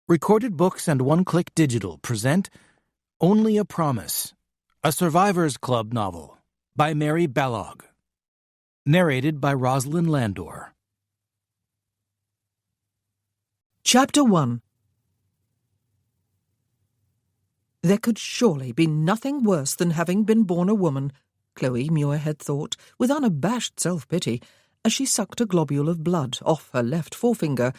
Recorded Books and One Click Digital present Only a Promise, a Survivors Club novel by Mary Balogh. Narrated by Rosalind Landor. Chapter 1. There could surely be nothing worse than having been born a woman, Chloe Muirhead thought, with unabashed self-pity, as she sucked a globule of blood off her left forefinger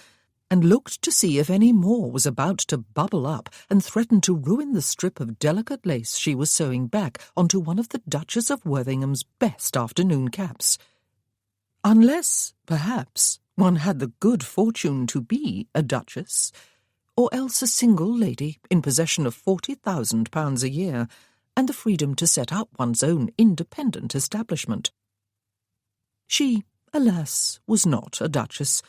and looked to see if any more was about to bubble up and threaten to ruin the strip of delicate lace she was sewing back onto one of the Duchess of Worthingham's best afternoon caps. Unless, perhaps, one had the good fortune to be a duchess, or else a single lady in possession of £40,000 a year and the freedom to set up one's own independent establishment. She, alas, was not a duchess,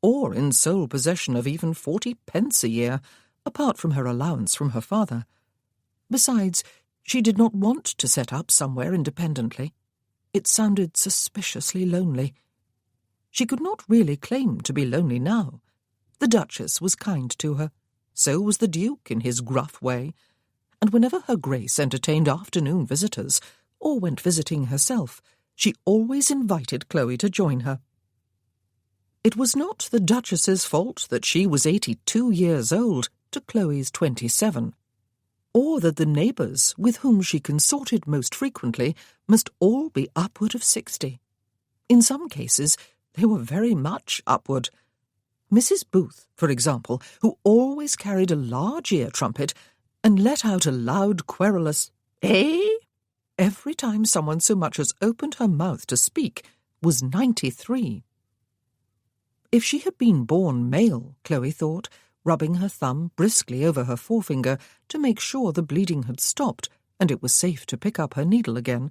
or in sole possession of even 40 pence a year, apart from her allowance from her father. Besides, she did not want to set up somewhere independently. It sounded suspiciously lonely. She could not really claim to be lonely now. The Duchess was kind to her. So was the Duke in his gruff way. And whenever her Grace entertained afternoon visitors, or went visiting herself, she always invited Chloe to join her. It was not the Duchess's fault that she was 82 years old to Chloe's 27, or that the neighbours with whom she consorted most frequently must all be upward of 60. In some cases, they were very much upward. Mrs. Booth, for example, who always carried a large ear trumpet and let out a loud, querulous "Eh?" every time someone so much as opened her mouth to speak, was 93. If she had been born male, Chloe thought, rubbing her thumb briskly over her forefinger to make sure the bleeding had stopped and it was safe to pick up her needle again,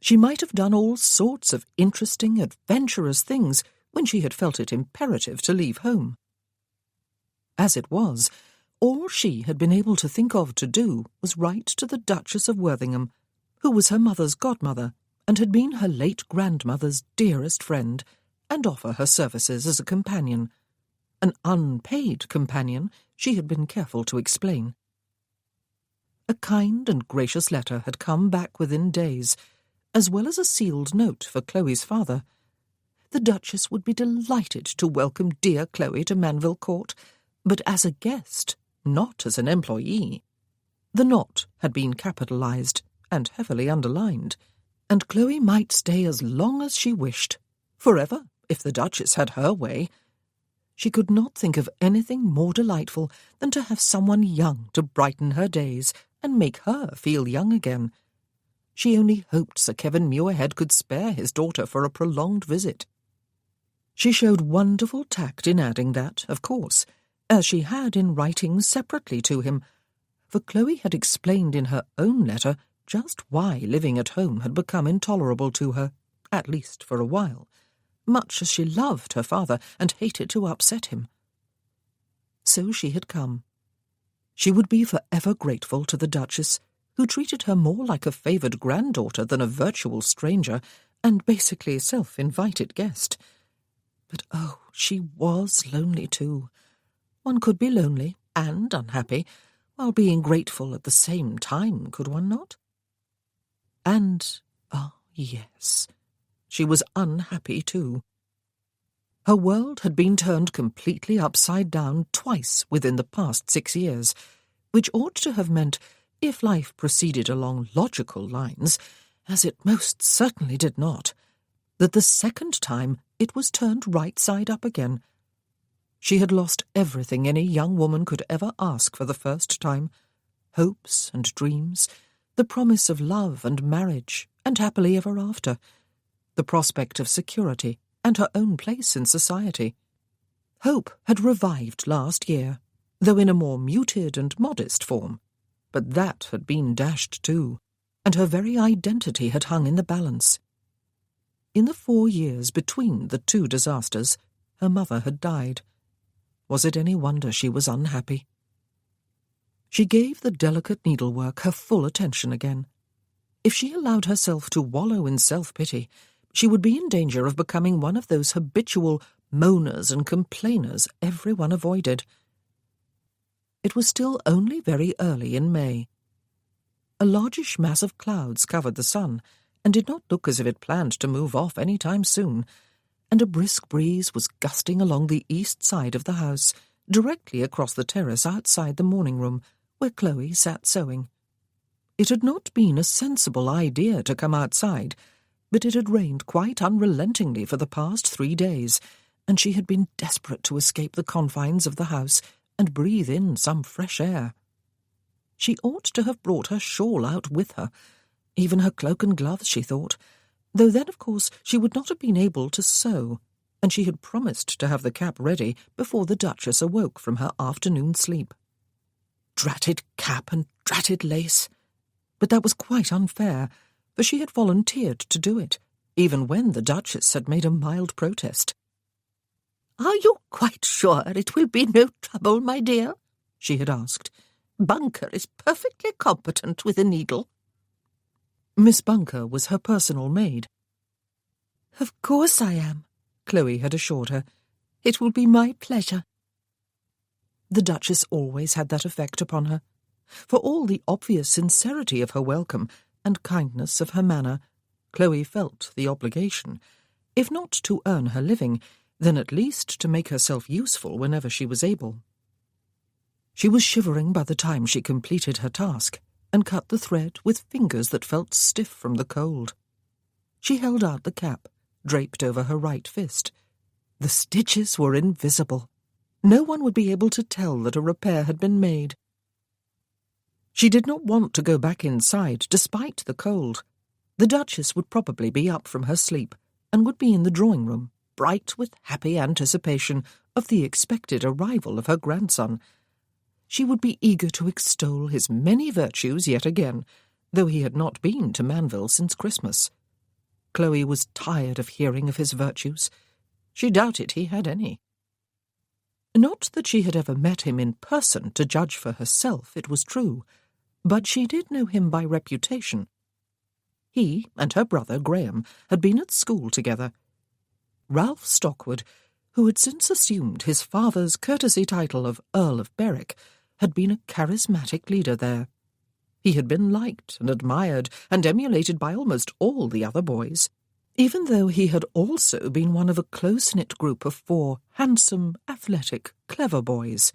she might have done all sorts of interesting, adventurous things when she had felt it imperative to leave home. As it was, all she had been able to think of to do was write to the Duchess of Worthinghamn, who was her mother's godmother and had been her late grandmother's dearest friend, and offer her services as a companion. An unpaid companion, she had been careful to explain. A kind and gracious letter had come back within days, as well as a sealed note for Chloe's father. The Duchess would be delighted to welcome dear Chloe to Manville Court, but as a guest, not as an employee. The "not" had been capitalized and heavily underlined, and Chloe might stay as long as she wished, forever, if the Duchess had her way. She could not think of anything more delightful than to have someone young to brighten her days and make her feel young again. She only hoped Sir Kevin Muirhead could spare his daughter for a prolonged visit. She showed wonderful tact in adding that, of course, as she had in writing separately to him, for Chloe had explained in her own letter just why living at home had become intolerable to her, at least for a while, much as she loved her father and hated to upset him. So she had come. She would be forever grateful to the Duchess, who treated her more like a favoured granddaughter than a virtual stranger and basically self-invited guest. But oh, she was lonely too. One could be lonely and unhappy while being grateful at the same time, could one not? And, yes, she was unhappy too. Her world had been turned completely upside down twice within the past 6 years, which ought to have meant, if life proceeded along logical lines, as it most certainly did not, that the second time it was turned right side up again. She had lost everything any young woman could ever ask for the first time: hopes and dreams, the promise of love and marriage and happily ever after, the prospect of security and her own place in society. Hope had revived last year, though in a more muted and modest form, but that had been dashed too, and her very identity had hung in the balance. In the 4 years between the two disasters, her mother had died. Was it any wonder she was unhappy? She gave the delicate needlework her full attention again. If she allowed herself to wallow in self-pity, she would be in danger of becoming one of those habitual moaners and complainers everyone avoided. It was still only very early in May. A largish mass of clouds covered the sun, and did not look as if it planned to move off any time soon, and a brisk breeze was gusting along the east side of the house, directly across the terrace outside the morning-room, where Chloe sat sewing. It had not been a sensible idea to come outside, but it had rained quite unrelentingly for the past 3 days, and she had been desperate to escape the confines of the house and breathe in some fresh air. She ought to have brought her shawl out with her, even her cloak and gloves, she thought, though then, of course, she would not have been able to sew, and she had promised to have the cap ready before the Duchess awoke from her afternoon sleep. Dratted cap and dratted lace! But that was quite unfair, for she had volunteered to do it, even when the Duchess had made a mild protest. "Are you quite sure it will be no trouble, my dear?" she had asked. "Bunker is perfectly competent with a needle." Miss Bunker was her personal maid. "Of course I am," Chloe had assured her. "It will be my pleasure." The Duchess always had that effect upon her. For all the obvious sincerity of her welcome and kindness of her manner, Chloe felt the obligation, if not to earn her living, then at least to make herself useful whenever she was able. She was shivering by the time she completed her task, and cut the thread with fingers that felt stiff from the cold. She held out the cap, draped over her right fist. The stitches were invisible. No one would be able to tell that a repair had been made. She did not want to go back inside, despite the cold. The Duchess would probably be up from her sleep, and would be in the drawing-room, bright with happy anticipation of the expected arrival of her grandson. She would be eager to extol his many virtues yet again, though he had not been to Manville since Christmas. Chloe was tired of hearing of his virtues. She doubted he had any. Not that she had ever met him in person to judge for herself, it was true, but she did know him by reputation. He and her brother Graham had been at school together. Ralph Stockwood, who had since assumed his father's courtesy title of Earl of Berwick, had been a charismatic leader there. He had been liked and admired and emulated by almost all the other boys, even though he had also been one of a close-knit group of 4 handsome, athletic, clever boys.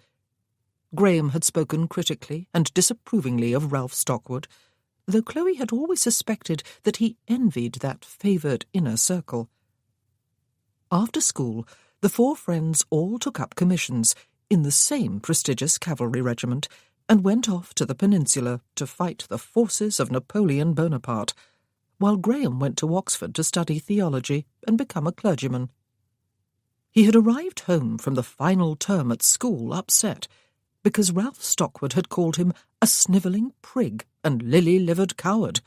Graham had spoken critically and disapprovingly of Ralph Stockwood, though Chloe had always suspected that he envied that favoured inner circle. After school, the 4 friends all took up commissions in the same prestigious cavalry regiment and went off to the peninsula to fight the forces of Napoleon Bonaparte, while Graham went to Oxford to study theology and become a clergyman. He had arrived home from the final term at school upset, because Ralph Stockwood had called him a snivelling prig and lily-livered coward.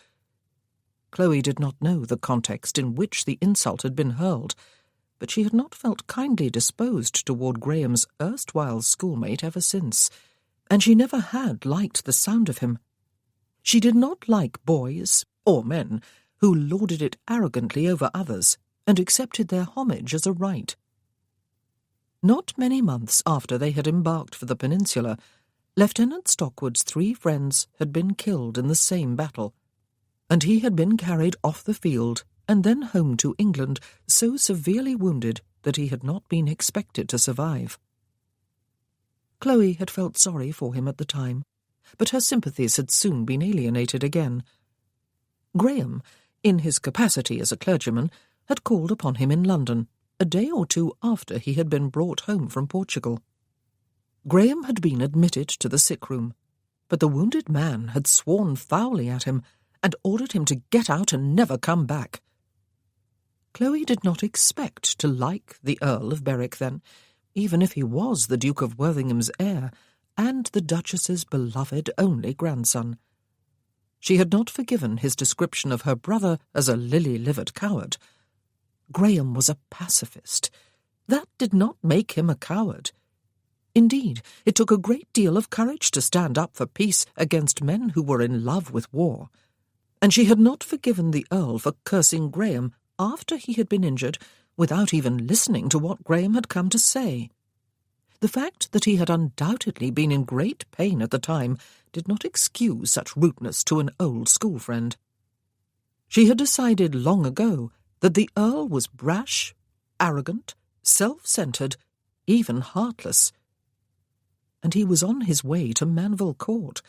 Chloe did not know the context in which the insult had been hurled, but she had not felt kindly disposed toward Graham's erstwhile schoolmate ever since, and she never had liked the sound of him. She did not like boys, or men, who lorded it arrogantly over others and accepted their homage as a right. Not many months after they had embarked for the peninsula, Lieutenant Stockwood's 3 friends had been killed in the same battle, and he had been carried off the field and then home to England so severely wounded that he had not been expected to survive. Chloe had felt sorry for him at the time, but her sympathies had soon been alienated again. Graham, in his capacity as a clergyman, had called upon him in London, a day or 2 after he had been brought home from Portugal. Graham had been admitted to the sick-room, but the wounded man had sworn foully at him and ordered him to get out and never come back. Chloe did not expect to like the Earl of Berwick then, even if he was the Duke of Worthingham's heir and the Duchess's beloved only grandson. She had not forgiven his description of her brother as a lily-livered coward. Graham was a pacifist. That did not make him a coward. Indeed, it took a great deal of courage to stand up for peace against men who were in love with war, and she had not forgiven the Earl for cursing Graham after he had been injured without even listening to what Graham had come to say. The fact that he had undoubtedly been in great pain at the time did not excuse such rudeness to an old school friend. She had decided long ago that the Earl was brash, arrogant, self-centred, even heartless. And he was on his way to Manville Court.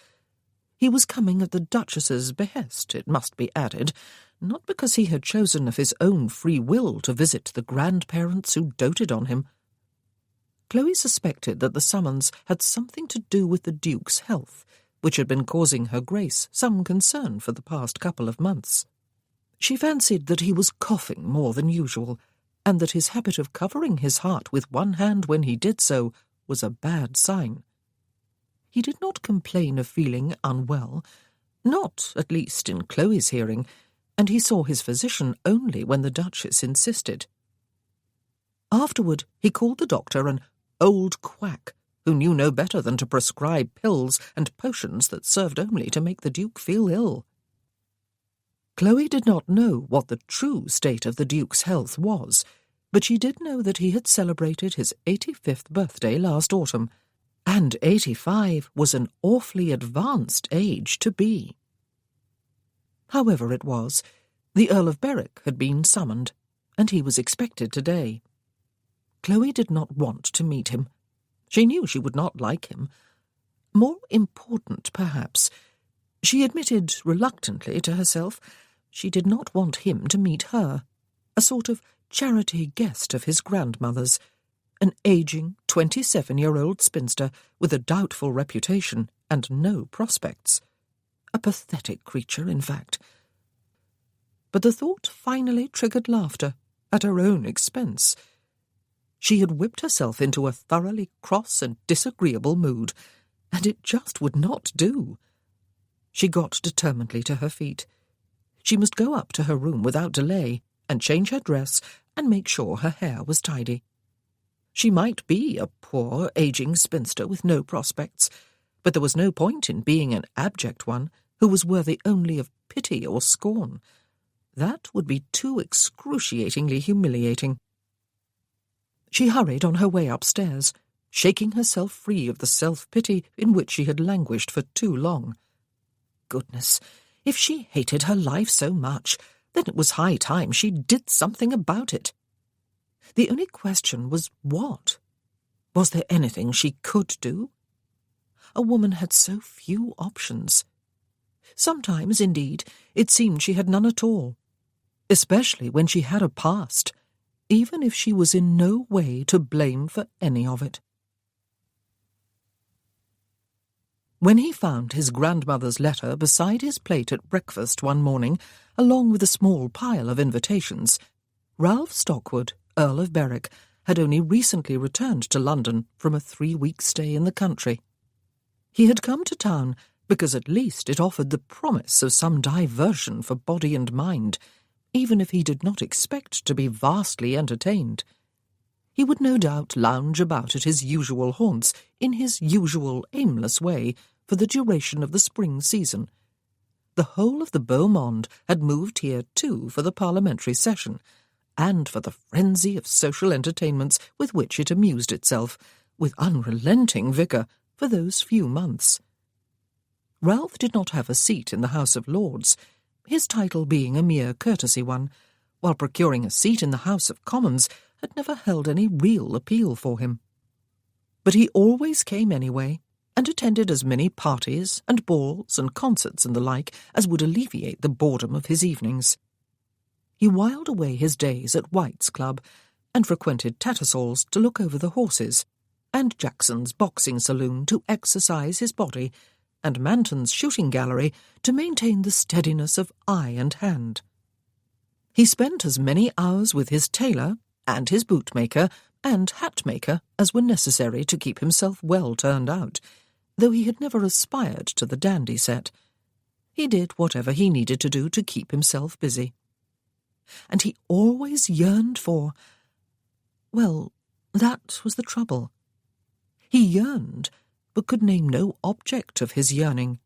He was coming at the Duchess's behest, it must be added, not because he had chosen of his own free will to visit the grandparents who doted on him. Chloe suspected that the summons had something to do with the Duke's health, which had been causing her Grace some concern for the past couple of months. She fancied that he was coughing more than usual, and that his habit of covering his heart with one hand when he did so was a bad sign. He did not complain of feeling unwell, not, at least, in Chloe's hearing, and he saw his physician only when the Duchess insisted. Afterward he called the doctor an old quack, who knew no better than to prescribe pills and potions that served only to make the Duke feel ill. Chloe did not know what the true state of the Duke's health was, but she did know that he had celebrated his 85th birthday last autumn, and 85 was an awfully advanced age to be. However it was, the Earl of Berwick had been summoned, and he was expected today. Chloe did not want to meet him. She knew she would not like him. More important, perhaps, she admitted reluctantly to herself, she did not want him to meet her, a sort of charity guest of his grandmother's, an ageing 27-year-old spinster with a doubtful reputation and no prospects. A pathetic creature, in fact. But the thought finally triggered laughter, at her own expense. She had whipped herself into a thoroughly cross and disagreeable mood, and it just would not do. She got determinedly to her feet. She must go up to her room without delay, and change her dress, and make sure her hair was tidy. She might be a poor, ageing spinster with no prospects, but there was no point in being an abject one who was worthy only of pity or scorn. That would be too excruciatingly humiliating. She hurried on her way upstairs, shaking herself free of the self-pity in which she had languished for too long. Goodness, if she hated her life so much, then it was high time she did something about it. The only question was what? Was there anything she could do? A woman had so few options. Sometimes, indeed, it seemed she had none at all, especially when she had a past, even if she was in no way to blame for any of it. When he found his grandmother's letter beside his plate at breakfast one morning, along with a small pile of invitations, Ralph Stockwood, Earl of Berwick, had only recently returned to London from a 3-week stay in the country. He had come to town because at least it offered the promise of some diversion for body and mind, even if he did not expect to be vastly entertained. He would no doubt lounge about at his usual haunts in his usual aimless way for the duration of the spring season. The whole of the beau monde had moved here too for the parliamentary session, and for the frenzy of social entertainments with which it amused itself, with unrelenting vigour, for those few months. Ralph did not have a seat in the House of Lords, his title being a mere courtesy one, while procuring a seat in the House of Commons had never held any real appeal for him. But he always came anyway, and attended as many parties and balls and concerts and the like as would alleviate the boredom of his evenings. He whiled away his days at White's Club, and frequented Tattersall's to look over the horses, and Jackson's boxing saloon to exercise his body, and Manton's shooting gallery to maintain the steadiness of eye and hand. He spent as many hours with his tailor, and his bootmaker, and hat-maker as were necessary to keep himself well turned out, though he had never aspired to the dandy set. He did whatever he needed to do to keep himself busy. And he always yearned for... Well, that was the trouble. He yearned, but could name no object of his yearning.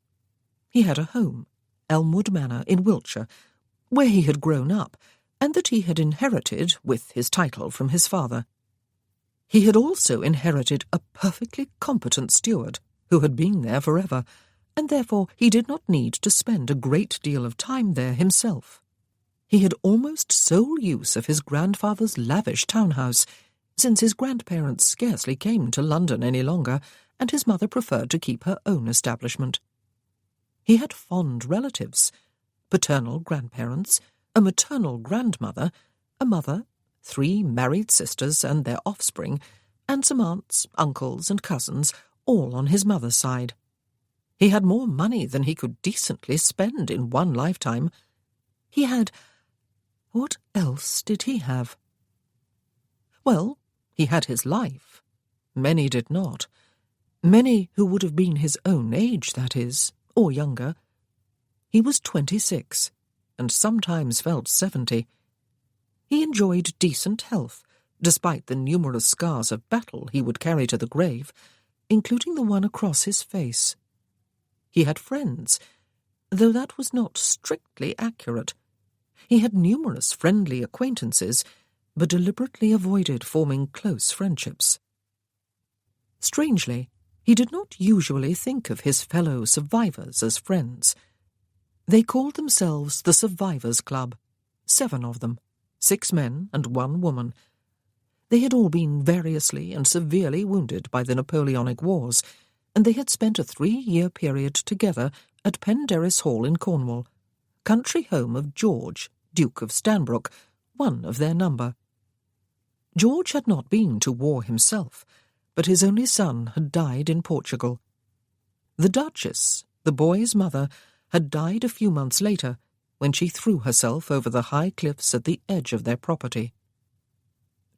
He had a home, Elmwood Manor in Wiltshire, where he had grown up, and that he had inherited with his title from his father. He had also inherited a perfectly competent steward who had been there forever, and therefore he did not need to spend a great deal of time there himself. He had almost sole use of his grandfather's lavish townhouse, since his grandparents scarcely came to London any longer, and his mother preferred to keep her own establishment. He had fond relatives, paternal grandparents, a maternal grandmother, a mother, 3 married sisters and their offspring, and some aunts, uncles, and cousins, all on his mother's side. He had more money than he could decently spend in one lifetime. He had... What else did he have? Well, he had his life. Many did not. Many who would have been his own age, that is, or younger. He was 26, and sometimes felt 70. He enjoyed decent health, despite the numerous scars of battle he would carry to the grave, including the one across his face. He had friends, though that was not strictly accurate. He had numerous friendly acquaintances, but deliberately avoided forming close friendships. Strangely, he did not usually think of his fellow survivors as friends. They called themselves the Survivors' Club, 7 of them, 6 men and 1 woman. They had all been variously and severely wounded by the Napoleonic Wars, and they had spent a 3-year period together at Penderys Hall in Cornwall, country home of George, Duke of Stanbrook, one of their number. George had not been to war himself, but his only son had died in Portugal. The Duchess, the boy's mother, had died a few months later, when she threw herself over the high cliffs at the edge of their property.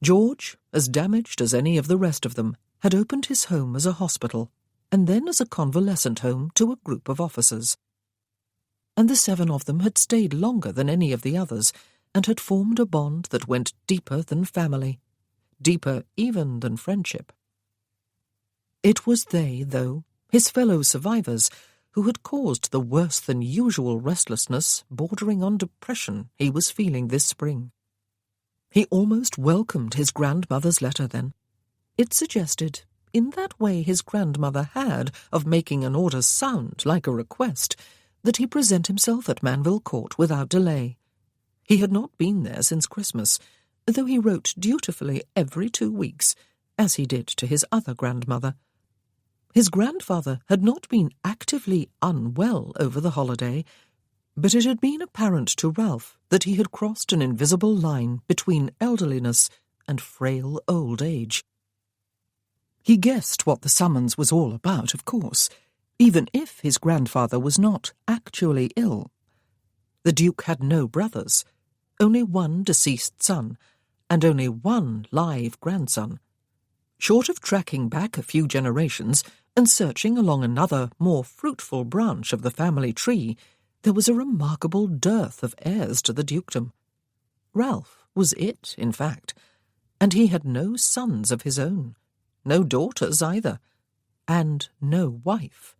George, as damaged as any of the rest of them, had opened his home as a hospital, and then as a convalescent home to a group of officers. And the 7 of them had stayed longer than any of the others, and had formed a bond that went deeper than family, deeper even than friendship. It was they, though, his fellow survivors, who had caused the worse-than-usual restlessness bordering on depression he was feeling this spring. He almost welcomed his grandmother's letter then. It suggested, in that way his grandmother had of making an order sound like a request, that he present himself at Manville Court without delay. He had not been there since Christmas, though he wrote dutifully every 2 weeks, as he did to his other grandmother. His grandfather had not been actively unwell over the holiday, but it had been apparent to Ralph that he had crossed an invisible line between elderliness and frail old age. He guessed what the summons was all about, of course, even if his grandfather was not actually ill. The Duke had no brothers, only 1 deceased son, and only 1 live grandson. Short of tracking back a few generations and searching along another, more fruitful branch of the family tree, there was a remarkable dearth of heirs to the dukedom. Ralph was it, in fact, and he had no sons of his own, no daughters either, and no wife.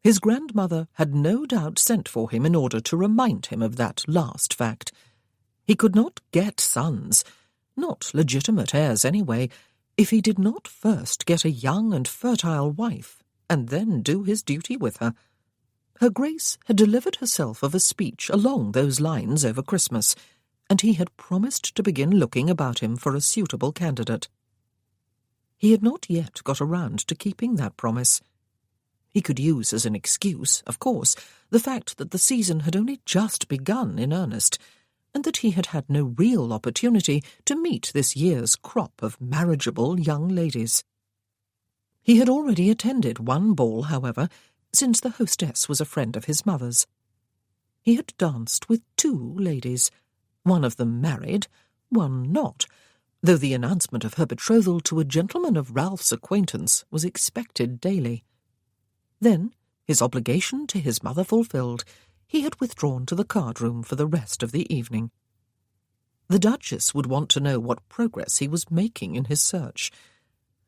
His grandmother had no doubt sent for him in order to remind him of that last fact. He could not get sons, not legitimate heirs anyway, if he did not first get a young and fertile wife, and then do his duty with her. Her Grace had delivered herself of a speech along those lines over Christmas, and he had promised to begin looking about him for a suitable candidate. He had not yet got around to keeping that promise. He could use as an excuse, of course, the fact that the season had only just begun in earnest, and that he had had no real opportunity to meet this year's crop of marriageable young ladies. He had already attended 1 ball, however, since the hostess was a friend of his mother's. He had danced with 2 ladies, one of them married, one not, though the announcement of her betrothal to a gentleman of Ralph's acquaintance was expected daily. Then, his obligation to his mother fulfilled, he had withdrawn to the card-room for the rest of the evening. The Duchess would want to know what progress he was making in his search.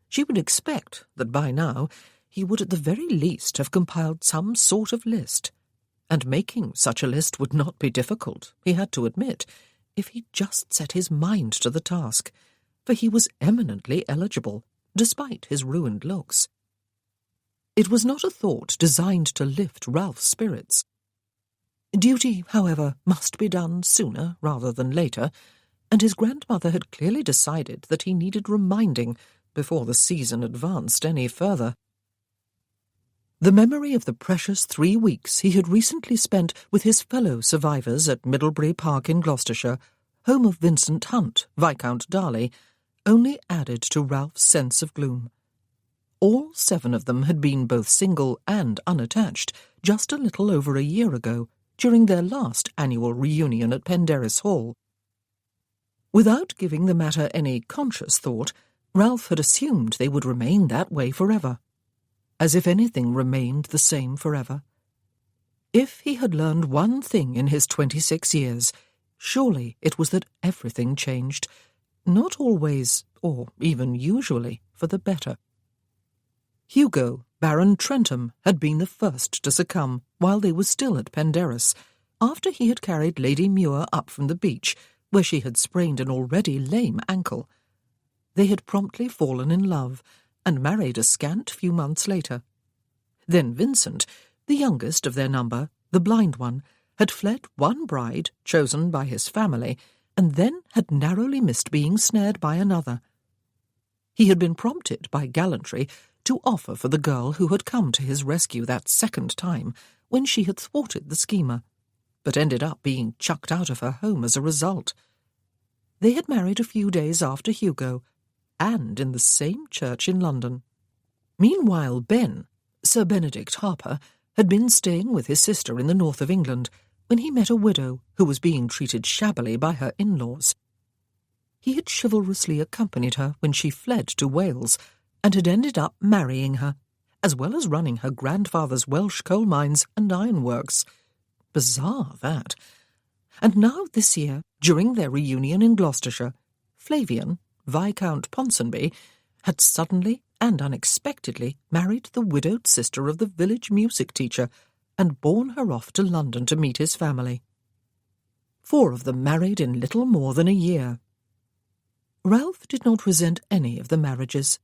She would expect that by now he would at the very least have compiled some sort of list, and making such a list would not be difficult, he had to admit, if he just set his mind to the task. for he was eminently eligible, despite his ruined looks. It was not a thought designed to lift Ralph's spirits. Duty, however, must be done sooner rather than later, and his grandmother had clearly decided that he needed reminding before the season advanced any further. The memory of the precious 3 weeks he had recently spent with his fellow survivors at Middlebury Park in Gloucestershire, home of Vincent Hunt, Viscount Darley, only added to Ralph's sense of gloom. All 7 of them had been both single and unattached just a little over a year ago, during their last annual reunion at Penderys Hall. Without giving the matter any conscious thought, Ralph had assumed they would remain that way forever. As if anything remained the same forever. If he had learned one thing in his 26 years, surely it was that everything changed, not always, or even usually, for the better. Hugo, Baron Trentham, had been the first to succumb while they were still at Penderys, after he had carried Lady Muir up from the beach, where she had sprained an already lame ankle. They had promptly fallen in love, and married a scant few months later. Then Vincent, the youngest of their number, the blind one, had fled one bride chosen by his family, and then had narrowly missed being snared by another. He had been prompted by gallantry to offer for the girl who had come to his rescue that second time, when she had thwarted the schemer, but ended up being chucked out of her home as a result. They had married a few days after Hugo, and in the same church in London. Meanwhile Ben, Sir Benedict Harper, had been staying with his sister in the north of England when he met a widow who was being treated shabbily by her in-laws. He had chivalrously accompanied her when she fled to Wales, and had ended up marrying her, as well as running her grandfather's Welsh coal mines and ironworks. Bizarre, that. And now this year, during their reunion in Gloucestershire, Flavian, Viscount Ponsonby, had suddenly and unexpectedly married the widowed sister of the village music teacher and borne her off to London to meet his family. 4 of them married in little more than a year. Ralph did not resent any of the marriages.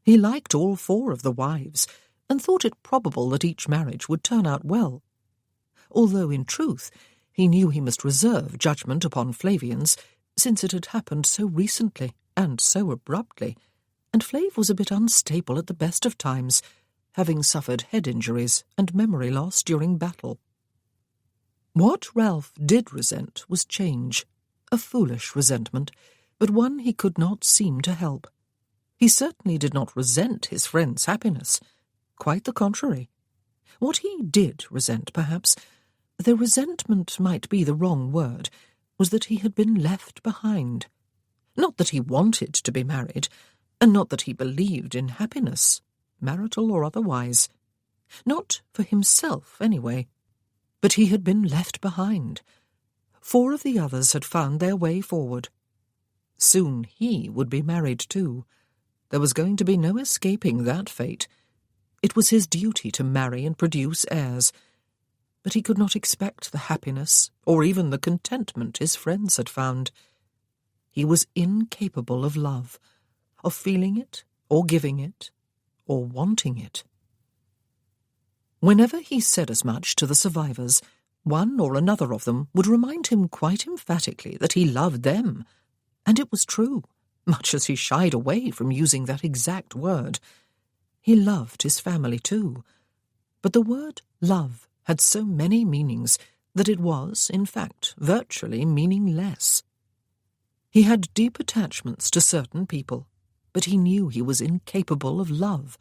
He liked all 4 of the wives, and thought it probable that each marriage would turn out well, although in truth he knew he must reserve judgment upon Flavian's, since it had happened so recently and so abruptly, and Flav was a bit unstable at the best of times, having suffered head injuries and memory loss during battle. What Ralph did resent was change, a foolish resentment, but one he could not seem to help. He certainly did not resent his friend's happiness. Quite the contrary. What he did resent, perhaps, though resentment might be the wrong word, was that he had been left behind. Not that he wanted to be married, and not that he believed in happiness, marital or otherwise. Not for himself, anyway. But he had been left behind. 4 of the others had found their way forward. Soon he would be married too. There was going to be no escaping that fate. It was his duty to marry and produce heirs, but he could not expect the happiness or even the contentment his friends had found. He was incapable of love, of feeling it, or giving it, or wanting it. Whenever he said as much to the survivors, one or another of them would remind him quite emphatically that he loved them, and it was true, much as he shied away from using that exact word. He loved his family too, but the word love had so many meanings that it was, in fact, virtually meaningless. He had deep attachments to certain people, but he knew he was incapable of love,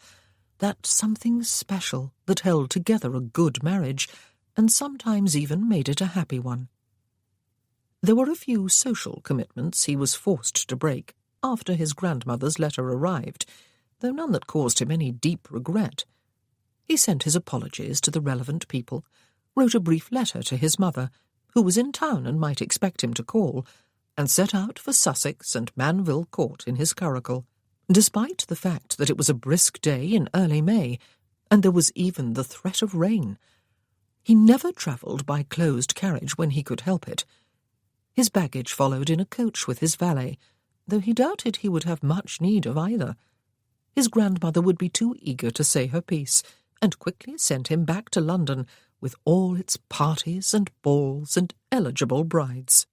that something special that held together a good marriage, and sometimes even made it a happy one. There were a few social commitments he was forced to break after his grandmother's letter arrived, though none that caused him any deep regret. He sent his apologies to the relevant people, wrote a brief letter to his mother, who was in town and might expect him to call, and set out for Sussex and Manville Court in his curricle, despite the fact that it was a brisk day in early May, and there was even the threat of rain. He never travelled by closed carriage when he could help it. His baggage followed in a coach with his valet, though he doubted he would have much need of either. His grandmother would be too eager to say her piece, and quickly sent him back to London with all its parties and balls and eligible brides.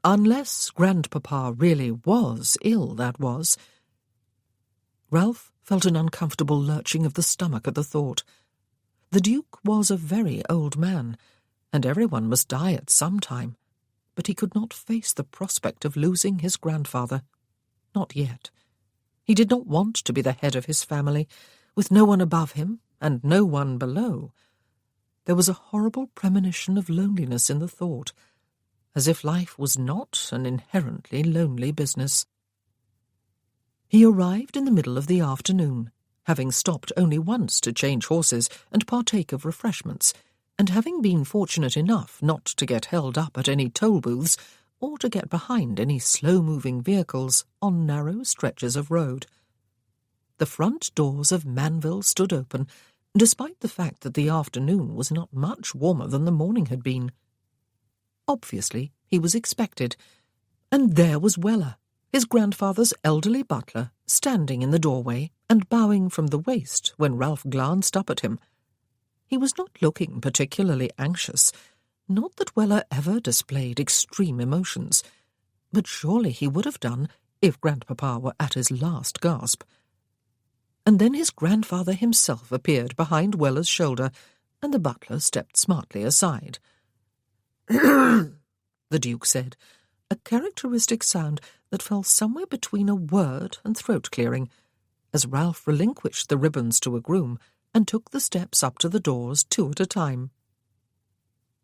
Unless grandpapa really was ill, that was. Ralph felt an uncomfortable lurching of the stomach at the thought. The Duke was a very old man, and everyone must die at some time, but he could not face the prospect of losing his grandfather. Not yet. He did not want to be the head of his family, with no one above him and no one below. There was a horrible premonition of loneliness in the thought, as if life was not an inherently lonely business. He arrived in the middle of the afternoon, having stopped only once to change horses and partake of refreshments, and having been fortunate enough not to get held up at any toll booths or to get behind any slow-moving vehicles on narrow stretches of road. The front doors of Manville stood open, despite the fact that the afternoon was not much warmer than the morning had been. Obviously, he was expected, and there was Weller, his grandfather's elderly butler, standing in the doorway and bowing from the waist when Ralph glanced up at him. He was not looking particularly anxious, not that Weller ever displayed extreme emotions, but surely he would have done if grandpapa were at his last gasp. And then his grandfather himself appeared behind Weller's shoulder, and the butler stepped smartly aside. "The Duke said, a characteristic sound that fell somewhere between a word and throat-clearing, as Ralph relinquished the ribbons to a groom and took the steps up to the doors 2 at a time.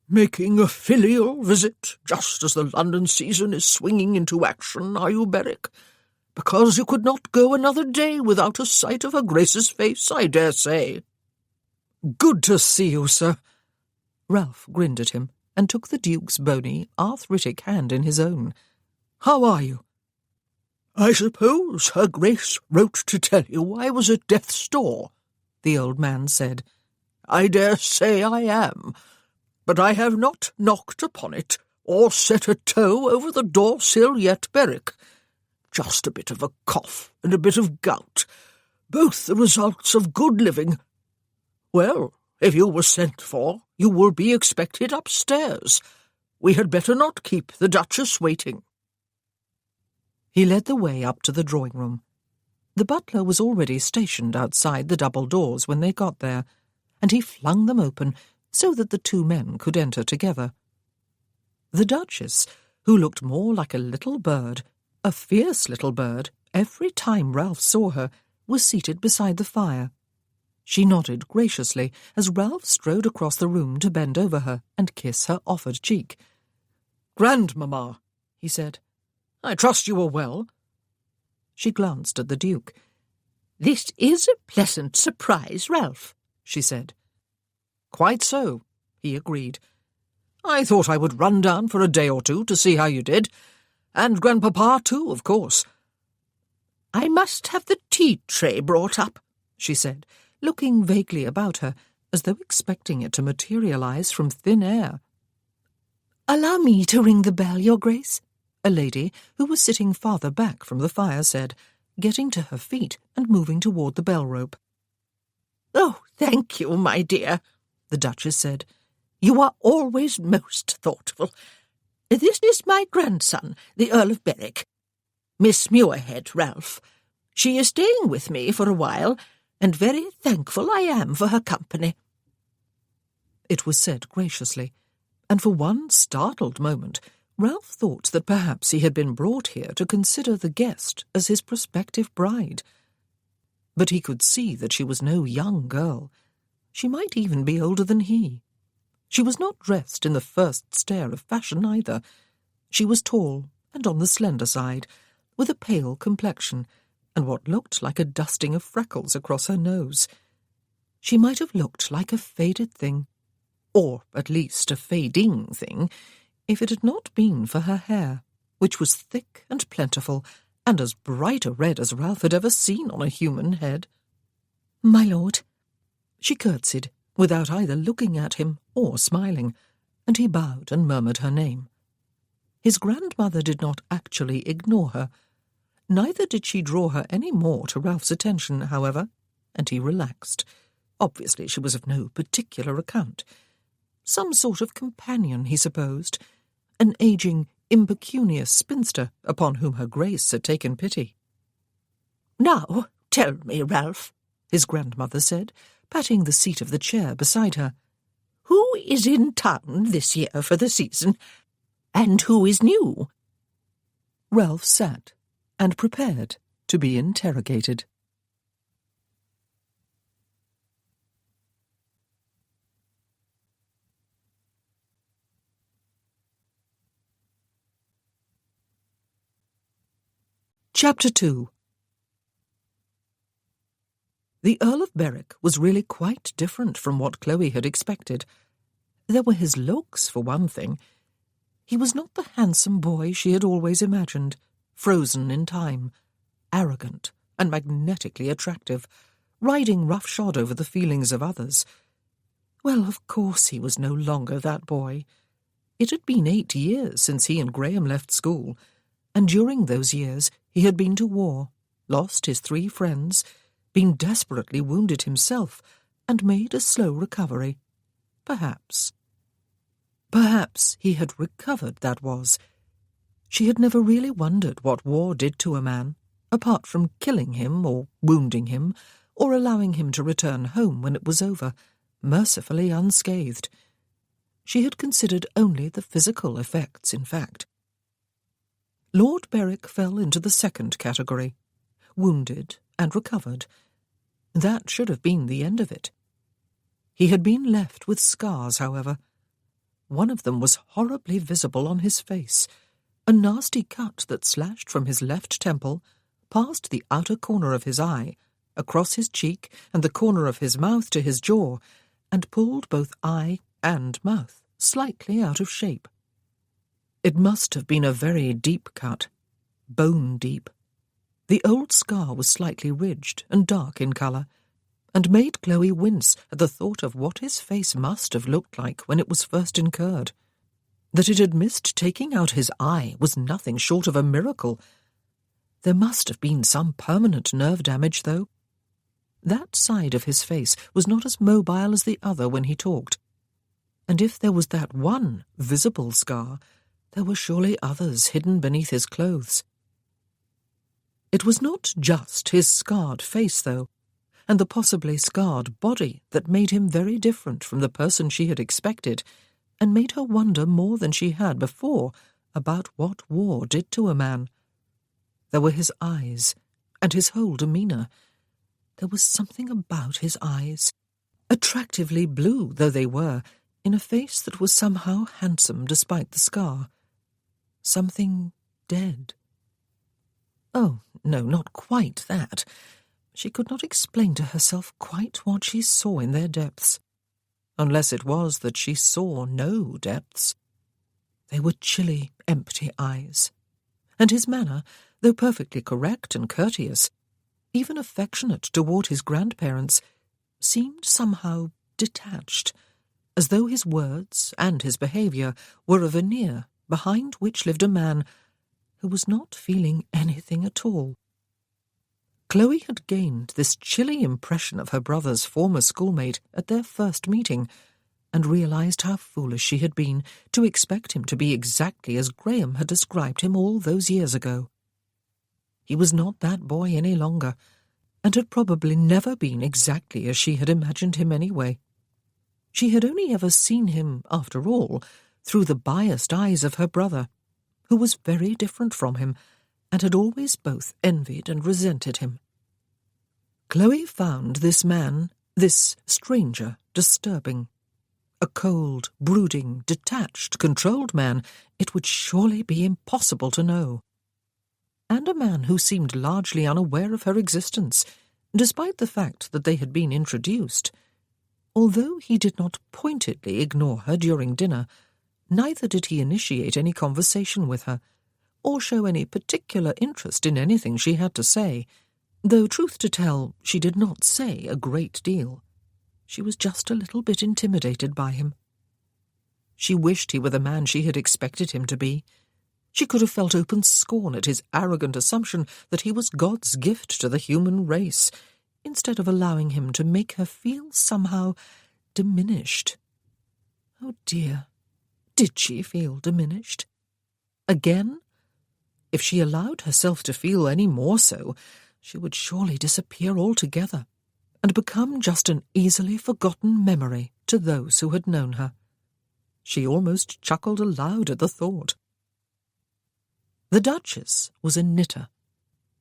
"Making a filial visit just as the London season is swinging into action, are you, Berwick? Because you could not go another day without a sight of her Grace's face, I dare say." "Good to see you, sir." Ralph grinned at him and took the Duke's bony, arthritic hand in his own. "How are you?" "I suppose her Grace wrote to tell you I was at death's door," the old man said. "I dare say I am, but I have not knocked upon it or set a toe over the door-sill yet, Berwick. Just a bit of a cough and a bit of gout, both the results of good living. Well, if you were sent for, you will be expected upstairs. We had better not keep the Duchess waiting." He led the way up to the drawing-room. The butler was already stationed outside the double doors when they got there, and he flung them open so that the 2 men could enter together. The Duchess, who looked more like a little bird, a fierce little bird, every time Ralph saw her, was seated beside the fire. She nodded graciously as Ralph strode across the room to bend over her and kiss her offered cheek. "Grandmamma," he said, "I trust you are well." She glanced at the Duke. "This is a pleasant surprise, Ralph," she said. "Quite so," he agreed. "I thought I would run down for a day or 2 to see how you did, and grandpapa too, of course." "I must have the tea-tray brought up," she said, looking vaguely about her, as though expecting it to materialize from thin air. "Allow me to ring the bell, Your Grace," a lady who was sitting farther back from the fire said, getting to her feet and moving toward the bell rope. "Oh, thank you, my dear," the Duchess said. "You are always most thoughtful. This is my grandson, the Earl of Berwick. Miss Muirhead, Ralph. She is staying with me for a while, and very thankful I am for her company." It was said graciously, and for one startled moment Ralph thought that perhaps he had been brought here to consider the guest as his prospective bride. But he could see that she was no young girl. She might even be older than he. She was not dressed in the first stare of fashion either. She was tall and on the slender side, with a pale complexion, and what looked like a dusting of freckles across her nose. She might have looked like a faded thing, or at least a fading thing, if it had not been for her hair, which was thick and plentiful, and as bright a red as Ralph had ever seen on a human head. "My lord," she curtsied, without either looking at him or smiling, and he bowed and murmured her name. His grandmother did not actually ignore her. Neither did she draw her any more to Ralph's attention, however, and he relaxed. Obviously she was of no particular account. Some sort of companion, he supposed, an ageing, impecunious spinster upon whom her Grace had taken pity. "Now, tell me, Ralph," his grandmother said, patting the seat of the chair beside her, "who is in town this year for the season, and who is new?" Ralph sat and prepared to be interrogated. Chapter 2. The Earl of Berwick was really quite different from what Chloe had expected. There were his looks, for one thing. He was not the handsome boy she had always imagined, frozen in time, arrogant and magnetically attractive, riding roughshod over the feelings of others. Well, of course he was no longer that boy. It had been 8 years since he and Graham left school, and during those years he had been to war, lost his 3 friends, been desperately wounded himself, and made a slow recovery. Perhaps he had recovered, that was. She had never really wondered what war did to a man, apart from killing him or wounding him, or allowing him to return home when it was over, mercifully unscathed. She had considered only the physical effects, in fact. Lord Berwick fell into the second category, wounded and recovered. That should have been the end of it. He had been left with scars, however. One of them was horribly visible on his face, a nasty cut that slashed from his left temple, past the outer corner of his eye, across his cheek and the corner of his mouth to his jaw, and pulled both eye and mouth slightly out of shape. It must have been a very deep cut, bone deep. The old scar was slightly ridged and dark in colour, and made Chloe wince at the thought of what his face must have looked like when it was first incurred. That it had missed taking out his eye was nothing short of a miracle. There must have been some permanent nerve damage, though. That side of his face was not as mobile as the other when he talked, and if there was that one visible scar, there were surely others hidden beneath his clothes. It was not just his scarred face, though, and the possibly scarred body that made him very different from the person she had expected, and made her wonder more than she had before about what war did to a man. There were his eyes, and his whole demeanour. There was something about his eyes, attractively blue though they were, in a face that was somehow handsome despite the scar. Something dead. Oh, no, not quite that. She could not explain to herself quite what she saw in their depths, unless it was that she saw no depths. They were chilly, empty eyes, and his manner, though perfectly correct and courteous, even affectionate toward his grandparents, seemed somehow detached, as though his words and his behaviour were a veneer behind which lived a man who was not feeling anything at all. Chloe had gained this chilly impression of her brother's former schoolmate at their first meeting, and realised how foolish she had been to expect him to be exactly as Graham had described him all those years ago. He was not that boy any longer, and had probably never been exactly as she had imagined him anyway. She had only ever seen him, after all, through the biased eyes of her brother, who was very different from him, and had always both envied and resented him. Chloe found this man, this stranger, disturbing. A cold, brooding, detached, controlled man it would surely be impossible to know. And a man who seemed largely unaware of her existence, despite the fact that they had been introduced. Although he did not pointedly ignore her during dinner, neither did he initiate any conversation with her, or show any particular interest in anything she had to say, though, truth to tell, she did not say a great deal. She was just a little bit intimidated by him. She wished he were the man she had expected him to be. She could have felt open scorn at his arrogant assumption that he was God's gift to the human race, instead of allowing him to make her feel somehow diminished. Oh dear, did she feel diminished? Again? If she allowed herself to feel any more so, she would surely disappear altogether and become just an easily forgotten memory to those who had known her. She almost chuckled aloud at the thought. The Duchess was a knitter.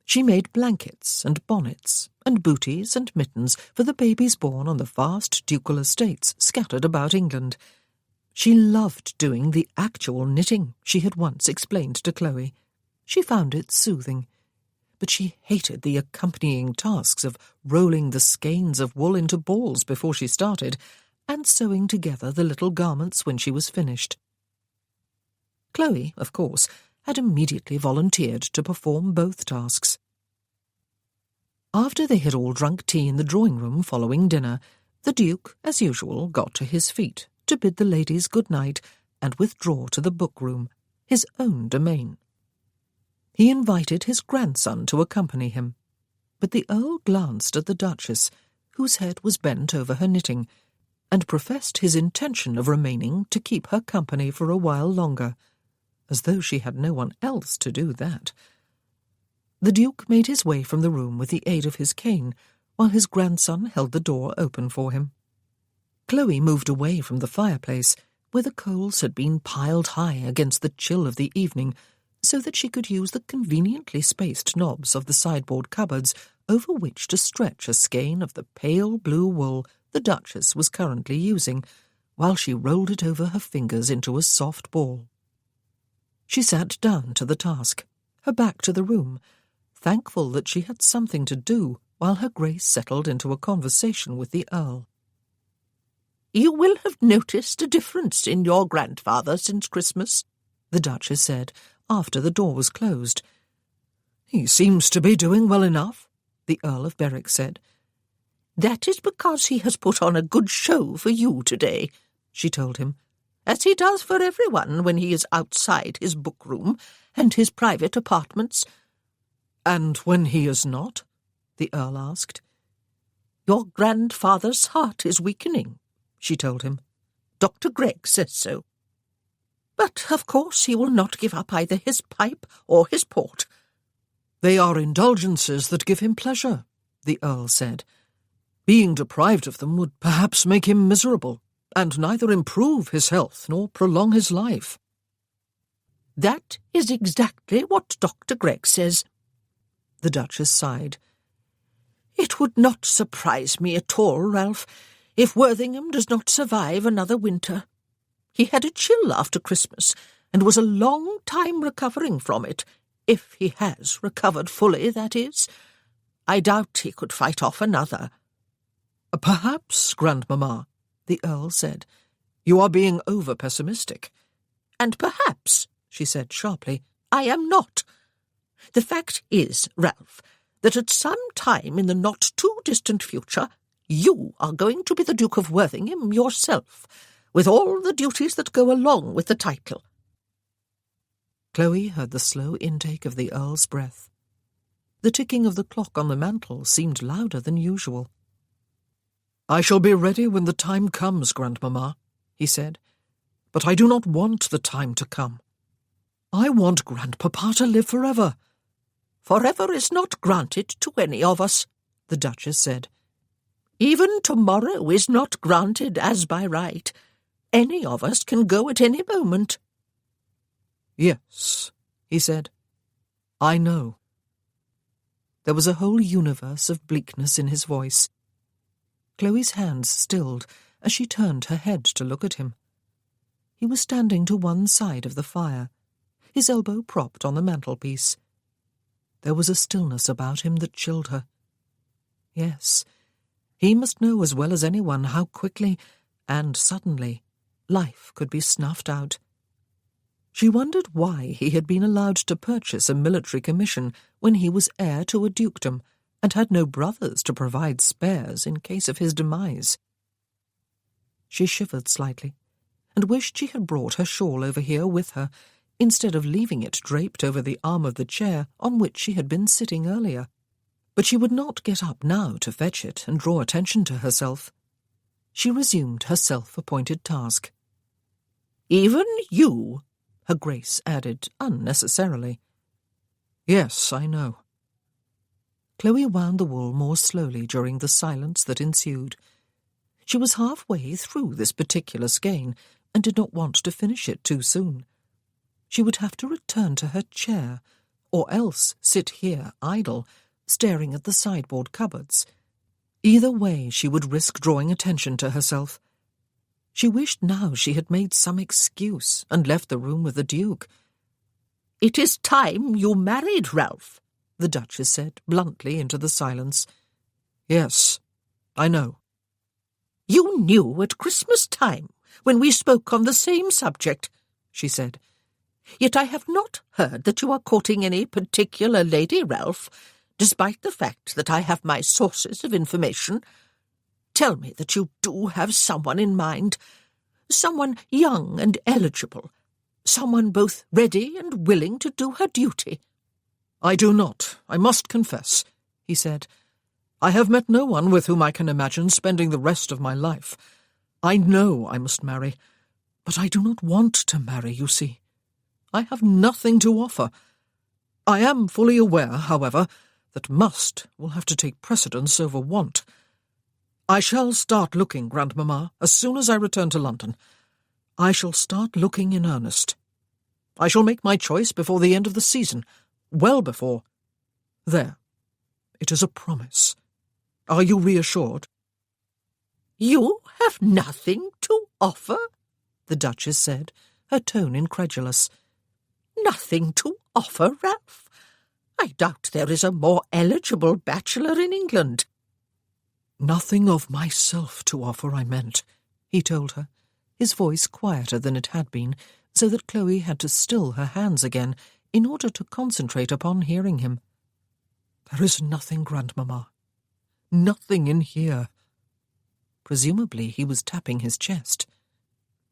She made blankets and bonnets and booties and mittens for the babies born on the vast ducal estates scattered about England. She loved doing the actual knitting, she had once explained to Chloe. She found it soothing, but she hated the accompanying tasks of rolling the skeins of wool into balls before she started, and sewing together the little garments when she was finished. Chloe, of course, had immediately volunteered to perform both tasks. After they had all drunk tea in the drawing-room following dinner, the Duke, as usual, got to his feet to bid the ladies good night and withdraw to the book-room, his own domain. He invited his grandson to accompany him, but the Earl glanced at the Duchess, whose head was bent over her knitting, and professed his intention of remaining to keep her company for a while longer, as though she had no one else to do that. The Duke made his way from the room with the aid of his cane, while his grandson held the door open for him. Chloe moved away from the fireplace, where the coals had been piled high against the chill of the evening, so that she could use the conveniently spaced knobs of the sideboard cupboards over which to stretch a skein of the pale blue wool the Duchess was currently using, while she rolled it over her fingers into a soft ball. She sat down to the task, her back to the room, thankful that she had something to do while her Grace settled into a conversation with the Earl. "You will have noticed a difference in your grandfather since Christmas," the Duchess said, after the door was closed. "He seems to be doing well enough," the Earl of Berwick said. "That is because he has put on a good show for you today," she told him, "as he does for everyone when he is outside his book-room and his private apartments." "And when he is not?" the Earl asked. "Your grandfather's heart is weakening," she told him. "Dr. Gregg says so. But, of course, he will not give up either his pipe or his port." "They are indulgences that give him pleasure," the Earl said. "Being deprived of them would perhaps make him miserable, and neither improve his health nor prolong his life." "That is exactly what Dr. Gregg says." The Duchess sighed. "It would not surprise me at all, Ralph, if Worthington does not survive another winter. He had a chill after Christmas, and was a long time recovering from it, if he has recovered fully, that is. I doubt he could fight off another." "Perhaps, Grandmamma," the Earl said. "You are being over-pessimistic." "And perhaps," she said sharply, "I am not. The fact is, Ralph, that at some time in the not-too-distant future you are going to be the Duke of Worthington yourself, with all the duties that go along with the title." Chloe heard the slow intake of the Earl's breath. The ticking of the clock on the mantel seemed louder than usual. "I shall be ready when the time comes, Grandmamma," he said. "But I do not want the time to come. I want Grandpapa to live forever." "Forever is not granted to any of us," the Duchess said. "Even tomorrow is not granted as by right. Any of us can go at any moment." "Yes," he said. "I know." There was a whole universe of bleakness in his voice. Chloe's hands stilled as she turned her head to look at him. He was standing to one side of the fire, his elbow propped on the mantelpiece. There was a stillness about him that chilled her. Yes, he must know as well as anyone how quickly, and suddenly, life could be snuffed out. She wondered why he had been allowed to purchase a military commission when he was heir to a dukedom and had no brothers to provide spares in case of his demise. She shivered slightly, and wished she had brought her shawl over here with her, instead of leaving it draped over the arm of the chair on which she had been sitting earlier. But she would not get up now to fetch it and draw attention to herself. She resumed her self-appointed task. "Even you," her Grace added unnecessarily. "Yes, I know." Chloe wound the wool more slowly during the silence that ensued. She was halfway through this particular skein and did not want to finish it too soon. She would have to return to her chair, or else sit here idle, staring at the sideboard cupboards. Either way, she would risk drawing attention to herself. She wished now she had made some excuse and left the room with the Duke. "It is time you married, Ralph," the Duchess said bluntly into the silence. "Yes, I know." "You knew at Christmas time, when we spoke on the same subject," she said. "Yet I have not heard that you are courting any particular lady, Ralph, despite the fact that I have my sources of information. Tell me that you do have someone in mind, someone young and eligible, someone both ready and willing to do her duty." "I do not, I must confess," he said. "I have met no one with whom I can imagine spending the rest of my life. I know I must marry, but I do not want to marry, you see. I have nothing to offer. I am fully aware, however, that must will have to take precedence over want. I shall start looking, Grandmamma, as soon as I return to London. I shall start looking in earnest. I shall make my choice before the end of the season, well before. There. It is a promise. Are you reassured?" "You have nothing to offer?" the Duchess said, her tone incredulous. "Nothing to offer, Ralph? I doubt there is a more eligible bachelor in England." "Nothing of myself to offer, I meant," he told her, his voice quieter than it had been, so that Chloe had to still her hands again in order to concentrate upon hearing him. "There is nothing, Grandmamma. Nothing in here." Presumably he was tapping his chest.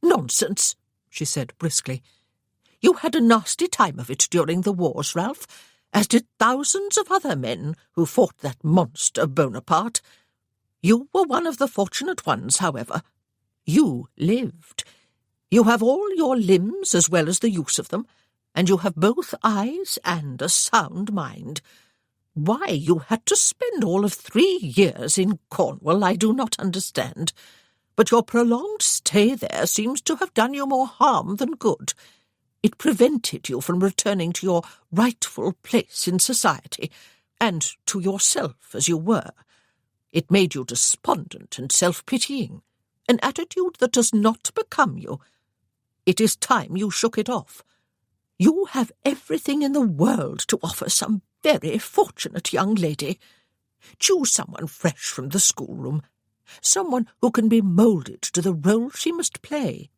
"Nonsense," she said briskly. "You had a nasty time of it during the wars, Ralph, as did thousands of other men who fought that monster Bonaparte. You were one of the fortunate ones, however. You lived. You have all your limbs as well as the use of them, and you have both eyes and a sound mind. Why you had to spend all of 3 years in Cornwall I do not understand, but your prolonged stay there seems to have done you more harm than good. It prevented you from returning to your rightful place in society, and to yourself as you were. It made you despondent and self-pitying, an attitude that does not become you. It is time you shook it off. You have everything in the world to offer some very fortunate young lady. Choose someone fresh from the schoolroom, someone who can be moulded to the role she must play,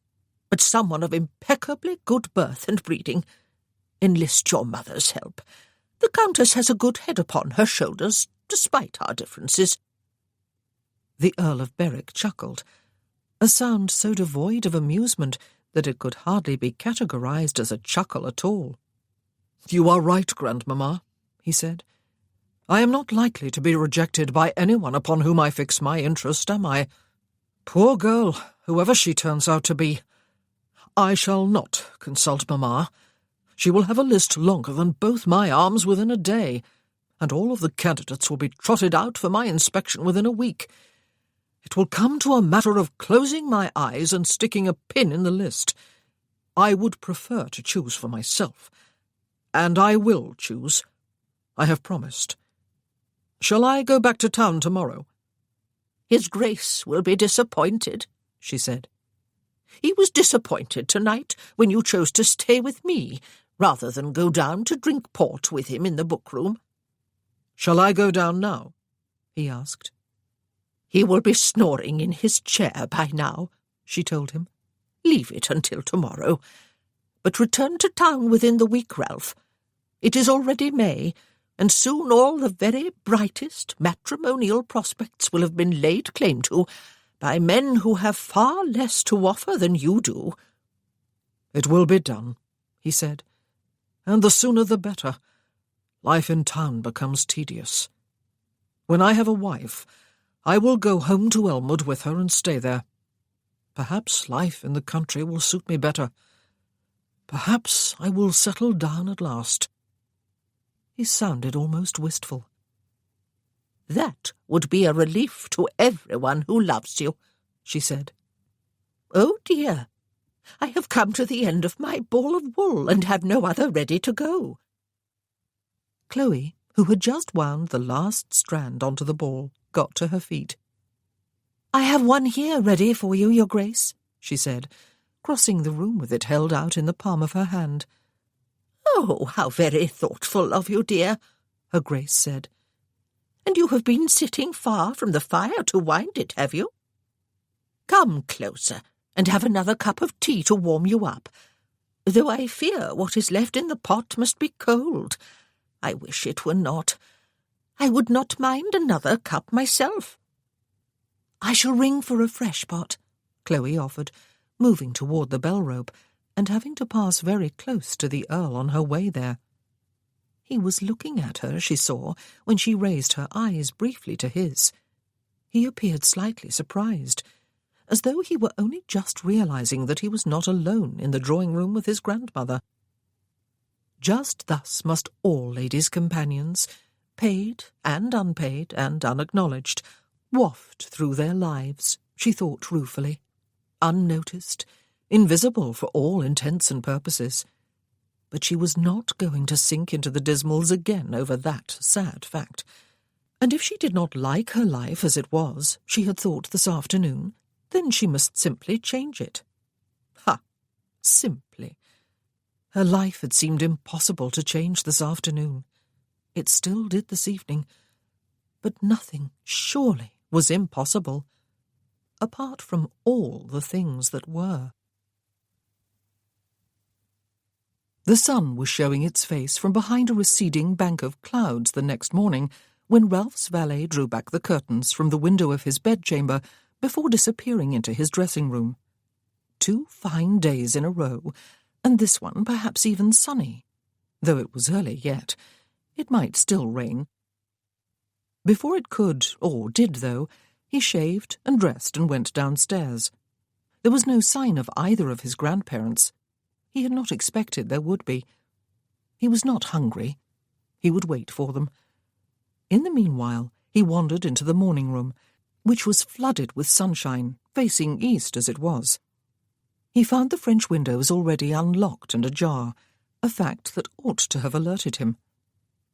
but someone of impeccably good birth and breeding. Enlist your mother's help. The Countess has a good head upon her shoulders, despite our differences." The Earl of Berwick chuckled, a sound so devoid of amusement that it could hardly be categorized as a chuckle at all. "You are right, Grandmamma," he said. "I am not likely to be rejected by anyone upon whom I fix my interest, am I? Poor girl, whoever she turns out to be. I shall not consult Mamma. She will have a list longer than both my arms within a day, and all of the candidates will be trotted out for my inspection within a week. It will come to a matter of closing my eyes and sticking a pin in the list. I would prefer to choose for myself, and I will choose. I have promised. Shall I go back to town tomorrow?" "His Grace will be disappointed," she said. "He was disappointed tonight when you chose to stay with me, rather than go down to drink port with him in the book-room." "Shall I go down now?" he asked. "He will be snoring in his chair by now," she told him. "Leave it until tomorrow. But return to town within the week, Ralph. It is already May, and soon all the very brightest matrimonial prospects will have been laid claim to by men who have far less to offer than you do." "It will be done," he said, "and the sooner the better. Life in town becomes tedious. When I have a wife, I will go home to Elmwood with her and stay there. Perhaps life in the country will suit me better. Perhaps I will settle down at last." He sounded almost wistful. "That would be a relief to everyone who loves you," she said. "Oh dear, I have come to the end of my ball of wool and have no other ready to go." Chloe, who had just wound the last strand onto the ball, got to her feet. "I have one here ready for you, Your Grace," she said, crossing the room with it held out in the palm of her hand. "Oh, how very thoughtful of you, dear," her Grace said. "And you have been sitting far from the fire to wind it, have you? Come closer and have another cup of tea to warm you up, though I fear what is left in the pot must be cold. I wish it were not. I would not mind another cup myself." "I shall ring for a fresh pot," Chloe offered, moving toward the bell rope, and having to pass very close to the Earl on her way there. He was looking at her, she saw, when she raised her eyes briefly to his. He appeared slightly surprised, as though he were only just realizing that he was not alone in the drawing-room with his grandmother. Just thus must all ladies' companions, paid and unpaid and unacknowledged, waft through their lives, she thought ruefully, unnoticed, invisible for all intents and purposes. But she was not going to sink into the dismals again over that sad fact. And if she did not like her life as it was, she had thought this afternoon, then she must simply change it. Ha! Simply. Her life had seemed impossible to change this afternoon. It still did this evening. But nothing, surely, was impossible, apart from all the things that were. The sun was showing its face from behind a receding bank of clouds the next morning when Ralph's valet drew back the curtains from the window of his bedchamber before disappearing into his dressing-room. 2 fine days in a row, and this one perhaps even sunny. Though it was early yet, it might still rain. Before it could, or did though, he shaved and dressed and went downstairs. There was no sign of either of his grandparents. He had not expected there would be. He was not hungry. He would wait for them. In the meanwhile, he wandered into the morning-room, which was flooded with sunshine, facing east as it was. He found the French windows already unlocked and ajar, a fact that ought to have alerted him.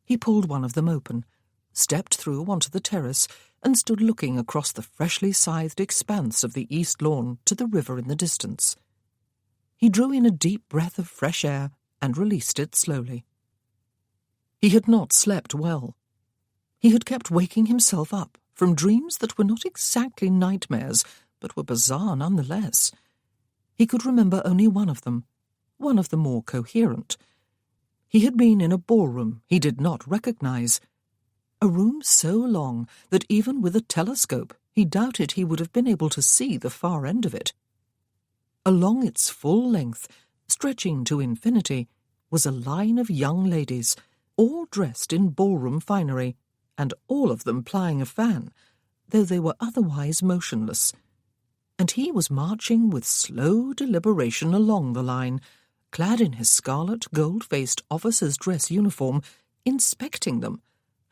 He pulled one of them open, stepped through onto the terrace, and stood looking across the freshly scythed expanse of the east lawn to the river in the distance. He drew in a deep breath of fresh air and released it slowly. He had not slept well. He had kept waking himself up from dreams that were not exactly nightmares, but were bizarre nonetheless. He could remember only one of them more coherent. He had been in a ballroom he did not recognize, a room so long that even with a telescope he doubted he would have been able to see the far end of it. Along its full length, stretching to infinity, was a line of young ladies, all dressed in ballroom finery, and all of them plying a fan, though they were otherwise motionless. And he was marching with slow deliberation along the line, clad in his scarlet, gold-faced officer's dress uniform, inspecting them,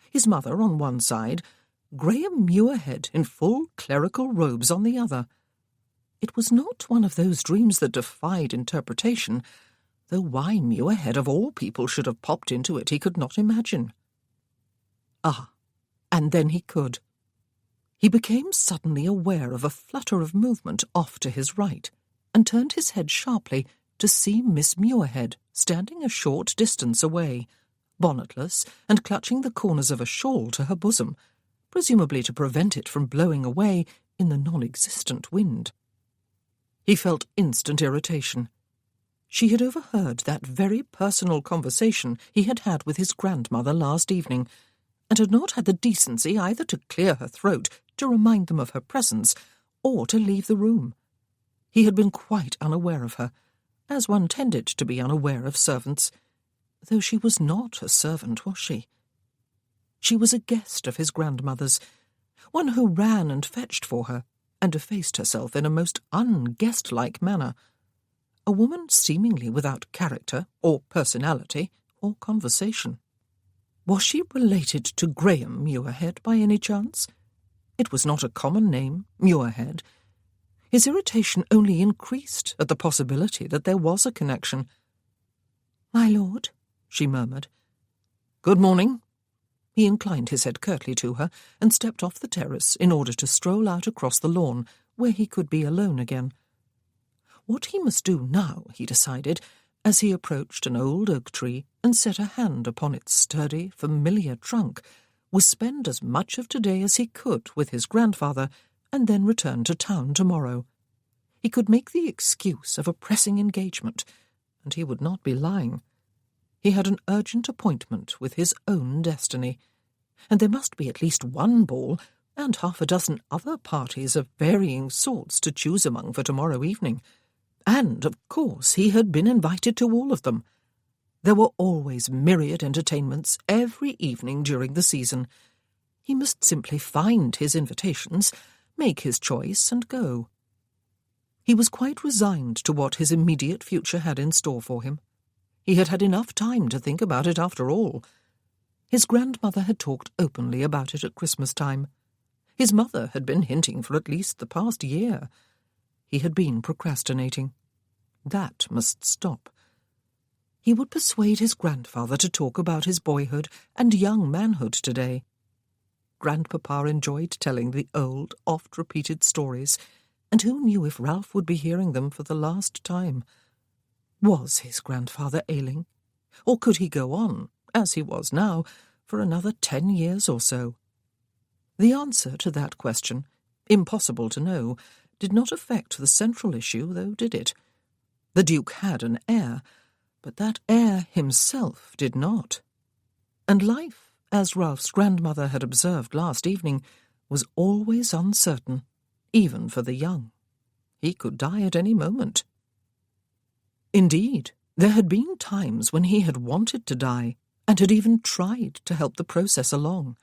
his mother on one side, Graham Muirhead in full clerical robes on the other. It was not one of those dreams that defied interpretation, though why Muirhead of all people should have popped into it he could not imagine. Ah, and then he could. He became suddenly aware of a flutter of movement off to his right, and turned his head sharply to see Miss Muirhead standing a short distance away, bonnetless and clutching the corners of a shawl to her bosom, presumably to prevent it from blowing away in the non-existent wind. He felt instant irritation. She had overheard that very personal conversation he had had with his grandmother last evening, and had not had the decency either to clear her throat to remind them of her presence, or to leave the room. He had been quite unaware of her, as one tended to be unaware of servants, though she was not a servant, was she? She was a guest of his grandmother's, one who ran and fetched for her, and effaced herself in a most unguest-like manner, a woman seemingly without character or personality or conversation. Was she related to Graham Muirhead by any chance? It was not a common name, Muirhead. His irritation only increased at the possibility that there was a connection. "My lord," she murmured. "Good morning." He inclined his head curtly to her and stepped off the terrace in order to stroll out across the lawn, where he could be alone again. What he must do now, he decided, as he approached an old oak tree and set a hand upon its sturdy, familiar trunk, was spend as much of today as he could with his grandfather, and then return to town tomorrow. He could make the excuse of a pressing engagement, and he would not be lying. He had an urgent appointment with his own destiny, and there must be at least one ball and half a dozen other parties of varying sorts to choose among for tomorrow evening. And, of course, he had been invited to all of them. There were always myriad entertainments every evening during the season. He must simply find his invitations, make his choice, and go. He was quite resigned to what his immediate future had in store for him. He had had enough time to think about it after all. His grandmother had talked openly about it at Christmas time. His mother had been hinting for at least the past year. He had been procrastinating. That must stop. He would persuade his grandfather to talk about his boyhood and young manhood today. Grandpapa enjoyed telling the old, oft-repeated stories, and who knew if Ralph would be hearing them for the last time? Was his grandfather ailing? Or could he go on, as he was now, for another 10 years or so? The answer to that question, impossible to know, did not affect the central issue, though did it? The Duke had an heir, but that heir himself did not. And life, as Ralph's grandmother had observed last evening, was always uncertain, even for the young. He could die at any moment. Indeed, there had been times when he had wanted to die, and had even tried to help the process along.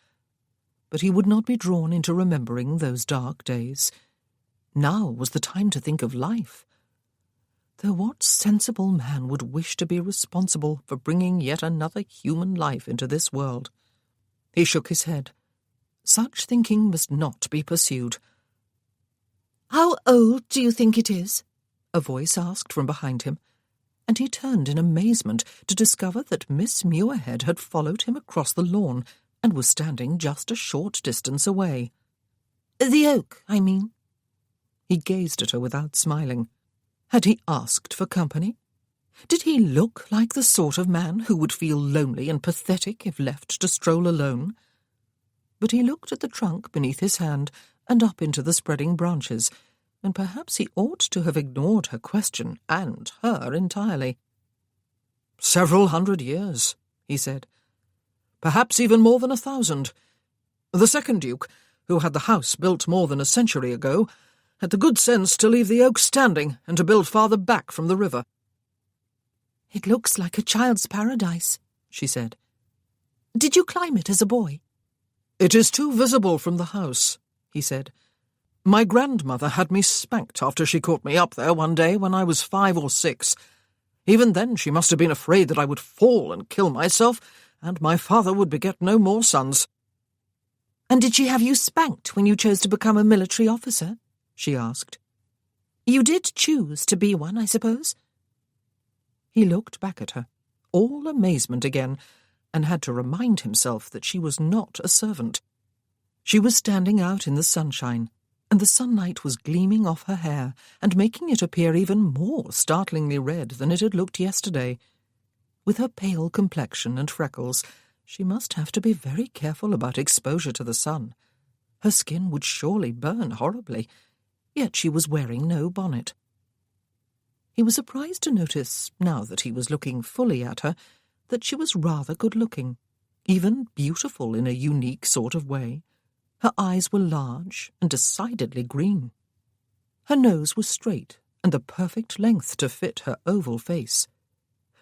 But he would not be drawn into remembering those dark days. Now was the time to think of life. Though what sensible man would wish to be responsible for bringing yet another human life into this world? He shook his head. Such thinking must not be pursued. "How old do you think it is?" a voice asked from behind him, and he turned in amazement to discover that Miss Muirhead had followed him across the lawn and was standing just a short distance away. "The oak, I mean." He gazed at her without smiling. Had he asked for company? Did he look like the sort of man who would feel lonely and pathetic if left to stroll alone? But he looked at the trunk beneath his hand and up into the spreading branches, and perhaps he ought to have ignored her question and her entirely. "Several 100 years," he said. "Perhaps even more than 1,000. The second Duke, who had the house built more than a century ago, had the good sense to leave the oak standing and to build farther back from the river." "It looks like a child's paradise," she said. "Did you climb it as a boy?" "It is too visible from the house," he said. "My grandmother had me spanked after she caught me up there one day when I was 5 or 6. Even then she must have been afraid that I would fall and kill myself, and my father would beget no more sons." "And did she have you spanked when you chose to become a military officer?" she asked. "You did choose to be one, I suppose?" He looked back at her, all amazement again, and had to remind himself that she was not a servant. She was standing out in the sunshine, and the sunlight was gleaming off her hair and making it appear even more startlingly red than it had looked yesterday. With her pale complexion and freckles, she must have to be very careful about exposure to the sun. Her skin would surely burn horribly, yet she was wearing no bonnet. He was surprised to notice, now that he was looking fully at her, that she was rather good-looking, even beautiful in a unique sort of way. Her eyes were large and decidedly green. Her nose was straight and the perfect length to fit her oval face.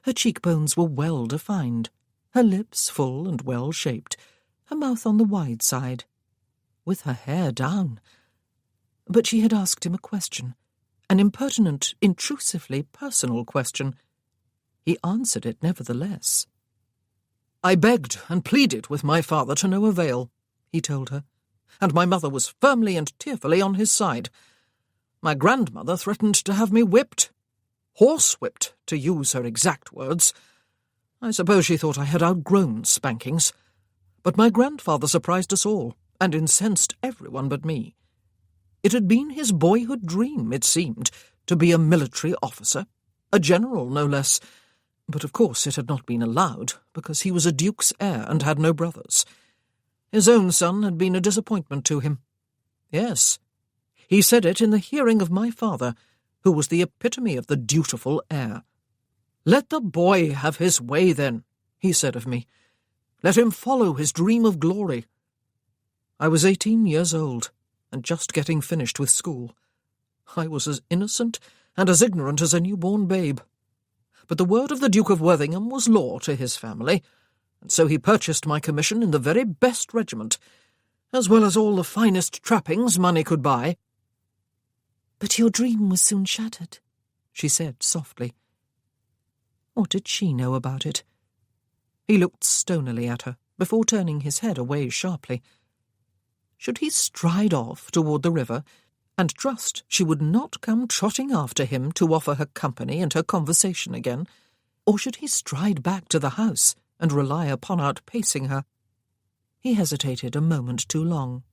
Her cheekbones were well defined, her lips full and well shaped, her mouth on the wide side, with her hair down. But she had asked him a question, an impertinent, intrusively personal question. He answered it nevertheless. "I begged and pleaded with my father to no avail," he told her, "and my mother was firmly and tearfully on his side. My grandmother threatened to have me whipped, horsewhipped, to use her exact words. I suppose she thought I had outgrown spankings. But my grandfather surprised us all, and incensed everyone but me. It had been his boyhood dream, it seemed, to be a military officer, a general no less, but of course it had not been allowed, because he was a duke's heir and had no brothers. His own son had been a disappointment to him. Yes, he said it in the hearing of my father, who was the epitome of the dutiful heir. 'Let the boy have his way, then,' he said of me. 'Let him follow his dream of glory.' I was 18 years old, and just getting finished with school. I was as innocent and as ignorant as a newborn babe. But the word of the Duke of Worthington was law to his family, and so he purchased my commission in the very best regiment, as well as all the finest trappings money could buy." "But your dream was soon shattered," she said softly. What did she know about it? He looked stonily at her, before turning his head away sharply. Should he stride off toward the river, and trust she would not come trotting after him to offer her company and her conversation again, or should he stride back to the house and rely upon outpacing her? He hesitated a moment too long.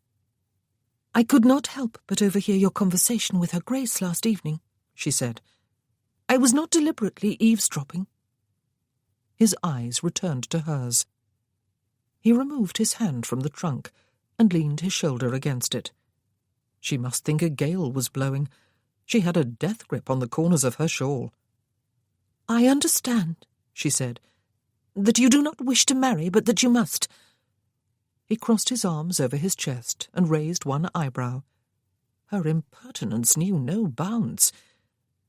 "I could not help but overhear your conversation with her Grace last evening," she said. "I was not deliberately eavesdropping." His eyes returned to hers. He removed his hand from the trunk and leaned his shoulder against it. She must think a gale was blowing. She had a death grip on the corners of her shawl. "I understand," she said, "that you do not wish to marry, but that you must." He crossed his arms over his chest and raised one eyebrow. Her impertinence knew no bounds.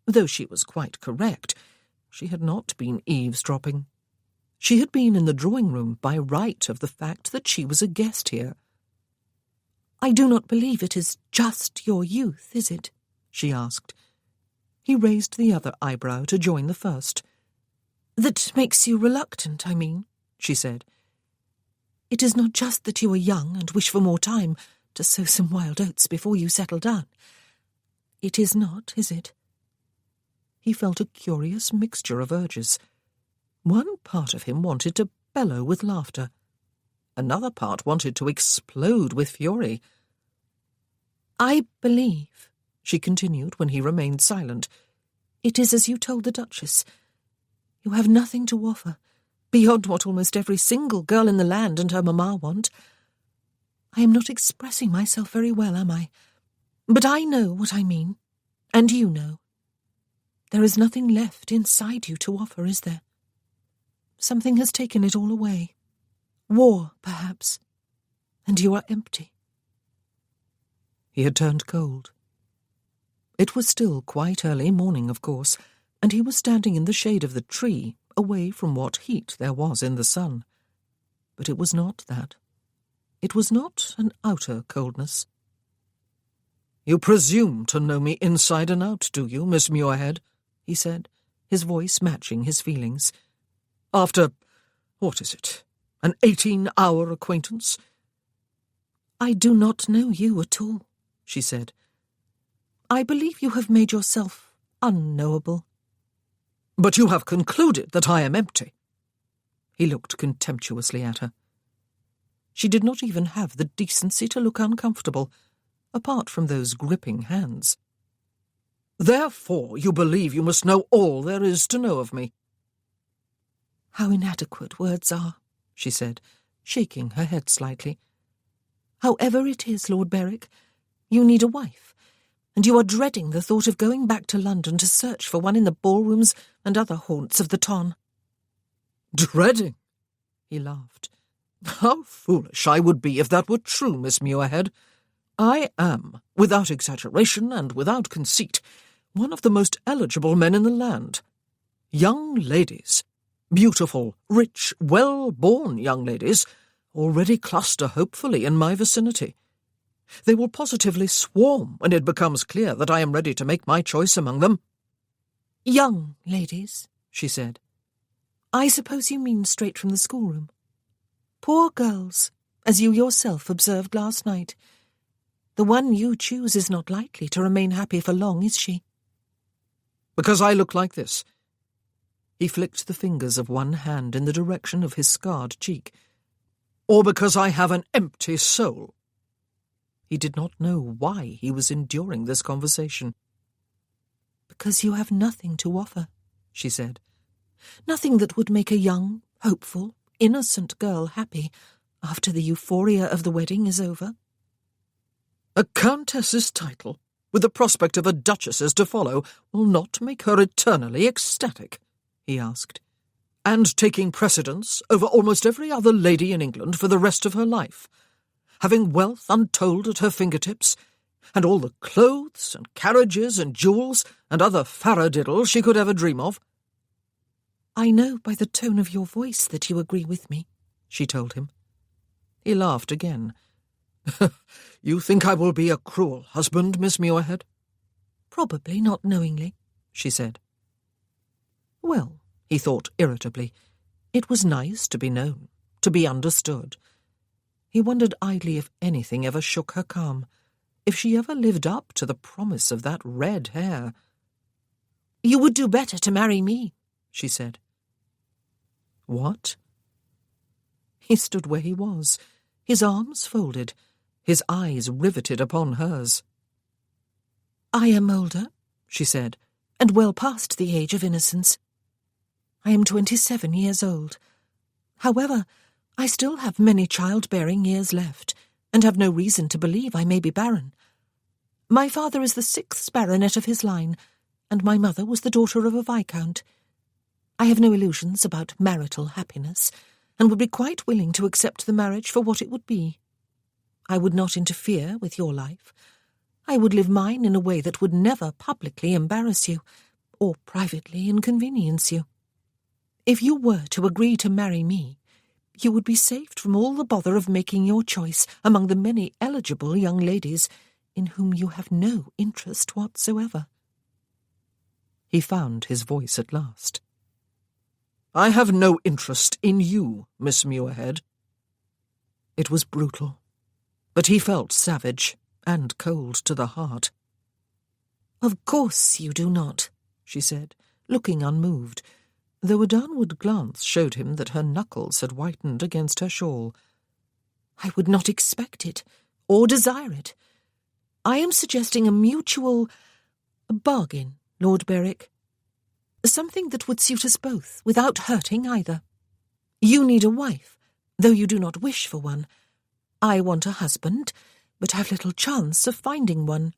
Though she was quite correct, she had not been eavesdropping. She had been in the drawing-room by right of the fact that she was a guest here. "I do not believe it is just your youth, is it?" she asked. He raised the other eyebrow to join the first. "That makes you reluctant, I mean," she said. "It is not just that you are young and wish for more time to sow some wild oats before you settle down. It is not, is it?" He felt a curious mixture of urges. One part of him wanted to bellow with laughter. Another part wanted to explode with fury. "I believe," she continued when he remained silent, "it is as you told the Duchess. You have nothing to offer, beyond what almost every single girl in the land and her mamma want. I am not expressing myself very well, am I? But I know what I mean, and you know. There is nothing left inside you to offer, is there? Something has taken it all away. War, perhaps, and you are empty." He had turned cold. It was still quite early morning, of course, and he was standing in the shade of the tree, away from what heat there was in the sun. But it was not that. It was not an outer coldness. "You presume to know me inside and out, do you, Miss Muirhead?" he said, his voice matching his feelings. "After, what is it, an 18-hour acquaintance?" "I do not know you at all," she said. "I believe you have made yourself unknowable." "But you have concluded that I am empty." He looked contemptuously at her. She did not even have the decency to look uncomfortable, apart from those gripping hands. "Therefore you believe you must know all there is to know of me." "How inadequate words are," she said, shaking her head slightly. "However it is, Lord Berwick, you need a wife, and you are dreading the thought of going back to London to search for one in the ballrooms and other haunts of the ton." "Dreading?" He laughed. "How foolish I would be if that were true, Miss Muirhead. I am, without exaggeration and without conceit, one of the most eligible men in the land. Young ladies, beautiful, rich, well-born young ladies, already cluster hopefully in my vicinity. They will positively swarm when it becomes clear that I am ready to make my choice among them." "Young ladies," she said. "I suppose you mean straight from the schoolroom. Poor girls, as you yourself observed last night. The one you choose is not likely to remain happy for long, is she?" "Because I look like this." He flicked the fingers of one hand in the direction of his scarred cheek. "Or because I have an empty soul." He did not know why he was enduring this conversation. "Because you have nothing to offer," she said. "Nothing that would make a young, hopeful, innocent girl happy after the euphoria of the wedding is over." "A countess's title, with the prospect of a duchess's to follow, will not make her eternally ecstatic?" he asked. "And taking precedence over almost every other lady in England for the rest of her life, having wealth untold at her fingertips, and all the clothes and carriages and jewels and other faradiddle she could ever dream of." "I know by the tone of your voice that you agree with me," she told him. He laughed again. "You think I will be a cruel husband, Miss Muirhead?" "Probably not knowingly," she said. Well, he thought irritably, it was nice to be known, to be understood. He wondered idly if anything ever shook her calm, if she ever lived up to the promise of that red hair. "You would do better to marry me," she said. What? He stood where he was, his arms folded, his eyes riveted upon hers. "I am older," she said, "and well past the age of innocence. I am 27 years old. However, I still have many childbearing years left, and have no reason to believe I may be barren. My father is the 6th baronet of his line, and my mother was the daughter of a viscount. I have no illusions about marital happiness, and would be quite willing to accept the marriage for what it would be. I would not interfere with your life. I would live mine in a way that would never publicly embarrass you, or privately inconvenience you. If you were to agree to marry me, you would be saved from all the bother of making your choice among the many eligible young ladies in whom you have no interest whatsoever." He found his voice at last. "I have no interest in you, Miss Muirhead." It was brutal, but he felt savage and cold to the heart. "Of course you do not," she said, looking unmoved, though a downward glance showed him that her knuckles had whitened against her shawl. "I would not expect it, or desire it. I am suggesting a mutual bargain, Lord Berwick. Something that would suit us both, without hurting either. You need a wife, though you do not wish for one. I want a husband, but have little chance of finding one.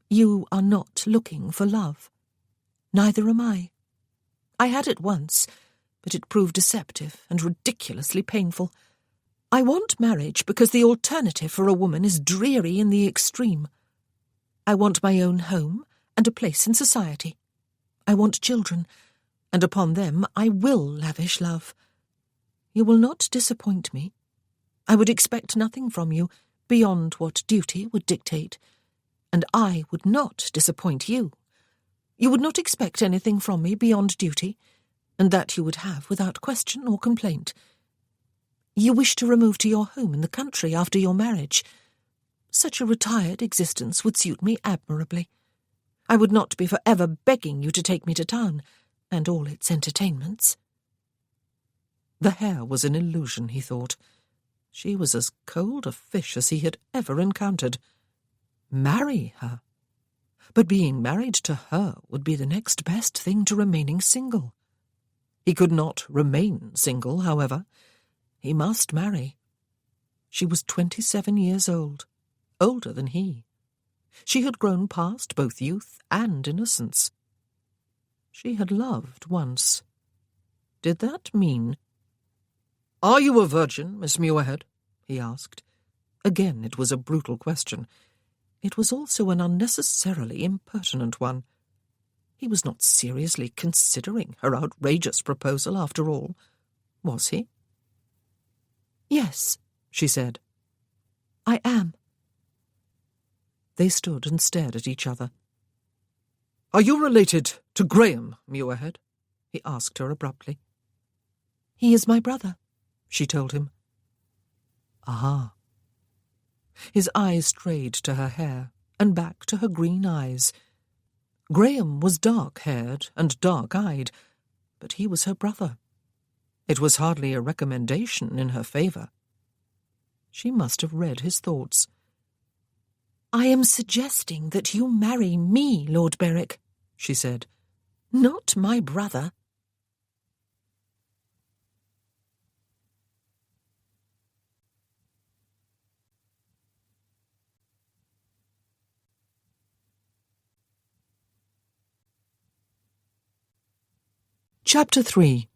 You are not looking for love. Neither am I. I had it once, but it proved deceptive and ridiculously painful. I want marriage because the alternative for a woman is dreary in the extreme. I want my own home and a place in society. I want children, and upon them I will lavish love. You will not disappoint me. I would expect nothing from you beyond what duty would dictate, and I would not disappoint you. You would not expect anything from me beyond duty, and that you would have without question or complaint. You wish to remove to your home in the country after your marriage. Such a retired existence would suit me admirably. I would not be for ever begging you to take me to town, and all its entertainments." The hair was an illusion, he thought. She was as cold a fish as he had ever encountered. Marry her? But being married to her would be the next best thing to remaining single. He could not remain single, however. He must marry. She was 27 years old, older than he. She had grown past both youth and innocence. She had loved once. Did that mean— "Are you a virgin, Miss Muirhead?" he asked. Again it was a brutal question. It was also an unnecessarily impertinent one. He was not seriously considering her outrageous proposal after all, was he? "Yes," she said. "I am." They stood and stared at each other. "Are you related to Graham Muirhead?" he asked her abruptly. "He is my brother," she told him. Ah. His eyes strayed to her hair and back to her green eyes. Graham was dark-haired and dark-eyed, but he was her brother. It was hardly a recommendation in her favour. She must have read his thoughts. "I am suggesting that you marry me, Lord Berwick," she said, "not my brother." Chapter 3.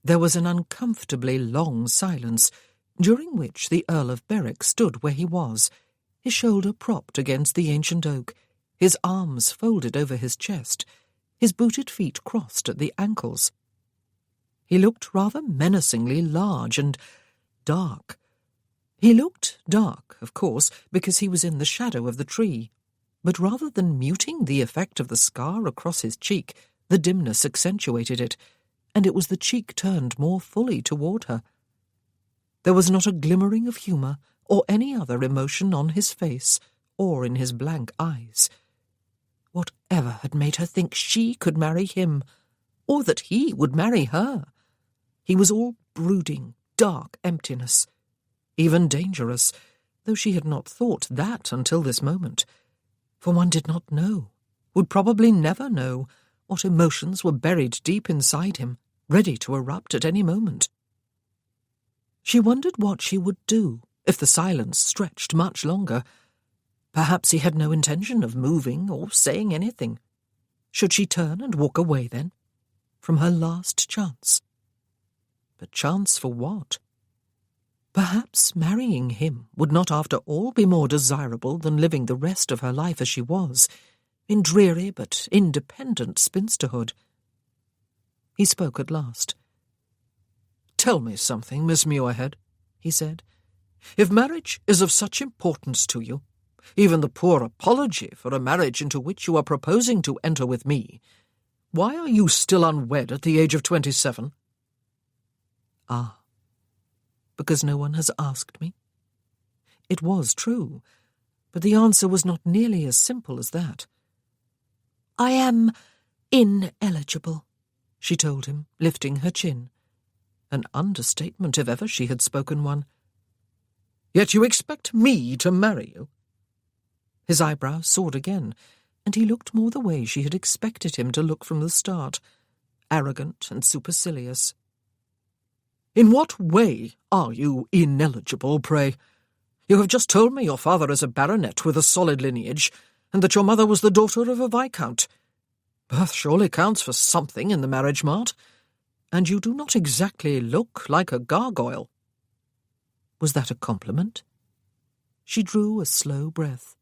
There was an uncomfortably long silence, during which the Earl of Berwick stood where he was, his shoulder propped against the ancient oak, his arms folded over his chest, his booted feet crossed at the ankles. He looked rather menacingly large and dark. He looked dark, of course, because he was in the shadow of the tree, but rather than muting the effect of the scar across his cheek, the dimness accentuated it, and it was the cheek turned more fully toward her. There was not a glimmering of humour or any other emotion on his face or in his blank eyes. Whatever had made her think she could marry him, or that he would marry her? He was all brooding, dark emptiness, even dangerous, though she had not thought that until this moment. For one did not know, would probably never know, what emotions were buried deep inside him, ready to erupt at any moment. She wondered what she would do if the silence stretched much longer. Perhaps he had no intention of moving or saying anything. Should she turn and walk away then, from her last chance? But chance for what? Perhaps marrying him would not after all be more desirable than living the rest of her life as she was, in dreary but independent spinsterhood. He spoke at last. "Tell me something, Miss Muirhead," he said. "If marriage is of such importance to you, even the poor apology for a marriage into which you are proposing to enter with me, why are you still unwed at the age of 27? Ah. Because no one has asked me? It was true, but the answer was not nearly as simple as that. "I am ineligible," she told him, lifting her chin. An understatement if ever she had spoken one. "Yet you expect me to marry you?" His eyebrows soared again, and he looked more the way she had expected him to look from the start, arrogant and supercilious. "In what way are you ineligible, pray? You have just told me your father is a baronet with a solid lineage, and that your mother was the daughter of a viscount. Birth surely counts for something in the marriage mart, and you do not exactly look like a gargoyle." Was that a compliment? She drew a slow breath.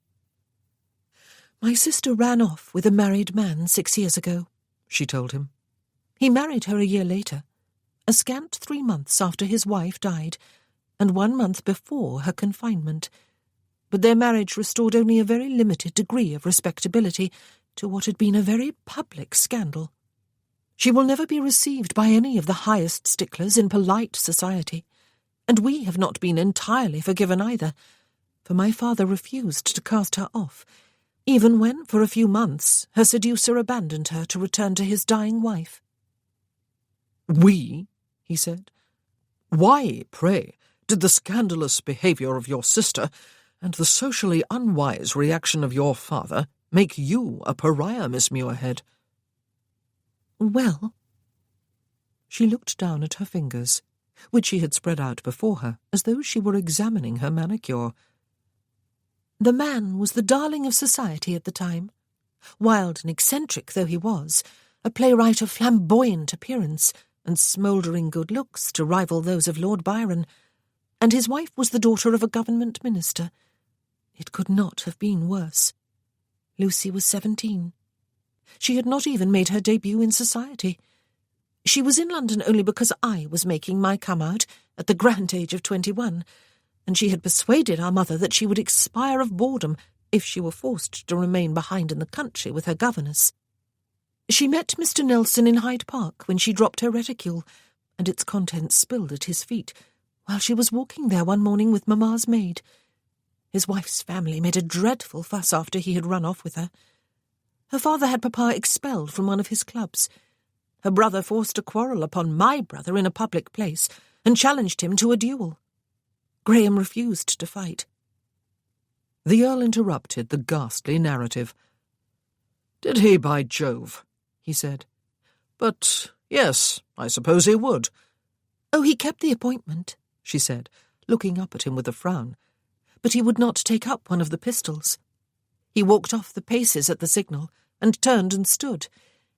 "My sister ran off with a married man 6 years ago," she told him. "He married her a year later, a scant 3 months after his wife died, and 1 month before her confinement. But their marriage restored only a very limited degree of respectability to what had been a very public scandal. She will never be received by any of the highest sticklers in polite society, and we have not been entirely forgiven either, for my father refused to cast her off, even when, for a few months, her seducer abandoned her to return to his dying wife." "We?" he said. "Why, pray, did the scandalous behaviour of your sister and the socially unwise reaction of your father make you a pariah, Miss Muirhead?" "Well—" She looked down at her fingers, which she had spread out before her, as though she were examining her manicure. "The man was the darling of society at the time. Wild and eccentric though he was, a playwright of flamboyant appearance and smouldering good looks to rival those of Lord Byron, and his wife was the daughter of a government minister. It could not have been worse. Lucy was 17. She had not even made her debut in society. She was in London only because I was making my come-out at the grand age of 21, and she had persuaded our mother that she would expire of boredom if she were forced to remain behind in the country with her governess. She met Mr. Nelson in Hyde Park when she dropped her reticule, and its contents spilled at his feet, while she was walking there one morning with Mamma's maid. His wife's family made a dreadful fuss after he had run off with her. Her father had Papa expelled from one of his clubs. Her brother forced a quarrel upon my brother in a public place and challenged him to a duel. Graham refused to fight. The Earl interrupted the ghastly narrative. "Did he, by Jove?" he said. "But, yes, I suppose he would." "Oh, he kept the appointment," she said, looking up at him with a frown. "But he would not take up one of the pistols. He walked off the paces at the signal and turned and stood,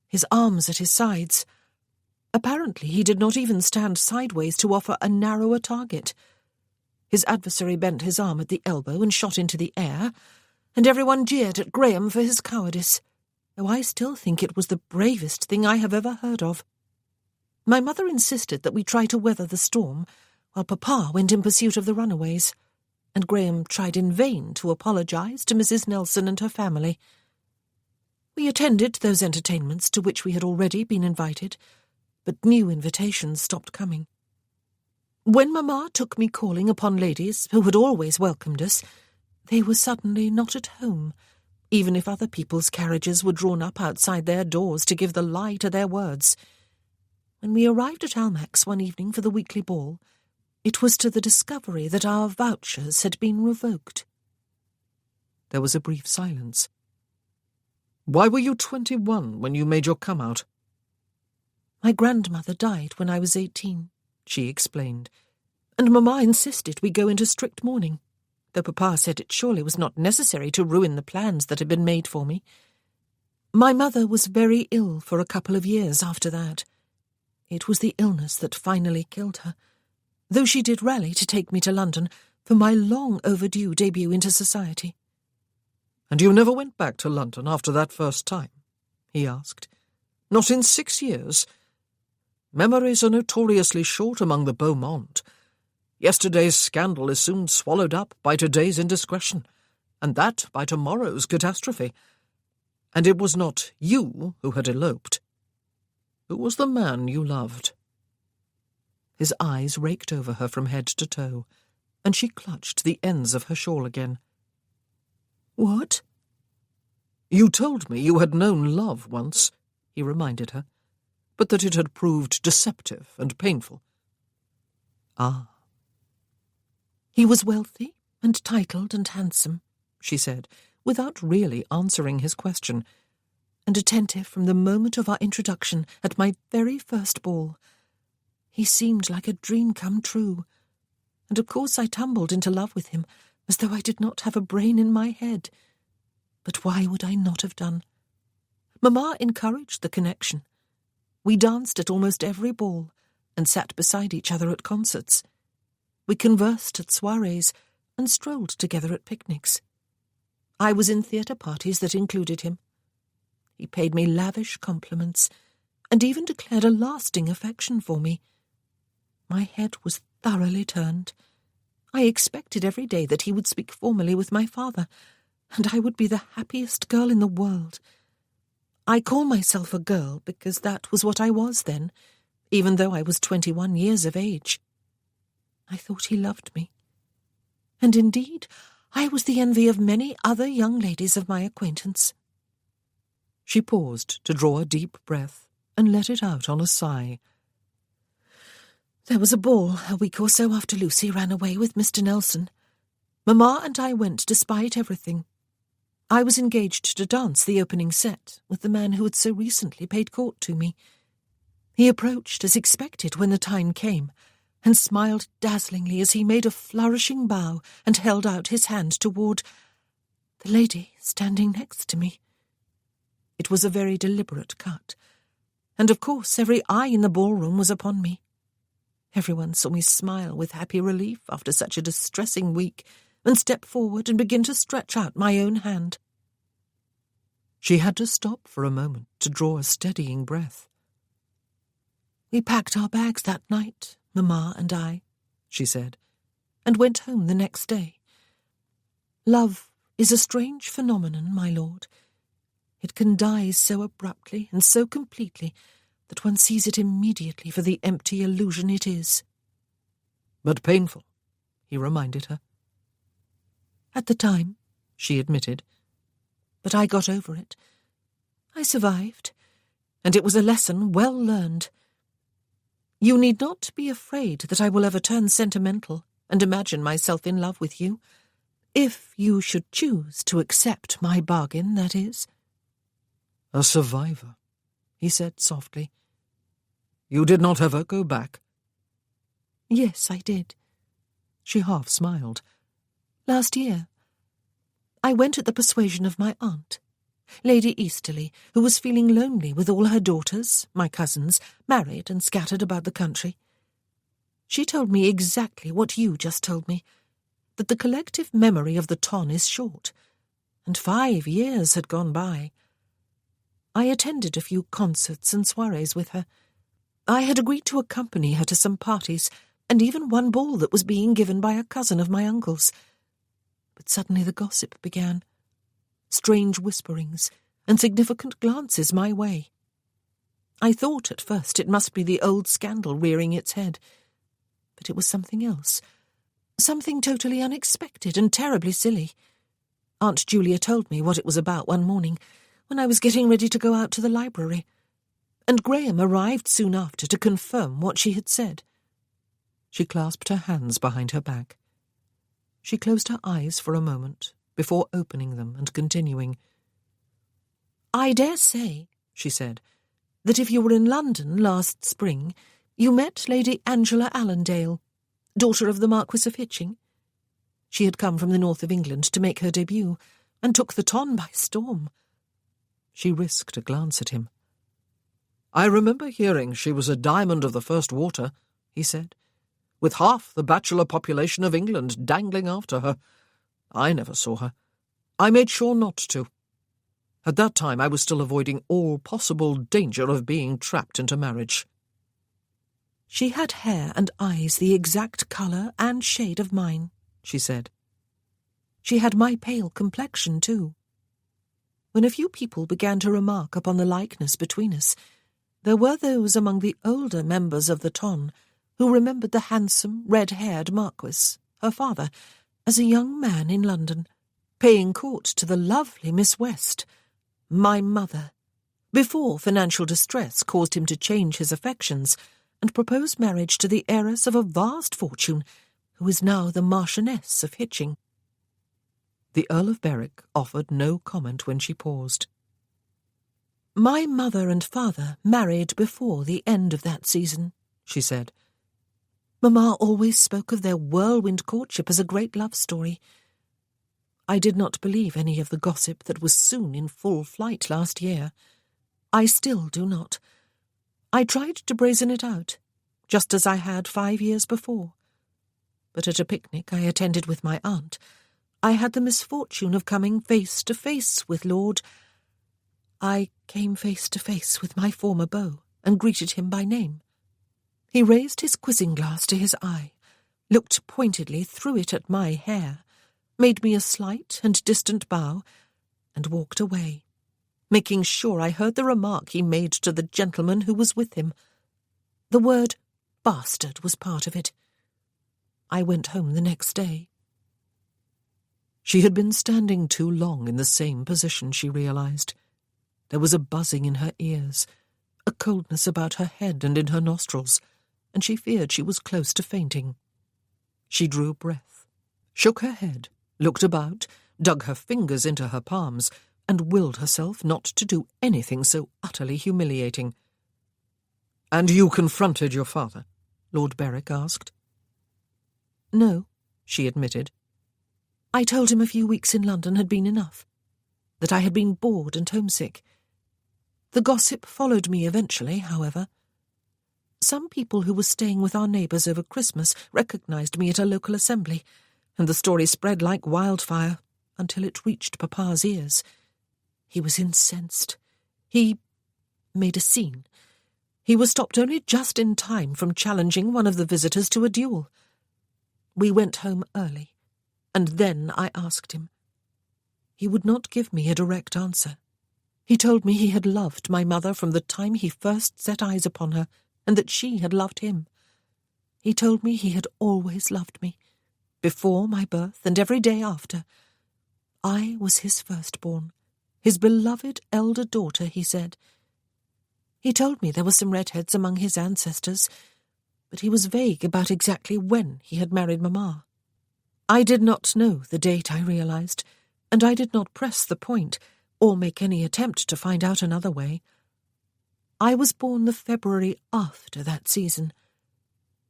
his arms at his sides. Apparently he did not even stand sideways to offer a narrower target. His adversary bent his arm at the elbow and shot into the air, and everyone jeered at Graham for his cowardice, though I still think it was the bravest thing I have ever heard of. My mother insisted that we try to weather the storm, while Papa went in pursuit of the runaways, and Graham tried in vain to apologise to Mrs. Nelson and her family. We attended those entertainments to which we had already been invited, but new invitations stopped coming. When Mamma took me calling upon ladies who had always welcomed us, they were suddenly not at home, even if other people's carriages were drawn up outside their doors to give the lie to their words. When we arrived at Almack's one evening for the weekly ball, it was to the discovery that our vouchers had been revoked. There was a brief silence. "Why were you 21 when you made your come-out?" "My grandmother died when I was 18, she explained, and Mamma insisted we go into strict mourning, though Papa said it surely was not necessary to ruin the plans that had been made for me. My mother was very ill for a couple of years after that. It was the illness that finally killed her, though she did rally to take me to London for my long-overdue debut into society." "And you never went back to London after that first time?" he asked. "Not in 6 years? Memories are notoriously short among the beau monde. Yesterday's scandal is soon swallowed up by today's indiscretion, and that by tomorrow's catastrophe. And it was not you who had eloped. Who was the man you loved?" His eyes raked over her from head to toe, and she clutched the ends of her shawl again. "What?" "You told me you had known love once," he reminded her, "but that it had proved deceptive and painful." "Ah." "He was wealthy and titled and handsome," she said, without really answering his question, "and attentive from the moment of our introduction at my very first ball. He seemed like a dream come true, and of course I tumbled into love with him, as though I did not have a brain in my head. But why would I not have done? Mamma encouraged the connection. We danced at almost every ball, and sat beside each other at concerts. We conversed at soirees, and strolled together at picnics. I was in theatre parties that included him. He paid me lavish compliments, and even declared a lasting affection for me. My head was thoroughly turned. I expected every day that he would speak formally with my father, and I would be the happiest girl in the world. I call myself a girl because that was what I was then, even though I was 21 years of age. I thought he loved me. And indeed, I was the envy of many other young ladies of my acquaintance." She paused to draw a deep breath and let it out on a sigh. "There was a ball a week or so after Lucy ran away with Mr. Nelson. Mamma and I went despite everything. I was engaged to dance the opening set with the man who had so recently paid court to me. He approached as expected when the time came, and smiled dazzlingly as he made a flourishing bow and held out his hand toward the lady standing next to me. It was a very deliberate cut, and of course every eye in the ballroom was upon me. Everyone saw me smile with happy relief after such a distressing week, and step forward and begin to stretch out my own hand. She had to stop for a moment to draw a steadying breath. "We packed our bags that night, Mamma and I," she said, "and went home the next day. Love is a strange phenomenon, my lord. It can die so abruptly and so completely that one sees it immediately for the empty illusion it is." "But painful," he reminded her. "At the time," she admitted. "But I got over it. I survived, and it was a lesson well learned. You need not be afraid that I will ever turn sentimental and imagine myself in love with you. If you should choose to accept my bargain, that is." "A survivor," he said softly. "You did not ever go back?" "Yes, I did." She half smiled. "Last year. I went at the persuasion of my aunt, Lady Easterly, who was feeling lonely with all her daughters, my cousins, married and scattered about the country. She told me exactly what you just told me, that the collective memory of the ton is short, and 5 years had gone by. I attended a few concerts and soirees with her. I had agreed to accompany her to some parties, and even one ball that was being given by a cousin of my uncle's. But suddenly the gossip began. Strange whisperings and significant glances my way. I thought at first it must be the old scandal rearing its head, but it was something else, something totally unexpected and terribly silly. Aunt Julia told me what it was about one morning, when I was getting ready to go out to the library, and Graham arrived soon after to confirm what she had said." She clasped her hands behind her back. She closed her eyes for a moment before opening them and continuing. "I dare say," she said, "that if you were in London last spring, you met Lady Angela Allendale, daughter of the Marquis of Hitching. She had come from the north of England to make her debut, and took the ton by storm." She risked a glance at him. "I remember hearing she was a diamond of the first water," he said, "with half the bachelor population of England dangling after her. I never saw her. I made sure not to. At that time I was still avoiding all possible danger of being trapped into marriage." "She had hair and eyes the exact colour and shade of mine," she said. "She had my pale complexion, too. When a few people began to remark upon the likeness between us, there were those among the older members of the ton who remembered the handsome, red-haired Marquis, her father, as a young man in London, paying court to the lovely Miss West, my mother, before financial distress caused him to change his affections and propose marriage to the heiress of a vast fortune, who is now the Marchioness of Hitching." The Earl of Berwick offered no comment when she paused. "My mother and father married before the end of that season," she said. "Mamma always spoke of their whirlwind courtship as a great love story. I did not believe any of the gossip that was soon in full flight last year. I still do not. I tried to brazen it out, just as I had 5 years before. But at a picnic I attended with my aunt, I had the misfortune of coming face to face with I came face to face with my former beau and greeted him by name. He raised his quizzing glass to his eye, looked pointedly through it at my hair, made me a slight and distant bow, and walked away, making sure I heard the remark he made to the gentleman who was with him. The word bastard was part of it. I went home the next day." She had been standing too long in the same position, she realized. There was a buzzing in her ears, a coldness about her head and in her nostrils, and she feared she was close to fainting. She drew a breath, shook her head, looked about, dug her fingers into her palms, and willed herself not to do anything so utterly humiliating. "And you confronted your father?" Lord Berwick asked. "No," she admitted. "I told him a few weeks in London had been enough, that I had been bored and homesick. The gossip followed me eventually, however. Some people who were staying with our neighbours over Christmas recognised me at a local assembly, and the story spread like wildfire until it reached Papa's ears. He was incensed. He made a scene. He was stopped only just in time from challenging one of the visitors to a duel. We went home early, and then I asked him. He would not give me a direct answer. He told me he had loved my mother from the time he first set eyes upon her, and that she had loved him. He told me he had always loved me, before my birth and every day after. I was his firstborn, his beloved elder daughter, he said. He told me there were some redheads among his ancestors, but he was vague about exactly when he had married Mamma. I did not know the date, I realized, and I did not press the point or make any attempt to find out another way. I was born the February after that season.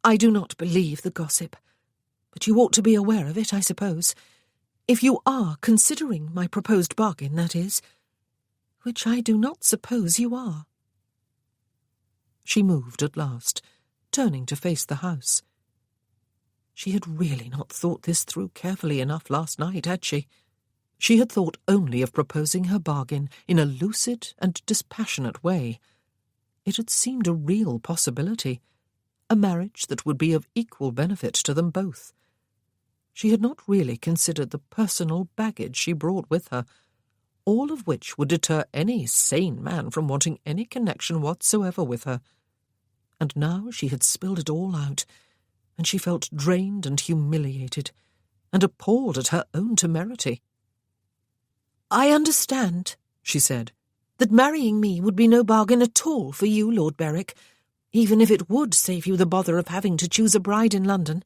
I do not believe the gossip, but you ought to be aware of it, I suppose. If you are considering my proposed bargain, that is, which I do not suppose you are. She moved at last, turning to face the house. She had really not thought this through carefully enough last night, had she? She had thought only of proposing her bargain in a lucid and dispassionate way. It had seemed a real possibility, a marriage that would be of equal benefit to them both. She had not really considered the personal baggage she brought with her, all of which would deter any sane man from wanting any connection whatsoever with her. And now she had spilled it all out, and she felt drained and humiliated, and appalled at her own temerity. "I understand," she said, "that marrying me would be no bargain at all for you, Lord Berwick, even if it would save you the bother of having to choose a bride in London.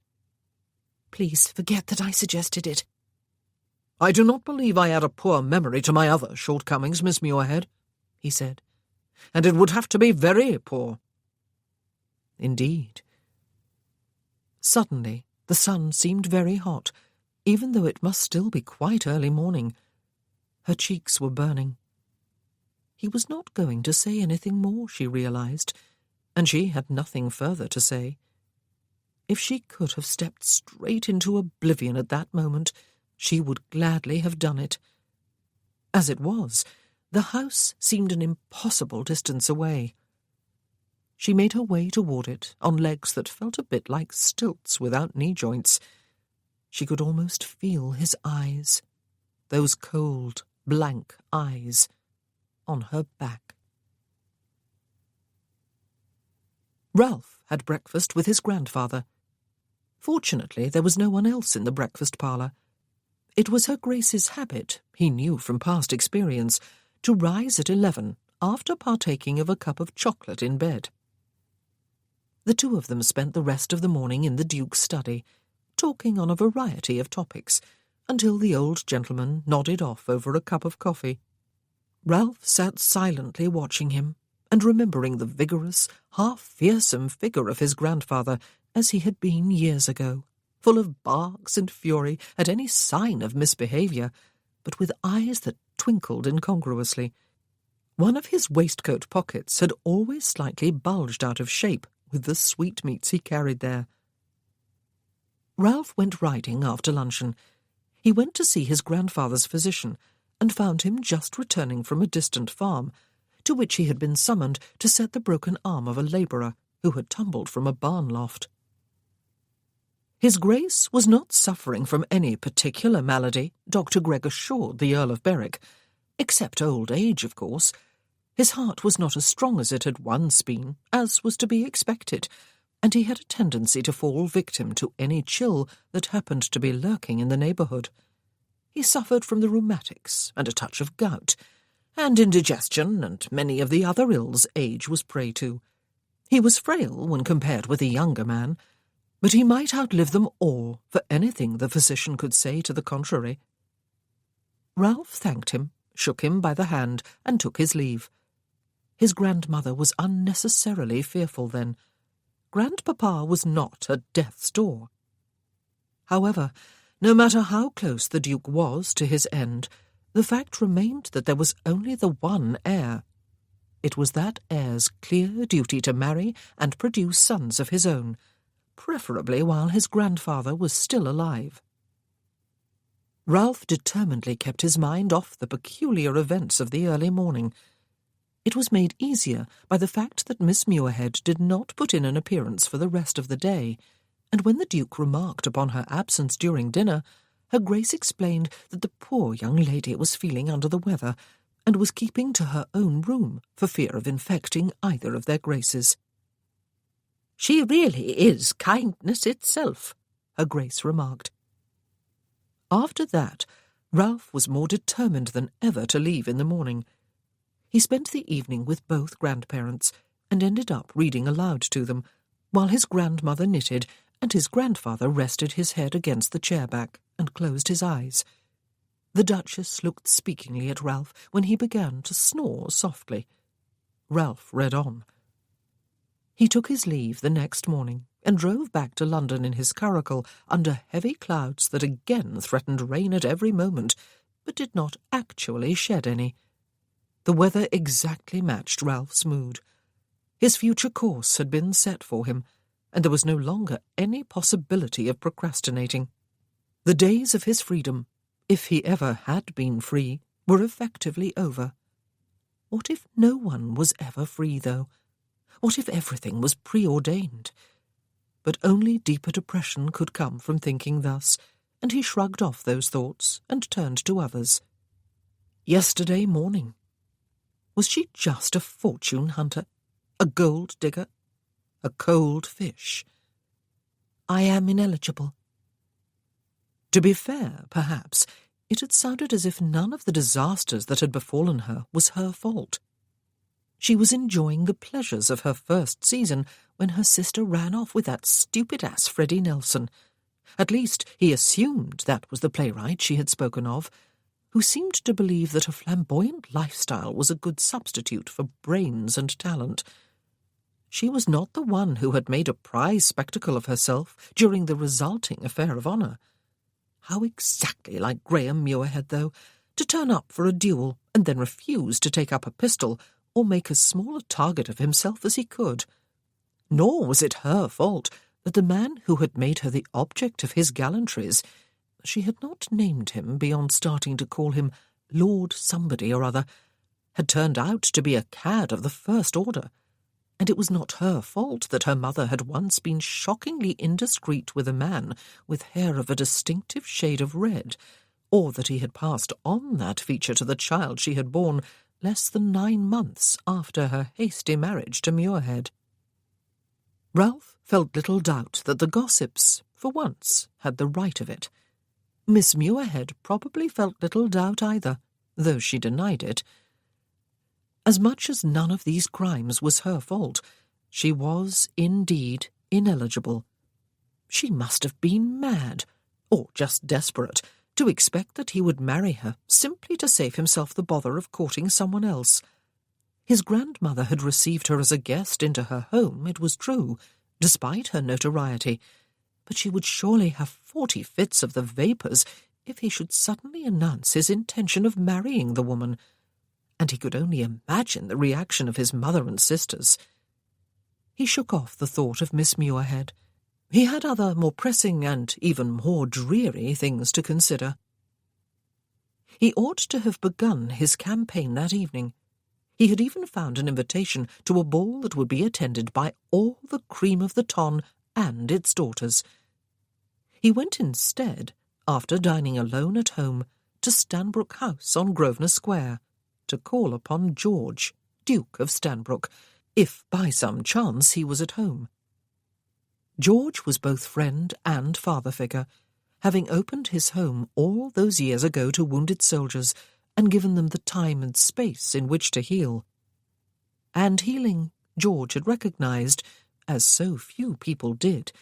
Please forget that I suggested it." "I do not believe I add a poor memory to my other shortcomings, Miss Muirhead," he said, "and it would have to be very poor." Indeed. Suddenly, the sun seemed very hot, even though it must still be quite early morning. Her cheeks were burning. He was not going to say anything more, she realized, and she had nothing further to say. If she could have stepped straight into oblivion at that moment, she would gladly have done it. As it was, the house seemed an impossible distance away. She made her way toward it on legs that felt a bit like stilts without knee-joints. She could almost feel his eyes, those cold, blank eyes, on her back. Ralph had breakfast with his grandfather. Fortunately, there was no one else in the breakfast parlour. It was her Grace's habit, he knew from past experience, to rise at 11 after partaking of a cup of chocolate in bed. The two of them spent the rest of the morning in the Duke's study, talking on a variety of topics, until the old gentleman nodded off over a cup of coffee. Ralph sat silently watching him, and remembering the vigorous, half-fearsome figure of his grandfather as he had been years ago, full of barks and fury at any sign of misbehaviour, but with eyes that twinkled incongruously. One of his waistcoat pockets had always slightly bulged out of shape with the sweetmeats he carried there. Ralph went riding after luncheon. He went to see his grandfather's physician, and found him just returning from a distant farm, to which he had been summoned to set the broken arm of a labourer who had tumbled from a barn loft. His Grace was not suffering from any particular malady, Dr. Gregg assured the Earl of Berwick, except old age, of course. His heart was not as strong as it had once been, as was to be expected, and he had a tendency to fall victim to any chill that happened to be lurking in the neighbourhood. He suffered from the rheumatics and a touch of gout, and indigestion and many of the other ills age was prey to. He was frail when compared with a younger man, but he might outlive them all for anything the physician could say to the contrary. Ralph thanked him, shook him by the hand, and took his leave. His grandmother was unnecessarily fearful then. Grandpapa was not at death's door. However, no matter how close the Duke was to his end, the fact remained that there was only the one heir. It was that heir's clear duty to marry and produce sons of his own, preferably while his grandfather was still alive. Ralph determinedly kept his mind off the peculiar events of the early morning. It was made easier by the fact that Miss Muirhead did not put in an appearance for the rest of the day, and when the Duke remarked upon her absence during dinner, her Grace explained that the poor young lady was feeling under the weather, and was keeping to her own room for fear of infecting either of their Graces. "She really is kindness itself," her Grace remarked. After that, Ralph was more determined than ever to leave in the morning. He spent the evening with both grandparents, and ended up reading aloud to them, while his grandmother knitted and his grandfather rested his head against the chair back and closed his eyes. The Duchess looked speakingly at Ralph when he began to snore softly. Ralph read on. He took his leave the next morning and drove back to London in his curricle under heavy clouds that again threatened rain at every moment, but did not actually shed any. The weather exactly matched Ralph's mood. His future course had been set for him, and there was no longer any possibility of procrastinating. The days of his freedom, if he ever had been free, were effectively over. What if no one was ever free, though? What if everything was preordained? But only deeper depression could come from thinking thus, and he shrugged off those thoughts and turned to others. Yesterday morning. Was she just a fortune hunter? A gold digger? A cold fish? I am ineligible. To be fair, perhaps, it had sounded as if none of the disasters that had befallen her was her fault. She was enjoying the pleasures of her first season when her sister ran off with that stupid ass Freddie Nelson. At least he assumed that was the playwright she had spoken of, who seemed to believe that a flamboyant lifestyle was a good substitute for brains and talent. She was not the one who had made a prize spectacle of herself during the resulting affair of honour. How exactly like Graham Muirhead, though, to turn up for a duel and then refuse to take up a pistol or make as small a target of himself as he could. Nor was it her fault that the man who had made her the object of his gallantries, she had not named him beyond starting to call him Lord Somebody or other, had turned out to be a cad of the first order, and it was not her fault that her mother had once been shockingly indiscreet with a man with hair of a distinctive shade of red, or that he had passed on that feature to the child she had borne less than 9 months after her hasty marriage to Muirhead. Ralph felt little doubt that the gossips, for once, had the right of it. Miss Muirhead probably felt little doubt either, though she denied it. As much as none of these crimes was her fault, she was, indeed, ineligible. She must have been mad, or just desperate, to expect that he would marry her simply to save himself the bother of courting someone else. His grandmother had received her as a guest into her home, it was true, despite her notoriety, but she would surely have 40 fits of the vapours if he should suddenly announce his intention of marrying the woman, and he could only imagine the reaction of his mother and sisters. He shook off the thought of Miss Muirhead. He had other more pressing and even more dreary things to consider. He ought to have begun his campaign that evening. He had even found an invitation to a ball that would be attended by all the cream of the ton and its daughters. He went instead, after dining alone at home, to Stanbrook House on Grosvenor Square, to call upon George, Duke of Stanbrook, if by some chance he was at home. George was both friend and father figure, having opened his home all those years ago to wounded soldiers and given them the time and space in which to heal. And healing, George had recognised, as so few people did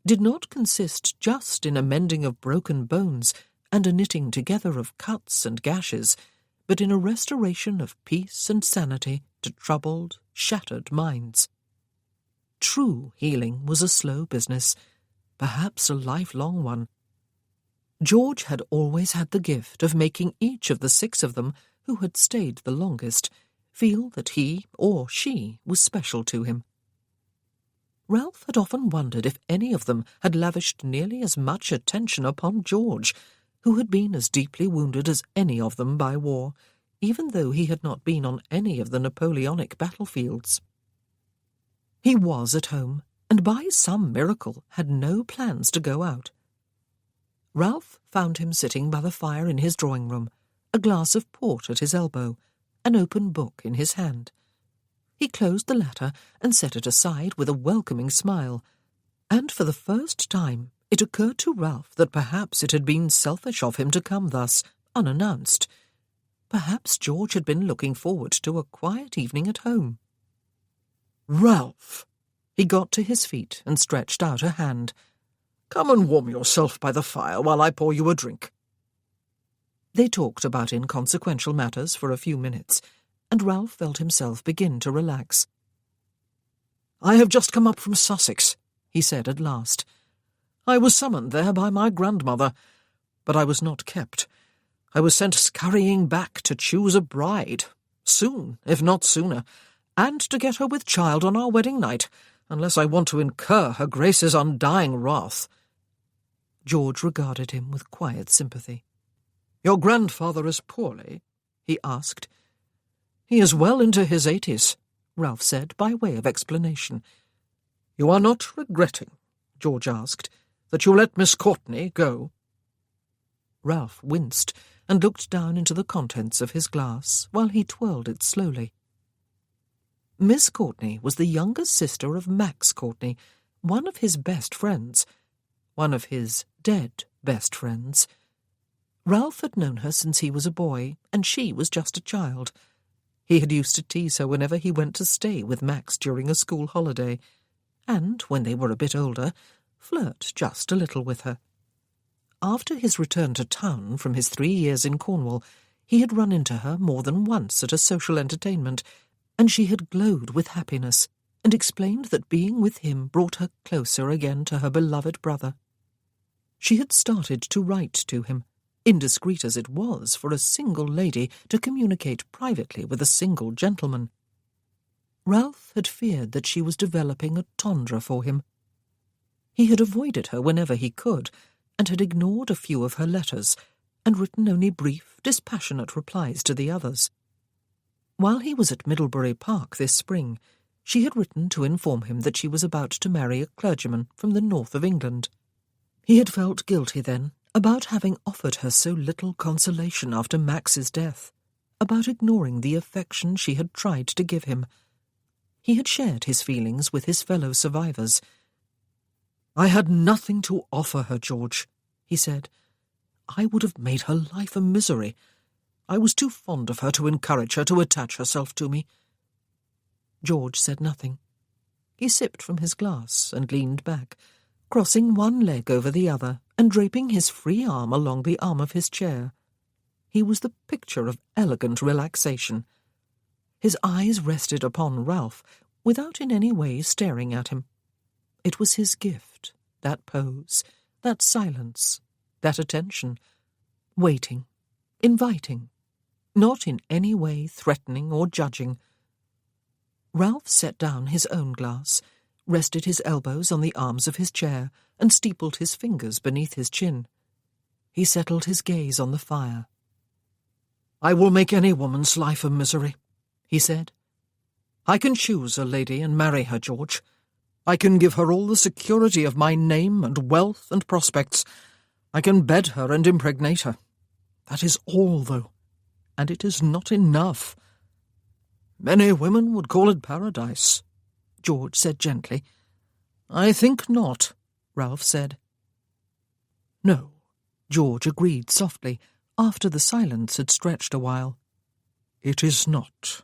not consist just in a mending of broken bones and a knitting together of cuts and gashes, but in a restoration of peace and sanity to troubled, shattered minds. True healing was a slow business, perhaps a lifelong one. George had always had the gift of making each of the 6 of them, who had stayed the longest, feel that he or she was special to him. Ralph had often wondered if any of them had lavished nearly as much attention upon George, who had been as deeply wounded as any of them by war, even though he had not been on any of the Napoleonic battlefields. He was at home, and by some miracle had no plans to go out. Ralph found him sitting by the fire in his drawing-room, a glass of port at his elbow, an open book in his hand. He closed the latter and set it aside with a welcoming smile, and for the first time it occurred to Ralph that perhaps it had been selfish of him to come thus, unannounced. Perhaps George had been looking forward to a quiet evening at home. "Ralph!" He got to his feet and stretched out a hand. "Come and warm yourself by the fire while I pour you a drink." They talked about inconsequential matters for a few minutes, and Ralph felt himself begin to relax. "I have just come up from Sussex," he said at last. "I was summoned there by my grandmother, but I was not kept. I was sent scurrying back to choose a bride, soon, if not sooner, and to get her with child on our wedding night, unless I want to incur her Grace's undying wrath." George regarded him with quiet sympathy. "Your grandfather is poorly?" he asked. "He is well into his 80s, Ralph said by way of explanation. "You are not regretting," George asked, "that you let Miss Courtenay go?" Ralph winced and looked down into the contents of his glass while he twirled it slowly. Miss Courtenay was the younger sister of Max Courtenay, one of his best friends, one of his dead best friends. Ralph had known her since he was a boy, and she was just a child. He had used to tease her whenever he went to stay with Max during a school holiday, and, when they were a bit older, flirt just a little with her. After his return to town from his 3 years in Cornwall, he had run into her more than once at a social entertainment, and she had glowed with happiness, and explained that being with him brought her closer again to her beloved brother. She had started to write to him, indiscreet as it was for a single lady to communicate privately with a single gentleman. Ralph had feared that she was developing a tundra for him. He had avoided her whenever he could, and had ignored a few of her letters, and written only brief, dispassionate replies to the others. While he was at Middlebury Park this spring, she had written to inform him that she was about to marry a clergyman from the north of England. He had felt guilty then about having offered her so little consolation after Max's death, about ignoring the affection she had tried to give him. He had shared his feelings with his fellow survivors. "I had nothing to offer her, George," he said. "I would have made her life a misery. I was too fond of her to encourage her to attach herself to me." George said nothing. He sipped from his glass and leaned back, crossing one leg over the other and draping his free arm along the arm of his chair. He was the picture of elegant relaxation. His eyes rested upon Ralph without in any way staring at him. It was his gift, that pose, that silence, that attention, waiting, inviting, not in any way threatening or judging. Ralph set down his own glass, rested his elbows on the arms of his chair, and steepled his fingers beneath his chin. He settled his gaze on the fire. "I will make any woman's life a misery," he said. "I can choose a lady and marry her, George. I can give her all the security of my name and wealth and prospects. I can bed her and impregnate her. That is all, though, and it is not enough." "Many women would call it paradise," George said gently. "I think not," Ralph said. "No," George agreed softly, after the silence had stretched a while. "It is not."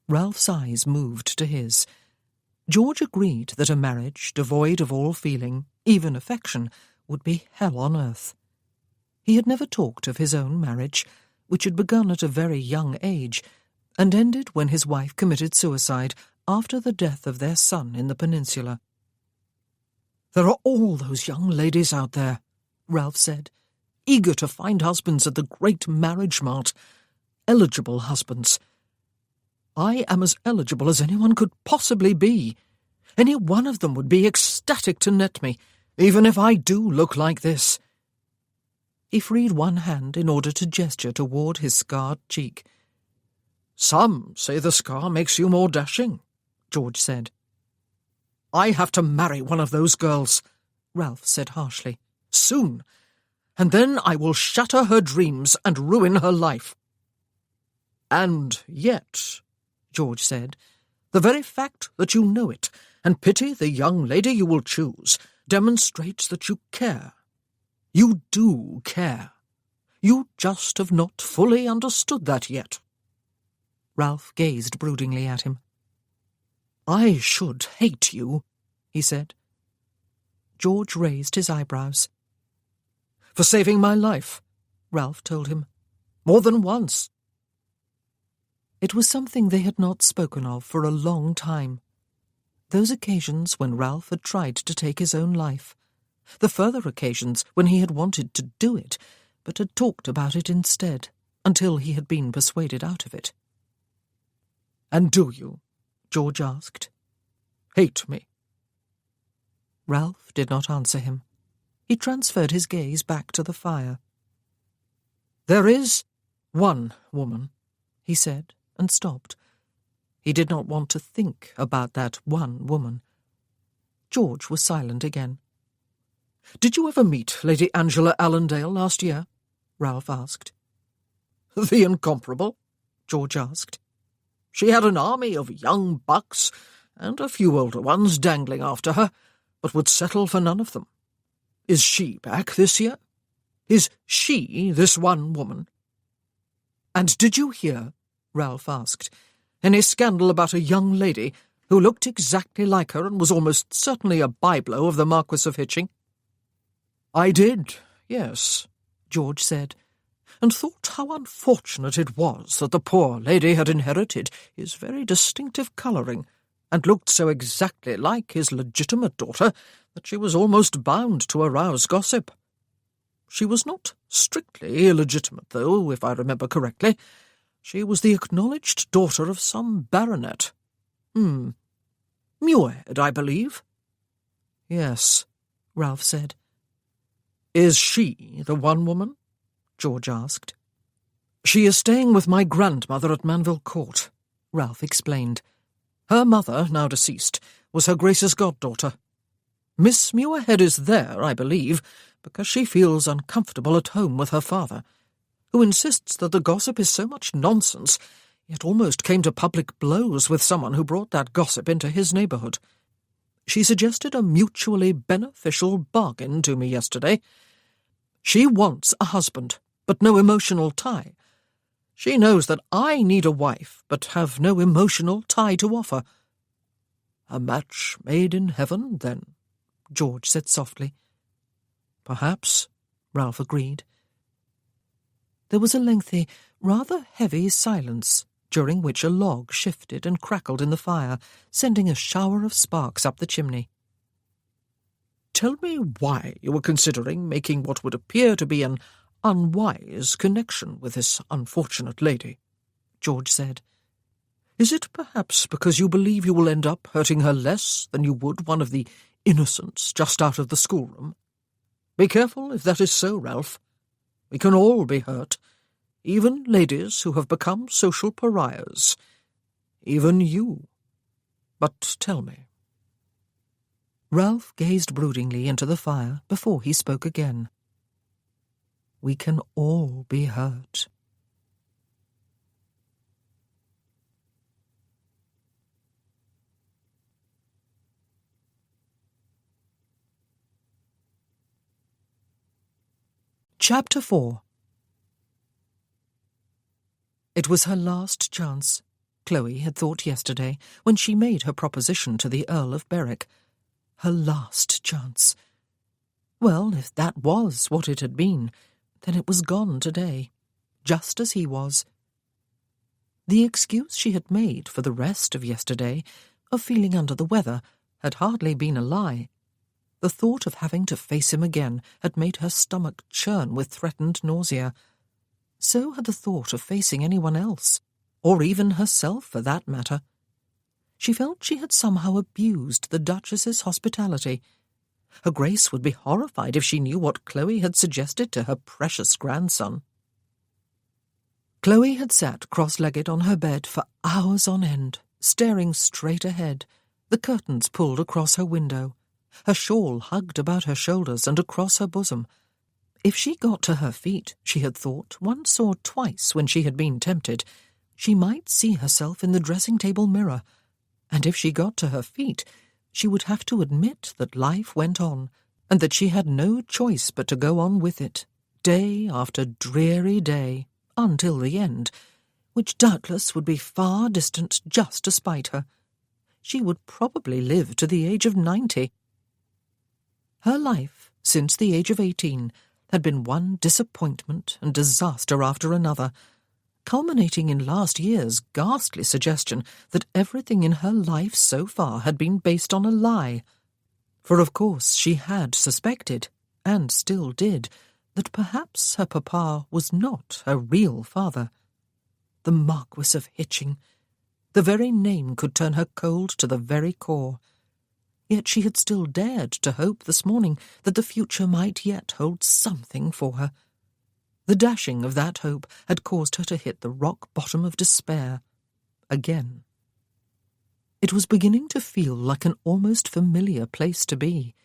Ralph's eyes moved to his. George agreed that a marriage devoid of all feeling, even affection, would be hell on earth. He had never talked of his own marriage, which had begun at a very young age, and ended when his wife committed suicide after the death of their son in the peninsula. "There are all those young ladies out there," Ralph said, "eager to find husbands at the great marriage mart. Eligible husbands. I am as eligible as anyone could possibly be. Any one of them would be ecstatic to net me, even if I do look like this." He freed one hand in order to gesture toward his scarred cheek. "Some say the scar makes you more dashing," George said. "I have to marry one of those girls," Ralph said harshly. "Soon, and then I will shatter her dreams and ruin her life." "And yet," George said, "the very fact that you know it and pity the young lady you will choose demonstrates that you care. You do care. You just have not fully understood that yet." Ralph gazed broodingly at him. "I should hate you," he said. George raised his eyebrows. "For saving my life," Ralph told him. "More than once." It was something they had not spoken of for a long time. Those occasions when Ralph had tried to take his own life. The further occasions when he had wanted to do it, but had talked about it instead, until he had been persuaded out of it. "And do you," George asked, "hate me?" Ralph did not answer him. He transferred his gaze back to the fire. "There is one woman," he said, and stopped. He did not want to think about that one woman. George was silent again. "Did you ever meet Lady Angela Allendale last year?" Ralph asked. "The incomparable?" George asked. "She had an army of young bucks and a few older ones dangling after her, but would settle for none of them. Is she back this year? Is she this one woman?" "And did you hear," Ralph asked, "any scandal about a young lady who looked exactly like her and was almost certainly a byblow of the Marquis of Hitching?" "I did, yes," George said, "and thought how unfortunate it was that the poor lady had inherited his very distinctive colouring, and looked so exactly like his legitimate daughter that she was almost bound to arouse gossip. She was not strictly illegitimate, though, if I remember correctly. She was the acknowledged daughter of some baronet. Muirhead, I believe." "Yes," Ralph said. "Is she the one woman?" George asked. "She is staying with my grandmother at Manville Court," Ralph explained. "Her mother, now deceased, was her Grace's goddaughter. Miss Muirhead is there, I believe, because she feels uncomfortable at home with her father, who insists that the gossip is so much nonsense, yet almost came to public blows with someone who brought that gossip into his neighbourhood. She suggested a mutually beneficial bargain to me yesterday. She wants a husband, but no emotional tie. She knows that I need a wife, but have no emotional tie to offer." "A match made in heaven, then," George said softly. "Perhaps," Ralph agreed. There was a lengthy, rather heavy silence, during which a log shifted and crackled in the fire, sending a shower of sparks up the chimney. "Tell me why you were considering making what would appear to be an unwise connection with this unfortunate lady," George said. "Is it perhaps because you believe you will end up hurting her less than you would one of the innocents just out of the schoolroom? Be careful if that is so, Ralph. We can all be hurt, even ladies who have become social pariahs. Even you. But tell me." Ralph gazed broodingly into the fire before he spoke again. "We can all be hurt." Chapter 4. It was her last chance, Chloe had thought yesterday, when she made her proposition to the Earl of Berwick. Her last chance. Well, if that was what it had been, then it was gone today, just as he was. The excuse she had made for the rest of yesterday, of feeling under the weather, had hardly been a lie. The thought of having to face him again had made her stomach churn with threatened nausea. So had the thought of facing anyone else, or even herself for that matter. She felt she had somehow abused the Duchess's hospitality. Her Grace would be horrified if she knew what Chloe had suggested to her precious grandson. Chloe had sat cross-legged on her bed for hours on end, staring straight ahead, the curtains pulled across her window, her shawl hugged about her shoulders and across her bosom. If she got to her feet, she had thought, once or twice when she had been tempted, she might see herself in the dressing-table mirror, and if she got to her feet, she would have to admit that life went on, and that she had no choice but to go on with it, day after dreary day, until the end, which doubtless would be far distant just to spite her. She would probably live to the age of 90. Her life, since the age of 18, had been one disappointment and disaster after another, culminating in last year's ghastly suggestion that everything in her life so far had been based on a lie. For of course she had suspected, and still did, that perhaps her papa was not her real father. The Marquis of Hitching. The very name could turn her cold to the very core. Yet she had still dared to hope this morning that the future might yet hold something for her. The dashing of that hope had caused her to hit the rock bottom of despair. Again. It was beginning to feel like an almost familiar place to be.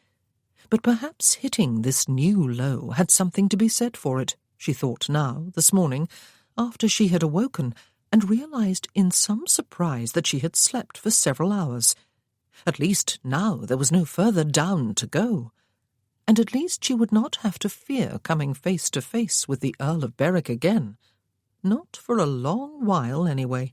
But perhaps hitting this new low had something to be said for it, she thought now, this morning, after she had awoken, and realized in some surprise that she had slept for several hours. At least now there was no further down to go, and at least she would not have to fear coming face to face with the Earl of Berwick again. Not for a long while, anyway.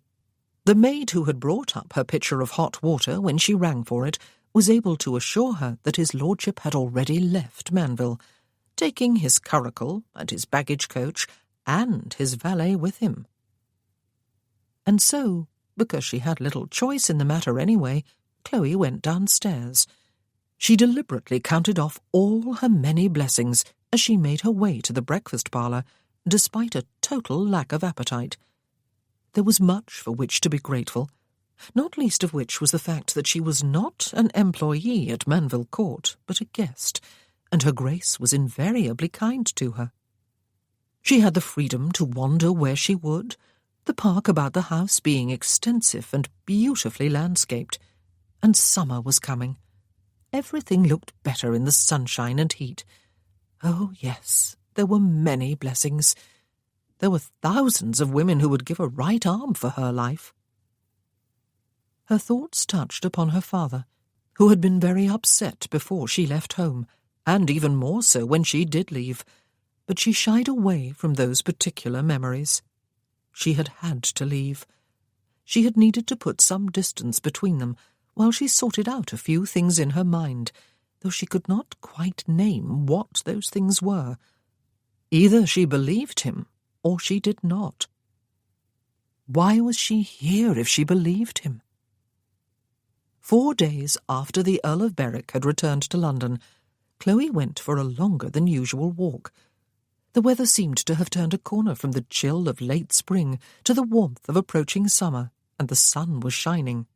The maid who had brought up her pitcher of hot water when she rang for it was able to assure her that his lordship had already left Manville, taking his curricle and his baggage-coach and his valet with him. And so, because she had little choice in the matter anyway, Chloe went downstairs. She deliberately counted off all her many blessings as she made her way to the breakfast parlour, despite a total lack of appetite. There was much for which to be grateful, not least of which was the fact that she was not an employee at Manville Court, but a guest, and her Grace was invariably kind to her. She had the freedom to wander where she would, the park about the house being extensive and beautifully landscaped, and summer was coming. Everything looked better in the sunshine and heat. Oh, yes, there were many blessings. There were thousands of women who would give a right arm for her life. Her thoughts touched upon her father, who had been very upset before she left home, and even more so when she did leave, but she shied away from those particular memories. She had had to leave. She had needed to put some distance between them while she sorted out a few things in her mind, though she could not quite name what those things were. Either she believed him, or she did not. Why was she here if she believed him? 4 days after the Earl of Berwick had returned to London, Chloe went for a longer than usual walk. The weather seemed to have turned a corner from the chill of late spring to the warmth of approaching summer, and the sun was shining.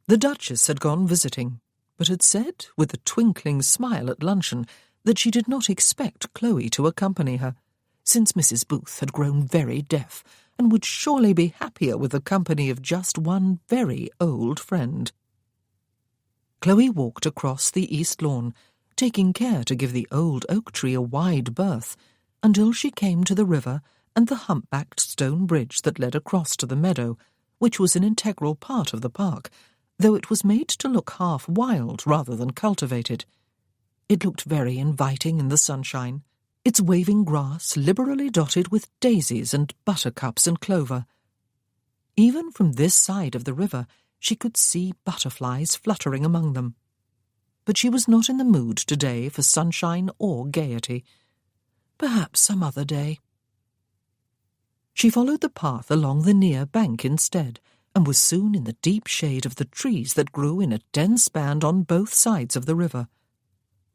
The Duchess had gone visiting, but had said, with a twinkling smile at luncheon, that she did not expect Chloe to accompany her, since Mrs. Booth had grown very deaf, and would surely be happier with the company of just one very old friend. Chloe walked across the east lawn, taking care to give the old oak tree a wide berth, until she came to the river and the humpbacked stone bridge that led across to the meadow, which was an integral part of the park, though it was made to look half wild rather than cultivated. It looked very inviting in the sunshine, its waving grass liberally dotted with daisies and buttercups and clover. Even from this side of the river she could see butterflies fluttering among them. But she was not in the mood today for sunshine or gaiety. Perhaps some other day. She followed the path along the near bank instead, and was soon in the deep shade of the trees that grew in a dense band on both sides of the river.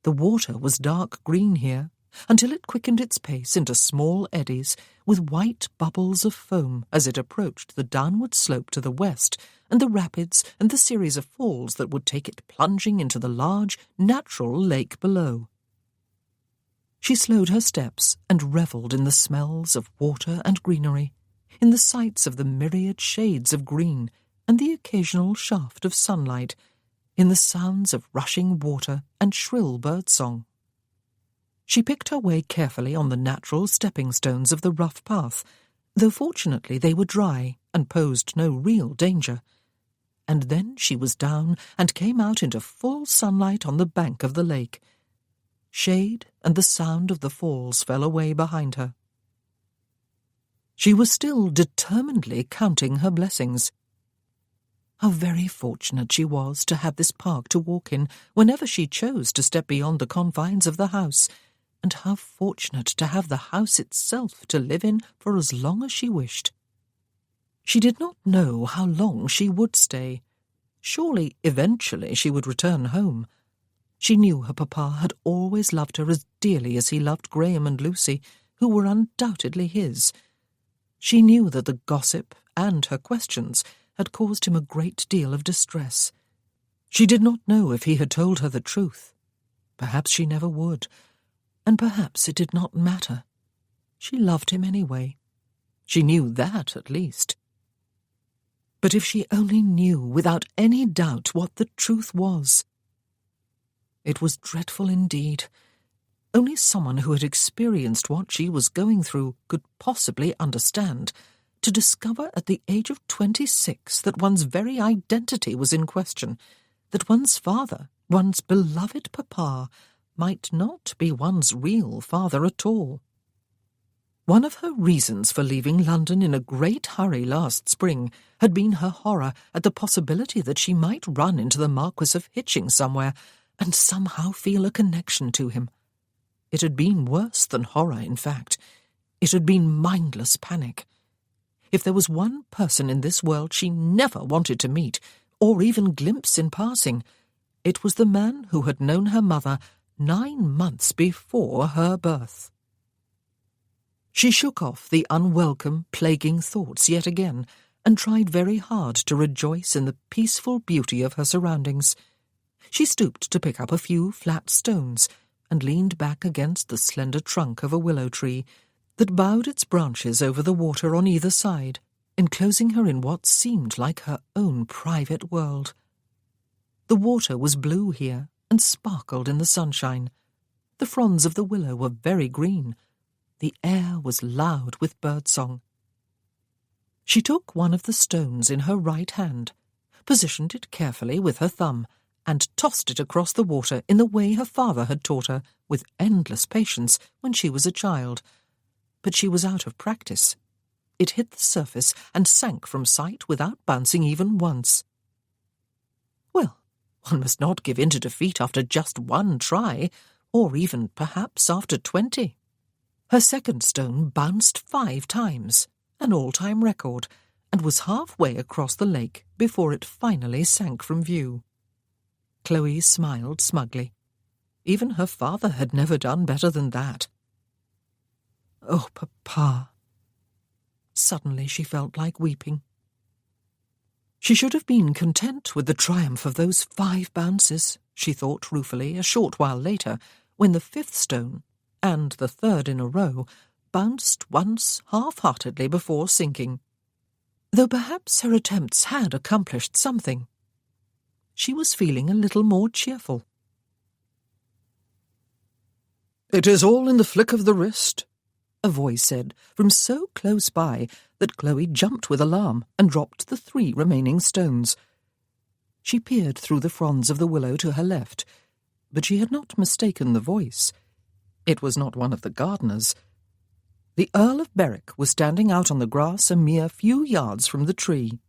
The water was dark green here, until it quickened its pace into small eddies with white bubbles of foam as it approached the downward slope to the west and the rapids and the series of falls that would take it plunging into the large, natural lake below. She slowed her steps and revelled in the smells of water and greenery, in the sights of the myriad shades of green and the occasional shaft of sunlight, in the sounds of rushing water and shrill birdsong. She picked her way carefully on the natural stepping stones of the rough path, though fortunately they were dry and posed no real danger. And then she was down and came out into full sunlight on the bank of the lake. Shade and the sound of the falls fell away behind her. She was still determinedly counting her blessings. How very fortunate she was to have this park to walk in whenever she chose to step beyond the confines of the house, and how fortunate to have the house itself to live in for as long as she wished. She did not know how long she would stay. Surely, eventually, she would return home. She knew her papa had always loved her as dearly as he loved Graham and Lucy, who were undoubtedly his. She knew that the gossip and her questions had caused him a great deal of distress. She did not know if he had told her the truth. Perhaps she never would, and perhaps it did not matter. She loved him anyway. She knew that, at least. But if she only knew without any doubt what the truth was. It was dreadful indeed. Only someone who had experienced what she was going through could possibly understand, to discover at the age of 26 that one's very identity was in question, that one's father, one's beloved papa, might not be one's real father at all. One of her reasons for leaving London in a great hurry last spring had been her horror at the possibility that she might run into the Marquis of Hitching somewhere and somehow feel a connection to him. It had been worse than horror, in fact. It had been mindless panic. If there was one person in this world she never wanted to meet, or even glimpse in passing, it was the man who had known her mother 9 months before her birth. She shook off the unwelcome, plaguing thoughts yet again, and tried very hard to rejoice in the peaceful beauty of her surroundings. She stooped to pick up a few flat stones, and leaned back against the slender trunk of a willow tree that bowed its branches over the water on either side, enclosing her in what seemed like her own private world. The water was blue here, and sparkled in the sunshine. The fronds of the willow were very green. The air was loud with birdsong. She took one of the stones in her right hand, positioned it carefully with her thumb, and tossed it across the water in the way her father had taught her, with endless patience, when she was a child. But she was out of practice. It hit the surface and sank from sight without bouncing even once. Well, one must not give in to defeat after just one try, or even, perhaps, after 20. Her second stone bounced 5 times, an all-time record, and was halfway across the lake before it finally sank from view. Chloe smiled smugly. Even her father had never done better than that. Oh, Papa! Suddenly she felt like weeping. She should have been content with the triumph of those 5 bounces, she thought ruefully a short while later, when the 5th stone, and the 3rd in a row, bounced once half-heartedly before sinking. Though perhaps her attempts had accomplished something. She was feeling a little more cheerful. "It is all in the flick of the wrist," a voice said from so close by that Chloe jumped with alarm and dropped the 3 remaining stones. She peered through the fronds of the willow to her left, but she had not mistaken the voice. It was not one of the gardeners. The Earl of Berwick was standing out on the grass a mere few yards from the tree.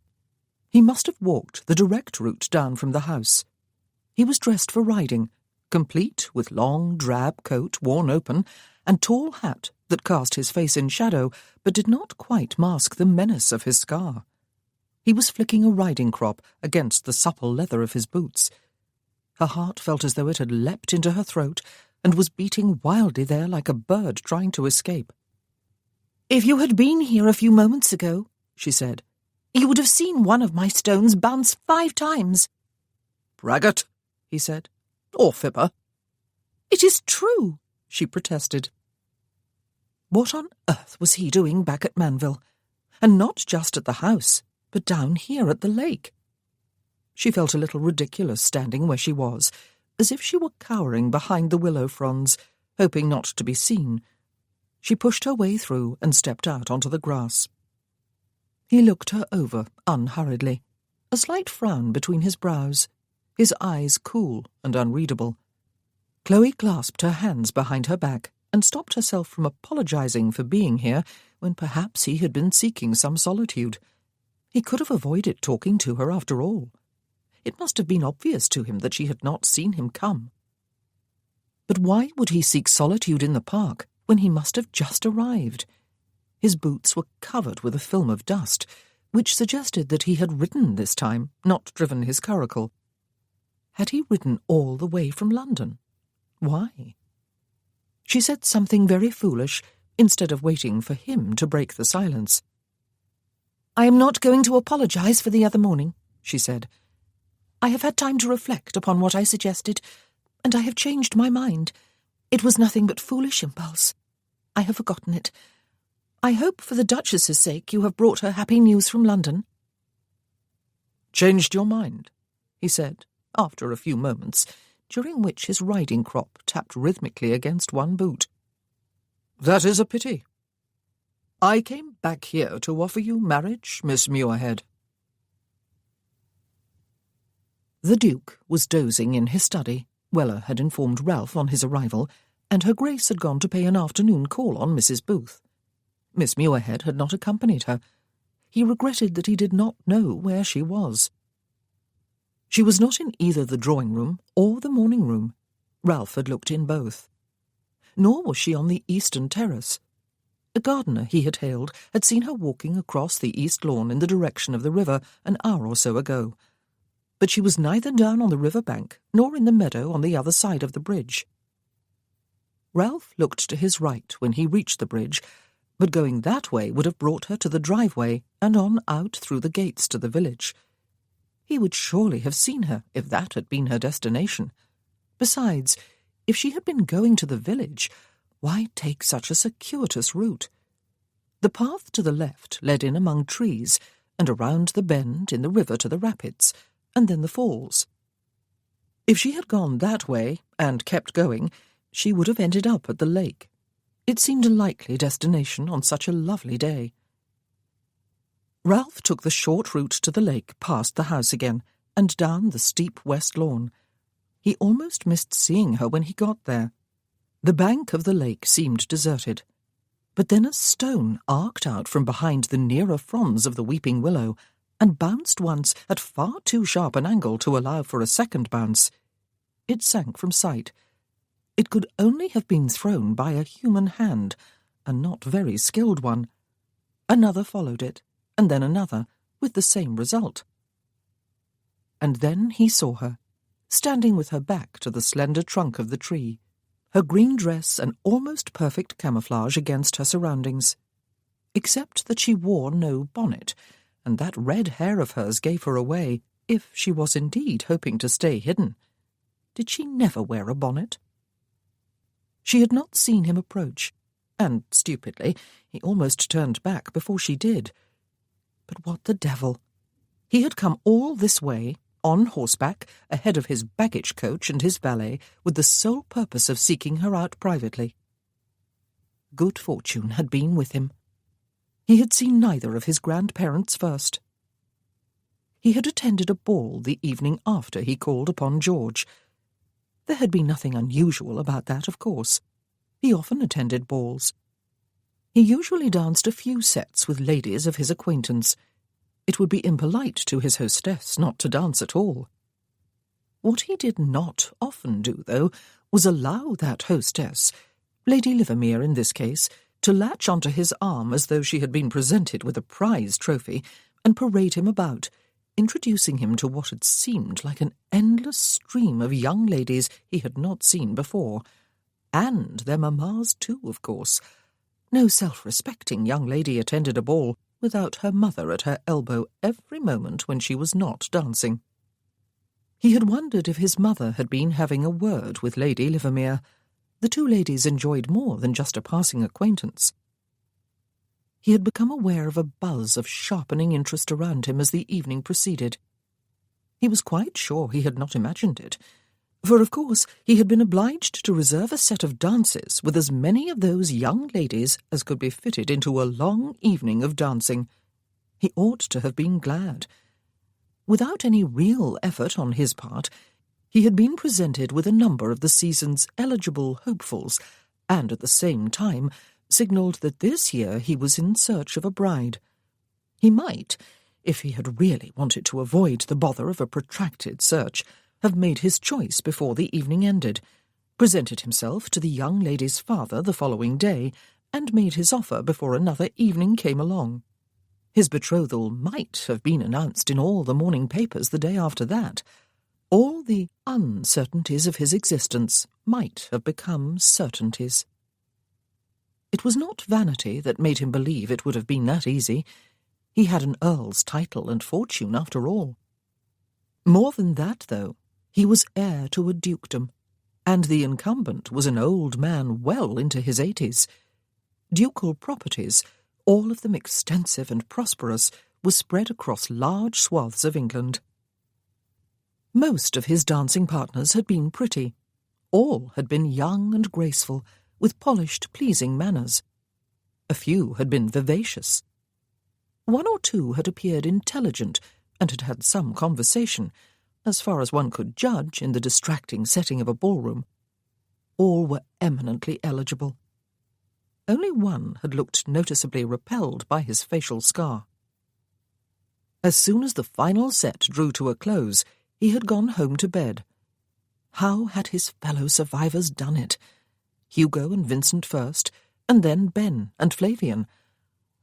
He must have walked the direct route down from the house. He was dressed for riding, complete with long drab coat worn open, and tall hat that cast his face in shadow but did not quite mask the menace of his scar. He was flicking a riding crop against the supple leather of his boots. Her heart felt as though it had leapt into her throat and was beating wildly there like a bird trying to escape. "If you had been here a few moments ago," she said, You would have seen one of my stones bounce 5 times. "Braggart," he said, "or fibber." It is true, she protested. What on earth was he doing back at Manville? And not just at the house, but down here at the lake? She felt a little ridiculous standing where she was, as if she were cowering behind the willow fronds, hoping not to be seen. She pushed her way through and stepped out onto the grass. He looked her over unhurriedly, a slight frown between his brows, his eyes cool and unreadable. Chloe clasped her hands behind her back and stopped herself from apologizing for being here when perhaps he had been seeking some solitude. He could have avoided talking to her after all. It must have been obvious to him that she had not seen him come. But why would he seek solitude in the park when he must have just arrived? His boots were covered with a film of dust, which suggested that he had ridden this time, not driven his curricle. Had he ridden all the way from London? Why? She said something very foolish, instead of waiting for him to break the silence. "I am not going to apologize for the other morning," she said. "I have had time to reflect upon what I suggested, and I have changed my mind. It was nothing but foolish impulse. I have forgotten it. I hope for the Duchess's sake you have brought her happy news from London." "Changed your mind?" he said, after a few moments, during which his riding crop tapped rhythmically against one boot. "That is a pity. I came back here to offer you marriage, Miss Muirhead." The Duke was dozing in his study. Weller had informed Ralph on his arrival, and her Grace had gone to pay an afternoon call on Mrs. Booth. Miss Muirhead had not accompanied her. He regretted that he did not know where she was. She was not in either the drawing-room or the morning-room. Ralph had looked in both. Nor was she on the eastern terrace. A gardener he had hailed had seen her walking across the east lawn in the direction of the river an hour or so ago. But she was neither down on the river bank nor in the meadow on the other side of the bridge. Ralph looked to his right when he reached the bridge, but going that way would have brought her to the driveway and on out through the gates to the village. He would surely have seen her if that had been her destination. Besides, if she had been going to the village, why take such a circuitous route? The path to the left led in among trees and around the bend in the river to the rapids, and then the falls. If she had gone that way and kept going, she would have ended up at the lake. It seemed a likely destination on such a lovely day. Ralph took the short route to the lake past the house again and down the steep west lawn. He almost missed seeing her when he got there. The bank of the lake seemed deserted. But then a stone arced out from behind the nearer fronds of the weeping willow and bounced once at far too sharp an angle to allow for a second bounce. It sank from sight. It could only have been thrown by a human hand, a not very skilled one. Another followed it, and then another, with the same result. And then he saw her, standing with her back to the slender trunk of the tree, her green dress an almost perfect camouflage against her surroundings, except that she wore no bonnet, and that red hair of hers gave her away, if she was indeed hoping to stay hidden. Did she never wear a bonnet? She had not seen him approach, and, stupidly, he almost turned back before she did. But what the devil? He had come all this way, on horseback, ahead of his baggage coach and his valet, with the sole purpose of seeking her out privately. Good fortune had been with him. He had seen neither of his grandparents first. He had attended a ball the evening after he called upon George. There had been nothing unusual about that, of course. He often attended balls. He usually danced a few sets with ladies of his acquaintance. It would be impolite to his hostess not to dance at all. What he did not often do, though, was allow that hostess, Lady Livermere in this case, to latch onto his arm as though she had been presented with a prize trophy and parade him about, introducing him to what had seemed like an endless stream of young ladies he had not seen before. And their mammas too, of course. No self-respecting young lady attended a ball without her mother at her elbow every moment when she was not dancing. He had wondered if his mother had been having a word with Lady Livermere. The two ladies enjoyed more than just a passing acquaintance. He had become aware of a buzz of sharpening interest around him as the evening proceeded. He was quite sure he had not imagined it, for of course he had been obliged to reserve a set of dances with as many of those young ladies as could be fitted into a long evening of dancing. He ought to have been glad. Without any real effort on his part, he had been presented with a number of the season's eligible hopefuls, and at the same time signalled that this year he was in search of a bride. He might, if he had really wanted to avoid the bother of a protracted search, have made his choice before the evening ended, presented himself to the young lady's father the following day, and made his offer before another evening came along. His betrothal might have been announced in all the morning papers the day after that. All the uncertainties of his existence might have become certainties. It was not vanity that made him believe it would have been that easy. He had an earl's title and fortune, after all. More than that, though, he was heir to a dukedom, and the incumbent was an old man well into his 80s. Ducal properties, all of them extensive and prosperous, were spread across large swaths of England. Most of his dancing partners had been pretty. All had been young and graceful, with polished, pleasing manners. A few had been vivacious. One or two had appeared intelligent and had had some conversation, as far as one could judge in the distracting setting of a ballroom. All were eminently eligible. Only one had looked noticeably repelled by his facial scar. As soon as the final set drew to a close, he had gone home to bed. How had his fellow survivors done it? Hugo and Vincent first, and then Ben and Flavian.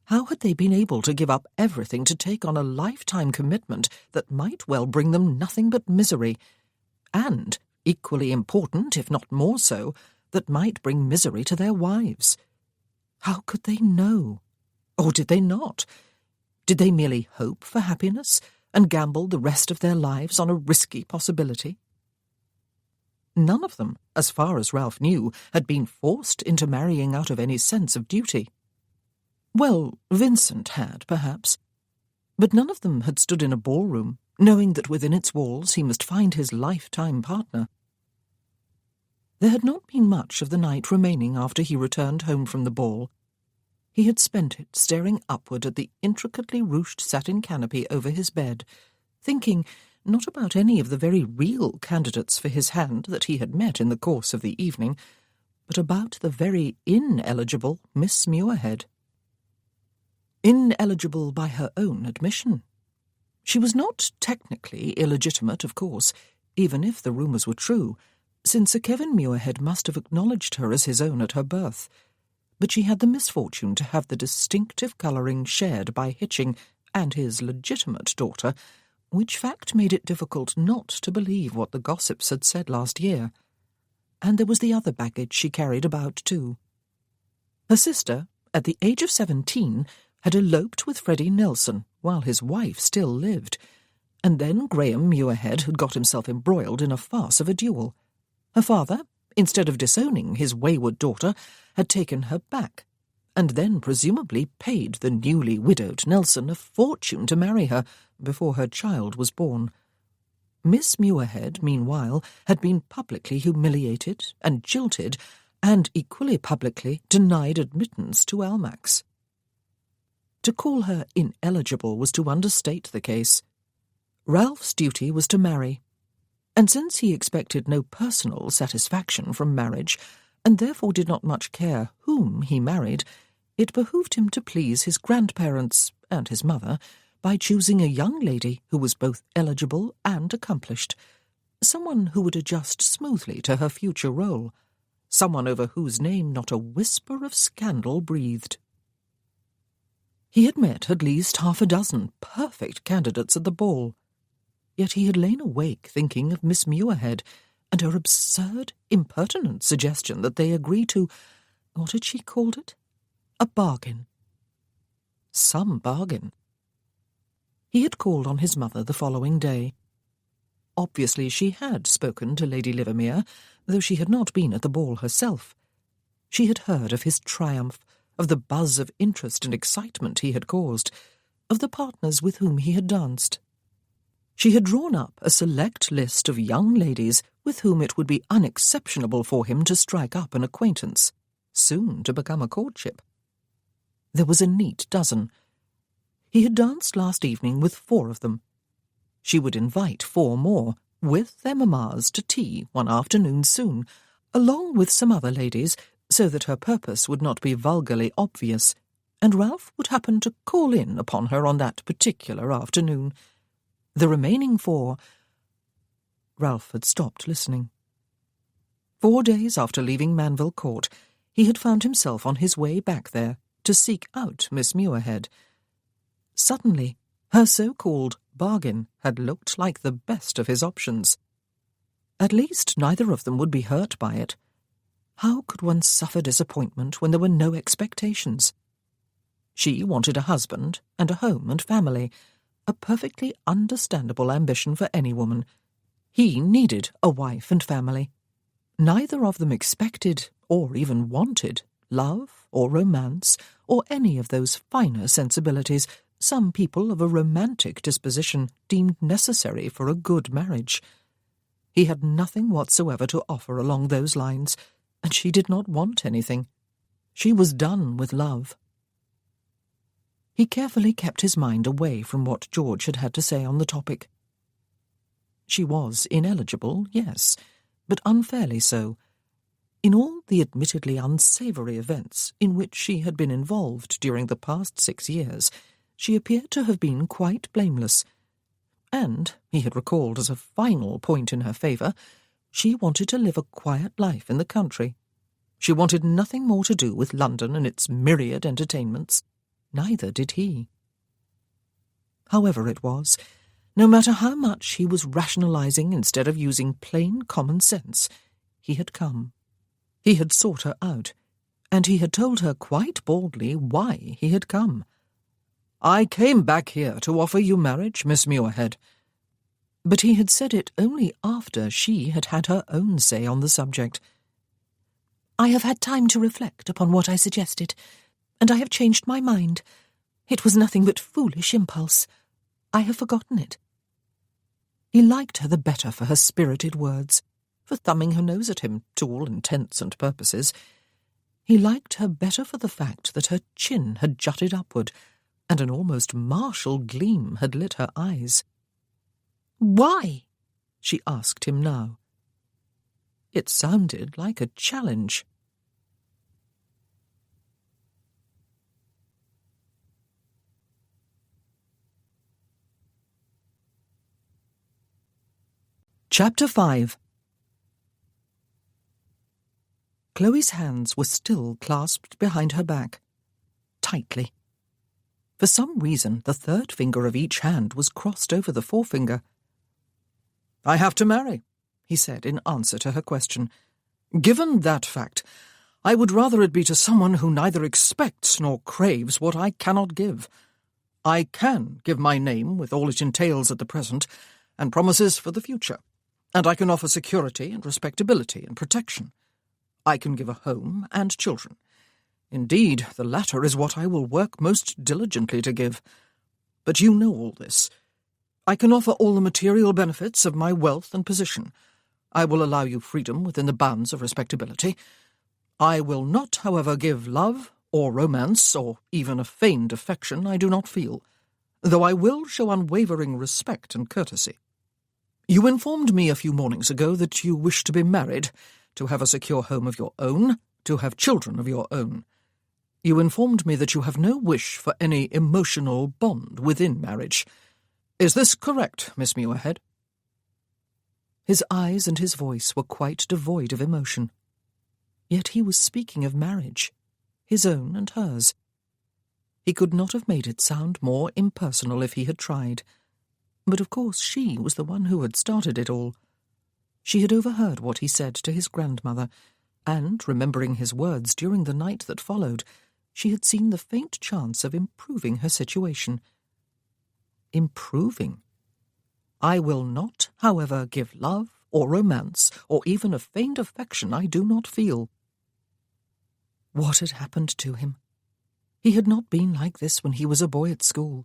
How had they been able to give up everything to take on a lifetime commitment that might well bring them nothing but misery, and, equally important, if not more so, that might bring misery to their wives? How could they know? Or did they not? Did they merely hope for happiness and gamble the rest of their lives on a risky possibility? None of them, as far as Ralph knew, had been forced into marrying out of any sense of duty. Well, Vincent had, perhaps, but none of them had stood in a ballroom, knowing that within its walls he must find his lifetime partner. There had not been much of the night remaining after he returned home from the ball. He had spent it staring upward at the intricately ruched satin canopy over his bed, thinking not about any of the very real candidates for his hand that he had met in the course of the evening, but about the very ineligible Miss Muirhead. Ineligible by her own admission. She was not technically illegitimate, of course, even if the rumours were true, since Sir Kevin Muirhead must have acknowledged her as his own at her birth, but she had the misfortune to have the distinctive colouring shared by Hitching and his legitimate daughter, which fact made it difficult not to believe what the gossips had said last year. And there was the other baggage she carried about, too. Her sister, at the age of 17, had eloped with Freddie Nelson while his wife still lived, and then Graham Muirhead had got himself embroiled in a farce of a duel. Her father, instead of disowning his wayward daughter, had taken her back, and then presumably paid the newly widowed Nelson a fortune to marry her before her child was born. Miss Muirhead, meanwhile, had been publicly humiliated and jilted, and equally publicly denied admittance to Almack's. To call her ineligible was to understate the case. Ralph's duty was to marry, and since he expected no personal satisfaction from marriage, and therefore did not much care whom he married, it behoved him to please his grandparents and his mother by choosing a young lady who was both eligible and accomplished, someone who would adjust smoothly to her future role, someone over whose name not a whisper of scandal breathed. He had met at least half a dozen perfect candidates at the ball, yet he had lain awake thinking of Miss Muirhead and her absurd, impertinent suggestion that they agree to, what had she called it? A bargain. Some bargain. He had called on his mother the following day. Obviously she had spoken to Lady Livermere, though she had not been at the ball herself. She had heard of his triumph, of the buzz of interest and excitement he had caused, of the partners with whom he had danced. She had drawn up a select list of young ladies with whom it would be unexceptionable for him to strike up an acquaintance, soon to become a courtship. There was a neat dozen. He had danced last evening with 4 of them. She would invite 4 more, with their mammas, to tea one afternoon soon, along with some other ladies, so that her purpose would not be vulgarly obvious, and Ralph would happen to call in upon her on that particular afternoon. The remaining 4... Ralph had stopped listening. 4 days after leaving Manville Court, he had found himself on his way back there to seek out Miss Muirhead. Suddenly, her so-called bargain had looked like the best of his options. At least neither of them would be hurt by it. How could one suffer disappointment when there were no expectations? She wanted a husband and a home and family, a perfectly understandable ambition for any woman. He needed a wife and family. Neither of them expected, or even wanted, love or romance, or any of those finer sensibilities some people of a romantic disposition deemed necessary for a good marriage. He had nothing whatsoever to offer along those lines, and she did not want anything. She was done with love. He carefully kept his mind away from what George had had to say on the topic. She was ineligible, yes, but unfairly so. In all the admittedly unsavoury events in which she had been involved during the past 6 years, she appeared to have been quite blameless. And, he had recalled as a final point in her favour, she wanted to live a quiet life in the country. She wanted nothing more to do with London and its myriad entertainments. Neither did he. However it was, no matter how much he was rationalising instead of using plain common sense, he had come. He had sought her out, and he had told her quite baldly why he had come. "I came back here to offer you marriage, Miss Muirhead." But he had said it only after she had had her own say on the subject. "I have had time to reflect upon what I suggested, and I have changed my mind. It was nothing but foolish impulse. I have forgotten it." He liked her the better for her spirited words, for thumbing her nose at him to all intents and purposes. He liked her better for the fact that her chin had jutted upward, and an almost martial gleam had lit her eyes. "Why?" she asked him now. It sounded like a challenge. Chapter 5. Chloe's hands were still clasped behind her back, tightly. For some reason, the 3rd finger of each hand was crossed over the forefinger. "I have to marry," he said in answer to her question. "Given that fact, I would rather it be to someone who neither expects nor craves what I cannot give. I can give my name with all it entails at the present, and promises for the future, and I can offer security and respectability and protection. I can give a home and children. Indeed, the latter is what I will work most diligently to give. But you know all this. I can offer all the material benefits of my wealth and position. I will allow you freedom within the bounds of respectability. I will not, however, give love or romance, or even a feigned affection I do not feel, though I will show unwavering respect and courtesy. You informed me a few mornings ago that you wish to be married, to have a secure home of your own, to have children of your own. You informed me that you have no wish for any emotional bond within marriage. Is this correct, Miss Muirhead?" His eyes and his voice were quite devoid of emotion. Yet he was speaking of marriage, his own and hers. He could not have made it sound more impersonal if he had tried. But of course she was the one who had started it all. She had overheard what he said to his grandmother, and, remembering his words during the night that followed, she had seen the faint chance of improving her situation. Improving? I will not, however, give love or romance or even a faint affection I do not feel. What had happened to him? He had not been like this when he was a boy at school.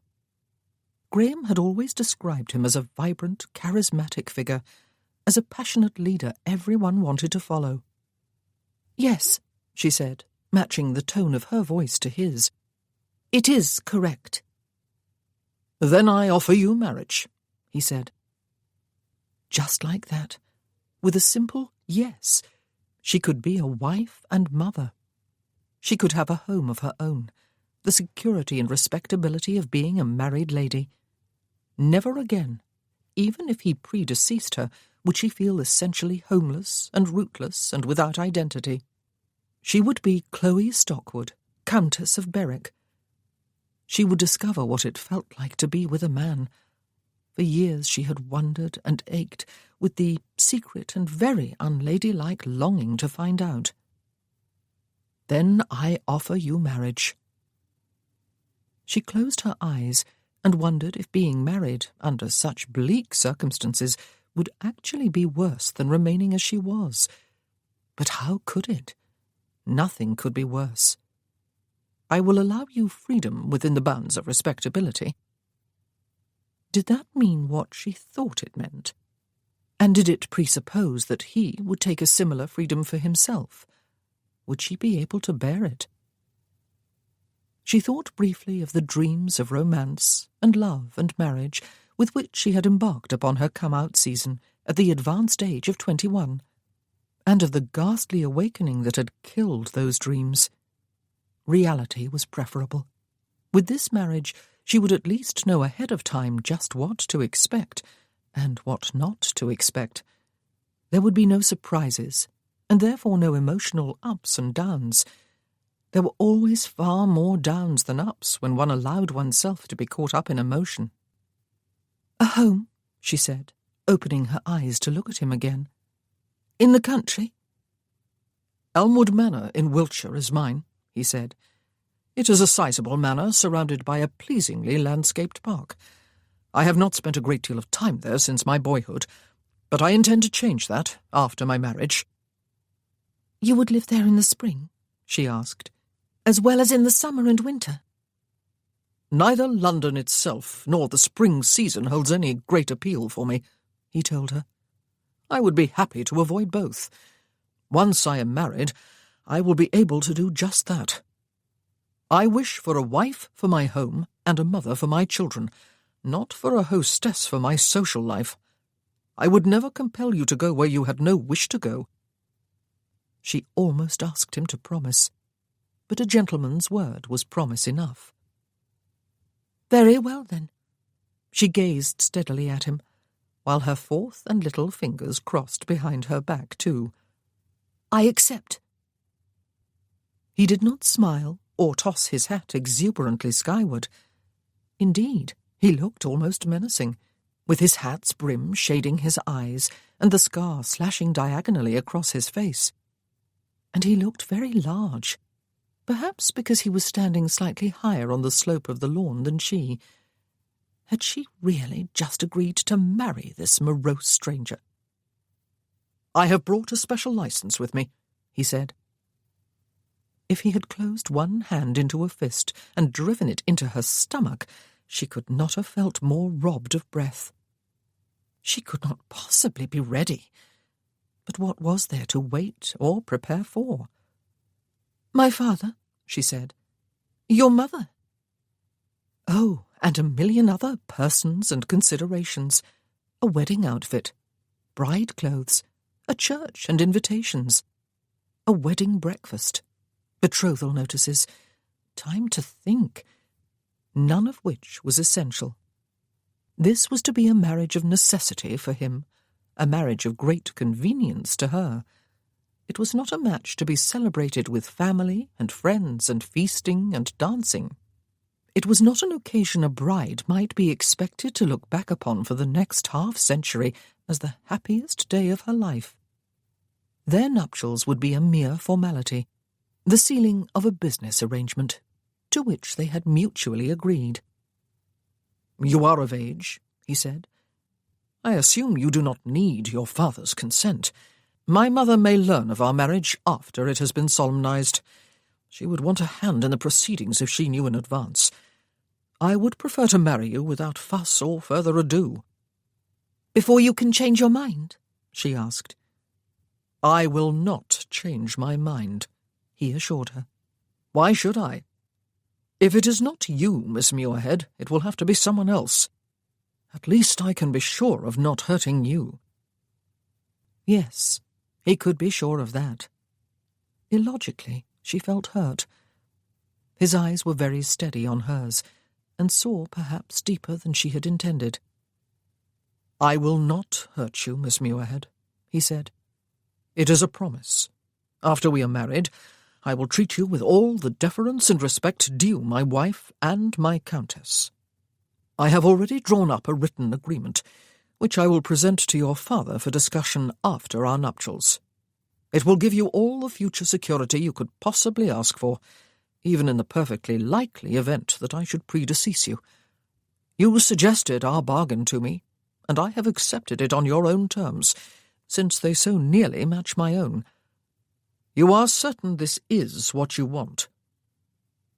Graham had always described him as a vibrant, charismatic figure, as a passionate leader everyone wanted to follow. "Yes," she said, matching the tone of her voice to his. "It is correct." "Then I offer you marriage," he said. Just like that, with a simple yes, she could be a wife and mother. She could have a home of her own, the security and respectability of being a married lady. Never again, even if he predeceased her, would she feel essentially homeless and rootless and without identity. She would be Chloe Stockwood, Countess of Berwick. She would discover what it felt like to be with a man. For years she had wondered and ached with the secret and very unladylike longing to find out. "Then I offer you marriage." She closed her eyes and wondered if being married under such bleak circumstances would actually be worse than remaining as she was. But how could it? Nothing could be worse. "I will allow you freedom within the bounds of respectability." Did that mean what she thought it meant? And did it presuppose that he would take a similar freedom for himself? Would she be able to bear it? She thought briefly of the dreams of romance and love and marriage with which she had embarked upon her come-out season at the advanced age of 21, and of the ghastly awakening that had killed those dreams. Reality was preferable. With this marriage, she would at least know ahead of time just what to expect, and what not to expect. There would be no surprises, and therefore no emotional ups and downs. There were always far more downs than ups when one allowed oneself to be caught up in emotion. "A home," she said, opening her eyes to look at him again. "In the country?" "Elmwood Manor in Wiltshire is mine," he said. "It is a sizable manor surrounded by a pleasingly landscaped park. I have not spent a great deal of time there since my boyhood, but I intend to change that after my marriage." "You would live there in the spring?" she asked. "As well as in the summer and winter?" "Neither London itself nor the spring season holds any great appeal for me," he told her. "I would be happy to avoid both. Once I am married, I will be able to do just that. I wish for a wife for my home and a mother for my children, not for a hostess for my social life. I would never compel you to go where you had no wish to go." She almost asked him to promise, but a gentleman's word was promise enough. "Very well, then." She gazed steadily at him, while her fourth and little fingers crossed behind her back, too. "I accept." He did not smile or toss his hat exuberantly skyward. Indeed, he looked almost menacing, with his hat's brim shading his eyes and the scar slashing diagonally across his face. And he looked very large, perhaps because he was standing slightly higher on the slope of the lawn than she. Had she really just agreed to marry this morose stranger? "I have brought a special license with me," he said. If he had closed one hand into a fist and driven it into her stomach, she could not have felt more robbed of breath. She could not possibly be ready. But what was there to wait or prepare for? "My father," she said. "Your mother." Oh, and a million other persons and considerations. A wedding outfit, bride clothes, a church and invitations, a wedding breakfast, betrothal notices, time to think, none of which was essential. This was to be a marriage of necessity for him, a marriage of great convenience to her. It was not a match to be celebrated with family and friends and feasting and dancing. It was not an occasion a bride might be expected to look back upon for the next half-century as the happiest day of her life. Their nuptials would be a mere formality, the sealing of a business arrangement, to which they had mutually agreed. "You are of age," he said. "I assume you do not need your father's consent. My mother may learn of our marriage after it has been solemnized. She would want a hand in the proceedings if she knew in advance. I would prefer to marry you without fuss or further ado." "Before you can change your mind?" she asked. "I will not change my mind," he assured her. "Why should I? If it is not you, Miss Muirhead, it will have to be someone else. At least I can be sure of not hurting you." Yes, he could be sure of that. Illogically, she felt hurt. His eyes were very steady on hers, and saw perhaps deeper than she had intended. "I will not hurt you, Miss Muirhead," he said. "It is a promise. After we are married, I will treat you with all the deference and respect due my wife and my countess. I have already drawn up a written agreement, which I will present to your father for discussion after our nuptials. It will give you all the future security you could possibly ask for, even in the perfectly likely event that I should predecease you. You suggested our bargain to me, and I have accepted it on your own terms, since they so nearly match my own. You are certain this is what you want?"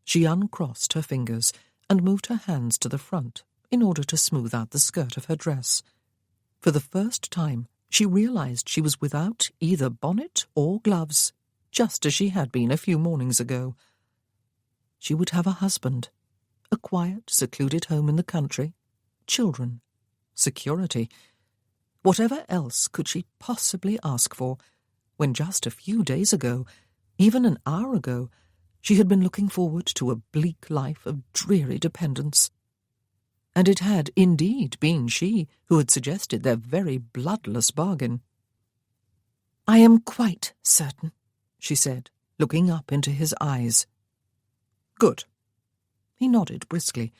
She uncrossed her fingers and moved her hands to the front in order to smooth out the skirt of her dress. For the first time, she realized she was without either bonnet or gloves, just as she had been a few mornings ago. She would have a husband, a quiet, secluded home in the country, children, security. Whatever else could she possibly ask for, when just a few days ago, even an hour ago, she had been looking forward to a bleak life of dreary dependence? And it had indeed been she who had suggested their very bloodless bargain. "I am quite certain," she said, looking up into his eyes. "Good." He nodded briskly.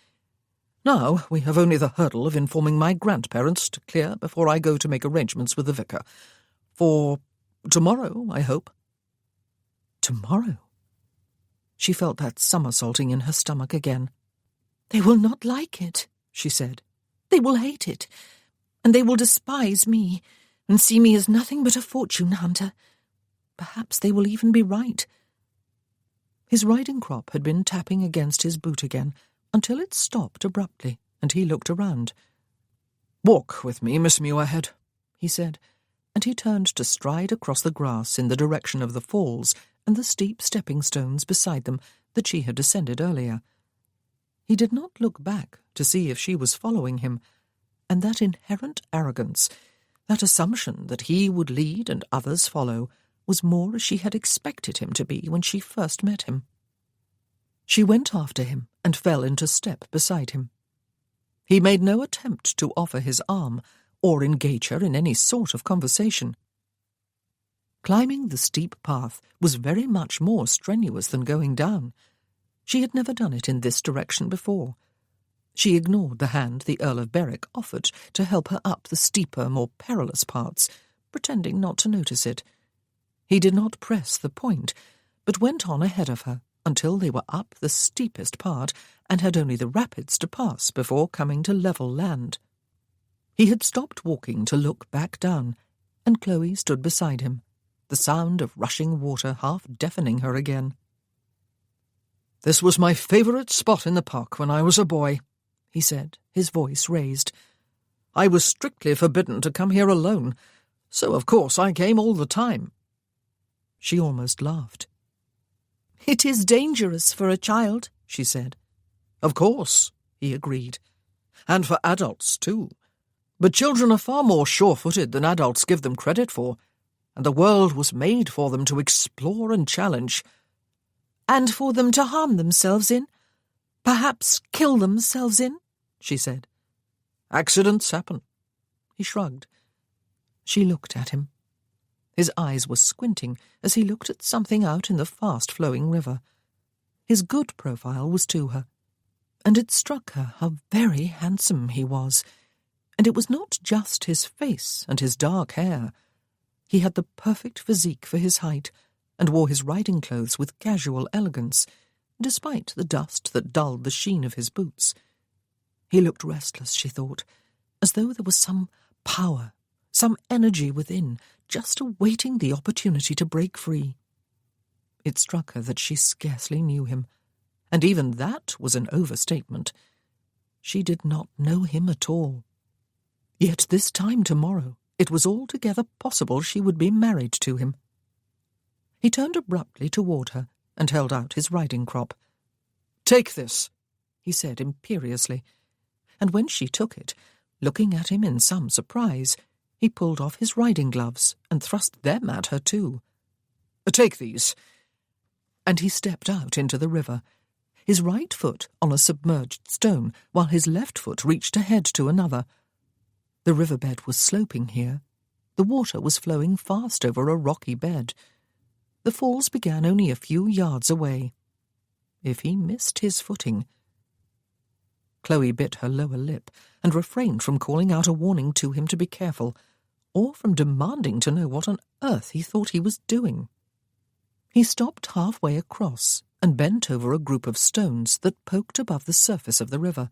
"Now we have only the hurdle of informing my grandparents to clear before I go to make arrangements with the vicar. For tomorrow, I hope." Tomorrow? She felt that somersaulting in her stomach again. "They will not like it," she said. "They will hate it, and they will despise me, and see me as nothing but a fortune hunter. Perhaps they will even be right." His riding crop had been tapping against his boot again, until it stopped abruptly, and he looked around. "Walk with me, Miss Muirhead," he said, and he turned to stride across the grass in the direction of the falls and the steep stepping stones beside them that she had descended earlier. He did not look back to see if she was following him, and that inherent arrogance, that assumption that he would lead and others follow, was more as she had expected him to be when she first met him. She went after him and fell into step beside him. He made no attempt to offer his arm or engage her in any sort of conversation. Climbing the steep path was very much more strenuous than going down. She had never done it in this direction before. She ignored the hand the Earl of Berwick offered to help her up the steeper, more perilous parts, pretending not to notice it. He did not press the point, but went on ahead of her until they were up the steepest part and had only the rapids to pass before coming to level land. He had stopped walking to look back down, and Chloe stood beside him, the sound of rushing water half deafening her again. "This was my favourite spot in the park when I was a boy," he said, his voice raised. "I was strictly forbidden to come here alone, so of course I came all the time." She almost laughed. "It is dangerous for a child," she said. "Of course," he agreed. "And for adults, too. But children are far more sure-footed than adults give them credit for, and the world was made for them to explore and challenge." "And for them to harm themselves in? Perhaps kill themselves in?" she said. "Accidents happen." He shrugged. She looked at him. His eyes were squinting as he looked at something out in the fast-flowing river. His good profile was to her, and it struck her how very handsome he was. And it was not just his face and his dark hair. He had the perfect physique for his height, and wore his riding clothes with casual elegance, despite the dust that dulled the sheen of his boots. He looked restless, she thought, as though there was some power, some energy within, just awaiting the opportunity to break free. It struck her that she scarcely knew him, and even that was an overstatement. She did not know him at all. Yet this time tomorrow it was altogether possible she would be married to him. He turned abruptly toward her and held out his riding crop. "Take this," he said imperiously, and when she took it, looking at him in some surprise, he pulled off his riding gloves and thrust them at her too. "Take these." And he stepped out into the river, his right foot on a submerged stone, while his left foot reached ahead to another. The riverbed was sloping here. The water was flowing fast over a rocky bed. The falls began only a few yards away. If he missed his footing... Chloe bit her lower lip and refrained from calling out a warning to him to be careful, or from demanding to know what on earth he thought he was doing. He stopped halfway across and bent over a group of stones that poked above the surface of the river.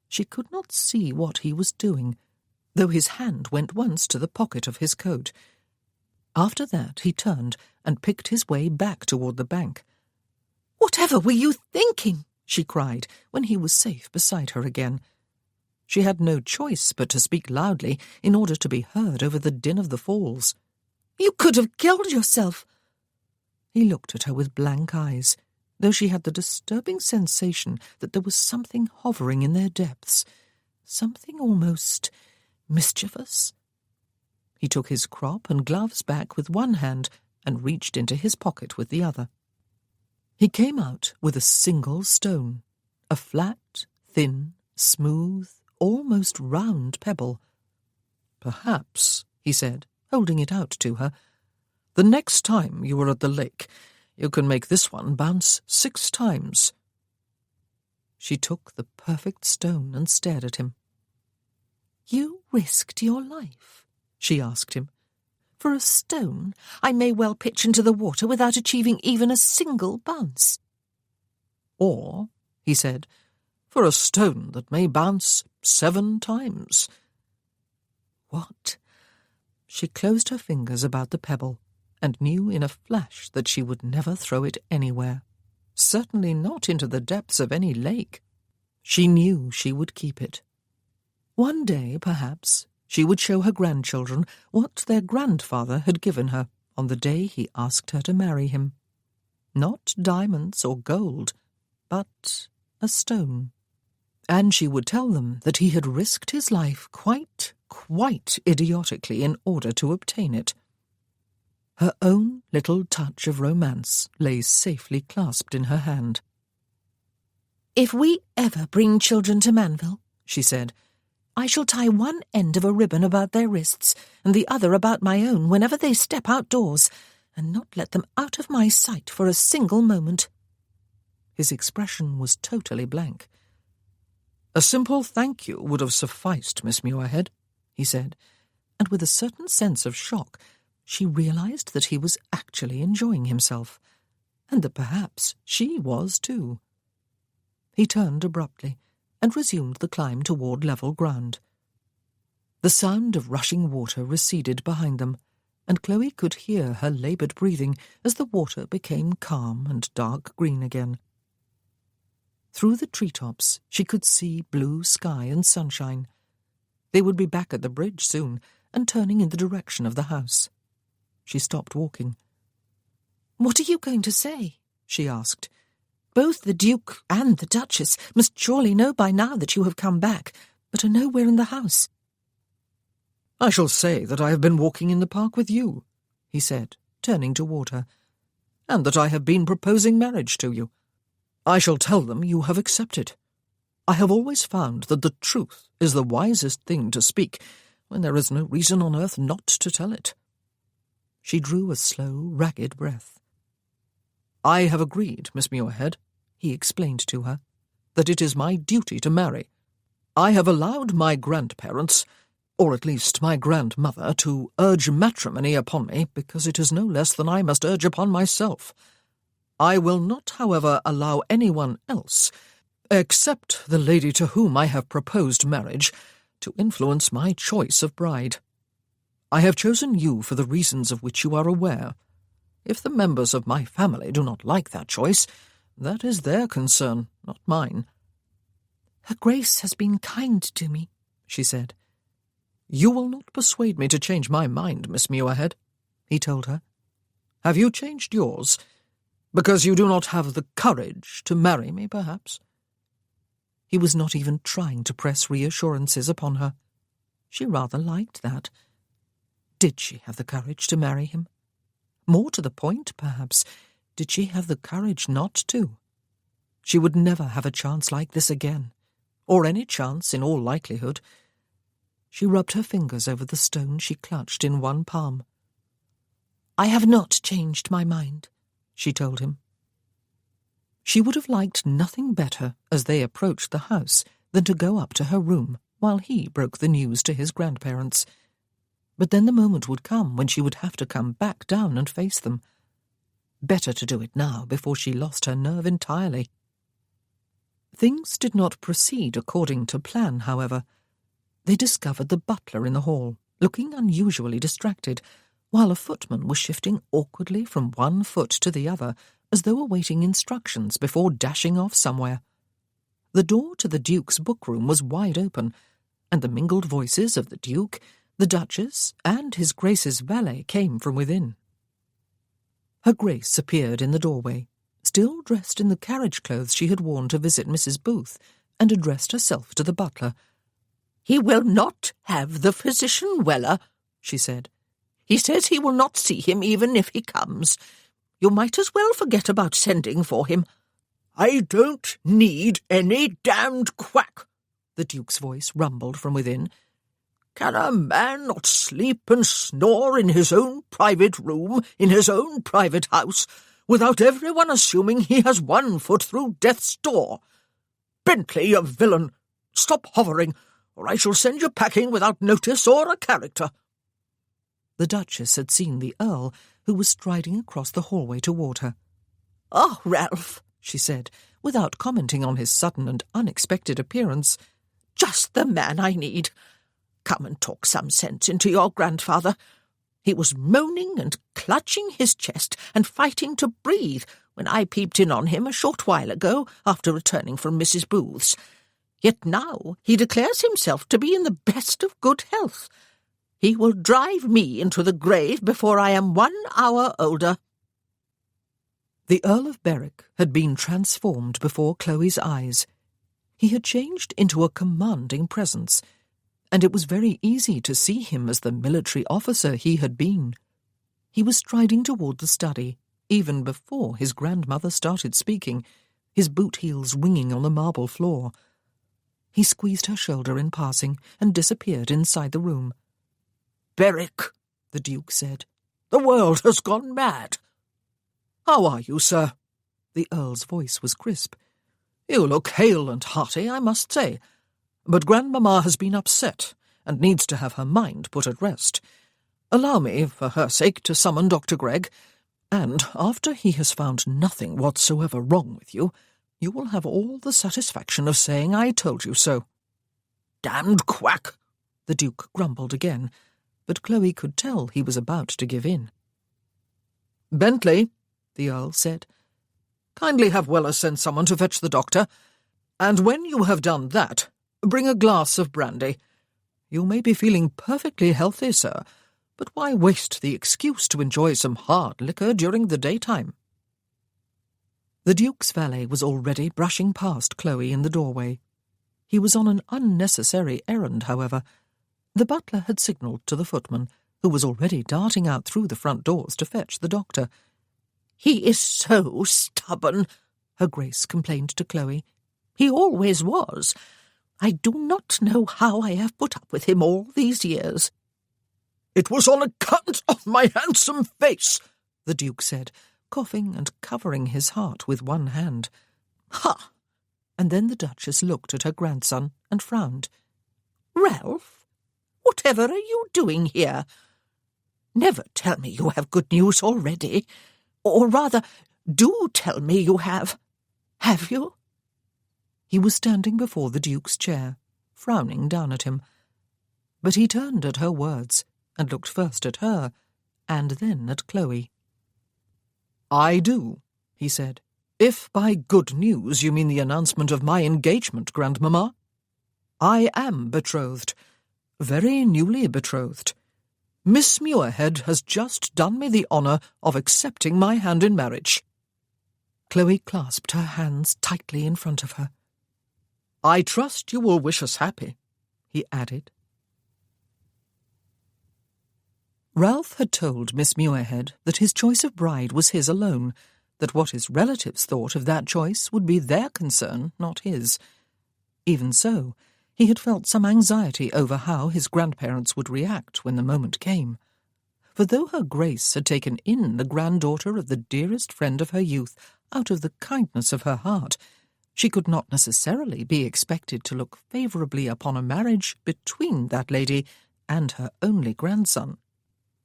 She could not see what he was doing, though his hand went once to the pocket of his coat. After that he turned and picked his way back toward the bank. "Whatever were you thinking?" she cried when he was safe beside her again. She had no choice but to speak loudly in order to be heard over the din of the falls. "You could have killed yourself." He looked at her with blank eyes, though she had the disturbing sensation that there was something hovering in their depths, something almost mischievous. He took his crop and gloves back with one hand and reached into his pocket with the other. He came out with a single stone, a flat, thin, smooth, almost round pebble. "Perhaps," he said, holding it out to her, "the next time you are at the lake, you can make this one bounce 6 times. She took the perfect stone and stared at him. "You risked your life?" she asked him. "For a stone I may well pitch into the water without achieving even a single bounce." "Or," he said, "for a stone that may bounce 7 times. What? She closed her fingers about the pebble and knew in a flash that she would never throw it anywhere, certainly not into the depths of any lake. She knew she would keep it. One day, perhaps, she would show her grandchildren what their grandfather had given her on the day he asked her to marry him. Not diamonds or gold, but a stone. And she would tell them that he had risked his life quite idiotically in order to obtain it. Her own little touch of romance lay safely clasped in her hand. "If we ever bring children to Manville," she said, "I shall tie one end of a ribbon about their wrists and the other about my own whenever they step outdoors, and not let them out of my sight for a single moment." His expression was totally blank. "A simple thank you would have sufficed, Miss Muirhead," he said, and with a certain sense of shock she realized that he was actually enjoying himself, and that perhaps she was too. He turned abruptly and resumed the climb toward level ground. The sound of rushing water receded behind them, and Chloe could hear her laboured breathing as the water became calm and dark green again. Through the treetops she could see blue sky and sunshine. They would be back at the bridge soon and turning in the direction of the house. She stopped walking. "What are you going to say?" she asked. "Both the Duke and the Duchess must surely know by now that you have come back, but are nowhere in the house." "I shall say that I have been walking in the park with you," he said, turning toward her, "and that I have been proposing marriage to you. I shall tell them you have accepted. I have always found that the truth is the wisest thing to speak when there is no reason on earth not to tell it." She drew a slow, ragged breath. "I have agreed, Miss Muirhead," he explained to her, "that it is my duty to marry. I have allowed my grandparents, or at least my grandmother, to urge matrimony upon me, because it is no less than I must urge upon myself. I will not, however, allow anyone else, except the lady to whom I have proposed marriage, to influence my choice of bride. I have chosen you for the reasons of which you are aware. If the members of my family do not like that choice, that is their concern, not mine." "Her Grace has been kind to me," she said. "You will not persuade me to change my mind, Miss Muirhead," he told her. "Have you changed yours? Because you do not have the courage to marry me, perhaps?" He was not even trying to press reassurances upon her. She rather liked that. Did she have the courage to marry him? More to the point, perhaps, did she have the courage not to? She would never have a chance like this again, or any chance in all likelihood. She rubbed her fingers over the stone she clutched in one palm. "I have not changed my mind," she told him. She would have liked nothing better as they approached the house than to go up to her room while he broke the news to his grandparents. But then the moment would come when she would have to come back down and face them. Better to do it now before she lost her nerve entirely. Things did not proceed according to plan, however. They discovered the butler in the hall, looking unusually distracted, while a footman was shifting awkwardly from one foot to the other, as though awaiting instructions before dashing off somewhere. The door to the Duke's bookroom was wide open, and the mingled voices of the Duke, the Duchess, and his Grace's valet came from within. Her Grace appeared in the doorway, still dressed in the carriage clothes she had worn to visit Mrs. Booth, and addressed herself to the butler. "He will not have the physician Weller," she said. "He says he will not see him even if he comes. You might as well forget about sending for him." "I don't need any damned quack," the Duke's voice rumbled from within. "Can a man not sleep and snore in his own private room, in his own private house, without everyone assuming he has one foot through death's door? Bentley, you villain, stop hovering, or I shall send you packing without notice or a character." The Duchess had seen the Earl, who was striding across the hallway toward her. "Oh, Ralph," she said, without commenting on his sudden and unexpected appearance. "Just the man I need. Come and talk some sense into your grandfather. He was moaning and clutching his chest and fighting to breathe when I peeped in on him a short while ago after returning from Mrs. Booth's. Yet now he declares himself to be in the best of good health. He will drive me into the grave before I am 1 hour older." The Earl of Berwick had been transformed before Chloe's eyes. He had changed into a commanding presence, and it was very easy to see him as the military officer he had been. He was striding toward the study, even before his grandmother started speaking, his boot heels ringing on the marble floor. He squeezed her shoulder in passing and disappeared inside the room. "Berwick," the Duke said, "the world has gone mad." "How are you, sir?" The Earl's voice was crisp. "You look hale and hearty, I must say. But Grandmamma has been upset, and needs to have her mind put at rest. Allow me, for her sake, to summon Dr. Gregg, and after he has found nothing whatsoever wrong with you, you will have all the satisfaction of saying I told you so." "Damned quack," the Duke grumbled again, but Chloe could tell he was about to give in. "Bentley," the Earl said, "kindly have Weller send someone to fetch the doctor, and when you have done that, bring a glass of brandy. You may be feeling perfectly healthy, sir, but why waste the excuse to enjoy some hard liquor during the daytime?" The Duke's valet was already brushing past Chloe in the doorway. He was on an unnecessary errand, however. The butler had signalled to the footman, who was already darting out through the front doors to fetch the doctor. "He is so stubborn," her Grace complained to Chloe. "He always was. I do not know how I have put up with him all these years." "It was on account of my handsome face," the Duke said, coughing and covering his heart with one hand. "Ha!" And then the Duchess looked at her grandson and frowned. "Ralph, Whatever are you doing here? Never tell me you have good news already. Or rather, do tell me you have. Have you?" He was standing before the Duke's chair, frowning down at him. But he turned at her words and looked first at her and then at Chloe. "I do," he said. "If by good news you mean the announcement of my engagement, Grandmamma. I am betrothed, very newly betrothed. Miss Muirhead has just done me the honour of accepting my hand in marriage." Chloe clasped her hands tightly in front of her. "I trust you will wish us happy," he added. Ralph had told Miss Muirhead that his choice of bride was his alone, that what his relatives thought of that choice would be their concern, not his. Even so, he had felt some anxiety over how his grandparents would react when the moment came. For though her Grace had taken in the granddaughter of the dearest friend of her youth out of the kindness of her heart, she could not necessarily be expected to look favourably upon a marriage between that lady and her only grandson.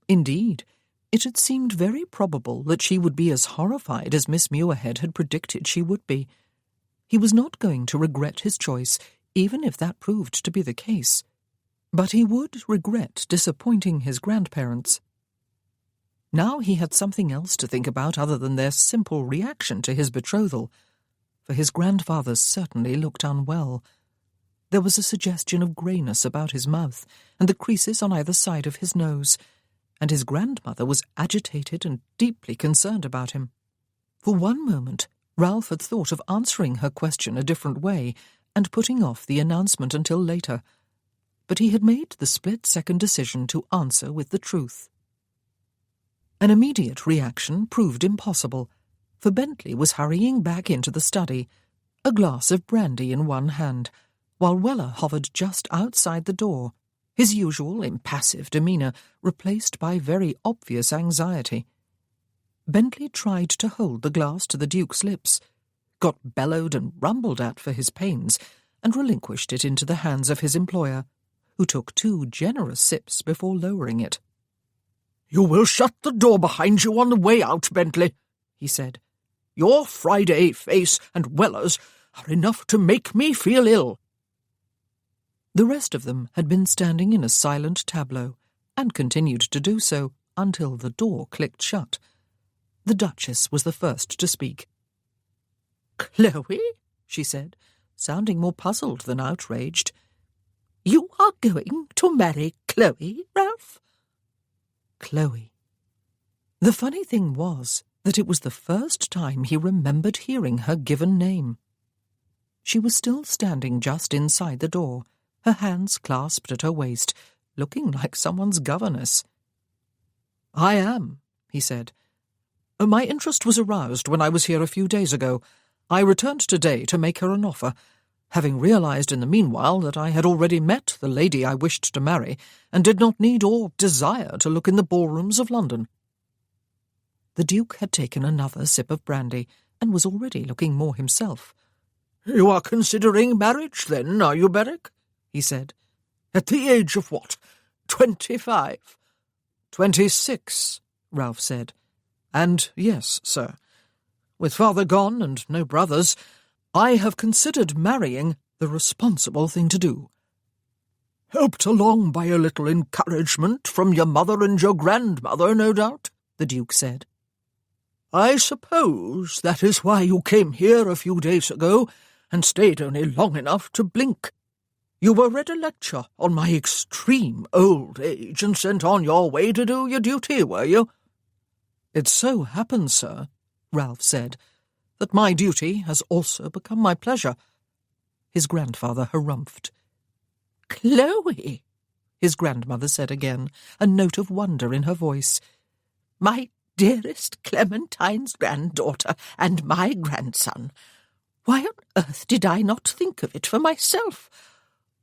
Indeed, it had seemed very probable that she would be as horrified as Miss Muirhead had predicted she would be. He was not going to regret his choice, even if that proved to be the case. But he would regret disappointing his grandparents. Now he had something else to think about other than their simple reaction to his betrothal, for his grandfather certainly looked unwell. There was a suggestion of greyness about his mouth and the creases on either side of his nose, and his grandmother was agitated and deeply concerned about him. For one moment, Ralph had thought of answering her question a different way and putting off the announcement until later, but he had made the split-second decision to answer with the truth. An immediate reaction proved impossible, for Bentley was hurrying back into the study, a glass of brandy in one hand, while Weller hovered just outside the door, his usual impassive demeanour replaced by very obvious anxiety. Bentley tried to hold the glass to the Duke's lips, got bellowed and rumbled at for his pains, and relinquished it into the hands of his employer, who took 2 generous sips before lowering it. "You will shut the door behind you on the way out, Bentley," he said. "Your Friday face and Weller's are enough to make me feel ill." The rest of them had been standing in a silent tableau, and continued to do so until the door clicked shut. The Duchess was the first to speak. "Chloe," she said, sounding more puzzled than outraged. "You are going to marry Chloe, Ralph?" Chloe. The funny thing was that it was the first time he remembered hearing her given name. She was still standing just inside the door, her hands clasped at her waist, looking like someone's governess. "I am," he said. "My interest was aroused when I was here a few days ago. I returned today to make her an offer, having realized in the meanwhile that I had already met the lady I wished to marry, and did not need or desire to look in the ballrooms of London." The Duke had taken another sip of brandy, and was already looking more himself. "You are considering marriage, then, are you, Berwick?" he said. "At the age of what? 25? 26, Ralph said. "And yes, sir. With father gone and no brothers, I have considered marrying the responsible thing to do." "Helped along by a little encouragement from your mother and your grandmother, no doubt," the Duke said. "I suppose that is why you came here a few days ago and stayed only long enough to blink. You were read a lecture on my extreme old age and sent on your way to do your duty, were you?" "It so happens, sir," Ralph said, "that my duty has also become my pleasure." His grandfather harumphed. "Chloe," his grandmother said again, a note of wonder in her voice. "My dearest Clementine's granddaughter and my grandson. Why on earth did I not think of it for myself?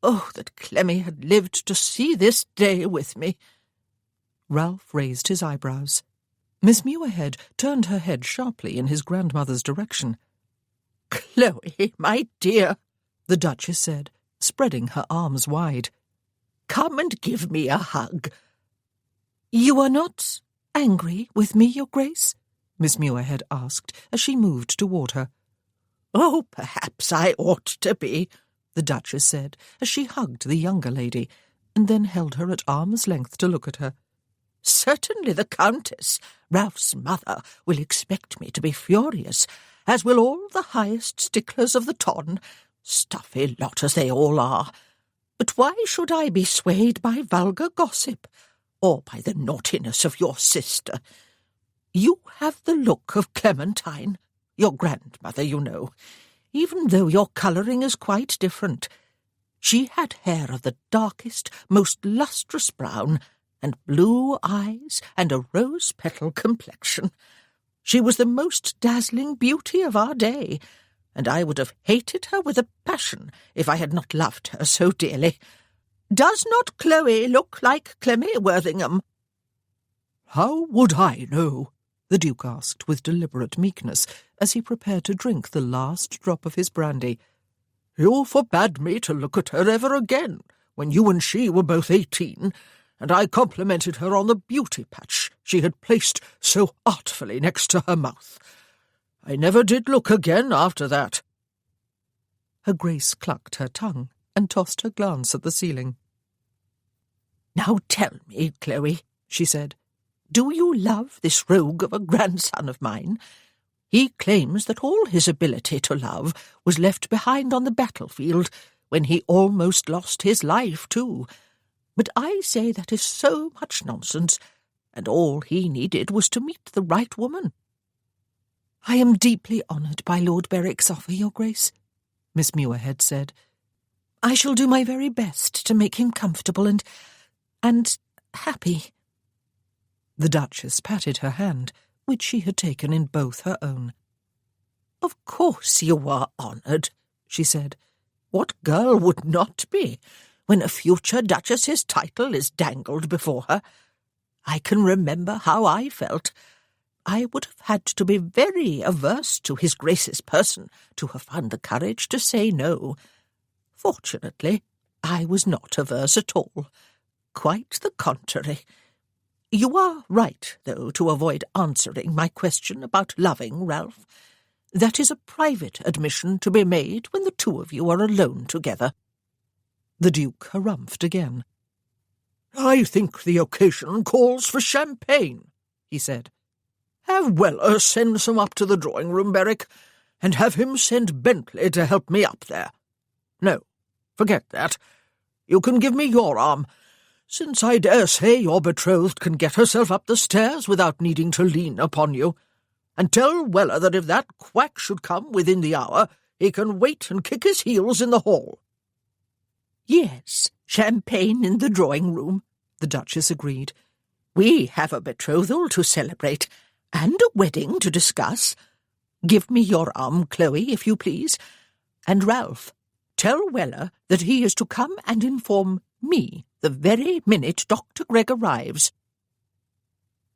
Oh, that Clemmy had lived to see this day with me." Ralph raised his eyebrows. Miss Muirhead turned her head sharply in his grandmother's direction. "Chloe, my dear," the Duchess said, spreading her arms wide. come and give me a hug." "You are not angry with me, Your Grace?" Miss Muirhead asked as she moved toward her. "Oh, perhaps I ought to be," the Duchess said as she hugged the younger lady, and then held her at arm's length to look at her. "Certainly the Countess, Ralph's mother, will expect me to be furious, as will all the highest sticklers of the ton, stuffy lot as they all are. But why should I be swayed by vulgar gossip, or by the naughtiness of your sister? You have the look of Clementine, your grandmother, you know, even though your colouring is quite different. She had hair of the darkest, most lustrous brown, and blue eyes, and a rose-petal complexion. She was the most dazzling beauty of our day, and I would have hated her with a passion if I had not loved her so dearly. Does not Chloe look like Clemmy Worthington?" "How would I know?" the Duke asked with deliberate meekness as he prepared to drink the last drop of his brandy. "You forbade me to look at her ever again when you and she were both 18, and I complimented her on the beauty patch she had placed so artfully next to her mouth. I never did look again after that." Her Grace clucked her tongue and tossed her glance at the ceiling. "Now tell me, Chloe," she said, "do you love this rogue of a grandson of mine? He claims that all his ability to love was left behind on the battlefield, when he almost lost his life too. But I say that is so much nonsense, and all he needed was to meet the right woman." "I am deeply honoured by Lord Berwick's offer, Your Grace," Miss Muirhead said. "I shall do my very best to make him comfortable and happy." The Duchess patted her hand, which she had taken in both her own. "Of course you are honoured," she said. "What girl would not be, when a future duchess's title is dangled before her? I can remember how I felt. I would have had to be very averse to his Grace's person to have found the courage to say no. Fortunately, I was not averse at all. Quite the contrary. You are right, though, to avoid answering my question about loving Ralph. That is a private admission to be made when the two of you are alone together." The Duke harumphed again. "I think the occasion calls for champagne," he said. "Have Weller send some up to the drawing-room, Berwick, and have him send Bentley to help me up there. No, forget that. You can give me your arm, since I dare say your betrothed can get herself up the stairs without needing to lean upon you. And tell Weller that if that quack should come within the hour, he can wait and kick his heels in the hall." "Yes, champagne in the drawing-room," the Duchess agreed. "We have a betrothal to celebrate, and a wedding to discuss. Give me your arm, Chloe, if you please. And Ralph, tell Weller that he is to come and inform me the very minute Dr. Gregg arrives."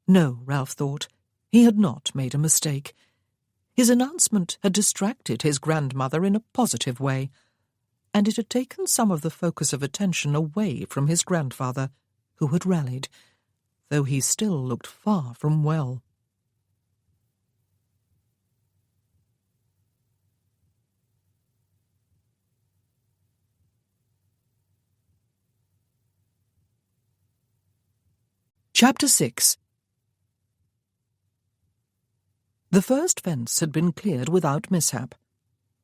No, Ralph thought. He had not made a mistake. His announcement had distracted his grandmother in a positive way, and it had taken some of the focus of attention away from his grandfather, who had rallied, though he still looked far from well. Chapter 6. The first fence had been cleared without mishap.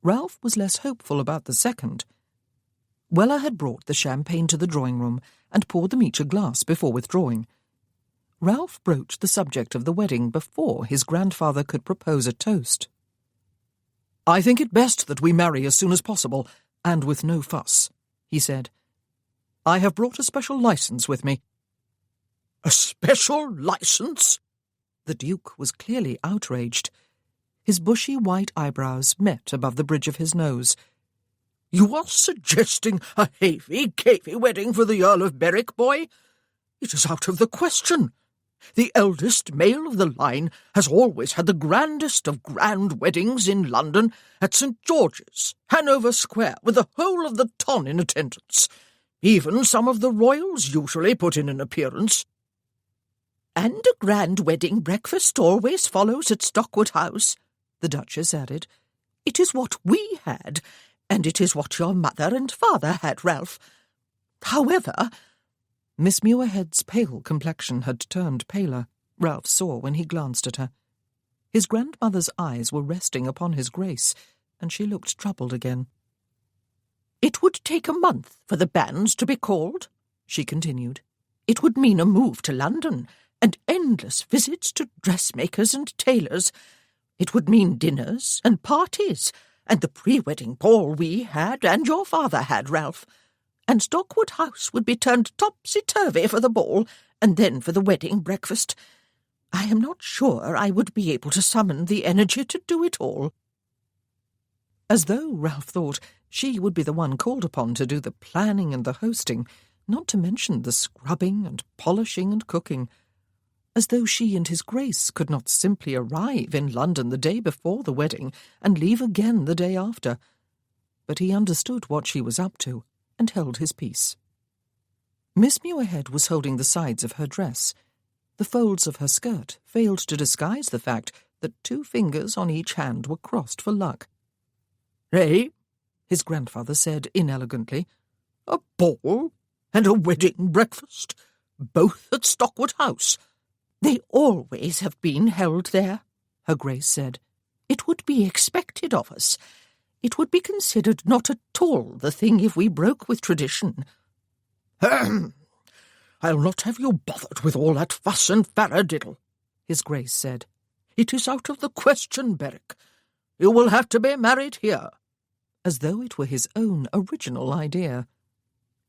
Ralph was less hopeful about the second. Weller had brought the champagne to the drawing-room and poured them each a glass before withdrawing. Ralph broached the subject of the wedding before his grandfather could propose a toast. "I think it best that we marry as soon as possible, and with no fuss," he said. "I have brought a special licence with me." "A special licence?" The Duke was clearly outraged. His bushy white eyebrows met above the bridge of his nose. "You are suggesting a havey-cavey wedding for the Earl of Berwick, boy? It is out of the question. The eldest male of the line has always had the grandest of grand weddings in London at St. George's, Hanover Square, with the whole of the ton in attendance. Even some of the royals usually put in an appearance. And a grand wedding breakfast always follows at Stockwood House, the Duchess added. It is what we had, and it is what your mother and father had, Ralph. However—" Miss Muirhead's pale complexion had turned paler, Ralph saw when he glanced at her. His grandmother's eyes were resting upon his Grace, and she looked troubled again. "It would take a month for the banns to be called," she continued. "It would mean a move to London, and endless visits to dressmakers and tailors. It would mean dinners and parties, and the pre-wedding ball we had and your father had, Ralph. And Stockwood House would be turned topsy-turvy for the ball, and then for the wedding breakfast. I am not sure I would be able to summon the energy to do it all." As though, Ralph thought, she would be the one called upon to do the planning and the hosting, not to mention the scrubbing and polishing and cooking. As though she and his Grace could not simply arrive in London the day before the wedding and leave again the day after. But he understood what she was up to, and held his peace. Miss Muirhead was holding the sides of her dress. The folds of her skirt failed to disguise the fact that 2 fingers on each hand were crossed for luck. "Eh?" his grandfather said inelegantly. "A ball and a wedding breakfast, both at Stockwood House." "They always have been held there," her Grace said. "It would be expected of us. It would be considered not at all the thing if we broke with tradition." "Ahem! I'll not have you bothered with all that fuss and faradiddle," his Grace said. "It is out of the question, Berwick. You will have to be married here." As though it were his own original idea.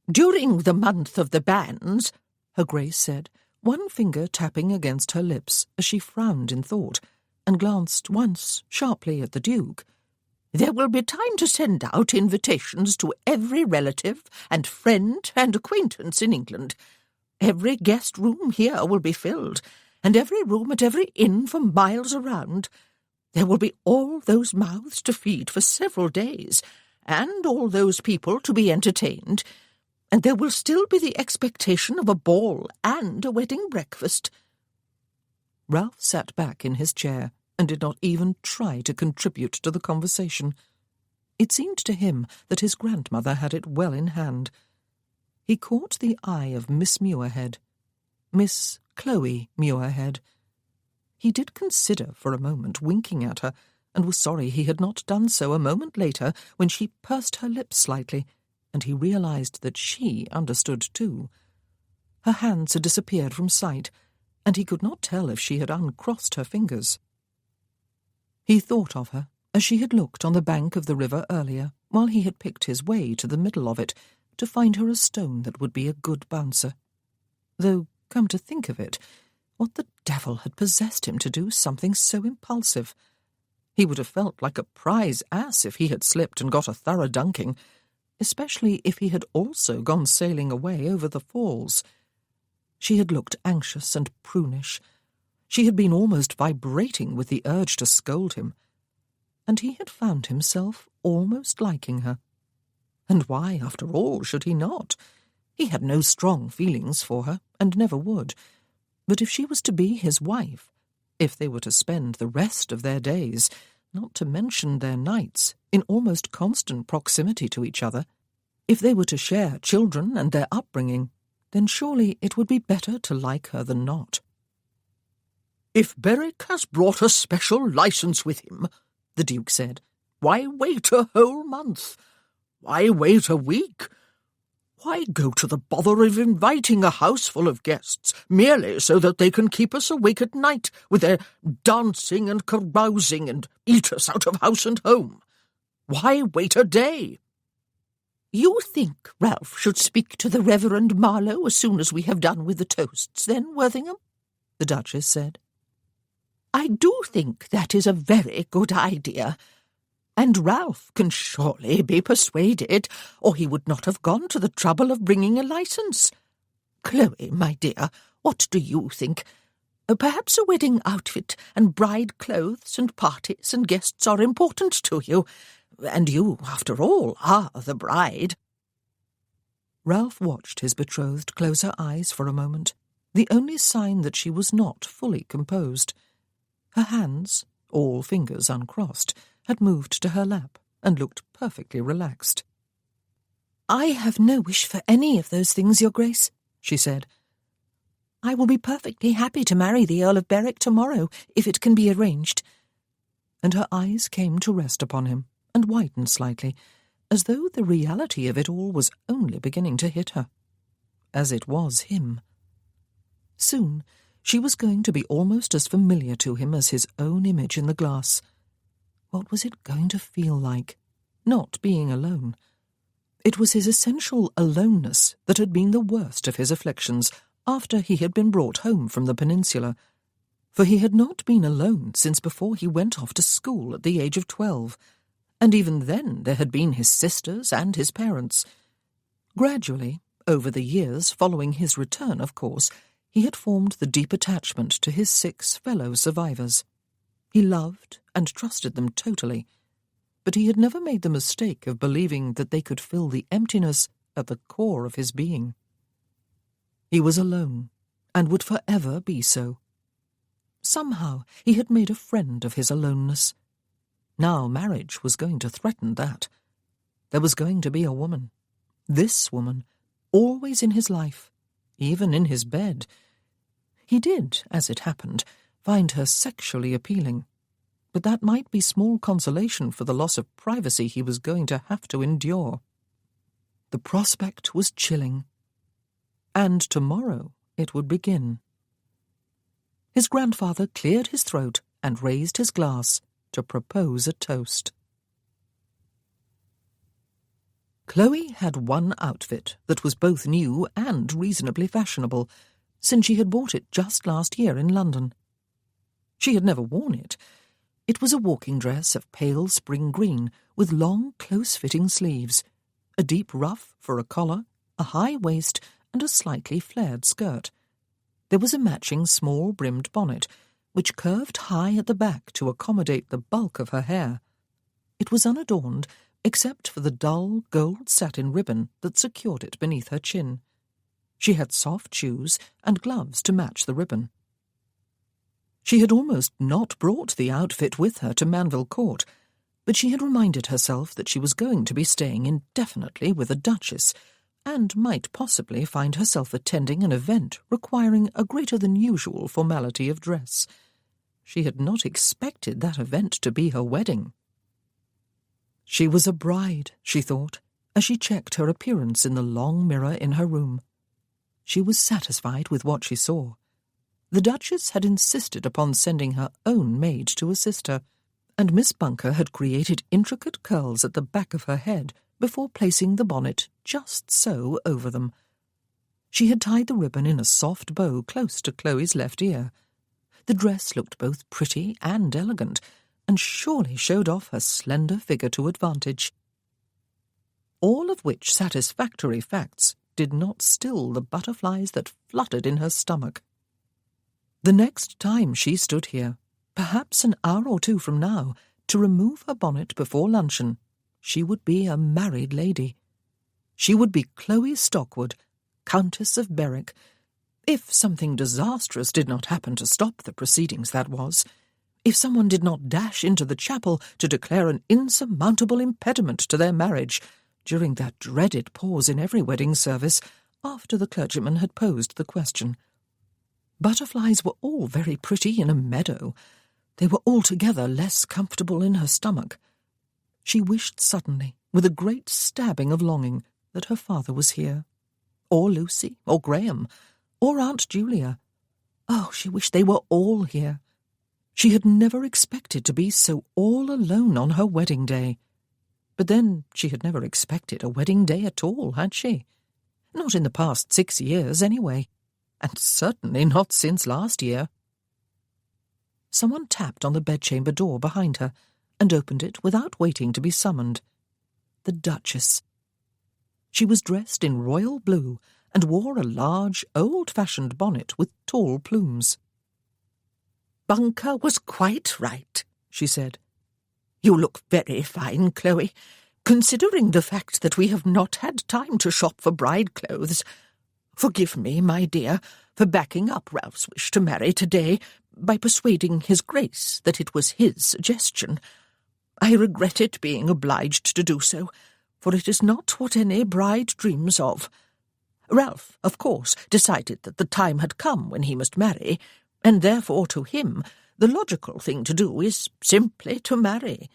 "During the month of the banns," her Grace said, one finger tapping against her lips as she frowned in thought, and glanced once sharply at the Duke, "there will be time to send out invitations to every relative and friend and acquaintance in England. Every guest room here will be filled, and every room at every inn for miles around. There will be all those mouths to feed for several days, and all those people to be entertained, and there will still be the expectation of a ball and a wedding breakfast." Ralph sat back in his chair and did not even try to contribute to the conversation. It seemed to him that his grandmother had it well in hand. He caught the eye of Miss Muirhead, Miss Chloe Muirhead. He did consider for a moment winking at her, and was sorry he had not done so a moment later when she pursed her lips slightly, and he realized that she understood too. Her hands had disappeared from sight, and he could not tell if she had uncrossed her fingers. He thought of her as she had looked on the bank of the river earlier, while he had picked his way to the middle of it, to find her a stone that would be a good bouncer. Though, come to think of it, what the devil had possessed him to do something so impulsive? He would have felt like a prize ass if he had slipped and got a thorough dunking, especially if he had also gone sailing away over the falls. She had looked anxious and prunish. She had been almost vibrating with the urge to scold him, and he had found himself almost liking her. And why, after all, should he not? He had no strong feelings for her, and never would. But if she was to be his wife, if they were to spend the rest of their days, not to mention their nights, in almost constant proximity to each other, if they were to share children and their upbringing, then surely it would be better to like her than not. "If Berwick has brought a special licence with him," the Duke said, "why wait a whole month? Why wait a week? Why go to the bother of inviting a house full of guests merely so that they can keep us awake at night with their dancing and carousing and eat us out of house and home? Why wait a day?" "You think Ralph should speak to the Reverend Marlowe as soon as we have done with the toasts, then, Worthington?" the Duchess said. "I do think that is a very good idea. And Ralph can surely be persuaded, or he would not have gone to the trouble of bringing a licence. Chloe, my dear, what do you think? Perhaps a wedding outfit and bride clothes and parties and guests are important to you, and you, after all, are the bride." Ralph watched his betrothed close her eyes for a moment, the only sign that she was not fully composed. Her hands, all fingers uncrossed, had moved to her lap and looked perfectly relaxed. "I have no wish for any of those things, Your Grace," she said. "I will be perfectly happy to marry the Earl of Berwick tomorrow, if it can be arranged." And her eyes came to rest upon him, and widened slightly, as though the reality of it all was only beginning to hit her. As it was him. Soon she was going to be almost as familiar to him as his own image in the glass. What was it going to feel like, not being alone? It was his essential aloneness that had been the worst of his afflictions after he had been brought home from the peninsula, for he had not been alone since before he went off to school at the age of 12, and even then there had been his sisters and his parents. Gradually, over the years following his return, of course, he had formed the deep attachment to his 6 fellow survivors. He loved and trusted them totally, but he had never made the mistake of believing that they could fill the emptiness at the core of his being. He was alone, and would forever be so. Somehow he had made a friend of his aloneness. Now marriage was going to threaten that. There was going to be a woman, this woman, always in his life, even in his bed. He did, as it happened, find her sexually appealing, but that might be small consolation for the loss of privacy he was going to have to endure. The prospect was chilling, and tomorrow it would begin. His grandfather cleared his throat and raised his glass to propose a toast. Chloe had one outfit that was both new and reasonably fashionable, since she had bought it just last year in London. She had never worn it. It was a walking dress of pale spring green with long, close-fitting sleeves, a deep ruff for a collar, a high waist, and a slightly flared skirt. There was a matching small-brimmed bonnet, which curved high at the back to accommodate the bulk of her hair. It was unadorned, except for the dull gold satin ribbon that secured it beneath her chin. She had soft shoes and gloves to match the ribbon. She had almost not brought the outfit with her to Manville Court, but she had reminded herself that she was going to be staying indefinitely with a duchess, and might possibly find herself attending an event requiring a greater-than-usual formality of dress. She had not expected that event to be her wedding. She was a bride, she thought, as she checked her appearance in the long mirror in her room. She was satisfied with what she saw. The Duchess had insisted upon sending her own maid to assist her, and Miss Bunker had created intricate curls at the back of her head before placing the bonnet just so over them. She had tied the ribbon in a soft bow close to Chloe's left ear. The dress looked both pretty and elegant, and surely showed off her slender figure to advantage. All of which satisfactory facts did not still the butterflies that fluttered in her stomach. The next time she stood here, perhaps an hour or two from now, to remove her bonnet before luncheon, she would be a married lady. She would be Chloe Stockwood, Countess of Berwick, if something disastrous did not happen to stop the proceedings, that was, if someone did not dash into the chapel to declare an insurmountable impediment to their marriage during that dreaded pause in every wedding service after the clergyman had posed the question. Butterflies were all very pretty in a meadow. They were altogether less comfortable in her stomach. She wished suddenly, with a great stabbing of longing, that her father was here, or Lucy, or Graham, or Aunt Julia. Oh, she wished they were all here. She had never expected to be so all alone on her wedding day. But then she had never expected a wedding day at all, had she? Not in the past 6 years, anyway, and certainly not since last year. Someone tapped on the bedchamber door behind her, and opened it without waiting to be summoned. The Duchess. She was dressed in royal blue, and wore a large, old-fashioned bonnet with tall plumes. "Bunker was quite right," she said. "You look very fine, Chloe. Considering the fact that we have not had time to shop for bride clothes, forgive me, my dear, for backing up Ralph's wish to marry today by persuading his Grace that it was his suggestion. I regretted being obliged to do so, for it is not what any bride dreams of. Ralph, of course, decided that the time had come when he must marry, and therefore to him the logical thing to do is simply to marry.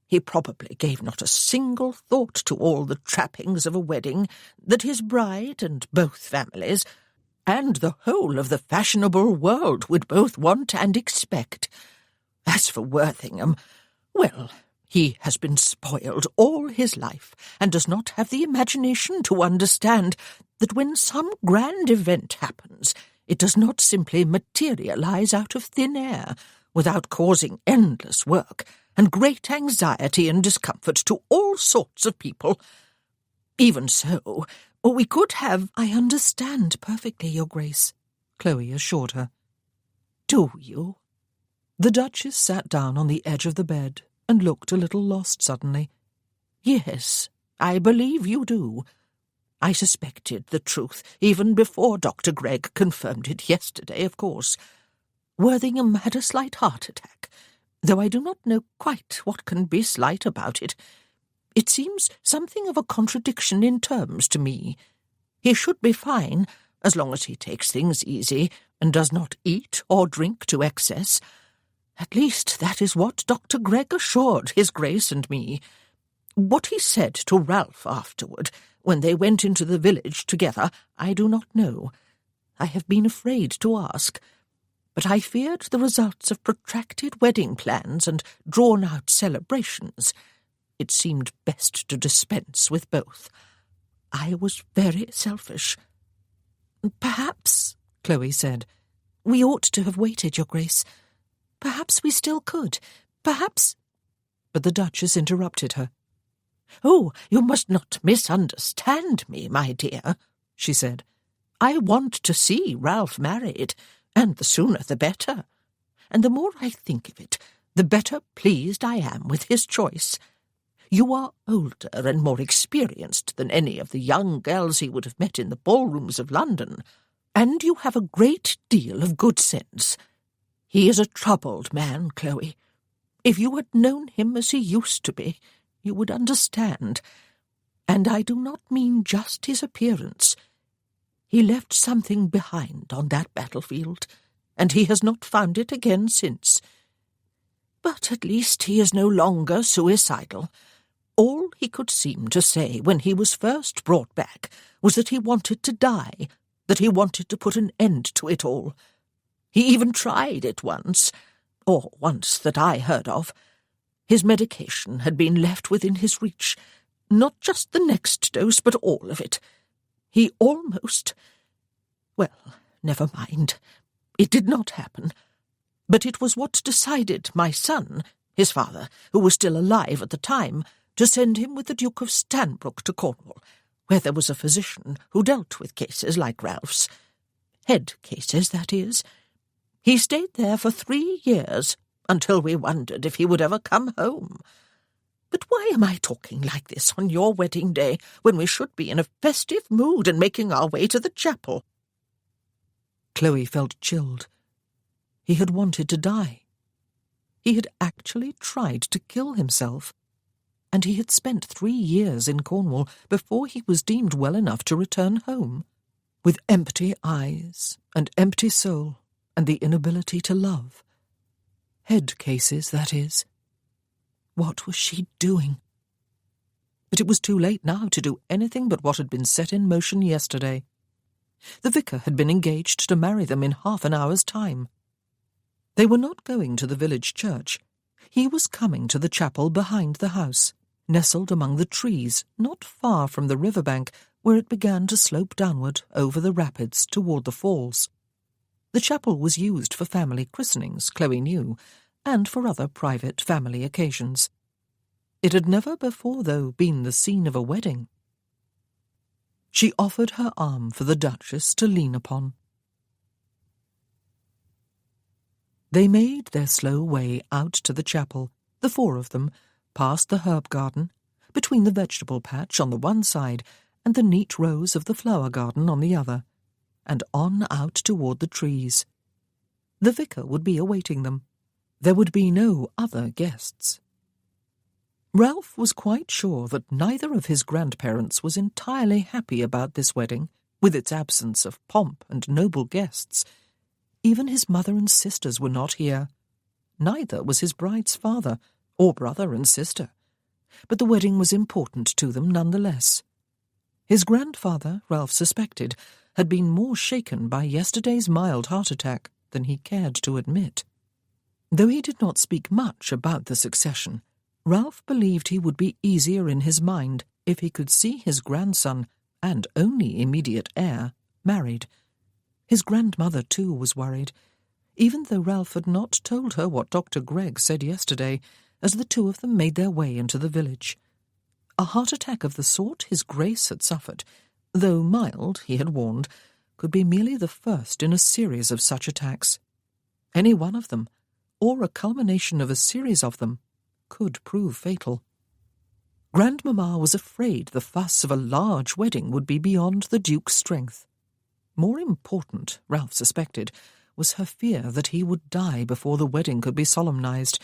He probably gave not a single thought to all the trappings of a wedding that his bride and both families, and the whole of the fashionable world, would both want and expect. As for Worthington, well, he has been spoiled all his life, and does not have the imagination to understand that when some grand event happens, it does not simply materialize out of thin air, without causing endless work and great anxiety and discomfort to all sorts of people. Even so, we could have— "I understand perfectly, Your Grace," Chloe assured her. "Do you?" The Duchess sat down on the edge of the bed and looked a little lost suddenly. "Yes, I believe you do. I suspected the truth even before Dr. Gregg confirmed it yesterday, of course. Worthington had a slight heart attack, though I do not know quite what can be slight about it. It seems something of a contradiction in terms to me. He should be fine, as long as he takes things easy and does not eat or drink to excess. At least that is what Dr. Gregg assured his Grace and me. What he said to Ralph afterward, when they went into the village together, I do not know. I have been afraid to ask. But I feared the results of protracted wedding plans and drawn-out celebrations. It seemed best to dispense with both. I was very selfish." "Perhaps," Chloe said, "we ought to have waited, Your Grace. Perhaps we still could. Perhaps—" But the Duchess interrupted her. "Oh, you must not misunderstand me, my dear," she said. "I want to see Ralph married, and the sooner the better. And the more I think of it, the better pleased I am with his choice. You are older and more experienced than any of the young girls he would have met in the ballrooms of London, and you have a great deal of good sense. He is a troubled man, Chloe. If you had known him as he used to be, you would understand. And I do not mean just his appearance. He left something behind on that battlefield, and he has not found it again since. But at least he is no longer suicidal. All he could seem to say when he was first brought back was that he wanted to die, that he wanted to put an end to it all. He even tried it once, or once that I heard of. His medication had been left within his reach, not just the next dose, but all of it. He almost— Well, never mind. It did not happen. But it was what decided my son, his father, who was still alive at the time, to send him with the Duke of Stanbrook to Cornwall, where there was a physician who dealt with cases like Ralph's. Head cases, that is. He stayed there for 3 years, until we wondered if he would ever come home. But why am I talking like this on your wedding day, when we should be in a festive mood and making our way to the chapel?" Chloe felt chilled. He had wanted to die. He had actually tried to kill himself, and he had spent 3 years in Cornwall before he was deemed well enough to return home, with empty eyes and empty soul and the inability to love. Head cases, that is. What was she doing? But it was too late now to do anything but what had been set in motion yesterday. The vicar had been engaged to marry them in half an hour's time. They were not going to the village church. He was coming to the chapel behind the house, nestled among the trees, not far from the riverbank, where it began to slope downward over the rapids toward the falls. The chapel was used for family christenings, Chloe knew, and for other private family occasions. It had never before, though, been the scene of a wedding. She offered her arm for the Duchess to lean upon. They made their slow way out to the chapel, the 4 of them, past the herb garden, between the vegetable patch on the one side and the neat rows of the flower garden on the other, and on out toward the trees. The vicar would be awaiting them. There would be no other guests. Ralph was quite sure that neither of his grandparents was entirely happy about this wedding, with its absence of pomp and noble guests. Even his mother and sisters were not here. Neither was his bride's father, or brother and sister. But the wedding was important to them nonetheless. His grandfather, Ralph suspected, had been more shaken by yesterday's mild heart attack than he cared to admit. Though he did not speak much about the succession, Ralph believed he would be easier in his mind if he could see his grandson, and only immediate heir, married. His grandmother, too, was worried, even though Ralph had not told her what Dr. Gregg said yesterday, as the two of them made their way into the village. A heart attack of the sort his Grace had suffered, though mild, he had warned, could be merely the first in a series of such attacks. Any one of them, or a culmination of a series of them, could prove fatal. Grandmamma was afraid the fuss of a large wedding would be beyond the Duke's strength. More important, Ralph suspected, was her fear that he would die before the wedding could be solemnized,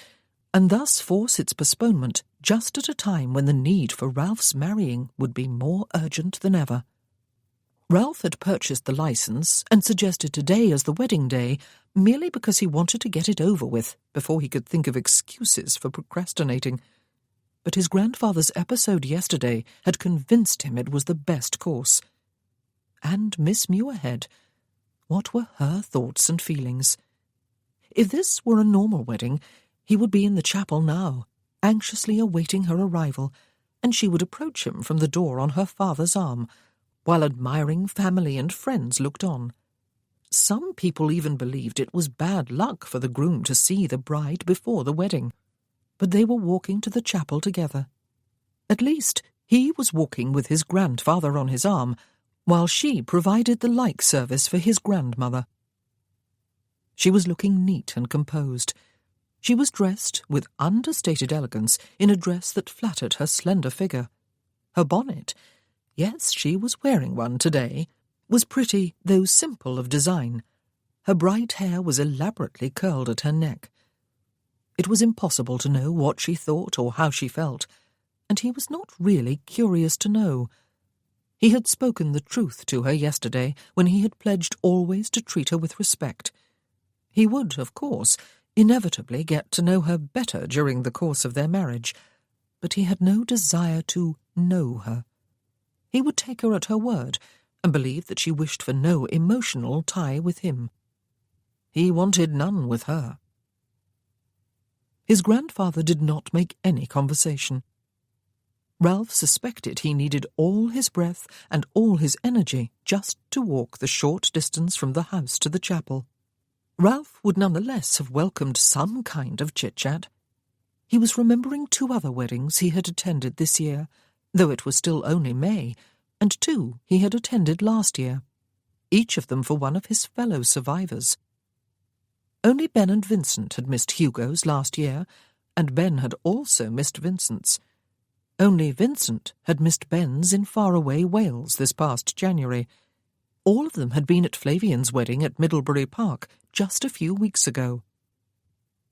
and thus force its postponement just at a time when the need for Ralph's marrying would be more urgent than ever. Ralph had purchased the license and suggested today as the wedding day merely because he wanted to get it over with before he could think of excuses for procrastinating. But his grandfather's episode yesterday had convinced him it was the best course. And Miss Muirhead, what were her thoughts and feelings? If this were a normal wedding, he would be in the chapel now, anxiously awaiting her arrival, and she would approach him from the door on her father's arm, while admiring family and friends looked on. Some people even believed it was bad luck for the groom to see the bride before the wedding. But they were walking to the chapel together. At least he was walking with his grandfather on his arm, while she provided the like service for his grandmother. She was looking neat and composed. She was dressed with understated elegance in a dress that flattered her slender figure. Her bonnet, yes, she was wearing one today, was pretty, though simple of design. Her bright hair was elaborately curled at her neck. It was impossible to know what she thought or how she felt, and he was not really curious to know. He had spoken the truth to her yesterday when he had pledged always to treat her with respect. He would, of course, inevitably get to know her better during the course of their marriage, but he had no desire to know her. He would take her at her word, and believe that she wished for no emotional tie with him. He wanted none with her. His grandfather did not make any conversation. Ralph suspected he needed all his breath and all his energy just to walk the short distance from the house to the chapel. Ralph would nonetheless have welcomed some kind of chit-chat. He was remembering 2 other weddings he had attended this year, though it was still only May, and 2 he had attended last year, each of them for one of his fellow survivors. Only Ben and Vincent had missed Hugo's last year, and Ben had also missed Vincent's. Only Vincent had missed Ben's in faraway Wales this past January. All of them had been at Flavian's wedding at Middlebury Park just a few weeks ago.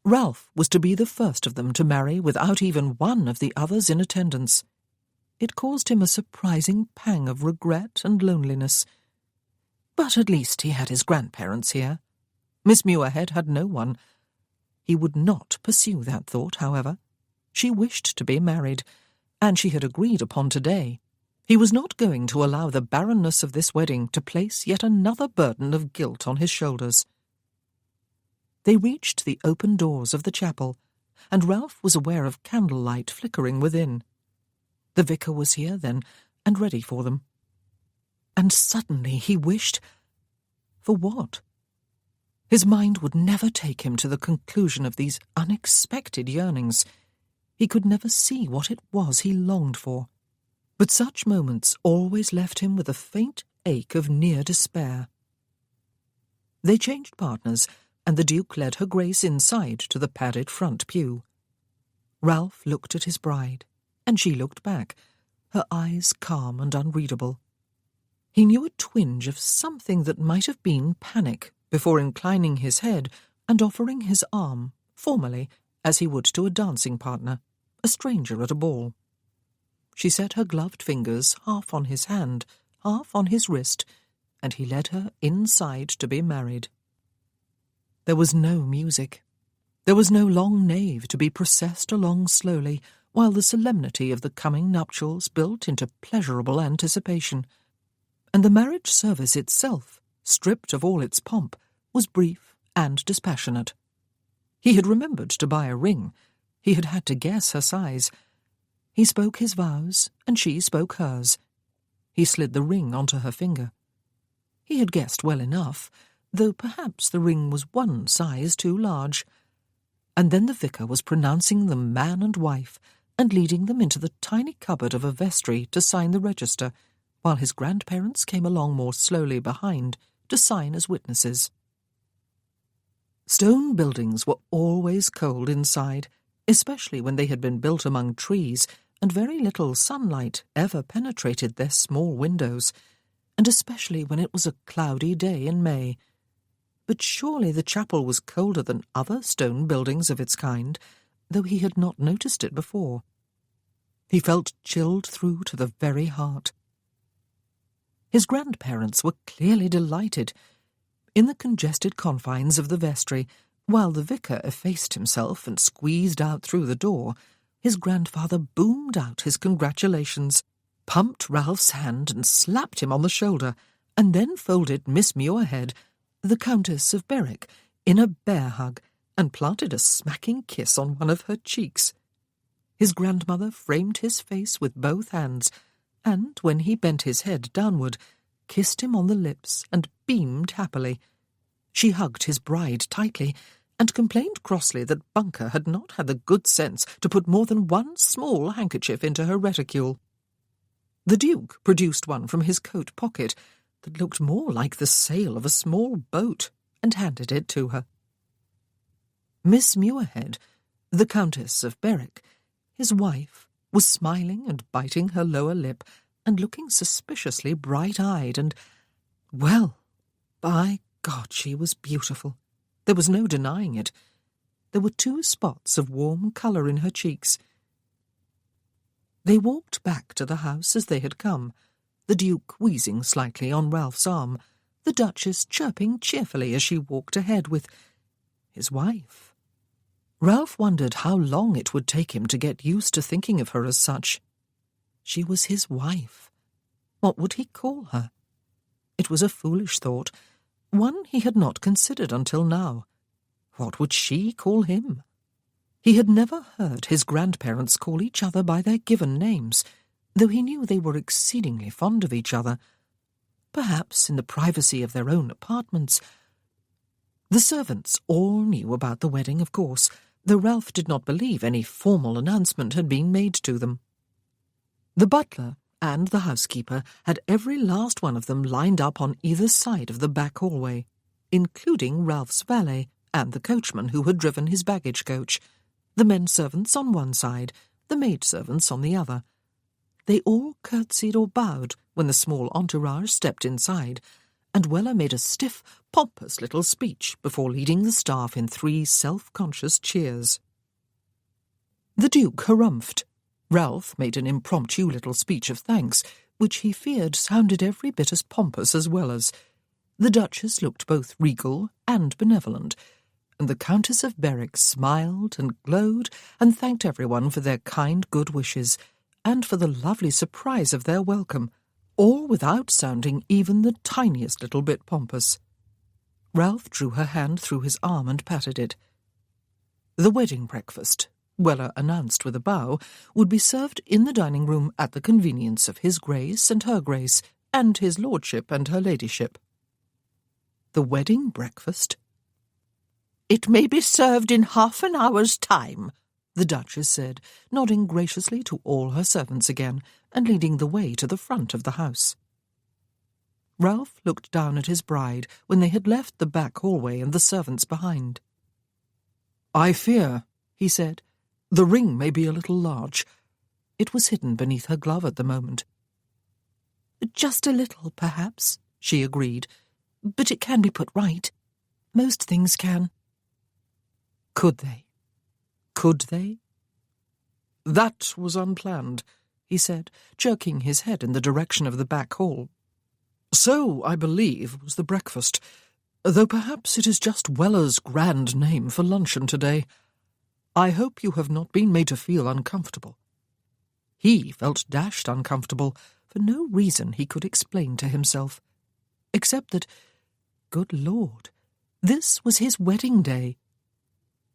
Ralph was to be the first of them to marry without even one of the others in attendance. It caused him a surprising pang of regret and loneliness. But at least he had his grandparents here. Miss Muirhead had no one. He would not pursue that thought, however. She wished to be married, and she had agreed upon today. He was not going to allow the barrenness of this wedding to place yet another burden of guilt on his shoulders. They reached the open doors of the chapel, and Ralph was aware of candlelight flickering within. The vicar was here, then, and ready for them. And suddenly he wished... For what? His mind would never take him to the conclusion of these unexpected yearnings. He could never see what it was he longed for. But such moments always left him with a faint ache of near despair. They changed partners, and the Duke led her Grace inside to the padded front pew. Ralph looked at his bride. and she looked back, her eyes calm and unreadable. He knew a twinge of something that might have been panic before inclining his head and offering his arm, formally, as he would to a dancing partner, a stranger at a ball. She set her gloved fingers half on his hand, half on his wrist, and he led her inside to be married. There was no music. There was no long nave to be processed along slowly, while the solemnity of the coming nuptials built into pleasurable anticipation. And the marriage service itself, stripped of all its pomp, was brief and dispassionate. He had remembered to buy a ring. He had had to guess her size. He spoke his vows, and she spoke hers. He slid the ring onto her finger. He had guessed well enough, though perhaps the ring was one size too large. And then the vicar was pronouncing them man and wife, and leading them into the tiny cupboard of a vestry to sign the register, while his grandparents came along more slowly behind to sign as witnesses. Stone buildings were always cold inside, especially when they had been built among trees, and very little sunlight ever penetrated their small windows, and especially when it was a cloudy day in May. But surely the chapel was colder than other stone buildings of its kind, though he had not noticed it before. He felt chilled through to the very heart. His grandparents were clearly delighted. In the congested confines of the vestry, while the vicar effaced himself and squeezed out through the door, his grandfather boomed out his congratulations, pumped Ralph's hand and slapped him on the shoulder, and then folded Miss Muirhead, the Countess of Berwick, in a bear hug, and planted a smacking kiss on one of her cheeks. His grandmother framed his face with both hands, and, when he bent his head downward, kissed him on the lips and beamed happily. She hugged his bride tightly, and complained crossly that Bunker had not had the good sense to put more than one small handkerchief into her reticule. The Duke produced one from his coat pocket that looked more like the sail of a small boat, and handed it to her. Miss Muirhead, the Countess of Berwick, his wife, was smiling and biting her lower lip, and looking suspiciously bright-eyed, and, well, by God, she was beautiful. There was no denying it. There were 2 spots of warm colour in her cheeks. They walked back to the house as they had come, the Duke wheezing slightly on Ralph's arm, the Duchess chirping cheerfully as she walked ahead with his wife. Ralph wondered how long it would take him to get used to thinking of her as such. She was his wife. What would he call her? It was a foolish thought, one he had not considered until now. What would she call him? He had never heard his grandparents call each other by their given names, though he knew they were exceedingly fond of each other. Perhaps in the privacy of their own apartments. The servants all knew about the wedding, of course, though Ralph did not believe any formal announcement had been made to them. The butler and the housekeeper had every last one of them lined up on either side of the back hallway, including Ralph's valet and the coachman who had driven his baggage coach, the men servants on one side, the maid-servants on the other. They all curtsied or bowed when the small entourage stepped inside, and Weller made a stiff, pompous little speech before leading the staff in 3 self-conscious cheers. The Duke harumphed. Ralph made an impromptu little speech of thanks, which he feared sounded every bit as pompous as Weller's. The Duchess looked both regal and benevolent, and the Countess of Berwick smiled and glowed and thanked everyone for their kind good wishes, and for the lovely surprise of their welcome, all without sounding even the tiniest little bit pompous. Ralph drew her hand through his arm and patted it. The wedding breakfast, Weller announced with a bow, would be served in the dining-room at the convenience of his Grace and her Grace, and his Lordship and her Ladyship. The wedding breakfast? "It may be served in half an hour's time," the Duchess said, nodding graciously to all her servants again, and leading the way to the front of the house. Ralph looked down at his bride when they had left the back hallway and the servants behind. "I fear," he said, "the ring may be a little large. It was hidden beneath her glove at the moment. "Just a little, perhaps," she agreed, "but it can be put right. Most things can." Could they? Could they? That was unplanned, he said, jerking his head in the direction of the back hall. So, I believe, was the breakfast, though perhaps it is just Weller's grand name for luncheon today. I hope you have not been made to feel uncomfortable. He felt dashed uncomfortable for no reason he could explain to himself, except that, good Lord, this was his wedding day.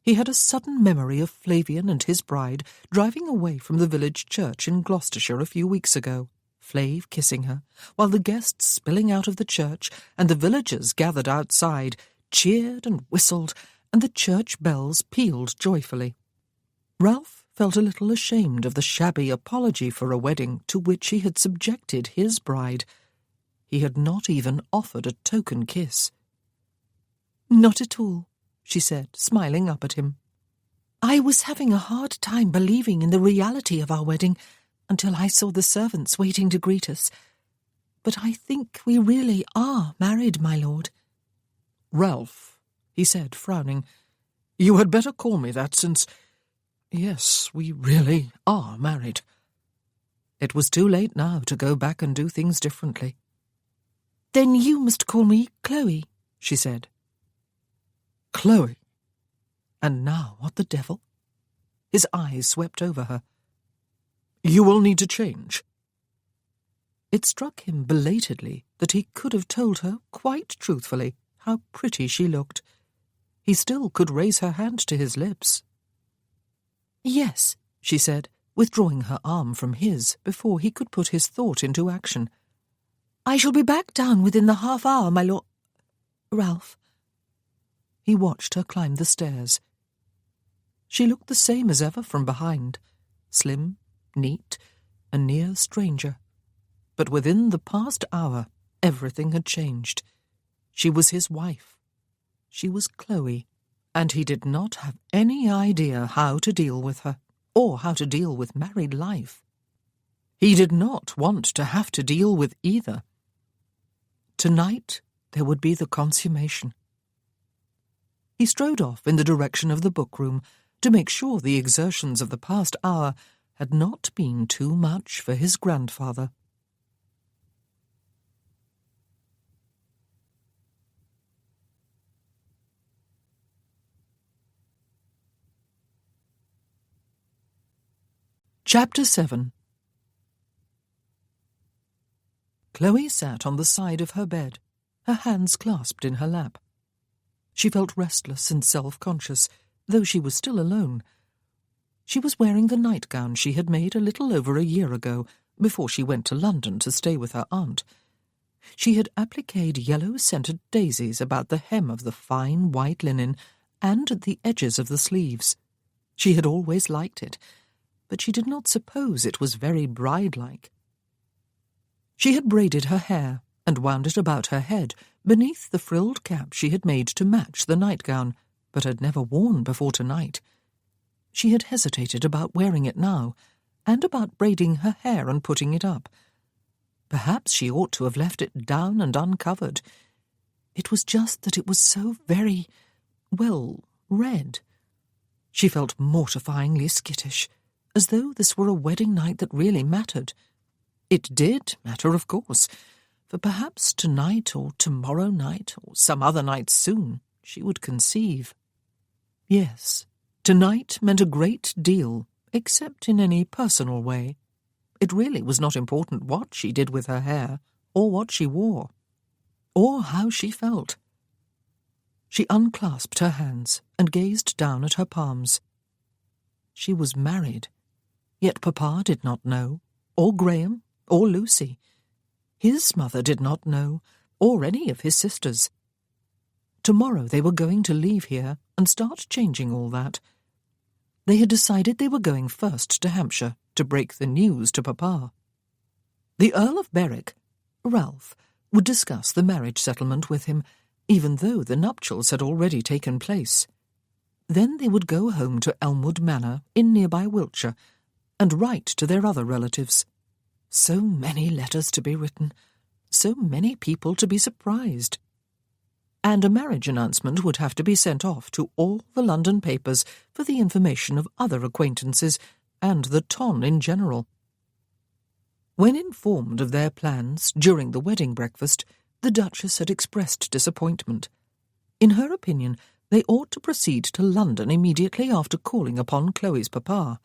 He had a sudden memory of Flavian and his bride driving away from the village church in Gloucestershire a few weeks ago, Flav kissing her, while the guests spilling out of the church and the villagers gathered outside cheered and whistled, and the church bells pealed joyfully. Ralph felt a little ashamed of the shabby apology for a wedding to which he had subjected his bride. He had not even offered a token kiss. "Not at all," she said, smiling up at him. "I was having a hard time believing in the reality of our wedding until I saw the servants waiting to greet us. But I think we really are married, my lord." "Ralph," he said, frowning, "you had better call me that since... Yes, we really are married." It was too late now to go back and do things differently. "Then you must call me Chloe," she said. Chloe. And now what the devil? His eyes swept over her. "You will need to change." It struck him belatedly that he could have told her quite truthfully how pretty she looked. He still could raise her hand to his lips. "Yes," she said, withdrawing her arm from his before he could put his thought into action. "I shall be back down within the half-hour, my lord... Ralph." He watched her climb the stairs. She looked the same as ever from behind, slim, neat, a near stranger. But within the past hour, everything had changed. She was his wife. She was Chloe, and he did not have any idea how to deal with her, or how to deal with married life. He did not want to have to deal with either. Tonight there would be the consummation. He strode off in the direction of the book-room to make sure the exertions of the past hour had not been too much for his grandfather. Chapter 7. Chloe sat on the side of her bed, her hands clasped in her lap. She felt restless and self-conscious, though she was still alone. She was wearing the nightgown she had made a little over a year ago, before she went to London to stay with her aunt. She had appliqued yellow-scented daisies about the hem of the fine white linen and at the edges of the sleeves. She had always liked it, but she did not suppose it was very bride-like. She had braided her hair and wound it about her head beneath the frilled cap she had made to match the nightgown, but had never worn before tonight. She had hesitated about wearing it now, and about braiding her hair and putting it up. Perhaps she ought to have left it down and uncovered. It was just that it was so very, well, red. She felt mortifyingly skittish, as though this were a wedding night that really mattered. It did matter, of course, for perhaps tonight or tomorrow night or some other night soon she would conceive. Yes, tonight meant a great deal, except in any personal way. It really was not important what she did with her hair, or what she wore, or how she felt. She unclasped her hands and gazed down at her palms. She was married, yet Papa did not know, or Graham, or Lucy. His mother did not know, or any of his sisters. Tomorrow they were going to leave here and start changing all that. They had decided they were going first to Hampshire to break the news to Papa. The Earl of Berwick, Ralph, would discuss the marriage settlement with him, even though the nuptials had already taken place. Then they would go home to Elmwood Manor in nearby Wiltshire, and write to their other relatives. So many letters to be written, so many people to be surprised. And a marriage announcement would have to be sent off to all the London papers for the information of other acquaintances and the ton in general. When informed of their plans during the wedding breakfast, the Duchess had expressed disappointment. In her opinion, they ought to proceed to London immediately after calling upon Chloe's papa.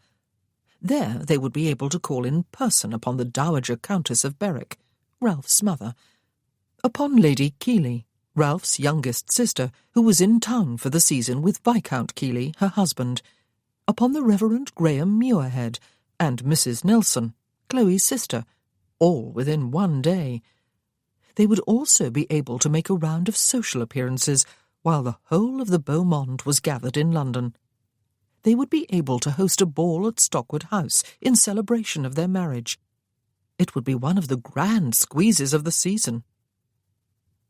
There they would be able to call in person upon the Dowager Countess of Berwick, Ralph's mother, upon Lady Keeley, Ralph's youngest sister, who was in town for the season with Viscount Keeley, her husband, upon the Reverend Graham Muirhead, and Mrs. Nelson, Chloe's sister, all within one day. They would also be able to make a round of social appearances while the whole of the beau monde was gathered in London. They would be able to host a ball at Stockwood House in celebration of their marriage. It would be one of the grand squeezes of the season.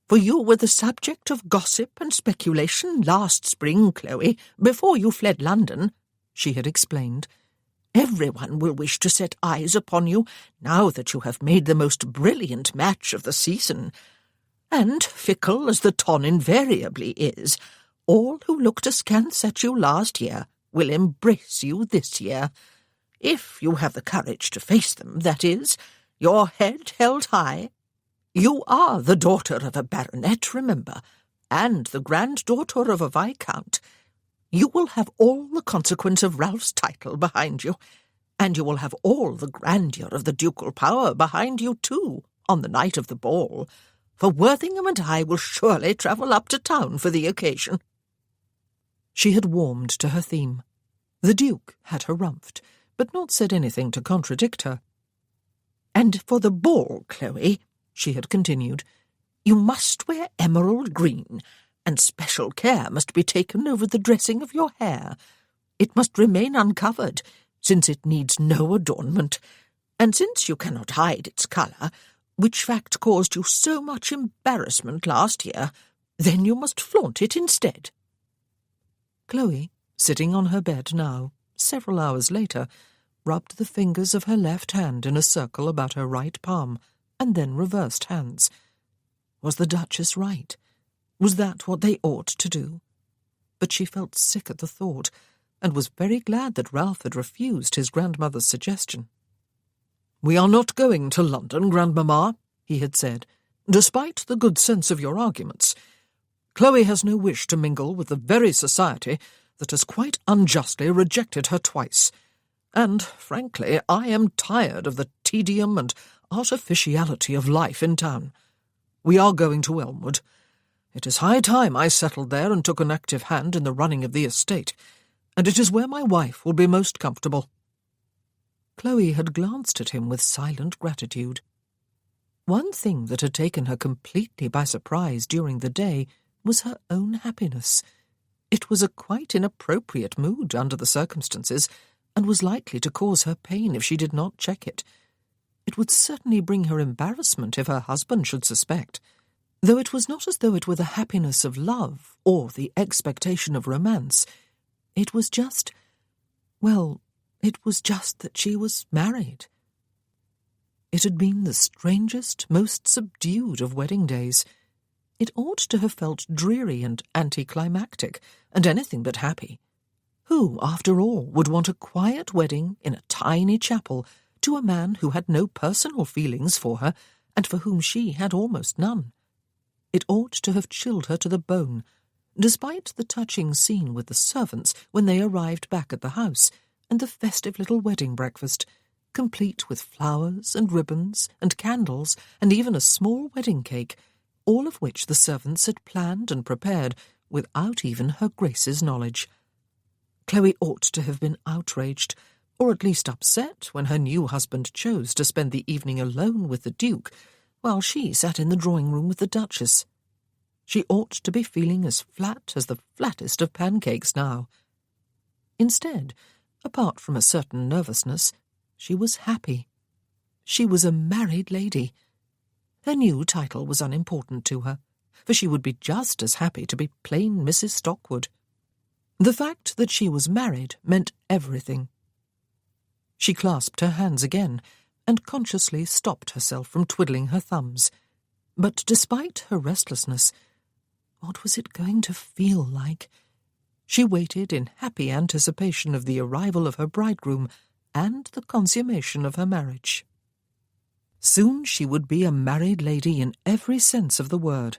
For you were the subject of gossip and speculation last spring, Chloe, before you fled London, she had explained. Everyone will wish to set eyes upon you now that you have made the most brilliant match of the season. And, fickle as the ton invariably is, all who looked askance at you last year will embrace you this year. If you have the courage to face them, that is, your head held high. You are the daughter of a baronet, remember, and the granddaughter of a viscount. You will have all the consequence of Ralph's title behind you, and you will have all the grandeur of the ducal power behind you, too, on the night of the ball, for Worthington and I will surely travel up to town for the occasion. She had warmed to her theme. The Duke had harumphed, but not said anything to contradict her. And for the ball, Chloe, she had continued, you must wear emerald green, and special care must be taken over the dressing of your hair. It must remain uncovered, since it needs no adornment, and since you cannot hide its colour, which fact caused you so much embarrassment last year, then you must flaunt it instead. Chloe, sitting on her bed now, several hours later, rubbed the fingers of her left hand in a circle about her right palm, and then reversed hands. Was the Duchess right? Was that what they ought to do? But she felt sick at the thought, and was very glad that Ralph had refused his grandmother's suggestion. "We are not going to London, Grandmamma," he had said, "despite the good sense of your arguments. Chloe has no wish to mingle with the very society that has quite unjustly rejected her twice, and, frankly, I am tired of the tedium and artificiality of life in town. We are going to Elmwood. It is high time I settled there and took an active hand in the running of the estate, and it is where my wife will be most comfortable." Chloe had glanced at him with silent gratitude. One thing that had taken her completely by surprise during the day was her own happiness. It was a quite inappropriate mood under the circumstances, and was likely to cause her pain if she did not check it. It would certainly bring her embarrassment if her husband should suspect, though it was not as though it were the happiness of love or the expectation of romance. It was just, well, it was just that she was married. It had been the strangest, most subdued of wedding days. It ought to have felt dreary and anticlimactic, and anything but happy. Who, after all, would want a quiet wedding in a tiny chapel to a man who had no personal feelings for her, and for whom she had almost none? It ought to have chilled her to the bone, despite the touching scene with the servants when they arrived back at the house, and the festive little wedding breakfast, complete with flowers and ribbons and candles and even a small wedding cake, all of which the servants had planned and prepared without even her Grace's knowledge. Chloe ought to have been outraged, or at least upset, when her new husband chose to spend the evening alone with the Duke, while she sat in the drawing-room with the Duchess. She ought to be feeling as flat as the flattest of pancakes now. Instead, apart from a certain nervousness, she was happy. She was a married lady. Her new title was unimportant to her, for she would be just as happy to be plain Mrs. Stockwood. The fact that she was married meant everything. She clasped her hands again and consciously stopped herself from twiddling her thumbs. But despite her restlessness, what was it going to feel like? She waited in happy anticipation of the arrival of her bridegroom and the consummation of her marriage. Soon she would be a married lady in every sense of the word.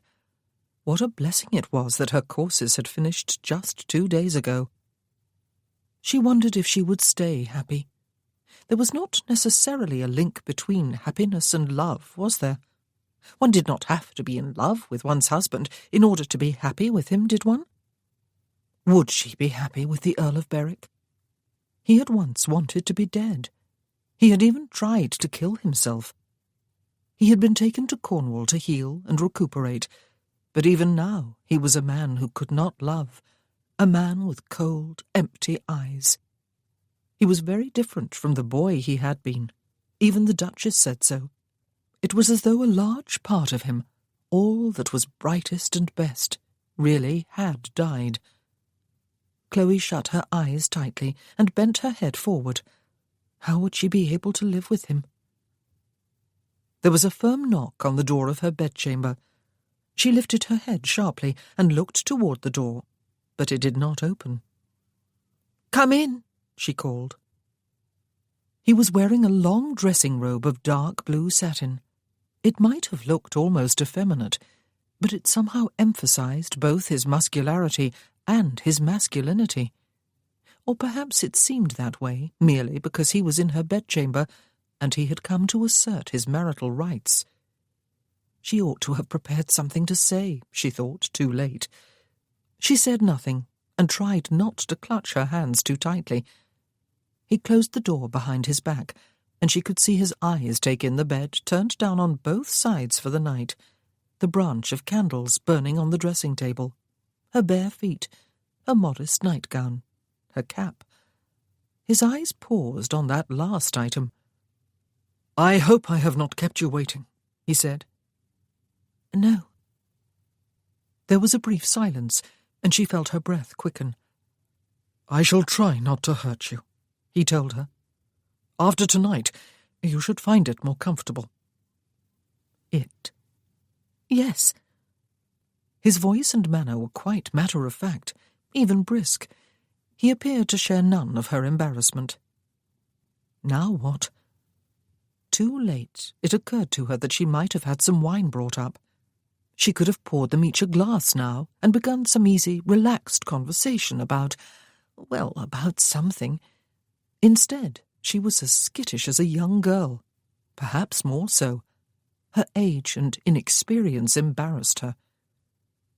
What a blessing it was that her courses had finished just 2 days ago. She wondered if she would stay happy. There was not necessarily a link between happiness and love, was there? One did not have to be in love with one's husband in order to be happy with him, did one? Would she be happy with the Earl of Berwick? He had once wanted to be dead. He had even tried to kill himself. He had been taken to Cornwall to heal and recuperate, but even now he was a man who could not love, a man with cold, empty eyes. He was very different from the boy he had been. Even the Duchess said so. It was as though a large part of him, all that was brightest and best, really had died. Chloe shut her eyes tightly and bent her head forward. How would she be able to live with him? There was a firm knock on the door of her bedchamber. She lifted her head sharply and looked toward the door, but it did not open. "Come in," she called. He was wearing a long dressing robe of dark blue satin. It might have looked almost effeminate, but it somehow emphasized both his muscularity and his masculinity. Or perhaps it seemed that way merely because he was in her bedchamber and he had come to assert his marital rights. She ought to have prepared something to say, she thought, too late. She said nothing and tried not to clutch her hands too tightly. He closed the door behind his back, and she could see his eyes take in the bed turned down on both sides for the night, the branch of candles burning on the dressing table, her bare feet, her modest nightgown, her cap. His eyes paused on that last item. "I hope I have not kept you waiting," he said. "No." There was a brief silence, and she felt her breath quicken. "I shall try not to hurt you," he told her. "After tonight, you should find it more comfortable." It? Yes. His voice and manner were quite matter-of-fact, even brisk. He appeared to share none of her embarrassment. Now what? Too late, it occurred to her that she might have had some wine brought up. She could have poured them each a glass now and begun some easy, relaxed conversation about something. Instead, she was as skittish as a young girl, perhaps more so. Her age and inexperience embarrassed her.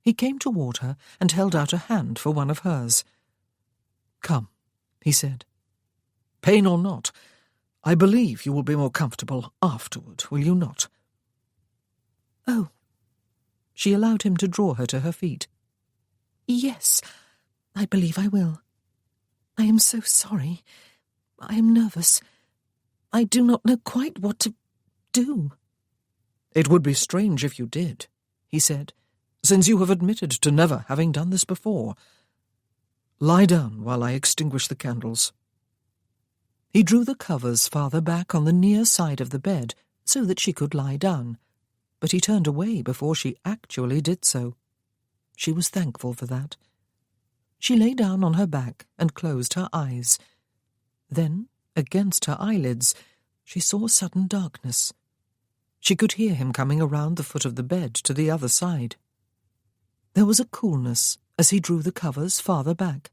He came toward her and held out a hand for one of hers. "Come," he said. "Pain or not, I believe you will be more comfortable afterward, will you not?" "Oh." She allowed him to draw her to her feet. "Yes, I believe I will. I am so sorry. I am nervous. I do not know quite what to do." "It would be strange if you did," he said, "since you have admitted to never having done this before. Lie down while I extinguish the candles." He drew the covers farther back on the near side of the bed so that she could lie down, but he turned away before she actually did so. She was thankful for that. She lay down on her back and closed her eyes. Then, against her eyelids, she saw sudden darkness. She could hear him coming around the foot of the bed to the other side. There was a coolness as he drew the covers farther back.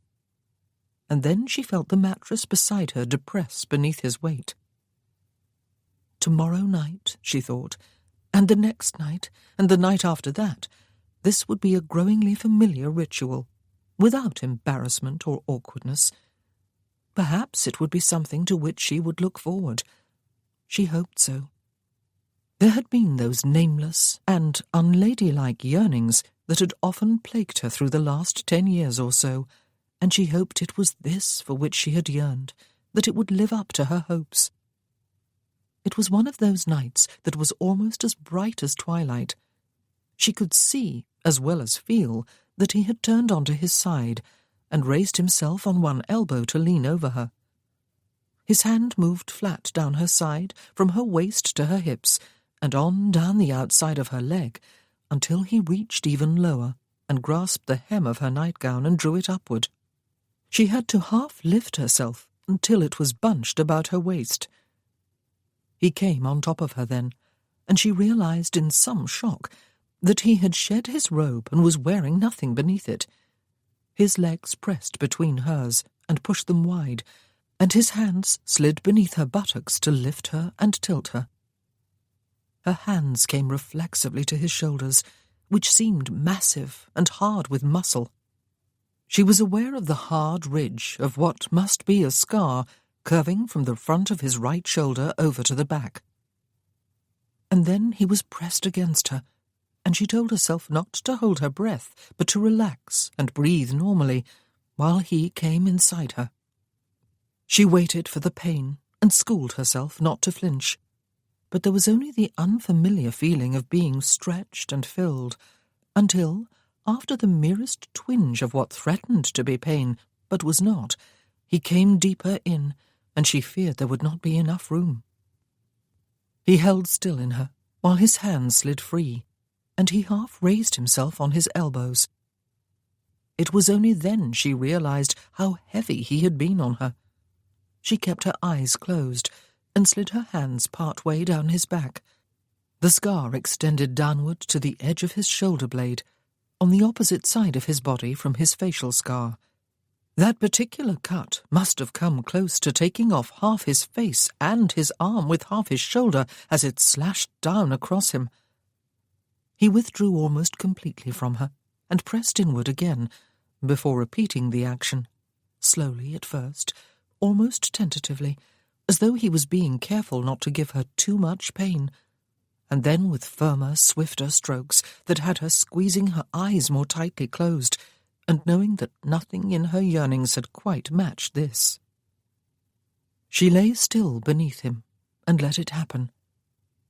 And then she felt the mattress beside her depress beneath his weight. Tomorrow night, she thought, and the next night, and the night after that, this would be a growingly familiar ritual, without embarrassment or awkwardness. Perhaps it would be something to which she would look forward. She hoped so. There had been those nameless and unladylike yearnings that had often plagued her through the last 10 years or so, and she hoped it was this for which she had yearned, that it would live up to her hopes. It was one of those nights that was almost as bright as twilight. She could see, as well as feel, that he had turned onto his side and raised himself on one elbow to lean over her. His hand moved flat down her side, from her waist to her hips, and on down the outside of her leg, until he reached even lower, and grasped the hem of her nightgown and drew it upward. She had to half lift herself until it was bunched about her waist. He came on top of her then, and she realized in some shock that he had shed his robe and was wearing nothing beneath it. His legs pressed between hers and pushed them wide, and his hands slid beneath her buttocks to lift her and tilt her. Her hands came reflexively to his shoulders, which seemed massive and hard with muscle. She was aware of the hard ridge of what must be a scar curving from the front of his right shoulder over to the back. And then he was pressed against her, and she told herself not to hold her breath, but to relax and breathe normally, while he came inside her. She waited for the pain and schooled herself not to flinch, but there was only the unfamiliar feeling of being stretched and filled, until, after the merest twinge of what threatened to be pain, but was not, he came deeper in, and she feared there would not be enough room. He held still in her, while his hands slid free, and he half raised himself on his elbows. It was only then she realized how heavy he had been on her. She kept her eyes closed and slid her hands part way down his back. The scar extended downward to the edge of his shoulder blade, on the opposite side of his body from his facial scar. That particular cut must have come close to taking off half his face and his arm with half his shoulder as it slashed down across him. He withdrew almost completely from her and pressed inward again, before repeating the action, slowly at first, almost tentatively, as though he was being careful not to give her too much pain, and then with firmer, swifter strokes that had her squeezing her eyes more tightly closed, and knowing that nothing in her yearnings had quite matched this. She lay still beneath him and let it happen.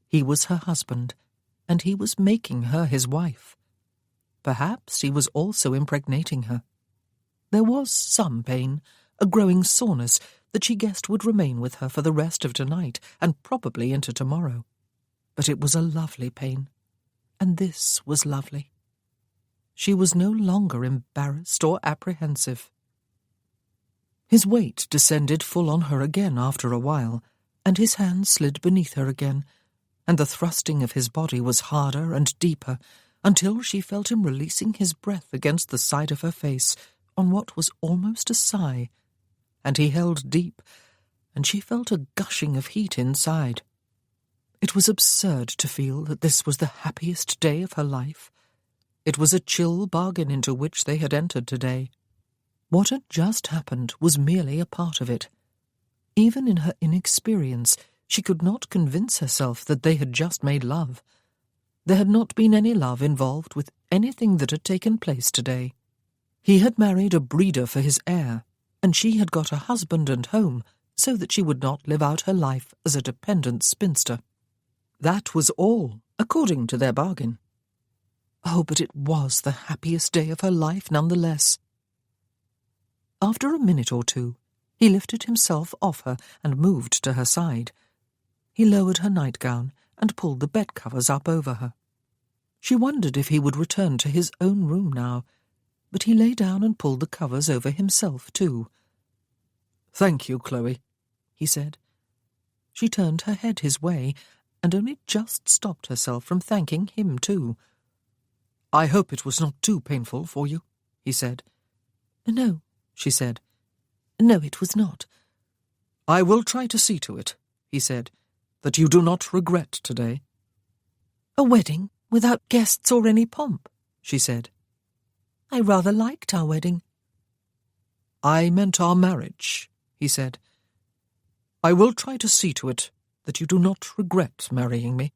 He was her husband, and he was making her his wife. Perhaps he was also impregnating her. There was some pain, a growing soreness that she guessed would remain with her for the rest of tonight and probably into tomorrow. But it was a lovely pain, and this was lovely. She was no longer embarrassed or apprehensive. His weight descended full on her again after a while, and his hand slid beneath her again, and the thrusting of his body was harder and deeper, until she felt him releasing his breath against the side of her face on what was almost a sigh, and he held deep, and she felt a gushing of heat inside. It was absurd to feel that this was the happiest day of her life. It was a chill bargain into which they had entered today. What had just happened was merely a part of it. Even in her inexperience, she could not convince herself that they had just made love. There had not been any love involved with anything that had taken place today. He had married a breeder for his heir, and she had got a husband and home so that she would not live out her life as a dependent spinster. That was all, according to their bargain. Oh, but it was the happiest day of her life nonetheless. After a minute or two, he lifted himself off her and moved to her side. He lowered her nightgown and pulled the bedcovers up over her. She wondered if he would return to his own room now, but he lay down and pulled the covers over himself too. "Thank you, Chloe," he said. She turned her head his way, and only just stopped herself from thanking him too. "I hope it was not too painful for you," he said. "No," she said. "No, it was not." "I will try to see to it," he said, "that you do not regret today." "A wedding without guests or any pomp," she said. "I rather liked our wedding." "I meant our marriage," he said. "I will try to see to it that you do not regret marrying me."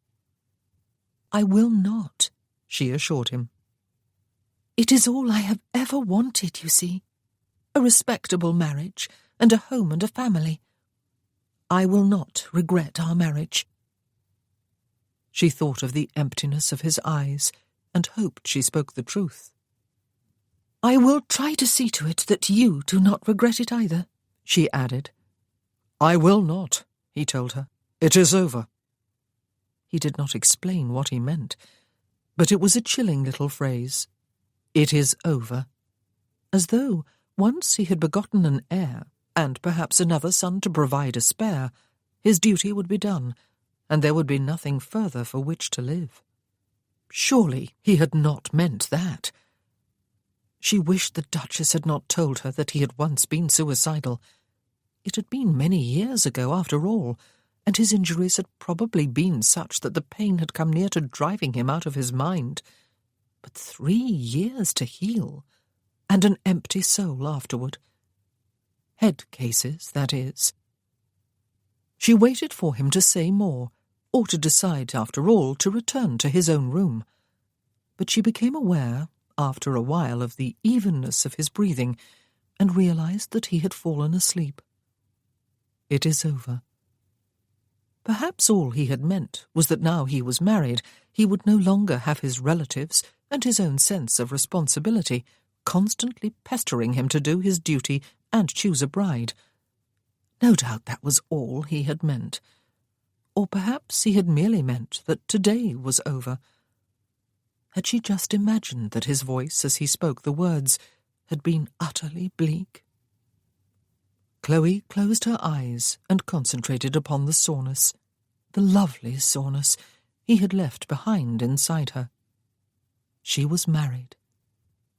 "I will not," she assured him. "It is all I have ever wanted, you see. A respectable marriage, and a home and a family. I will not regret our marriage." She thought of the emptiness of his eyes, and hoped she spoke the truth. "I will try to see to it that you do not regret it either," she added. "I will not," he told her. "It is over." He did not explain what he meant, but it was a chilling little phrase. It is over. As though, once he had begotten an heir, and perhaps another son to provide a spare, his duty would be done, and there would be nothing further for which to live. Surely he had not meant that. She wished the Duchess had not told her that he had once been suicidal. It had been many years ago, after all, and his injuries had probably been such that the pain had come near to driving him out of his mind. But 3 years to heal, and an empty soul afterward. Head cases, that is. She waited for him to say more, or to decide, after all, to return to his own room. But she became aware, after a while, of the evenness of his breathing, and realized that he had fallen asleep. It is over. Perhaps all he had meant was that now he was married, he would no longer have his relatives and his own sense of responsibility constantly pestering him to do his duty and choose a bride. No doubt that was all he had meant. Or perhaps he had merely meant that today was over. Had she just imagined that his voice, as he spoke the words, had been utterly bleak? Chloe closed her eyes and concentrated upon the soreness, the lovely soreness he had left behind inside her. She was married.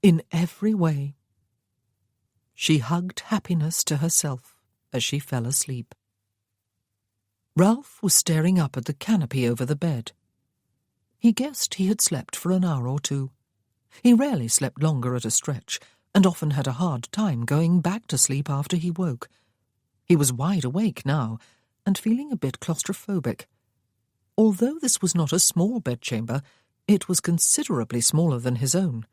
In every way. She hugged happiness to herself as she fell asleep. Ralph was staring up at the canopy over the bed. He guessed he had slept for an hour or two. He rarely slept longer at a stretch, and often had a hard time going back to sleep after he woke. He was wide awake now, and feeling a bit claustrophobic. Although this was not a small bedchamber, it was considerably smaller than his own,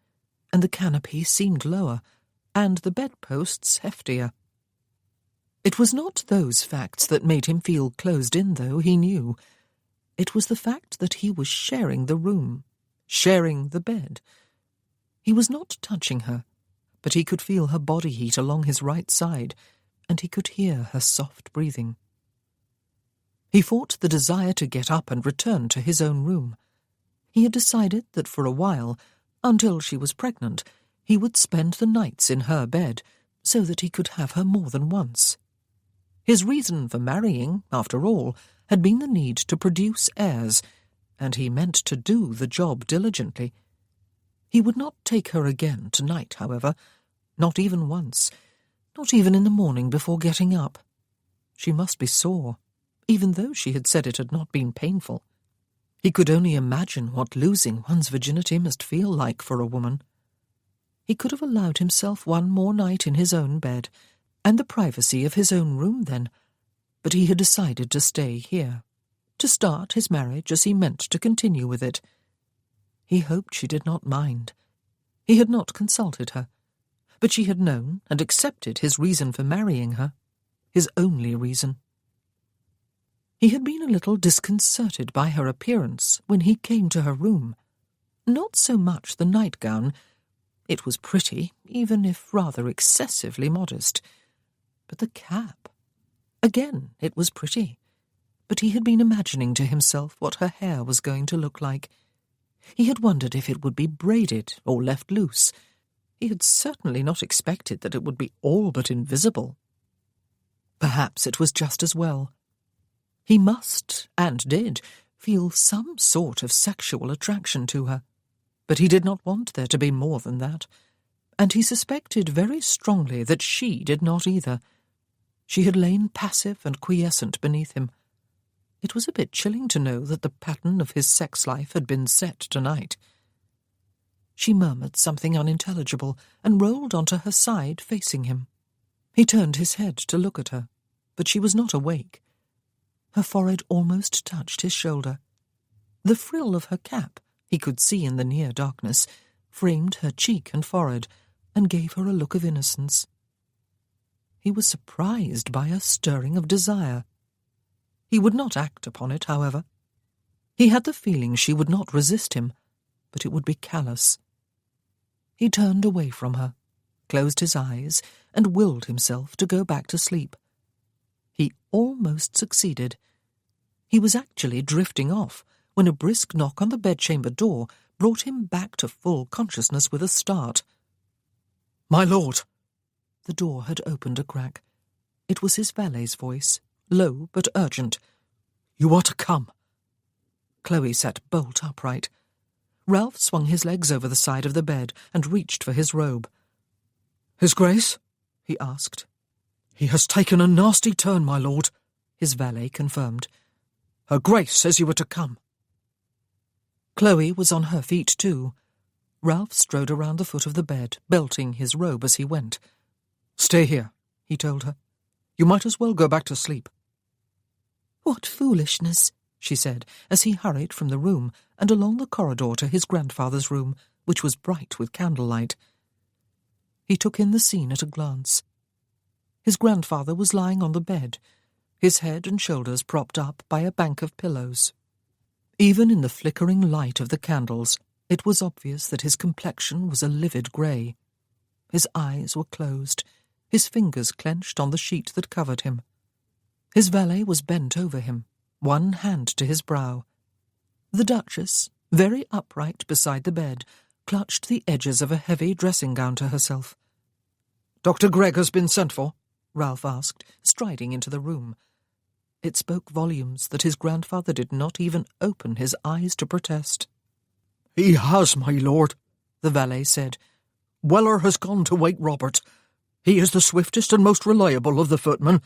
and the canopy seemed lower, and the bedposts heftier. It was not those facts that made him feel closed in, though, he knew. It was the fact that he was sharing the room, sharing the bed. He was not touching her, but he could feel her body heat along his right side, and he could hear her soft breathing. He fought the desire to get up and return to his own room. He had decided that for a while, until she was pregnant, he would spend the nights in her bed, so that he could have her more than once. His reason for marrying, after all, had been the need to produce heirs, and he meant to do the job diligently. He would not take her again tonight, however, not even once, not even in the morning before getting up. She must be sore, even though she had said it had not been painful. He could only imagine what losing one's virginity must feel like for a woman. He could have allowed himself one more night in his own bed, and the privacy of his own room then, but he had decided to stay here, to start his marriage as he meant to continue with it. He hoped she did not mind. He had not consulted her, but she had known and accepted his reason for marrying her, his only reason. He had been a little disconcerted by her appearance when he came to her room. Not so much the nightgown. It was pretty, even if rather excessively modest. But the cap. Again, it was pretty. But he had been imagining to himself what her hair was going to look like. He had wondered if it would be braided or left loose. He had certainly not expected that it would be all but invisible. Perhaps it was just as well. He must, and did, feel some sort of sexual attraction to her. But he did not want there to be more than that, and he suspected very strongly that she did not either. She had lain passive and quiescent beneath him. It was a bit chilling to know that the pattern of his sex life had been set tonight. She murmured something unintelligible and rolled onto her side, facing him. He turned his head to look at her, but she was not awake. Her forehead almost touched his shoulder. The frill of her cap, he could see in the near darkness, framed her cheek and forehead, and gave her a look of innocence. He was surprised by a stirring of desire. He would not act upon it, however. He had the feeling she would not resist him, but it would be callous. He turned away from her, closed his eyes, and willed himself to go back to sleep. He almost succeeded. He was actually drifting off when a brisk knock on the bedchamber door brought him back to full consciousness with a start. "My lord!" The door had opened a crack. It was his valet's voice, low but urgent. "You are to come." Chloe sat bolt upright. Ralph swung his legs over the side of the bed and reached for his robe. "His Grace?" he asked. "He has taken a nasty turn, my lord," his valet confirmed. "Her Grace says you were to come." Chloe was on her feet too. Ralph strode around the foot of the bed, belting his robe as he went. "Stay here," he told her. "You might as well go back to sleep." "What foolishness," she said, as he hurried from the room and along the corridor to his grandfather's room, which was bright with candlelight. He took in the scene at a glance. His grandfather was lying on the bed, his head and shoulders propped up by a bank of pillows. Even in the flickering light of the candles, it was obvious that his complexion was a livid grey. His eyes were closed, his fingers clenched on the sheet that covered him. His valet was bent over him, one hand to his brow. The Duchess, very upright beside the bed, clutched the edges of a heavy dressing-gown to herself. "Dr. Gregg has been sent for?" Ralph asked, striding into the room. It spoke volumes that his grandfather did not even open his eyes to protest. "He has, my lord," the valet said. "Weller has gone to wake Robert. He is the swiftest and most reliable of the footmen."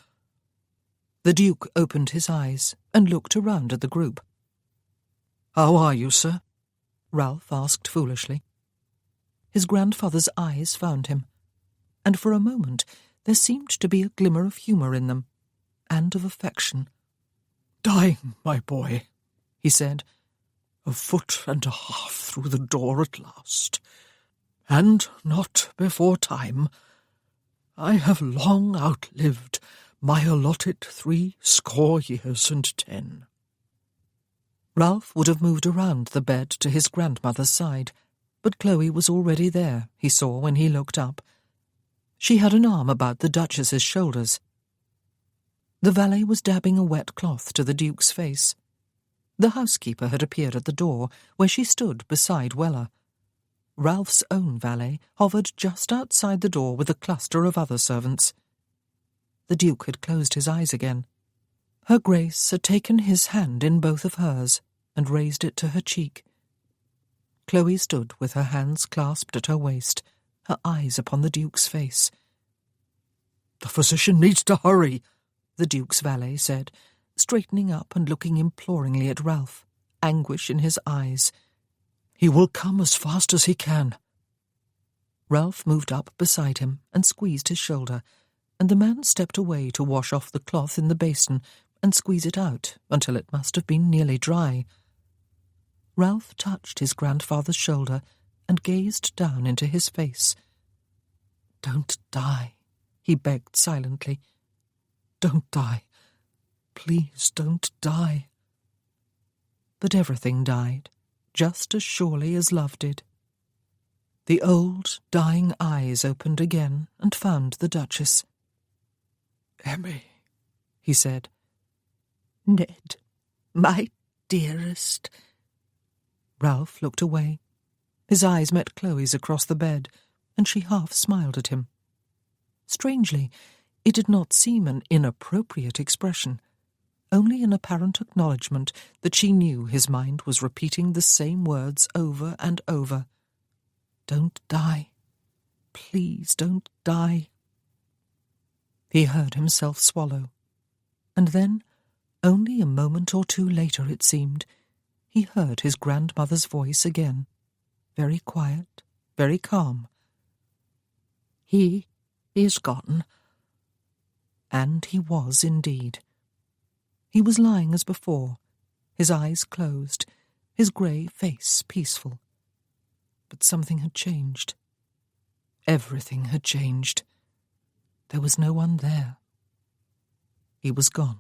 The Duke opened his eyes and looked around at the group. "How are you, sir?" Ralph asked foolishly. His grandfather's eyes found him, and for a moment there seemed to be a glimmer of humour in them, and of affection. "Dying, my boy," he said. "A foot and a half through the door at last, and not before time. I have long outlived my allotted 60 years and 10. Ralph would have moved around the bed to his grandmother's side, but Chloe was already there, he saw when he looked up. She had an arm about the Duchess's shoulders. The valet was dabbing a wet cloth to the Duke's face. The housekeeper had appeared at the door, where she stood beside Weller. Ralph's own valet hovered just outside the door with a cluster of other servants. The Duke had closed his eyes again. Her Grace had taken his hand in both of hers and raised it to her cheek. Chloe stood with her hands clasped at her waist, her eyes upon the Duke's face. "The physician needs to hurry," the Duke's valet said, straightening up and looking imploringly at Ralph, anguish in his eyes. "He will come as fast as he can." Ralph moved up beside him and squeezed his shoulder, and the man stepped away to wash off the cloth in the basin and squeeze it out until it must have been nearly dry. Ralph touched his grandfather's shoulder and gazed down into his face. "Don't die," he begged silently. "Don't die. Please don't die." But everything died, just as surely as love did. The old, dying eyes opened again and found the Duchess. "Emmy," he said. "Ned, my dearest." Ralph looked away. His eyes met Chloe's across the bed, and she half smiled at him. Strangely, it did not seem an inappropriate expression, only an apparent acknowledgement that she knew his mind was repeating the same words over and over. "Don't die. Please don't die." He heard himself swallow, and then, only a moment or two later it seemed, he heard his grandmother's voice again, very quiet, very calm. "He is gone." And he was indeed. He was lying as before, his eyes closed, his grey face peaceful. But something had changed. Everything had changed. There was no one there. He was gone.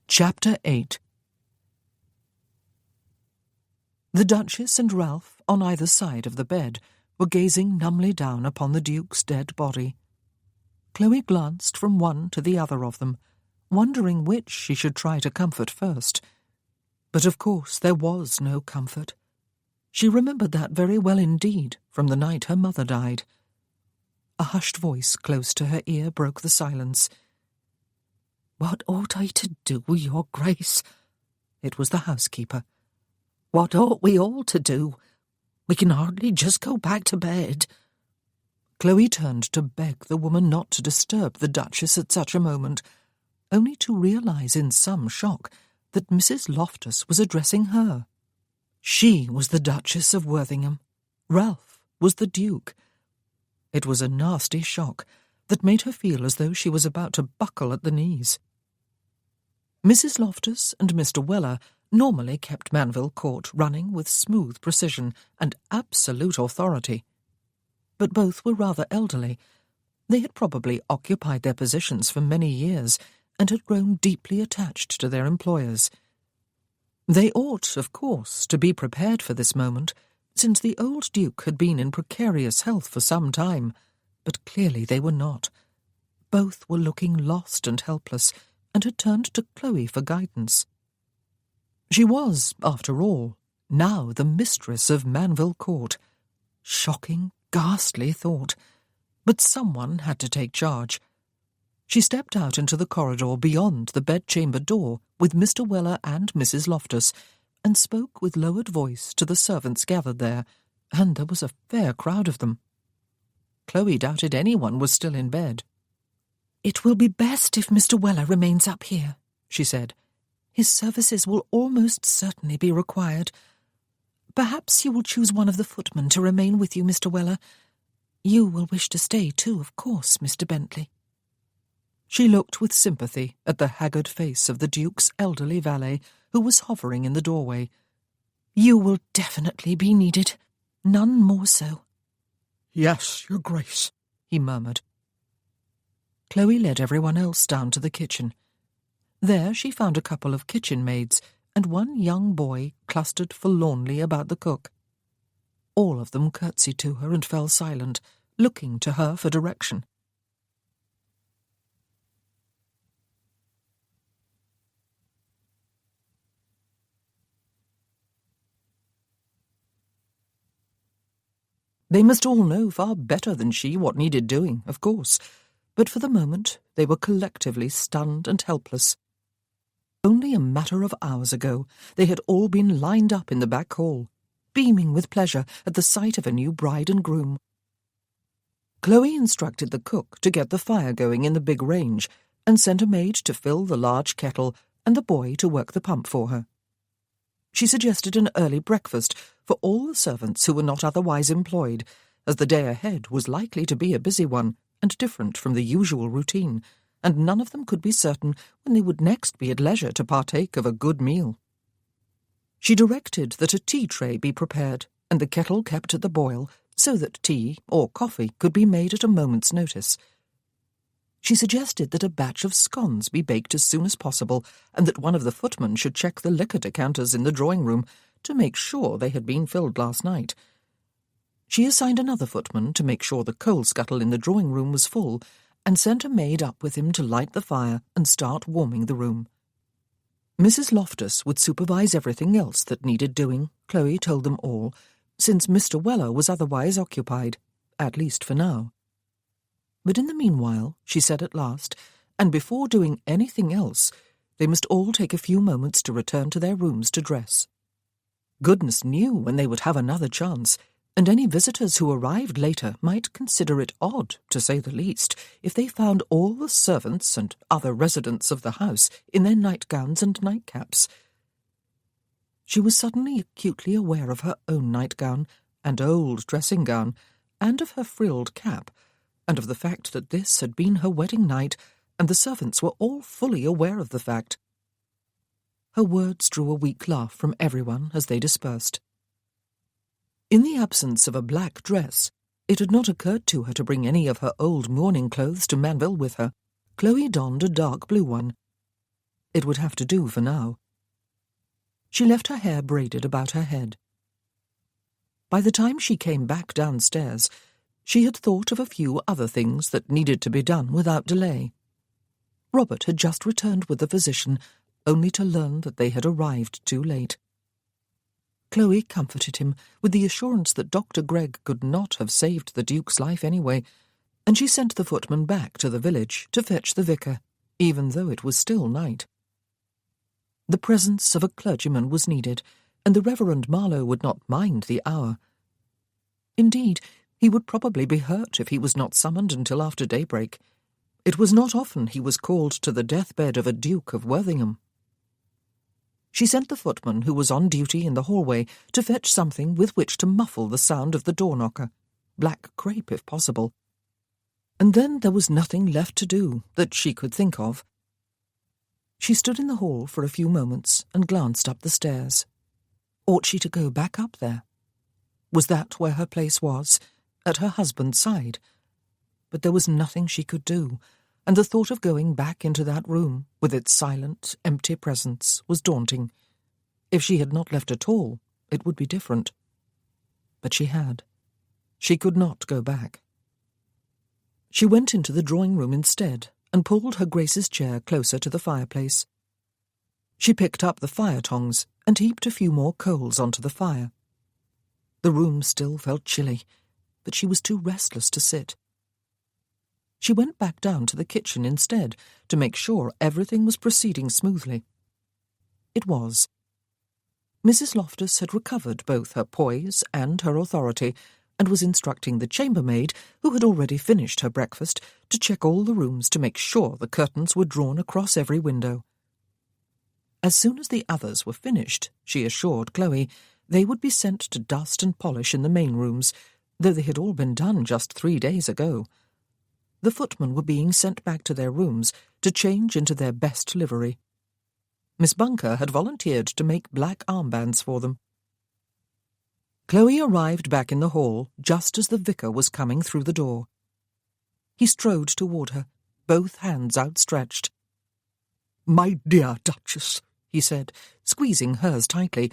Chapter 8. The Duchess and Ralph, on either side of the bed, were gazing numbly down upon the Duke's dead body. Chloe glanced from one to the other of them, wondering which she should try to comfort first. But of course there was no comfort. She remembered that very well indeed from the night her mother died. A hushed voice close to her ear broke the silence. "What ought I to do, Your Grace?" It was the housekeeper. "What ought we all to do? We can hardly just go back to bed." Chloe turned to beg the woman not to disturb the Duchess at such a moment, only to realise in some shock that Mrs. Loftus was addressing her. She was the Duchess of Worthington. Ralph was the Duke. It was a nasty shock that made her feel as though she was about to buckle at the knees. Mrs. Loftus and Mr. Weller normally kept Manville Court running with smooth precision and absolute authority. But both were rather elderly. They had probably occupied their positions for many years and had grown deeply attached to their employers. They ought, of course, to be prepared for this moment, since the old Duke had been in precarious health for some time, but clearly they were not. Both were looking lost and helpless, and had turned to Chloe for guidance. She was, after all, now the mistress of Manville Court. Shocking, ghastly thought, but someone had to take charge. She stepped out into the corridor beyond the bedchamber door with Mr. Weller and Mrs. Loftus, and spoke with lowered voice to the servants gathered there, and there was a fair crowd of them. Chloe doubted anyone was still in bed. "It will be best if Mr. Weller remains up here," she said. "His services will almost certainly be required. Perhaps you will choose one of the footmen to remain with you, Mr. Weller. You will wish to stay too, of course, Mr. Bentley." She looked with sympathy at the haggard face of the Duke's elderly valet, who was hovering in the doorway. "You will definitely be needed, none more so." "Yes, Your Grace," he murmured. Chloe led everyone else down to the kitchen. There she found a couple of kitchen maids and one young boy clustered forlornly about the cook. All of them curtsied to her and fell silent, looking to her for direction. They must all know far better than she what needed doing, of course, but for the moment they were collectively stunned and helpless. Only a matter of hours ago they had all been lined up in the back hall, beaming with pleasure at the sight of a new bride and groom. Chloe instructed the cook to get the fire going in the big range, and sent a maid to fill the large kettle and the boy to work the pump for her. She suggested an early breakfast for all the servants who were not otherwise employed, as the day ahead was likely to be a busy one and different from the usual routine, and none of them could be certain when they would next be at leisure to partake of a good meal. She directed that a tea tray be prepared and the kettle kept at the boil, so that tea or coffee could be made at a moment's notice. She suggested that a batch of scones be baked as soon as possible, and that one of the footmen should check the liquor decanters in the drawing-room to make sure they had been filled last night. She assigned another footman to make sure the coal scuttle in the drawing-room was full, and sent a maid up with him to light the fire and start warming the room. Mrs. Loftus would supervise everything else that needed doing, Chloe told them all, since Mr. Weller was otherwise occupied, at least for now. But in the meanwhile, she said at last, and before doing anything else, they must all take a few moments to return to their rooms to dress. Goodness knew when they would have another chance, and any visitors who arrived later might consider it odd, to say the least, if they found all the servants and other residents of the house in their nightgowns and nightcaps. She was suddenly acutely aware of her own nightgown and old dressing-gown, and of her frilled cap, and of the fact that this had been her wedding night, and the servants were all fully aware of the fact. Her words drew a weak laugh from everyone as they dispersed. In the absence of a black dress, it had not occurred to her to bring any of her old mourning clothes to Manville with her. Chloe donned a dark blue one. It would have to do for now. She left her hair braided about her head. By the time she came back downstairs, she had thought of a few other things that needed to be done without delay. Robert had just returned with the physician, only to learn that they had arrived too late. Chloe comforted him with the assurance that Dr. Gregg could not have saved the Duke's life anyway, and she sent the footman back to the village to fetch the vicar, even though it was still night. The presence of a clergyman was needed, and the Reverend Marlowe would not mind the hour. Indeed, he would probably be hurt if he was not summoned until after daybreak. It was not often he was called to the deathbed of a Duke of Worthingham. She sent the footman, who was on duty in the hallway, to fetch something with which to muffle the sound of the door-knocker, black crape if possible. And then there was nothing left to do that she could think of. She stood in the hall for a few moments and glanced up the stairs. Ought she to go back up there? Was that where her place was, at her husband's side? But there was nothing she could do, and the thought of going back into that room, with its silent, empty presence, was daunting. If she had not left at all, it would be different. But she had. She could not go back. She went into the drawing-room instead, and pulled her Grace's chair closer to the fireplace. She picked up the fire tongs and heaped a few more coals onto the fire. The room still felt chilly, but she was too restless to sit. She went back down to the kitchen instead to make sure everything was proceeding smoothly. It was. Mrs. Loftus had recovered both her poise and her authority, and was instructing the chambermaid, who had already finished her breakfast, to check all the rooms to make sure the curtains were drawn across every window. As soon as the others were finished, she assured Chloe, they would be sent to dust and polish in the main rooms, though they had all been done just 3 days ago. The footmen were being sent back to their rooms to change into their best livery. Miss Bunker had volunteered to make black armbands for them. Chloe arrived back in the hall just as the vicar was coming through the door. He strode toward her, both hands outstretched. "My dear Duchess," he said, squeezing hers tightly,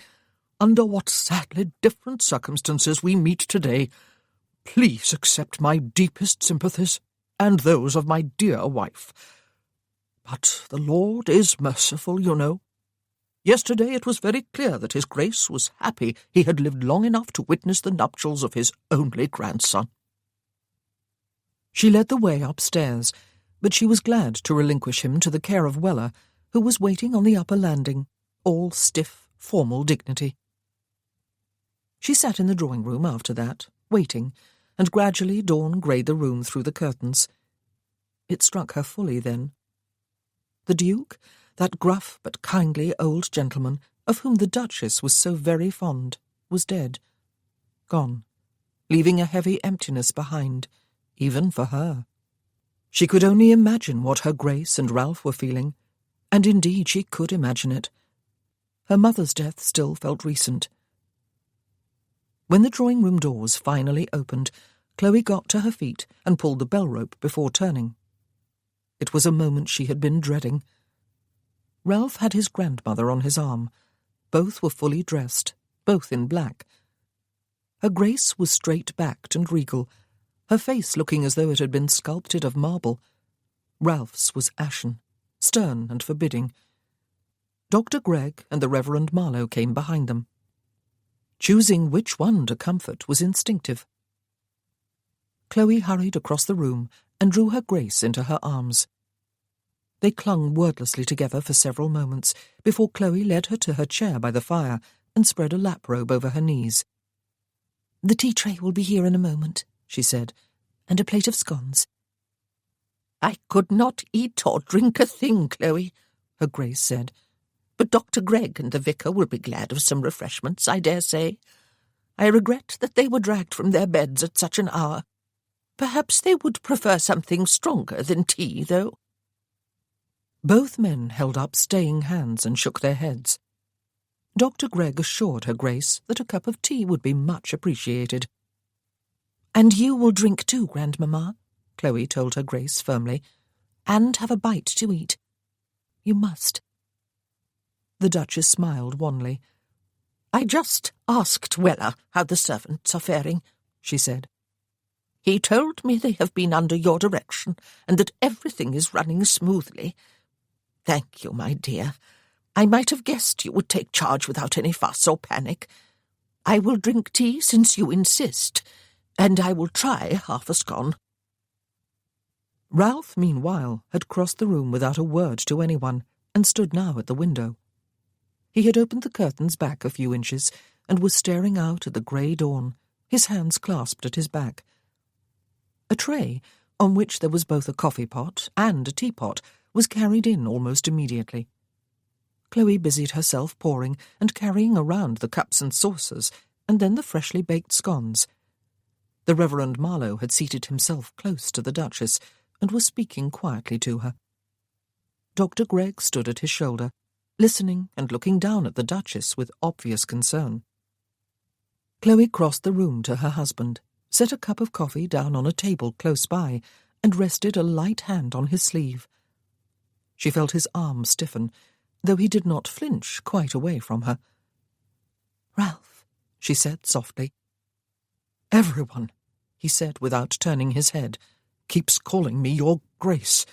"under what sadly different circumstances we meet today. Please accept my deepest sympathies, and those of my dear wife. But the Lord is merciful, you know. Yesterday it was very clear that His Grace was happy he had lived long enough to witness the nuptials of his only grandson." She led the way upstairs, but she was glad to relinquish him to the care of Weller, who was waiting on the upper landing, all stiff, formal dignity. She sat in the drawing-room after that, waiting, and gradually dawn greyed the room through the curtains. It struck her fully then. The Duke, that gruff but kindly old gentleman, of whom the Duchess was so very fond, was dead, gone, leaving a heavy emptiness behind, even for her. She could only imagine what her Grace and Ralph were feeling, and indeed she could imagine it. Her mother's death still felt recent. When the drawing-room doors finally opened, Chloe got to her feet and pulled the bell-rope before turning. It was a moment she had been dreading. Ralph had his grandmother on his arm. Both were fully dressed, both in black. Her Grace was straight-backed and regal, her face looking as though it had been sculpted of marble. Ralph's was ashen, stern and forbidding. Dr. Gregg and the Reverend Marlowe came behind them. Choosing which one to comfort was instinctive. Chloe hurried across the room and drew her Grace into her arms. They clung wordlessly together for several moments before Chloe led her to her chair by the fire and spread a lap-robe over her knees. "The tea-tray will be here in a moment," she said, "and a plate of scones." "I could not eat or drink a thing, Chloe," her Grace said. "But Dr. Gregg and the vicar will be glad of some refreshments, I dare say. I regret that they were dragged from their beds at such an hour. Perhaps they would prefer something stronger than tea, though." Both men held up staying hands and shook their heads. Dr. Gregg assured her Grace that a cup of tea would be much appreciated. "And you will drink too, Grandmamma," Chloe told her Grace firmly, "and have a bite to eat. You must." The Duchess smiled wanly. "I just asked Weller how the servants are faring," she said. "He told me they have been under your direction and that everything is running smoothly. Thank you, my dear. I might have guessed you would take charge without any fuss or panic. I will drink tea since you insist, and I will try half a scone." Ralph, meanwhile, had crossed the room without a word to anyone and stood now at the window. He had opened the curtains back a few inches and was staring out at the grey dawn, his hands clasped at his back. A tray, on which there was both a coffee-pot and a teapot, was carried in almost immediately. Chloe busied herself pouring and carrying around the cups and saucers, and then the freshly baked scones. The Reverend Marlowe had seated himself close to the Duchess, and was speaking quietly to her. Dr. Gregg stood at his shoulder, listening and looking down at the Duchess with obvious concern. Chloe crossed the room to her husband, set a cup of coffee down on a table close by, and rested a light hand on his sleeve. She felt his arm stiffen, though he did not flinch quite away from her. "Ralph," she said softly. "Everyone," he said without turning his head, "keeps calling me your Grace."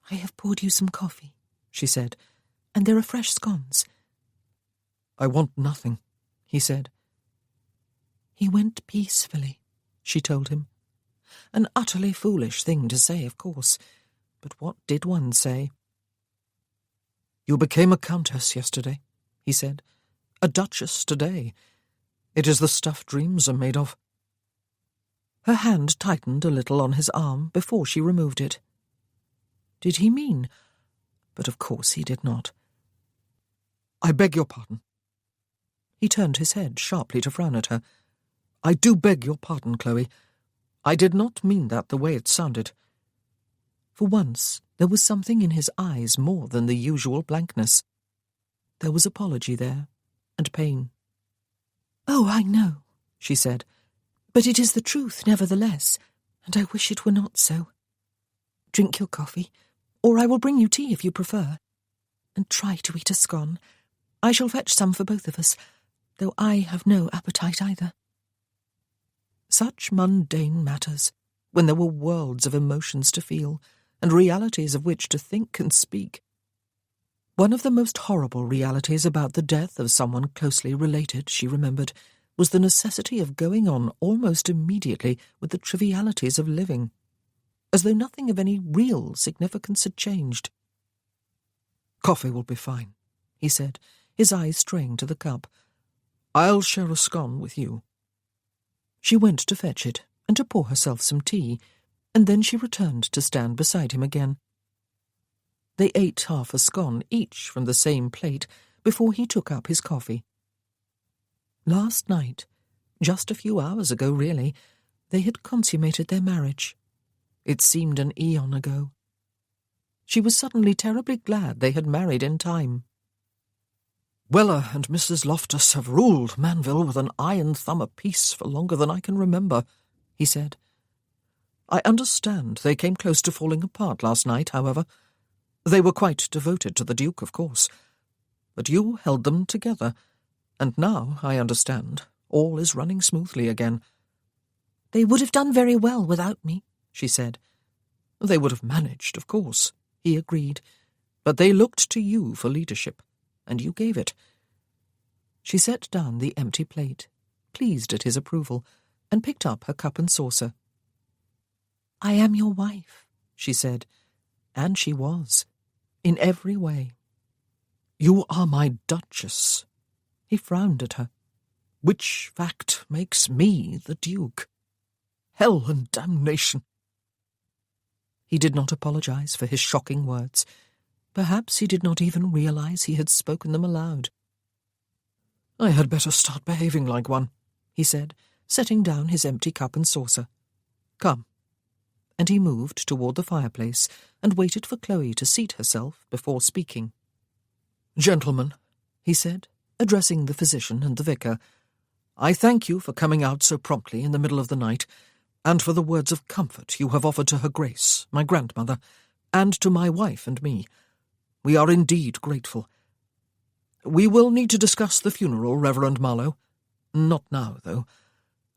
"I have poured you some coffee," she said, "and there are fresh scones." "I want nothing," he said. "He went peacefully," she told him. An utterly foolish thing to say, of course, but what did one say? "You became a countess yesterday," he said. "A duchess today. It is the stuff dreams are made of." Her hand tightened a little on his arm before she removed it. Did he mean? But of course he did not. "I beg your pardon." He turned his head sharply to frown at her. "I do beg your pardon, Chloe. I did not mean that the way it sounded." For once there was something in his eyes more than the usual blankness. There was apology there, and pain. "Oh, I know," she said. "but it is the truth nevertheless, and I wish it were not so. Drink your coffee, or I will bring you tea if you prefer, and try to eat a scone. I shall fetch some for both of us, though I have no appetite either." Such mundane matters, when there were worlds of emotions to feel, and realities of which to think and speak. One of the most horrible realities about the death of someone closely related, she remembered, was the necessity of going on almost immediately with the trivialities of living, as though nothing of any real significance had changed. "Coffee will be fine," he said, his eyes straying to the cup. "I'll share a scone with you." She went to fetch it, and to pour herself some tea, and then she returned to stand beside him again. They ate half a scone each from the same plate before he took up his coffee. Last night, just a few hours ago really, they had consummated their marriage. It seemed an eon ago. She was suddenly terribly glad they had married in time. "Weller and Mrs. Loftus have ruled Manville with an iron thumb apiece for longer than I can remember," he said. "I understand they came close to falling apart last night, however. They were quite devoted to the Duke, of course. But you held them together, and now, I understand, all is running smoothly again." "They would have done very well without me," she said. "They would have managed, of course," he agreed, "but they looked to you for leadership, and you gave it." She set down the empty plate, pleased at his approval, and picked up her cup and saucer. "I am your wife," she said, and she was, in every way. "You are my Duchess." He frowned at her. "Which fact makes me the Duke. Hell and damnation." He did not apologize for his shocking words. Perhaps he did not even realize he had spoken them aloud. "I had better start behaving like one," he said, setting down his empty cup and saucer. "Come." And he moved toward the fireplace and waited for Chloe to seat herself before speaking. "Gentlemen," he said, addressing the physician and the vicar, "I thank you for coming out so promptly in the middle of the night, and for the words of comfort you have offered to her Grace, my grandmother, and to my wife and me. We are indeed grateful. We will need to discuss the funeral, Reverend Marlowe. Not now, though.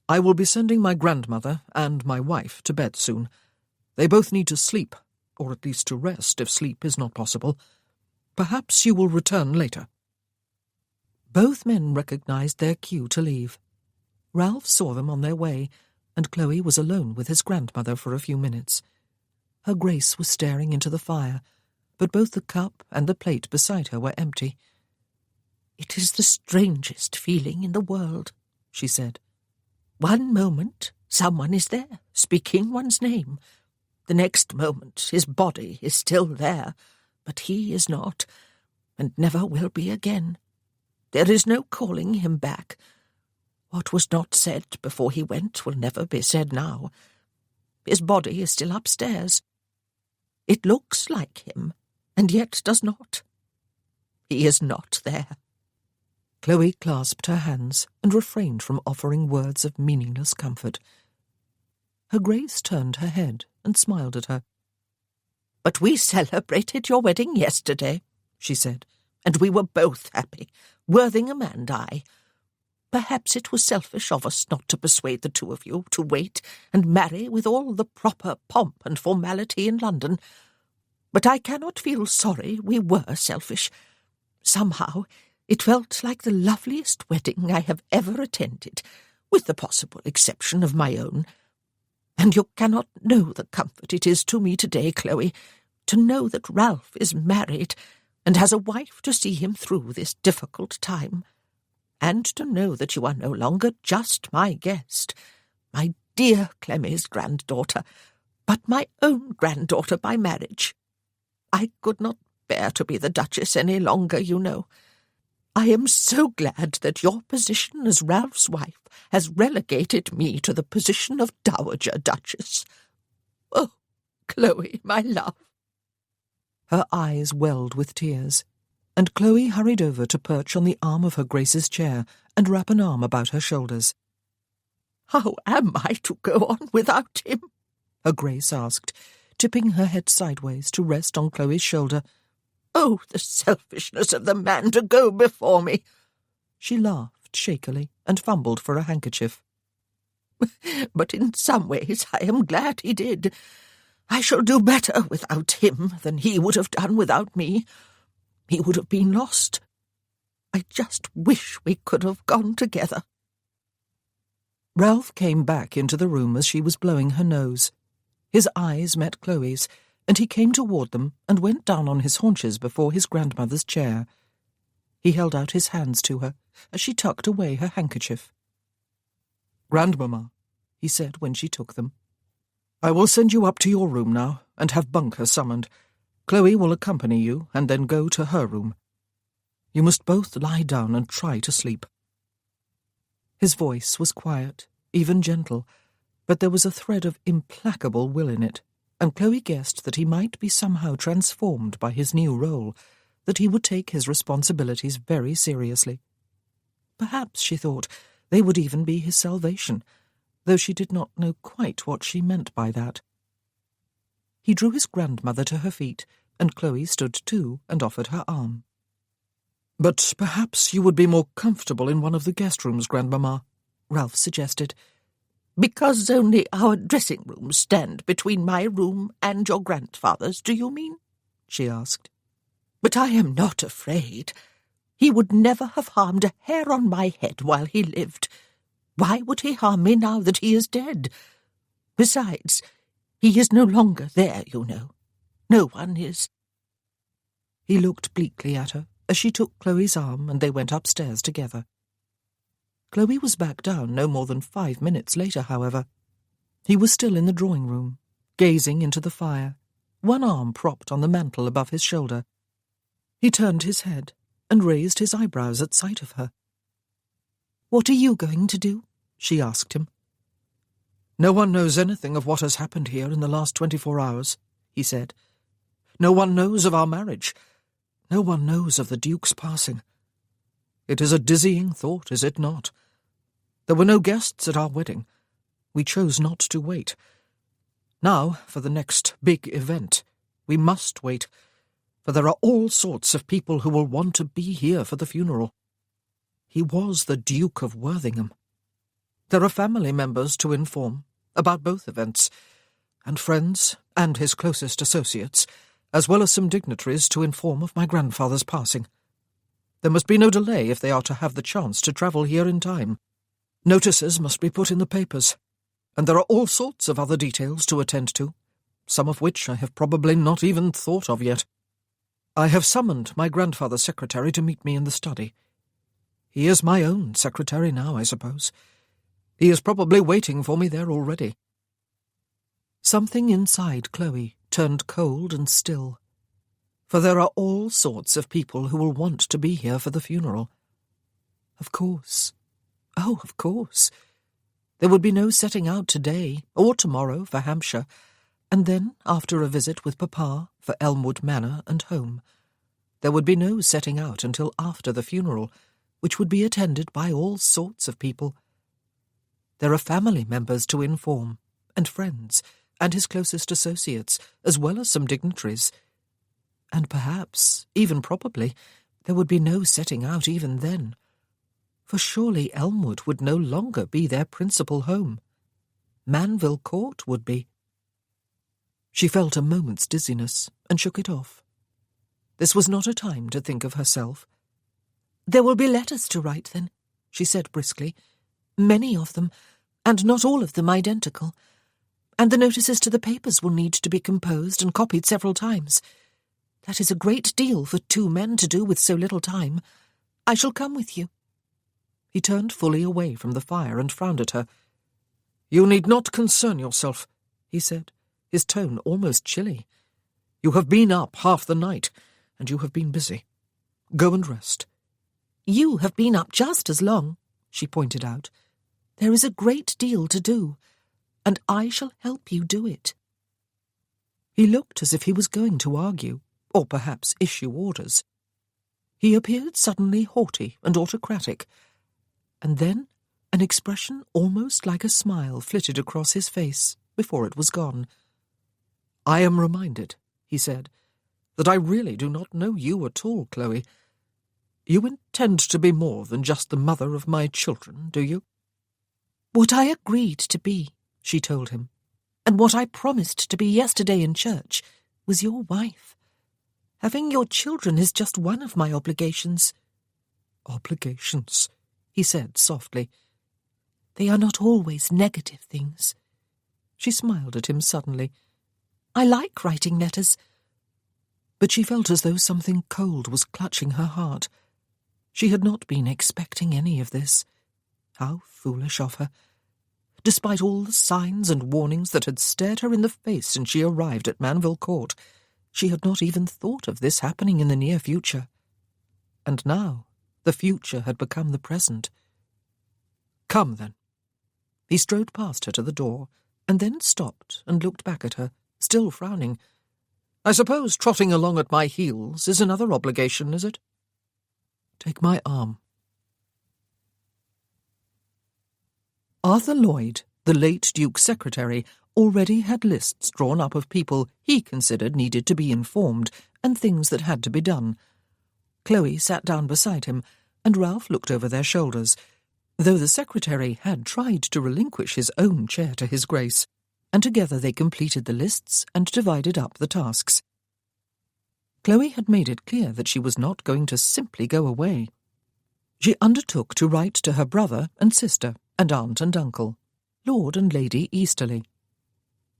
I will be sending my grandmother and my wife to bed soon. They both need to sleep, or at least to rest if sleep is not possible. Perhaps you will return later." Both men recognized their cue to leave. Ralph saw them on their way, and Chloe was alone with his grandmother for a few minutes. Her Grace was staring into the fire, but both the cup and the plate beside her were empty. "It is the strangest feeling in the world," she said. "One moment, someone is there, speaking one's name. The next moment, his body is still there, but he is not, and never will be again. There is no calling him back. What was not said before he went will never be said now. His body is still upstairs. It looks like him, and yet does not. He is not there." Chloe clasped her hands and refrained from offering words of meaningless comfort. Her Grace turned her head and smiled at her. "But we celebrated your wedding yesterday," she said, "and we were both happy, Worthington and I. Perhaps it was selfish of us not to persuade the two of you to wait and marry with all the proper pomp and formality in London. But I cannot feel sorry we were selfish. Somehow it felt like the loveliest wedding I have ever attended, with the possible exception of my own. And you cannot know the comfort it is to me today, Chloe, to know that Ralph is married and has a wife to see him through this difficult time, and to know that you are no longer just my guest, my dear Clemmie's granddaughter, but my own granddaughter by marriage. I could not bear to be the Duchess any longer, you know. I am so glad that your position as Ralph's wife has relegated me to the position of Dowager Duchess. Oh, Chloe, my love." Her eyes welled with tears, and Chloe hurried over to perch on the arm of her Grace's chair and wrap an arm about her shoulders. "How am I to go on without him?" her Grace asked, tipping her head sideways to rest on Chloe's shoulder. "Oh, the selfishness of the man to go before me!" She laughed shakily and fumbled for a handkerchief. "But in some ways I am glad he did. I shall do better without him than he would have done without me. He would have been lost. I just wish we could have gone together." Ralph came back into the room as she was blowing her nose. His eyes met Chloe's, and he came toward them and went down on his haunches before his grandmother's chair. He held out his hands to her as she tucked away her handkerchief. "Grandmamma," he said when she took them. "I will send you up to your room now and have Bunker summoned. Chloe will accompany you and then go to her room. You must both lie down and try to sleep." His voice was quiet, even gentle, but there was a thread of implacable will in it, and Chloe guessed that he might be somehow transformed by his new role, that he would take his responsibilities very seriously. Perhaps, she thought, they would even be his salvation, though she did not know quite what she meant by that. He drew his grandmother to her feet, and Chloe stood too and offered her arm. "But perhaps you would be more comfortable in one of the guest rooms, Grandmamma," Ralph suggested. "Because only our dressing-rooms stand between my room and your grandfather's, do you mean?" she asked. "But I am not afraid. He would never have harmed a hair on my head while he lived. Why would he harm me now that he is dead? Besides, he is no longer there, you know. No one is." He looked bleakly at her as she took Chloe's arm and they went upstairs together. Chloe was back down no more than 5 minutes later, however. He was still in the drawing-room, gazing into the fire, one arm propped on the mantel above his shoulder. He turned his head and raised his eyebrows at sight of her. "What are you going to do?" she asked him. "No one knows anything of what has happened here in the last 24 hours, he said. "No one knows of our marriage. No one knows of the Duke's passing. It is a dizzying thought, is it not? There were no guests at our wedding. We chose not to wait. Now, for the next big event, we must wait, for there are all sorts of people who will want to be here for the funeral. He was the Duke of Worthington. There are family members to inform about both events, and friends and his closest associates, as well as some dignitaries to inform of my grandfather's passing. There must be no delay if they are to have the chance to travel here in time. Notices must be put in the papers, and there are all sorts of other details to attend to, some of which I have probably not even thought of yet. I have summoned my grandfather's secretary to meet me in the study. He is my own secretary now, I suppose. He is probably waiting for me there already. Something inside Chloe turned cold and still, for there are all sorts of people who will want to be here for the funeral. Of course. Oh, of course. There would be no setting out today or tomorrow for Hampshire, and then, after a visit with Papa for Elmwood Manor and home, there would be no setting out until after the funeral, which would be attended by all sorts of people. There are family members to inform, and friends, and his closest associates, as well as some dignitaries. And perhaps, even probably, there would be no setting out even then, for surely Elmwood would no longer be their principal home. Manville Court would be. She felt a moment's dizziness and shook it off. This was not a time to think of herself. "There will be letters to write, then," she said briskly. "Many of them, and not all of them identical. And the notices to the papers will need to be composed and copied several times. That is a great deal for 2 men to do with so little time. I shall come with you." He turned fully away from the fire and frowned at her. "You need not concern yourself," he said, his tone almost chilly. "You have been up half the night, and you have been busy. Go and rest." "You have been up just as long," she pointed out. "There is a great deal to do, and I shall help you do it." He looked as if he was going to argue, or perhaps issue orders. He appeared suddenly haughty and autocratic, and then an expression almost like a smile flitted across his face before it was gone. "I am reminded," he said, "that I really do not know you at all, Chloe. You intend to be more than just the mother of my children, do you?" "What I agreed to be," she told him, "and what I promised to be yesterday in church, was your wife. Having your children is just one of my obligations." "Obligations," he said softly. "They are not always negative things." She smiled at him suddenly. "I like writing letters." But she felt as though something cold was clutching her heart. She had not been expecting any of this. How foolish of her. Despite all the signs and warnings that had stared her in the face since she arrived at Manville Court, she had not even thought of this happening in the near future. And now the future had become the present. "Come, then." He strode past her to the door, and then stopped and looked back at her, still frowning. "I suppose trotting along at my heels is another obligation, is it? Take my arm." Arthur Lloyd, the late Duke's secretary, already had lists drawn up of people he considered needed to be informed and things that had to be done. Chloe sat down beside him, and Ralph looked over their shoulders, though the secretary had tried to relinquish his own chair to his grace, and together they completed the lists and divided up the tasks. Chloe had made it clear that she was not going to simply go away. She undertook to write to her brother and sister and aunt and uncle, Lord and Lady Easterly.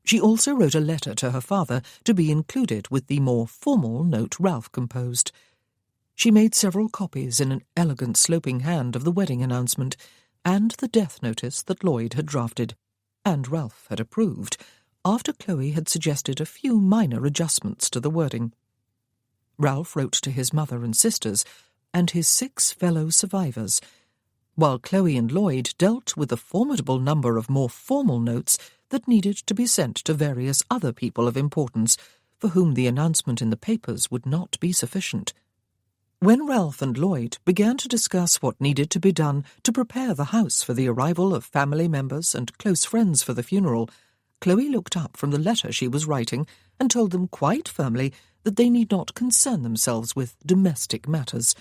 She also wrote a letter to her father to be included with the more formal note Ralph composed. She made several copies in an elegant sloping hand of the wedding announcement and the death notice that Lloyd had drafted, and Ralph had approved, after Chloe had suggested a few minor adjustments to the wording. Ralph wrote to his mother and sisters and his 6 fellow survivors, while Chloe and Lloyd dealt with a formidable number of more formal notes that needed to be sent to various other people of importance, for whom the announcement in the papers would not be sufficient. When Ralph and Lloyd began to discuss what needed to be done to prepare the house for the arrival of family members and close friends for the funeral, Chloe looked up from the letter she was writing and told them quite firmly that they need not concern themselves with domestic matters.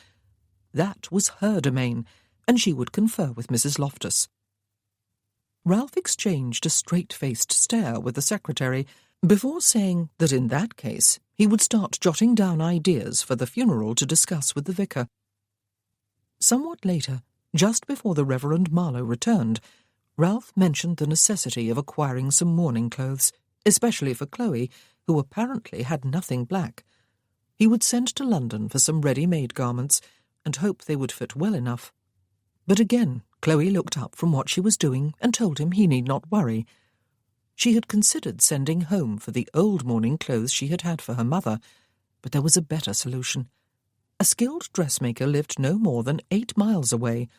That was her domain, and she would confer with Mrs. Loftus. Ralph exchanged a straight-faced stare with the secretary before saying that in that case he would start jotting down ideas for the funeral to discuss with the vicar. Somewhat later, just before the Reverend Marlowe returned, Ralph mentioned the necessity of acquiring some mourning clothes, especially for Chloe, who apparently had nothing black. He would send to London for some ready-made garments, and hope they would fit well enough. But again, Chloe looked up from what she was doing and told him he need not worry. She had considered sending home for the old mourning clothes she had had for her mother, but there was a better solution. A skilled dressmaker lived no more than 8 miles away.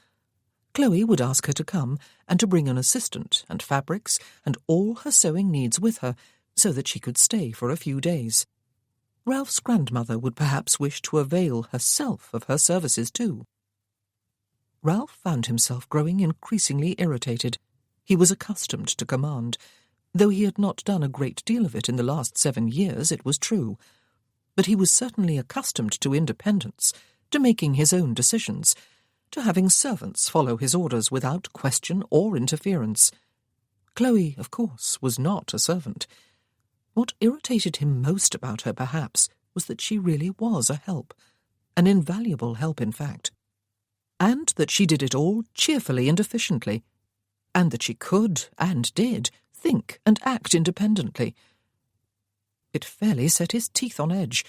Chloe would ask her to come and to bring an assistant and fabrics and all her sewing needs with her, so that she could stay for a few days. Ralph's grandmother would perhaps wish to avail herself of her services too. Ralph found himself growing increasingly irritated. He was accustomed to command. Though he had not done a great deal of it in the last 7 years, it was true. But he was certainly accustomed to independence, to making his own decisions, to having servants follow his orders without question or interference. Chloe, of course, was not a servant. What irritated him most about her, perhaps, was that she really was a help, an invaluable help, in fact, and that she did it all cheerfully and efficiently, and that she could, and did, think and act independently. It fairly set his teeth on edge,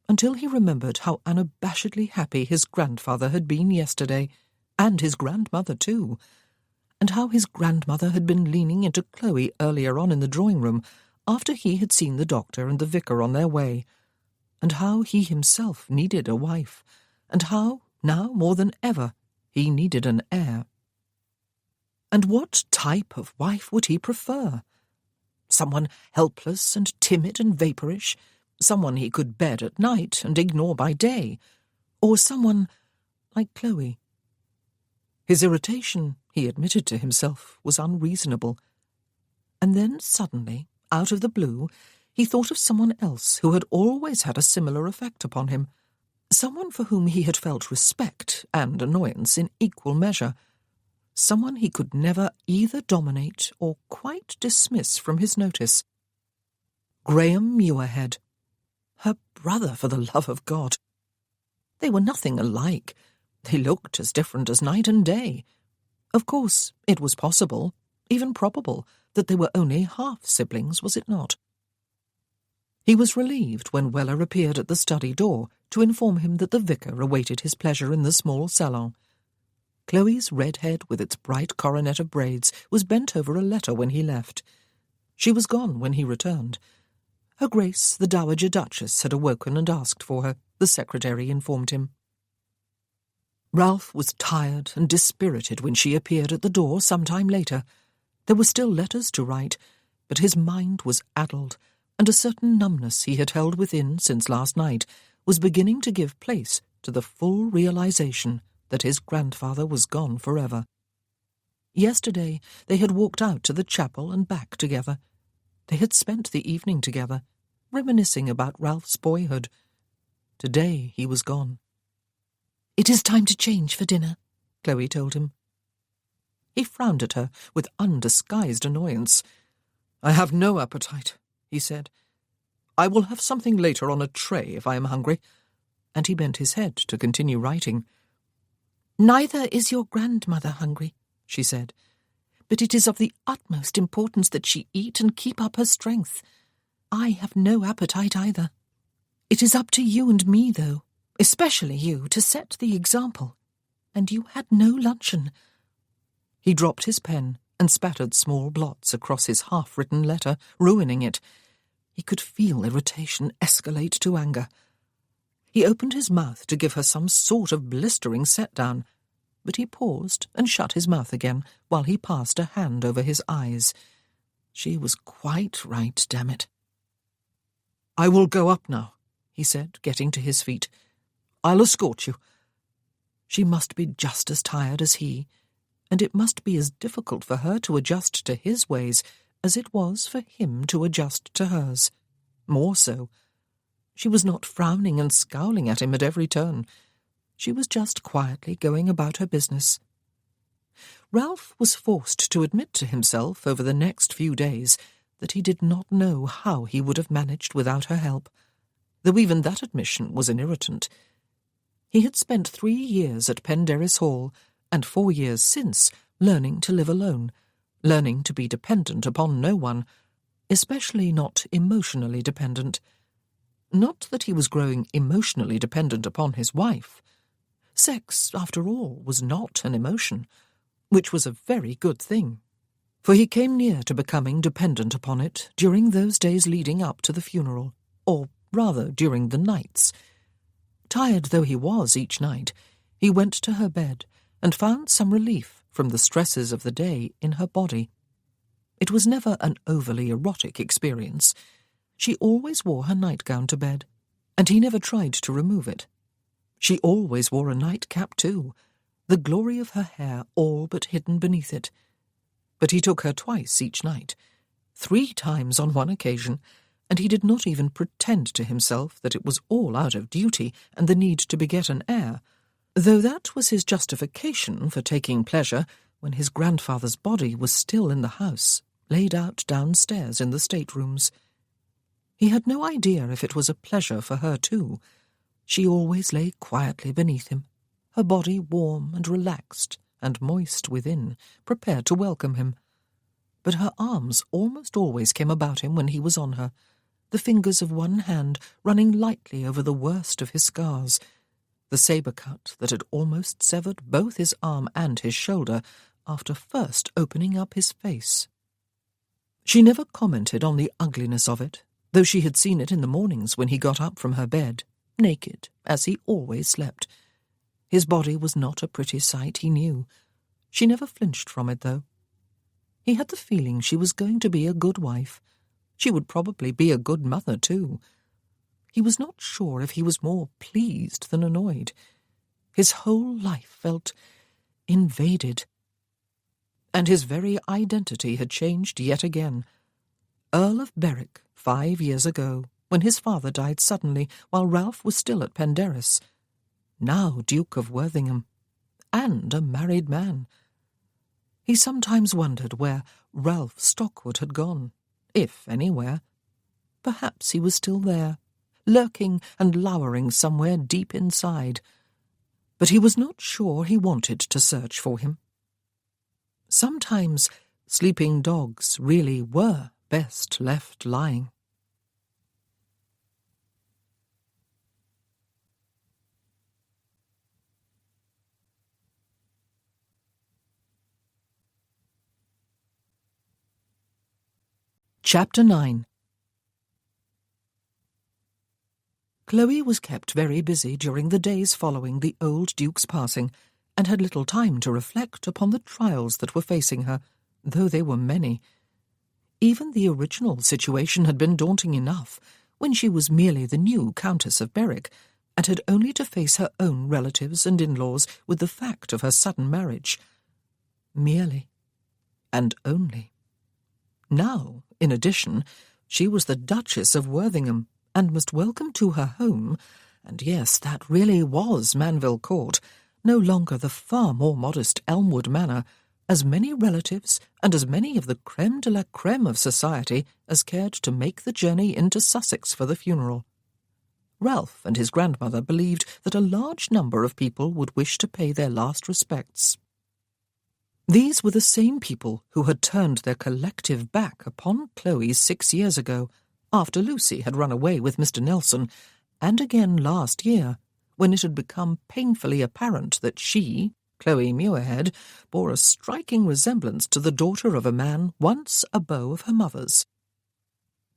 until he remembered how unabashedly happy his grandfather had been yesterday, and his grandmother too, and how his grandmother had been leaning into Chloe earlier on in the drawing-room, after he had seen the doctor and the vicar on their way, and how he himself needed a wife, and how, now more than ever, he needed an heir. And what type of wife would he prefer? Someone helpless and timid and vapourish, someone he could bed at night and ignore by day, or someone like Chloe? His irritation, he admitted to himself, was unreasonable. And then suddenly, out of the blue, he thought of someone else who had always had a similar effect upon him, someone for whom he had felt respect and annoyance in equal measure, someone he could never either dominate or quite dismiss from his notice. Graham Muirhead. Her brother, for the love of God. They were nothing alike. They looked as different as night and day. Of course, it was possible, even probable, that they were only half-siblings, was it not? He was relieved when Weller appeared at the study door to inform him that the vicar awaited his pleasure in the small salon. Chloe's red head with its bright coronet of braids was bent over a letter when he left. She was gone when he returned. Her Grace, the Dowager Duchess, had awoken and asked for her, the secretary informed him. Ralph was tired and dispirited when she appeared at the door some time later. There were still letters to write, but his mind was addled, and a certain numbness he had held within since last night was beginning to give place to the full realization that his grandfather was gone forever. Yesterday they had walked out to the chapel and back together. They had spent the evening together, reminiscing about Ralph's boyhood. Today he was gone. "It is time to change for dinner," Chloe told him. He frowned at her with undisguised annoyance. "I have no appetite," he said. "I will have something later on a tray if I am hungry," and he bent his head to continue writing. "Neither is your grandmother hungry," she said, "but it is of the utmost importance that she eat and keep up her strength. I have no appetite either. It is up to you and me, though, especially you, to set the example. And you had no luncheon." He dropped his pen and spattered small blots across his half-written letter, ruining it. He could feel irritation escalate to anger. He opened his mouth to give her some sort of blistering set-down, but he paused and shut his mouth again while he passed a hand over his eyes. She was quite right, damn it. "I will go up now," he said, getting to his feet. "I'll escort you." She must be just as tired as he, and it must be as difficult for her to adjust to his ways as it was for him to adjust to hers. More so. She was not frowning and scowling at him at every turn. She was just quietly going about her business. Ralph was forced to admit to himself over the next few days that he did not know how he would have managed without her help, though even that admission was an irritant. He had spent 3 years at Penderys Hall, and 4 years since learning to live alone, learning to be dependent upon no one, especially not emotionally dependent. Not that he was growing emotionally dependent upon his wife. Sex, after all, was not an emotion, which was a very good thing, for he came near to becoming dependent upon it during those days leading up to the funeral, or rather during the nights. Tired though he was each night, he went to her bed and found some relief from the stresses of the day in her body. It was never an overly erotic experience. She always wore her nightgown to bed, and he never tried to remove it. She always wore a nightcap too, the glory of her hair all but hidden beneath it. But he took her twice each night, 3 times on one occasion, and he did not even pretend to himself that it was all out of duty and the need to beget an heir, though that was his justification for taking pleasure when his grandfather's body was still in the house, laid out downstairs in the staterooms. He had no idea if it was a pleasure for her too. She always lay quietly beneath him, her body warm and relaxed and moist within, prepared to welcome him. But her arms almost always came about him when he was on her, the fingers of one hand running lightly over the worst of his scars, the sabre cut that had almost severed both his arm and his shoulder after first opening up his face. She never commented on the ugliness of it, though she had seen it in the mornings when he got up from her bed, naked, as he always slept. His body was not a pretty sight, he knew. She never flinched from it, though. He had the feeling she was going to be a good wife. She would probably be a good mother, too. He was not sure if he was more pleased than annoyed. His whole life felt invaded. And his very identity had changed yet again. Earl of Berwick, 5 years ago, when his father died suddenly while Ralph was still at Penderys. Now Duke of Worthingham, and a married man. He sometimes wondered where Ralph Stockwood had gone, if anywhere. Perhaps he was still there, lurking and lowering somewhere deep inside. But he was not sure he wanted to search for him. Sometimes sleeping dogs really were best left lying. Chapter 9. Chloe was kept very busy during the days following the old Duke's passing, and had little time to reflect upon the trials that were facing her, though they were many. Even the original situation had been daunting enough, when she was merely the new Countess of Berwick, and had only to face her own relatives and in-laws with the fact of her sudden marriage. Merely. And only. Now, in addition, she was the Duchess of Worthingham, and must welcome to her home, and yes, that really was Manville Court, no longer the far more modest Elmwood Manor, as many relatives and as many of the creme de la creme of society as cared to make the journey into Sussex for the funeral. Ralph and his grandmother believed that a large number of people would wish to pay their last respects. These were the same people who had turned their collective back upon Chloe 6 years ago, after Lucy had run away with Mr. Nelson, and again last year, when it had become painfully apparent that she, Chloe Muirhead, bore a striking resemblance to the daughter of a man once a beau of her mother's.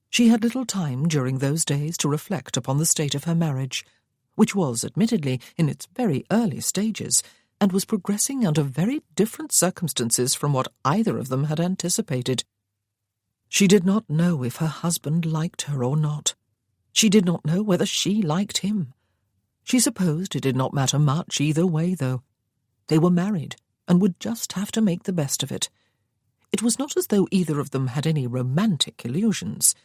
She had little time during those days to reflect upon the state of her marriage, which was admittedly in its very early stages, and was progressing under very different circumstances from what either of them had anticipated. She did not know if her husband liked her or not. She did not know whether she liked him. She supposed it did not matter much either way, though. They were married, and would just have to make the best of it. It was not as though either of them had any romantic illusions.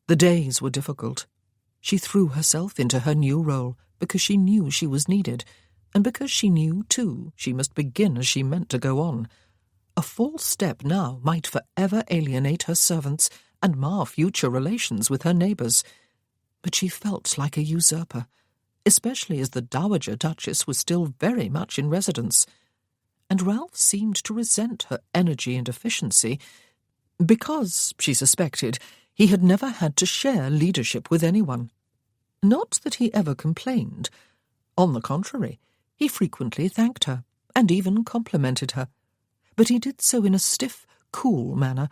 The days were difficult. She threw herself into her new role because she knew she was needed, and because she knew, too, she must begin as she meant to go on. A false step now might forever alienate her servants and mar future relations with her neighbours. But she felt like a usurper, especially as the Dowager Duchess was still very much in residence. And Ralph seemed to resent her energy and efficiency, because, she suspected, he had never had to share leadership with anyone. Not that he ever complained. On the contrary, he frequently thanked her, and even complimented her. But he did so in a stiff, cool manner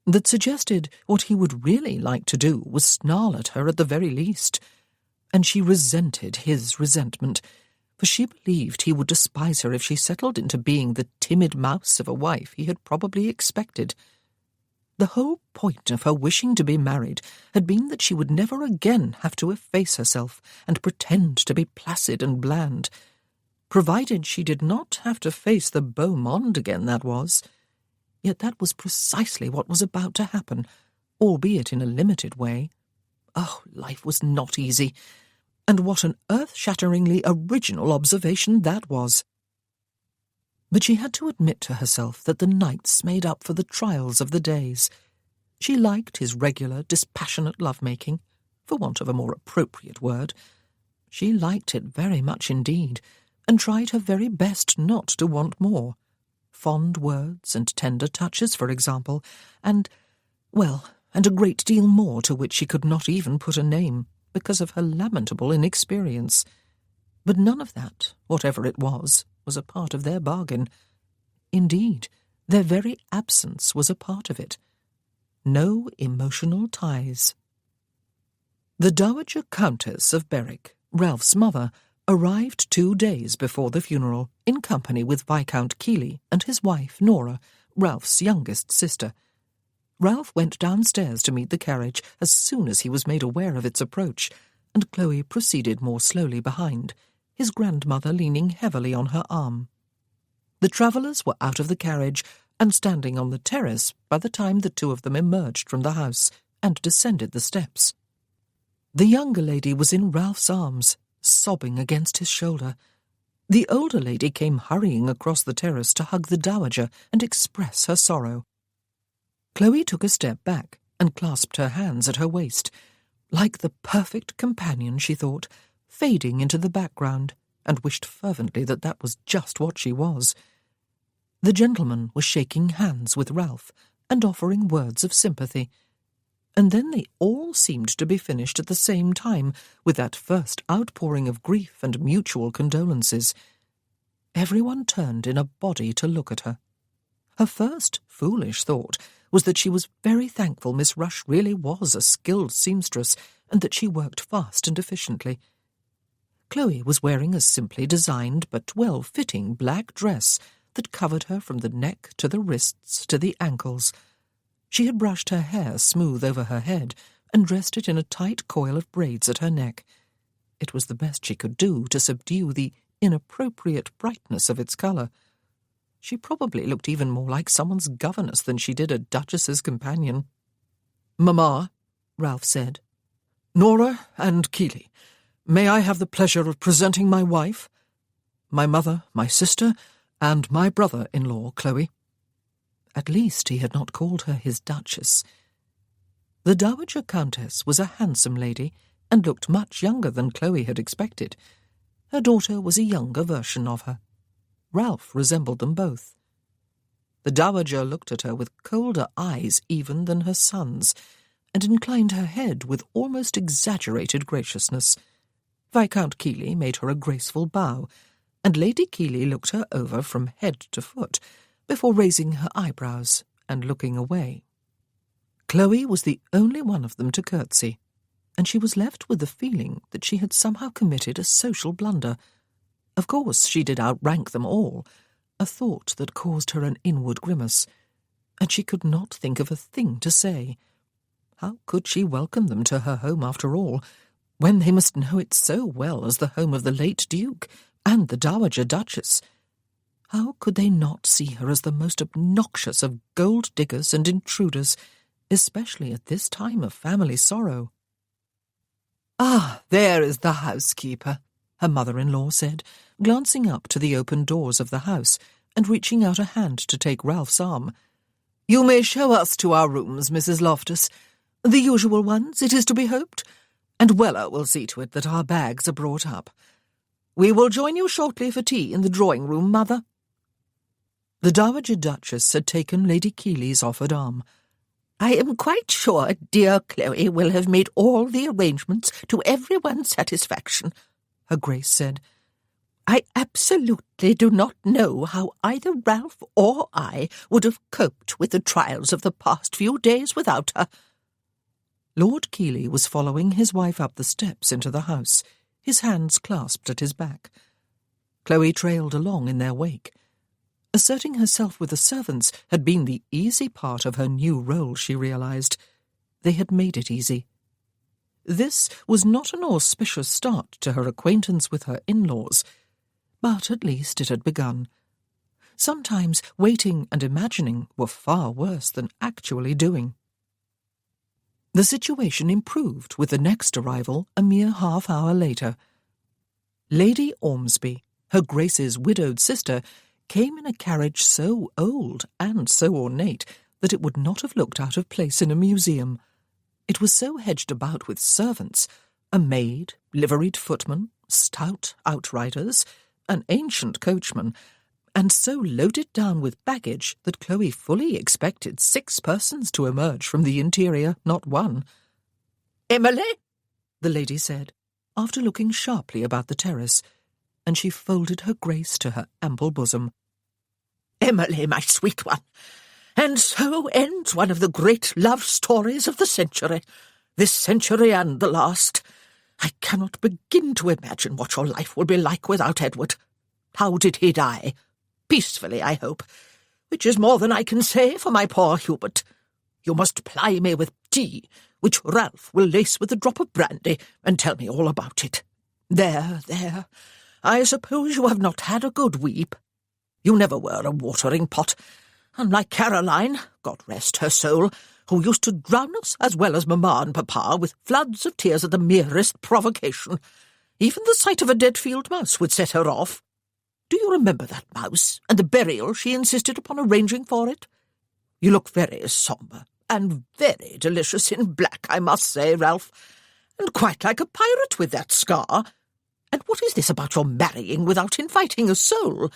that suggested what he would really like to do was snarl at her at the very least. And she resented his resentment, for she believed he would despise her if she settled into being the timid mouse of a wife he had probably expected. The whole point of her wishing to be married had been that she would never again have to efface herself and pretend to be placid and bland. Provided she did not have to face the beau monde again, that was. Yet that was precisely what was about to happen, albeit in a limited way. Oh, life was not easy. And what an earth-shatteringly original observation that was. But she had to admit to herself that the nights made up for the trials of the days. She liked his regular, dispassionate love-making, for want of a more appropriate word. She liked it very much indeed, and tried her very best not to want more. Fond words and tender touches, for example, and a great deal more to which she could not even put a name, because of her lamentable inexperience. But none of that, whatever it was a part of their bargain. Indeed, their very absence was a part of it. No emotional ties. The Dowager Countess of Berwick, Ralph's mother, arrived 2 days before the funeral, in company with Viscount Keeley and his wife, Nora, Ralph's youngest sister. Ralph went downstairs to meet the carriage as soon as he was made aware of its approach, and Chloe proceeded more slowly behind, his grandmother leaning heavily on her arm. The travellers were out of the carriage and standing on the terrace by the time the two of them emerged from the house and descended the steps. The younger lady was in Ralph's arms, sobbing against his shoulder. The older lady came hurrying across the terrace to hug the dowager and express her sorrow. Chloe took a step back and clasped her hands at her waist, like the perfect companion, she thought, fading into the background, and wished fervently that that was just what she was. The gentleman was shaking hands with Ralph and offering words of sympathy, and then they all seemed to be finished at the same time with that first outpouring of grief and mutual condolences. Everyone turned in a body to look at her. Her first foolish thought was that she was very thankful Miss Rush really was a skilled seamstress and that she worked fast and efficiently. Chloe was wearing a simply designed but well-fitting black dress that covered her from the neck to the wrists to the ankles. She had brushed her hair smooth over her head and dressed it in a tight coil of braids at her neck. It was the best she could do to subdue the inappropriate brightness of its colour. She probably looked even more like someone's governess than she did a duchess's companion. "Mamma," Ralph said, "Nora and Keeley, may I have the pleasure of presenting my wife? My mother, my sister, and my brother-in-law, Chloe." At least he had not called her his duchess. The Dowager Countess was a handsome lady, and looked much younger than Chloe had expected. Her daughter was a younger version of her. Ralph resembled them both. The Dowager looked at her with colder eyes even than her son's, and inclined her head with almost exaggerated graciousness. Viscount Keeley made her a graceful bow, and Lady Keeley looked her over from head to foot, before raising her eyebrows and looking away. Chloe was the only one of them to curtsy, and she was left with the feeling that she had somehow committed a social blunder. Of course she did outrank them all, a thought that caused her an inward grimace, and she could not think of a thing to say. How could she welcome them to her home after all, when they must know it so well as the home of the late Duke and the Dowager Duchess? How could they not see her as the most obnoxious of gold-diggers and intruders, especially at this time of family sorrow? "Ah, there is the housekeeper," her mother-in-law said, glancing up to the open doors of the house and reaching out a hand to take Ralph's arm. "You may show us to our rooms, Mrs. Loftus. The usual ones, it is to be hoped, and Weller will see to it that our bags are brought up. We will join you shortly for tea in the drawing-room, Mother." The Dowager Duchess had taken Lady Keeley's offered arm. "I am quite sure dear Chloe will have made all the arrangements to everyone's satisfaction," her Grace said. "I absolutely do not know how either Ralph or I would have coped with the trials of the past few days without her." Lord Keeley was following his wife up the steps into the house, his hands clasped at his back. Chloe trailed along in their wake. Asserting herself with the servants had been the easy part of her new role, she realized. They had made it easy. This was not an auspicious start to her acquaintance with her in-laws, but at least it had begun. Sometimes waiting and imagining were far worse than actually doing. The situation improved with the next arrival a mere half-hour later. Lady Ormsby, her Grace's widowed sister, came in a carriage so old and so ornate that it would not have looked out of place in a museum. It was so hedged about with servants, a maid, liveried footman, stout outriders, an ancient coachman, and so loaded down with baggage that Chloe fully expected 6 persons to emerge from the interior, not one. "Emily," the lady said, after looking sharply about the terrace, and she folded her Grace to her ample bosom. "Emily, my sweet one, and so ends one of the great love stories of the century, this century and the last. I cannot begin to imagine what your life will be like without Edward. How did he die? Peacefully, I hope, which is more than I can say for my poor Hubert. You must ply me with tea, which Ralph will lace with a drop of brandy, and tell me all about it. There, there. I suppose you have not had a good weep. You never were a watering pot, unlike Caroline, God rest her soul, who used to drown us as well as Mamma and Papa with floods of tears at the merest provocation. Even the sight of a dead field mouse would set her off. Do you remember that mouse, and the burial she insisted upon arranging for it? You look very sombre, and very delicious in black, I must say, Ralph, and quite like a pirate with that scar. And what is this about your marrying without inviting a soul?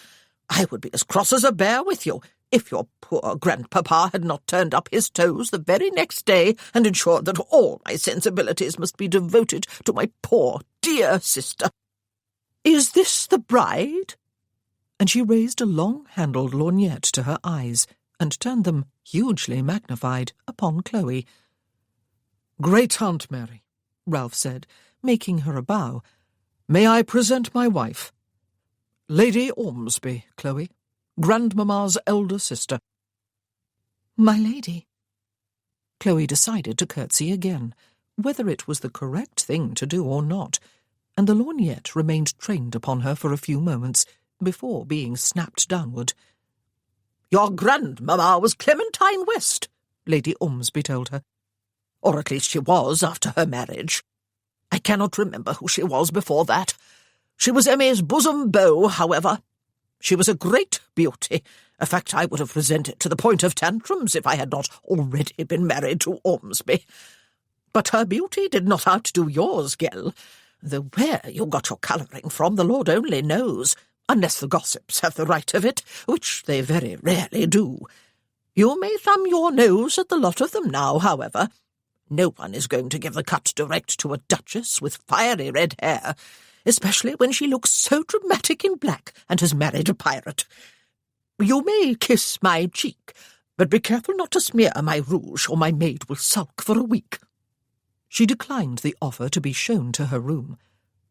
I would be as cross as a bear with you, if your poor grandpapa had not turned up his toes the very next day and ensured that all my sensibilities must be devoted to my poor dear sister. Is this the bride?" And she raised a long-handled lorgnette to her eyes and turned them, hugely magnified, upon Chloe. "Great Aunt Mary," Ralph said, making her a bow, "may I present my wife? Lady Ormsby, Chloe, Grandmamma's elder sister." "My lady." Chloe decided to curtsy again, whether it was the correct thing to do or not, and the lorgnette remained trained upon her for a few moments before being snapped downward. "Your grandmamma was Clementine West," Lady Ormsby told her. "Or at least she was after her marriage. I cannot remember who she was before that. She was Emmy's bosom beau, however. She was a great beauty. A fact I would have resented to the point of tantrums if I had not already been married to Ormsby. But her beauty did not outdo yours, Gell, though where you got your colouring from the Lord only knows, unless the gossips have the right of it, which they very rarely do. You may thumb your nose at the lot of them now, however. No one is going to give the cut direct to a duchess with fiery red hair, especially when she looks so dramatic in black and has married a pirate. You may kiss my cheek, but be careful not to smear my rouge, or my maid will sulk for a week." She declined the offer to be shown to her room.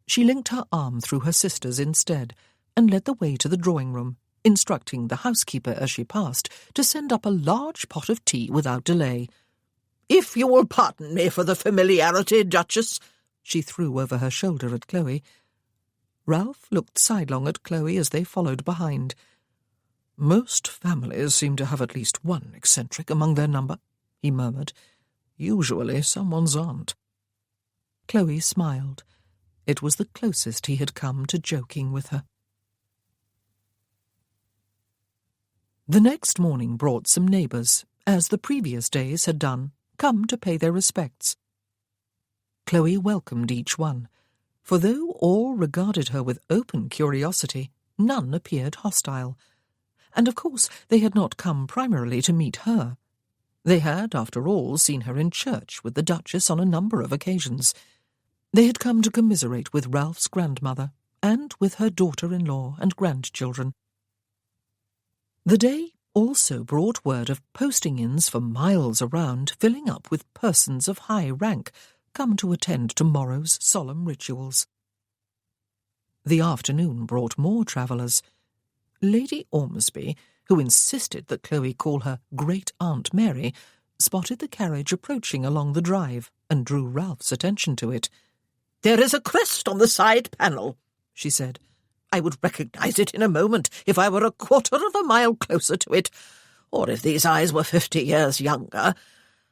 She linked her arm through her sister's instead, and led the way to the drawing-room, instructing the housekeeper as she passed to send up a large pot of tea without delay. "If you will pardon me for the familiarity, Duchess," she threw over her shoulder at Chloe. Ralph looked sidelong at Chloe as they followed behind. "Most families seem to have at least one eccentric among their number," he murmured. "Usually someone's aunt." Chloe smiled. It was the closest he had come to joking with her. The next morning brought some neighbours, as the previous days had done, come to pay their respects. Chloe welcomed each one, for though all regarded her with open curiosity, none appeared hostile. And of course they had not come primarily to meet her. They had, after all, seen her in church with the Duchess on a number of occasions. They had come to commiserate with Ralph's grandmother, and with her daughter-in-law and grandchildren. The day also brought word of posting-ins for miles around, filling up with persons of high rank, come to attend tomorrow's solemn rituals. The afternoon brought more travellers. Lady Ormsby, who insisted that Chloe call her Great-Aunt Mary, spotted the carriage approaching along the drive and drew Ralph's attention to it. "There is a crest on the side panel," she said. "I would recognise it in a moment if I were a quarter of a mile closer to it, or if these eyes were 50 years younger.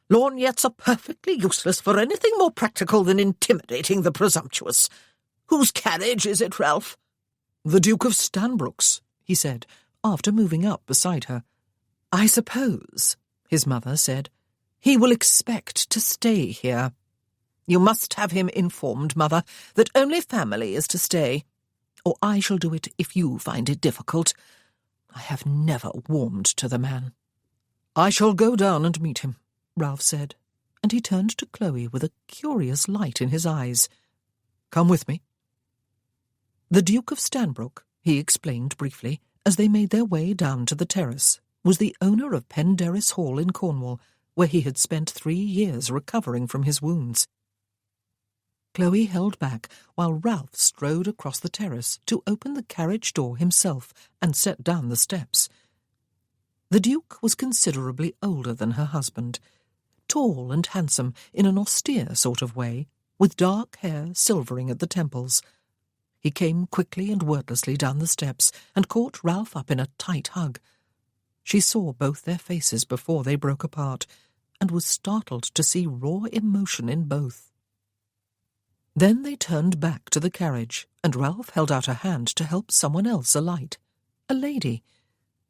Lorgnettes are perfectly useless for anything more practical than intimidating the presumptuous. Whose carriage is it, Ralph?" "The Duke of Stanbrook's," he said, after moving up beside her. "I suppose," his mother said, "he will expect to stay here." "You must have him informed, Mother, that only family is to stay. Or I shall do it if you find it difficult. I have never warmed to the man." "I shall go down and meet him," Ralph said, and he turned to Chloe with a curious light in his eyes. "Come with me." The Duke of Stanbrook, he explained briefly, as they made their way down to the terrace, was the owner of Penderys Hall in Cornwall, where he had spent 3 years recovering from his wounds. Chloe held back while Ralph strode across the terrace to open the carriage door himself and set down the steps. The Duke was considerably older than her husband, tall and handsome in an austere sort of way, with dark hair silvering at the temples. He came quickly and wordlessly down the steps and caught Ralph up in a tight hug. She saw both their faces before they broke apart, and was startled to see raw emotion in both. Then they turned back to the carriage, and Ralph held out a hand to help someone else alight. A lady.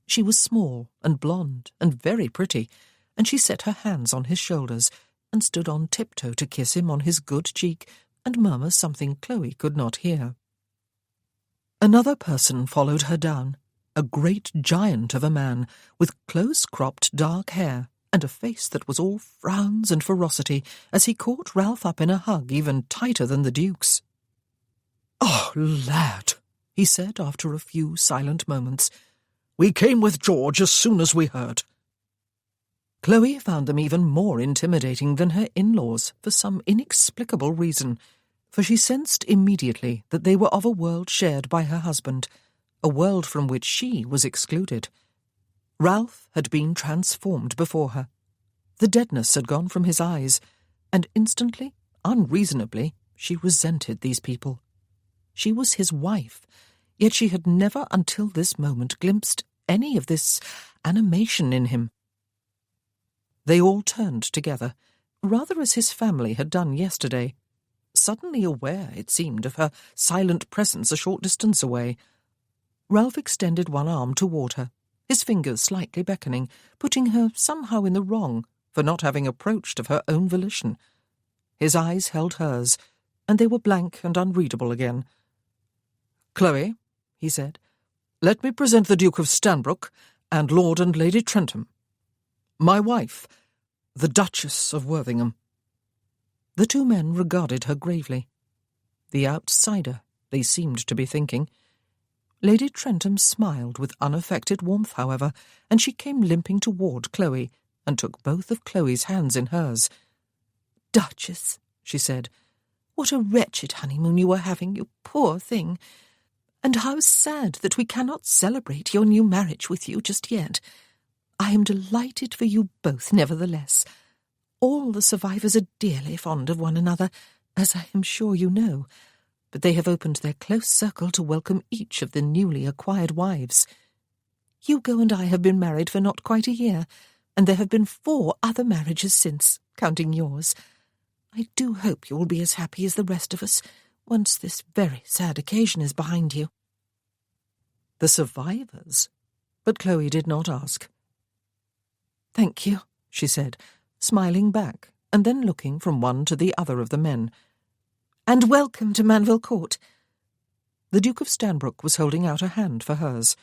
She was small and blonde and very pretty, and she set her hands on his shoulders and stood on tiptoe to kiss him on his good cheek and murmur something Chloe could not hear. Another person followed her down, a great giant of a man, with close-cropped dark hair, and a face that was all frowns and ferocity, as he caught Ralph up in a hug even tighter than the Duke's. "Oh, lad," he said after a few silent moments, "we came with George as soon as we heard." Chloe found them even more intimidating than her in-laws for some inexplicable reason, for she sensed immediately that they were of a world shared by her husband, a world from which she was excluded. Ralph had been transformed before her. The deadness had gone from his eyes, and instantly, unreasonably, she resented these people. She was his wife, yet she had never until this moment glimpsed any of this animation in him. They all turned together, rather as his family had done yesterday, suddenly aware, it seemed, of her silent presence a short distance away. Ralph extended one arm toward her, his fingers slightly beckoning, putting her somehow in the wrong for not having approached of her own volition. His eyes held hers, and they were blank and unreadable again. "Chloe," he said, "let me present the Duke of Stanbrook and Lord and Lady Trentham. My wife, the Duchess of Worthington." The two men regarded her gravely. The outsider, they seemed to be thinking. Lady Trentham smiled with unaffected warmth, however, and she came limping toward Chloe and took both of Chloe's hands in hers. "Duchess," she said, "what a wretched honeymoon you are having, you poor thing. And how sad that we cannot celebrate your new marriage with you just yet. I am delighted for you both, nevertheless. All the survivors are dearly fond of one another, as I am sure you know, but they have opened their close circle to welcome each of the newly acquired wives. Hugo and I have been married for not quite a year, and there have been 4 other marriages since, counting yours. I do hope you will be as happy as the rest of us once this very sad occasion is behind you." The survivors? But Chloe did not ask. "Thank you," she said, smiling back and then looking from one to the other of the men. "And welcome to Manville Court." The Duke of Stanbrook was holding out a hand for hers.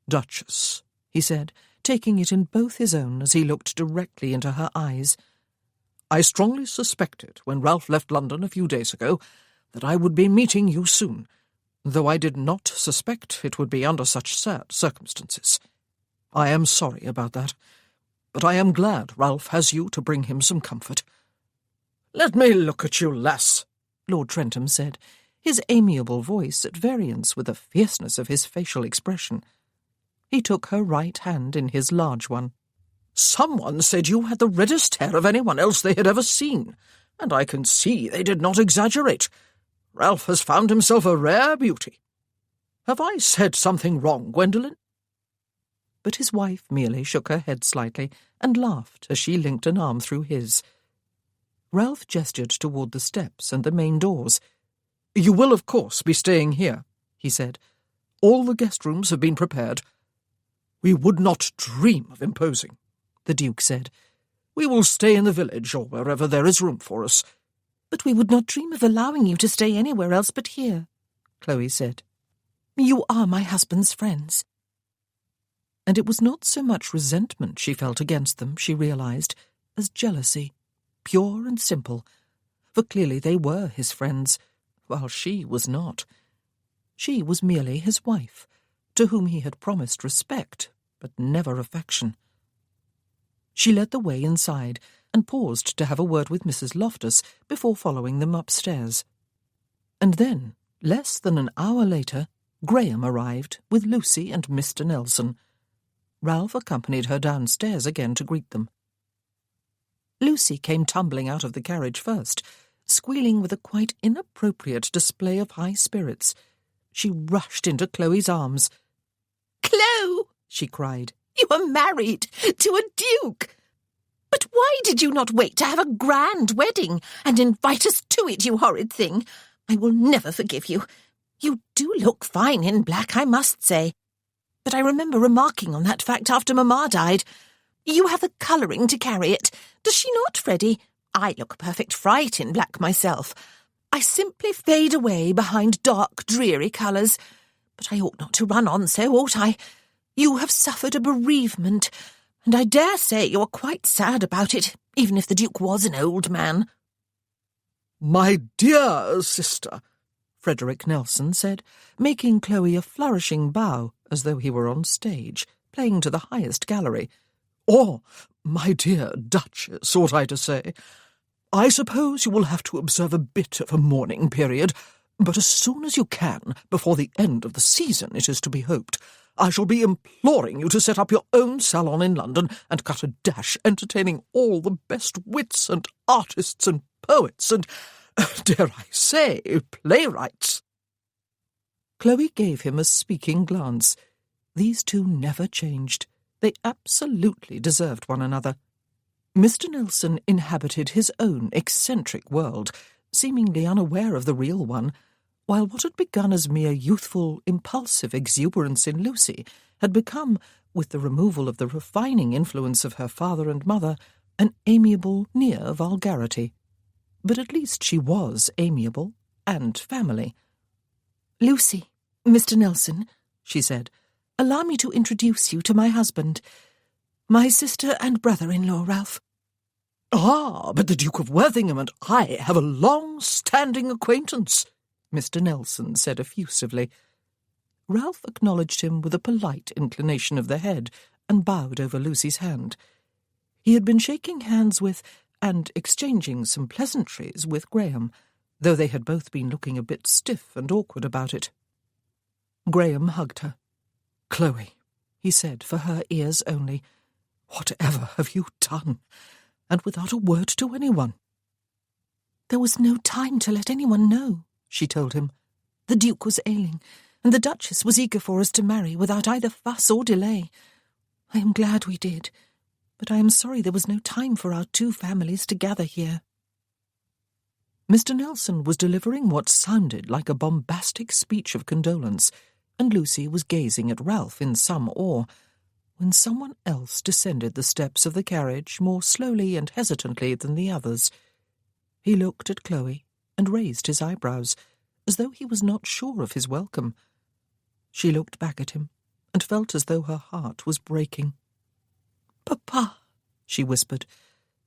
"Duchess," he said, taking it in both his own as he looked directly into her eyes. "I strongly suspected, when Ralph left London a few days ago, that I would be meeting you soon, though I did not suspect it would be under such sad circumstances. I am sorry about that, but I am glad Ralph has you to bring him some comfort." "Let me look at you, lass," Lord Trentham said, his amiable voice at variance with the fierceness of his facial expression. He took her right hand in his large one. "Someone said you had the reddest hair of anyone else they had ever seen, and I can see they did not exaggerate. Ralph has found himself a rare beauty. Have I said something wrong, Gwendolen?" But his wife merely shook her head slightly and laughed as she linked an arm through his. Ralph gestured toward the steps and the main doors. "You will, of course, be staying here," he said. "All the guest rooms have been prepared." "We would not dream of imposing," the Duke said. "We will stay in the village or wherever there is room for us." "But we would not dream of allowing you to stay anywhere else but here," Chloe said. "You are my husband's friends." And it was not so much resentment she felt against them, she realized, as jealousy, pure and simple, for clearly they were his friends, while she was not. She was merely his wife, to whom he had promised respect, but never affection. She led the way inside and paused to have a word with Mrs. Loftus before following them upstairs. And then, less than an hour later, Graham arrived with Lucy and Mr. Nelson. Ralph accompanied her downstairs again to greet them. Lucy came tumbling out of the carriage first, squealing with a quite inappropriate display of high spirits. She rushed into Chloe's arms. "Chloe!" she cried. "You are married to a duke! But why did you not wait to have a grand wedding and invite us to it, you horrid thing? I will never forgive you. You do look fine in black, I must say. But I remember remarking on that fact after Mamma died. You have the colouring to carry it. Does she not, Freddie? I look a perfect fright in black myself. I simply fade away behind dark, dreary colours. But I ought not to run on so, ought I? You have suffered a bereavement, and I dare say you are quite sad about it, even if the Duke was an old man." "My dear sister," Frederick Nelson said, making Chloe a flourishing bow as though he were on stage, playing to the highest gallery. "Or, my dear Duchess, ought I to say. I suppose you will have to observe a bit of a mourning period, but as soon as you can, before the end of the season, it is to be hoped, I shall be imploring you to set up your own salon in London and cut a dash entertaining all the best wits and artists and poets and, dare I say, playwrights." Chloe gave him a speaking glance. These two never changed. They absolutely deserved one another. Mr. Nelson inhabited his own eccentric world, seemingly unaware of the real one, while what had begun as mere youthful, impulsive exuberance in Lucy had become, with the removal of the refining influence of her father and mother, an amiable, near vulgarity. But at least she was amiable and family. "Lucy, Mr. Nelson," she said, "allow me to introduce you to my husband. My sister and brother-in-law, Ralph." "Ah, but the Duke of Worthington and I have a long-standing acquaintance," Mr. Nelson said effusively. Ralph acknowledged him with a polite inclination of the head and bowed over Lucy's hand. He had been shaking hands with and exchanging some pleasantries with Graham, though they had both been looking a bit stiff and awkward about it. Graham hugged her. "Chloe," he said for her ears only, "whatever have you done? And without a word to anyone?" "There was no time to let anyone know," she told him. "The Duke was ailing, and the Duchess was eager for us to marry without either fuss or delay. I am glad we did, but I am sorry there was no time for our two families to gather here." Mr. Nelson was delivering what sounded like a bombastic speech of condolence, and Lucy was gazing at Ralph in some awe, when someone else descended the steps of the carriage more slowly and hesitantly than the others. He looked at Chloe and raised his eyebrows, as though he was not sure of his welcome. She looked back at him and felt as though her heart was breaking. "Papa," she whispered,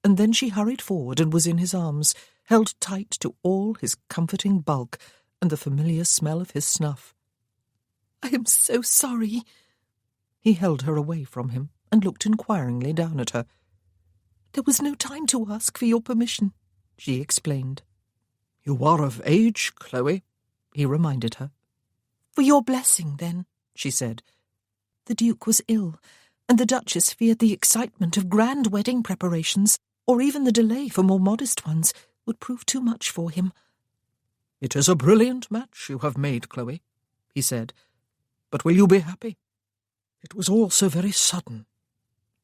and then she hurried forward and was in his arms, held tight to all his comforting bulk and the familiar smell of his snuff. "I am so sorry." He held her away from him and looked inquiringly down at her. "There was no time to ask for your permission," she explained. "You are of age, Chloe," he reminded her. "For your blessing, then," she said. "The Duke was ill, and the Duchess feared the excitement of grand wedding preparations, or even the delay for more modest ones, would prove too much for him." "It is a brilliant match you have made, Chloe," he said. "But will you be happy? It was all so very sudden.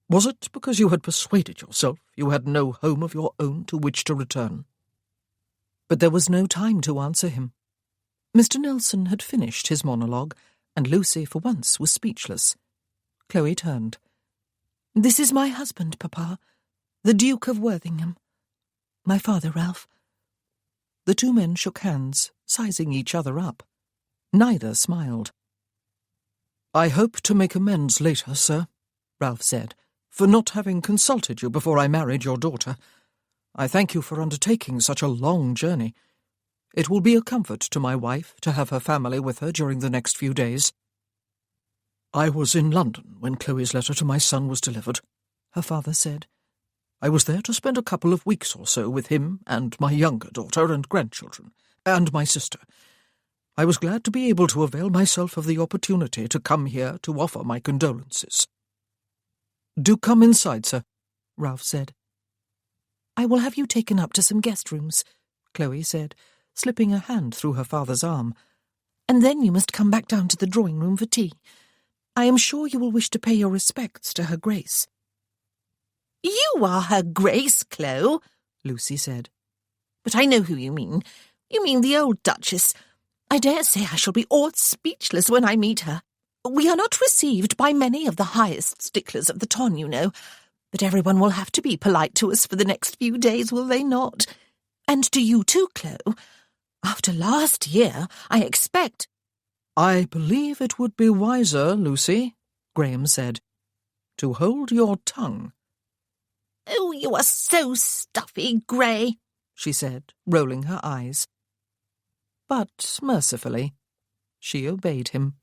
Was it because you had persuaded yourself you had no home of your own to which to return?" But there was no time to answer him. Mr. Nelson had finished his monologue, and Lucy for once was speechless. Chloe turned. "This is my husband, Papa, the Duke of Worthingham. My father, Ralph." The two men shook hands, sizing each other up. Neither smiled. "I hope to make amends later, sir," Ralph said, "for not having consulted you before I married your daughter. I thank you for undertaking such a long journey. It will be a comfort to my wife to have her family with her during the next few days." "I was in London when Chloe's letter to my son was delivered," her father said. "I was there to spend a couple of weeks or so with him and my younger daughter and grandchildren, and my sister. I was glad to be able to avail myself of the opportunity to come here to offer my condolences." "Do come inside, sir," Ralph said. "I will have you taken up to some guest rooms," Chloe said, slipping a hand through her father's arm. "And then you must come back down to the drawing-room for tea. I am sure you will wish to pay your respects to Her Grace." "You are Her Grace, Chloe," Lucy said. "But I know who you mean. You mean the old Duchess. I dare say I shall be awed speechless when I meet her. We are not received by many of the highest sticklers of the ton, you know. But everyone will have to be polite to us for the next few days, will they not? And to you too, Chloe. After last year, I expect—" "I believe it would be wiser, Lucy," Graham said, "to hold your tongue." "Oh, you are so stuffy, Grey," she said, rolling her eyes. But, mercifully, she obeyed him.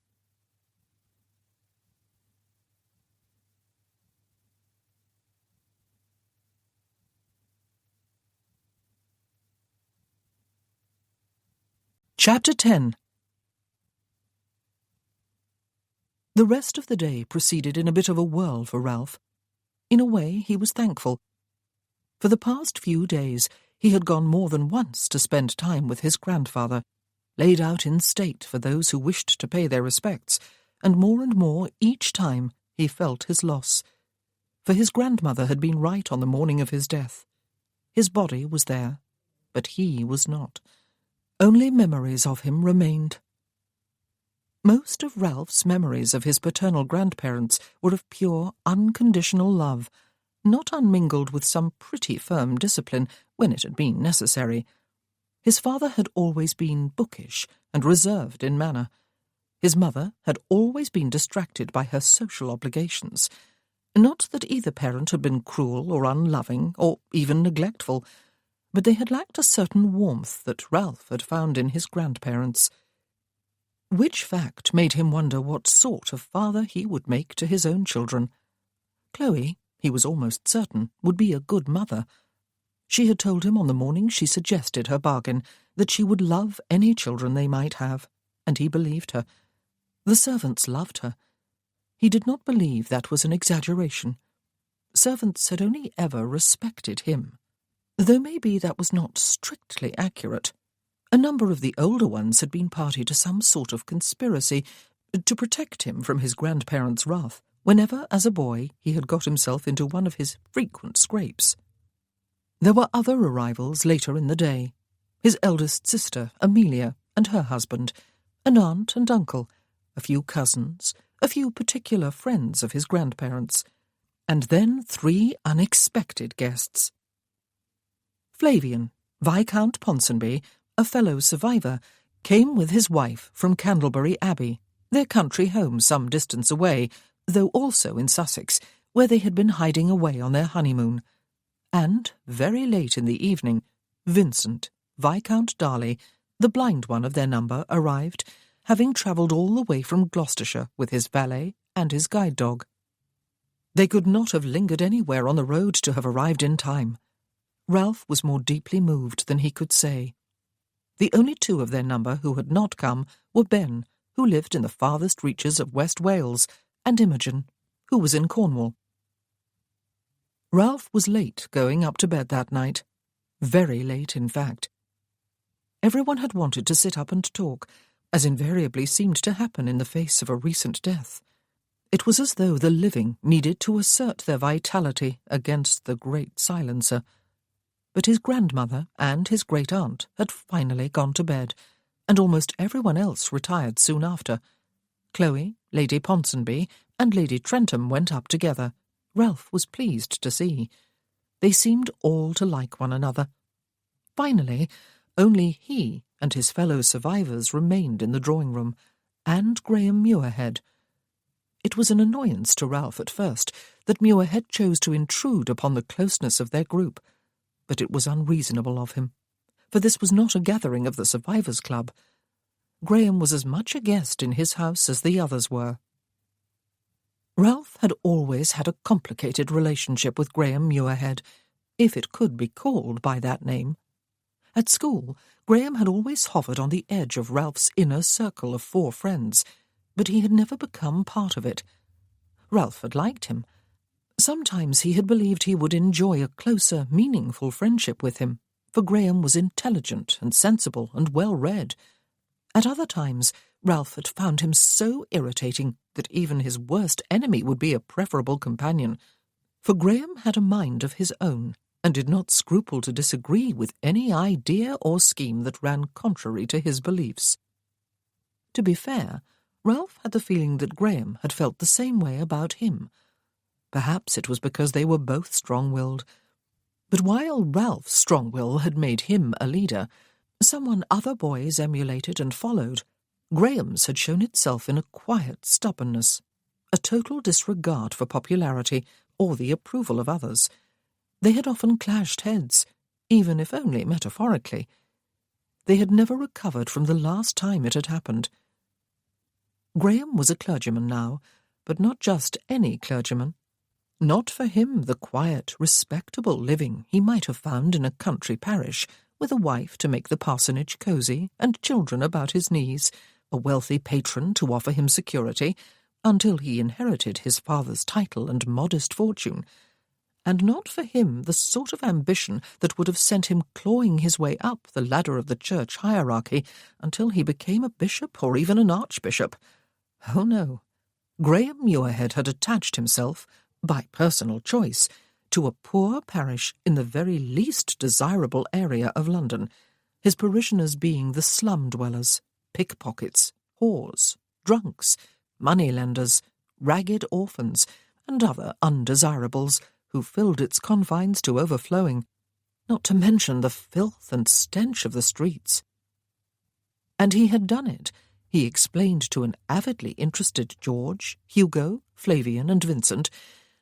Chapter 10. The rest of the day proceeded in a bit of a whirl for Ralph. In a way, he was thankful. For the past few days, he had gone more than once to spend time with his grandfather, laid out in state for those who wished to pay their respects, and more each time he felt his loss. For his grandmother had been right on the morning of his death. His body was there, but he was not. Only memories of him remained. Most of Ralph's memories of his paternal grandparents were of pure, unconditional love, not unmingled with some pretty firm discipline when it had been necessary. His father had always been bookish and reserved in manner. His mother had always been distracted by her social obligations. Not that either parent had been cruel or unloving or even neglectful, but they had lacked a certain warmth that Ralph had found in his grandparents. Which fact made him wonder what sort of father he would make to his own children. Chloe, he was almost certain, would be a good mother. She had told him on the morning she suggested her bargain that she would love any children they might have, and he believed her. The servants loved her. He did not believe that was an exaggeration. Servants had only ever respected him, though maybe that was not strictly accurate. A number of the older ones had been party to some sort of conspiracy to protect him from his grandparents' wrath whenever, as a boy, he had got himself into one of his frequent scrapes. There were other arrivals later in the day. his eldest sister, Amelia, and her husband, an aunt and uncle, a few cousins, a few particular friends of his grandparents, and then 3 unexpected guests. Flavian, Viscount Ponsonby, a fellow survivor, came with his wife from Candlebury Abbey, their country home some distance away, though also in Sussex, where they had been hiding away on their honeymoon. And, very late in the evening, Vincent, Viscount Darley, the blind one of their number, arrived, having travelled all the way from Gloucestershire with his valet and his guide dog. They could not have lingered anywhere on the road to have arrived in time. Ralph was more deeply moved than he could say. The only 2 of their number who had not come were Ben, who lived in the farthest reaches of West Wales, and Imogen, who was in Cornwall. Ralph was late going up to bed that night. Very late, in fact. Everyone had wanted to sit up and talk, as invariably seemed to happen in the face of a recent death. It was as though the living needed to assert their vitality against the great silencer. But his grandmother and his great-aunt had finally gone to bed, and almost everyone else retired soon after. Chloe, Lady Ponsonby, and Lady Trentham went up together. Ralph was pleased to see. They seemed all to like one another. Finally, only he and his fellow survivors remained in the drawing-room, and Graham Muirhead. It was an annoyance to Ralph at first that Muirhead chose to intrude upon the closeness of their group, but it was unreasonable of him, for this was not a gathering of the Survivors' Club. Graham was as much a guest in his house as the others were. Ralph had always had a complicated relationship with Graham Muirhead, if it could be called by that name. At school, Graham had always hovered on the edge of Ralph's inner circle of 4 friends, but he had never become part of it. Ralph had liked him. Sometimes he had believed he would enjoy a closer, meaningful friendship with him, for Graham was intelligent and sensible and well-read. At other times, Ralph had found him so irritating that even his worst enemy would be a preferable companion, for Graham had a mind of his own, and did not scruple to disagree with any idea or scheme that ran contrary to his beliefs. To be fair, Ralph had the feeling that Graham had felt the same way about him. Perhaps it was because they were both strong-willed. But while Ralph's strong will had made him a leader, someone other boys emulated and followed, Graham's had shown itself in a quiet stubbornness, a total disregard for popularity or the approval of others. They had often clashed heads, even if only metaphorically. They had never recovered from the last time it had happened. Graham was a clergyman now, but not just any clergyman. Not for him the quiet, respectable living he might have found in a country parish, with a wife to make the parsonage cosy and children about his knees, a wealthy patron to offer him security, until he inherited his father's title and modest fortune, and not for him the sort of ambition that would have sent him clawing his way up the ladder of the church hierarchy until he became a bishop or even an archbishop. Oh no, Graham Muirhead had attached himself, by personal choice, to a poor parish in the very least desirable area of London, his parishioners being the slum dwellers, pickpockets, whores, drunks, moneylenders, ragged orphans, and other undesirables who filled its confines to overflowing, not to mention the filth and stench of the streets. And he had done it, he explained to an avidly interested George, Hugo, Flavian, and Vincent,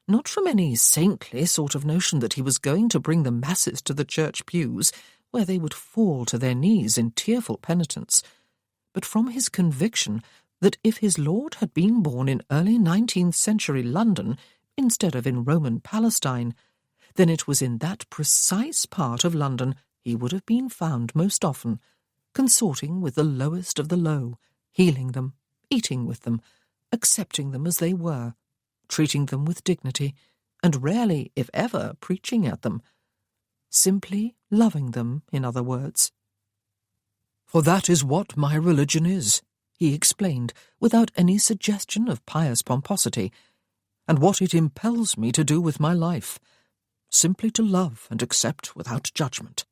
not from any saintly sort of notion that he was going to bring the masses to the church pews, where they would fall to their knees in tearful penitence, but from his conviction that if his Lord had been born in early 19th century London instead of in Roman Palestine, then it was in that precise part of London he would have been found most often, consorting with the lowest of the low, healing them, eating with them, accepting them as they were, treating them with dignity, and rarely, if ever, preaching at them. Simply loving them, in other words. "For that is what my religion is," he explained, without any suggestion of pious pomposity, "and what it impels me to do with my life, simply to love and accept without judgment."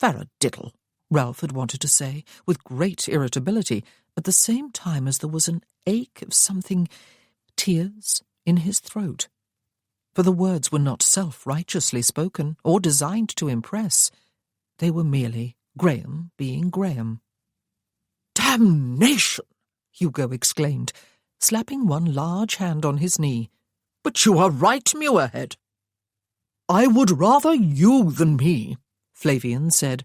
Faradiddle, Ralph had wanted to say, with great irritability, at the same time as there was an ache of something, tears, in his throat. For the words were not self-righteously spoken or designed to impress. They were merely Graham being Graham. "Damnation!" Hugo exclaimed, slapping one large hand on his knee. "But you are right, Muirhead." "I would rather you than me," Flavian said.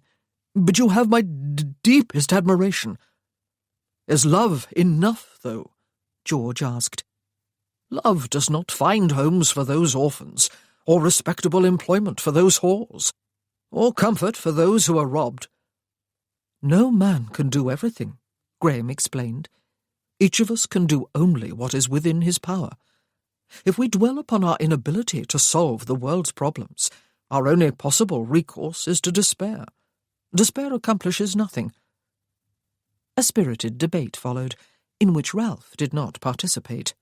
"but you have my deepest admiration." "Is love enough, though?" George asked. "Love does not find homes for those orphans, or respectable employment for those whores, or comfort for those who are robbed." "No man can do everything," Graham explained. "Each of us can do only what is within his power. If we dwell upon our inability to solve the world's problems, our only possible recourse is to despair. Despair accomplishes nothing." A spirited debate followed, in which Ralph did not participate,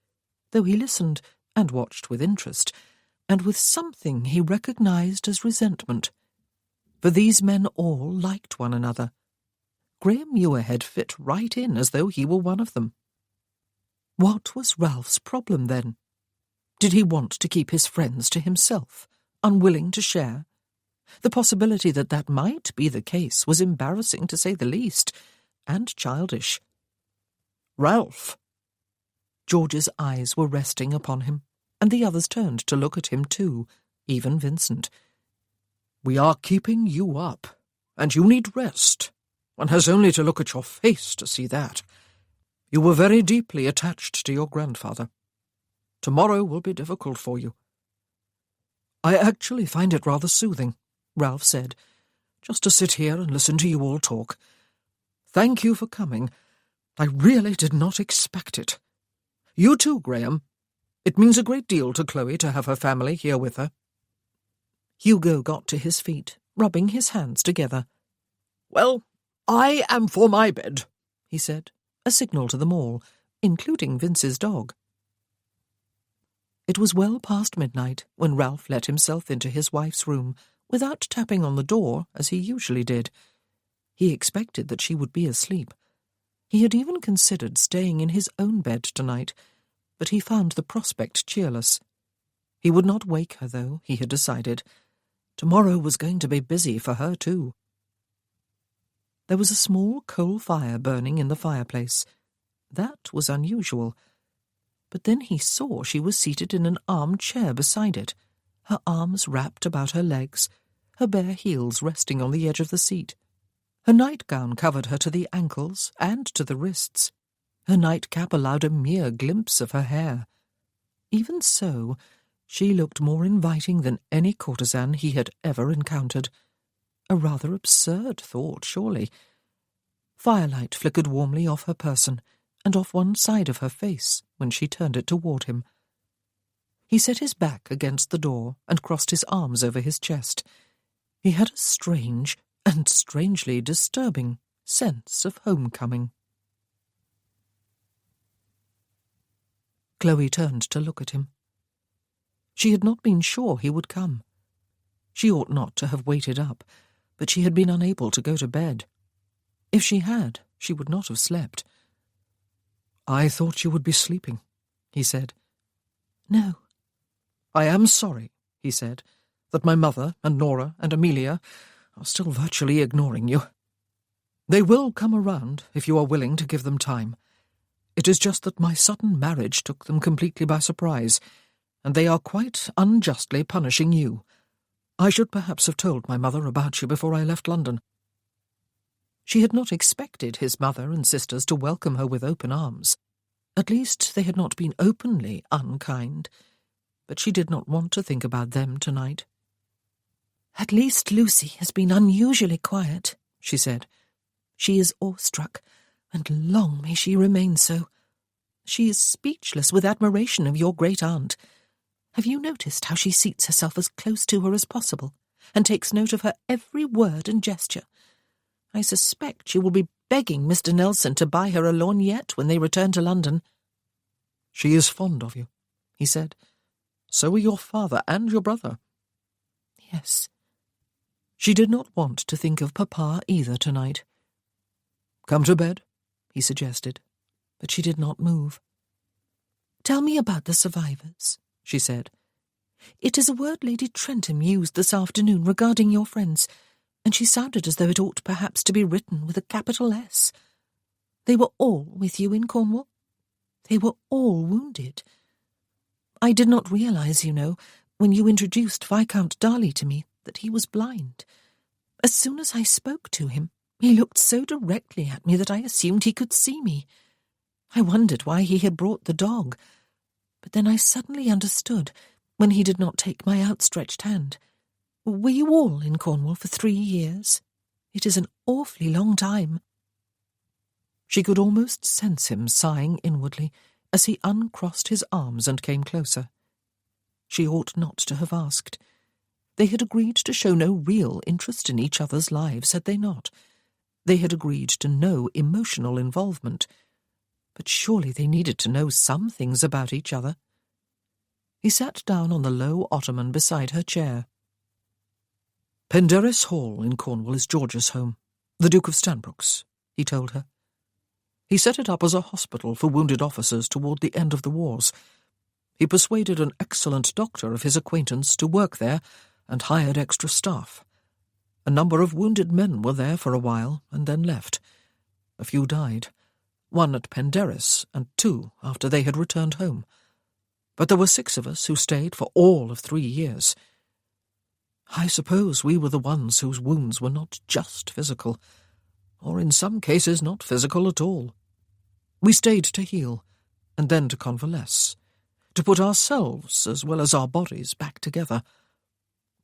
though he listened and watched with interest, and with something he recognized as resentment. For these men all liked one another. Graham Muirhead fit right in as though he were one of them. What was Ralph's problem, then? Did he want to keep his friends to himself, unwilling to share? The possibility that that might be the case was embarrassing, to say the least, and childish. "Ralph!" George's eyes were resting upon him, and the others turned to look at him too, even Vincent. "We are keeping you up, and you need rest. One has only to look at your face to see that. You were very deeply attached to your grandfather. Tomorrow will be difficult for you." "I actually find it rather soothing," Ralph said, "just to sit here and listen to you all talk. Thank you for coming. I really did not expect it. You too, Graham. It means a great deal to Chloe to have her family here with her." Hugo got to his feet, rubbing his hands together. "Well, I am for my bed," he said, a signal to them all, including Vince's dog. It was well past midnight when Ralph let himself into his wife's room without tapping on the door as he usually did. He expected that she would be asleep. He had even considered staying in his own bed tonight, but he found the prospect cheerless. He would not wake her, though, he had decided. Tomorrow was going to be busy for her, too. There was a small coal fire burning in the fireplace. That was unusual. But then he saw she was seated in an armchair beside it, her arms wrapped about her legs, her bare heels resting on the edge of the seat. Her nightgown covered her to the ankles and to the wrists. Her nightcap allowed a mere glimpse of her hair. Even so, she looked more inviting than any courtesan he had ever encountered. A rather absurd thought, surely. Firelight flickered warmly off her person and off one side of her face when she turned it toward him. He set his back against the door and crossed his arms over his chest. He had a strange and strangely disturbing sense of homecoming. Chloe turned to look at him. She had not been sure he would come. She ought not to have waited up, but she had been unable to go to bed. If she had, she would not have slept. "I thought you would be sleeping," he said. "No." "I am sorry," he said, "that my mother and Nora and Amelia are still virtually ignoring you. They will come around if you are willing to give them time. It is just that my sudden marriage took them completely by surprise, and they are quite unjustly punishing you. I should perhaps have told my mother about you before I left London." She had not expected his mother and sisters to welcome her with open arms. At least they had not been openly unkind, but she did not want to think about them tonight. "At least Lucy has been unusually quiet," she said. "She is awestruck, and long may she remain so. She is speechless with admiration of your great aunt. Have you noticed how she seats herself as close to her as possible, and takes note of her every word and gesture? I suspect she will be begging Mr. Nelson to buy her a lorgnette when they return to London." "She is fond of you," he said. "So are your father and your brother." "Yes." She did not want to think of Papa either tonight. "Come to bed," he suggested, but she did not move. "Tell me about the survivors," she said. "It is a word Lady Trentham used this afternoon regarding your friends, and she sounded as though it ought perhaps to be written with a capital S. They were all with you in Cornwall? They were all wounded. I did not realise, you know, when you introduced Viscount Darley to me, that he was blind. As soon as I spoke to him, he looked so directly at me that I assumed he could see me. I wondered why he had brought the dog, but then I suddenly understood when he did not take my outstretched hand. Were you all in Cornwall for 3 years? It is an awfully long time." She could almost sense him sighing inwardly as he uncrossed his arms and came closer. She ought not to have asked. They had agreed to show no real interest in each other's lives, had they not? They had agreed to no emotional involvement. But surely they needed to know some things about each other. He sat down on the low ottoman beside her chair. "Penderys Hall in Cornwall is George's home, the Duke of Stanbrook's," he told her. "He set it up as a hospital for wounded officers toward the end of the wars. He persuaded an excellent doctor of his acquaintance to work there and hired extra staff. A number of wounded men were there for a while and then left. A few died, 1 at Penderys and 2 after they had returned home. But there were 6 of us who stayed for all of 3 years. I suppose we were the ones whose wounds were not just physical, or in some cases not physical at all. We stayed to heal, and then to convalesce, to put ourselves as well as our bodies back together.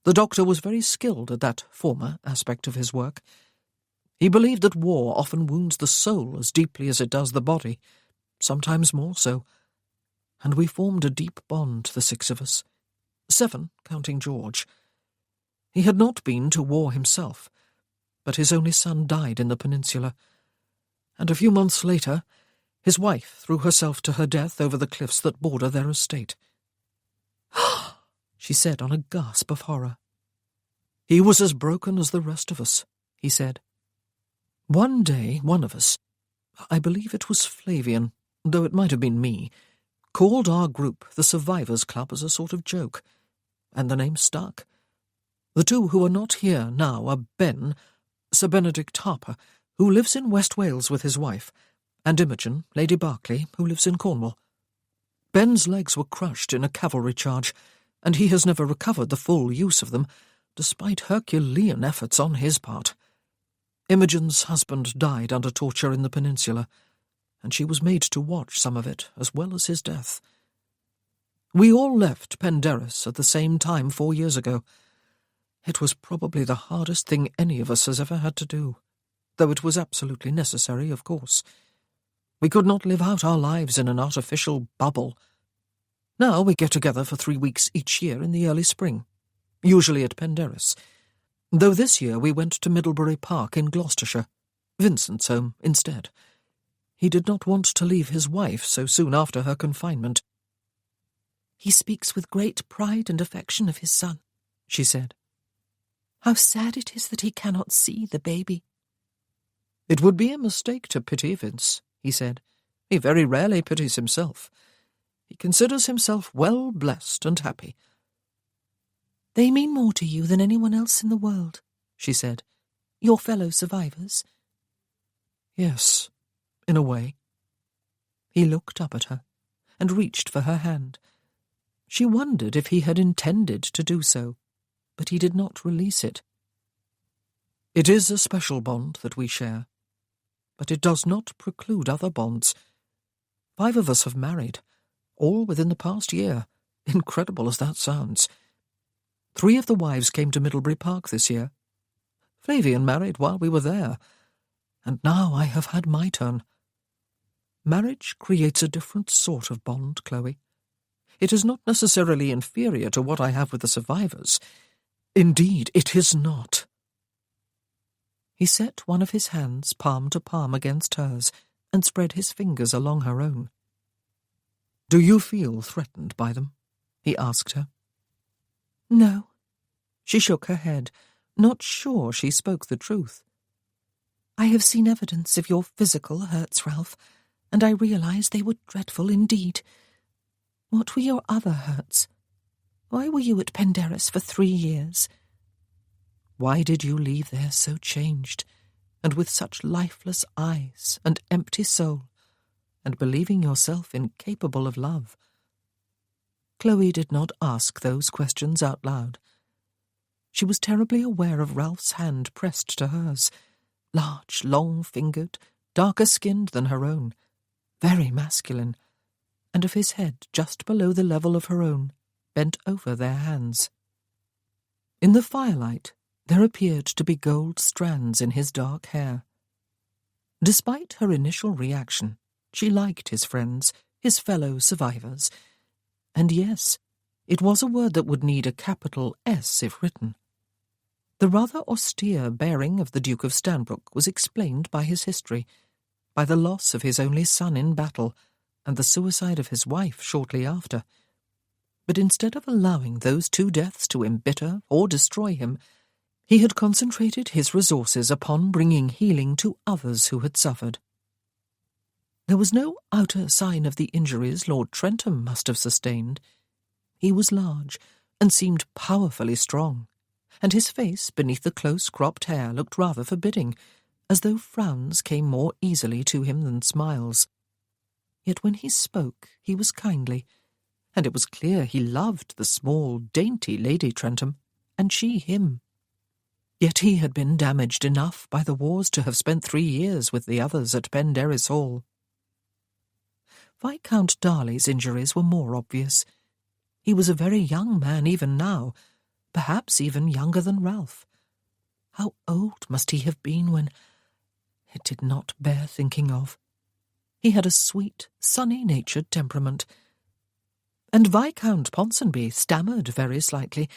The doctor was very skilled at that former aspect of his work. He believed that war often wounds the soul as deeply as it does the body, sometimes more so. And we formed a deep bond, the 6 of us. 7, counting George. He had not been to war himself, but his only son died in the peninsula, and a few months later his wife threw herself to her death over the cliffs that border their estate." She said on a gasp of horror. "He was as broken as the rest of us," he said. "One day one of us, I believe it was Flavian, though it might have been me, called our group the Survivors' Club as a sort of joke, and the name stuck. The 2 who are not here now are Ben, Sir Benedict Harper, who lives in West Wales with his wife, and Imogen, Lady Berkeley, who lives in Cornwall. Ben's legs were crushed in a cavalry charge, and he has never recovered the full use of them, despite Herculean efforts on his part. Imogen's husband died under torture in the peninsula, and she was made to watch some of it as well as his death. We all left Penderys at the same time 4 years ago. It was probably the hardest thing any of us has ever had to do, though it was absolutely necessary, of course. We could not live out our lives in an artificial bubble. Now we get together for 3 weeks each year in the early spring, usually at Penderys, though this year we went to Middlebury Park in Gloucestershire, Vincent's home, instead. He did not want to leave his wife so soon after her confinement. "He speaks with great pride and affection of his son," she said. "How sad it is that he cannot see the baby." "It would be a mistake to pity Vince," he said. "He very rarely pities himself. He considers himself well blessed and happy." "They mean more to you than anyone else in the world," she said. "Your fellow survivors." "Yes, in a way." He looked up at her and reached for her hand. She wondered if he had intended to do so, but he did not release it. "It is a special bond that we share, but it does not preclude other bonds. 5 of us have married, all within the past year, incredible as that sounds. 3 of the wives came to Middlebury Park this year. Flavian married while we were there, and now I have had my turn. Marriage creates a different sort of bond, Chloe. It is not necessarily inferior to what I have with the survivors. Indeed, it is not." He set one of his hands palm to palm against hers and spread his fingers along her own. "Do you feel threatened by them?" he asked her. "No." She shook her head, not sure she spoke the truth. "I have seen evidence of your physical hurts, Ralph, and I realise they were dreadful indeed. What were your other hurts? Why were you at Penderys for 3 years? Why did you leave there so changed, and with such lifeless eyes and empty soul, and believing yourself incapable of love?" Chloe did not ask those questions out loud. She was terribly aware of Ralph's hand pressed to hers, large, long-fingered, darker-skinned than her own, very masculine, and of his head just below the level of her own, bent over their hands. In the firelight, there appeared to be gold strands in his dark hair. Despite her initial reaction, she liked his friends, his fellow survivors. And yes, it was a word that would need a capital S if written. The rather austere bearing of the Duke of Stanbrook was explained by his history, by the loss of his only son in battle, and the suicide of his wife shortly after. But instead of allowing those 2 deaths to embitter or destroy him, he had concentrated his resources upon bringing healing to others who had suffered. There was no outer sign of the injuries Lord Trentham must have sustained. He was large and seemed powerfully strong, and his face beneath the close-cropped hair looked rather forbidding, as though frowns came more easily to him than smiles. Yet when he spoke, he was kindly, and it was clear he loved the small, dainty Lady Trentham, and she him. Yet he had been damaged enough by the wars to have spent 3 years with the others at Penderys Hall. Viscount Darley's injuries were more obvious. He was a very young man even now, perhaps even younger than Ralph. How old must he have been when... It did not bear thinking of. He had a sweet, sunny-natured temperament. And Viscount Ponsonby stammered very slightly,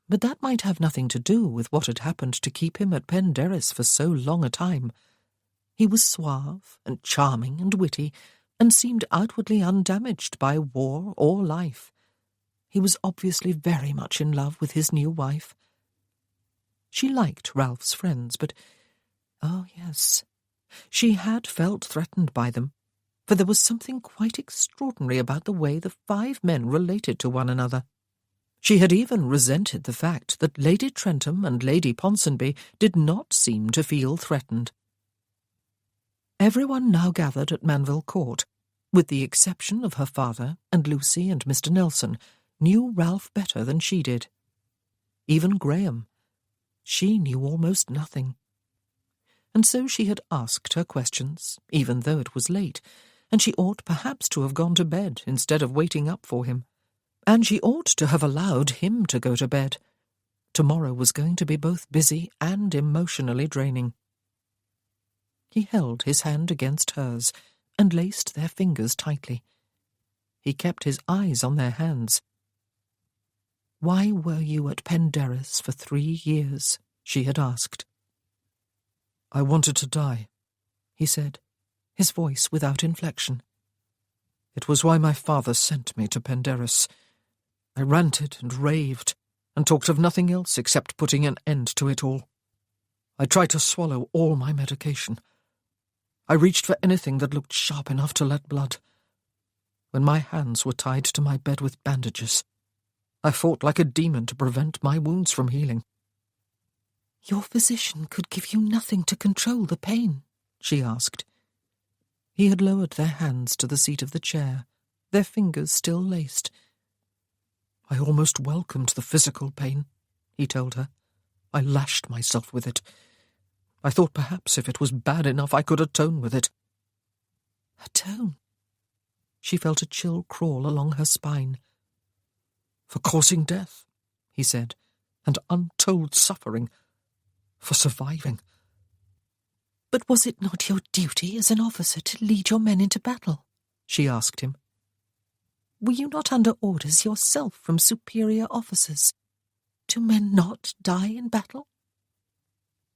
but that might have nothing to do with what had happened to keep him at Penderys for so long a time. He was suave and charming and witty, and seemed outwardly undamaged by war or life. He was obviously very much in love with his new wife. She liked Ralph's friends, but, oh yes, she had felt threatened by them, for there was something quite extraordinary about the way the 5 men related to one another. She had even resented the fact that Lady Trentham and Lady Ponsonby did not seem to feel threatened. Everyone now gathered at Manville Court, with the exception of her father and Lucy and Mr. Nelson, knew Ralph better than she did. Even Graham. She knew almost nothing. And so she had asked her questions, even though it was late, and she ought perhaps to have gone to bed instead of waiting up for him. And she ought to have allowed him to go to bed. Tomorrow was going to be both busy and emotionally draining. He held his hand against hers and laced their fingers tightly. He kept his eyes on their hands. "Why were you at Penderys for 3 years?" she had asked. "I wanted to die," he said, his voice without inflection. "It was why my father sent me to Penderys. I ranted and raved, and talked of nothing else except putting an end to it all. I tried to swallow all my medication. I reached for anything that looked sharp enough to let blood. When my hands were tied to my bed with bandages, I fought like a demon to prevent my wounds from healing." "Your physician could give you nothing to control the pain?" she asked. He had lowered their hands to the seat of the chair, their fingers still laced. "I almost welcomed the physical pain," he told her. "I lashed myself with it. I thought perhaps if it was bad enough I could atone with it." "Atone?" She felt a chill crawl along her spine. "For causing death," he said, "and untold suffering. For surviving." "But was it not your duty as an officer to lead your men into battle?" she asked him. "Were you not under orders yourself from superior officers? Do men not die in battle?"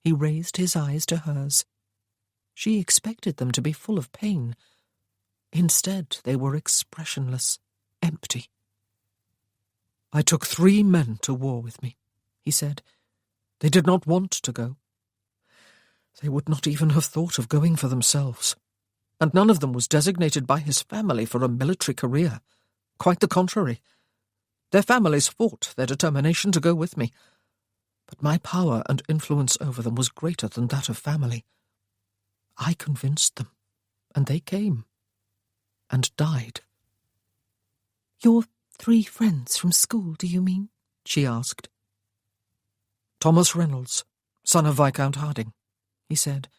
He raised his eyes to hers. She expected them to be full of pain. Instead, they were expressionless, empty. "I took 3 men to war with me," he said, They did not want to go. They would not even have thought of going for themselves, and none of them was designated by his family for a military career. Quite the contrary. Their families fought their determination to go with me, but my power and influence over them was greater than that of family. I convinced them, and they came, and died. "Your 3 friends from school, do you mean?" she asked. "Thomas Reynolds, son of Viscount Harding," he said.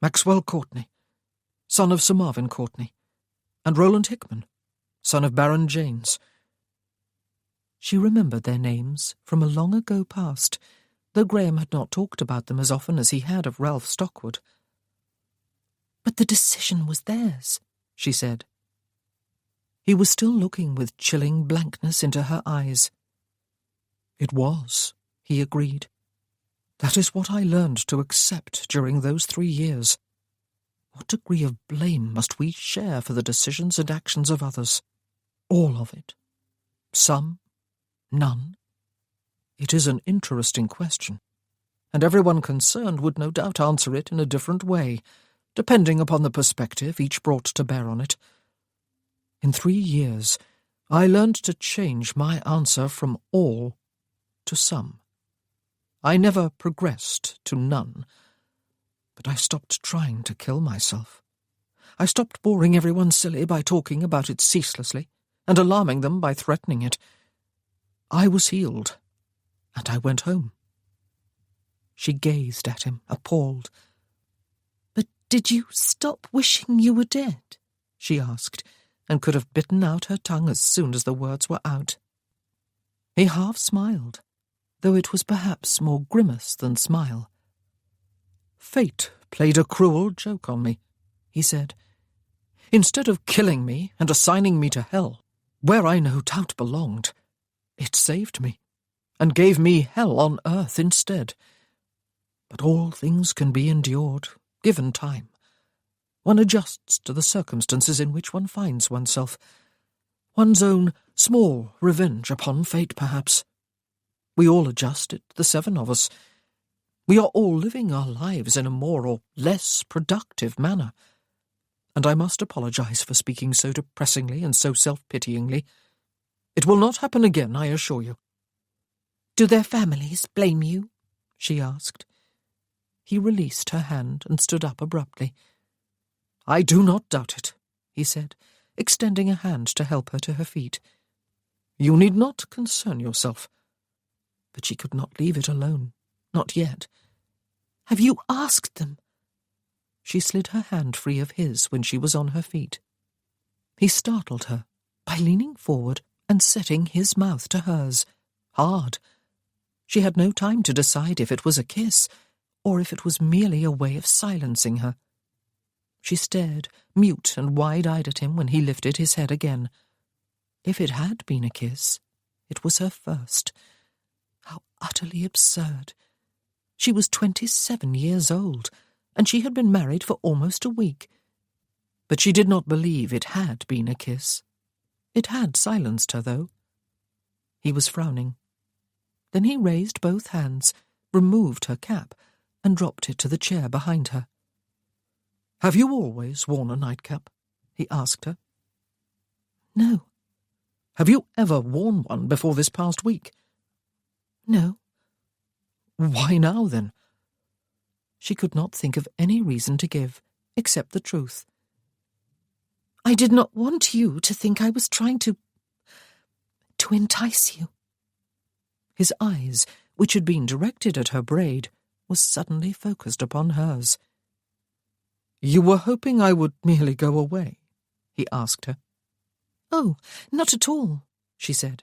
"Maxwell Courtney, son of Sir Marvin Courtney, and Roland Hickman, son of Baron Janes." She remembered their names from a long ago past, though Graham had not talked about them as often as he had of Ralph Stockwood. "But the decision was theirs," she said. He was still looking with chilling blankness into her eyes. "It was," he agreed. "That is what I learned to accept during those 3 years. What degree of blame must we share for the decisions and actions of others? All of it? Some? None? It is an interesting question, and everyone concerned would no doubt answer it in a different way, depending upon the perspective each brought to bear on it. In 3 years, I learned to change my answer from all to some. I never progressed to none, but I stopped trying to kill myself. I stopped boring everyone silly by talking about it ceaselessly and alarming them by threatening it. I was healed, and I went home." She gazed at him, appalled. "But did you stop wishing you were dead?" she asked, and could have bitten out her tongue as soon as the words were out. He half smiled, though it was perhaps more grimace than smile. "Fate played a cruel joke on me," he said. "Instead of killing me and assigning me to hell, where I no doubt belonged, it saved me, and gave me hell on earth instead. But all things can be endured, given time. One adjusts to the circumstances in which one finds oneself. One's own small revenge upon fate, perhaps. We all adjust it, the 7 of us. We are all living our lives in a more or less productive manner. And I must apologize for speaking so depressingly and so self-pityingly. It will not happen again, I assure you." "Do their families blame you?" she asked. He released her hand and stood up abruptly. "I do not doubt it," he said, extending a hand to help her to her feet. "You need not concern yourself." But she could not leave it alone, not yet. "Have you asked them?" She slid her hand free of his when she was on her feet. He startled her by leaning forward and setting his mouth to hers, hard. She had no time to decide if it was a kiss, or if it was merely a way of silencing her. She stared, mute and wide-eyed at him when he lifted his head again. If it had been a kiss, it was her first. How utterly absurd. She was 27 years old, and she had been married for almost a week. But she did not believe it had been a kiss. It had silenced her, though. He was frowning. Then he raised both hands, removed her cap, and dropped it to the chair behind her. "Have you always worn a nightcap?" he asked her. "No." "Have you ever worn one before this past week?" "No." "Why now, then?" She could not think of any reason to give, except the truth. "I did not want you to think I was trying to entice you." His eyes, which had been directed at her braid, were suddenly focused upon hers. "You were hoping I would merely go away?" he asked her. "Oh, not at all," she said.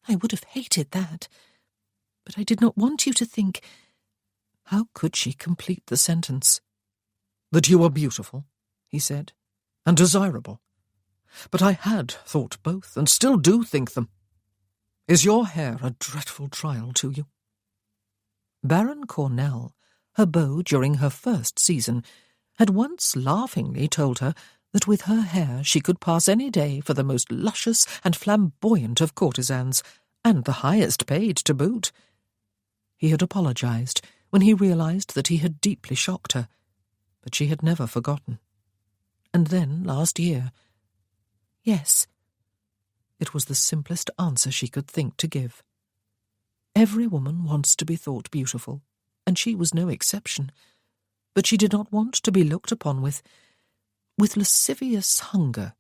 "I would have hated that. But I did not want you to think—" How could she complete the sentence? "That you were beautiful," he said, "and desirable. But I had thought both, and still do think them. Is your hair a dreadful trial to you?" Baron Cornell, her beau during her first season, had once laughingly told her that with her hair she could pass any day for the most luscious and flamboyant of courtesans, and the highest paid to boot. He had apologized when he realized that he had deeply shocked her, but she had never forgotten. And then, last year— Yes. It was the simplest answer she could think to give. Every woman wants to be thought beautiful, and she was no exception, but she did not want to be looked upon with lascivious hunger,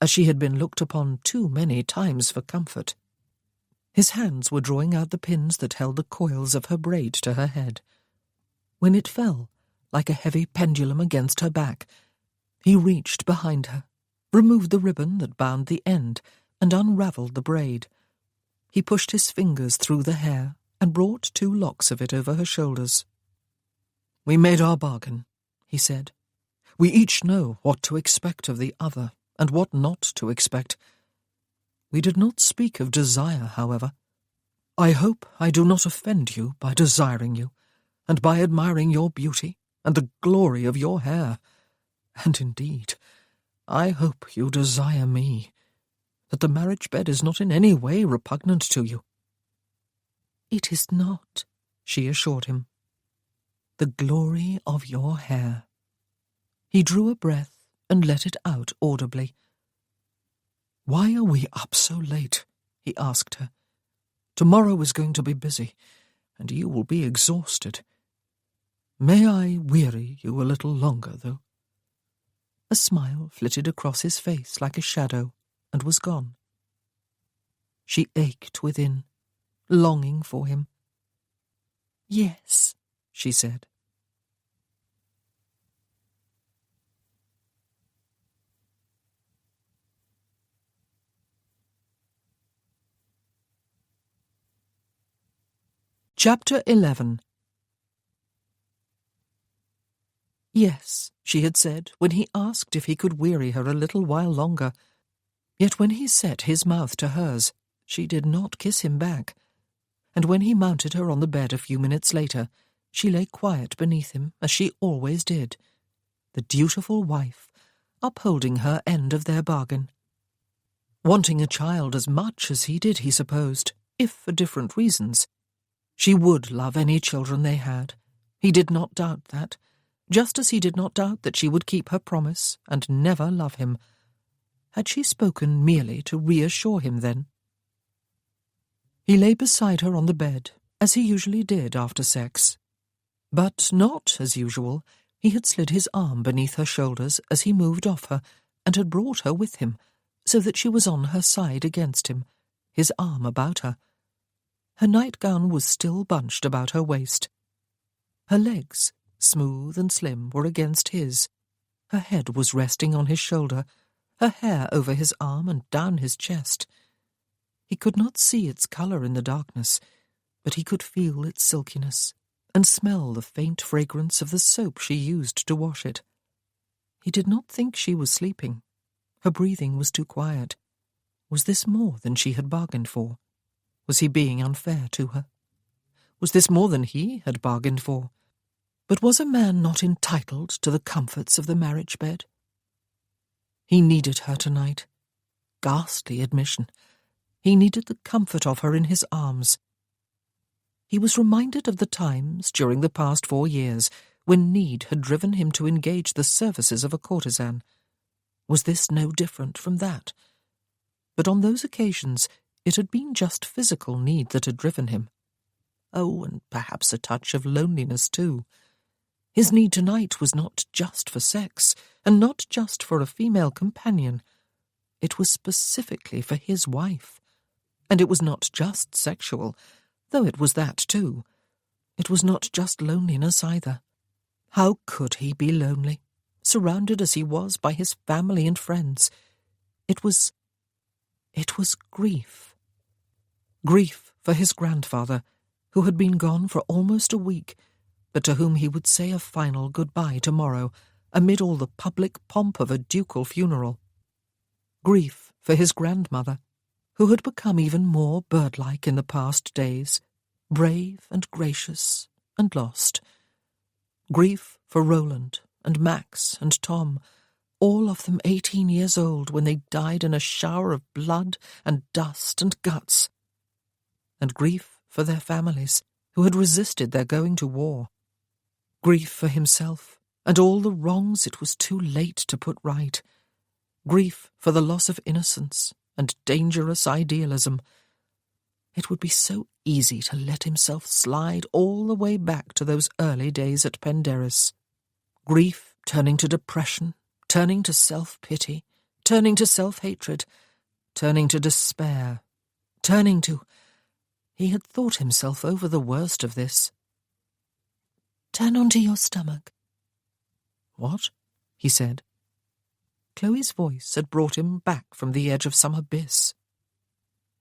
as she had been looked upon too many times for comfort. His hands were drawing out the pins that held the coils of her braid to her head. When it fell, like a heavy pendulum against her back, he reached behind her, removed the ribbon that bound the end, and unravelled the braid. He pushed his fingers through the hair and brought 2 locks of it over her shoulders. "We made our bargain," he said. "We each know what to expect of the other and what not to expect. We did not speak of desire, however. I hope I do not offend you by desiring you, and by admiring your beauty and the glory of your hair. And indeed, I hope you desire me, that the marriage bed is not in any way repugnant to you." "It is not," she assured him. "The glory of your hair." He drew a breath and let it out audibly. "Why are we up so late?" he asked her. "Tomorrow is going to be busy, and you will be exhausted. May I weary you a little longer, though?" A smile flitted across his face like a shadow and was gone. She ached within, longing for him. "Yes," she said. Chapter 11. "Yes," she had said when he asked if he could weary her a little while longer. Yet when he set his mouth to hers, she did not kiss him back. And when he mounted her on the bed a few minutes later, she lay quiet beneath him, as she always did, the dutiful wife, upholding her end of their bargain. Wanting a child as much as he did, he supposed, if for different reasons. She would love any children they had. He did not doubt that, just as he did not doubt that she would keep her promise and never love him. Had she spoken merely to reassure him then? He lay beside her on the bed, as he usually did after sex. But not as usual. He had slid his arm beneath her shoulders as he moved off her, and had brought her with him, so that she was on her side against him, his arm about her. Her nightgown was still bunched about her waist. Her legs, smooth and slim, were against his. Her head was resting on his shoulder, her hair over his arm and down his chest. He could not see its colour in the darkness, but he could feel its silkiness, and smell the faint fragrance of the soap she used to wash it. He did not think she was sleeping. Her breathing was too quiet. Was this more than she had bargained for? Was he being unfair to her? Was this more than he had bargained for? But was a man not entitled to the comforts of the marriage bed? He needed her tonight. Ghastly admission. He needed the comfort of her in his arms. He was reminded of the times during the past 4 years when need had driven him to engage the services of a courtesan. Was this no different from that? But on those occasions it had been just physical need that had driven him. Oh, and perhaps a touch of loneliness too. His need tonight was not just for sex, and not just for a female companion. It was specifically for his wife. And it was not just sexual, though it was that too. It was not just loneliness either. How could he be lonely, surrounded as he was by his family and friends? It was grief. Grief for his grandfather, who had been gone for almost a week, but to whom he would say a final goodbye tomorrow, amid all the public pomp of a ducal funeral. Grief for his grandmother, who had become even more bird-like in the past days, brave and gracious and lost. Grief for Roland and Max and Tom, all of them 18 years old when they died in a shower of blood and dust and guts. And grief for their families, who had resisted their going to war. Grief for himself and all the wrongs it was too late to put right. Grief for the loss of innocence and dangerous idealism. It would be so easy to let himself slide all the way back to those early days at Penderys. Grief turning to depression, turning to self-pity, turning to self-hatred, turning to despair, turning to... He had thought himself over the worst of this. "Turn onto your stomach." "What?" he said. Chloe's voice had brought him back from the edge of some abyss.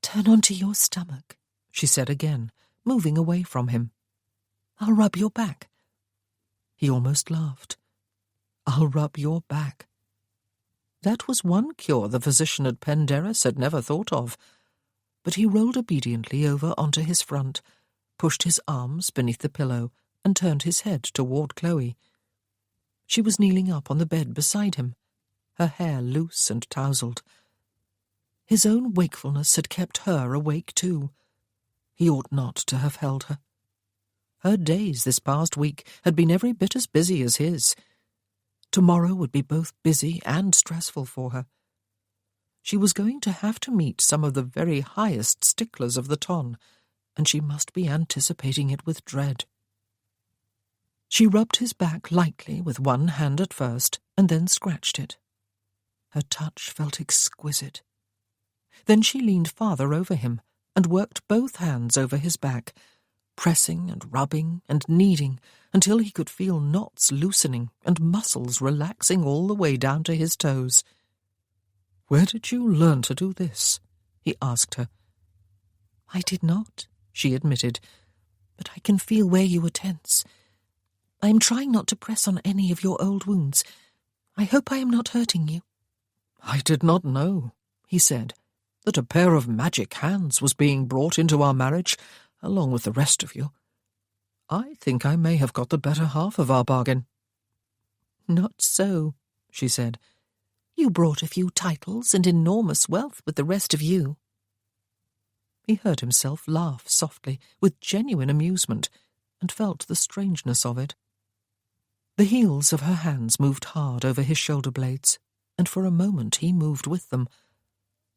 "Turn onto your stomach," she said again, moving away from him. "I'll rub your back." He almost laughed. "I'll rub your back." That was one cure the physician at Penderys had never thought of. But he rolled obediently over onto his front, pushed his arms beneath the pillow, and turned his head toward Chloe. She was kneeling up on the bed beside him, her hair loose and tousled. His own wakefulness had kept her awake too. He ought not to have held her. Her days this past week had been every bit as busy as his. Tomorrow would be both busy and stressful for her. She was going to have to meet some of the very highest sticklers of the ton, and she must be anticipating it with dread. She rubbed his back lightly with one hand at first, and then scratched it. Her touch felt exquisite. Then she leaned farther over him and worked both hands over his back, pressing and rubbing and kneading until he could feel knots loosening and muscles relaxing all the way down to his toes. "Where did you learn to do this?" he asked her. "I did not," she admitted, "but I can feel where you were tense. I am trying not to press on any of your old wounds. I hope I am not hurting you." "I did not know," he said, "that a pair of magic hands was being brought into our marriage, along with the rest of you. I think I may have got the better half of our bargain." "Not so," she said. "You brought a few titles and enormous wealth with the rest of you." He heard himself laugh softly, with genuine amusement, and felt the strangeness of it. The heels of her hands moved hard over his shoulder blades, and for a moment he moved with them.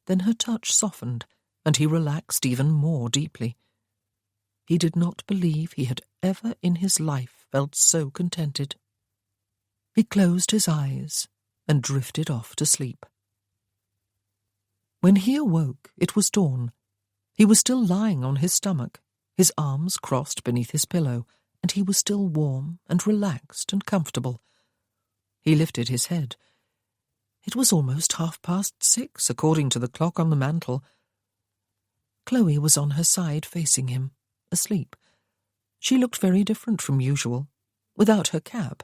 Then her touch softened, and he relaxed even more deeply. He did not believe he had ever in his life felt so contented. He closed his eyes and drifted off to sleep. When he awoke, it was dawn. He was still lying on his stomach, his arms crossed beneath his pillow, and he was still warm and relaxed and comfortable. He lifted his head. It was almost 6:30, according to the clock on the mantel. Chloe was on her side facing him, asleep. She looked very different from usual, without her cap,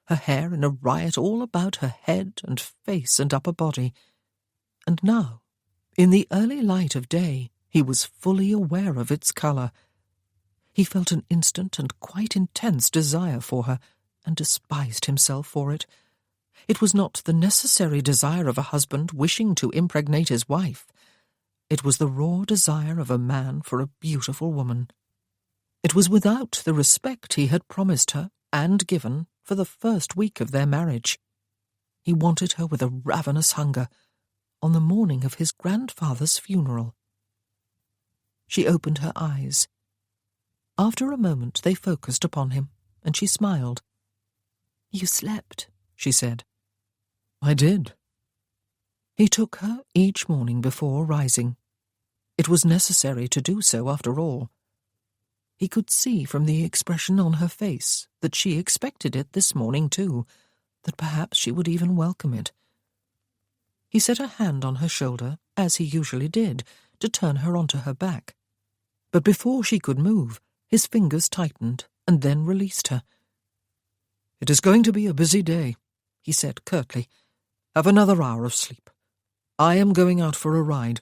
her hair in a riot all about her head and face and upper body. And now, in the early light of day, he was fully aware of its colour. He felt an instant and quite intense desire for her, and despised himself for it. It was not the necessary desire of a husband wishing to impregnate his wife. It was the raw desire of a man for a beautiful woman. It was without the respect he had promised her and given for the first week of their marriage. He wanted her with a ravenous hunger, on the morning of his grandfather's funeral. She opened her eyes. After a moment they focused upon him, and she smiled. "You slept," she said. "I did." He took her each morning before rising. It was necessary to do so after all. He could see from the expression on her face that she expected it this morning too, that perhaps she would even welcome it. He set a hand on her shoulder, as he usually did, to turn her onto her back. But before she could move, his fingers tightened and then released her. "It is going to be a busy day," he said curtly. "Have another hour of sleep. I am going out for a ride."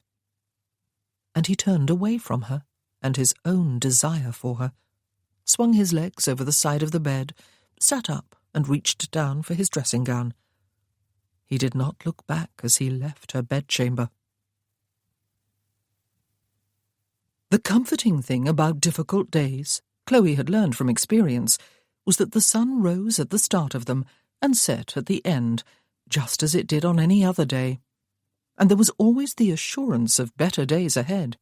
And he turned away from her and his own desire for her, swung his legs over the side of the bed, sat up and reached down for his dressing gown. He did not look back as he left her bedchamber. The comforting thing about difficult days Chloe had learned from experience, was that the sun rose at the start of them and set at the end, just as it did on any other day, and there was always the assurance of better days ahead.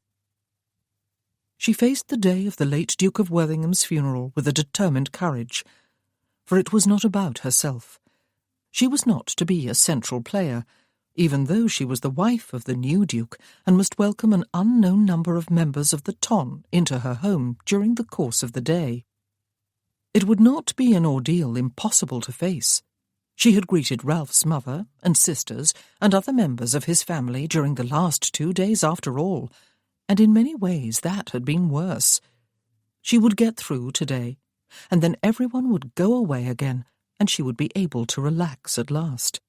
She faced the day of the late Duke of Worthingham's funeral with a determined courage, for it was not about herself. She was not to be a central player, even though she was the wife of the new Duke and must welcome an unknown number of members of the ton into her home during the course of the day. It would not be an ordeal impossible to face. She had greeted Ralph's mother and sisters and other members of his family during the last 2 days after all, and in many ways that had been worse. She would get through today, and then everyone would go away again, and she would be able to relax at last.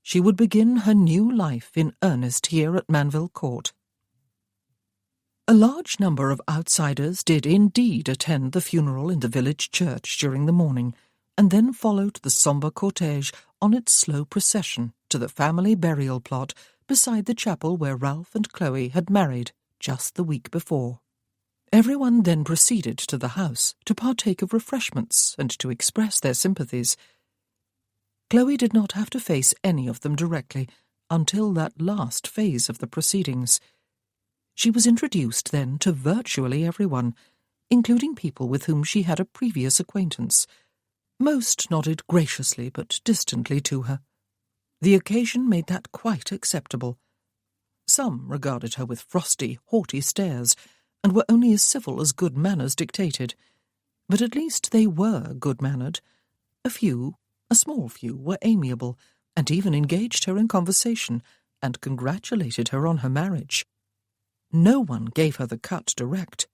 She would begin her new life in earnest here at Manville Court. A large number of outsiders did indeed attend the funeral in the village church during the morning, and then followed the sombre cortege on its slow procession to the family burial plot beside the chapel where Ralph and Chloe had married just the week before. Everyone then proceeded to the house to partake of refreshments and to express their sympathies. Chloe did not have to face any of them directly until that last phase of the proceedings. She was introduced then to virtually everyone, including people with whom she had a previous acquaintance. Most nodded graciously but distantly to her. The occasion made that quite acceptable. Some regarded her with frosty, haughty stares, and were only as civil as good manners dictated. But at least they were good-mannered. A small few, were amiable, and even engaged her in conversation, and congratulated her on her marriage. No one gave her the cut direct.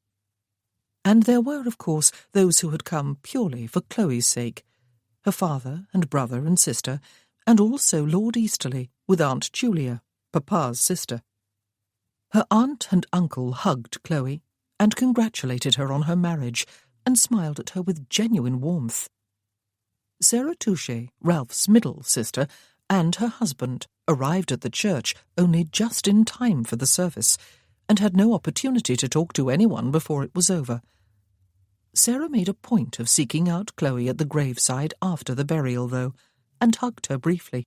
And there were, of course, those who had come purely for Chloe's sake, her father and brother and sister, and also Lord Easterly, with Aunt Julia, Papa's sister. Her aunt and uncle hugged Chloe, and congratulated her on her marriage, and smiled at her with genuine warmth. Sarah Touchet, Ralph's middle sister, and her husband arrived at the church only just in time for the service, and had no opportunity to talk to anyone before it was over. Sarah made a point of seeking out Chloe at the graveside after the burial, though, and hugged her briefly.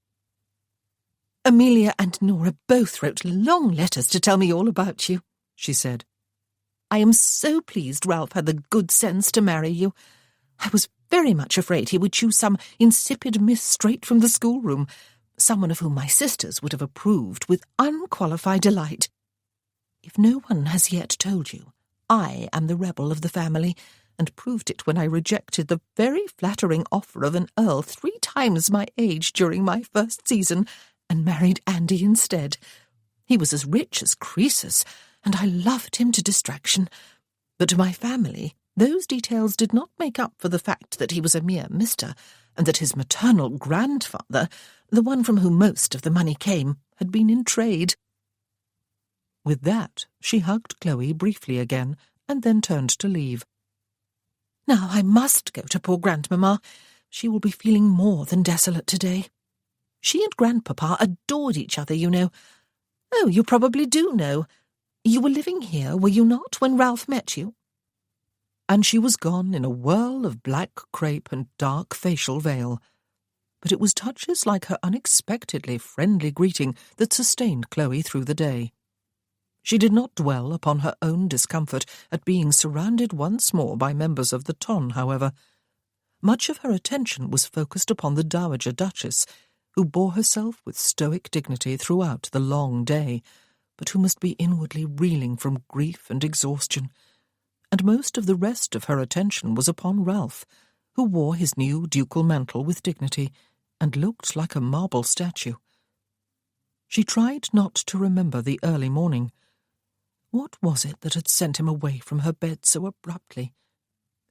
"Amelia and Nora both wrote long letters to tell me all about you," she said. "I am so pleased Ralph had the good sense to marry you. I was very much afraid he would choose some insipid miss straight from the schoolroom, someone of whom my sisters would have approved with unqualified delight. If no one has yet told you, I am the rebel of the family, and proved it when I rejected the very flattering offer of an earl 3 times my age during my first season, and married Andy instead. He was as rich as Croesus, and I loved him to distraction. But to my family, those details did not make up for the fact that he was a mere mister, and that his maternal grandfather, the one from whom most of the money came, had been in trade." With that, she hugged Chloe briefly again, and then turned to leave. "Now I must go to poor Grandmamma. She will be feeling more than desolate today. She and Grandpapa adored each other, you know. Oh, you probably do know. You were living here, were you not, when Ralph met you?" And she was gone in a whirl of black crape and dark facial veil. But it was touches like her unexpectedly friendly greeting that sustained Chloe through the day. She did not dwell upon her own discomfort at being surrounded once more by members of the ton, however. Much of her attention was focused upon the Dowager Duchess, who bore herself with stoic dignity throughout the long day, but who must be inwardly reeling from grief and exhaustion. And most of the rest of her attention was upon Ralph, who wore his new ducal mantle with dignity, and looked like a marble statue. She tried not to remember the early morning. What was it that had sent him away from her bed so abruptly?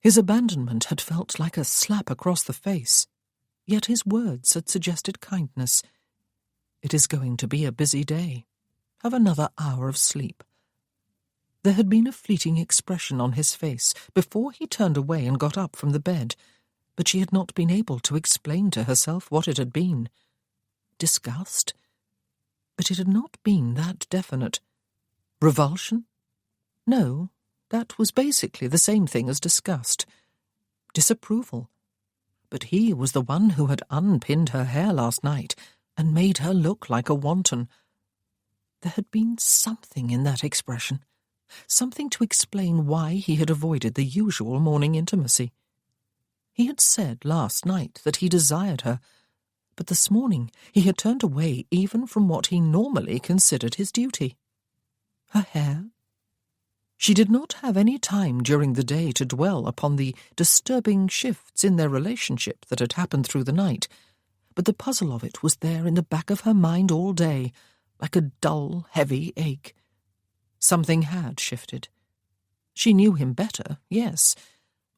His abandonment had felt like a slap across the face, yet his words had suggested kindness. "It is going to be a busy day. Have another hour of sleep." There had been a fleeting expression on his face before he turned away and got up from the bed, but she had not been able to explain to herself what it had been. Disgust? But it had not been that definite. Revulsion? No, That was basically the same thing as disgust. Disapproval. But he was the one who had unpinned her hair last night and made her look like a wanton. There had been something in that expression, something to explain why he had avoided the usual morning intimacy. He had said last night that he desired her, but this morning he had turned away even from what he normally considered his duty. Her hair? She did not have any time during the day to dwell upon the disturbing shifts in their relationship that had happened through the night, but the puzzle of it was there in the back of her mind all day, like a dull, heavy ache. Something had shifted. She knew him better, yes,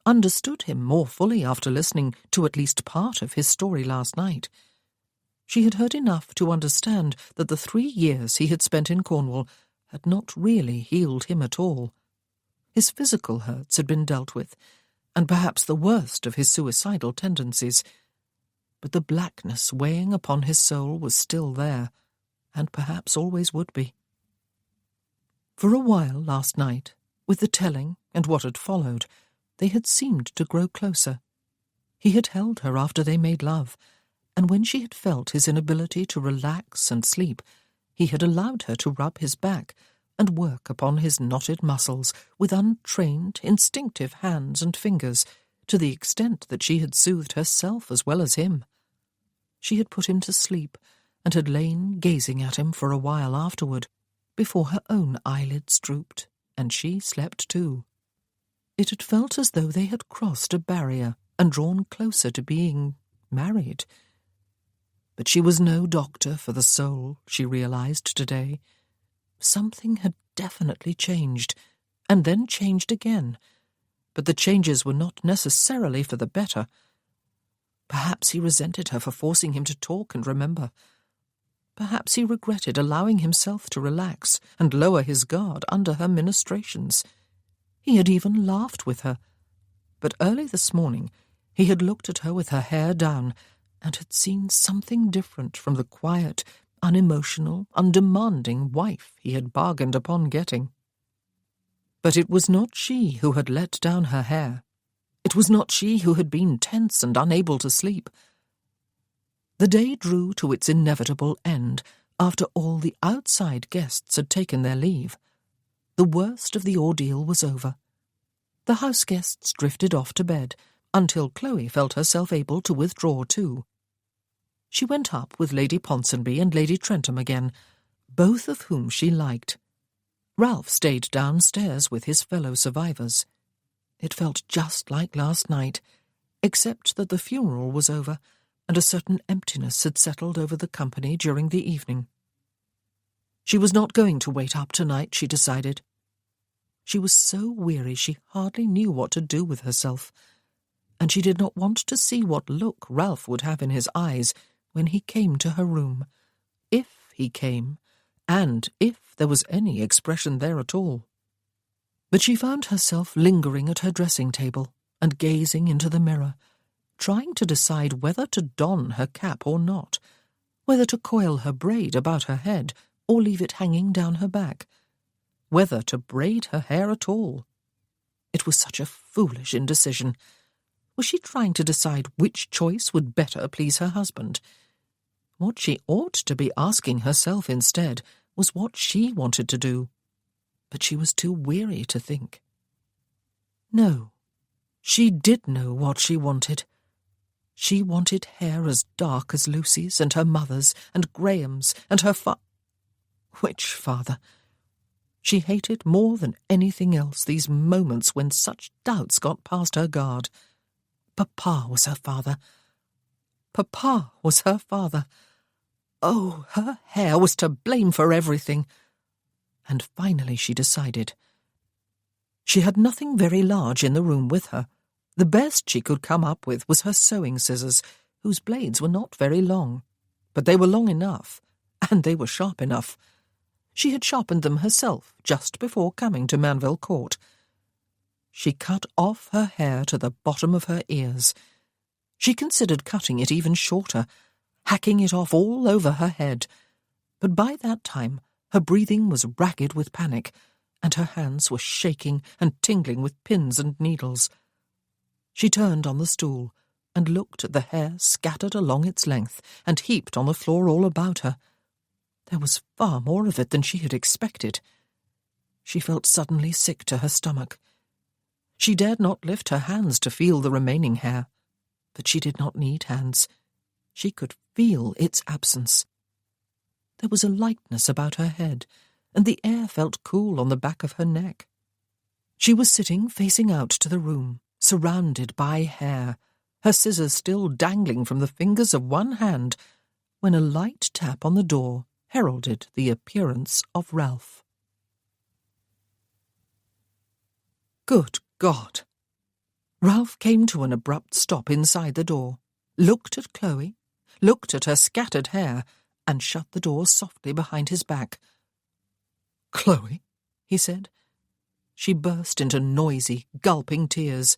understood him more fully after listening to at least part of his story last night. She had heard enough to understand that the 3 years he had spent in Cornwall had not really healed him at all. His physical hurts had been dealt with, and perhaps the worst of his suicidal tendencies. But the blackness weighing upon his soul was still there, and perhaps always would be. For a while last night, with the telling and what had followed, they had seemed to grow closer. He had held her after they made love, and when she had felt his inability to relax and sleep, he had allowed her to rub his back and work upon his knotted muscles with untrained, instinctive hands and fingers, to the extent that she had soothed herself as well as him. She had put him to sleep, and had lain gazing at him for a while afterward, before her own eyelids drooped, and she slept too. It had felt as though they had crossed a barrier and drawn closer to being married. But she was no doctor for the soul, she realized today. Something had definitely changed, and then changed again, but the changes were not necessarily for the better. Perhaps he resented her for forcing him to talk and remember. Perhaps he regretted allowing himself to relax and lower his guard under her ministrations. He had even laughed with her. But early this morning he had looked at her with her hair down, and had seen something different from the quiet, unemotional, undemanding wife he had bargained upon getting. But it was not she who had let down her hair. It was not she who had been tense and unable to sleep. The day drew to its inevitable end after all the outside guests had taken their leave. The worst of the ordeal was over. The house guests drifted off to bed, until Chloe felt herself able to withdraw too. She went up with Lady Ponsonby and Lady Trentham again, both of whom she liked. Ralph stayed downstairs with his fellow survivors. It felt just like last night, except that the funeral was over, and a certain emptiness had settled over the company during the evening. She was not going to wait up tonight, she decided. She was so weary she hardly knew what to do with herself, and she did not want to see what look Ralph would have in his eyes when he came to her room, if he came, and if there was any expression there at all. But she found herself lingering at her dressing table and gazing into the mirror, trying to decide whether to don her cap or not, whether to coil her braid about her head or leave it hanging down her back, whether to braid her hair at all. It was such a foolish indecision. Was she trying to decide which choice would better please her husband? What she ought to be asking herself instead was what she wanted to do. But she was too weary to think. No, she did know what she wanted. She wanted hair as dark as Lucy's and her mother's and Graham's and her Which father? She hated more than anything else these moments when such doubts got past her guard. Papa was her father. Papa was her father. Oh, her hair was to blame for everything. And finally she decided. She had nothing very large in the room with her. The best she could come up with was her sewing scissors, whose blades were not very long. But they were long enough, and they were sharp enough. She had sharpened them herself just before coming to Manville Court. She cut off her hair to the bottom of her ears. She considered cutting it even shorter, hacking it off all over her head. But by that time her breathing was ragged with panic, and her hands were shaking and tingling with pins and needles. She turned on the stool and looked at the hair scattered along its length and heaped on the floor all about her. There was far more of it than she had expected. She felt suddenly sick to her stomach. She dared not lift her hands to feel the remaining hair, but she did not need hands. She could feel its absence. There was a lightness about her head, and the air felt cool on the back of her neck. She was sitting facing out to the room, surrounded by hair, her scissors still dangling from the fingers of one hand, when a light tap on the door heralded the appearance of Ralph. Good God! Ralph came to an abrupt stop inside the door, looked at Chloe, looked at her scattered hair, and shut the door softly behind his back. "Chloe," he said. She burst into noisy, gulping tears.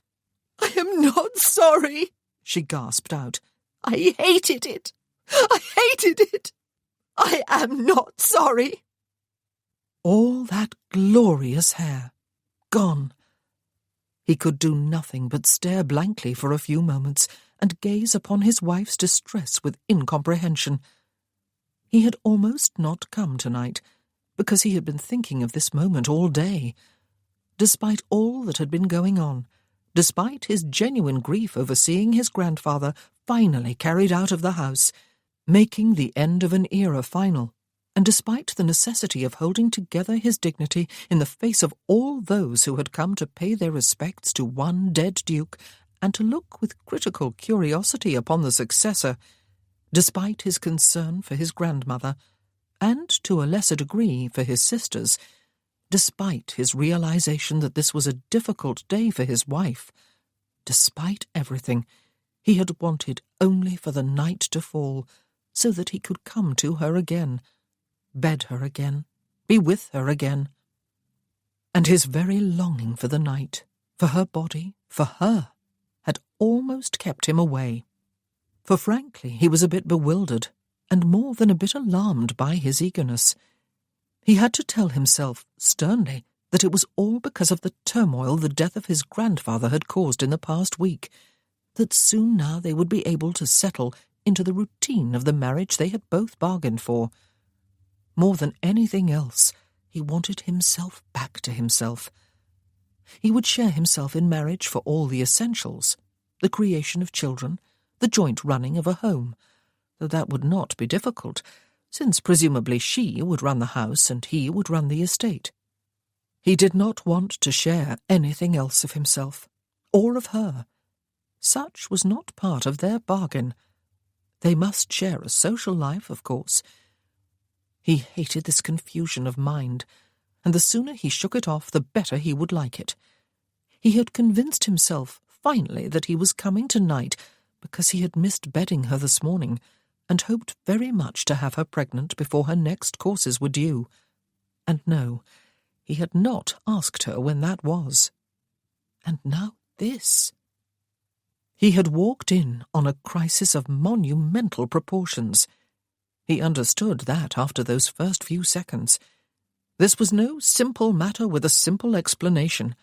"I am not sorry," she gasped out. "I hated it. I hated it. I am not sorry." All that glorious hair, gone. He could do nothing but stare blankly for a few moments and gaze upon his wife's distress with incomprehension. He had almost not come tonight, because he had been thinking of this moment all day. Despite all that had been going on, despite his genuine grief over seeing his grandfather finally carried out of the house, making the end of an era final, and despite the necessity of holding together his dignity in the face of all those who had come to pay their respects to one dead duke, and to look with critical curiosity upon the successor, despite his concern for his grandmother, and to a lesser degree for his sisters, despite his realization that this was a difficult day for his wife, despite everything, he had wanted only for the night to fall, so that he could come to her again, bed her again, be with her again. And his very longing for the night, for her body, for her, had almost kept him away. For frankly, he was a bit bewildered, and more than a bit alarmed by his eagerness. He had to tell himself, sternly, that it was all because of the turmoil the death of his grandfather had caused in the past week, that soon now they would be able to settle into the routine of the marriage they had both bargained for. More than anything else, he wanted himself back to himself. He would share himself in marriage for all the essentials, the creation of children, the joint running of a home, though that would not be difficult, since presumably she would run the house and he would run the estate. He did not want to share anything else of himself, or of her. Such was not part of their bargain. They must share a social life, of course. He hated this confusion of mind, and the sooner he shook it off, the better he would like it. He had convinced himself, finally, that he was coming tonight because he had missed bedding her this morning, and hoped very much to have her pregnant before her next courses were due. And no, he had not asked her when that was. And now this. He had walked in on a crisis of monumental proportions. He understood that after those first few seconds. This was no simple matter with a simple explanation,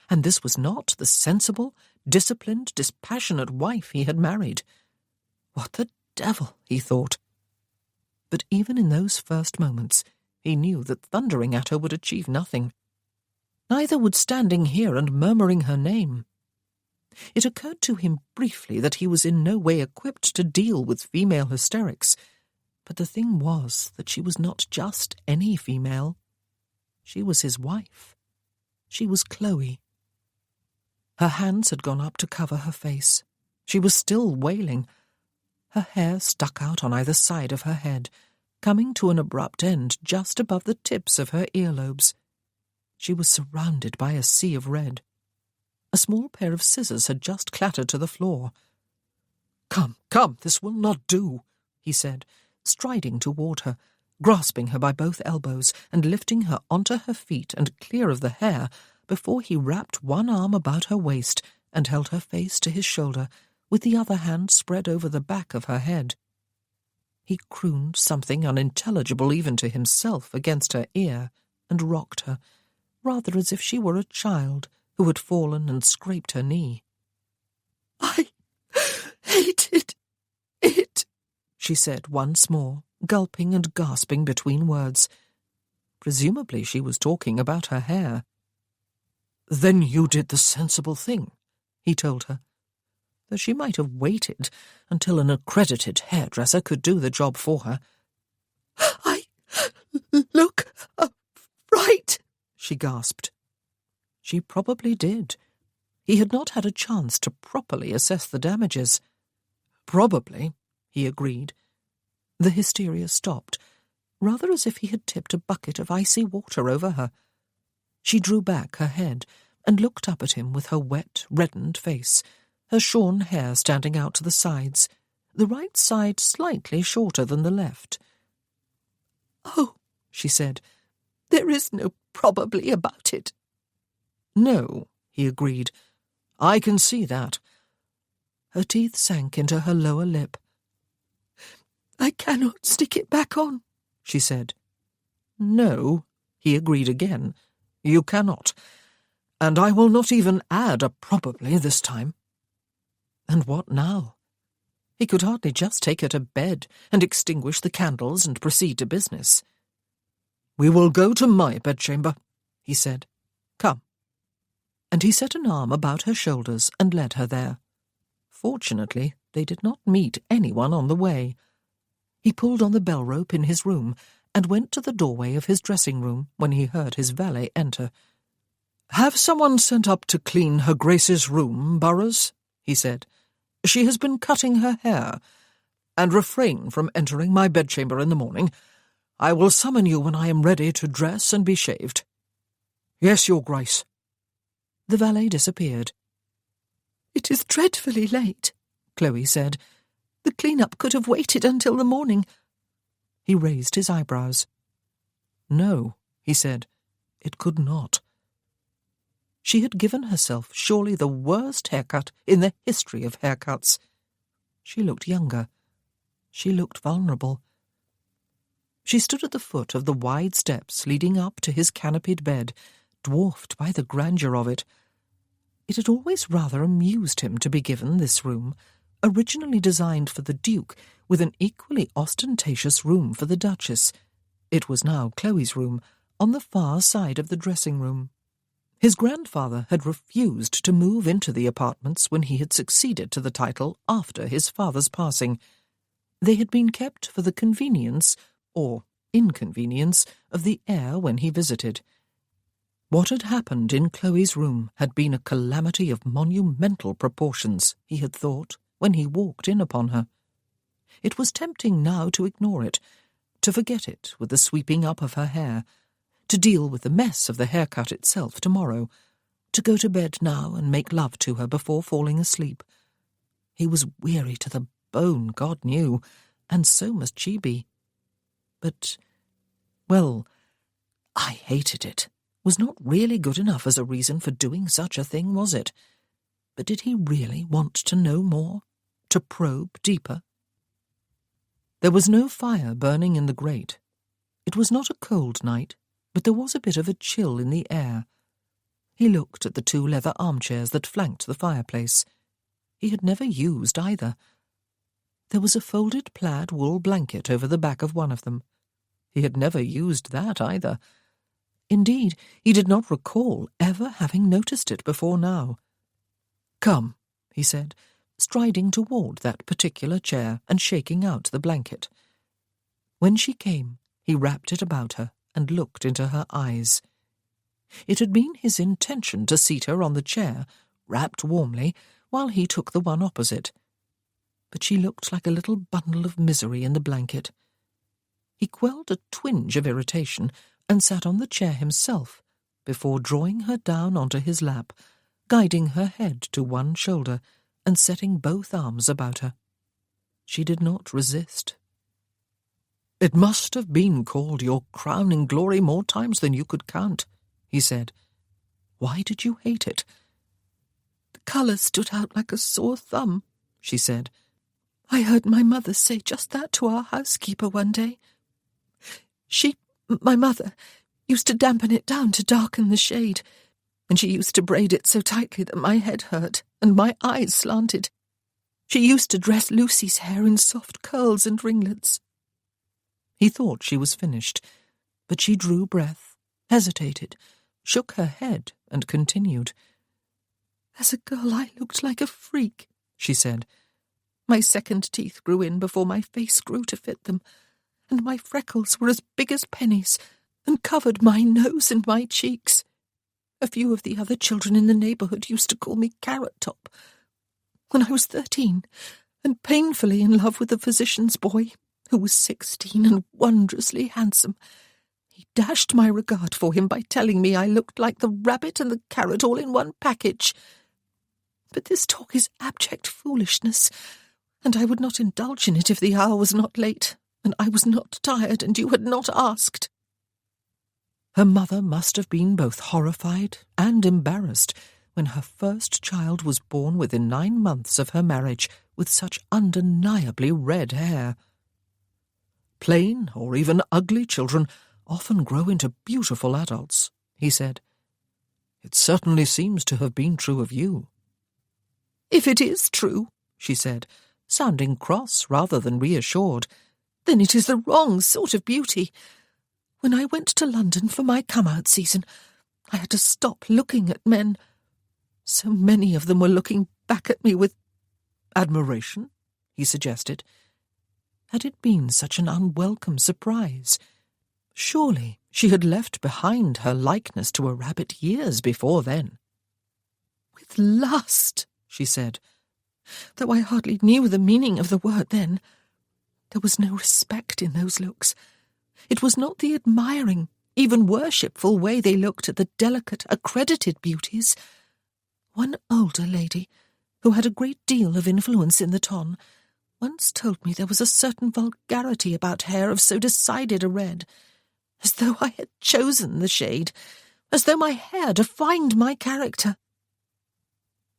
and this was not the sensible, disciplined, dispassionate wife he had married. What the devil, he thought. But even in those first moments, he knew that thundering at her would achieve nothing. Neither would standing here and murmuring her name. It occurred to him briefly that he was in no way equipped to deal with female hysterics, but the thing was that she was not just any female. She was his wife. She was Chloe. Her hands had gone up to cover her face. She was still wailing. Her hair stuck out on either side of her head, coming to an abrupt end just above the tips of her earlobes. She was surrounded by a sea of red. A small pair of scissors had just clattered to the floor. "Come, come, this will not do," he said, striding toward her, grasping her by both elbows and lifting her onto her feet and clear of the hair before he wrapped one arm about her waist and held her face to his shoulder, with the other hand spread over the back of her head. He crooned something unintelligible even to himself against her ear and rocked her, rather as if she were a child who had fallen and scraped her knee. "I hated it," she said once more, gulping and gasping between words. Presumably she was talking about her hair. "Then you did the sensible thing," he told her, though she might have waited until an accredited hairdresser could do the job for her. "I look right," she gasped. She probably did. He had not had a chance to properly assess the damages. "Probably," he agreed. The hysteria stopped, rather as if he had tipped a bucket of icy water over her. She drew back her head and looked up at him with her wet, reddened face, her shorn hair standing out to the sides, the right side slightly shorter than the left. "Oh," she said, "there is no probably about it." "No," he agreed. "I can see that." Her teeth sank into her lower lip. "I cannot stick it back on," she said. "No," he agreed again. "You cannot. And I will not even add a probably this time." And what now? He could hardly just take her to bed and extinguish the candles and proceed to business. "We will go to my bedchamber," he said. "Come." And he set an arm about her shoulders and led her there. Fortunately, they did not meet anyone on the way. He pulled on the bell rope in his room and went to the doorway of his dressing room when he heard his valet enter. "Have someone sent up to clean Her Grace's room, Burroughs," he said. "She has been cutting her hair. And refrain from entering my bedchamber in the morning. I will summon you when I am ready to dress and be shaved." "Yes, Your Grace." The valet disappeared. "It is dreadfully late," Chloe said. "The clean-up could have waited until the morning." He raised his eyebrows. "No," he said, "it could not." She had given herself surely the worst haircut in the history of haircuts. She looked younger. She looked vulnerable. She stood at the foot of the wide steps leading up to his canopied bed, dwarfed by the grandeur of it. It had always rather amused him to be given this room, originally designed for the Duke, with an equally ostentatious room for the Duchess. It was now Chloe's room, on the far side of the dressing-room. His grandfather had refused to move into the apartments when he had succeeded to the title after his father's passing. They had been kept for the convenience, or inconvenience, of the heir when he visited. What had happened in Chloe's room had been a calamity of monumental proportions, he had thought, when he walked in upon her. It was tempting now to ignore it, to forget it with the sweeping up of her hair, to deal with the mess of the haircut itself tomorrow, to go to bed now and make love to her before falling asleep. He was weary to the bone, God knew, and so must she be. But, well, "I hated it" was not really good enough as a reason for doing such a thing, was it? But did he really want to know more? To probe deeper? There was no fire burning in the grate. It was not a cold night, but there was a bit of a chill in the air. He looked at the 2 leather armchairs that flanked the fireplace. He had never used either. There was a folded plaid wool blanket over the back of one of them. He had never used that either. Indeed, he did not recall ever having noticed it before now. "Come," he said, striding toward that particular chair and shaking out the blanket. When she came, he wrapped it about her and looked into her eyes. It had been his intention to seat her on the chair, wrapped warmly, while he took the one opposite. But she looked like a little bundle of misery in the blanket. He quelled a twinge of irritation and sat on the chair himself, before drawing her down onto his lap, guiding her head to one shoulder and setting both arms about her. She did not resist. "It must have been called your crowning glory more times than you could count," he said. "Why did you hate it?" "The colour stood out like a sore thumb," she said. "I heard my mother say just that to our housekeeper one day. My mother, used to dampen it down to darken the shade, and she used to braid it so tightly that my head hurt and my eyes slanted. She used to dress Lucy's hair in soft curls and ringlets." He thought she was finished, but she drew breath, hesitated, shook her head, and continued. "As a girl I looked like a freak," she said. "My second teeth grew in before my face grew to fit them, and my freckles were as big as pennies and covered my nose and my cheeks. A few of the other children in the neighbourhood used to call me Carrot Top. When I was 13, and painfully in love with the physician's boy, who was 16 and wondrously handsome, he dashed my regard for him by telling me I looked like the rabbit and the carrot all in one package. But this talk is abject foolishness, and I would not indulge in it if the hour was not late, and I was not tired, and you had not asked." Her mother must have been both horrified and embarrassed when her first child was born within 9 months of her marriage with such undeniably red hair. Plain or even ugly children often grow into beautiful adults, he said. It certainly seems to have been true of you. "If it is true," she said, sounding cross rather than reassured, "then it is the wrong sort of beauty. When I went to London for my come-out season, I had to stop looking at men. So many of them were looking back at me with—" "Admiration?" he suggested. Had it been such an unwelcome surprise? Surely she had left behind her likeness to a rabbit years before then. "With lust," she said, "though I hardly knew the meaning of the word then. There was no respect in those looks. It was not the admiring, even worshipful way they looked at the delicate, accredited beauties. One older lady, who had a great deal of influence in the ton, once told me there was a certain vulgarity about hair of so decided a red, as though I had chosen the shade, as though my hair defined my character."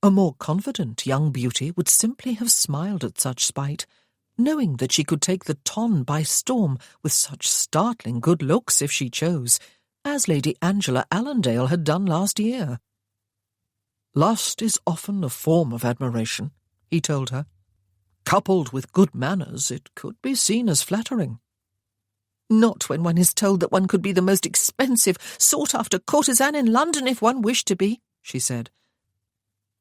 A more confident young beauty would simply have smiled at such spite, knowing that she could take the ton by storm with such startling good looks if she chose, as Lady Angela Allendale had done last year. Lust is often a form of admiration, he told her. Coupled with good manners, it could be seen as flattering. "Not when one is told that one could be the most expensive, sought-after courtesan in London if one wished to be," she said.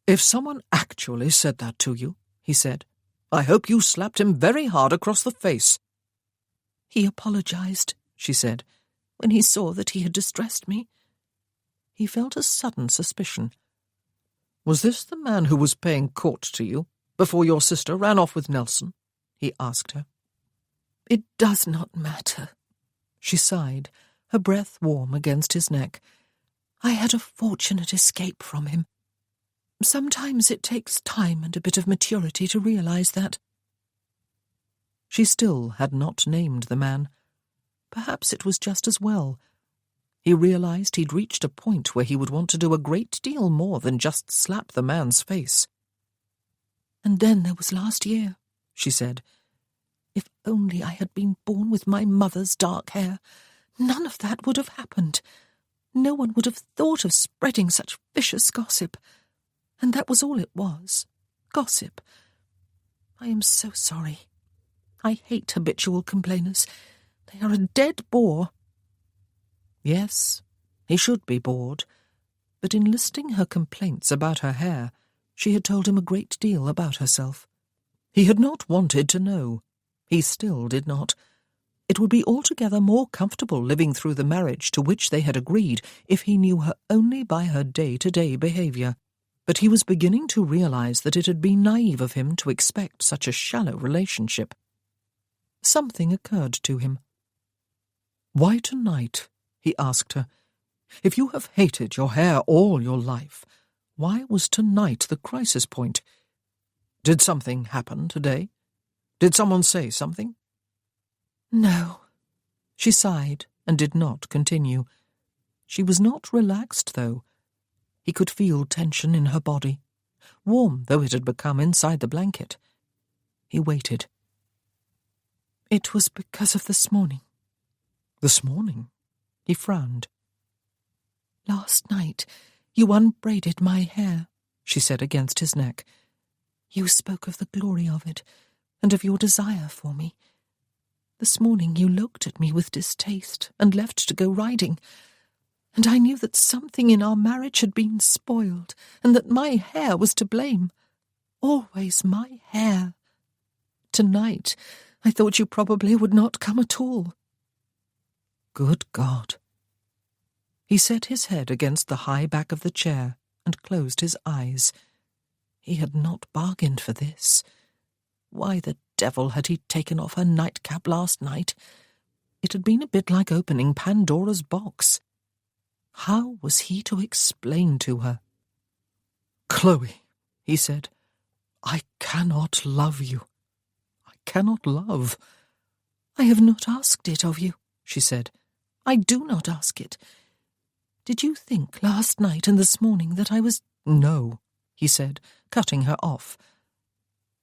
"If someone actually said that to you," he said, "I hope you slapped him very hard across the face." "He apologized," she said, "when he saw that he had distressed me." He felt a sudden suspicion. "Was this the man who was paying court to you before your sister ran off with Nelson?" he asked her. "It does not matter." She sighed, her breath warm against his neck. "I had a fortunate escape from him. Sometimes it takes time and a bit of maturity to realize that." She still had not named the man. Perhaps it was just as well. He realized he'd reached a point where he would want to do a great deal more than just slap the man's face. "And then there was last year," she said. "If only I had been born with my mother's dark hair, none of that would have happened. No one would have thought of spreading such vicious gossip. And that was all it was, gossip. I am so sorry. I hate habitual complainers. They are a dead bore." Yes, he should be bored, but in listing her complaints about her hair, she had told him a great deal about herself. He had not wanted to know. He still did not. It would be altogether more comfortable living through the marriage to which they had agreed if he knew her only by her day-to-day behaviour. But he was beginning to realize that it had been naive of him to expect such a shallow relationship. Something occurred to him. "Why tonight?" he asked her. "If you have hated your hair all your life, why was tonight the crisis point? Did something happen today? Did someone say something?" "No." She sighed and did not continue. She was not relaxed, though. He could feel tension in her body, warm though it had become inside the blanket. He waited. "It was because of this morning." "This morning?" He frowned. Last night you unbraided my hair, she said against his neck. You spoke of the glory of it, and of your desire for me. This morning you looked at me with distaste and left to go riding, and I knew that something in our marriage had been spoiled, and that my hair was to blame. Always my hair. Tonight I thought you probably would not come at all. Good God. He set his head against the high back of the chair and closed his eyes. He had not bargained for this. Why the devil had he taken off her nightcap last night? It had been a bit like opening Pandora's box. How was he to explain to her? Chloe, he said, I cannot love you. I cannot love. I have not asked it of you, she said. I do not ask it. Did you think last night and this morning that I was— No, he said, cutting her off.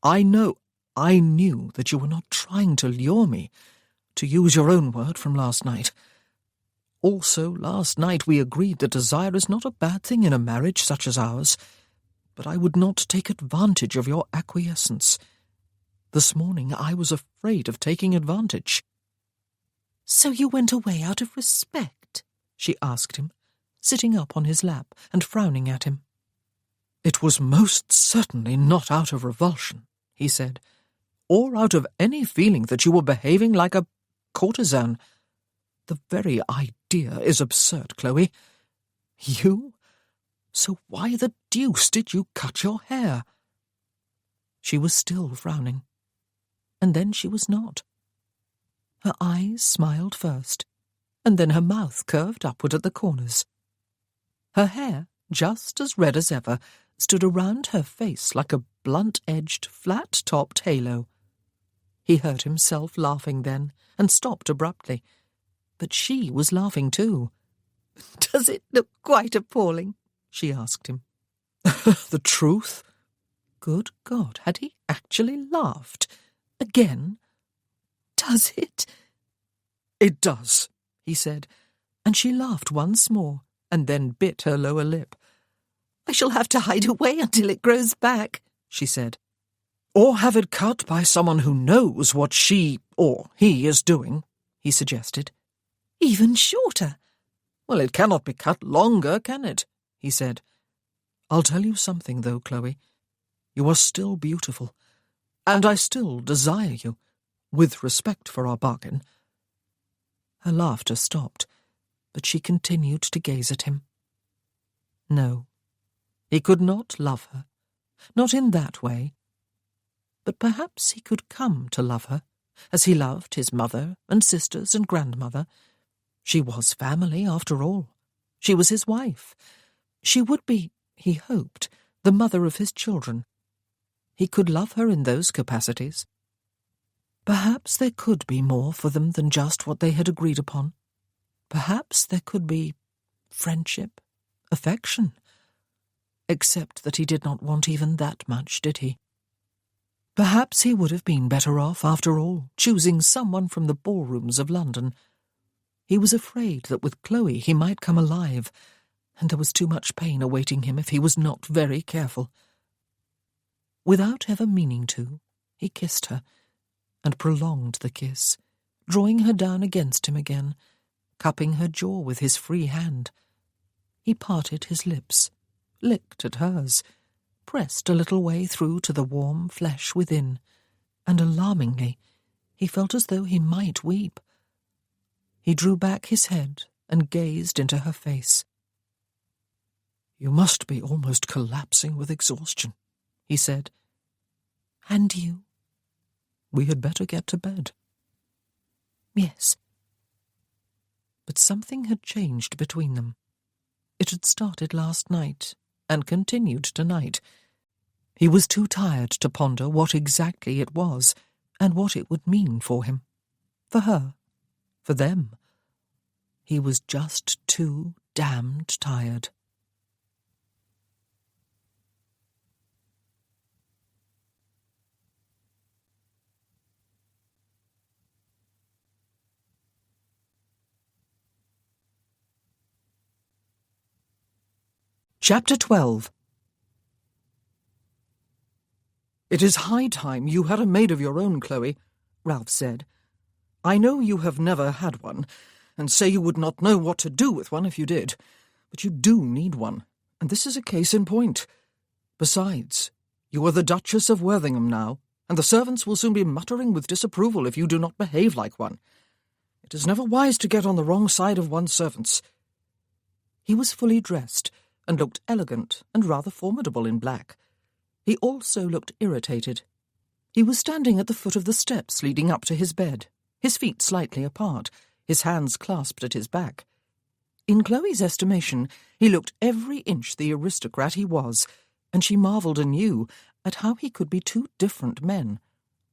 I knew that you were not trying to lure me, to use your own word from last night. Also, last night we agreed that desire is not a bad thing in a marriage such as ours, but I would not take advantage of your acquiescence. This morning I was afraid of taking advantage. So you went away out of respect? She asked him, sitting up on his lap and frowning at him. It was most certainly not out of revulsion, he said, or out of any feeling that you were behaving like a courtesan. The very idea is absurd, Chloe. You? So why the deuce did you cut your hair? She was still frowning, and then she was not. Her eyes smiled first, and then her mouth curved upward at the corners. Her hair, just as red as ever, stood around her face like a blunt-edged, flat-topped halo. He heard himself laughing then, and stopped abruptly. But she was laughing too. "Does it look quite appalling?" she asked him. The truth? Good God, had he actually laughed? Again? Does it? It does, he said, and she laughed once more, and then bit her lower lip. I shall have to hide away until it grows back, she said. Or have it cut by someone who knows what she or he is doing, he suggested. Even shorter? Well, it cannot be cut longer, can it? He said. I'll tell you something, though, Chloe. You are still beautiful, and I still desire you, with respect for our bargain. Her laughter stopped, but she continued to gaze at him. No, he could not love her, not in that way. But perhaps he could come to love her, as he loved his mother and sisters and grandmother. She was family, after all. She was his wife. She would be, he hoped, the mother of his children. He could love her in those capacities. Perhaps there could be more for them than just what they had agreed upon. Perhaps there could be friendship, affection. Except that he did not want even that much, did he? Perhaps he would have been better off, after all, choosing someone from the ballrooms of London. He was afraid that with Chloe he might come alive, and there was too much pain awaiting him if he was not very careful. Without ever meaning to, he kissed her, and prolonged the kiss, drawing her down against him again, cupping her jaw with his free hand. He parted his lips, licked at hers, pressed a little way through to the warm flesh within, and alarmingly, he felt as though he might weep. He drew back his head and gazed into her face. You must be almost collapsing with exhaustion, he said. And you? We had better get to bed. Yes. But something had changed between them. It had started last night and continued tonight. He was too tired to ponder what exactly it was and what it would mean for him, for her, for them. He was just too damned tired. Chapter 12. "It is high time you had a maid of your own, Chloe," Ralph said. "I know you have never had one, and say you would not know what to do with one if you did, but you do need one, and this is a case in point. Besides, you are the Duchess of Worthington now, and the servants will soon be muttering with disapproval if you do not behave like one. It is never wise to get on the wrong side of one's servants." He was fully dressed, and looked elegant and rather formidable in black. He also looked irritated. He was standing at the foot of the steps leading up to his bed, his feet slightly apart, his hands clasped at his back. In Chloe's estimation, he looked every inch the aristocrat he was, and she marvelled anew at how he could be two different men,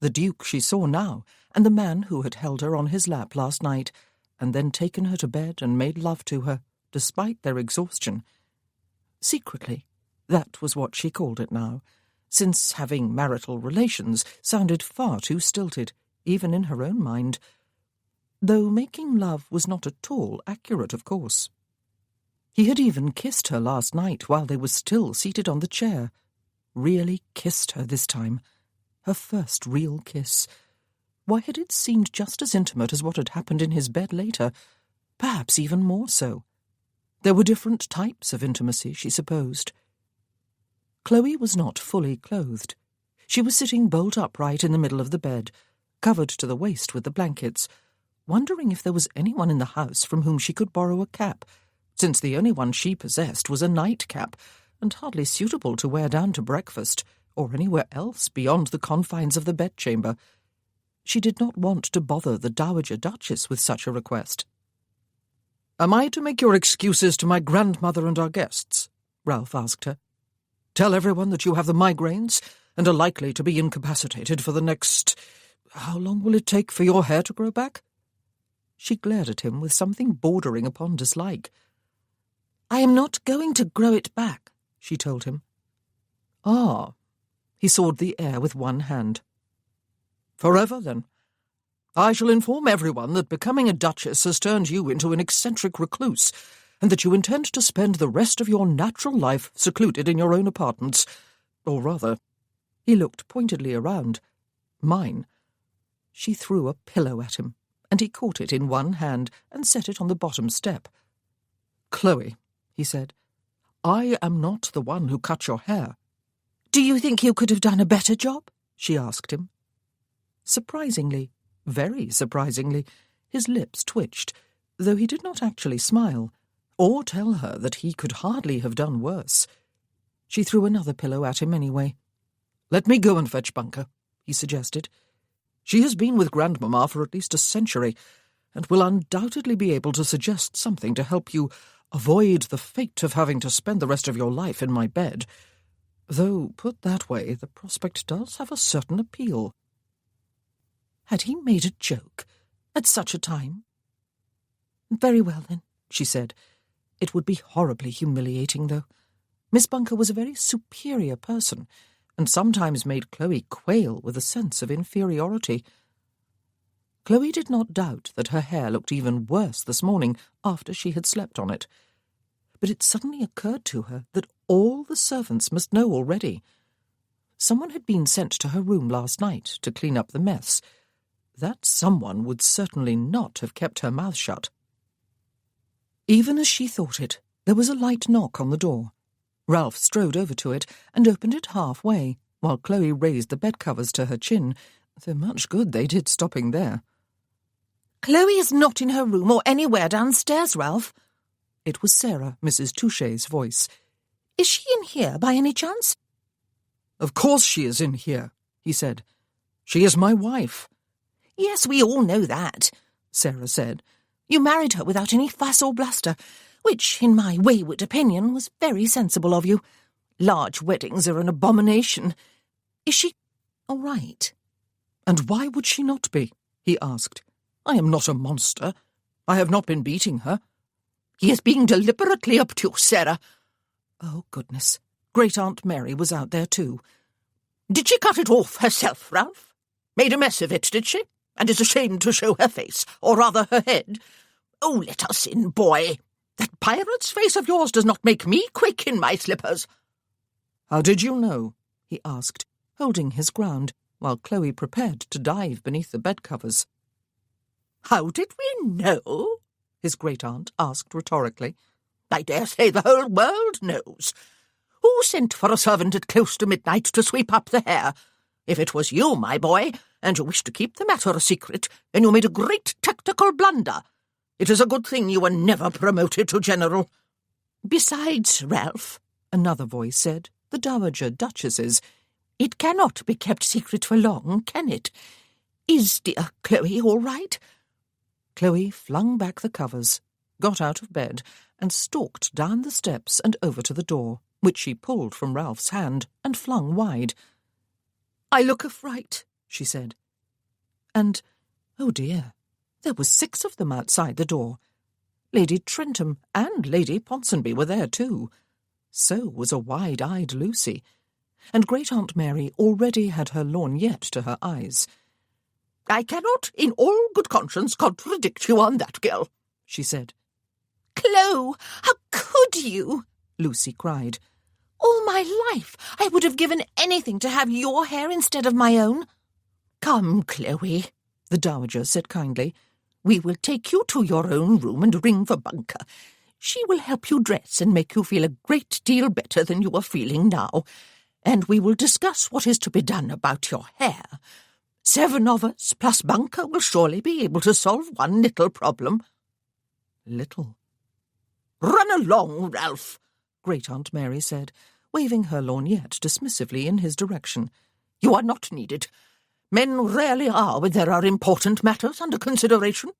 the Duke she saw now, and the man who had held her on his lap last night, and then taken her to bed and made love to her, despite their exhaustion. Secretly, that was what she called it now, since having marital relations sounded far too stilted, even in her own mind, though making love was not at all accurate, of course. He had even kissed her last night while they were still seated on the chair. Really kissed her this time. Her first real kiss. Why had it seemed just as intimate as what had happened in his bed later? Perhaps even more so. There were different types of intimacy, she supposed. Chloe was not fully clothed. She was sitting bolt upright in the middle of the bed, covered to the waist with the blankets, wondering if there was anyone in the house from whom she could borrow a cap, since the only one she possessed was a nightcap, and hardly suitable to wear down to breakfast, or anywhere else beyond the confines of the bedchamber. She did not want to bother the Dowager Duchess with such a request. "Am I to make your excuses to my grandmother and our guests?" Ralph asked her. "Tell everyone that you have the migraines and are likely to be incapacitated for the next... How long will it take for your hair to grow back?" She glared at him with something bordering upon dislike. "I am not going to grow it back," she told him. "Ah." He sawed the air with one hand. "Forever, then. I shall inform everyone that becoming a duchess has turned you into an eccentric recluse, and that you intend to spend the rest of your natural life secluded in your own apartments. Or rather," he looked pointedly around, "mine." She threw a pillow at him, and he caught it in one hand and set it on the bottom step. "Chloe," he said, "I am not the one who cut your hair." "Do you think you could have done a better job?" she asked him. Surprisingly, very surprisingly, his lips twitched, though he did not actually smile, or tell her that he could hardly have done worse. She threw another pillow at him anyway. "Let me go and fetch Bunker," he suggested. "She has been with Grandmamma for at least a century, and will undoubtedly be able to suggest something to help you avoid the fate of having to spend the rest of your life in my bed. Though, put that way, the prospect does have a certain appeal." Had he made a joke at such a time? "Very well, then," she said. It would be horribly humiliating, though. Miss Bunker was a very superior person, and sometimes made Chloe quail with a sense of inferiority. Chloe did not doubt that her hair looked even worse this morning after she had slept on it. But it suddenly occurred to her that all the servants must know already. Someone had been sent to her room last night to clean up the mess. That someone would certainly not have kept her mouth shut. Even as she thought it, there was a light knock on the door. Ralph strode over to it and opened it halfway, while Chloe raised the bedcovers to her chin, though much good they did stopping there. "Chloe is not in her room or anywhere downstairs, Ralph." It was Sarah, Mrs. Touchet's voice. "Is she in here by any chance?" "Of course she is in here," he said. "She is my wife." "Yes, we all know that," Sarah said. "You married her without any fuss or bluster, which, in my wayward opinion, was very sensible of you. Large weddings are an abomination. Is she all right?" "And why would she not be?" he asked. "I am not a monster. I have not been beating her." "He is being deliberately obtuse, Sarah." Oh, goodness. Great-Aunt Mary was out there, too. "Did she cut it off herself, Ralph? Made a mess of it, did she? And is ashamed to show her face, or rather her head? Oh, let us in, boy." That pirate's face of yours does not make me quake in my slippers." "How did you know?" he asked, holding his ground, while Chloe prepared to dive beneath the bedcovers. "How did we know?" his great-aunt asked rhetorically. "I dare say the whole world knows. Who sent for a servant at close to midnight to sweep up the hair? If it was you, my boy, and you wish to keep the matter a secret, then you made a great tactical blunder. It is a good thing you were never promoted to general. Besides, Ralph," another voice said, the Dowager Duchess's, "it cannot be kept secret for long, can it? Is dear Chloe all right?" Chloe flung back the covers, got out of bed, and stalked down the steps and over to the door, which she pulled from Ralph's hand and flung wide. "I look a fright," she said. And, oh dear, there were 6 of them outside the door. Lady Trentham and Lady Ponsonby were there too. So was a wide-eyed Lucy, and Great-aunt Mary already had her lorgnette to her eyes. "I cannot, in all good conscience, contradict you on that, girl," she said. "Chloe, how could you?" Lucy cried. "All my life I would have given anything to have your hair instead of my own." "Come, Chloe," the Dowager said kindly. "We will take you to your own room and ring for Bunker. She will help you dress and make you feel a great deal better than you are feeling now, and we will discuss what is to be done about your hair. 7 of us plus Bunker will surely be able to solve one little problem." Little. "Run along, Ralph," Great-aunt Mary said, waving her lorgnette dismissively in his direction. "You are not needed. Men rarely are when there are important matters under consideration."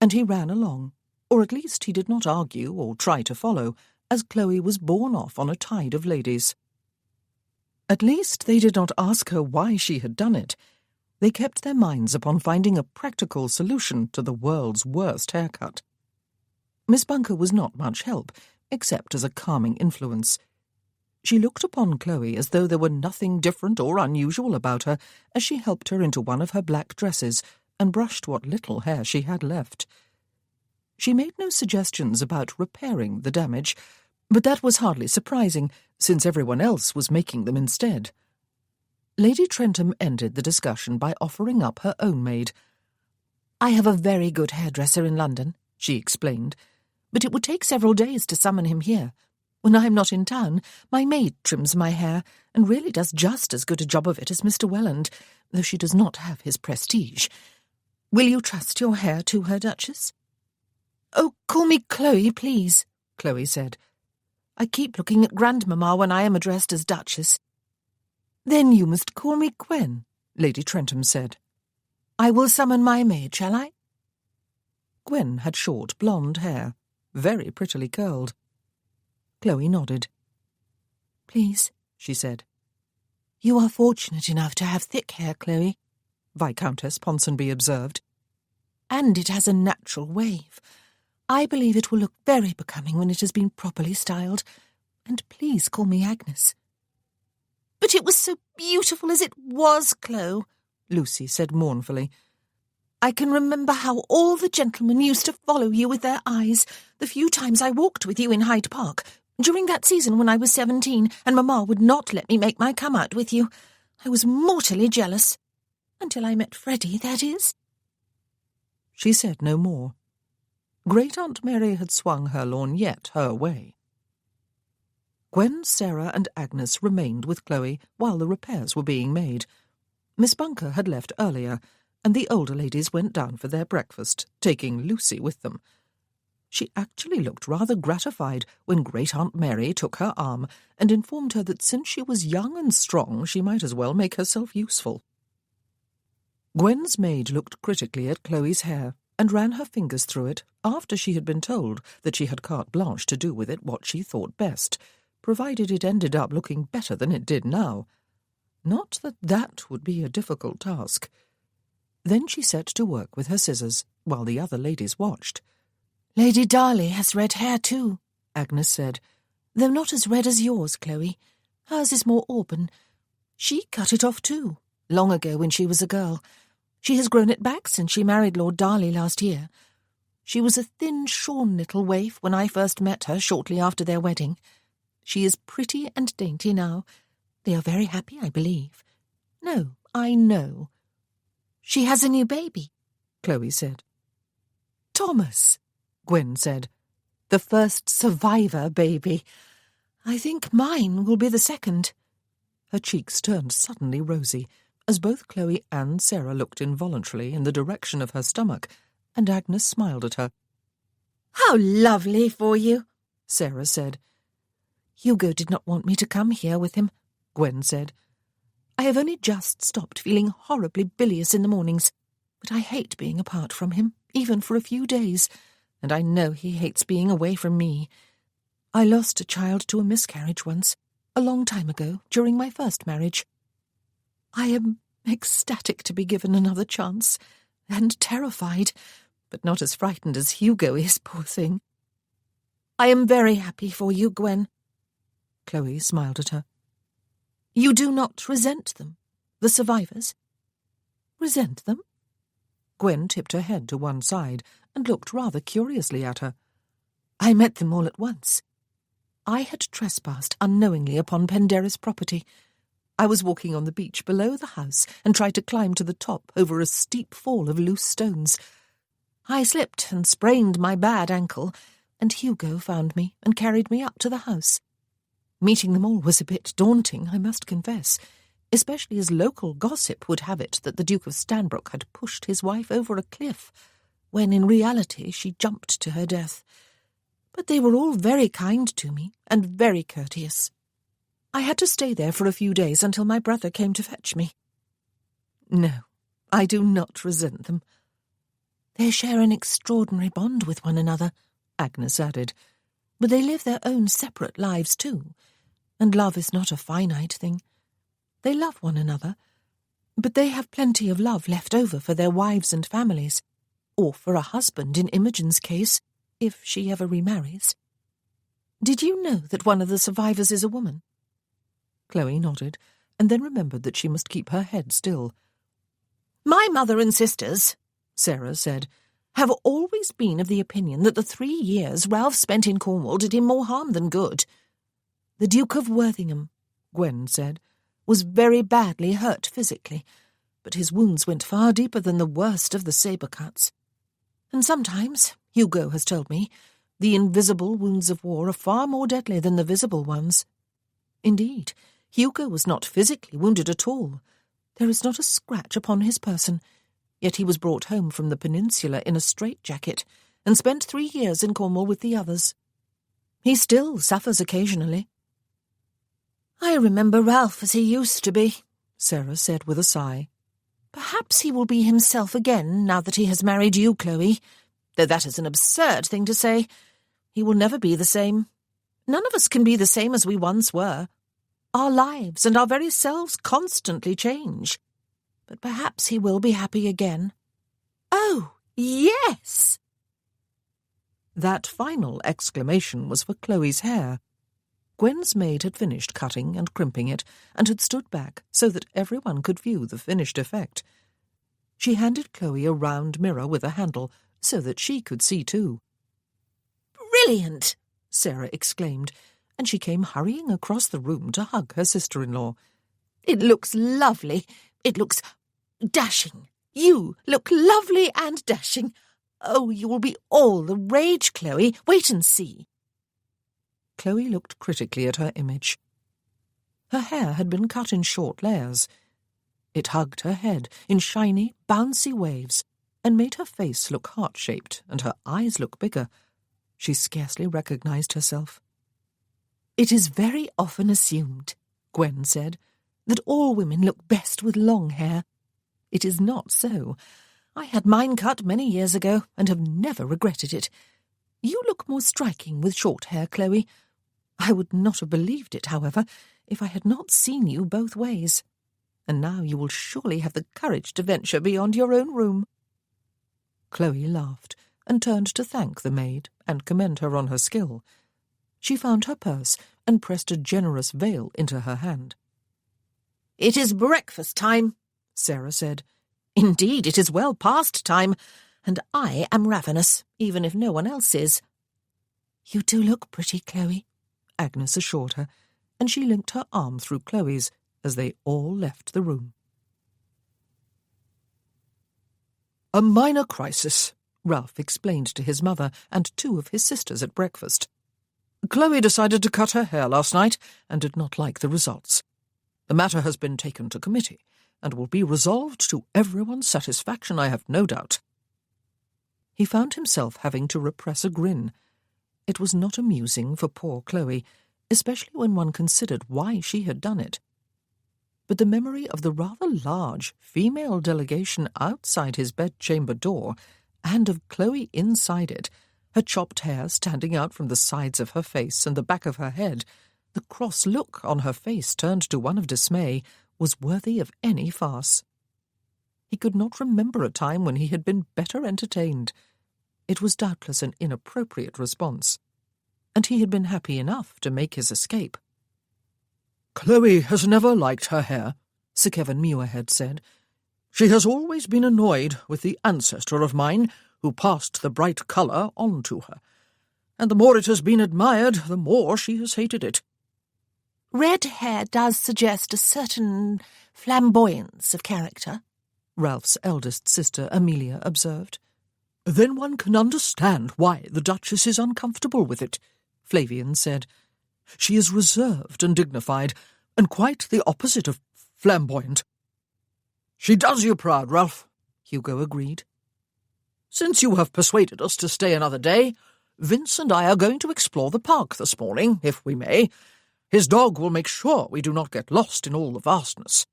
And he ran along, or at least he did not argue or try to follow, as Chloe was borne off on a tide of ladies. At least they did not ask her why she had done it. They kept their minds upon finding a practical solution to the world's worst haircut. Miss Bunker was not much help, except as a calming influence. She looked upon Chloe as though there were nothing different or unusual about her as she helped her into one of her black dresses and brushed what little hair she had left. She made no suggestions about repairing the damage, but that was hardly surprising, since everyone else was making them instead. Lady Trentham ended the discussion by offering up her own maid. "I have a very good hairdresser in London," she explained, "but it would take several days to summon him here. When I am not in town, my maid trims my hair, and really does just as good a job of it as Mr. Welland, though she does not have his prestige. Will you trust your hair to her, Duchess?" "Oh, call me Chloe, please," Chloe said. "I keep looking at Grandmamma when I am addressed as Duchess." "Then you must call me Gwen," Lady Trentham said. "I will summon my maid, shall I?" Gwen had short blonde hair, very prettily curled. Chloe nodded. "Please," she said. "You are fortunate enough to have thick hair, Chloe," Viscountess Ponsonby observed. "And it has a natural wave. I believe it will look very becoming when it has been properly styled. And please call me Agnes." "But it was so beautiful as it was, Chloe," Lucy said mournfully. "I can remember how all the gentlemen used to follow you with their eyes the few times I walked with you in Hyde Park, during that season when I was 17, and Mamma would not let me make my come-out with you. I was mortally jealous. Until I met Freddie, that is." She said no more. Great-aunt Mary had swung her lorgnette her way. Gwen, Sarah, and Agnes remained with Chloe while the repairs were being made. Miss Bunker had left earlier, and the older ladies went down for their breakfast, taking Lucy with them. She actually looked rather gratified when Great-aunt Mary took her arm and informed her that since she was young and strong, she might as well make herself useful. Gwen's maid looked critically at Chloe's hair and ran her fingers through it after she had been told that she had carte blanche to do with it what she thought best, provided it ended up looking better than it did now. Not that that would be a difficult task. Then she set to work with her scissors, while the other ladies watched. "Lady Darley has red hair too," Agnes said, "though not as red as yours, Chloe. Hers is more auburn. She cut it off too, long ago when she was a girl. She has grown it back since she married Lord Darley last year. She was a thin, shorn little waif when I first met her shortly after their wedding. She is pretty and dainty now. They are very happy, I believe. No, I know. She has a new baby, Chloe said. Thomas, Gwen said. The first survivor baby. I think mine will be the second. Her cheeks turned suddenly rosy, as both Chloe and Sarah looked involuntarily in the direction of her stomach, and Agnes smiled at her. How lovely for you, Sarah said. Hugo did not want me to come here with him, Gwen said. I have only just stopped feeling horribly bilious in the mornings, but I hate being apart from him, even for a few days, and I know he hates being away from me. I lost a child to a miscarriage once, a long time ago, during my first marriage. I am ecstatic to be given another chance, and terrified, but not as frightened as Hugo is, poor thing. I am very happy for you, Gwen. Chloe smiled at her. You do not resent them, the survivors? Resent them? Gwen tipped her head to one side and looked rather curiously at her. I met them all at once. I had trespassed unknowingly upon Penderys' property. I was walking on the beach below the house and tried to climb to the top over a steep fall of loose stones. I slipped and sprained my bad ankle, and Hugo found me and carried me up to the house. Meeting them all was a bit daunting, I must confess, especially as local gossip would have it that the Duke of Stanbrook had pushed his wife over a cliff, when in reality she jumped to her death. But they were all very kind to me and very courteous. I had to stay there for a few days until my brother came to fetch me. No, I do not resent them. They share an extraordinary bond with one another, Agnes added, but they live their own separate lives too, and love is not a finite thing. They love one another, but they have plenty of love left over for their wives and families, or for a husband in Imogen's case, if she ever remarries. Did you know that one of the survivors is a woman? Chloe nodded, and then remembered that she must keep her head still. My mother and sisters, Sarah said, have always been of the opinion that the 3 years Ralph spent in Cornwall did him more harm than good. The Duke of Worthington, Gwen said, was very badly hurt physically, but his wounds went far deeper than the worst of the sabre cuts. And sometimes, Hugo has told me, the invisible wounds of war are far more deadly than the visible ones. Indeed, Hugo was not physically wounded at all. There is not a scratch upon his person, yet he was brought home from the peninsula in a straitjacket and spent 3 years in Cornwall with the others. He still suffers occasionally. I remember Ralph as he used to be, Sarah said with a sigh. Perhaps he will be himself again now that he has married you, Chloe, though that is an absurd thing to say. He will never be the same. None of us can be the same as we once were. Our lives and our very selves constantly change. But perhaps he will be happy again. Oh, yes! That final exclamation was for Chloe's hair. Gwen's maid had finished cutting and crimping it, and had stood back so that everyone could view the finished effect. She handed Chloe a round mirror with a handle, so that she could see too. Brilliant! Sarah exclaimed, and she came hurrying across the room to hug her sister-in-law. It looks lovely. It looks dashing. You look lovely and dashing. Oh, you will be all the rage, Chloe. Wait and see. Chloe looked critically at her image. Her hair had been cut in short layers. It hugged her head in shiny, bouncy waves, and made her face look heart-shaped and her eyes look bigger. She scarcely recognized herself. It is very often assumed, Gwen said, that all women look best with long hair. It is not so. I had mine cut many years ago and have never regretted it. You look more striking with short hair, Chloe. I would not have believed it, however, if I had not seen you both ways. And now you will surely have the courage to venture beyond your own room. Chloe laughed and turned to thank the maid and commend her on her skill. She found her purse and pressed a generous veil into her hand. It is breakfast time, Sarah said. Indeed, it is well past time, And I am ravenous, even if no one else is. You do look pretty, Chloe, Agnes assured her, and she linked her arm through Chloe's as they all left the room. A minor crisis, Ralph explained to his mother and two of his sisters at breakfast. Chloe decided to cut her hair last night and did not like the results. The matter has been taken to committee and will be resolved to everyone's satisfaction, I have no doubt. He found himself having to repress a grin. It was not amusing for poor Chloe, especially when one considered why she had done it. But the memory of the rather large female delegation outside his bedchamber door, and of Chloe inside it, her chopped hair standing out from the sides of her face and the back of her head, the cross look on her face turned to one of dismay, was worthy of any farce. He could not remember a time when he had been better entertained. It was doubtless an inappropriate response, and he had been happy enough to make his escape. Chloe has never liked her hair, Sir Kevin Muirhead said. She has always been annoyed with the ancestor of mine who passed the bright colour on to her, and the more it has been admired, the more she has hated it. Red hair does suggest a certain flamboyance of character, Ralph's eldest sister Amelia observed. Then one can understand why the Duchess is uncomfortable with it, Flavian said. She is reserved and dignified, and quite the opposite of flamboyant. She does you proud, Ralph, Hugo agreed. Since you have persuaded us to stay another day, Vince and I are going to explore the park this morning, if we may. His dog will make sure we do not get lost in all the vastness.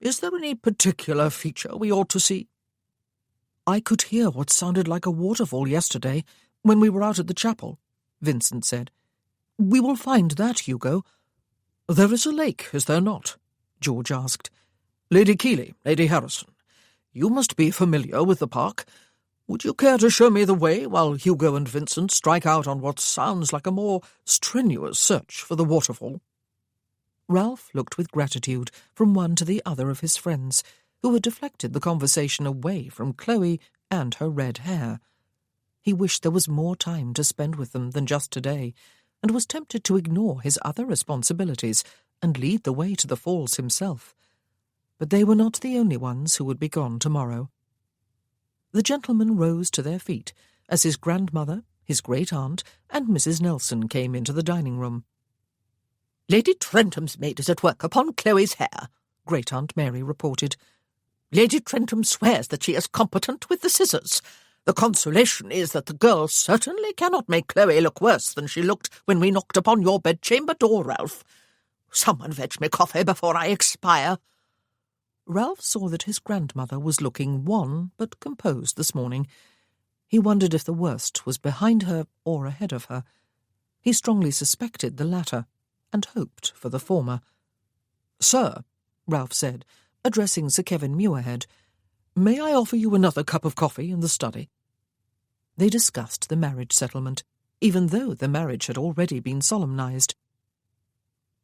Is there any particular feature we ought to see? I could hear what sounded like a waterfall yesterday when we were out at the chapel, Vincent said. We will find that, Hugo. There is a lake, is there not? George asked. Lady Keeley, Lady Harrison, you must be familiar with the park. Would you care to show me the way while Hugo and Vincent strike out on what sounds like a more strenuous search for the waterfall? Ralph looked with gratitude from one to the other of his friends, who had deflected the conversation away from Chloe and her red hair. He wished there was more time to spend with them than just today, and was tempted to ignore his other responsibilities and lead the way to the falls himself. But they were not the only ones who would be gone tomorrow. The gentlemen rose to their feet as his grandmother, his great-aunt, and Mrs. Nelson came into the dining-room. Lady Trentham's maid is at work upon Chloe's hair, Great-aunt Mary reported. Lady Trentham swears that she is competent with the scissors. The consolation is that the girl certainly cannot make Chloe look worse than she looked when we knocked upon your bedchamber door, Ralph. Someone fetch me coffee before I expire. Ralph saw that his grandmother was looking wan but composed this morning. He wondered if the worst was behind her or ahead of her. He strongly suspected the latter, and hoped for the former. Sir, Ralph said, addressing Sir Kevin Muirhead, may I offer you another cup of coffee in the study? They discussed the marriage settlement, even though the marriage had already been solemnized.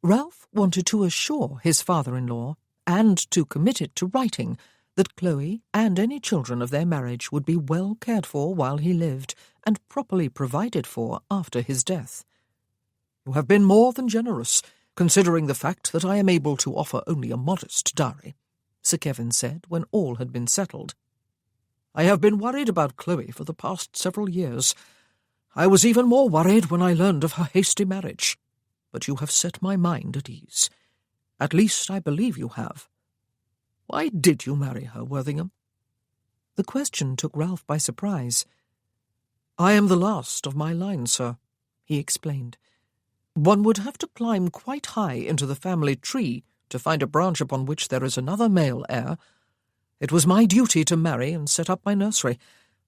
Ralph wanted to assure his father-in-law, and to commit it to writing, that Chloe and any children of their marriage would be well cared for while he lived, and properly provided for after his death. You have been more than generous, considering the fact that I am able to offer only a modest dowry, Sir Kevin said when all had been settled. I have been worried about Chloe for the past several years. I was even more worried when I learned of her hasty marriage, but you have set my mind at ease. At least I believe you have. Why did you marry her, Worthington? The question took Ralph by surprise. I am the last of my line, sir, he explained. One would have to climb quite high into the family tree to find a branch upon which there is another male heir. It was my duty to marry and set up my nursery,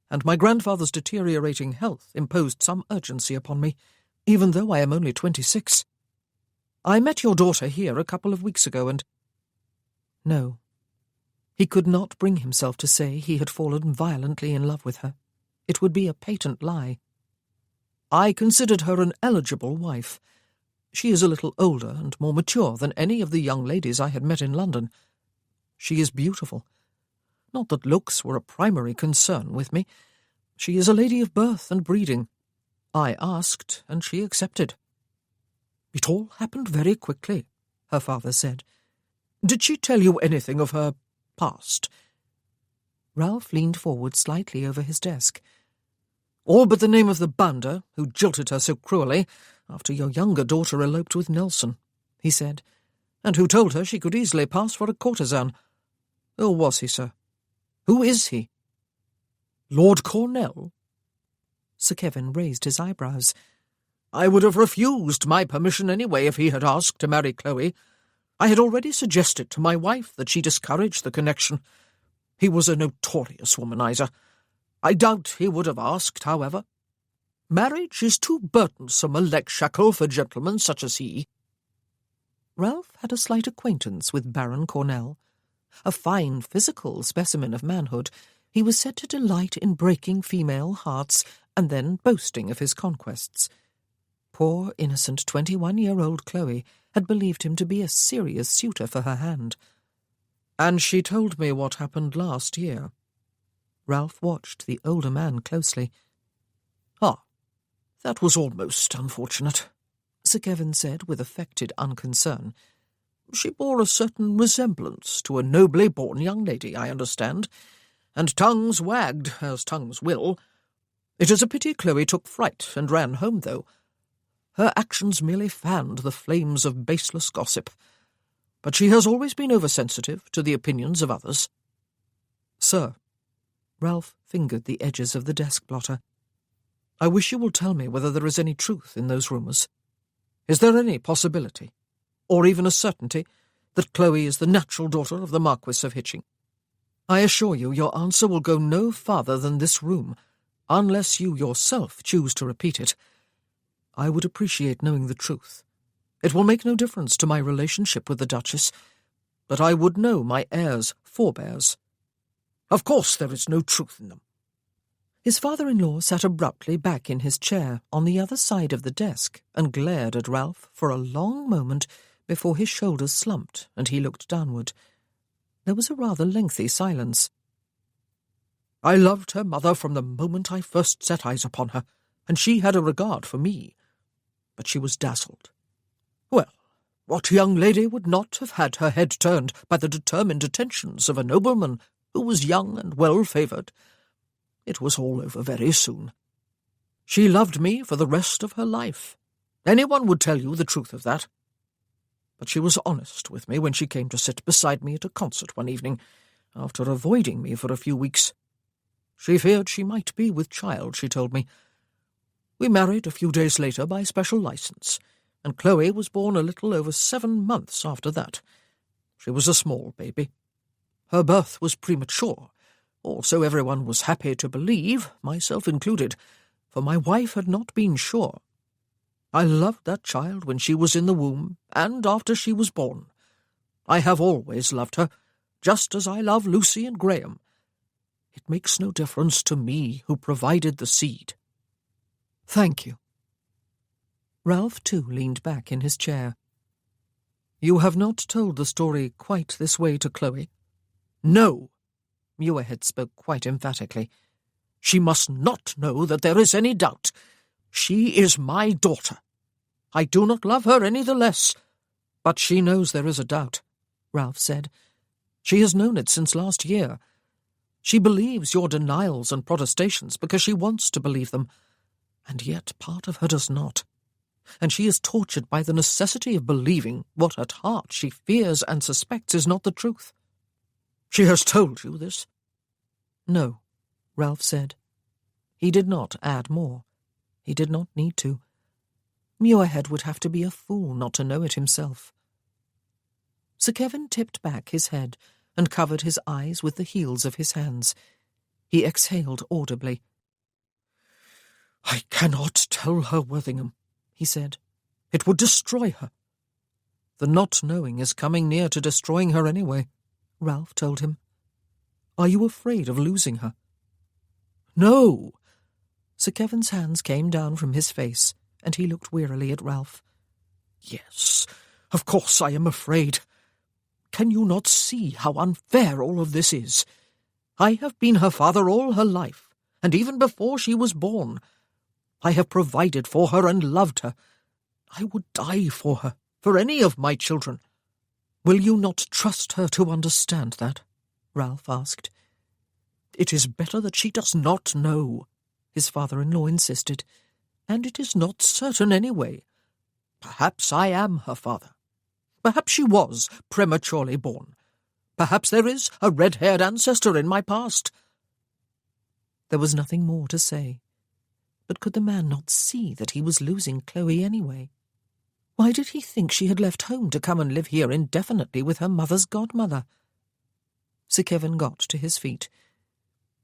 and my grandfather's deteriorating health imposed some urgency upon me, even though I am only 26. I met your daughter here a couple of weeks ago, and— No. He could not bring himself to say he had fallen violently in love with her. It would be a patent lie. I considered her an eligible wife. She is a little older and more mature than any of the young ladies I had met in London. She is beautiful. Not that looks were a primary concern with me. She is a lady of birth and breeding. I asked, and she accepted." "It all happened very quickly," her father said. "Did she tell you anything of her past?" Ralph leaned forward slightly over his desk. "All but the name of the bounder who jilted her so cruelly after your younger daughter eloped with Nelson," he said, "and who told her she could easily pass for a courtesan. Or was he, sir? Who is he?" "Lord Cornell?" Sir Kevin raised his eyebrows. "I would have refused my permission anyway if he had asked to marry Chloe. I had already suggested to my wife that she discourage the connection. He was a notorious womanizer. I doubt he would have asked, however. Marriage is too burdensome a leg shackle for gentlemen such as he." Ralph had a slight acquaintance with Baron Cornell. A fine physical specimen of manhood, he was said to delight in breaking female hearts and then boasting of his conquests. Poor, innocent 21-year-old Chloe had believed him to be a serious suitor for her hand. "And she told me what happened last year." Ralph watched the older man closely. "Ah, that was almost unfortunate," Sir Kevin said with affected unconcern. "She bore a certain resemblance to a nobly born young lady, I understand, and tongues wagged, as tongues will. It is a pity Chloe took fright and ran home, though. Her actions merely fanned the flames of baseless gossip. But she has always been oversensitive to the opinions of others." "Sir," Ralph fingered the edges of the desk blotter, "I wish you will tell me whether there is any truth in those rumours. Is there any possibility, or even a certainty, that Chloe is the natural daughter of the Marquis of Hitching? I assure you your answer will go no farther than this room, unless you yourself choose to repeat it. I would appreciate knowing the truth. It will make no difference to my relationship with the Duchess, but I would know my heir's forebears. Of course there is no truth in them." His father-in-law sat abruptly back in his chair on the other side of the desk and glared at Ralph for a long moment before his shoulders slumped and he looked downward. There was a rather lengthy silence. "I loved her mother from the moment I first set eyes upon her, and she had a regard for me. But she was dazzled. Well, what young lady would not have had her head turned by the determined attentions of a nobleman who was young and well-favoured? It was all over very soon. She loved me for the rest of her life. Anyone would tell you the truth of that. But she was honest with me when she came to sit beside me at a concert one evening, after avoiding me for a few weeks. She feared she might be with child, she told me. We married a few days later by special licence, and Chloe was born a little over 7 months after that. She was a small baby. Her birth was premature, or so everyone was happy to believe, myself included, for my wife had not been sure. I loved that child when she was in the womb, and after she was born. I have always loved her, just as I love Lucy and Graham. It makes no difference to me who provided the seed." "Thank you." Ralph, too, leaned back in his chair. "You have not told the story quite this way to Chloe?" "No," Muirhead spoke quite emphatically. "She must not know that there is any doubt. She is my daughter. I do not love her any the less, but she knows there is a doubt," Ralph said. "She has known it since last year. She believes your denials and protestations because she wants to believe them, and yet part of her does not. And she is tortured by the necessity of believing what at heart she fears and suspects is not the truth. She has told you this?" "No," Ralph said. He did not add more. He did not need to. Muirhead would have to be a fool not to know it himself. Sir Kevin tipped back his head and covered his eyes with the heels of his hands. He exhaled audibly. "I cannot tell her, Worthingham," he said. "It would destroy her." "The not knowing is coming near to destroying her anyway," Ralph told him. "Are you afraid of losing her?" "No." Sir Kevin's hands came down from his face, and he looked wearily at Ralph. "Yes, of course I am afraid. Can you not see how unfair all of this is? I have been her father all her life, and even before she was born. I have provided for her and loved her. I would die for her, for any of my children. Will you not trust her to understand that? Ralph asked. It is better that she does not know, his father-in-law insisted, and it is not certain anyway. Perhaps I am her father. Perhaps she was prematurely born. Perhaps there is a red-haired ancestor in my past. There was nothing more to say. But could the man not see that he was losing Chloe anyway? Why did he think she had left home to come and live here indefinitely with her mother's godmother? Sir Kevin got to his feet.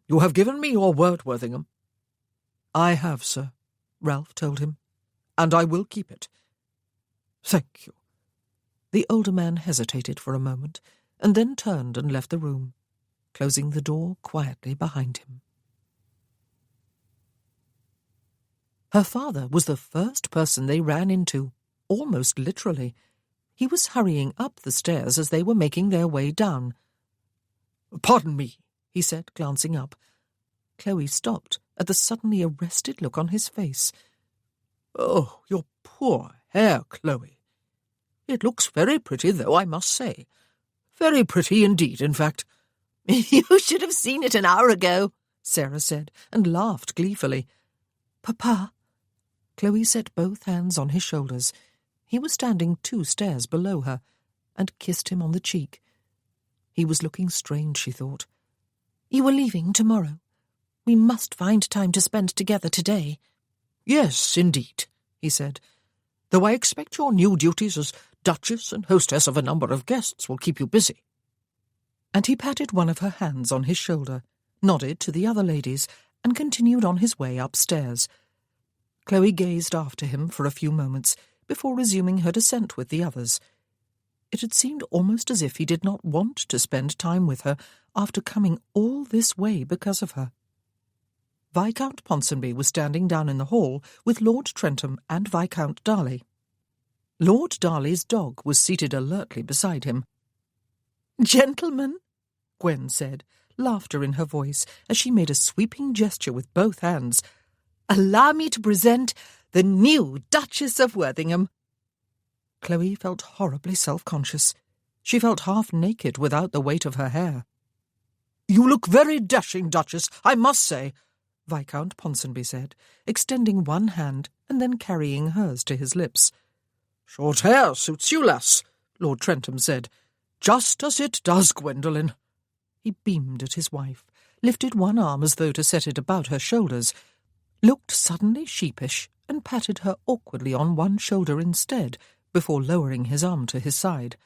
You have given me your word, Worthington. I have, sir, Ralph told him, and I will keep it. Thank you. The older man hesitated for a moment, and then turned and left the room, closing the door quietly behind him. Her father was the first person they ran into, almost literally. He was hurrying up the stairs as they were making their way down. "Pardon me," he said, glancing up. Chloe stopped at the suddenly arrested look on his face. "Oh, your poor hair, Chloe. It looks very pretty, though, I must say. Very pretty indeed, in fact." "You should have seen it an hour ago," Sarah said, and laughed gleefully. "Papa." Chloe set both hands on his shoulders. He was standing 2 stairs below her, and kissed him on the cheek. He was looking strange, she thought. "You are leaving tomorrow. We must find time to spend together today." "Yes, indeed," he said, "though I expect your new duties as Duchess and hostess of a number of guests will keep you busy." And he patted one of her hands on his shoulder, nodded to the other ladies, and continued on his way upstairs. Chloe gazed after him for a few moments before resuming her descent with the others. It had seemed almost as if he did not want to spend time with her after coming all this way because of her. Viscount Ponsonby was standing down in the hall with Lord Trentham and Viscount Darley. Lord Darley's dog was seated alertly beside him. "Gentlemen," Gwen said, laughter in her voice as she made a sweeping gesture with both hands, "allow me to present the new Duchess of Worthington." Chloe felt horribly self-conscious. She felt half-naked without the weight of her hair. "You look very dashing, Duchess, I must say," Viscount Ponsonby said, extending one hand and then carrying hers to his lips. "Short hair suits you, lass," Lord Trentham said, "just as it does Gwendolen." He beamed at his wife, lifted one arm as though to set it about her shoulders, looked suddenly sheepish, and patted her awkwardly on one shoulder instead, before lowering his arm to his side.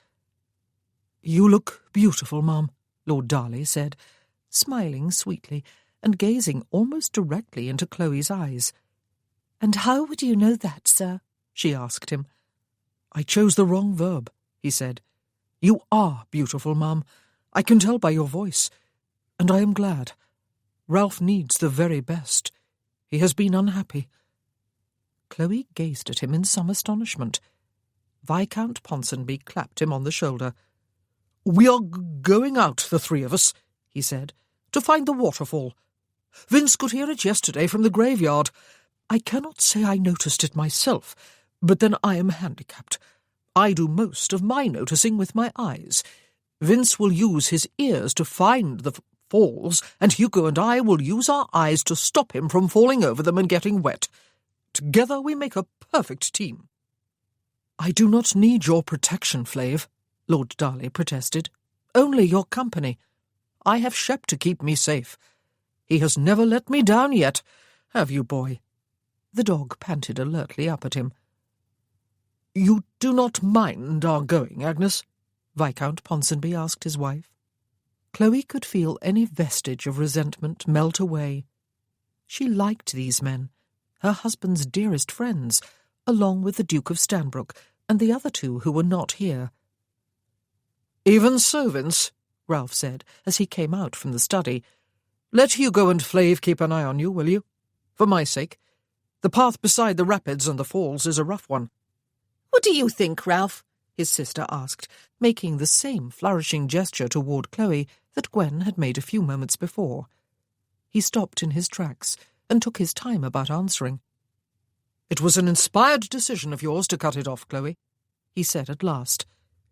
"You look beautiful, Mum," Lord Darley said, smiling sweetly and gazing almost directly into Chloe's eyes. "And how would you know that, sir?" she asked him. "I chose the wrong verb," he said. "You are beautiful, Mum. I can tell by your voice. And I am glad. Ralph needs the very best. He has been unhappy." Chloe gazed at him in some astonishment. Viscount Ponsonby clapped him on the shoulder. "We are going out, the 3 of us," he said, "to find the waterfall. Vince could hear it yesterday from the graveyard. I cannot say I noticed it myself, but then I am handicapped. I do most of my noticing with my eyes. Vince will use his ears to find the falls, and Hugo and I will use our eyes to stop him from falling over them and getting wet. Together we make a perfect team." "I do not need your protection, Flav," Lord Darley protested. "Only your company. I have Shep to keep me safe. He has never let me down yet, have you, boy?" The dog panted alertly up at him. "You do not mind our going, Agnes?" Viscount Ponsonby asked his wife. Chloe could feel any vestige of resentment melt away. She liked these men, her husband's dearest friends, along with the Duke of Stanbrook and the other 2 who were not here. "Even so, Vince," Ralph said as he came out from the study, "let Hugo and Flav keep an eye on you, will you? For my sake. The path beside the rapids and the falls is a rough one." "What do you think, Ralph?" his sister asked, making the same flourishing gesture toward Chloe that Gwen had made a few moments before. He stopped in his tracks and took his time about answering. "It was an inspired decision of yours to cut it off, Chloe," he said at last.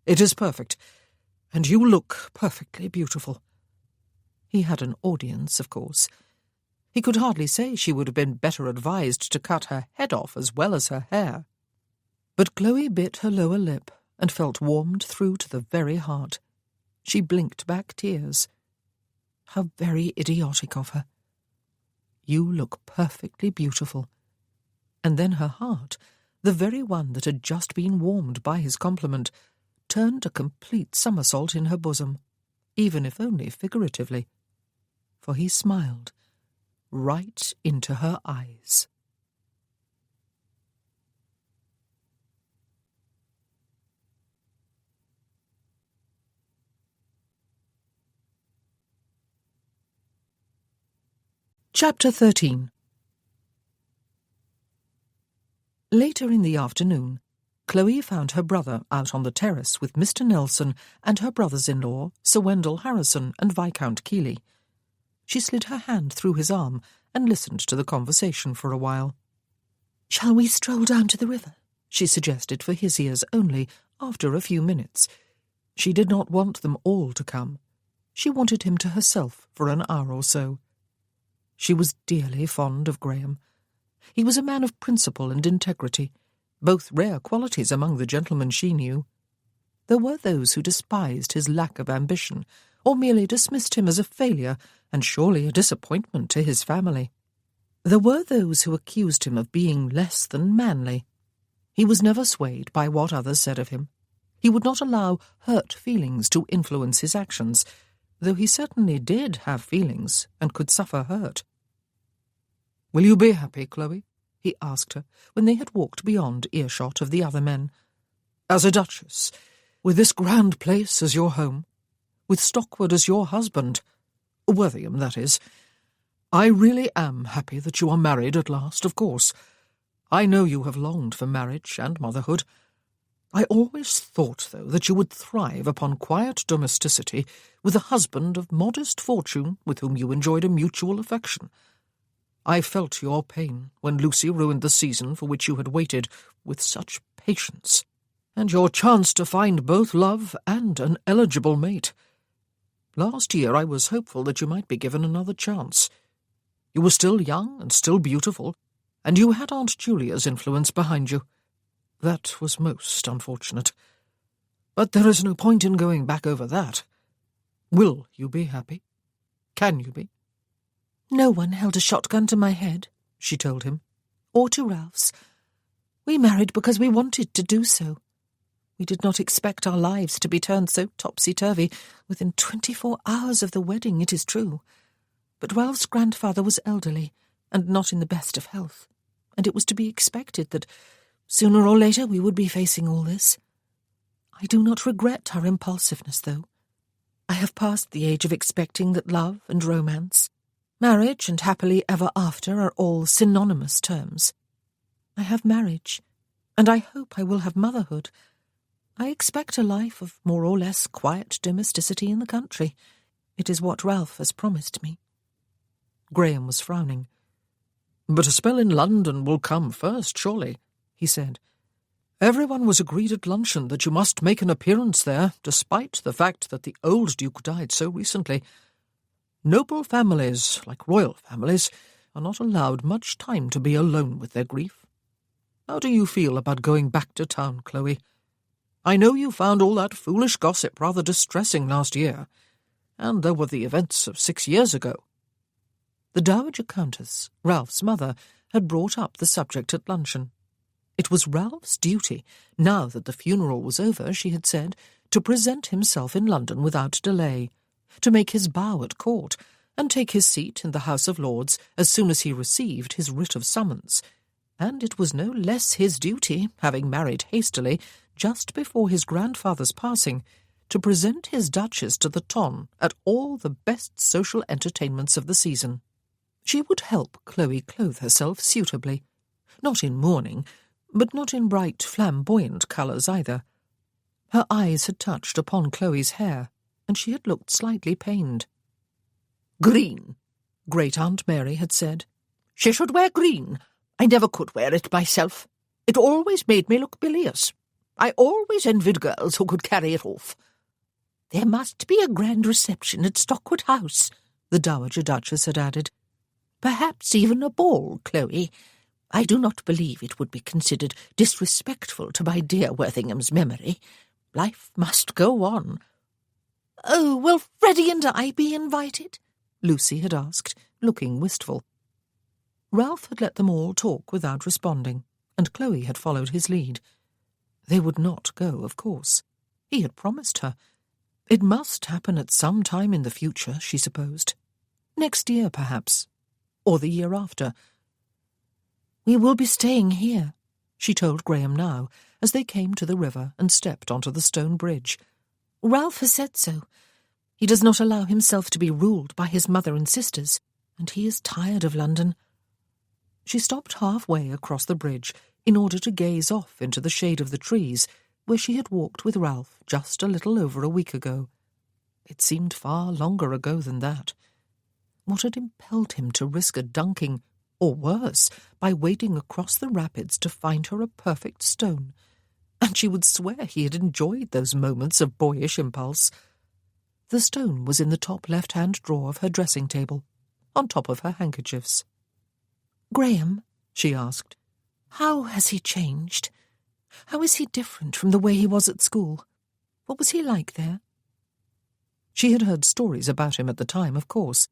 "It is perfect, and you look perfectly beautiful." He had an audience, of course. He could hardly say she would have been better advised to cut her head off as well as her hair. But Chloe bit her lower lip and felt warmed through to the very heart. She blinked back tears. How very idiotic of her. "You look perfectly beautiful." And then her heart, the very one that had just been warmed by his compliment, turned a complete somersault in her bosom, even if only figuratively. For he smiled right into her eyes. Chapter 13. Later in the afternoon, Chloe found her brother out on the terrace with Mr. Nelson and her brothers-in-law, Sir Wendell Harrison and Viscount Keeley. She slid her hand through his arm and listened to the conversation for a while. "Shall we stroll down to the river?" she suggested for his ears only, after a few minutes. She did not want them all to come. She wanted him to herself for an hour or so. She was dearly fond of Graham. He was a man of principle and integrity, both rare qualities among the gentlemen she knew. There were those who despised his lack of ambition, or merely dismissed him as a failure and surely a disappointment to his family. There were those who accused him of being less than manly. He was never swayed by what others said of him. He would not allow hurt feelings to influence his actions, though he certainly did have feelings and could suffer hurt. "Will you be happy, Chloe?" he asked her, when they had walked beyond earshot of the other men. "As a duchess, with this grand place as your home, with Stockwood as your husband, Wortham, that is. I really am happy that you are married at last, of course. I know you have longed for marriage and motherhood. I always thought, though, that you would thrive upon quiet domesticity with a husband of modest fortune with whom you enjoyed a mutual affection. I felt your pain when Lucy ruined the season for which you had waited with such patience, and your chance to find both love and an eligible mate. Last year I was hopeful that you might be given another chance. You were still young and still beautiful, and you had Aunt Julia's influence behind you. That was most unfortunate. But there is no point in going back over that. Will you be happy? Can you be?" "No one held a shotgun to my head," she told him, "or to Ralph's. We married because we wanted to do so. We did not expect our lives to be turned so topsy-turvy within 24 hours of the wedding, it is true. But Ralph's grandfather was elderly and not in the best of health, and it was to be expected that sooner or later we would be facing all this. I do not regret our impulsiveness, though. I have passed the age of expecting that love and romance, marriage and happily ever after are all synonymous terms. I have marriage, and I hope I will have motherhood. I expect a life of more or less quiet domesticity in the country. It is what Ralph has promised me." Graham was frowning. "But a spell in London will come first, surely," he said. "Everyone was agreed at luncheon that you must make an appearance there, despite the fact that the old Duke died so recently. Noble families, like royal families, are not allowed much time to be alone with their grief. How do you feel about going back to town, Chloe? I know you found all that foolish gossip rather distressing last year, and there were the events of 6 years ago." The Dowager Countess, Ralph's mother, had brought up the subject at luncheon. It was Ralph's duty, now that the funeral was over, she had said, to present himself in London without delay, to make his bow at court, and take his seat in the House of Lords as soon as he received his writ of summons. And it was no less his duty, having married hastily, just before his grandfather's passing, to present his duchess to the ton at all the best social entertainments of the season. She would help Chloe clothe herself suitably, not in mourning, but not in bright flamboyant colours either. Her eyes had touched upon Chloe's hair, and she had looked slightly pained. "Green," Great-aunt Mary had said. "She should wear green. I never could wear it myself. It always made me look bilious. I always envied girls who could carry it off. There must be a grand reception at Stockwood House," the Dowager Duchess had added. "Perhaps even a ball, Chloe. I do not believe it would be considered disrespectful to my dear Worthingham's memory. Life must go on." "Oh, will Freddie and I be invited?" Lucy had asked, looking wistful. Ralph had let them all talk without responding, and Chloe had followed his lead. They would not go, of course. He had promised her. It must happen at some time in the future, she supposed. Next year, perhaps. Or the year after. "We will be staying here," she told Graham now, as they came to the river and stepped onto the stone bridge. "Ralph has said so. He does not allow himself to be ruled by his mother and sisters, and he is tired of London." She stopped halfway across the bridge in order to gaze off into the shade of the trees, where she had walked with Ralph just a little over a week ago. It seemed far longer ago than that. What had impelled him to risk a dunking, or worse, by wading across the rapids to find her a perfect stone? And she would swear he had enjoyed those moments of boyish impulse. The stone was in the top left-hand drawer of her dressing table, on top of her handkerchiefs. "Graham," she asked, "how has he changed? How is he different from the way he was at school? What was he like there?" She had heard stories about him at the time, of course.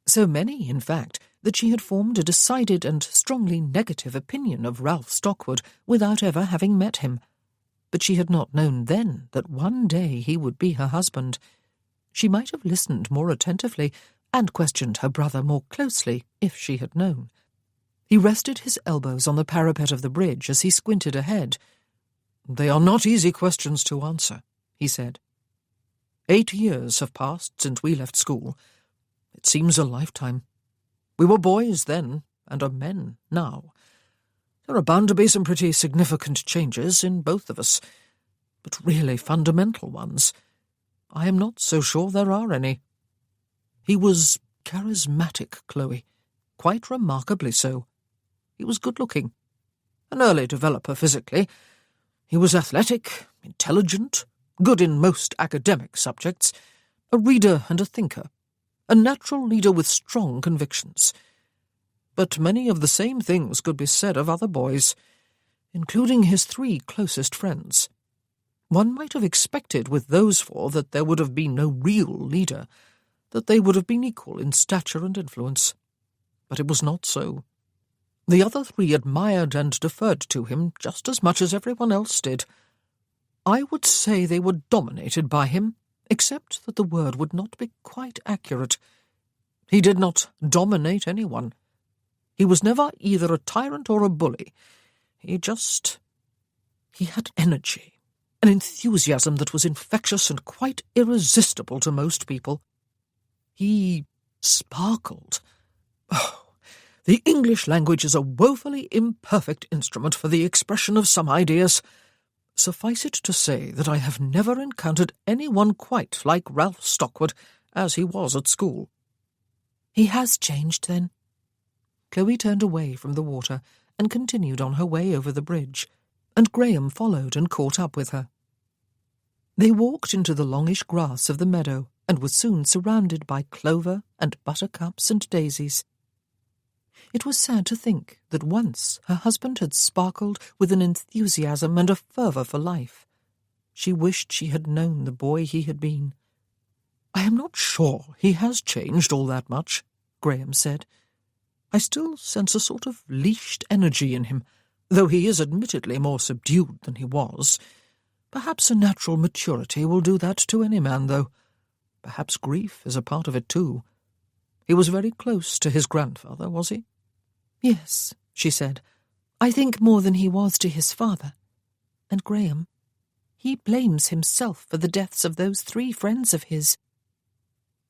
So many, in fact, that she had formed a decided and strongly negative opinion of Ralph Stockwood without ever having met him. But she had not known then that one day he would be her husband. She might have listened more attentively and questioned her brother more closely if she had known. He rested his elbows on the parapet of the bridge as he squinted ahead. "They are not easy questions to answer," he said. 8 years have passed since we left school. It seems a lifetime. We were boys then, and are men now. There are bound to be some pretty significant changes in both of us, but really fundamental ones. I am not so sure there are any. He was charismatic, Chloe, quite remarkably so. He was good-looking, an early developer physically. He was athletic, intelligent, good in most academic subjects, a reader and a thinker, a natural leader with strong convictions. But many of the same things could be said of other boys, including his 3 closest friends. One might have expected with those 4 that there would have been no real leader, that they would have been equal in stature and influence. But it was not so. The other 3 admired and deferred to him just as much as everyone else did. I would say they were dominated by him, except that the word would not be quite accurate. He did not dominate anyone. He was never either a tyrant or a bully. He had energy, an enthusiasm that was infectious and quite irresistible to most people. He sparkled. Oh, the English language is a woefully imperfect instrument for the expression of some ideas. Suffice it to say that I have never encountered anyone quite like Ralph Stockwood as he was at school. He has changed, then? Chloe turned away from the water and continued on her way over the bridge, and Graham followed and caught up with her. They walked into the longish grass of the meadow and were soon surrounded by clover and buttercups and daisies. It was sad to think that once her husband had sparkled with an enthusiasm and a fervour for life. She wished she had known the boy he had been. "I am not sure he has changed all that much," Graham said. "I still sense a sort of leashed energy in him, though he is admittedly more subdued than he was. Perhaps a natural maturity will do that to any man, though. Perhaps grief is a part of it too. He was very close to his grandfather, was he?" "Yes," she said. "I think more than he was to his father. And Graham, he blames himself for the deaths of those 3 friends of his."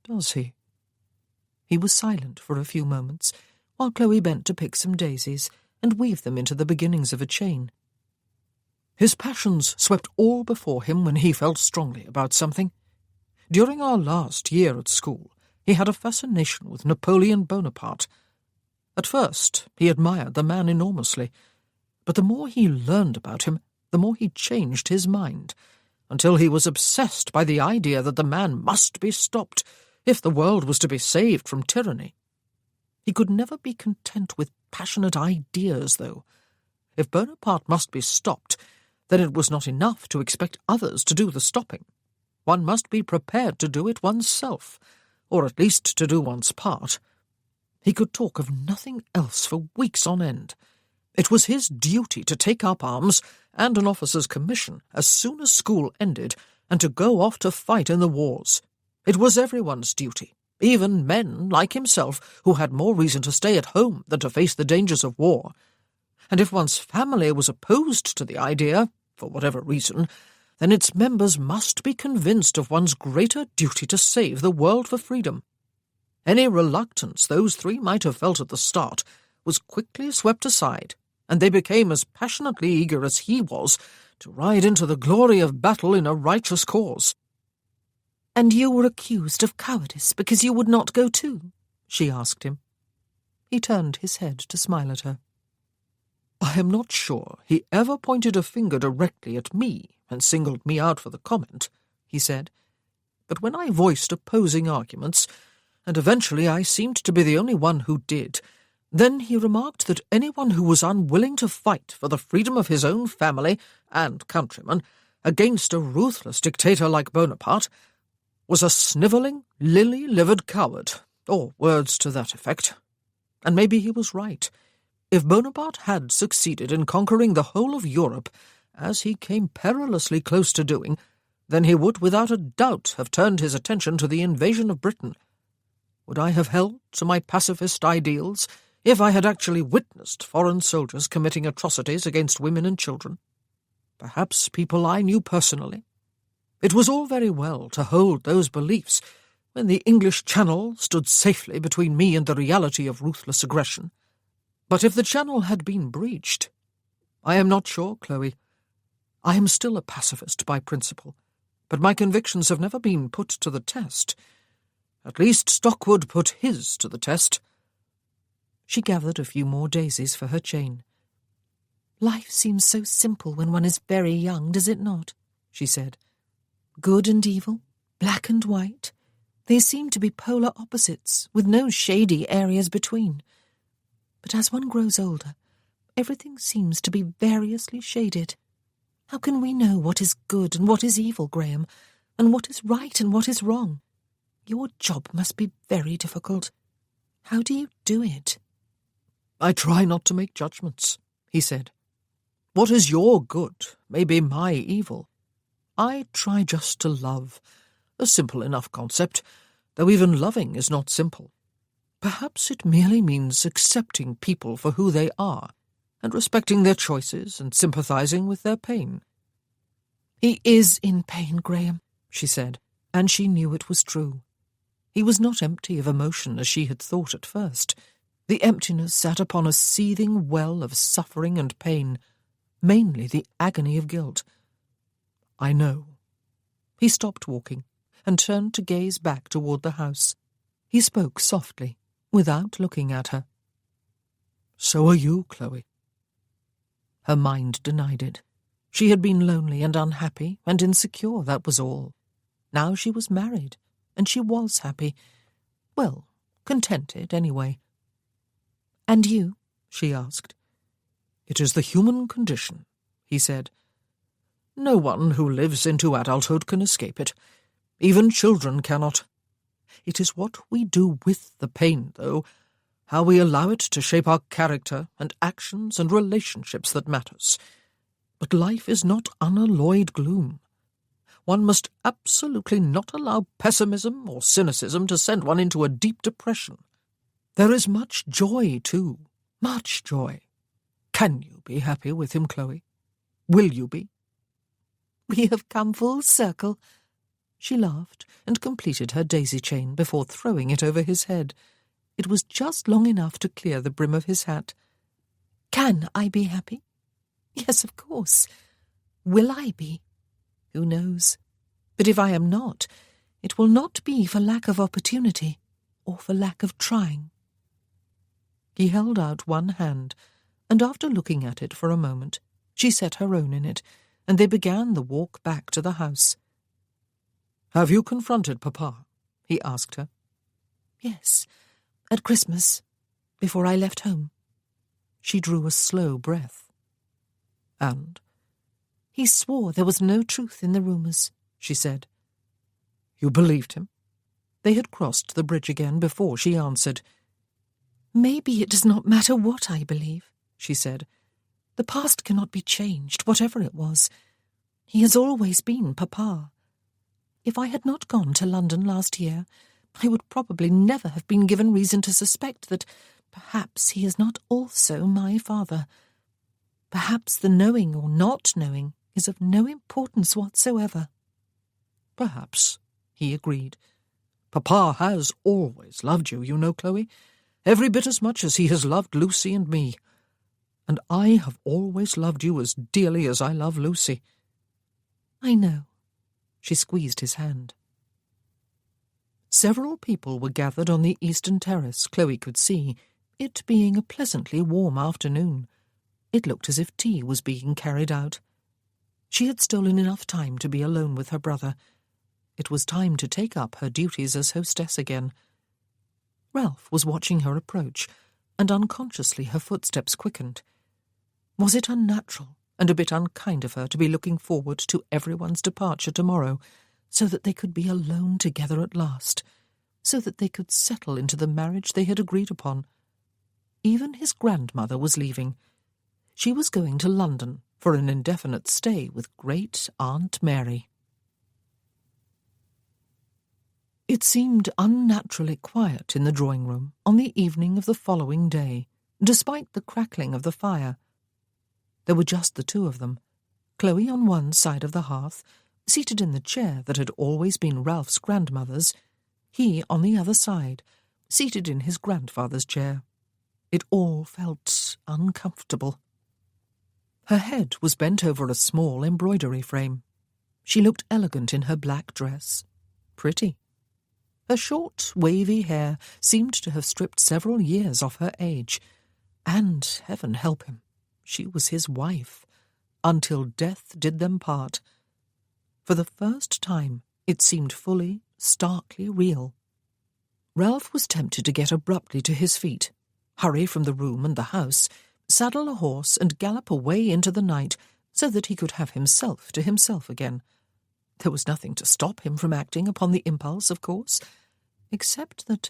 "Does he?" He was silent for a few moments, while Chloe bent to pick some daisies and weave them into the beginnings of a chain. "His passions swept all before him when he felt strongly about something. During our last year at school, he had a fascination with Napoleon Bonaparte. At first, he admired the man enormously, but the more he learned about him, the more he changed his mind, until he was obsessed by the idea that the man must be stopped if the world was to be saved from tyranny. He could never be content with passionate ideas, though. If Bonaparte must be stopped, then it was not enough to expect others to do the stopping. One must be prepared to do it oneself, or at least to do one's part. He could talk of nothing else for weeks on end. It was his duty to take up arms and an officer's commission as soon as school ended, and to go off to fight in the wars. It was everyone's duty, even men like himself who had more reason to stay at home than to face the dangers of war. And if one's family was opposed to the idea, for whatever reason, then its members must be convinced of one's greater duty to save the world for freedom. Any reluctance those three might have felt at the start was quickly swept aside, and they became as passionately eager as he was to ride into the glory of battle in a righteous cause. "And you were accused of cowardice because you would not go too?" she asked him. He turned his head to smile at her. I am not sure he ever pointed a finger directly at me and singled me out for the comment, he said, but when I voiced opposing arguments, and eventually I seemed to be the only one who did, then he remarked that anyone who was unwilling to fight for the freedom of his own family and countrymen against a ruthless dictator like Bonaparte was a snivelling, lily-livered coward, or words to that effect. And maybe he was right. If Bonaparte had succeeded in conquering the whole of Europe, as he came perilously close to doing, then he would without a doubt have turned his attention to the invasion of Britain. Would I have held to my pacifist ideals if I had actually witnessed foreign soldiers committing atrocities against women and children? Perhaps people I knew personally. It was all very well to hold those beliefs when the English Channel stood safely between me and the reality of ruthless aggression. But if the Channel had been breached, I am not sure, Chloe. I am still a pacifist by principle, but my convictions have never been put to the test. At least Stockwood put his to the test. She gathered a few more daisies for her chain. "Life seems so simple when one is very young, does it not?" she said. "Good and evil, black and white, they seem to be polar opposites, with no shady areas between. But as one grows older, everything seems to be variously shaded. How can we know what is good and what is evil, Graham, and what is right and what is wrong? Your job must be very difficult. How do you do it?" I try not to make judgments, he said. What is your good may be my evil. I try just to love, a simple enough concept, though even loving is not simple. Perhaps it merely means accepting people for who they are, and respecting their choices and sympathizing with their pain. "He is in pain, Graham," she said, and she knew it was true. He was not empty of emotion as she had thought at first. The emptiness sat upon a seething well of suffering and pain, mainly the agony of guilt. I know. He stopped walking and turned to gaze back toward the house. He spoke softly, without looking at her. So are you, Chloe. Her mind denied it. She had been lonely and unhappy and insecure, that was all. Now she was married, and she was happy. Well, contented, anyway. "And you?" she asked. It is the human condition, he said. No one who lives into adulthood can escape it. Even children cannot. It is what we do with the pain, though, how we allow it to shape our character and actions and relationships that matters. But life is not unalloyed gloom. One must absolutely not allow pessimism or cynicism to send one into a deep depression. There is much joy, too, much joy. Can you be happy with him, Chloe? Will you be? "We have come full circle." She laughed and completed her daisy chain before throwing it over his head. It was just long enough to clear the brim of his hat. "Can I be happy?" "Yes, of course. Will I be? Who knows? But if I am not, it will not be for lack of opportunity. or for lack of trying. He held out one hand, and after looking at it for a moment, she set her own in it, and they began the walk back to the house. "Have you confronted Papa?" he asked her. "Yes, at Christmas, before I left home." She drew a slow breath. "And?" "He swore there was no truth in the rumours," she said. "You believed him?" They had crossed the bridge again before she answered. "Maybe it does not matter what I believe," she said. "The past cannot be changed, whatever it was. He has always been Papa. If I had not gone to London last year, I would probably never have been given reason to suspect that perhaps he is not also my father. Perhaps the knowing or not knowing is of no importance whatsoever." "Perhaps," he agreed. "Papa has always loved you, you know, Chloe, every bit as much as he has loved Lucy and me. And I have always loved you as dearly as I love Lucy." "I know." She squeezed his hand. Several people were gathered on the eastern terrace, Chloe could see, it being a pleasantly warm afternoon. It looked as if tea was being carried out. She had stolen enough time to be alone with her brother. It was time to take up her duties as hostess again. Ralph was watching her approach, and unconsciously her footsteps quickened. Was it unnatural and a bit unkind of her to be looking forward to everyone's departure tomorrow, so that they could be alone together at last, so that they could settle into the marriage they had agreed upon? Even his grandmother was leaving. She was going to London for an indefinite stay with great Aunt Mary. It seemed unnaturally quiet in the drawing-room on the evening of the following day, despite the crackling of the fire. There were just the two of them, Chloe on one side of the hearth, seated in the chair that had always been Ralph's grandmother's, he on the other side, seated in his grandfather's chair. It all felt uncomfortable. Her head was bent over a small embroidery frame. She looked elegant in her black dress. Pretty. Her short, wavy hair seemed to have stripped several years off her age. And, heaven help him, she was his wife, until death did them part. For the first time, it seemed fully, starkly real. Ralph was tempted to get abruptly to his feet, hurry from the room and the house, saddle a horse and gallop away into the night so that he could have himself to himself again. There was nothing to stop him from acting upon the impulse, of course, except that,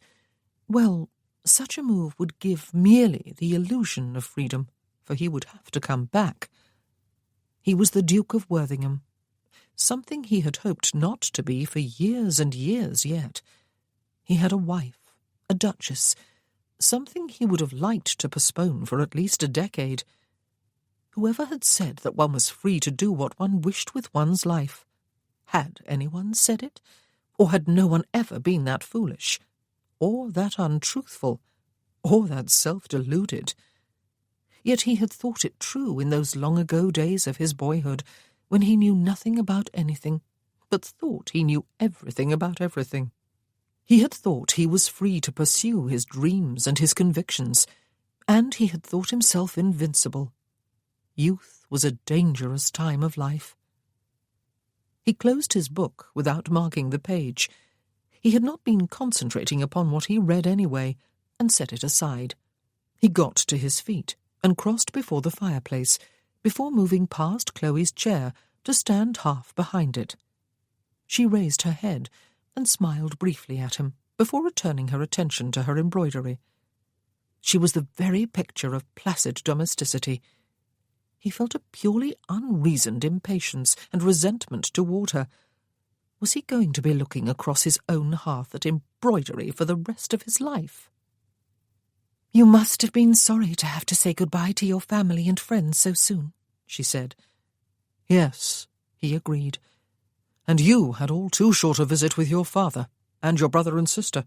well, such a move would give merely the illusion of freedom, for he would have to come back. He was the Duke of Worthingham, something he had hoped not to be for years and years yet. He had a wife, a duchess, something he would have liked to postpone for at least a decade. Whoever had said that one was free to do what one wished with one's life? Had anyone said it? Or had no one ever been that foolish? Or that untruthful? Or that self-deluded? Yet he had thought it true in those long-ago days of his boyhood, when he knew nothing about anything, but thought he knew everything about everything. He had thought he was free to pursue his dreams and his convictions, and he had thought himself invincible. Youth was a dangerous time of life. He closed his book without marking the page. He had not been concentrating upon what he read anyway, and set it aside. He got to his feet and crossed before the fireplace, before moving past Chloe's chair to stand half behind it. She raised her head and smiled briefly at him before returning her attention to her embroidery. She was the very picture of placid domesticity. He felt a purely unreasoned impatience and resentment toward her. Was he going to be looking across his own hearth at embroidery for the rest of his life? "You must have been sorry to have to say goodbye to your family and friends so soon," she said. "Yes," he agreed. "And you had all too short a visit with your father and your brother and sister."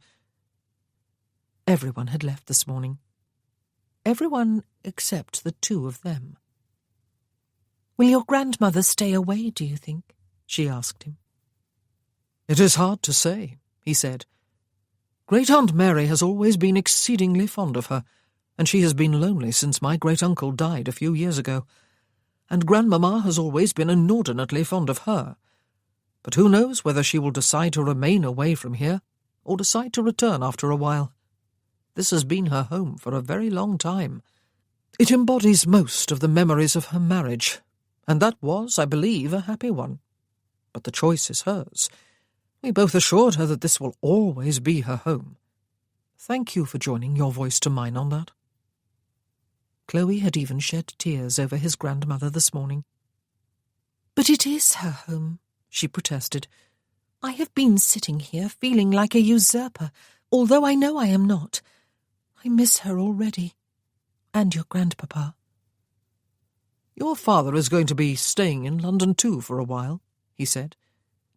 Everyone had left this morning. Everyone except the two of them. "Will your grandmother stay away, do you think?" she asked him. "It is hard to say," he said. Great-aunt Mary has always been exceedingly fond of her, and she has been lonely since my great-uncle died a few years ago. And Grandmamma has always been inordinately fond of her. But who knows whether she will decide to remain away from here, or decide to return after a while. This has been her home for a very long time. It embodies most of the memories of her marriage, and that was, I believe, a happy one. But the choice is hers. We both assured her that this will always be her home. Thank you for joining your voice to mine on that. Chloe had even shed tears over his grandmother this morning. But it is her home, she protested. I have been sitting here feeling like a usurper, although I know I am not. I miss her already. And your grandpapa. Your father is going to be staying in London too for a while, he said.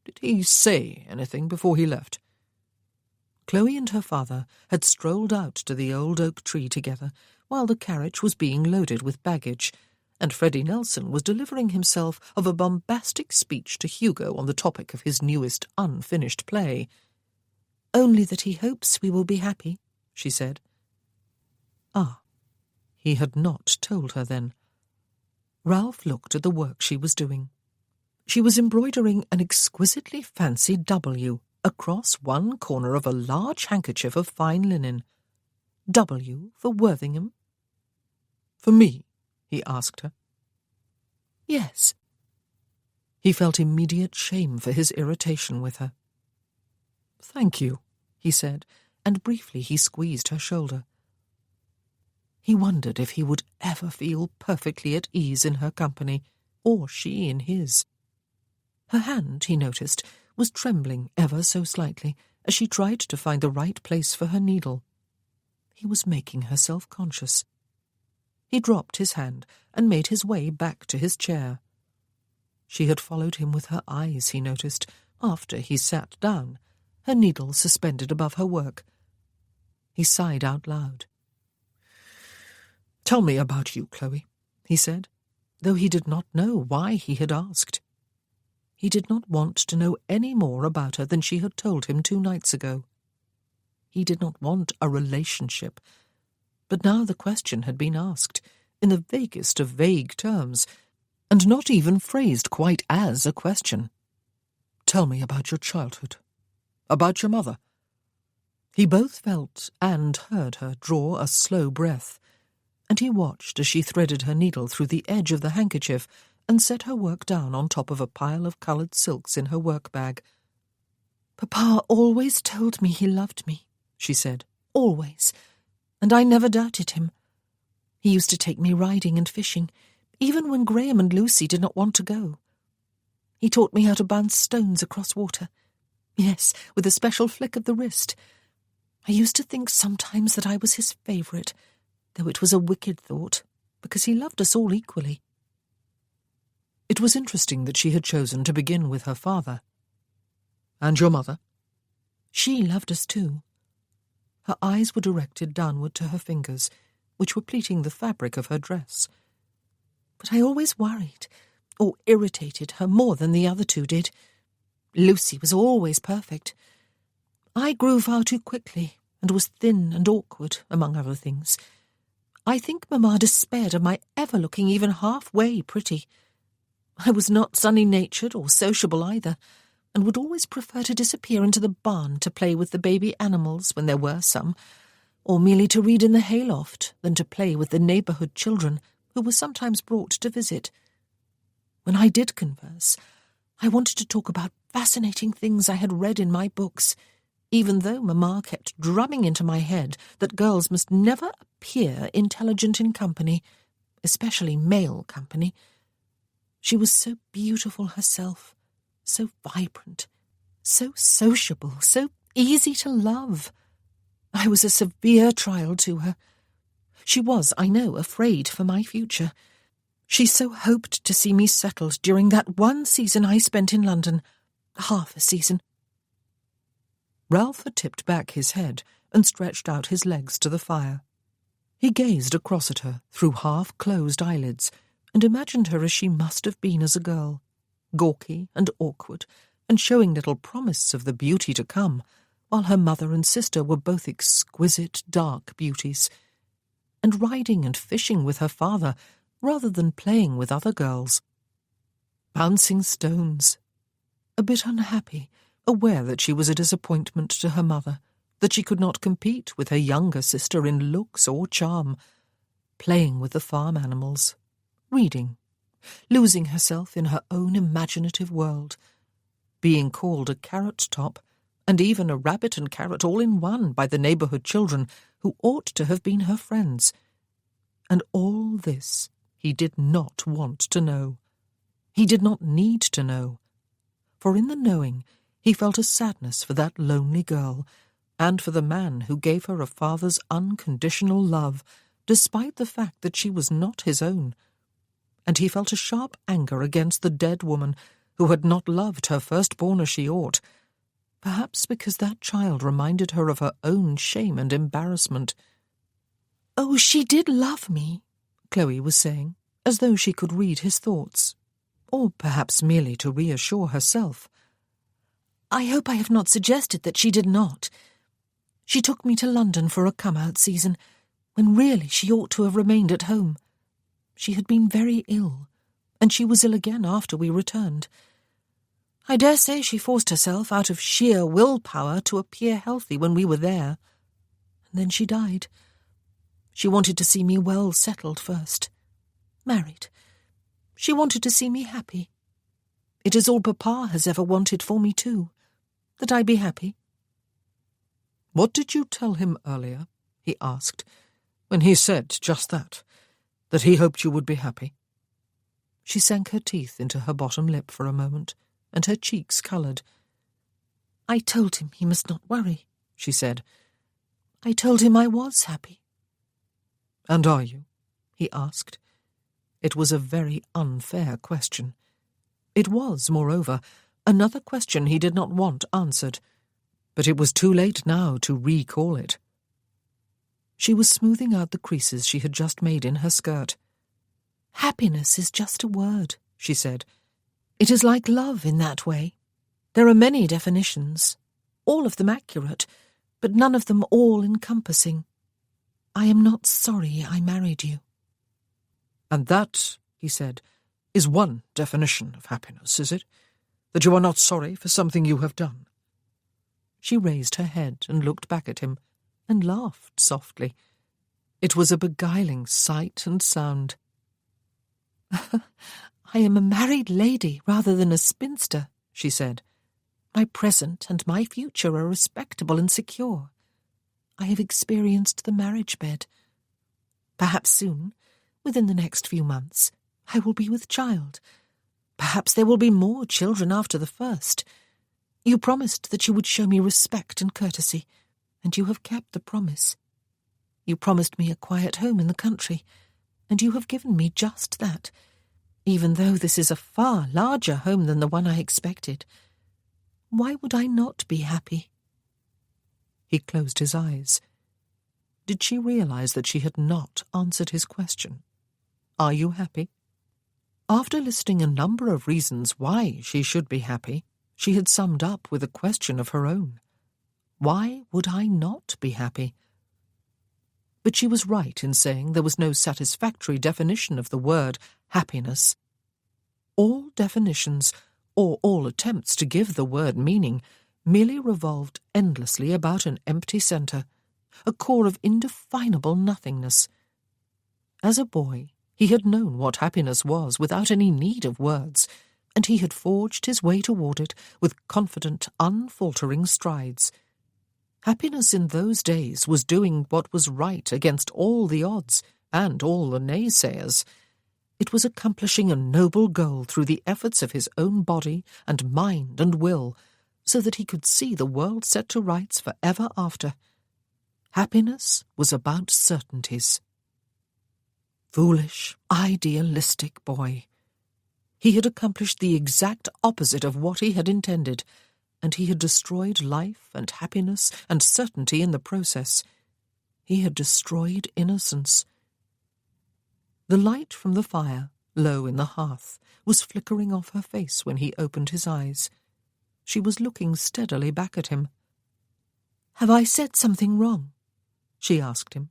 Did he say anything before he left? Chloe and her father had strolled out to the old oak tree together while the carriage was being loaded with baggage, and Freddie Nelson was delivering himself of a bombastic speech to Hugo on the topic of his newest unfinished play. Only that he hopes we will be happy, she said. Ah, he had not told her then. Ralph looked at the work she was doing. She was embroidering an exquisitely fancy W across one corner of a large handkerchief of fine linen. W for Worthington. For me? He asked her. Yes. He felt immediate shame for his irritation with her. Thank you, he said, and briefly he squeezed her shoulder. He wondered if he would ever feel perfectly at ease in her company, or she in his. Her hand, he noticed, was trembling ever so slightly as she tried to find the right place for her needle. He was making her self-conscious. He dropped his hand and made his way back to his chair. She had followed him with her eyes, he noticed, after he sat down, her needle suspended above her work. He sighed out loud. "Tell me about you, Chloe," he said, though he did not know why he had asked. He did not want to know any more about her than she had told him 2 nights ago. He did not want a relationship. But now the question had been asked, in the vaguest of vague terms, and not even phrased quite as a question. "Tell me about your childhood. About your mother." He both felt and heard her draw a slow breath, and he watched as she threaded her needle through the edge of the handkerchief and set her work down on top of a pile of coloured silks in her work-bag. "Papa always told me he loved me," she said, "always, and I never doubted him. He used to take me riding and fishing, even when Graham and Lucy did not want to go. He taught me how to bounce stones across water. Yes, with a special flick of the wrist. I used to think sometimes that I was his favourite, though it was a wicked thought, because he loved us all equally." It was interesting that she had chosen to begin with her father. "And your mother?" "She loved us too." Her eyes were directed downward to her fingers, which were pleating the fabric of her dress. "But I always worried, or irritated her more than the other 2 did. Lucy was always perfect. I grew far too quickly, and was thin and awkward, among other things. I think Mamma despaired of my ever looking even halfway pretty. I was not sunny-natured or sociable either, and would always prefer to disappear into the barn to play with the baby animals when there were some, or merely to read in the hayloft than to play with the neighbourhood children who were sometimes brought to visit. When I did converse, I wanted to talk about fascinating things I had read in my books, even though Mamma kept drumming into my head that girls must never appear intelligent in company, especially male company. She was so beautiful herself, so vibrant, so sociable, so easy to love. I was a severe trial to her. She was, I know, afraid for my future. She so hoped to see me settled during that one season I spent in London, half a season." Ralph had tipped back his head and stretched out his legs to the fire. He gazed across at her through half-closed eyelids and imagined her as she must have been as a girl, gawky and awkward, and showing little promise of the beauty to come, while her mother and sister were both exquisite dark beauties, and riding and fishing with her father rather than playing with other girls. Bouncing stones. A bit unhappy, aware that she was a disappointment to her mother, that she could not compete with her younger sister in looks or charm. Playing with the farm animals. Reading. Losing herself in her own imaginative world. Being called a carrot-top, and even a rabbit and carrot all in one by the neighbourhood children who ought to have been her friends. And all this he did not want to know. He did not need to know. For in the knowing he felt a sadness for that lonely girl, and for the man who gave her a father's unconditional love, despite the fact that she was not his own. And he felt a sharp anger against the dead woman who had not loved her firstborn as she ought, perhaps because that child reminded her of her own shame and embarrassment. "Oh, she did love me," Chloe was saying, as though she could read his thoughts, or perhaps merely to reassure herself. "I hope I have not suggested that she did not. She took me to London for a come-out season, when really she ought to have remained at home. She had been very ill, and she was ill again after we returned. I dare say she forced herself out of sheer willpower to appear healthy when we were there. And then she died. She wanted to see me well settled first. Married. She wanted to see me happy. It is all Papa has ever wanted for me too, that I be happy." "What did you tell him earlier," he asked, "when he said just that he hoped you would be happy?" She sank her teeth into her bottom lip for a moment, and her cheeks coloured. "I told him he must not worry," she said. "I told him I was happy." "And are you?" he asked. It was a very unfair question. It was, moreover, another question he did not want answered, but it was too late now to recall it. She was smoothing out the creases she had just made in her skirt. "Happiness is just a word," she said. "It is like love in that way. There are many definitions, all of them accurate, but none of them all-encompassing. I am not sorry I married you." "And that," he said, "is one definition of happiness, is it? That you are not sorry for something you have done?" She raised her head and looked back at him, and laughed softly. It was a beguiling sight and sound. "I am a married lady rather than a spinster," she said. "My present and my future are respectable and secure. I have experienced the marriage bed. Perhaps soon, within the next few months, I will be with child. Perhaps there will be more children after the first. You promised that you would show me respect and courtesy, and you have kept the promise. You promised me a quiet home in the country, and you have given me just that, even though this is a far larger home than the one I expected. Why would I not be happy?" He closed his eyes. Did she realize that she had not answered his question? "Are you happy?" After listing a number of reasons why she should be happy, she had summed up with a question of her own. Why would I not be happy? But she was right in saying there was no satisfactory definition of the word happiness. All definitions, or all attempts to give the word meaning, merely revolved endlessly about an empty centre, a core of indefinable nothingness. As a boy, he had known what happiness was without any need of words, and he had forged his way toward it with confident, unfaltering strides. Happiness in those days was doing what was right against all the odds and all the naysayers. It was accomplishing a noble goal through the efforts of his own body and mind and will, so that he could see the world set to rights for ever after. Happiness was about certainties. Foolish, idealistic boy. He had accomplished the exact opposite of what he had intended, and he had destroyed life and happiness and certainty in the process. He had destroyed innocence. The light from the fire, low in the hearth, was flickering off her face when he opened his eyes. She was looking steadily back at him. Have I said something wrong? She asked him.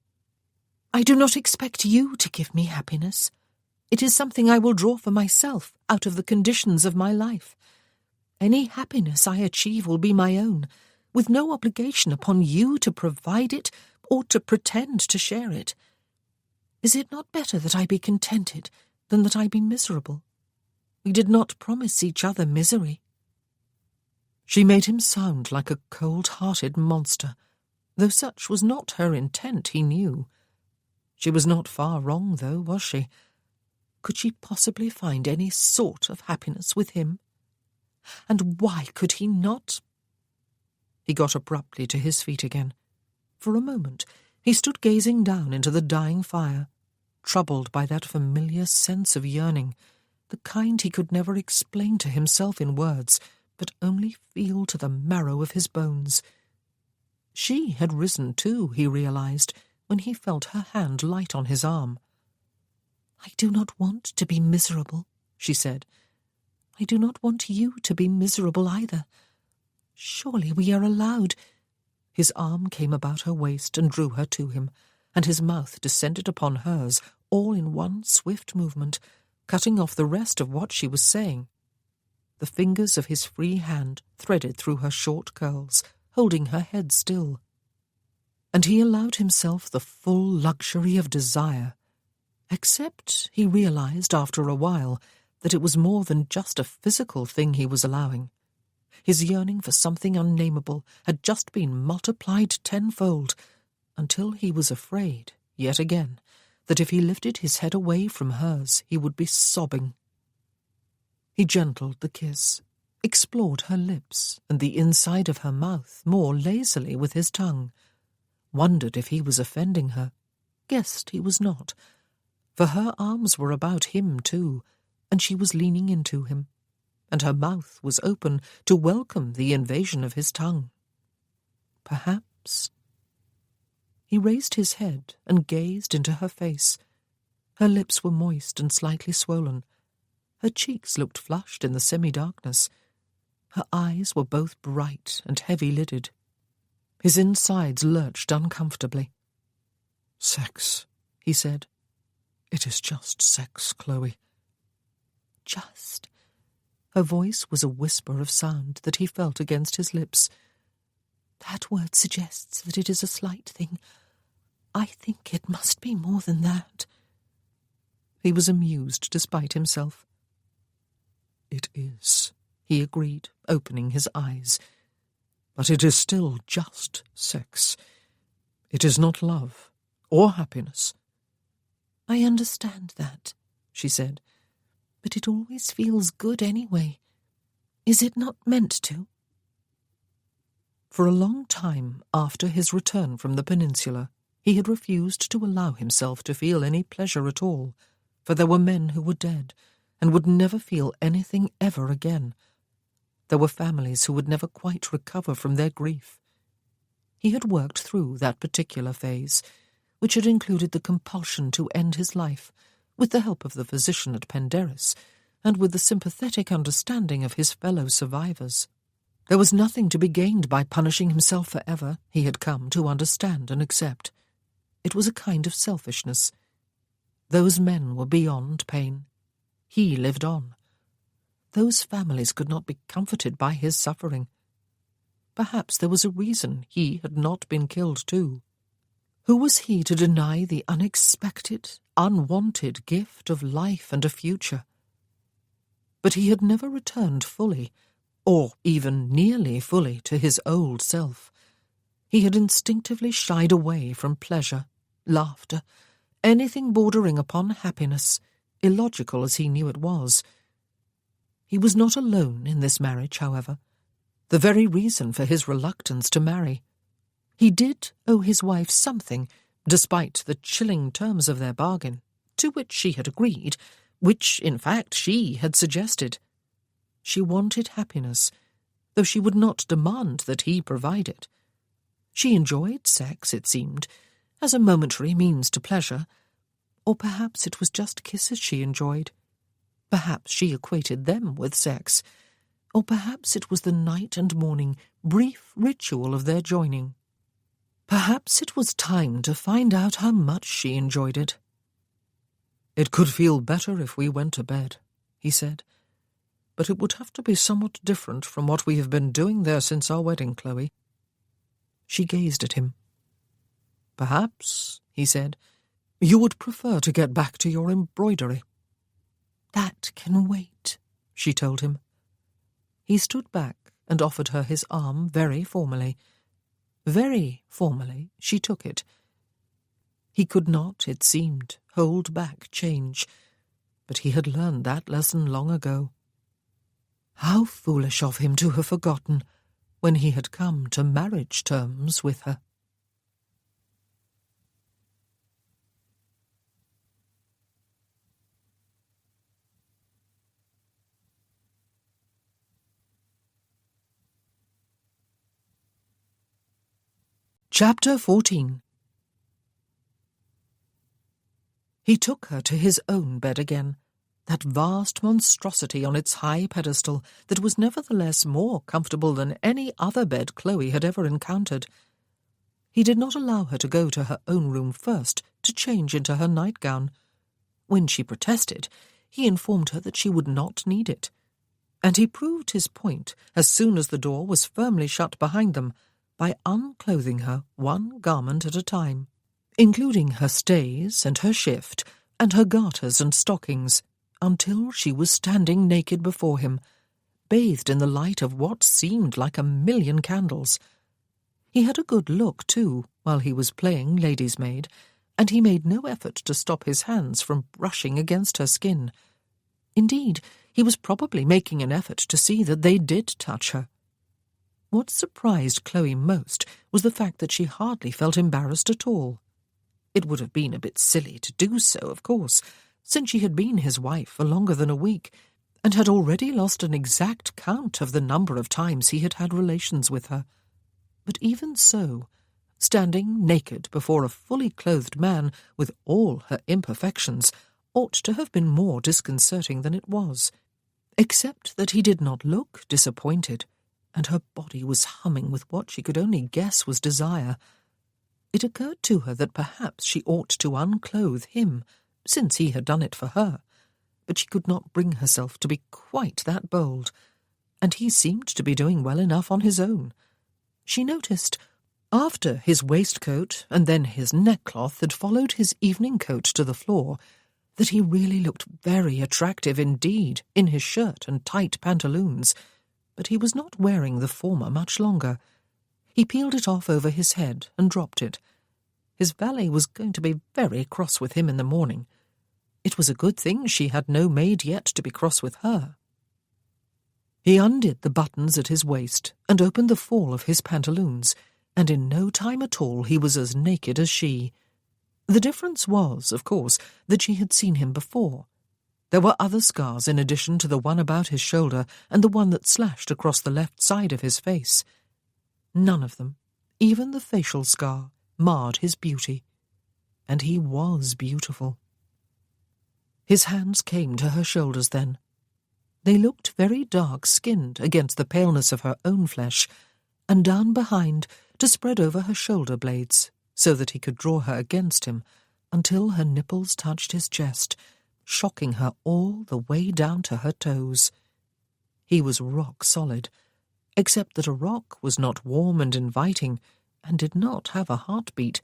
I do not expect you to give me happiness. It is something I will draw for myself out of the conditions of my life. Any happiness I achieve will be my own, with no obligation upon you to provide it or to pretend to share it. Is it not better that I be contented than that I be miserable? We did not promise each other misery. She made him sound like a cold-hearted monster, though such was not her intent, he knew. She was not far wrong, though, was she? Could she possibly find any sort of happiness with him? And why could he not? He got abruptly to his feet again. For a moment he stood gazing down into the dying fire, troubled by that familiar sense of yearning, the kind he could never explain to himself in words, but only feel to the marrow of his bones. She had risen too, he realized, when he felt her hand light on his arm. I do not want to be miserable, she said. I do not want you to be miserable either. Surely we are allowed. His arm came about her waist and drew her to him, and his mouth descended upon hers, all in one swift movement, cutting off the rest of what she was saying. The fingers of his free hand threaded through her short curls, holding her head still. And he allowed himself the full luxury of desire, except he realized after a while that it was more than just a physical thing he was allowing. His yearning for something unnameable had just been multiplied tenfold, until he was afraid, yet again, that if he lifted his head away from hers he would be sobbing. He gentled the kiss, explored her lips and the inside of her mouth more lazily with his tongue, wondered if he was offending her, guessed he was not, for her arms were about him too, and she was leaning into him, and her mouth was open to welcome the invasion of his tongue. Perhaps. He raised his head and gazed into her face. Her lips were moist and slightly swollen. Her cheeks looked flushed in the semi-darkness. Her eyes were both bright and heavy-lidded. His insides lurched uncomfortably. "Sex," he said. "It is just sex, Chloe." Just. Her voice was a whisper of sound that he felt against his lips. That word suggests that it is a slight thing. I think it must be more than that. He was amused despite himself. "It is," he agreed, opening his eyes. "But it is still just sex. It is not love or happiness." "I understand that," she said. "But it always feels good anyway. Is it not meant to?" For a long time after his return from the peninsula, he had refused to allow himself to feel any pleasure at all, for there were men who were dead and would never feel anything ever again. There were families who would never quite recover from their grief. He had worked through that particular phase, which had included the compulsion to end his life, with the help of the physician at Penderys, and with the sympathetic understanding of his fellow survivors. There was nothing to be gained by punishing himself forever, he had come to understand and accept. It was a kind of selfishness. Those men were beyond pain. He lived on. Those families could not be comforted by his suffering. Perhaps there was a reason he had not been killed too. Who was he to deny the unexpected, unwanted gift of life and a future? But he had never returned fully, or even nearly fully, to his old self. He had instinctively shied away from pleasure, laughter, anything bordering upon happiness, illogical as he knew it was. He was not alone in this marriage, however, the very reason for his reluctance to marry. He did owe his wife something, despite the chilling terms of their bargain, to which she had agreed, which, in fact, she had suggested. She wanted happiness, though she would not demand that he provide it. She enjoyed sex, it seemed, as a momentary means to pleasure, or perhaps it was just kisses she enjoyed. Perhaps she equated them with sex, or perhaps it was the night and morning, brief ritual of their joining, Perhaps it was time to find out how much she enjoyed it. "It could feel better if we went to bed," he said. "But it would have to be somewhat different from what we have been doing there since our wedding, Chloe." She gazed at him. "Perhaps," he said, "you would prefer to get back to your embroidery." "That can wait," she told him. He stood back and offered her his arm very formally. Very formally she took it. He could not, it seemed, hold back change, but he had learned that lesson long ago. How foolish of him to have forgotten when he had come to marriage terms with her. Chapter 14. He took her to his own bed again, that vast monstrosity on its high pedestal that was nevertheless more comfortable than any other bed Chloe had ever encountered. He did not allow her to go to her own room first to change into her nightgown. When she protested, he informed her that she would not need it, and he proved his point as soon as the door was firmly shut behind them, by unclothing her one garment at a time, including her stays and her shift and her garters and stockings, until she was standing naked before him, bathed in the light of what seemed like 1,000,000 candles. He had a good look, too, while he was playing lady's maid, and he made no effort to stop his hands from brushing against her skin. Indeed, he was probably making an effort to see that they did touch her. What surprised Chloe most was the fact that she hardly felt embarrassed at all. It would have been a bit silly to do so, of course, since she had been his wife for longer than a week, and had already lost an exact count of the number of times he had had relations with her. But even so, standing naked before a fully clothed man with all her imperfections ought to have been more disconcerting than it was, except that he did not look disappointed, and her body was humming with what she could only guess was desire. It occurred to her that perhaps she ought to unclothe him, since he had done it for her, but she could not bring herself to be quite that bold, and he seemed to be doing well enough on his own. She noticed, after his waistcoat and then his neckcloth had followed his evening coat to the floor, that he really looked very attractive indeed in his shirt and tight pantaloons, but he was not wearing the former much longer. He peeled it off over his head and dropped it. His valet was going to be very cross with him in the morning. It was a good thing she had no maid yet to be cross with her. He undid the buttons at his waist and opened the fall of his pantaloons, and in no time at all he was as naked as she. The difference was, of course, that she had seen him before. There were other scars in addition to the one about his shoulder and the one that slashed across the left side of his face. None of them, even the facial scar, marred his beauty. And he was beautiful. His hands came to her shoulders then. They looked very dark-skinned against the paleness of her own flesh, and down behind to spread over her shoulder blades, so that he could draw her against him until her nipples touched his chest, shocking her all the way down to her toes. He was rock solid, except that a rock was not warm and inviting, and did not have a heartbeat.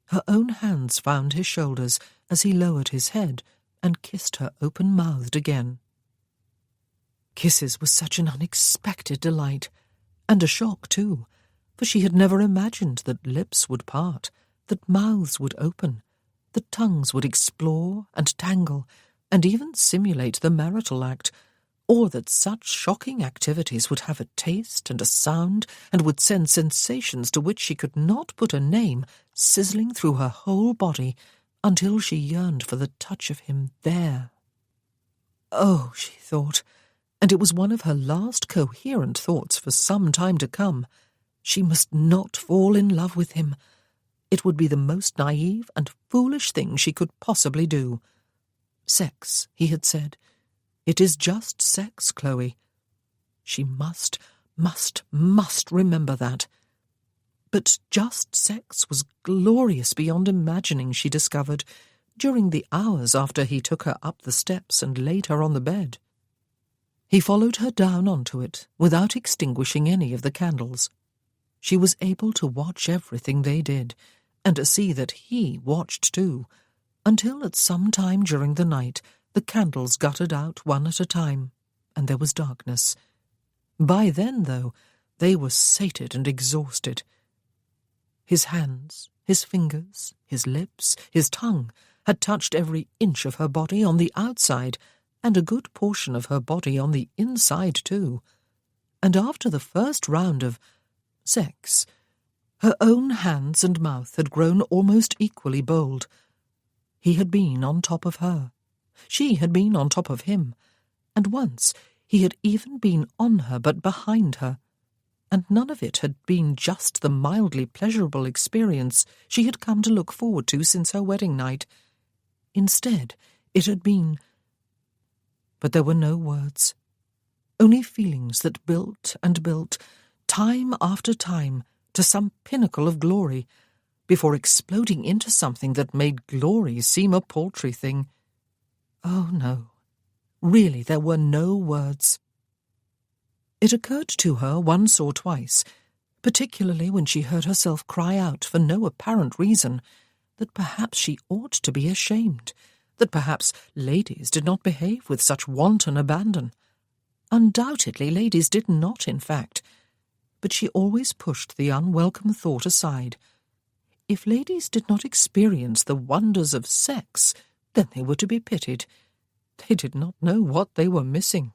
Her own hands found his shoulders as he lowered his head and kissed her open-mouthed again. Kisses were such an unexpected delight, and a shock too, for she had never imagined that lips would part, that mouths would open, that tongues would explore and tangle, and even simulate the marital act, or that such shocking activities would have a taste and a sound, and would send sensations to which she could not put a name sizzling through her whole body, until she yearned for the touch of him there. Oh, she thought, and it was one of her last coherent thoughts for some time to come, she must not fall in love with him. It would be the most naive and foolish thing she could possibly do. Sex, he had said. It is just sex, Chloe. She must remember that. But just sex was glorious beyond imagining, she discovered, during the hours after he took her up the steps and laid her on the bed. He followed her down onto it without extinguishing any of the candles. She was able to watch everything they did, and to see that he watched too, until at some time during the night the candles guttered out one at a time, and there was darkness. By then, though, they were sated and exhausted. His hands, his fingers, his lips, his tongue had touched every inch of her body on the outside, and a good portion of her body on the inside too. And after the first round of sex, her own hands and mouth had grown almost equally bold. He had been on top of her. She had been on top of him. And once he had even been on her but behind her. And none of it had been just the mildly pleasurable experience she had come to look forward to since her wedding night. Instead, it had been... But there were no words, only feelings that built and built, time after time, to some pinnacle of glory, before exploding into something that made glory seem a paltry thing. Oh, no. Really, there were no words. It occurred to her once or twice, particularly when she heard herself cry out for no apparent reason, that perhaps she ought to be ashamed, that perhaps ladies did not behave with such wanton abandon. Undoubtedly ladies did not, in fact, but she always pushed the unwelcome thought aside. If ladies did not experience the wonders of sex, then they were to be pitied. They did not know what they were missing.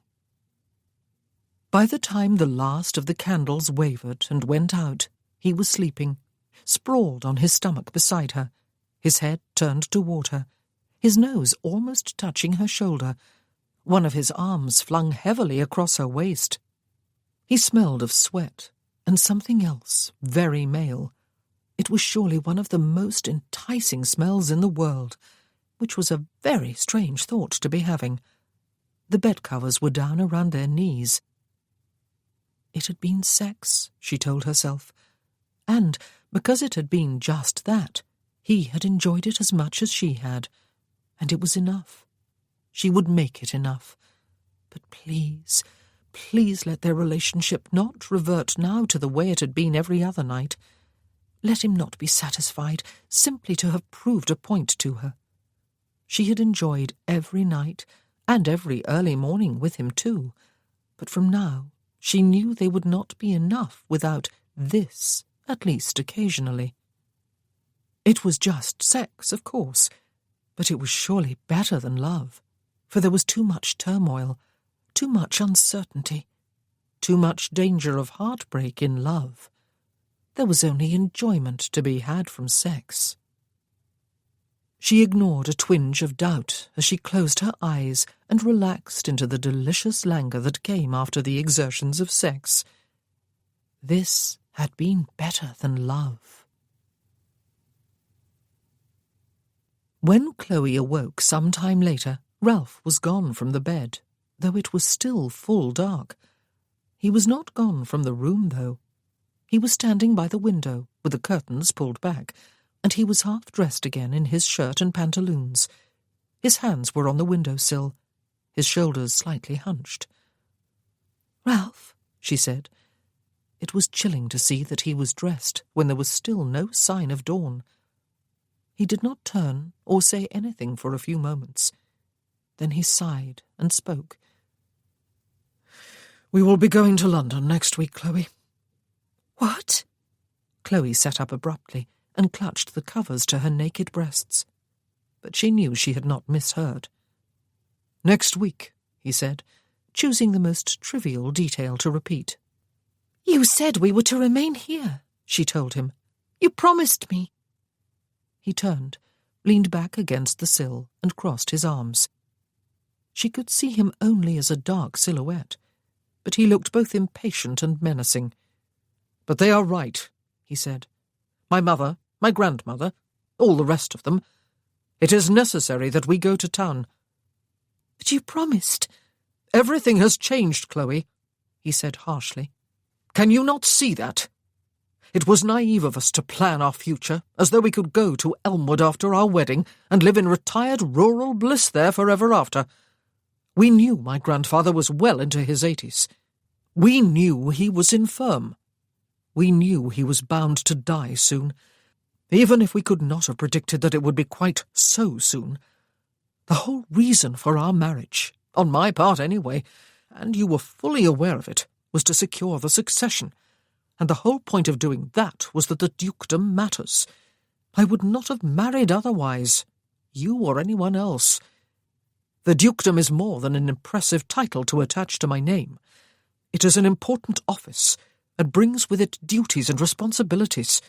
By the time the last of the candles wavered and went out, he was sleeping, sprawled on his stomach beside her, his head turned toward her, his nose almost touching her shoulder, one of his arms flung heavily across her waist. He smelled of sweat and something else, very male. It was surely one of the most enticing smells in the world, which was a very strange thought to be having. The bedcovers were down around their knees. It had been sex, she told herself, and, because it had been just that, he had enjoyed it as much as she had, and it was enough. She would make it enough. But please, please let their relationship not revert now to the way it had been every other night. Let him not be satisfied simply to have proved a point to her. She had enjoyed every night, and every early morning with him too, but from now she knew they would not be enough without this, at least occasionally. It was just sex, of course, but it was surely better than love, for there was too much turmoil, too much uncertainty, too much danger of heartbreak in love. There was only enjoyment to be had from sex. She ignored a twinge of doubt as she closed her eyes and relaxed into the delicious languor that came after the exertions of sex. This had been better than love. When Chloe awoke some time later, Ralph was gone from the bed, though it was still full dark. He was not gone from the room, though. He was standing by the window, with the curtains pulled back, and he was half-dressed again in his shirt and pantaloons. His hands were on the window-sill, his shoulders slightly hunched. "Ralph," she said. It was chilling to see that he was dressed when there was still no sign of dawn. He did not turn or say anything for a few moments. Then he sighed and spoke. "We will be going to London next week, Chloe." "What?" Chloe sat up abruptly and clutched the covers to her naked breasts. But she knew she had not misheard. "Next week," he said, choosing the most trivial detail to repeat. "You said we were to remain here," she told him. "You promised me." He turned, leaned back against the sill, and crossed his arms. She could see him only as a dark silhouette, but he looked both impatient and menacing. "But they are right," he said. "My mother, my grandmother, all the rest of them. It is necessary that we go to town." "But you promised." "Everything has changed, Chloe," he said harshly. "Can you not see that? It was naive of us to plan our future, as though we could go to Elmwood after our wedding and live in retired rural bliss there forever after. We knew my grandfather was well into his 80s. We knew he was infirm. We knew he was bound to die soon, even if we could not have predicted that it would be quite so soon. The whole reason for our marriage, on my part anyway, and you were fully aware of it, was to secure the succession, and the whole point of doing that was that the dukedom matters. I would not have married otherwise, you or anyone else. The dukedom is more than an impressive title to attach to my name. It is an important office, and brings with it duties and responsibilities.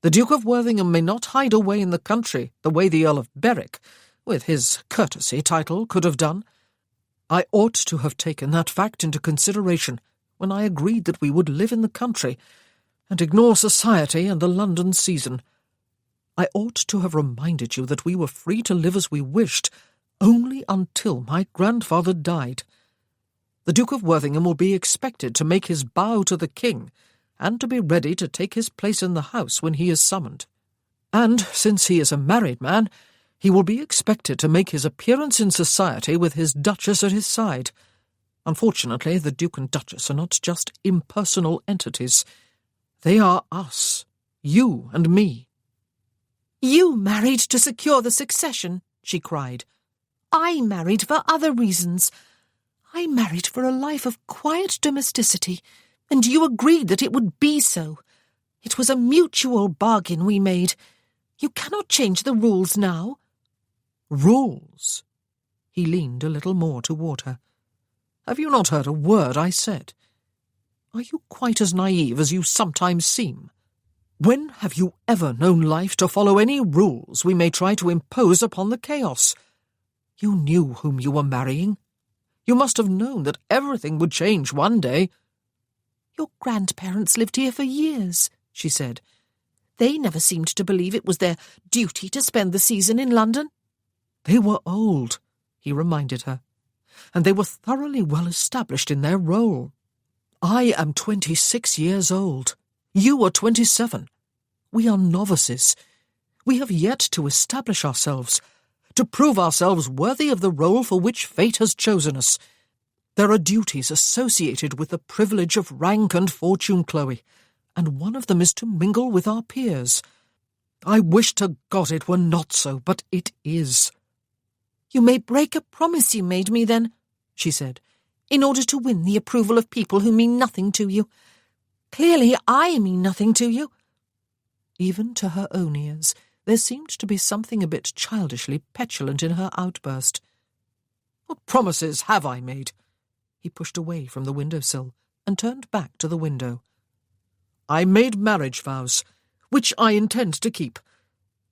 The Duke of Worthington may not hide away in the country the way the Earl of Berwick, with his courtesy title, could have done. I ought to have taken that fact into consideration when I agreed that we would live in the country and ignore society and the London season. I ought to have reminded you that we were free to live as we wished, only until my grandfather died. The Duke of Worthington will be expected to make his bow to the king, and to be ready to take his place in the house when he is summoned. And, since he is a married man, he will be expected to make his appearance in society with his Duchess at his side. Unfortunately, the Duke and Duchess are not just impersonal entities. They are us, you and me. "You married to secure the succession," she cried. "I married for other reasons. I married for a life of quiet domesticity, and you agreed that it would be so. It was a mutual bargain we made. You cannot change the rules now." Rules? He leaned a little more toward her. Have you not heard a word I said? Are you quite as naive as you sometimes seem? When have you ever known life to follow any rules we may try to impose upon the chaos? You knew whom you were marrying. You must have known that everything would change one day. "Your grandparents lived here for years," she said. "They never seemed to believe it was their duty to spend the season in London." They were old, he reminded her, and they were thoroughly well established in their role. I am 26 years old. You are 27. We are novices. We have yet to establish ourselves, to prove ourselves worthy of the role for which fate has chosen us. There are duties associated with the privilege of rank and fortune, Chloe, and one of them is to mingle with our peers. I wish to God it were not so, but it is. "You may break a promise you made me, then," she said, "in order to win the approval of people who mean nothing to you. Clearly I mean nothing to you." Even to her own ears, there seemed to be something a bit childishly petulant in her outburst. What promises have I made? He pushed away from the window-sill and turned back to the window. I made marriage vows, which I intend to keep.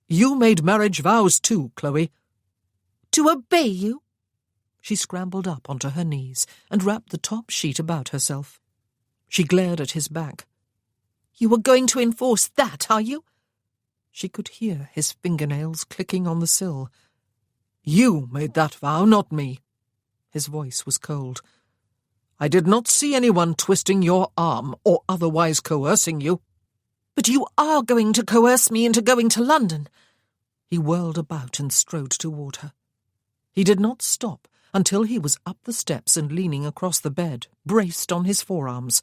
You made marriage vows too, Chloe. "To obey you?" She scrambled up onto her knees and wrapped the top sheet about herself. She glared at his back. "You are going to enforce that, are you?" She could hear his fingernails clicking on the sill. You made that vow, not me. His voice was cold. I did not see anyone twisting your arm or otherwise coercing you. "But you are going to coerce me into going to London." He whirled about and strode toward her. He did not stop until he was up the steps and leaning across the bed, braced on his forearms.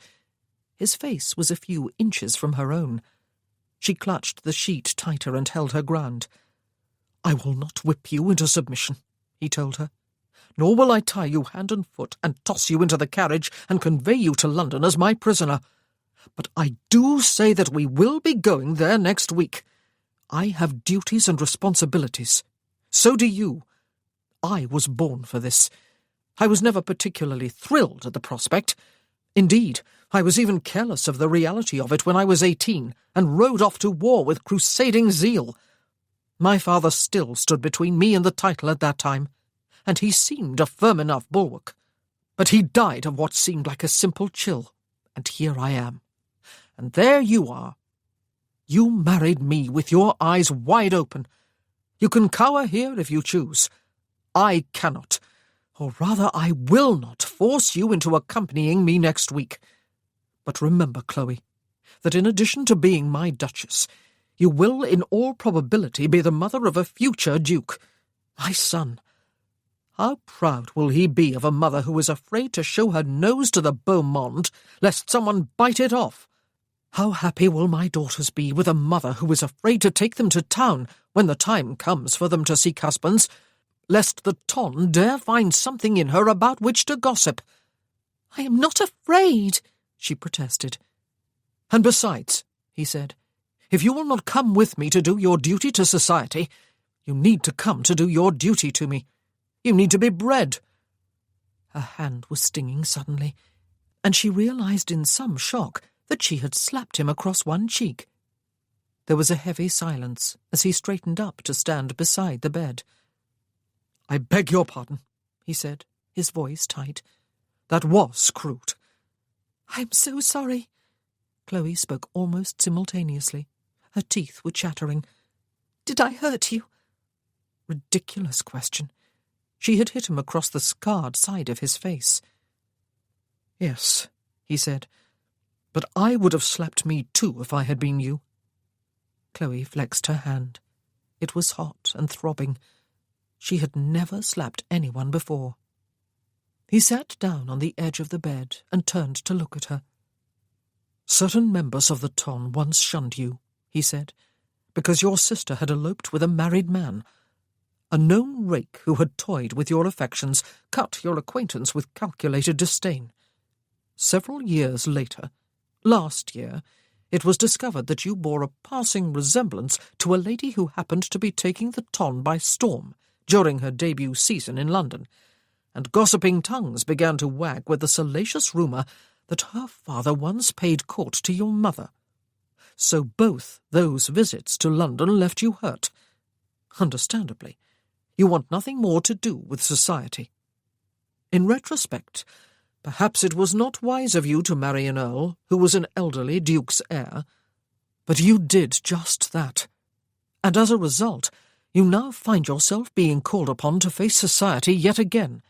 His face was a few inches from her own. She clutched the sheet tighter and held her ground. I will not whip you into submission, he told her, nor will I tie you hand and foot and toss you into the carriage and convey you to London as my prisoner. But I do say that we will be going there next week. I have duties and responsibilities. So do you. I was born for this. I was never particularly thrilled at the prospect. Indeed, I was even careless of the reality of it when I was 18 and rode off to war with crusading zeal. My father still stood between me and the title at that time, and he seemed a firm enough bulwark. But he died of what seemed like a simple chill, and here I am. And there you are. You married me with your eyes wide open. You can cower here if you choose. I cannot, or rather I will not, force you into accompanying me next week. But remember, Chloe, that in addition to being my Duchess, you will in all probability be the mother of a future Duke, my son. How proud will he be of a mother who is afraid to show her nose to the beau monde, lest someone bite it off? How happy will my daughters be with a mother who is afraid to take them to town when the time comes for them to seek husbands, lest the ton dare find something in her about which to gossip. I am not afraid, she protested. And besides, he said, if you will not come with me to do your duty to society, you need to come to do your duty to me. You need to be bred. Her hand was stinging suddenly, and she realized in some shock that she had slapped him across one cheek. There was a heavy silence as he straightened up to stand beside the bed. "I beg your pardon," he said, his voice tight. "That was crude." "I'm so sorry." Chloe spoke almost simultaneously. Her teeth were chattering. "Did I hurt you?" Ridiculous question. She had hit him across the scarred side of his face. "Yes," he said, "but I would have slapped me too if I had been you." Chloe flexed her hand. It was hot and throbbing. She had never slapped anyone before. He sat down on the edge of the bed and turned to look at her. "Certain members of the ton once shunned you," he said, "because your sister had eloped with a married man. A known rake who had toyed with your affections cut your acquaintance with calculated disdain. Several years later, last year, it was discovered that you bore a passing resemblance to a lady who happened to be taking the ton by storm during her debut season in London, and gossiping tongues began to wag with the salacious rumour that her father once paid court to your mother. So both those visits to London left you hurt. Understandably, you want nothing more to do with society. In retrospect, perhaps it was not wise of you to marry an earl who was an elderly duke's heir, but you did just that, and as a result, you now find yourself being called upon to face society yet again,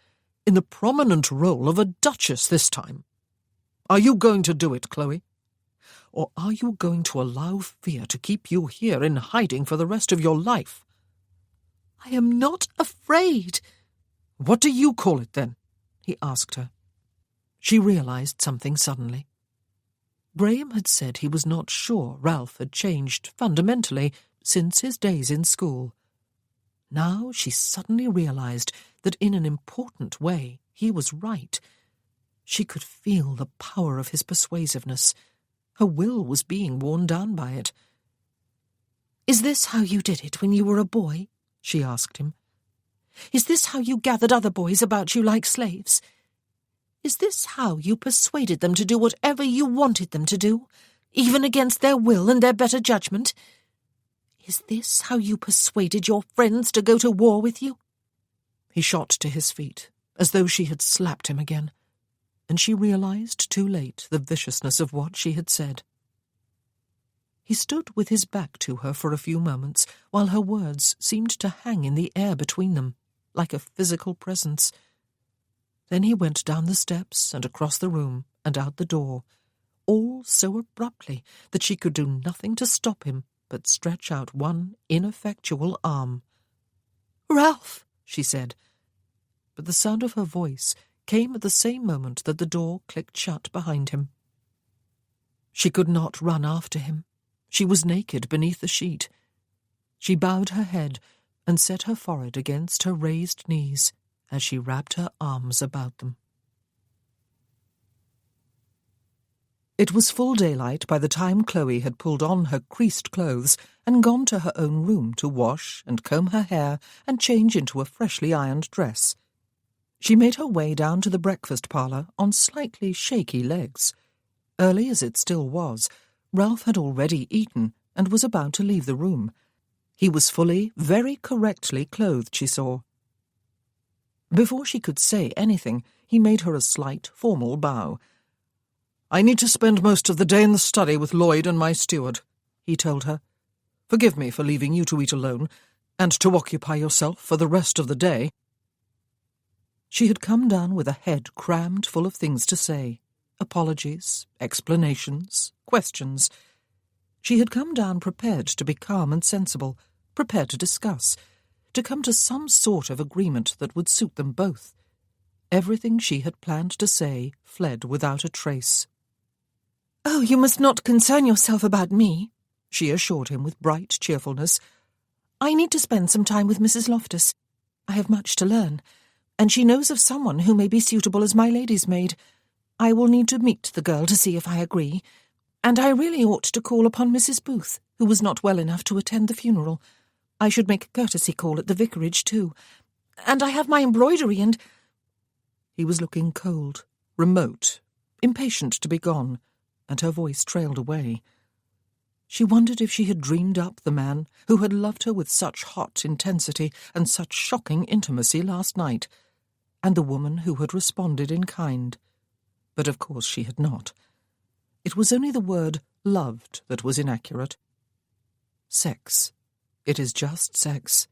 in the prominent role of a duchess this time. Are you going to do it, Chloe? Or are you going to allow fear to keep you here in hiding for the rest of your life?" "I am not afraid." "What do you call it, then?" he asked her. She realized something suddenly. Graham had said he was not sure Ralph had changed fundamentally since his days in school. Now she suddenly realized that in an important way he was right. She could feel the power of his persuasiveness. Her will was being worn down by it. "Is this how you did it when you were a boy?" she asked him. "Is this how you gathered other boys about you like slaves? Is this how you persuaded them to do whatever you wanted them to do, even against their will and their better judgment? Is this how you persuaded your friends to go to war with you?" He shot to his feet, as though she had slapped him again, and she realized too late the viciousness of what she had said. He stood with his back to her for a few moments, while her words seemed to hang in the air between them, like a physical presence. Then he went down the steps and across the room and out the door, all so abruptly that she could do nothing to stop him but stretch out one ineffectual arm. "Ralph," she said, but the sound of her voice came at the same moment that the door clicked shut behind him. She could not run after him. She was naked beneath the sheet. She bowed her head and set her forehead against her raised knees as she wrapped her arms about them. It was full daylight by the time Chloe had pulled on her creased clothes and gone to her own room to wash and comb her hair and change into a freshly ironed dress. She made her way down to the breakfast parlour on slightly shaky legs. Early as it still was, Ralph had already eaten and was about to leave the room. He was fully, very correctly clothed, she saw. Before she could say anything, he made her a slight, formal bow. "I need to spend most of the day in the study with Lloyd and my steward," he told her. "Forgive me for leaving you to eat alone, and to occupy yourself for the rest of the day." She had come down with a head crammed full of things to say, apologies, explanations, questions. She had come down prepared to be calm and sensible, prepared to discuss, to come to some sort of agreement that would suit them both. Everything she had planned to say fled without a trace. "Oh, you must not concern yourself about me," she assured him with bright cheerfulness. "I need to spend some time with Mrs. Loftus. I have much to learn, and she knows of someone who may be suitable as my lady's maid. I will need to meet the girl to see if I agree, and I really ought to call upon Mrs. Booth, who was not well enough to attend the funeral. I should make a courtesy call at the vicarage, too. And I have my embroidery and—" He was looking cold, remote, impatient to be gone, and her voice trailed away. She wondered if she had dreamed up the man who had loved her with such hot intensity and such shocking intimacy last night, and the woman who had responded in kind. But of course she had not. It was only the word loved that was inaccurate. Sex. It is just sex.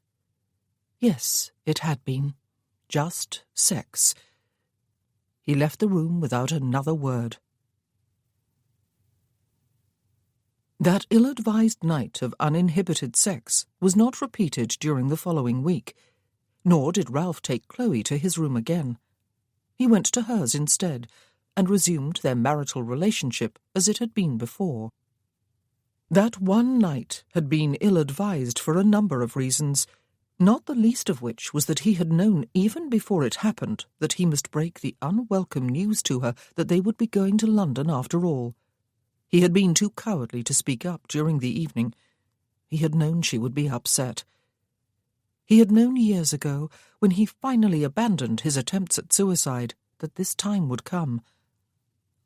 Yes, it had been. Just sex. He left the room without another word. That ill-advised night of uninhibited sex was not repeated during the following week, nor did Ralph take Chloe to his room again. He went to hers instead, and resumed their marital relationship as it had been before. That one night had been ill-advised for a number of reasons, not the least of which was that he had known even before it happened that he must break the unwelcome news to her that they would be going to London after all. He had been too cowardly to speak up during the evening. He had known she would be upset. He had known years ago, when he finally abandoned his attempts at suicide, that this time would come.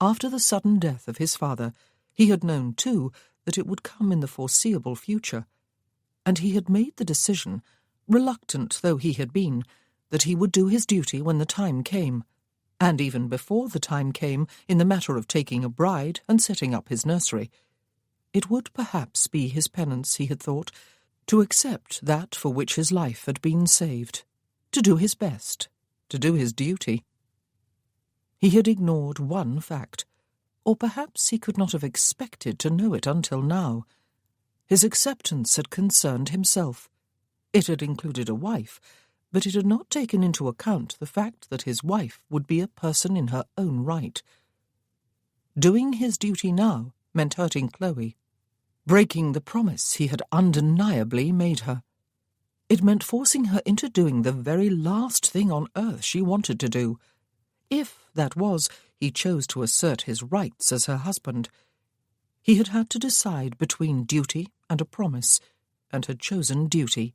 After the sudden death of his father, he had known, too, that it would come in the foreseeable future, and he had made the decision, reluctant though he had been, that he would do his duty when the time came, and even before the time came in the matter of taking a bride and setting up his nursery. It would perhaps be his penance, he had thought, to accept that for which his life had been saved, to do his best, to do his duty. He had ignored one fact, or perhaps he could not have expected to know it until now. His acceptance had concerned himself. It had included a wife, but it had not taken into account the fact that his wife would be a person in her own right. Doing his duty now meant hurting Chloe, breaking the promise he had undeniably made her. It meant forcing her into doing the very last thing on earth she wanted to do, if, that was, he chose to assert his rights as her husband. He had had to decide between duty and a promise, and had chosen duty,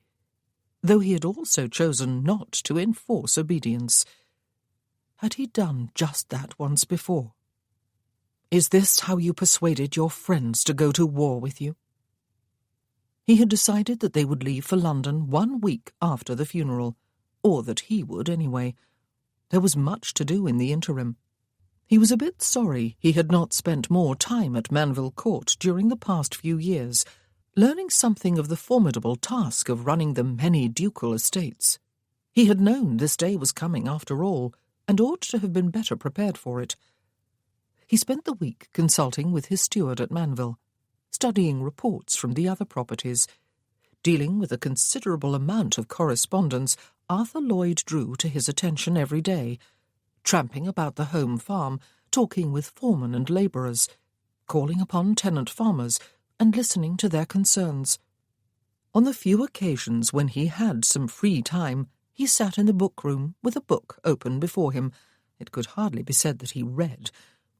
though he had also chosen not to enforce obedience. Had he done just that once before? "Is this how you persuaded your friends to go to war with you?" He had decided that they would leave for London 1 week after the funeral, or that he would anyway. There was much to do in the interim. He was a bit sorry he had not spent more time at Manville Court during the past few years, learning something of the formidable task of running the many ducal estates. He had known this day was coming after all, and ought to have been better prepared for it. He spent the week consulting with his steward at Manville, studying reports from the other properties. Dealing with a considerable amount of correspondence Arthur Lloyd drew to his attention every day, tramping about the home farm, talking with foremen and labourers, calling upon tenant farmers, and listening to their concerns. On the few occasions when he had some free time, he sat in the book-room with a book open before him. It could hardly be said that he read,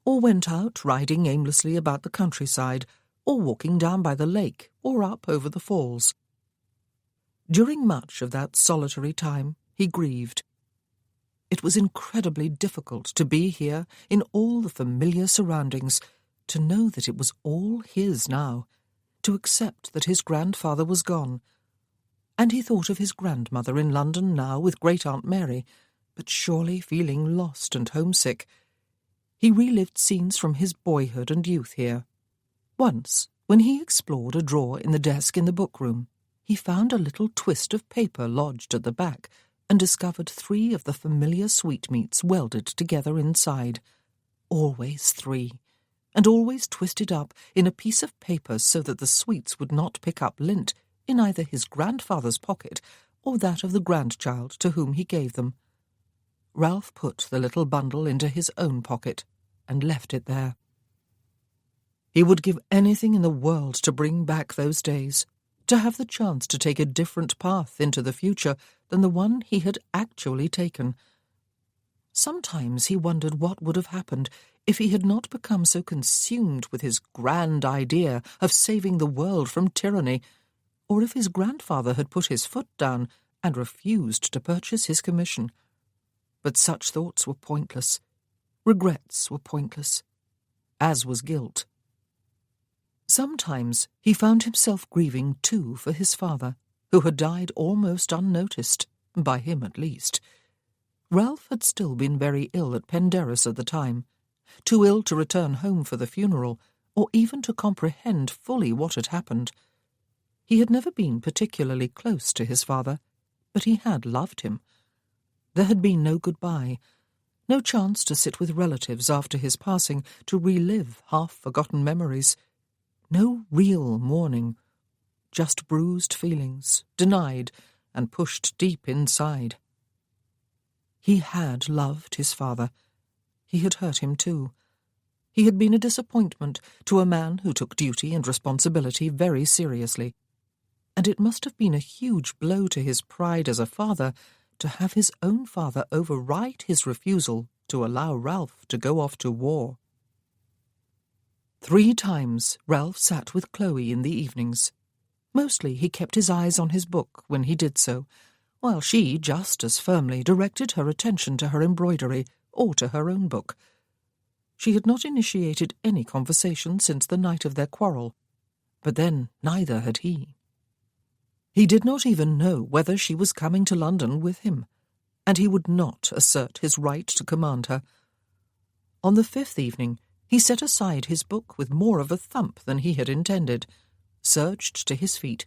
or went out riding aimlessly about the countryside, or walking down by the lake, or up over the falls. During much of that solitary time, he grieved. It was incredibly difficult to be here in all the familiar surroundings, to know that it was all his now, to accept that his grandfather was gone. And he thought of his grandmother in London now with Great-Aunt Mary, but surely feeling lost and homesick. He relived scenes from his boyhood and youth here. Once, when he explored a drawer in the desk in the book-room, he found a little twist of paper lodged at the back, and discovered 3 of the familiar sweetmeats welded together inside. always 3, and always twisted up in a piece of paper so that the sweets would not pick up lint in either his grandfather's pocket or that of the grandchild to whom he gave them. Ralph put the little bundle into his own pocket and left it there. He would give anything in the world to bring back those days, to have the chance to take a different path into the future than the one he had actually taken. Sometimes he wondered what would have happened if he had not become so consumed with his grand idea of saving the world from tyranny, or if his grandfather had put his foot down and refused to purchase his commission. But such thoughts were pointless. Regrets were pointless, as was guilt. Sometimes he found himself grieving too for his father, who had died almost unnoticed, by him at least. Ralph had still been very ill at Penderys at the time, too ill to return home for the funeral, or even to comprehend fully what had happened. He had never been particularly close to his father, but he had loved him. There had been no goodbye, no chance to sit with relatives after his passing to relive half-forgotten memories. No real mourning, just bruised feelings, denied and pushed deep inside. He had loved his father. He had hurt him too. He had been a disappointment to a man who took duty and responsibility very seriously, and it must have been a huge blow to his pride as a father to have his own father override his refusal to allow Ralph to go off to war. 3 times Ralph sat with Chloe in the evenings. Mostly he kept his eyes on his book when he did so, while she just as firmly directed her attention to her embroidery or to her own book. She had not initiated any conversation since the night of their quarrel, but then neither had he. He did not even know whether she was coming to London with him, and he would not assert his right to command her. On the 5th evening, he set aside his book with more of a thump than he had intended, surged to his feet,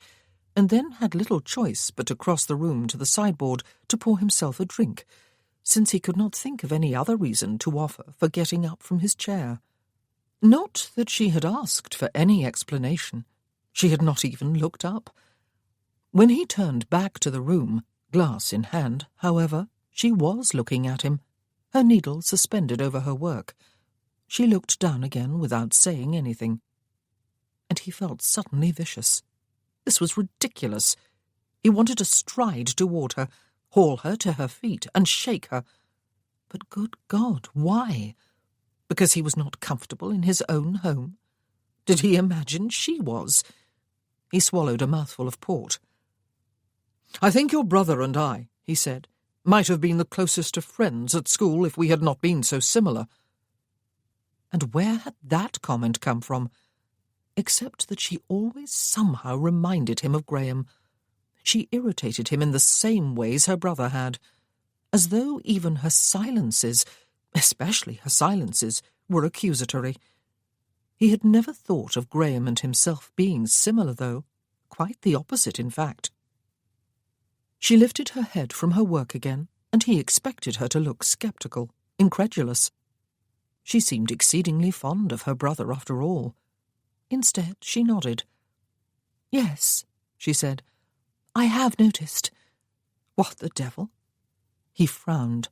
and then had little choice but to cross the room to the sideboard to pour himself a drink, since he could not think of any other reason to offer for getting up from his chair. Not that she had asked for any explanation. She had not even looked up. When he turned back to the room, glass in hand, however, she was looking at him, her needle suspended over her work. She looked down again without saying anything. And he felt suddenly vicious. This was ridiculous. He wanted to stride toward her, haul her to her feet, and shake her. But good God, why? Because he was not comfortable in his own home? Did he imagine she was? He swallowed a mouthful of port. "I think your brother and I," he said, "might have been the closest of friends at school if we had not been so similar." And where had that comment come from? Except that she always somehow reminded him of Graham. She irritated him in the same ways her brother had, as though even her silences, especially her silences, were accusatory. He had never thought of Graham and himself being similar, though. Quite the opposite, in fact. She lifted her head from her work again, and he expected her to look sceptical, incredulous. She seemed exceedingly fond of her brother, after all. Instead, she nodded. "Yes," she said, "I have noticed." "What the devil?" He frowned,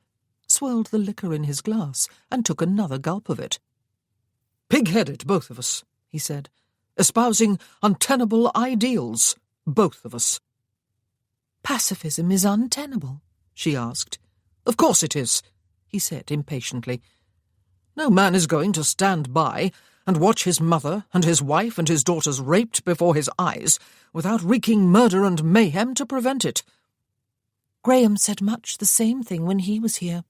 swirled the liquor in his glass, and took another gulp of it. "Pig-headed, both of us," he said. "Espousing untenable ideals, both of us." "Pacifism is untenable?" she asked. "Of course it is," he said impatiently. "No man is going to stand by and watch his mother and his wife and his daughters raped before his eyes without wreaking murder and mayhem to prevent it." "Graham said much the same thing when he was here,"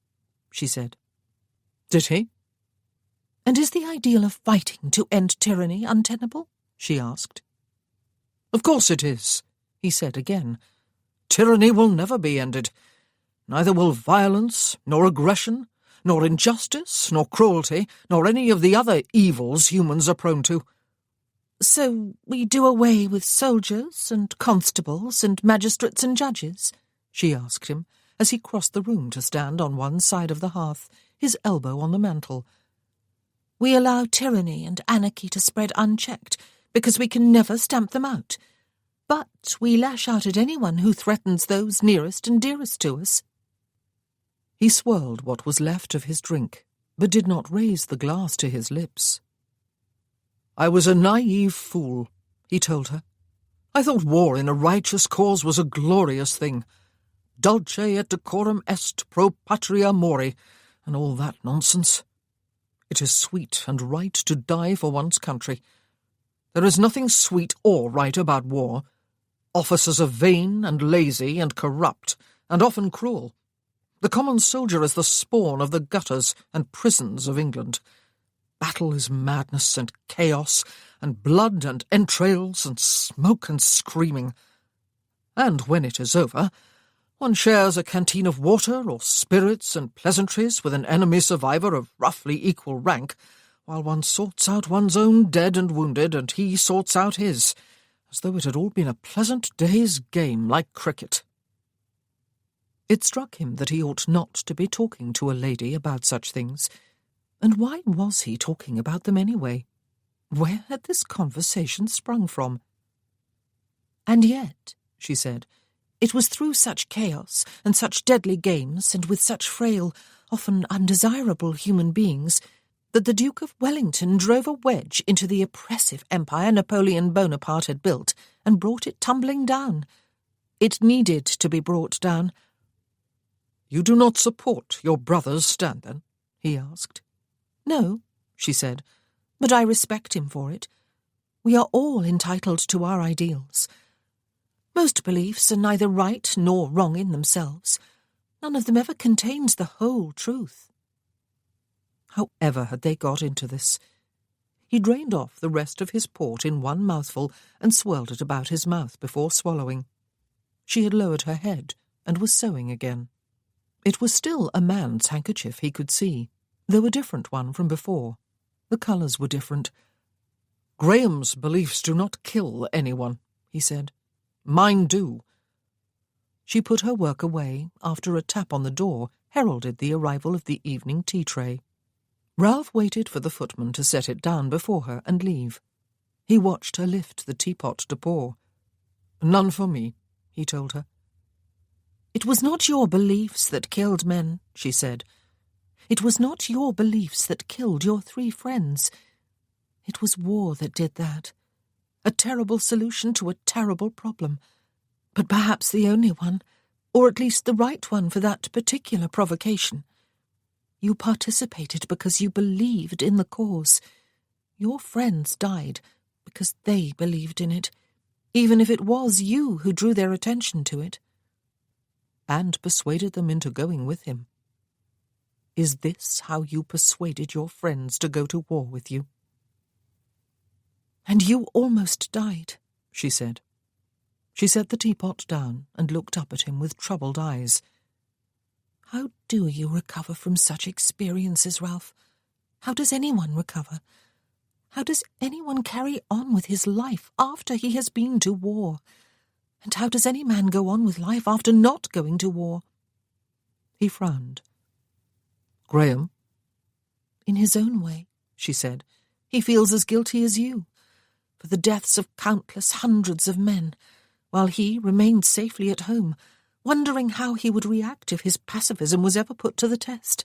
she said. "Did he?" "And is the ideal of fighting to end tyranny untenable?" she asked. "Of course it is," he said again. "Tyranny will never be ended. Neither will violence, nor aggression, nor injustice, nor cruelty, nor any of the other evils humans are prone to." "So we do away with soldiers and constables and magistrates and judges?" she asked him, as he crossed the room to stand on one side of the hearth, his elbow on the mantel. We allow tyranny and anarchy to spread unchecked because we can never stamp them out. But we lash out at anyone who threatens those nearest and dearest to us." He swirled what was left of his drink, but did not raise the glass to his lips. "I was a naive fool," he told her. "I thought war in a righteous cause was a glorious thing. Dulce et decorum est pro patria mori, and all that nonsense. It is sweet and right to die for one's country. There is nothing sweet or right about war. Officers are vain and lazy and corrupt, and often cruel. The common soldier is the spawn of the gutters and prisons of England. Battle is madness and chaos, and blood and entrails, and smoke and screaming. And when it is over, one shares a canteen of water or spirits and pleasantries with an enemy survivor of roughly equal rank, while one sorts out one's own dead and wounded, and he sorts out his, as though it had all been a pleasant day's game like cricket." It struck him that he ought not to be talking to a lady about such things. And why was he talking about them anyway? Where had this conversation sprung from? "And yet," she said, "it was through such chaos and such deadly games, and with such frail, often undesirable human beings, that the Duke of Wellington drove a wedge into the oppressive empire Napoleon Bonaparte had built and brought it tumbling down. It needed to be brought down." "You do not support your brother's stand, then?" he asked. "No," she said, "but I respect him for it. We are all entitled to our ideals. Most beliefs are neither right nor wrong in themselves. None of them ever contains the whole truth." However had they got into this? He drained off the rest of his port in one mouthful and swirled it about his mouth before swallowing. She had lowered her head and was sewing again. It was still a man's handkerchief he could see, though a different one from before. The colours were different. "Graham's beliefs do not kill anyone," he said. "Mine do." She put her work away after a tap on the door heralded the arrival of the evening tea tray. Ralph waited for the footman to set it down before her and leave. He watched her lift the teapot to pour. "None for me," he told her. "It was not your beliefs that killed men," she said. "It was not your beliefs that killed your 3 friends. It was war that did that. A terrible solution to a terrible problem, but perhaps the only one, or at least the right one for that particular provocation. You participated because you believed in the cause. Your friends died because they believed in it, even if it was you who drew their attention to it." And persuaded them into going with him. Is this how you persuaded your friends to go to war with you? "And you almost died," she said. She set the teapot down and looked up at him with troubled eyes. "How do you recover from such experiences, Ralph? How does anyone recover? How does anyone carry on with his life after he has been to war? And how does any man go on with life after not going to war?" He frowned. "Graham?" "In his own way," she said, "he feels as guilty as you, for the deaths of countless hundreds of men, while he remained safely at home, wondering how he would react if his pacifism was ever put to the test.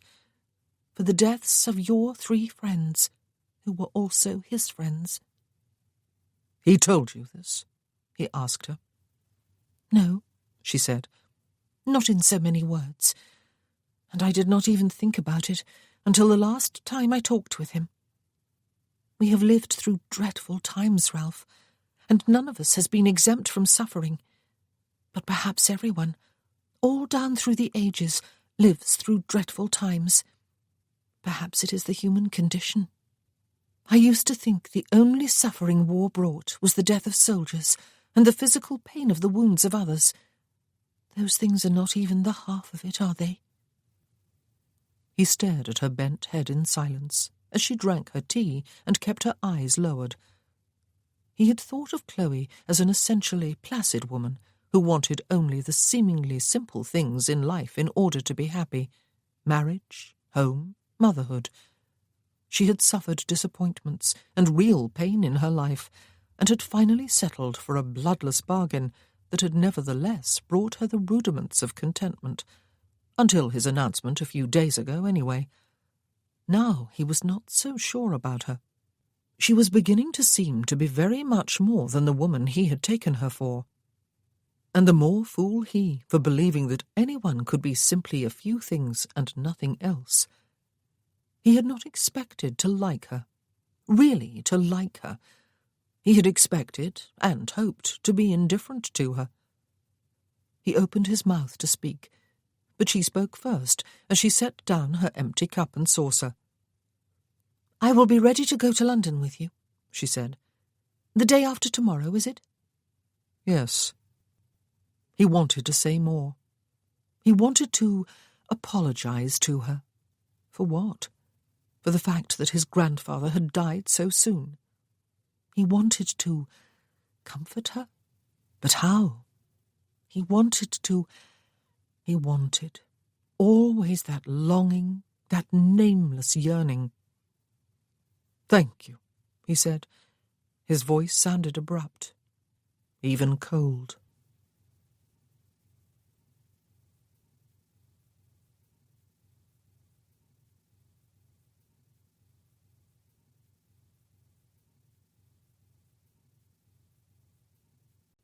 For the deaths of your 3 friends, who were also his friends." "He told you this?" he asked her. "No," she said, "not in so many words. And I did not even think about it until the last time I talked with him. We have lived through dreadful times, Ralph, and none of us has been exempt from suffering. But perhaps everyone, all down through the ages, lives through dreadful times. Perhaps it is the human condition. I used to think the only suffering war brought was the death of soldiers and the physical pain of the wounds of others. Those things are not even the half of it, are they?" He stared at her bent head in silence as she drank her tea and kept her eyes lowered. He had thought of Chloe as an essentially placid woman who wanted only the seemingly simple things in life in order to be happy: marriage, home, motherhood. She had suffered disappointments and real pain in her life, and had finally settled for a bloodless bargain that had nevertheless brought her the rudiments of contentment, until his announcement a few days ago anyway. Now he was not so sure about her. She was beginning to seem to be very much more than the woman he had taken her for. And the more fool he for believing that anyone could be simply a few things and nothing else. He had not expected to like her, really to like her. He had expected and hoped to be indifferent to her. He opened his mouth to speak, but she spoke first as she set down her empty cup and saucer. "I will be ready to go to London with you," she said. "The day after tomorrow, is it?" "Yes." He wanted to say more. He wanted to apologize to her. For what? For the fact that his grandfather had died so soon. He wanted to comfort her. But how? He wanted, always that longing, that nameless yearning. "Thank you," he said. His voice sounded abrupt, even cold.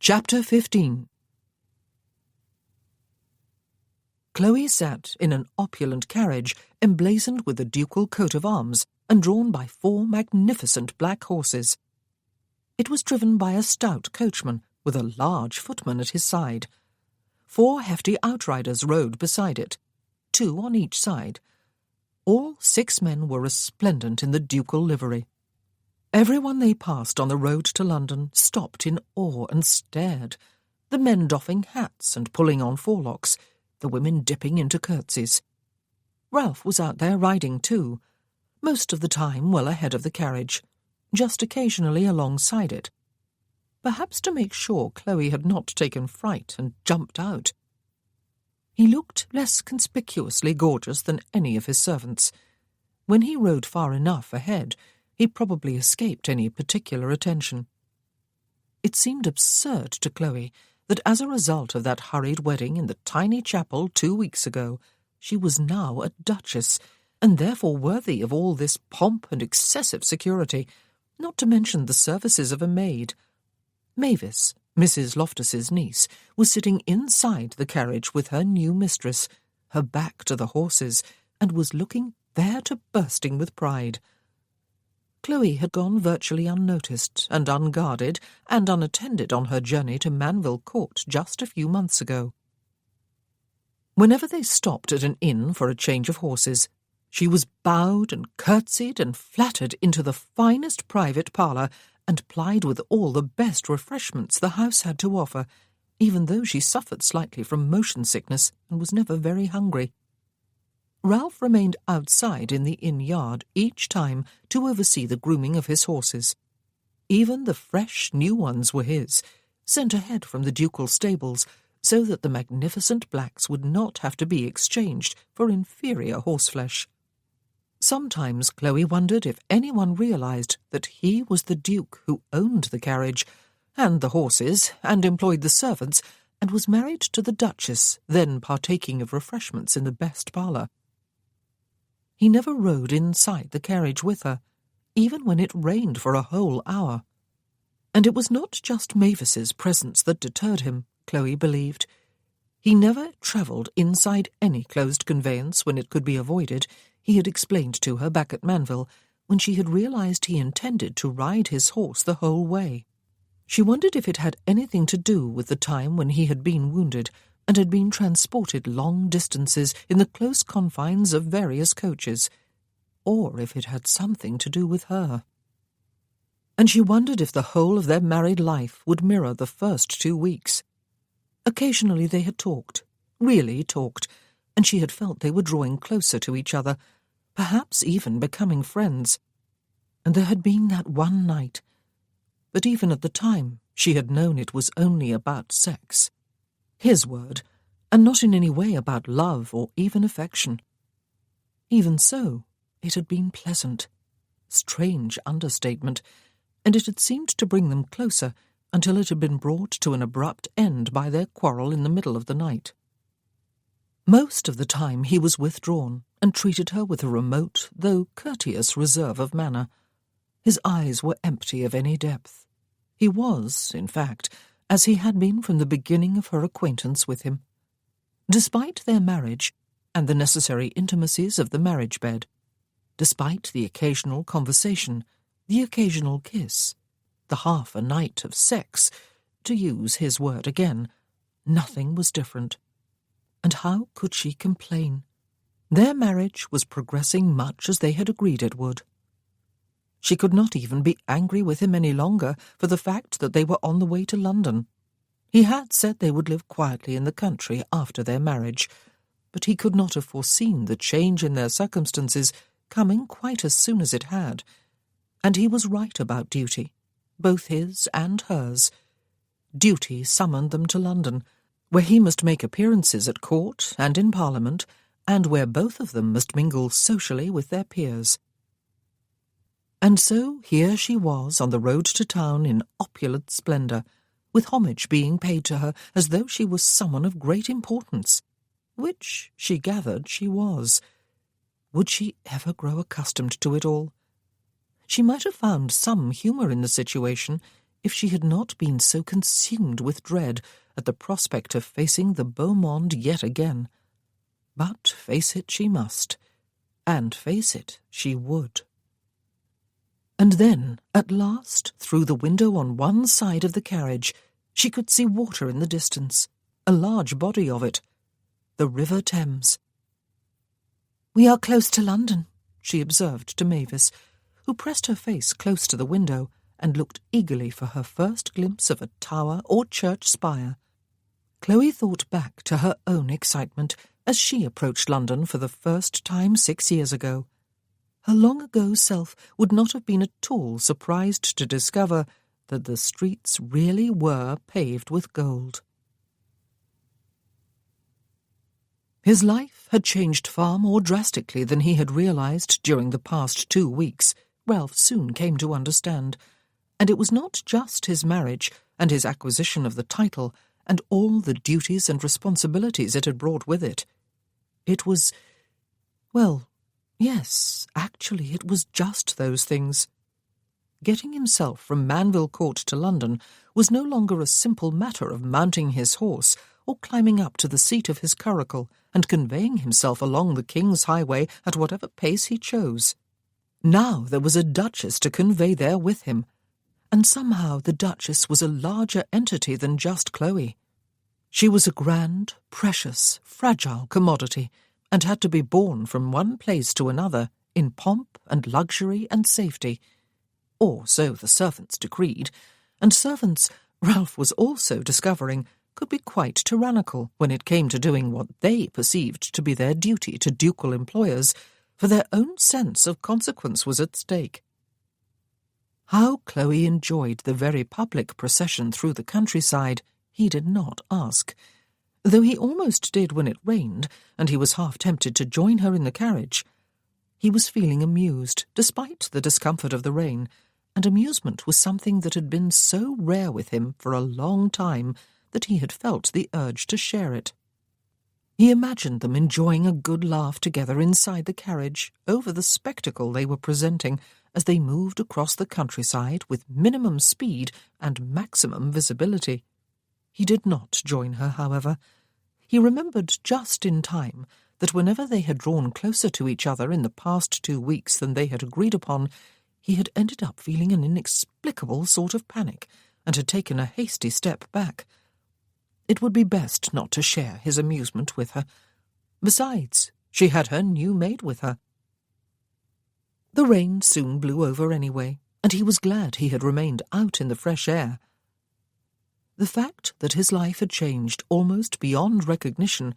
Chapter 15. Chloe sat in an opulent carriage emblazoned with the ducal coat of arms and drawn by 4 magnificent black horses. It was driven by a stout coachman with a large footman at his side. 4 hefty outriders rode beside it, 2 on each side. All 6 men were resplendent in the ducal livery. Everyone they passed on the road to London stopped in awe and stared, the men doffing hats and pulling on forelocks, the women dipping into curtsies. Ralph was out there riding too, most of the time well ahead of the carriage, just occasionally alongside it. Perhaps to make sure Chloe had not taken fright and jumped out. He looked less conspicuously gorgeous than any of his servants. When he rode far enough ahead, he probably escaped any particular attention. It seemed absurd to Chloe that as a result of that hurried wedding in the tiny chapel 2 weeks ago, she was now a duchess, and therefore worthy of all this pomp and excessive security, not to mention the services of a maid. Mavis, Mrs. Loftus's niece, was sitting inside the carriage with her new mistress, her back to the horses, and was looking fair to bursting with pride. Chloe had gone virtually unnoticed and unguarded and unattended on her journey to Manville Court just a few months ago. Whenever they stopped at an inn for a change of horses, she was bowed and curtsied and flattered into the finest private parlour and plied with all the best refreshments the house had to offer, even though she suffered slightly from motion sickness and was never very hungry. Ralph remained outside in the inn yard each time to oversee the grooming of his horses. Even the fresh new ones were his, sent ahead from the ducal stables, so that the magnificent blacks would not have to be exchanged for inferior horseflesh. Sometimes Chloe wondered if anyone realized that he was the duke who owned the carriage, and the horses, and employed the servants, and was married to the duchess, then partaking of refreshments in the best parlour. He never rode inside the carriage with her, even when it rained for a whole hour. And it was not just Mavis's presence that deterred him, Chloe believed. He never travelled inside any closed conveyance when it could be avoided, he had explained to her back at Manville, when she had realized he intended to ride his horse the whole way. She wondered if it had anything to do with the time when he had been wounded and had been transported long distances in the close confines of various coaches, or if it had something to do with her. And she wondered if the whole of their married life would mirror the first 2 weeks. Occasionally they had talked, really talked, and she had felt they were drawing closer to each other, perhaps even becoming friends. And there had been that one night. But even at the time, she had known it was only about sex. His word, and not in any way about love or even affection. Even so, it had been pleasant. strange understatement, and it had seemed to bring them closer until it had been brought to an abrupt end by their quarrel in the middle of the night. Most of the time he was withdrawn and treated her with a remote, though courteous reserve of manner. His eyes were empty of any depth. He was, in fact, as he had been from the beginning of her acquaintance with him. Despite their marriage, and the necessary intimacies of the marriage bed, despite the occasional conversation, the occasional kiss, the half a night of sex, to use his word again, nothing was different. And how could she complain? Their marriage was progressing much as they had agreed it would. She could not even be angry with him any longer for the fact that they were on the way to London. He had said they would live quietly in the country after their marriage, but he could not have foreseen the change in their circumstances coming quite as soon as it had. And he was right about duty, both his and hers. Duty summoned them to London, where he must make appearances at court and in Parliament, and where both of them must mingle socially with their peers. And so here she was on the road to town in opulent splendour, with homage being paid to her as though she was someone of great importance, which, she gathered, she was. Would she ever grow accustomed to it all? She might have found some humour in the situation if she had not been so consumed with dread at the prospect of facing the beau monde yet again. But face it she must, and face it she would. And then, at last, through the window on one side of the carriage, she could see water in the distance, a large body of it, the River Thames. "We are close to London," she observed to Mavis, who pressed her face close to the window and looked eagerly for her first glimpse of a tower or church spire. Chloe thought back to her own excitement as she approached London for the first time 6 years ago. Her long-ago self would not have been at all surprised to discover that the streets really were paved with gold. His life had changed far more drastically than he had realized during the past 2 weeks, Ralph soon came to understand, and it was not just his marriage and his acquisition of the title and all the duties and responsibilities it had brought with it. It was, well, yes, actually it was just those things. Getting himself from Manville Court to London was no longer a simple matter of mounting his horse or climbing up to the seat of his curricle and conveying himself along the King's Highway at whatever pace he chose. Now there was a duchess to convey there with him, and somehow the duchess was a larger entity than just Chloe. She was a grand, precious, fragile commodity, and had to be borne from one place to another in pomp and luxury and safety. Or so the servants decreed, and servants, Ralph was also discovering, could be quite tyrannical when it came to doing what they perceived to be their duty to ducal employers, for their own sense of consequence was at stake. How Chloe enjoyed the very public procession through the countryside he did not ask, though he almost did when it rained, and he was half tempted to join her in the carriage. He was feeling amused, despite the discomfort of the rain, and amusement was something that had been so rare with him for a long time that he had felt the urge to share it. He imagined them enjoying a good laugh together inside the carriage over the spectacle they were presenting as they moved across the countryside with minimum speed and maximum visibility. He did not join her, however. He remembered just in time that whenever they had drawn closer to each other in the past 2 weeks than they had agreed upon, he had ended up feeling an inexplicable sort of panic and had taken a hasty step back. It would be best not to share his amusement with her. Besides, she had her new maid with her. The rain soon blew over anyway, and he was glad he had remained out in the fresh air. The fact that his life had changed almost beyond recognition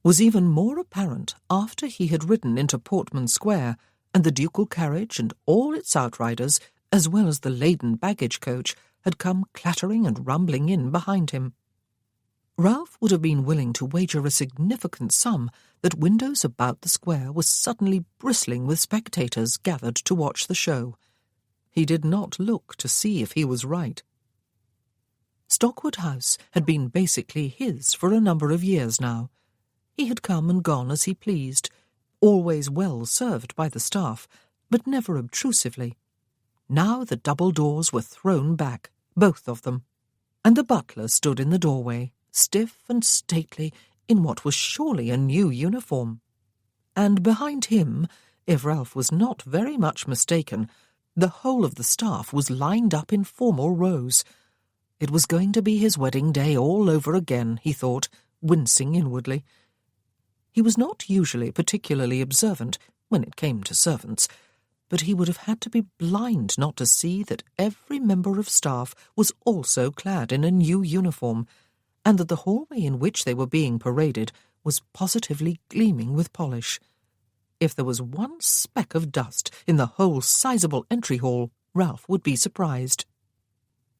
was even more apparent after he had ridden into Portman Square, and the ducal carriage and all its outriders, as well as the laden baggage coach, had come clattering and rumbling in behind him. Ralph would have been willing to wager a significant sum that windows about the square were suddenly bristling with spectators gathered to watch the show. He did not look to see if he was right. Stockwood House had been basically his for a number of years now. He had come and gone as he pleased, always well served by the staff, but never obtrusively. Now the double doors were thrown back, both of them, and the butler stood in the doorway, stiff and stately, in what was surely a new uniform. And behind him, if Ralph was not very much mistaken, the whole of the staff was lined up in formal rows. It was going to be his wedding day all over again, he thought, wincing inwardly. He was not usually particularly observant when it came to servants, but he would have had to be blind not to see that every member of staff was also clad in a new uniform, and that the hallway in which they were being paraded was positively gleaming with polish. If there was one speck of dust in the whole sizable entry hall, Ralph would be surprised.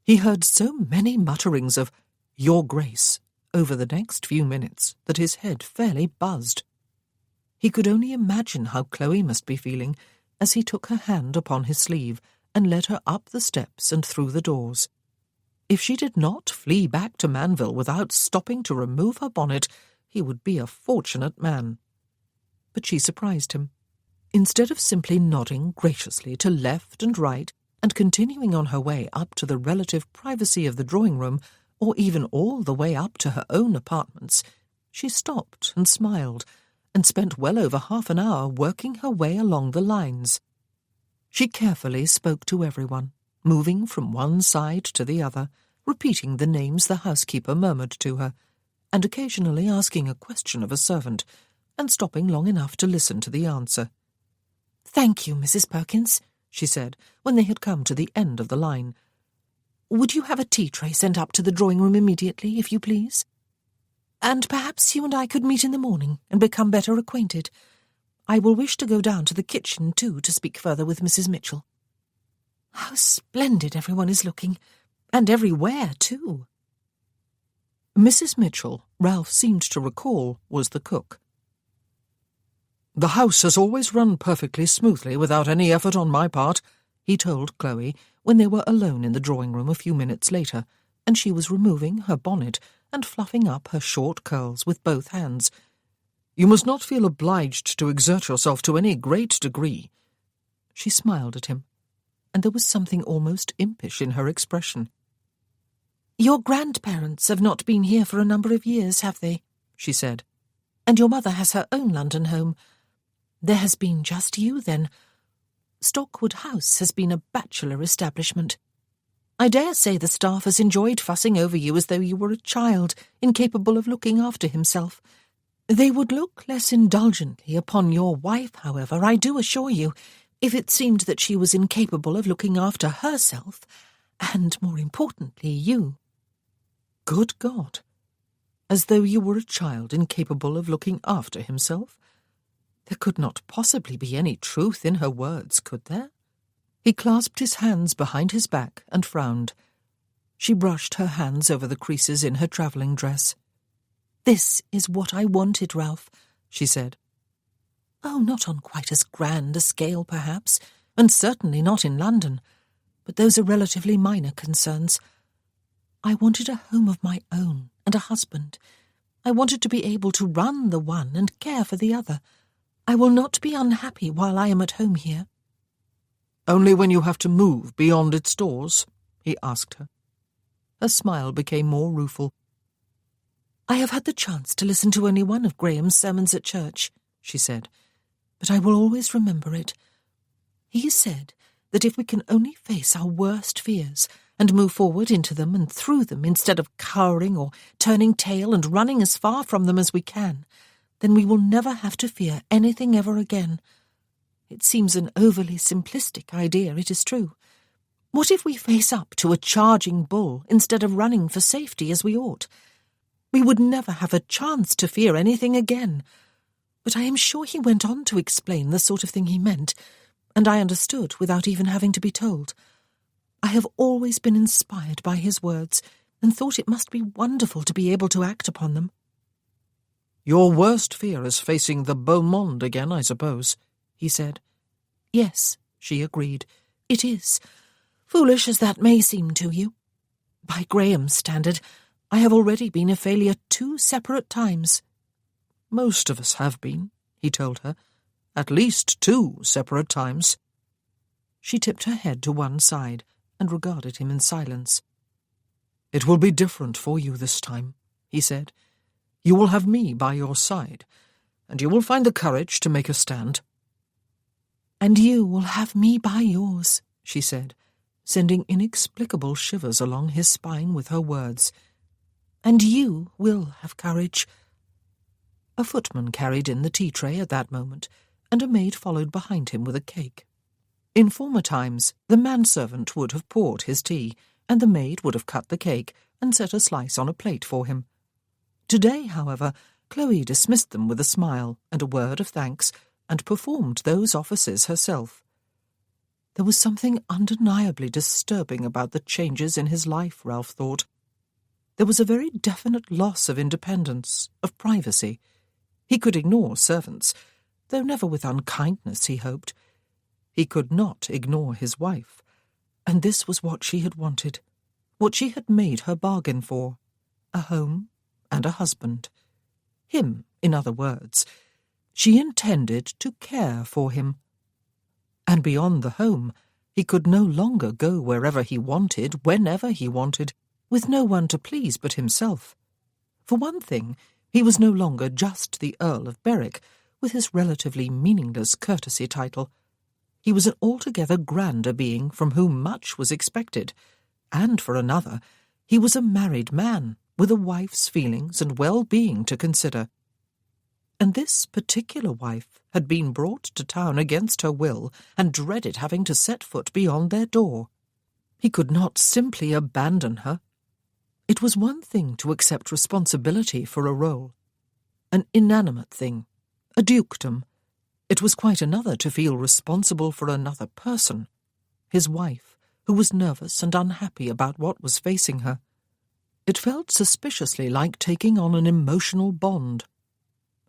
He heard so many mutterings of "Your Grace" over the next few minutes that his head fairly buzzed. He could only imagine how Chloe must be feeling as he took her hand upon his sleeve and led her up the steps and through the doors. If she did not flee back to Manville without stopping to remove her bonnet, he would be a fortunate man. But she surprised him. Instead of simply nodding graciously to left and right and continuing on her way up to the relative privacy of the drawing-room, or even all the way up to her own apartments, she stopped and smiled, and spent well over half an hour working her way along the lines. She carefully spoke to everyone, moving from one side to the other, repeating the names the housekeeper murmured to her, and occasionally asking a question of a servant, and stopping long enough to listen to the answer. "Thank you, Mrs. Perkins," she said, when they had come to the end of the line. "Would you have a tea-tray sent up to the drawing-room immediately, if you please? And perhaps you and I could meet in the morning and become better acquainted. I will wish to go down to the kitchen, too, to speak further with Mrs. Mitchell. How splendid everyone is looking, and everywhere, too." Mrs. Mitchell, Ralph seemed to recall, was the cook. "The house has always run perfectly smoothly without any effort on my part," he told Chloe when they were alone in the drawing-room a few minutes later, and she was removing her bonnet and fluffing up her short curls with both hands. "You must not feel obliged to exert yourself to any great degree." She smiled at him, and there was something almost impish in her expression. "Your grandparents have not been here for a number of years, have they?" she said. "And your mother has her own London home. There has been just you, then. Stockwood House has been a bachelor establishment. I dare say the staff has enjoyed fussing over you as though you were a child, incapable of looking after himself. They would look less indulgently upon your wife, however, I do assure you, if it seemed that she was incapable of looking after herself, and, more importantly, you." Good God! As though you were a child incapable of looking after himself? There could not possibly be any truth in her words, could there? He clasped his hands behind his back and frowned. She brushed her hands over the creases in her travelling dress. "This is what I wanted, Ralph," she said. "Oh, not on quite as grand a scale, perhaps, and certainly not in London, but those are relatively minor concerns. I wanted a home of my own and a husband. I wanted to be able to run the one and care for the other. I will not be unhappy while I am at home here." "Only when you have to move beyond its doors?" he asked her. Her smile became more rueful. "I have had the chance to listen to only one of Graham's sermons at church," she said, "but I will always remember it. He said that if we can only face our worst fears and move forward into them and through them instead of cowering or turning tail and running as far from them as we can, then we will never have to fear anything ever again. It seems an overly simplistic idea, it is true. What if we face up to a charging bull instead of running for safety as we ought? We would never have a chance to fear anything again. But I am sure he went on to explain the sort of thing he meant, and I understood without even having to be told. I have always been inspired by his words, and thought it must be wonderful to be able to act upon them. "Your worst fear is facing the beau monde again, I suppose," he said. "Yes," she agreed, "it is, foolish as that may seem to you. By Graham's standard, I have already been a failure 2 separate times." "Most of us have been," he told her. "At least 2 separate times." She tipped her head to one side and regarded him in silence. "It will be different for you this time," he said. "You will have me by your side, and you will find the courage to make a stand." "And you will have me by yours," she said, sending inexplicable shivers along his spine with her words. "And you will have courage." A footman carried in the tea-tray at that moment, and a maid followed behind him with a cake. In former times, the manservant would have poured his tea, and the maid would have cut the cake and set a slice on a plate for him. Today, however, Chloe dismissed them with a smile and a word of thanks, and performed those offices herself. There was something undeniably disturbing about the changes in his life, Ralph thought. There was a very definite loss of independence, of privacy. He could ignore servants, though never with unkindness, he hoped. He could not ignore his wife, and this was what she had wanted, what she had made her bargain for: a home and a husband. Him, in other words. She intended to care for him. And beyond the home, he could no longer go wherever he wanted, whenever he wanted, with no one to please but himself. For one thing, he was no longer just the Earl of Berwick, with his relatively meaningless courtesy title. He was an altogether grander being from whom much was expected, and for another, he was a married man, with a wife's feelings and well-being to consider. And this particular wife had been brought to town against her will, and dreaded having to set foot beyond their door. He could not simply abandon her. It was one thing to accept responsibility for a role, an inanimate thing, a dukedom. It was quite another to feel responsible for another person, his wife, who was nervous and unhappy about what was facing her. It felt suspiciously like taking on an emotional bond,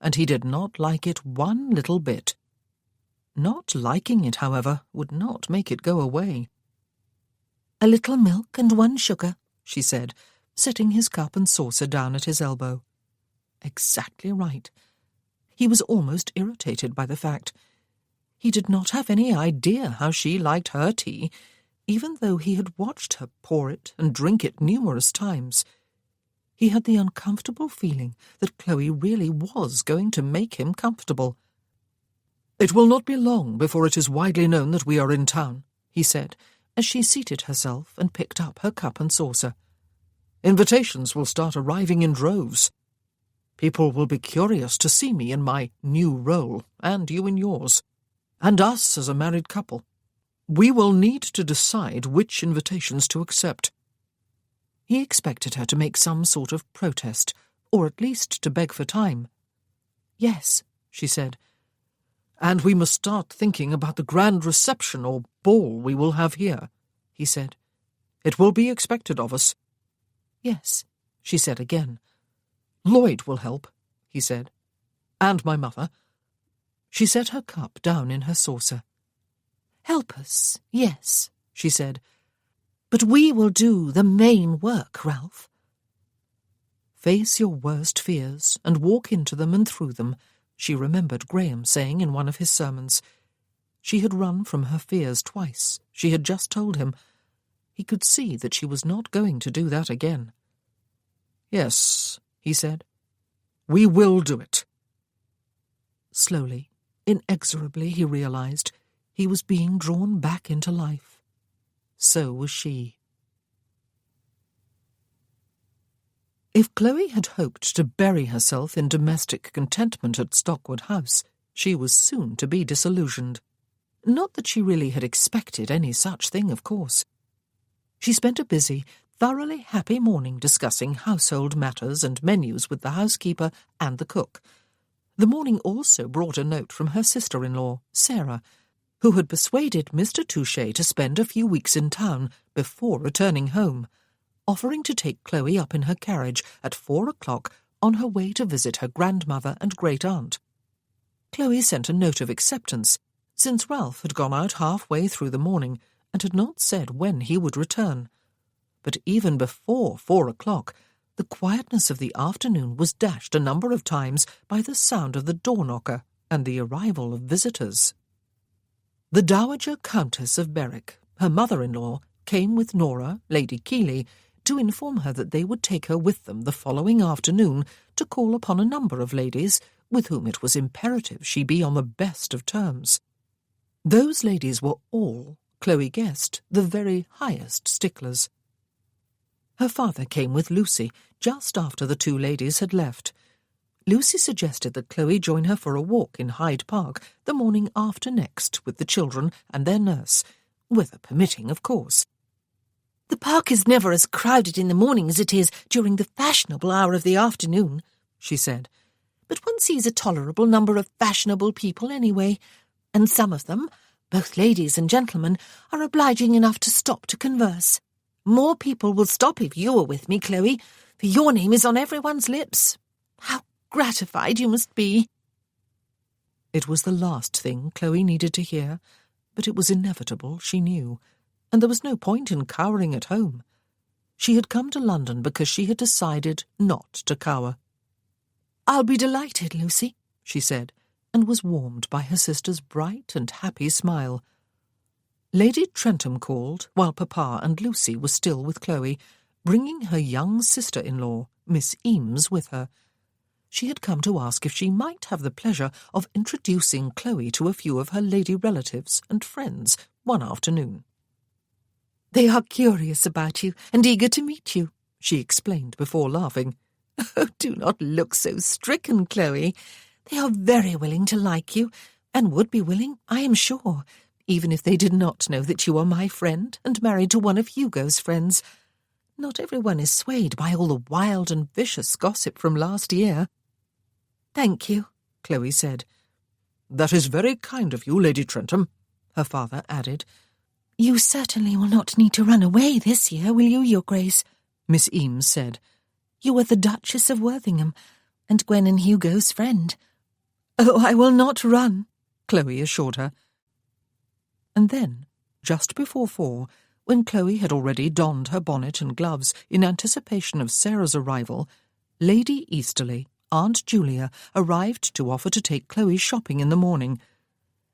and he did not like it one little bit. Not liking it, however, would not make it go away. "A little milk and 1 sugar," she said, setting his cup and saucer down at his elbow. Exactly right. He was almost irritated by the fact. He did not have any idea how she liked her tea, even though he had watched her pour it and drink it numerous times. He had the uncomfortable feeling that Chloe really was going to make him comfortable. "It will not be long before it is widely known that we are in town," he said, as she seated herself and picked up her cup and saucer. "Invitations will start arriving in droves. People will be curious to see me in my new role, and you in yours, and us as a married couple. We will need to decide which invitations to accept." He expected her to make some sort of protest, or at least to beg for time. "Yes," she said. "And we must start thinking about the grand reception or ball we will have here," he said. "It will be expected of us." "Yes," she said again. "Lloyd will help," he said. "And my mother." She set her cup down in her saucer. "Help us, yes," she said. "But we will do the main work, Ralph." "Face your worst fears and walk into them and through them," she remembered Graham saying in one of his sermons. She had run from her fears twice, she had just told him. He could see that she was not going to do that again. "Yes," he said. "We will do it." Slowly, inexorably, he realized he was being drawn back into life. So was she. If Chloe had hoped to bury herself in domestic contentment at Stockwood House, she was soon to be disillusioned. Not that she really had expected any such thing, of course. She spent a busy, thoroughly happy morning discussing household matters and menus with the housekeeper and the cook. The morning also brought a note from her sister-in-law, Sarah, who had persuaded Mr. Touchet to spend a few weeks in town before returning home. offering to take Chloe up in her carriage at 4 o'clock on her way to visit her grandmother and great-aunt. Chloe sent a note of acceptance, since Ralph had gone out halfway through the morning and had not said when he would return. But even before 4 o'clock, the quietness of the afternoon was dashed a number of times by the sound of the door-knocker and the arrival of visitors. The Dowager Countess of Berwick, her mother-in-law, came with Nora, Lady Keeley, to inform her that they would take her with them the following afternoon to call upon a number of ladies with whom it was imperative she be on the best of terms. Those ladies were all, Chloe guessed, the very highest sticklers. Her father came with Lucy just after the two ladies had left. Lucy suggested that Chloe join her for a walk in Hyde Park the morning after next with the children and their nurse, weather permitting, of course. "The park is never as crowded in the morning as it is during the fashionable hour of the afternoon," she said. "But one sees a tolerable number of fashionable people anyway, and some of them, both ladies and gentlemen, are obliging enough to stop to converse. More people will stop if you are with me, Chloe, for your name is on everyone's lips. How gratified you must be." It was the last thing Chloe needed to hear, but it was inevitable, she knew, and there was no point in cowering at home. She had come to London because she had decided not to cower. "I'll be delighted, Lucy," she said, and was warmed by her sister's bright and happy smile. Lady Trentham called while Papa and Lucy were still with Chloe, bringing her young sister-in-law, Miss Eames, with her. She had come to ask if she might have the pleasure of introducing Chloe to a few of her lady relatives and friends one afternoon. "They are curious about you and eager to meet you," she explained before laughing. "Oh, do not look so stricken, Chloe. They are very willing to like you, and would be willing, I am sure, even if they did not know that you are my friend and married to one of Hugo's friends. Not everyone is swayed by all the wild and vicious gossip from last year." "Thank you," Chloe said. "That is very kind of you, Lady Trentham," her father added. "You certainly will not need to run away this year, will you, Your Grace?" Miss Eames said. "You are the Duchess of Worthington, and Gwen and Hugo's friend." "Oh, I will not run," Chloe assured her. And then, just before 4, when Chloe had already donned her bonnet and gloves in anticipation of Sarah's arrival, Lady Easterly, Aunt Julia, arrived to offer to take Chloe shopping in the morning.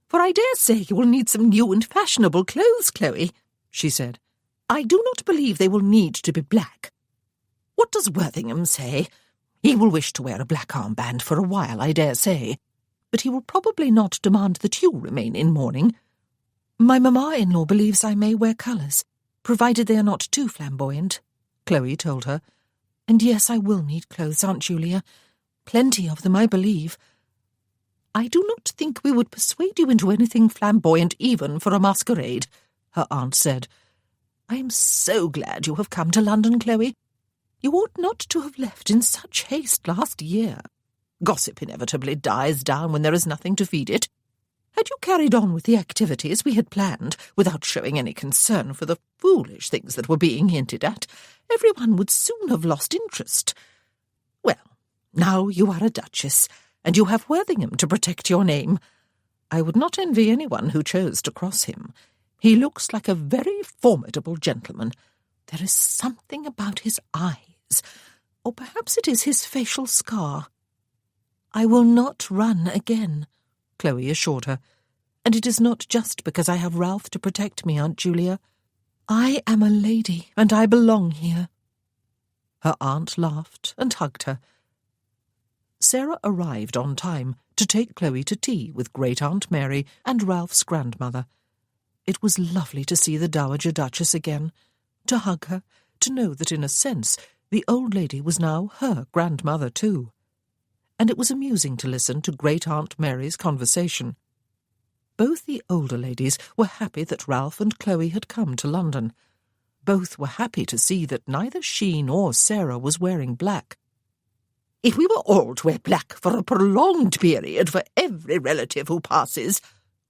"For I dare say you will need some new and fashionable clothes, Chloe," she said. "I do not believe they will need to be black. What does Worthington say? He will wish to wear a black armband for a while, I dare say, but he will probably not demand that you remain in mourning. My mamma-in-law believes I may wear colours, provided they are not too flamboyant," Chloe told her. "And yes, I will need clothes, Aunt Julia. Plenty of them, I believe." "I do not think we would persuade you into anything flamboyant even for a masquerade," her aunt said. "I am so glad you have come to London, Chloe. You ought not to have left in such haste last year. Gossip inevitably dies down when there is nothing to feed it. Had you carried on with the activities we had planned, without showing any concern for the foolish things that were being hinted at, everyone would soon have lost interest. Well, now you are a duchess, and you have Worthington to protect your name. I would not envy anyone who chose to cross him. He looks like a very formidable gentleman. There is something about his eyes, or perhaps it is his facial scar." "I will not run again," Chloe assured her. "And it is not just because I have Ralph to protect me, Aunt Julia. I am a lady, and I belong here." Her aunt laughed and hugged her. Sarah arrived on time to take Chloe to tea with Great-Aunt Mary and Ralph's grandmother. It was lovely to see the Dowager Duchess again, to hug her, to know that in a sense the old lady was now her grandmother too. And it was amusing to listen to Great-Aunt Mary's conversation. Both the older ladies were happy that Ralph and Chloe had come to London. Both were happy to see that neither she nor Sarah was wearing black. "If we were all to wear black for a prolonged period for every relative who passes,"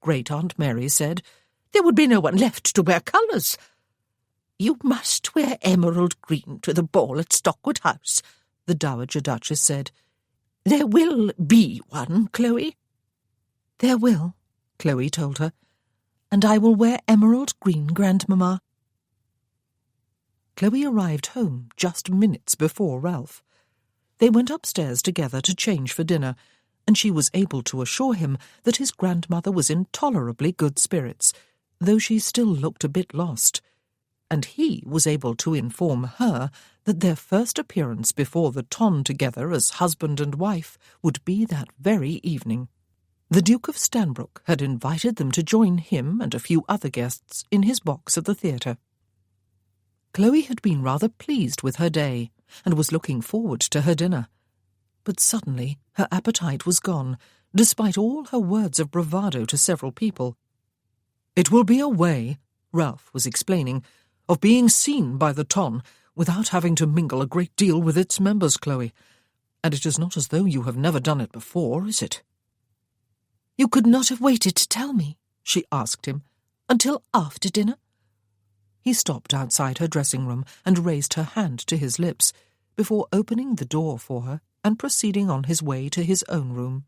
Great-Aunt Mary said, "there would be no one left to wear colours." You must wear emerald green to the ball at Stockwood House, the Dowager Duchess said. There will be one, Chloe. There will, Chloe told her, and I will wear emerald green, Grandmamma. Chloe arrived home just minutes before Ralph. They went upstairs together to change for dinner, and she was able to assure him that his grandmother was in tolerably good spirits, though she still looked a bit lost, and he was able to inform her that their first appearance before the Ton together as husband and wife would be that very evening. The Duke of Stanbrook had invited them to join him and a few other guests in his box at the theatre. Chloe had been rather pleased with her day, and was looking forward to her dinner. But suddenly her appetite was gone, despite all her words of bravado to several people. "It will be a way," Ralph was explaining, "of being seen by the Ton without having to mingle a great deal with its members, Chloe. And it is not as though you have never done it before, is it?" "You could not have waited to tell me," she asked him, "until after dinner?" He stopped outside her dressing-room and raised her hand to his lips, before opening the door for her and proceeding on his way to his own room.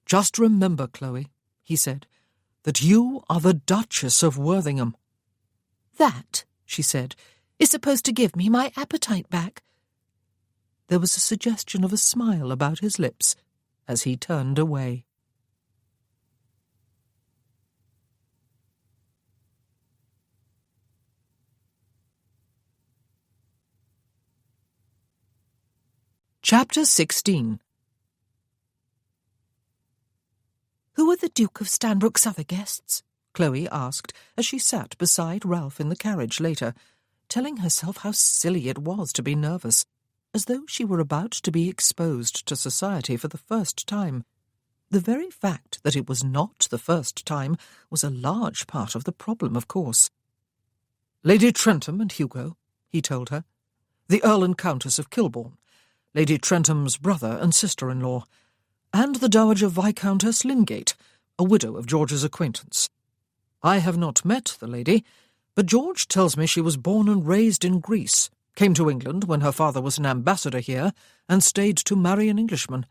"Just remember, Chloe," he said, "that you are the Duchess of Worthington." "That," she said, "is supposed to give me my appetite back." There was a suggestion of a smile about his lips as he turned away. Chapter 16. "Who are the Duke of Stanbrook's other guests?" Chloe asked as she sat beside Ralph in the carriage later, telling herself how silly it was to be nervous, as though she were about to be exposed to society for the first time. The very fact that it was not the first time was a large part of the problem, of course. "Lady Trentham and Hugo," he told her. "The Earl and Countess of Kilbourne, Lady Trentham's brother and sister-in-law, and the Dowager Viscountess Lingate, a widow of George's acquaintance. I have not met the lady, but George tells me she was born and raised in Greece, came to England when her father was an ambassador here, and stayed to marry an Englishman.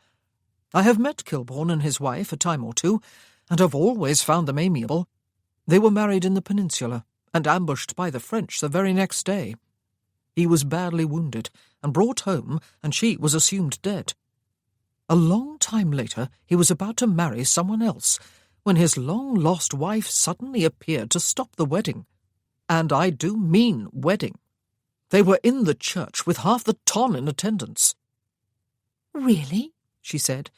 I have met Kilbourne and his wife a time or two, and have always found them amiable. They were married in the Peninsula, and ambushed by the French the very next day. He was badly wounded, and brought home, and she was assumed dead. A long time later he was about to marry someone else, when his long-lost wife suddenly appeared to stop the wedding. And I do mean wedding. They were in the church with half the Ton in attendance." "Really?" she said.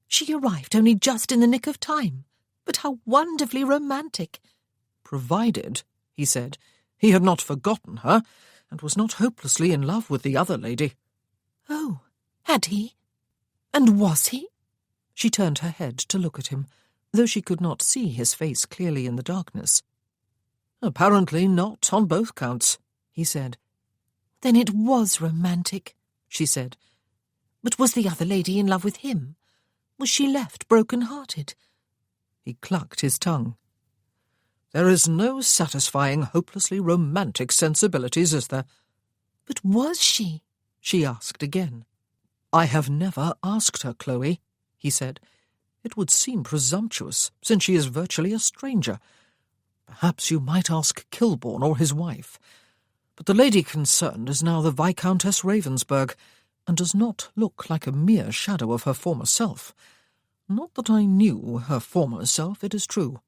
"She arrived only just in the nick of time. But how wonderfully romantic." "Provided," he said, "he had not forgotten her, and was not hopelessly in love with the other lady." "Oh, had he? And was he?" She turned her head to look at him, though she could not see his face clearly in the darkness. "Apparently not, on both counts," he said. "Then it was romantic," she said. "But was the other lady in love with him? Was she left broken-hearted?" He clucked his tongue. "There is no satisfying hopelessly romantic sensibilities, is there?" "But was she?" she asked again. "I have never asked her, Chloe," he said. "It would seem presumptuous, since she is virtually a stranger. Perhaps you might ask Kilbourne or his wife. But the lady concerned is now the Viscountess Ravensburg, and does not look like a mere shadow of her former self. Not that I knew her former self, it is true."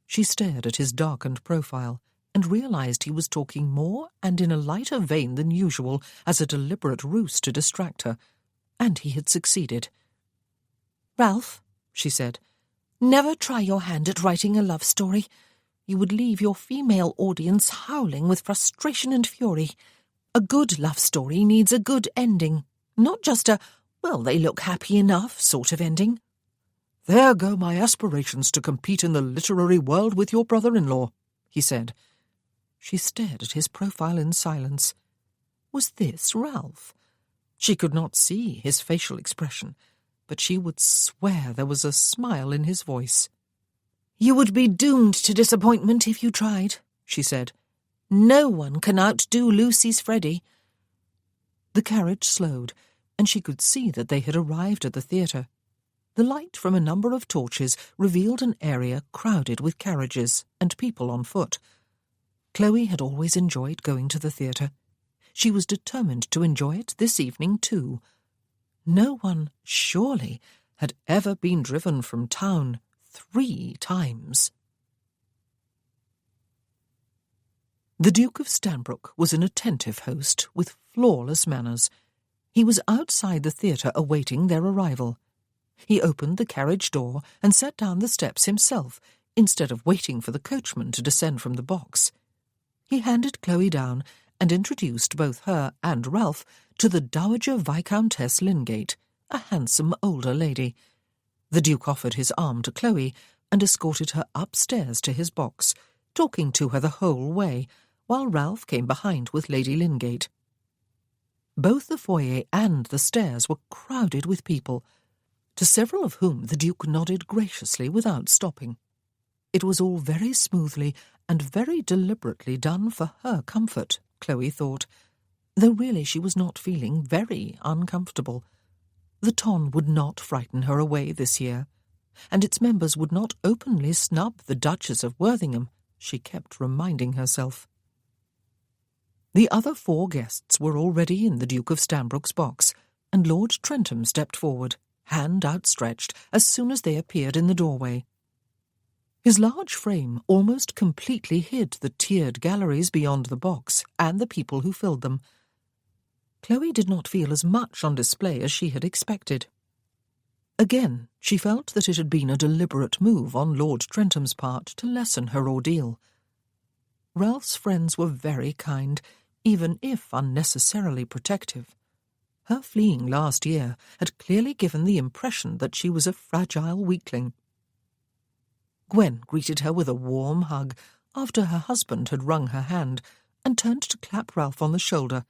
She stared at his darkened profile, and realized he was talking more and in a lighter vein than usual as a deliberate ruse to distract her, and he had succeeded. "Ralph," she said, "never try your hand at writing a love story. You would leave your female audience howling with frustration and fury. A good love story needs a good ending, not just a, well, they look happy enough sort of ending." "There go my aspirations to compete in the literary world with your brother-in-law," he said. She stared at his profile in silence. Was this Ralph? She could not see his facial expression, but she would swear there was a smile in his voice. "You would be doomed to disappointment if you tried," she said. No one can outdo Lucy's Freddie." The carriage slowed, and she could see that they had arrived at the theatre. The light from a number of torches revealed an area crowded with carriages and people on foot. Chloe had always enjoyed going to the theatre. She was determined to enjoy it this evening too. No one, surely, had ever been driven from town 3 times. The Duke of Stanbrook was an attentive host with flawless manners. He was outside the theatre awaiting their arrival. He opened the carriage door and sat down the steps himself, instead of waiting for the coachman to descend from the box. He handed Chloe down and introduced both her and Ralph to the Dowager Viscountess Lingate, a handsome older lady. The Duke offered his arm to Chloe and escorted her upstairs to his box, talking to her the whole way, while Ralph came behind with Lady Lingate. Both the foyer and the stairs were crowded with people, to several of whom the Duke nodded graciously without stopping. It was all very smoothly and very deliberately done for her comfort, Chloe thought, though really she was not feeling very uncomfortable. The ton would not frighten her away this year, and its members would not openly snub the Duchess of Worthington, she kept reminding herself. The other 4 guests were already in the Duke of Stanbrook's box, and Lord Trentham stepped forward, hand outstretched, as soon as they appeared in the doorway. His large frame almost completely hid the tiered galleries beyond the box and the people who filled them. Chloe did not feel as much on display as she had expected. Again, she felt that it had been a deliberate move on Lord Trentham's part to lessen her ordeal. Ralph's friends were very kind, even if unnecessarily protective. Her fleeing last year had clearly given the impression that she was a fragile weakling. Gwen greeted her with a warm hug after her husband had wrung her hand and turned to clap Ralph on the shoulder.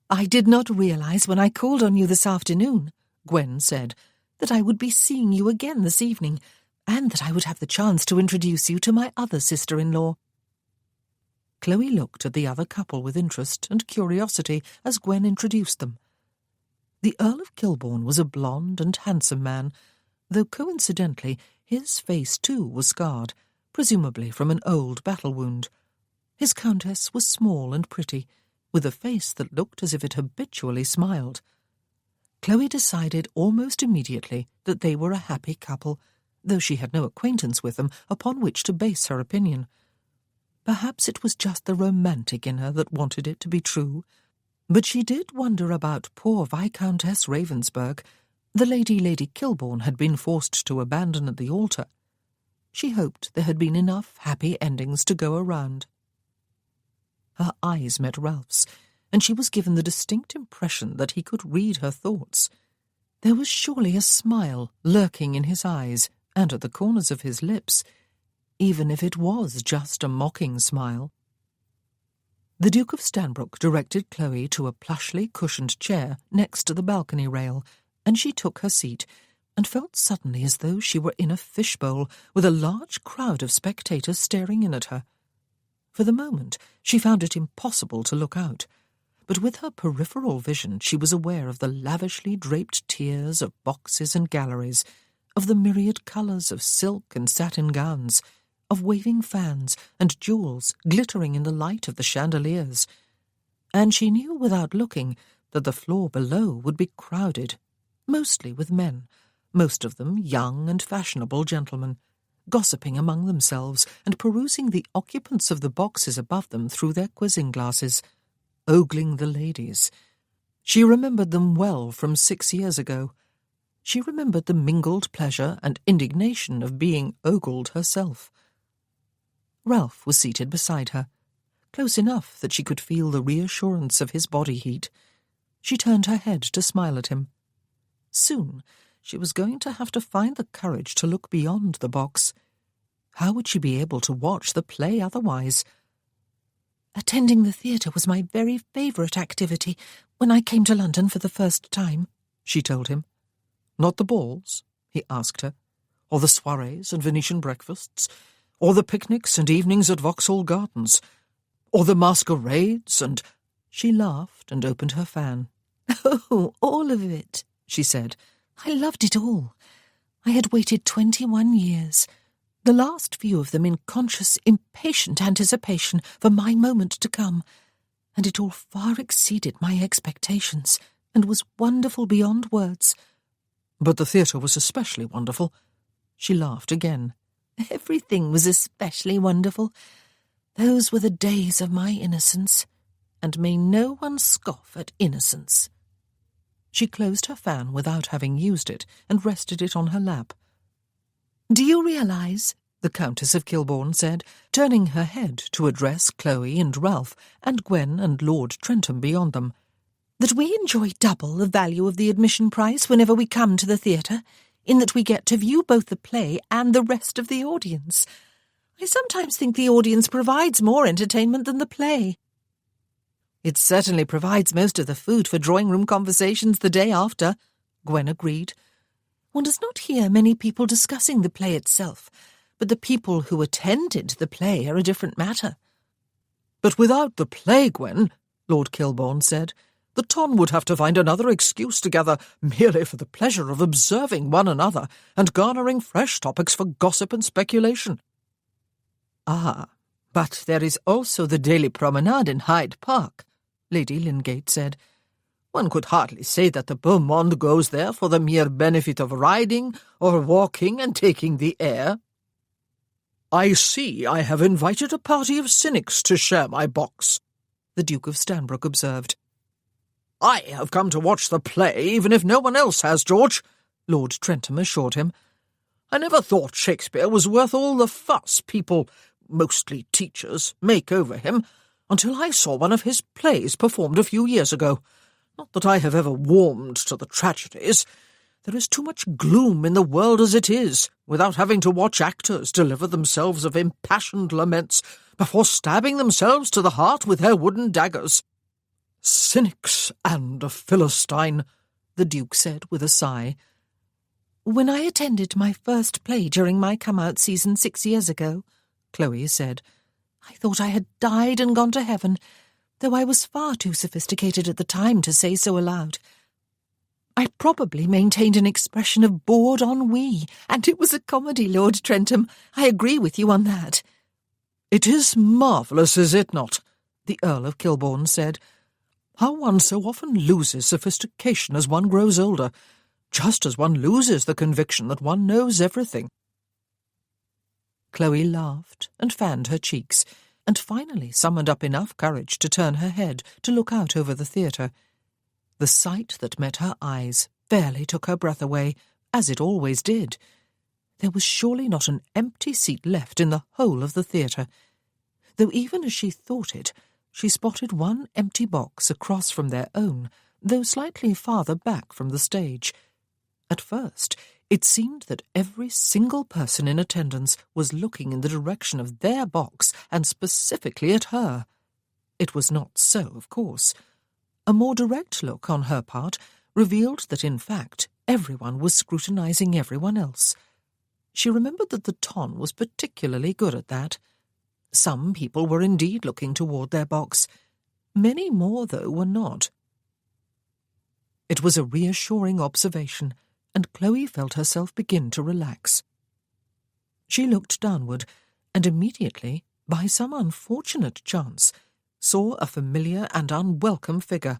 "I did not realize when I called on you this afternoon," Gwen said, "that I would be seeing you again this evening, and that I would have the chance to introduce you to my other sister-in-law." Chloe looked at the other couple with interest and curiosity as Gwen introduced them. The Earl of Kilbourne was a blond and handsome man, though coincidentally his face too was scarred, presumably from an old battle wound. His countess was small and pretty, with a face that looked as if it habitually smiled. Chloe decided almost immediately that they were a happy couple, though she had no acquaintance with them upon which to base her opinion. Perhaps it was just the romantic in her that wanted it to be true, but she did wonder about poor Viscountess Ravensburg, the Lady Kilbourne had been forced to abandon at the altar. She hoped there had been enough happy endings to go around. Her eyes met Ralph's, and she was given the distinct impression that he could read her thoughts. There was surely a smile lurking in his eyes and at the corners of his lips, even if it was just a mocking smile. The Duke of Stanbrook directed Chloe to a plushly cushioned chair next to the balcony rail, and she took her seat, and felt suddenly as though she were in a fishbowl with a large crowd of spectators staring in at her. For the moment she found it impossible to look out, but with her peripheral vision she was aware of the lavishly draped tiers of boxes and galleries, of the myriad colours of silk and satin gowns, of waving fans and jewels glittering in the light of the chandeliers, and she knew without looking that the floor below would be crowded, mostly with men, most of them young and fashionable gentlemen, gossiping among themselves and perusing the occupants of the boxes above them through their quizzing glasses, ogling the ladies. She remembered them well from 6 years ago. She remembered the mingled pleasure and indignation of being ogled herself. Ralph was seated beside her, close enough that she could feel the reassurance of his body heat. She turned her head to smile at him. Soon she was going to have to find the courage to look beyond the box. How would she be able to watch the play otherwise? "Attending the theatre was my very favourite activity when I came to London for the first time," she told him. "Not the balls?" he asked her. "Or the soirees and Venetian breakfasts? Or the picnics and evenings at Vauxhall Gardens? or the masquerades, and—" She laughed and opened her fan. "Oh, all of it," she said. "I loved it all. I had waited 21 years, the last few of them in conscious, impatient anticipation for my moment to come, and it all far exceeded my expectations, and was wonderful beyond words." "But the theatre was especially wonderful." She laughed again. "Everything was especially wonderful. Those were the days of my innocence, and may no one scoff at innocence." She closed her fan without having used it and rested it on her lap. "Do you realise," the Countess of Kilbourne said, turning her head to address Chloe and Ralph and Gwen and Lord Trentham beyond them, "that we enjoy double the value of the admission price whenever we come to the theatre, in that we get to view both the play and the rest of the audience? I sometimes think the audience provides more entertainment than the play." "It certainly provides most of the food for drawing-room conversations the day after," Gwen agreed. "One does not hear many people discussing the play itself, but the people who attended the play are a different matter." "But without the play, Gwen," Lord Kilbourne said, "the ton would have to find another excuse to gather merely for the pleasure of observing one another and garnering fresh topics for gossip and speculation." "Ah, but there is also the daily promenade in Hyde Park," Lady Lingate said. "One could hardly say that the beau monde goes there for the mere benefit of riding or walking and taking the air." "I see I have invited a party of cynics to share my box," the Duke of Stanbrook observed. "I have come to watch the play, even if no one else has, George," Lord Trentham assured him. "I never thought Shakespeare was worth all the fuss people, mostly teachers, make over him, until I saw one of his plays performed a few years ago. Not that I have ever warmed to the tragedies. There is too much gloom in the world as it is, without having to watch actors deliver themselves of impassioned laments before stabbing themselves to the heart with their wooden daggers." "Cynics and a Philistine," the Duke said with a sigh. "When I attended my first play during my come-out season 6 years ago," Chloe said, "I thought I had died and gone to heaven, though I was far too sophisticated at the time to say so aloud. I probably maintained an expression of bored ennui, and it was a comedy, Lord Trentham. I agree with you on that." "It is marvellous, is it not?" the Earl of Kilbourne said. "How one so often loses sophistication as one grows older, just as one loses the conviction that one knows everything." Chloe laughed and fanned her cheeks, and finally summoned up enough courage to turn her head to look out over the theatre. The sight that met her eyes fairly took her breath away, as it always did. There was surely not an empty seat left in the whole of the theatre, though even as she thought it, she spotted one empty box across from their own, though slightly farther back from the stage. At first, it seemed that every single person in attendance was looking in the direction of their box, and specifically at her. It was not so, of course. A more direct look on her part revealed that, in fact, everyone was scrutinizing everyone else. She remembered that the ton was particularly good at that. Some people were indeed looking toward their box. Many more, though, were not. It was a reassuring observation, and Chloe felt herself begin to relax. She looked downward, and immediately, by some unfortunate chance, saw a familiar and unwelcome figure.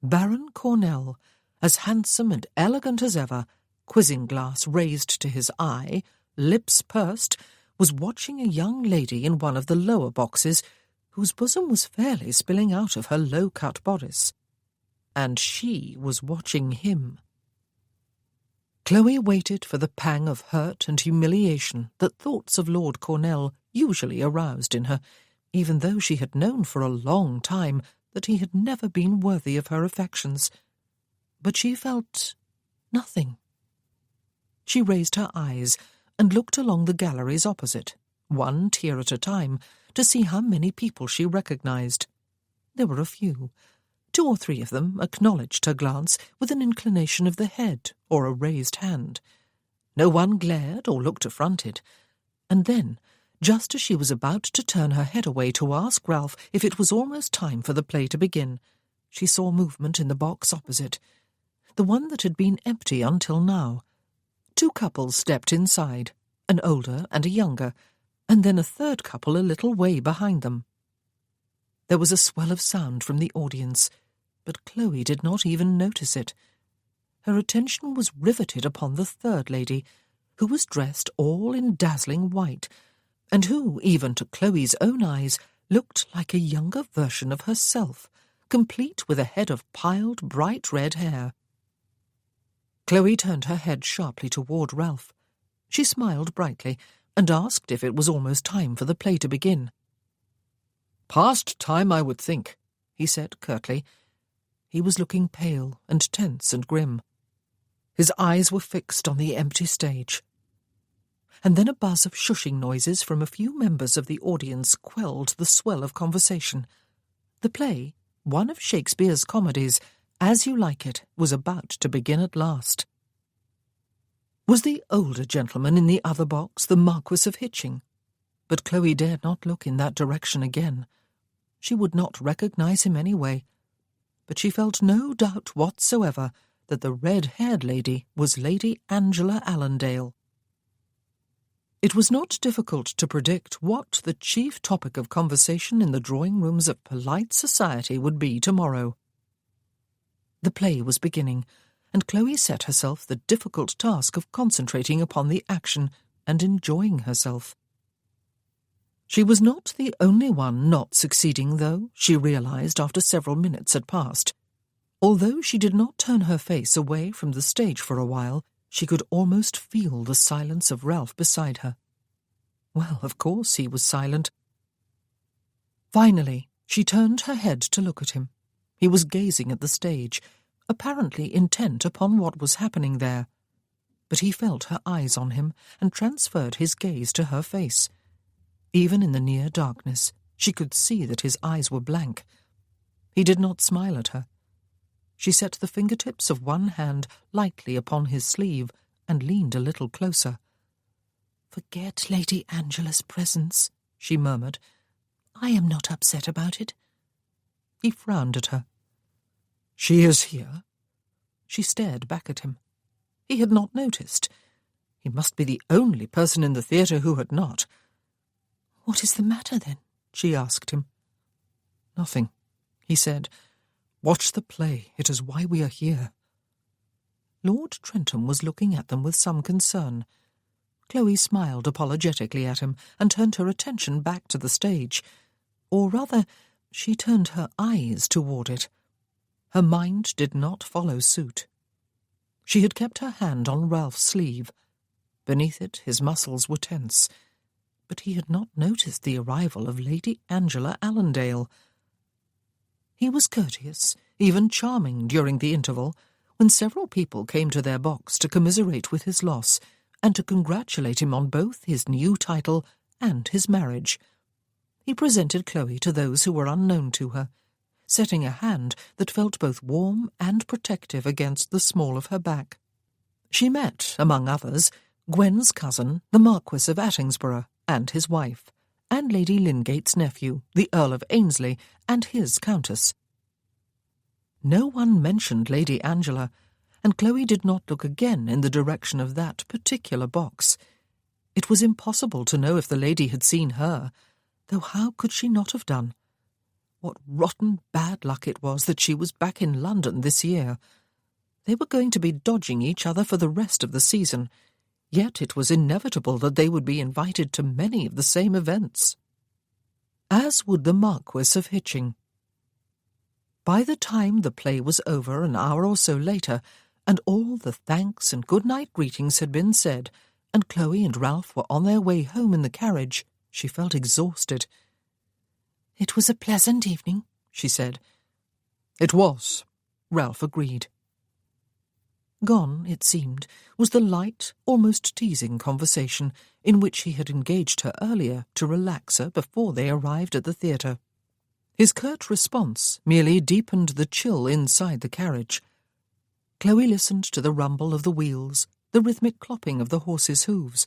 Baron Cornell, as handsome and elegant as ever, quizzing-glass raised to his eye, lips pursed, was watching a young lady in one of the lower boxes, whose bosom was fairly spilling out of her low-cut bodice. And she was watching him. Chloe waited for the pang of hurt and humiliation that thoughts of Lord Cornell usually aroused in her, even though she had known for a long time that he had never been worthy of her affections. But she felt nothing. She raised her eyes and looked along the galleries opposite, one tier at a time, to see how many people she recognized. There were a few. 2 or 3 of them acknowledged her glance with an inclination of the head or a raised hand. No one glared or looked affronted. And then, Just as she was about to turn her head away to ask Ralph if it was almost time for the play to begin, she saw movement in the box opposite, the one that had been empty until now. 2 couples stepped inside, an older and a younger, and then a third couple a little way behind them. There was a swell of sound from the audience, but Chloe did not even notice it. Her attention was riveted upon the third lady, who was dressed all in dazzling white, and who, even to Chloe's own eyes, looked like a younger version of herself, complete with a head of piled bright red hair. Chloe turned her head sharply toward Ralph. She smiled brightly and asked if it was almost time for the play to begin. "Past time, I would think," he said curtly. He was looking pale and tense and grim. His eyes were fixed on the empty stage. And then a buzz of shushing noises from a few members of the audience quelled the swell of conversation. The play, one of Shakespeare's comedies, As You Like It, was about to begin at last. Was the older gentleman in the other box the Marquis of Hitching? But Chloe dared not look in that direction again. She would not recognize him anyway. But she felt no doubt whatsoever that the red-haired lady was Lady Angela Allendale. It was not difficult to predict what the chief topic of conversation in the drawing-rooms of polite society would be tomorrow. The play was beginning, and Chloe set herself the difficult task of concentrating upon the action and enjoying herself. She was not the only one not succeeding, though, she realized after several minutes had passed. Although she did not turn her face away from the stage for a while, she could almost feel the silence of Ralph beside her. Well, of course he was silent. Finally, she turned her head to look at him. He was gazing at the stage, apparently intent upon what was happening there. But he felt her eyes on him and transferred his gaze to her face. Even in the near darkness, she could see that his eyes were blank. He did not smile at her. She set the fingertips of one hand lightly upon his sleeve and leaned a little closer. "Forget Lady Angela's presence," she murmured. "I am not upset about it." He frowned at her. "She is here?" She stared back at him. He had not noticed. He must be the only person in the theatre who had not. "What is the matter, then?" she asked him. "Nothing," he said. "Watch the play. It is why we are here." Lord Trentham was looking at them with some concern. Chloe smiled apologetically at him and turned her attention back to the stage. Or rather, she turned her eyes toward it. Her mind did not follow suit. She had kept her hand on Ralph's sleeve. Beneath it, his muscles were tense. But he had not noticed the arrival of Lady Angela Allendale. He was courteous, even charming during the interval, when several people came to their box to commiserate with his loss and to congratulate him on both his new title and his marriage. He presented Chloe to those who were unknown to her, setting a hand that felt both warm and protective against the small of her back. She met, among others, Gwen's cousin, the Marquis of Attingsborough, and his wife, and Lady Lingate's nephew, the Earl of Ainsley, and his countess. No one mentioned Lady Angela, and Chloe did not look again in the direction of that particular box. It was impossible to know if the lady had seen her, though how could she not have done? What rotten bad luck it was that she was back in London this year. They were going to be dodging each other for the rest of the season, yet it was inevitable that they would be invited to many of the same events. As would the Marquis of Hitching. By the time the play was over an hour or so later, and all the thanks and good-night greetings had been said, and Chloe and Ralph were on their way home in the carriage, she felt exhausted. "It was a pleasant evening," she said. "It was," Ralph agreed. Gone, it seemed, was the light, almost teasing conversation in which he had engaged her earlier to relax her before they arrived at the theatre. His curt response merely deepened the chill inside the carriage. Chloe listened to the rumble of the wheels, the rhythmic clopping of the horses' hooves.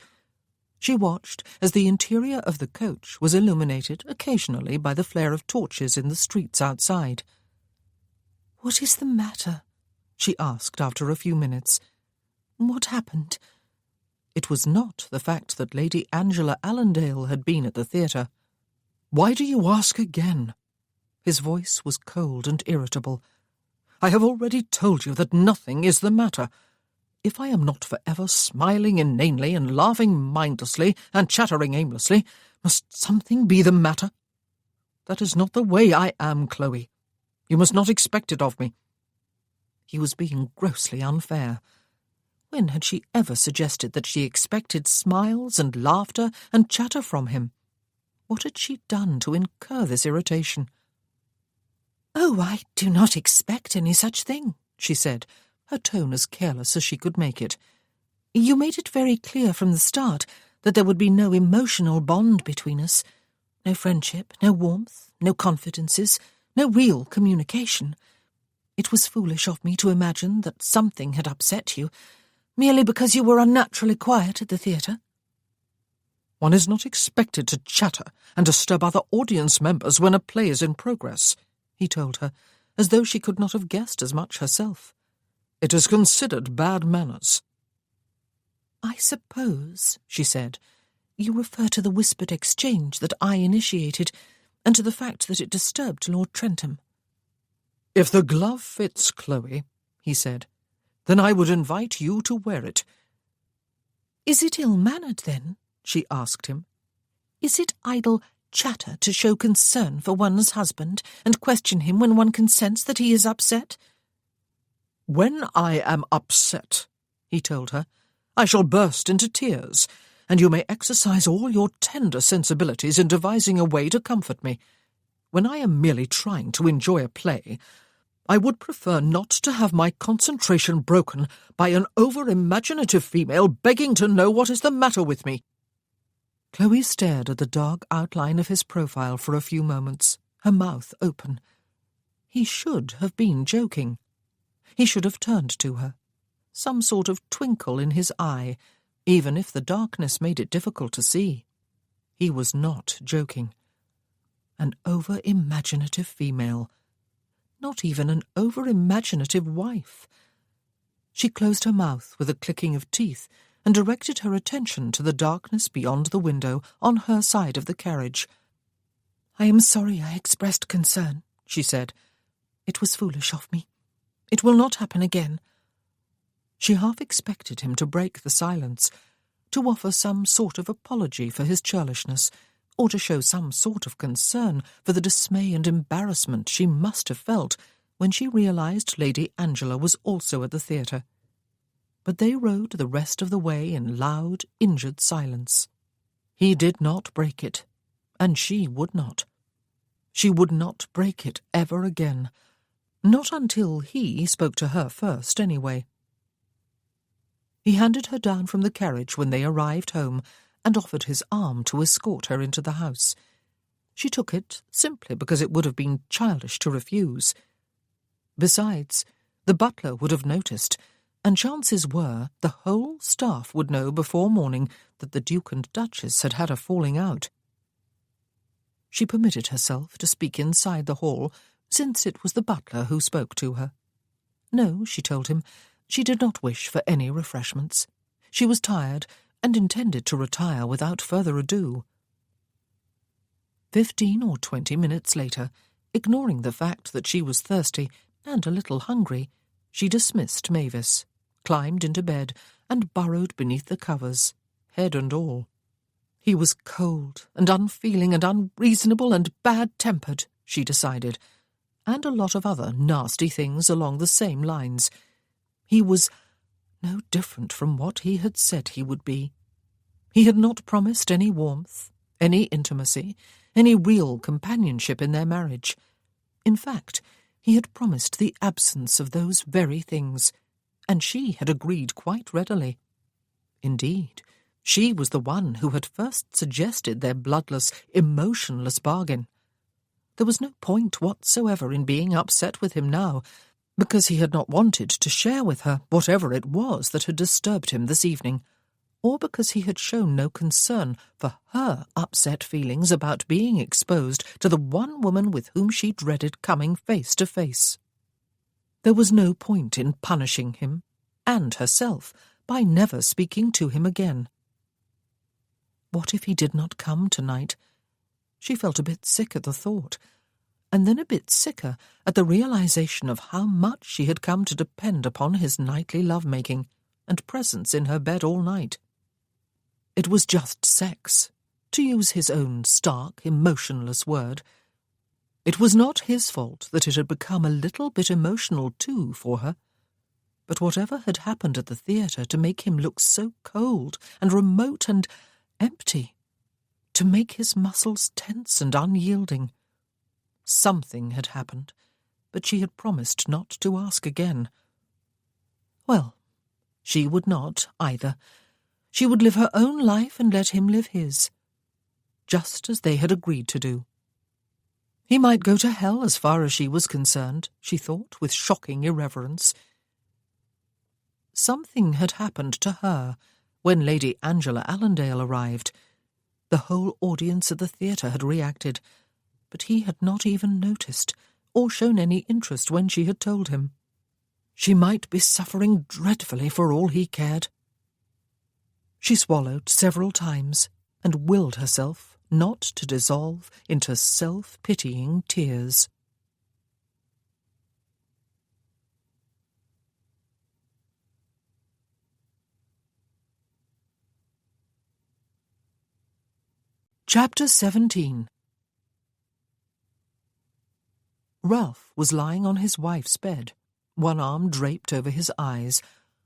She watched as the interior of the coach was illuminated occasionally by the flare of torches in the streets outside. "What is the matter?" she asked after a few minutes. "What happened?" It was not the fact that Lady Angela Allendale had been at the theatre. "Why do you ask again?" His voice was cold and irritable. "I have already told you that nothing is the matter. If I am not forever smiling inanely and laughing mindlessly and chattering aimlessly, must something be the matter? That is not the way I am, Chloe. You must not expect it of me." He was being grossly unfair. When had she ever suggested that she expected smiles and laughter and chatter from him? What had she done to incur this irritation? "Oh, I do not expect any such thing," she said, her tone as careless as she could make it. "You made it very clear from the start that there would be no emotional bond between us. No friendship, no warmth, no confidences, no real communication. It was foolish of me to imagine that something had upset you, merely because you were unnaturally quiet at the theatre." "One is not expected to chatter and disturb other audience members when a play is in progress," he told her, as though she could not have guessed as much herself. "It is considered bad manners." "I suppose," she said, "you refer to the whispered exchange that I initiated, and to the fact that it disturbed Lord Trentham." "If the glove fits, Chloe," he said, "then I would invite you to wear it." "Is it ill-mannered, then?" she asked him. "Is it idle chatter to show concern for one's husband and question him when one can sense that he is upset?" "When I am upset," he told her, "I shall burst into tears, and you may exercise all your tender sensibilities in devising a way to comfort me. When I am merely trying to enjoy a play, I would prefer not to have my concentration broken by an over-imaginative female begging to know what is the matter with me." Chloe stared at the dark outline of his profile for a few moments, her mouth open. He should have been joking. He should have turned to her, some sort of twinkle in his eye, even if the darkness made it difficult to see. He was not joking. An over-imaginative female. Not even an over-imaginative wife. She closed her mouth with a clicking of teeth and directed her attention to the darkness beyond the window on her side of the carriage. "I am sorry I expressed concern," she said. "It was foolish of me. It will not happen again." She half expected him to break the silence, to offer some sort of apology for his churlishness, or to show some sort of concern for the dismay and embarrassment she must have felt when she realized Lady Angela was also at the theatre. But they rode the rest of the way in loud, injured silence. He did not break it, and she would not. She would not break it ever again. Not until he spoke to her first, anyway. He handed her down from the carriage when they arrived home and offered his arm to escort her into the house. She took it simply because it would have been childish to refuse. Besides, the butler would have noticed, and chances were the whole staff would know before morning that the Duke and Duchess had had a falling out. She permitted herself to speak inside the hall, since it was the butler who spoke to her. No, she told him, she did not wish for any refreshments. She was tired and intended to retire without further ado. 15 or 20 minutes later, ignoring the fact that she was thirsty and a little hungry, she dismissed Mavis, climbed into bed, and burrowed beneath the covers, head and all. He was cold and unfeeling and unreasonable and bad-tempered, she decided, and a lot of other nasty things along the same lines. He was no different from what he had said he would be. He had not promised any warmth, any intimacy, any real companionship in their marriage. In fact, he had promised the absence of those very things, and she had agreed quite readily. Indeed, she was the one who had first suggested their bloodless, emotionless bargain. There was no point whatsoever in being upset with him now, because he had not wanted to share with her whatever it was that had disturbed him this evening. or because he had shown no concern for her upset feelings about being exposed to the one woman with whom she dreaded coming face to face. There was no point in punishing him, and herself, by never speaking to him again. What if he did not come tonight? She felt a bit sick at the thought, and then a bit sicker at the realization of how much she had come to depend upon his nightly love-making and presence in her bed all night. It was just sex, to use his own stark, emotionless word. It was not his fault that it had become a little bit emotional too for her. But whatever had happened at the theatre to make him look so cold and remote and empty, to make his muscles tense and unyielding? Something had happened, but she had promised not to ask again. Well, she would not, either. She would live her own life and let him live his, just as they had agreed to do. He might go to hell as far as she was concerned, she thought, with shocking irreverence. Something had happened to her when Lady Angela Allendale arrived. The whole audience at the theatre had reacted, but he had not even noticed or shown any interest when she had told him. She might be suffering dreadfully for all he cared. She swallowed several times and willed herself not to dissolve into self-pitying tears. Chapter 17. Ralph was lying on his wife's bed, one arm draped over his eyes,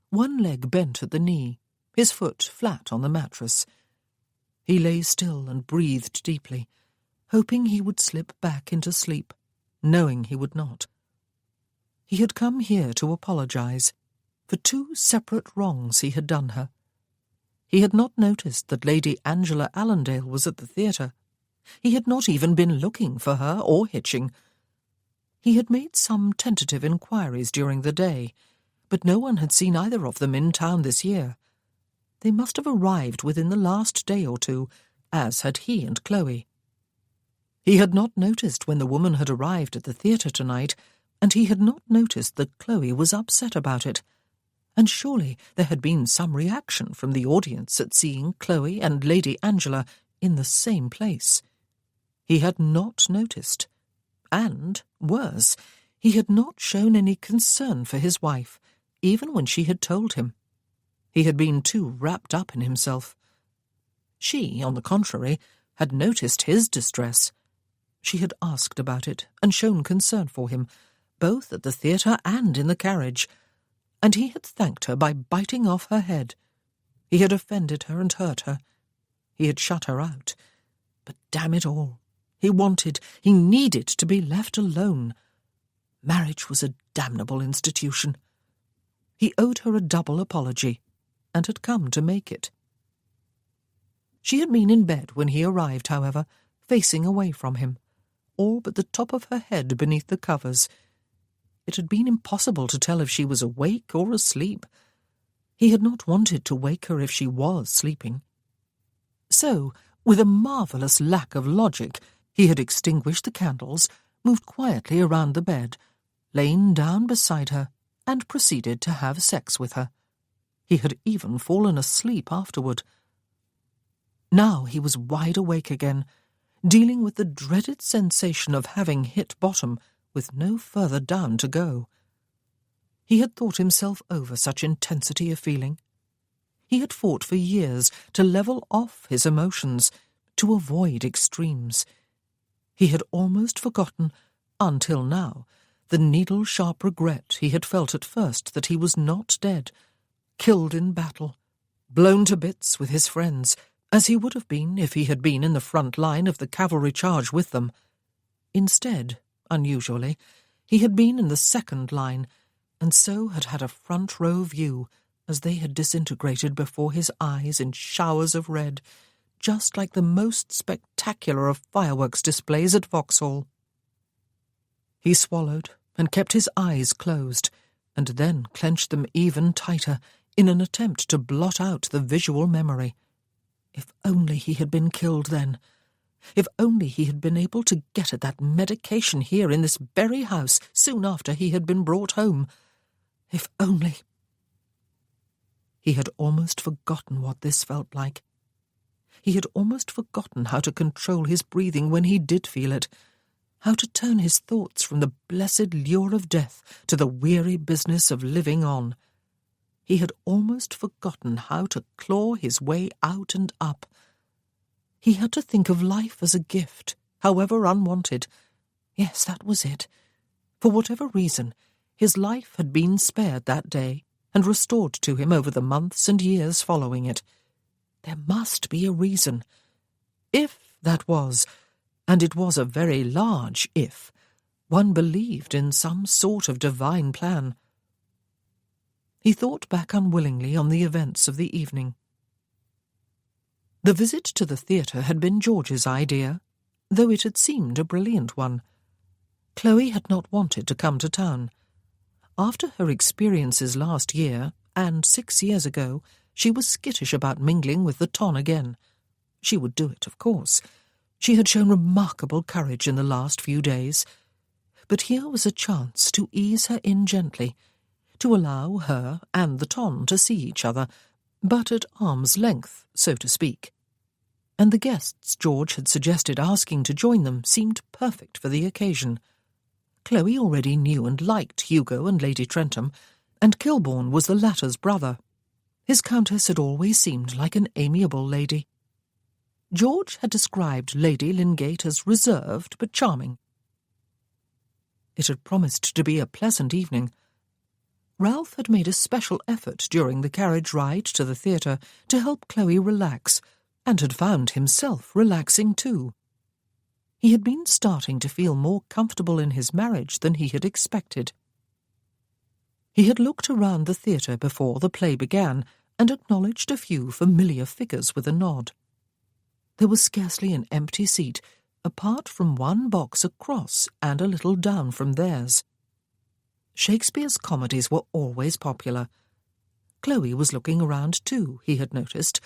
one leg bent at the knee, his foot flat on the mattress. He lay still and breathed deeply, hoping he would slip back into sleep, knowing he would not. He had come here to apologize for 2 separate wrongs he had done her. He had not noticed that Lady Angela Allendale was at the theatre. He had not even been looking for her or Hitching. He had made some tentative inquiries during the day, but no one had seen either of them in town this year. They must have arrived within the last day or 2, as had he and Chloe. He had not noticed when the woman had arrived at the theatre tonight, and he had not noticed that Chloe was upset about it. And surely there had been some reaction from the audience at seeing Chloe and Lady Angela in the same place. He had not noticed. And, worse, he had not shown any concern for his wife, even when she had told him. He had been too wrapped up in himself. She, on the contrary, had noticed his distress. She had asked about it and shown concern for him, both at the theatre and in the carriage, and he had thanked her by biting off her head. He had offended her and hurt her. He had shut her out. But damn it all, he needed to be left alone. Marriage was a damnable institution. He owed her a double apology, and had come to make it. She had been in bed when he arrived, however, facing away from him, all but the top of her head beneath the covers. It had been impossible to tell if she was awake or asleep. He had not wanted to wake her if she was sleeping. So, with a marvellous lack of logic, he had extinguished the candles, moved quietly around the bed, lain down beside her, and proceeded to have sex with her. He had even fallen asleep afterward. Now he was wide awake again, dealing with the dreaded sensation of having hit bottom with no further down to go. He had thought himself over such intensity of feeling. He had fought for years to level off his emotions, to avoid extremes. He had almost forgotten, until now, the needle-sharp regret he had felt at first that he was not dead, killed in battle, blown to bits with his friends, as he would have been if he had been in the front line of the cavalry charge with them. Instead, unusually, he had been in the second line, and so had had a front-row view as they had disintegrated before his eyes in showers of red, just like the most spectacular of fireworks displays at Vauxhall. He swallowed and kept his eyes closed, and then clenched them even tighter, in an attempt to blot out the visual memory. If only he had been killed then. If only he had been able to get at that medication here in this very house soon after he had been brought home. If only... He had almost forgotten what this felt like. He had almost forgotten how to control his breathing when he did feel it, how to turn his thoughts from the blessed lure of death to the weary business of living on. He had almost forgotten how to claw his way out and up. He had to think of life as a gift, however unwanted. Yes, that was it. For whatever reason, his life had been spared that day and restored to him over the months and years following it. There must be a reason. If that was, and it was a very large if, one believed in some sort of divine plan. He thought back unwillingly on the events of the evening. The visit to the theatre had been George's idea, though it had seemed a brilliant one. Chloe had not wanted to come to town. After her experiences last year, and 6 years ago, she was skittish about mingling with the ton again. She would do it, of course. She had shown remarkable courage in the last few days. But here was a chance to ease her in gently, to allow her and the ton to see each other, but at arm's length, so to speak. And the guests George had suggested asking to join them seemed perfect for the occasion. Chloe already knew and liked Hugo and Lady Trentham, and Kilbourne was the latter's brother. His countess had always seemed like an amiable lady. George had described Lady Lingate as reserved but charming. It had promised to be a pleasant evening. Ralph had made a special effort during the carriage ride to the theatre to help Chloe relax, and had found himself relaxing too. He had been starting to feel more comfortable in his marriage than he had expected. He had looked around the theatre before the play began and acknowledged a few familiar figures with a nod. There was scarcely an empty seat, apart from one box across and a little down from theirs. Shakespeare's comedies were always popular. Chloe was looking around too, he had noticed,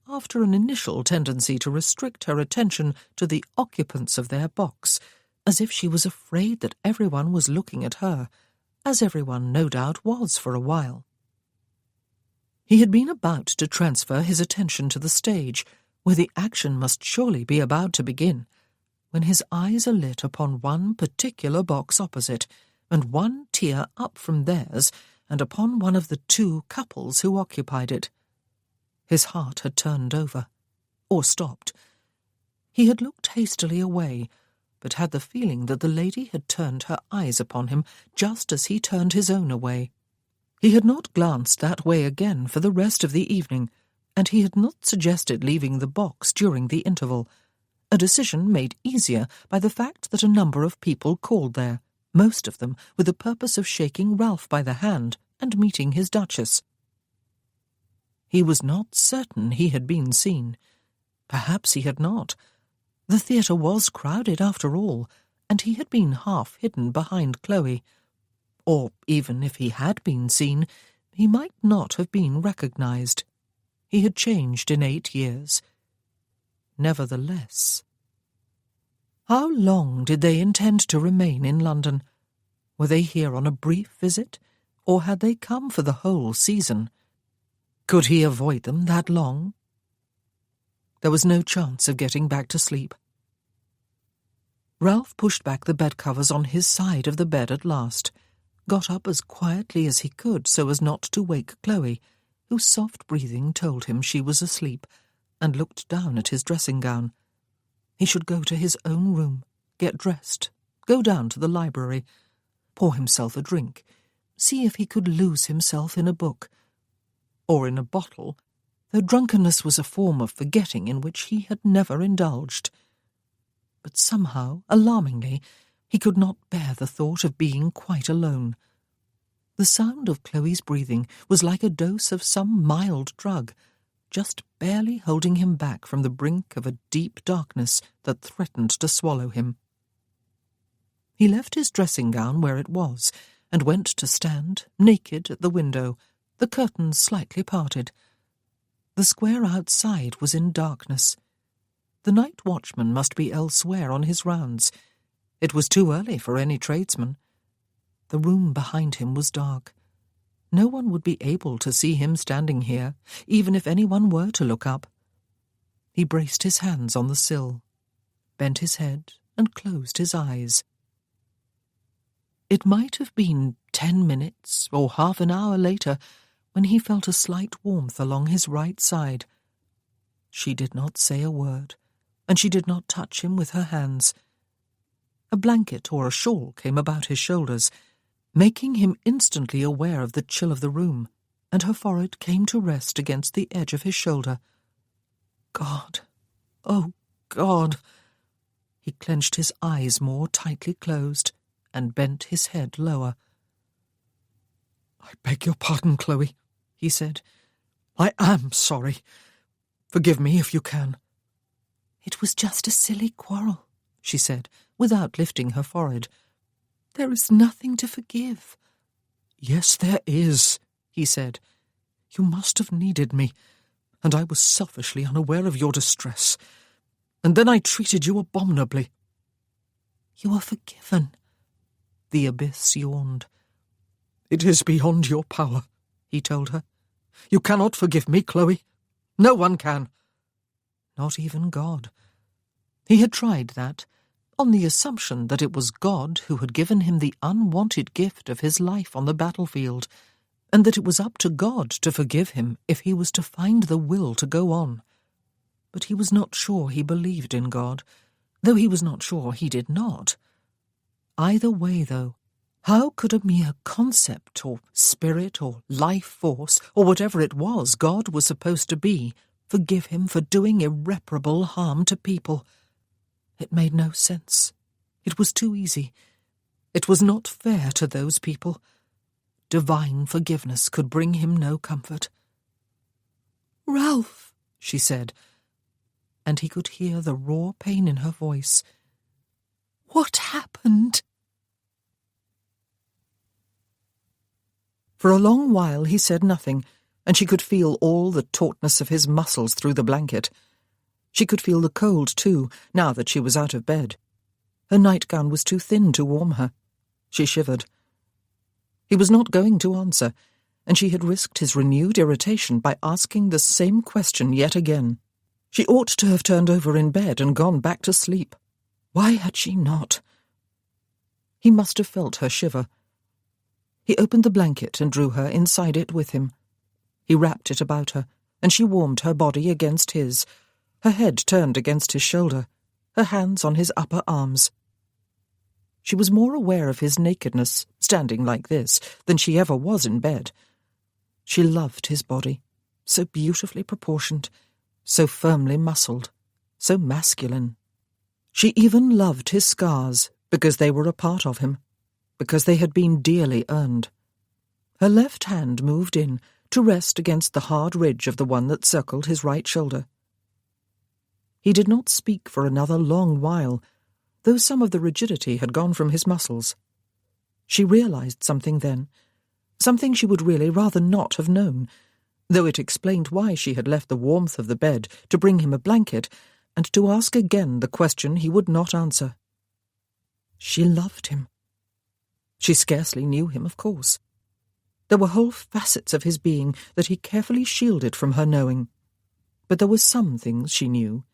after an initial tendency to restrict her attention to the occupants of their box, as if she was afraid that everyone was looking at her, as everyone no doubt was for a while. He had been about to transfer his attention to the stage, where the action must surely be about to begin, when his eyes are lit upon one particular box opposite, and one tier up from theirs, and upon one of the 2 couples who occupied it. His heart had turned over, or stopped. He had looked hastily away, but had the feeling that the lady had turned her eyes upon him just as he turned his own away. He had not glanced that way again for the rest of the evening, and he had not suggested leaving the box during the interval, a decision made easier by the fact that a number of people called there, most of them with the purpose of shaking Ralph by the hand and meeting his Duchess. He was not certain he had been seen. Perhaps he had not. The theatre was crowded after all, and he had been half hidden behind Chloe. Or even if he had been seen, he might not have been recognized. He had changed in 8 years. Nevertheless... How long did they intend to remain in London? Were they here on a brief visit, or had they come for the whole season? Could he avoid them that long? There was no chance of getting back to sleep. Ralph pushed back the bedcovers on his side of the bed at last, got up as quietly as he could so as not to wake Chloe, whose soft breathing told him she was asleep, and looked down at his dressing-gown. He should go to his own room, get dressed, go down to the library, pour himself a drink, see if he could lose himself in a book, or in a bottle, though drunkenness was a form of forgetting in which he had never indulged. But somehow, alarmingly, he could not bear the thought of being quite alone. The sound of Chloe's breathing was like a dose of some mild drug, just barely holding him back from the brink of a deep darkness that threatened to swallow him. He left his dressing-gown where it was, and went to stand, naked, at the window, The curtains slightly parted. The square outside was in darkness. The night watchman must be elsewhere on his rounds. It was too early for any tradesman. The room behind him was dark. No one would be able to see him standing here, even if anyone were to look up. He braced his hands on the sill, bent his head, and closed his eyes. It might have been 10 minutes or half an hour later when he felt a slight warmth along his right side. She did not say a word, and she did not touch him with her hands. A blanket or a shawl came about his shoulders, making him instantly aware of the chill of the room, and her forehead came to rest against the edge of his shoulder. God! Oh, God! He clenched his eyes more tightly closed and bent his head lower. "I beg your pardon, Chloe," he said. "I am sorry. Forgive me if you can." "It was just a silly quarrel," she said, without lifting her forehead. "There is nothing to forgive." "Yes, there is," he said. "You must have needed me, and I was selfishly unaware of your distress. And then I treated you abominably." "You are forgiven." The abyss yawned. "It is beyond your power," he told her. "You cannot forgive me, Chloe. No one can." Not even God. He had tried that, on the assumption that it was God who had given him the unwanted gift of his life on the battlefield, and that it was up to God to forgive him if he was to find the will to go on. But he was not sure he believed in God, though he was not sure he did not. Either way, though, how could a mere concept or spirit or life force or whatever it was God was supposed to be forgive him for doing irreparable harm to people? It made no sense. It was too easy. It was not fair to those people. Divine forgiveness could bring him no comfort. "Ralph," she said, and he could hear the raw pain in her voice. "What happened?" For a long while he said nothing, and she could feel all the tautness of his muscles through the blanket. She could feel the cold, too, now that she was out of bed. Her nightgown was too thin to warm her. She shivered. He was not going to answer, and she had risked his renewed irritation by asking the same question yet again. She ought to have turned over in bed and gone back to sleep. Why had she not? He must have felt her shiver. He opened the blanket and drew her inside it with him. He wrapped it about her, and she warmed her body against his, her head turned against his shoulder, her hands on his upper arms. She was more aware of his nakedness, standing like this, than she ever was in bed. She loved his body, so beautifully proportioned, so firmly muscled, so masculine. She even loved his scars, because they were a part of him, because they had been dearly earned. Her left hand moved in to rest against the hard ridge of the one that circled his right shoulder. He did not speak for another long while, though some of the rigidity had gone from his muscles. She realized something then, something she would really rather not have known, though it explained why she had left the warmth of the bed to bring him a blanket and to ask again the question he would not answer. She loved him. She scarcely knew him, of course. There were whole facets of his being that he carefully shielded from her knowing. But there were some things she knew.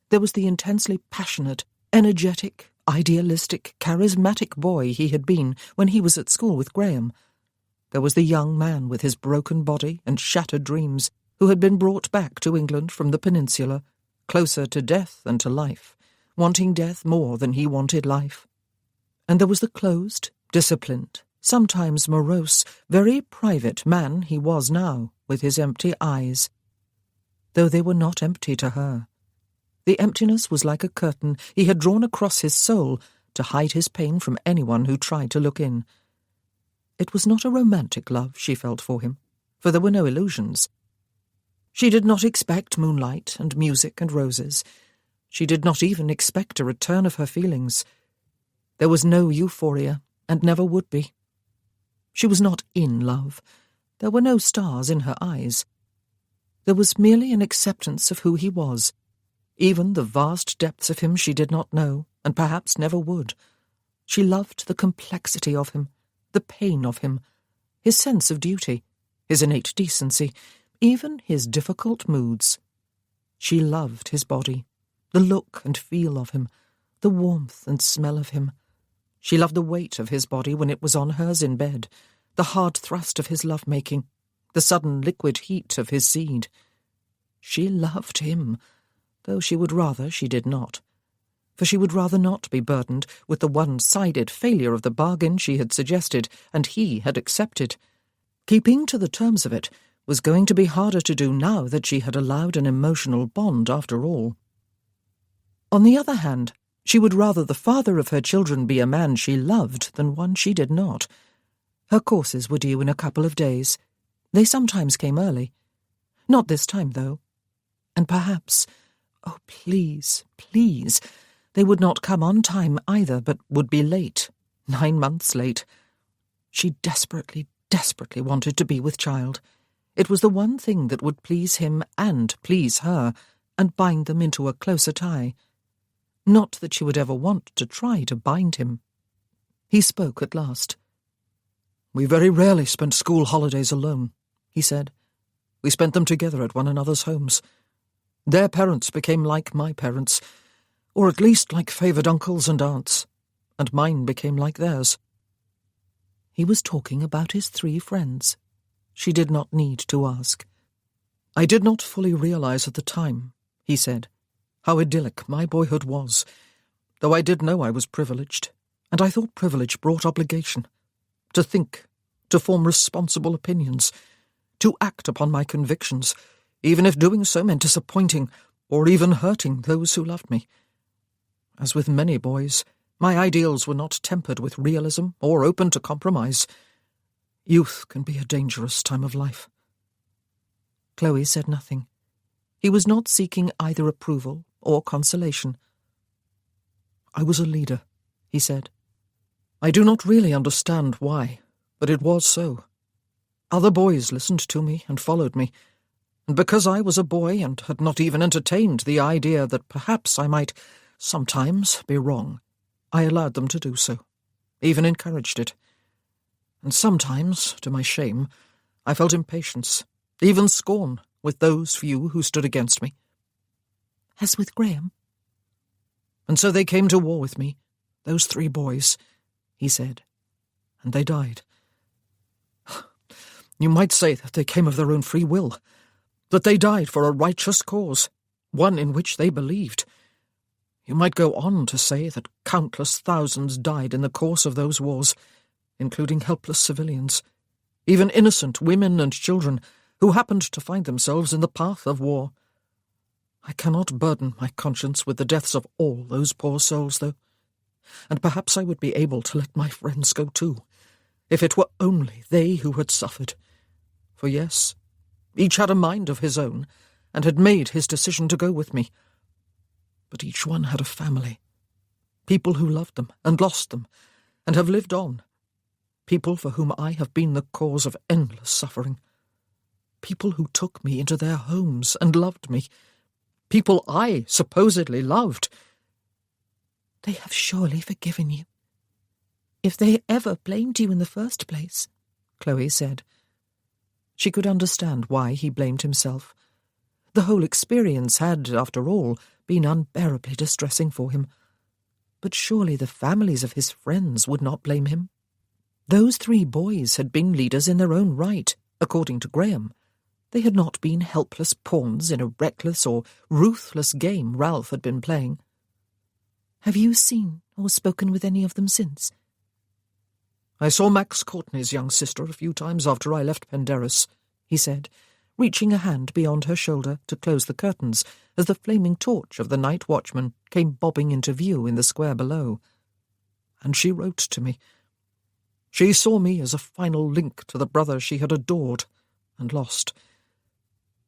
There was the intensely passionate, energetic, idealistic, charismatic boy he had been when he was at school with Graham. There was the young man with his broken body and shattered dreams, who had been brought back to England from the peninsula, closer to death than to life, wanting death more than he wanted life. And there was the closed, disciplined, sometimes morose, very private man he was now, with his empty eyes. Though they were not empty to her. The emptiness was like a curtain he had drawn across his soul to hide his pain from anyone who tried to look in. It was not a romantic love she felt for him, for there were no illusions. She did not expect moonlight and music and roses. She did not even expect a return of her feelings. There was no euphoria, and never would be. She was not in love, There were no stars in her eyes. There was merely an acceptance of who he was. Even the vast depths of him she did not know, and perhaps never would. She loved the complexity of him, the pain of him, his sense of duty, his innate decency, even his difficult moods. She loved his body, the look and feel of him, the warmth and smell of him. She loved the weight of his body when it was on hers in bed, the hard thrust of his love-making, the sudden liquid heat of his seed. She loved him, though she would rather she did not. For she would rather not be burdened with the one-sided failure of the bargain she had suggested and he had accepted. Keeping to the terms of it was going to be harder to do now that she had allowed an emotional bond after all. On the other hand, she would rather the father of her children be a man she loved than one she did not. Her courses were due in a couple of days. They sometimes came early. Not this time, though. And perhaps, oh, please, please, they would not come on time either, but would be late, 9 months late. She desperately, desperately wanted to be with child. It was the one thing that would please him and please her, and bind them into a closer tie. Not that she would ever want to try to bind him. He spoke at last. "We very rarely spent school holidays alone," he said. "We spent them together at one another's homes. Their parents became like my parents, or at least like favoured uncles and aunts, and mine became like theirs." He was talking about his 3 friends. She did not need to ask. "I did not fully realize at the time," he said, "how idyllic my boyhood was, though I did know I was privileged, and I thought privilege brought obligation. To think, to form responsible opinions, to act upon my convictions, even if doing so meant disappointing or even hurting those who loved me. As with many boys, my ideals were not tempered with realism or open to compromise. Youth can be a dangerous time of life." Chloe said nothing. He was not seeking either approval or consolation. "I was a leader," he said. "I do not really understand why, but it was so. Other boys listened to me and followed me, and because I was a boy and had not even entertained the idea that perhaps I might sometimes be wrong, I allowed them to do so, even encouraged it. And sometimes, to my shame, I felt impatience, even scorn, with those few who stood against me." "As with Graham?" "And so they came to war with me, those 3 boys," he said, "and they died. You might say that they came of their own free will, that they died for a righteous cause, one in which they believed. You might go on to say that countless thousands died in the course of those wars, including helpless civilians, even innocent women and children who happened to find themselves in the path of war. I cannot burden my conscience with the deaths of all those poor souls, though, and perhaps I would be able to let my friends go too, if it were only they who had suffered. For yes, each had a mind of his own, and had made his decision to go with me. But each one had a family, people who loved them and lost them, and have lived on, people for whom I have been the cause of endless suffering, people who took me into their homes and loved me, people I supposedly loved." "They have surely forgiven you, if they ever blamed you in the first place," Chloe said. She could understand why he blamed himself. The whole experience had, after all, been unbearably distressing for him. But surely the families of his friends would not blame him. Those 3 boys had been leaders in their own right, according to Graham. They had not been helpless pawns in a reckless or ruthless game Ralph had been playing. "Have you seen or spoken with any of them since?" "I saw Max Courtney's young sister a few times after I left Penderys," he said, reaching a hand beyond her shoulder to close the curtains as the flaming torch of the night watchman came bobbing into view in the square below. "And she wrote to me. She saw me as a final link to the brother she had adored and lost.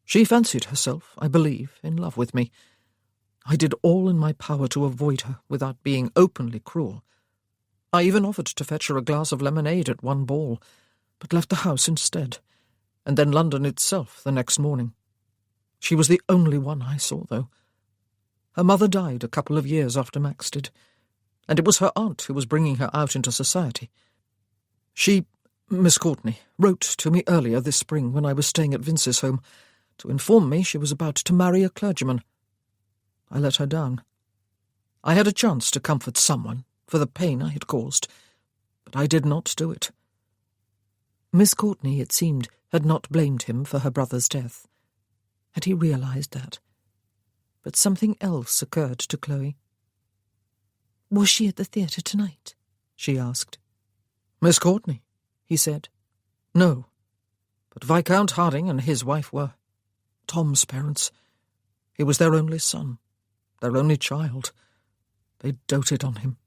She fancied herself, I believe, in love with me. I did all in my power to avoid her without being openly cruel. I even offered to fetch her a glass of lemonade at one ball, but left the house instead, and then London itself the next morning. She was the only one I saw, though. Her mother died a couple of years after Max did, and it was her aunt who was bringing her out into society. She, Miss Courtney, wrote to me earlier this spring when I was staying at Vince's home to inform me she was about to marry a clergyman. I let her down. I had a chance to comfort someone for the pain I had caused, but I did not do it. Miss Courtney, it seemed, had not blamed him for her brother's death. Had he realized that? But something else occurred to Chloe. "Was she at the theatre tonight?" she asked. Miss Courtney, he said. No, but Viscount Harding and his wife were. Tom's parents. He was their only son, their only child. They doted on him.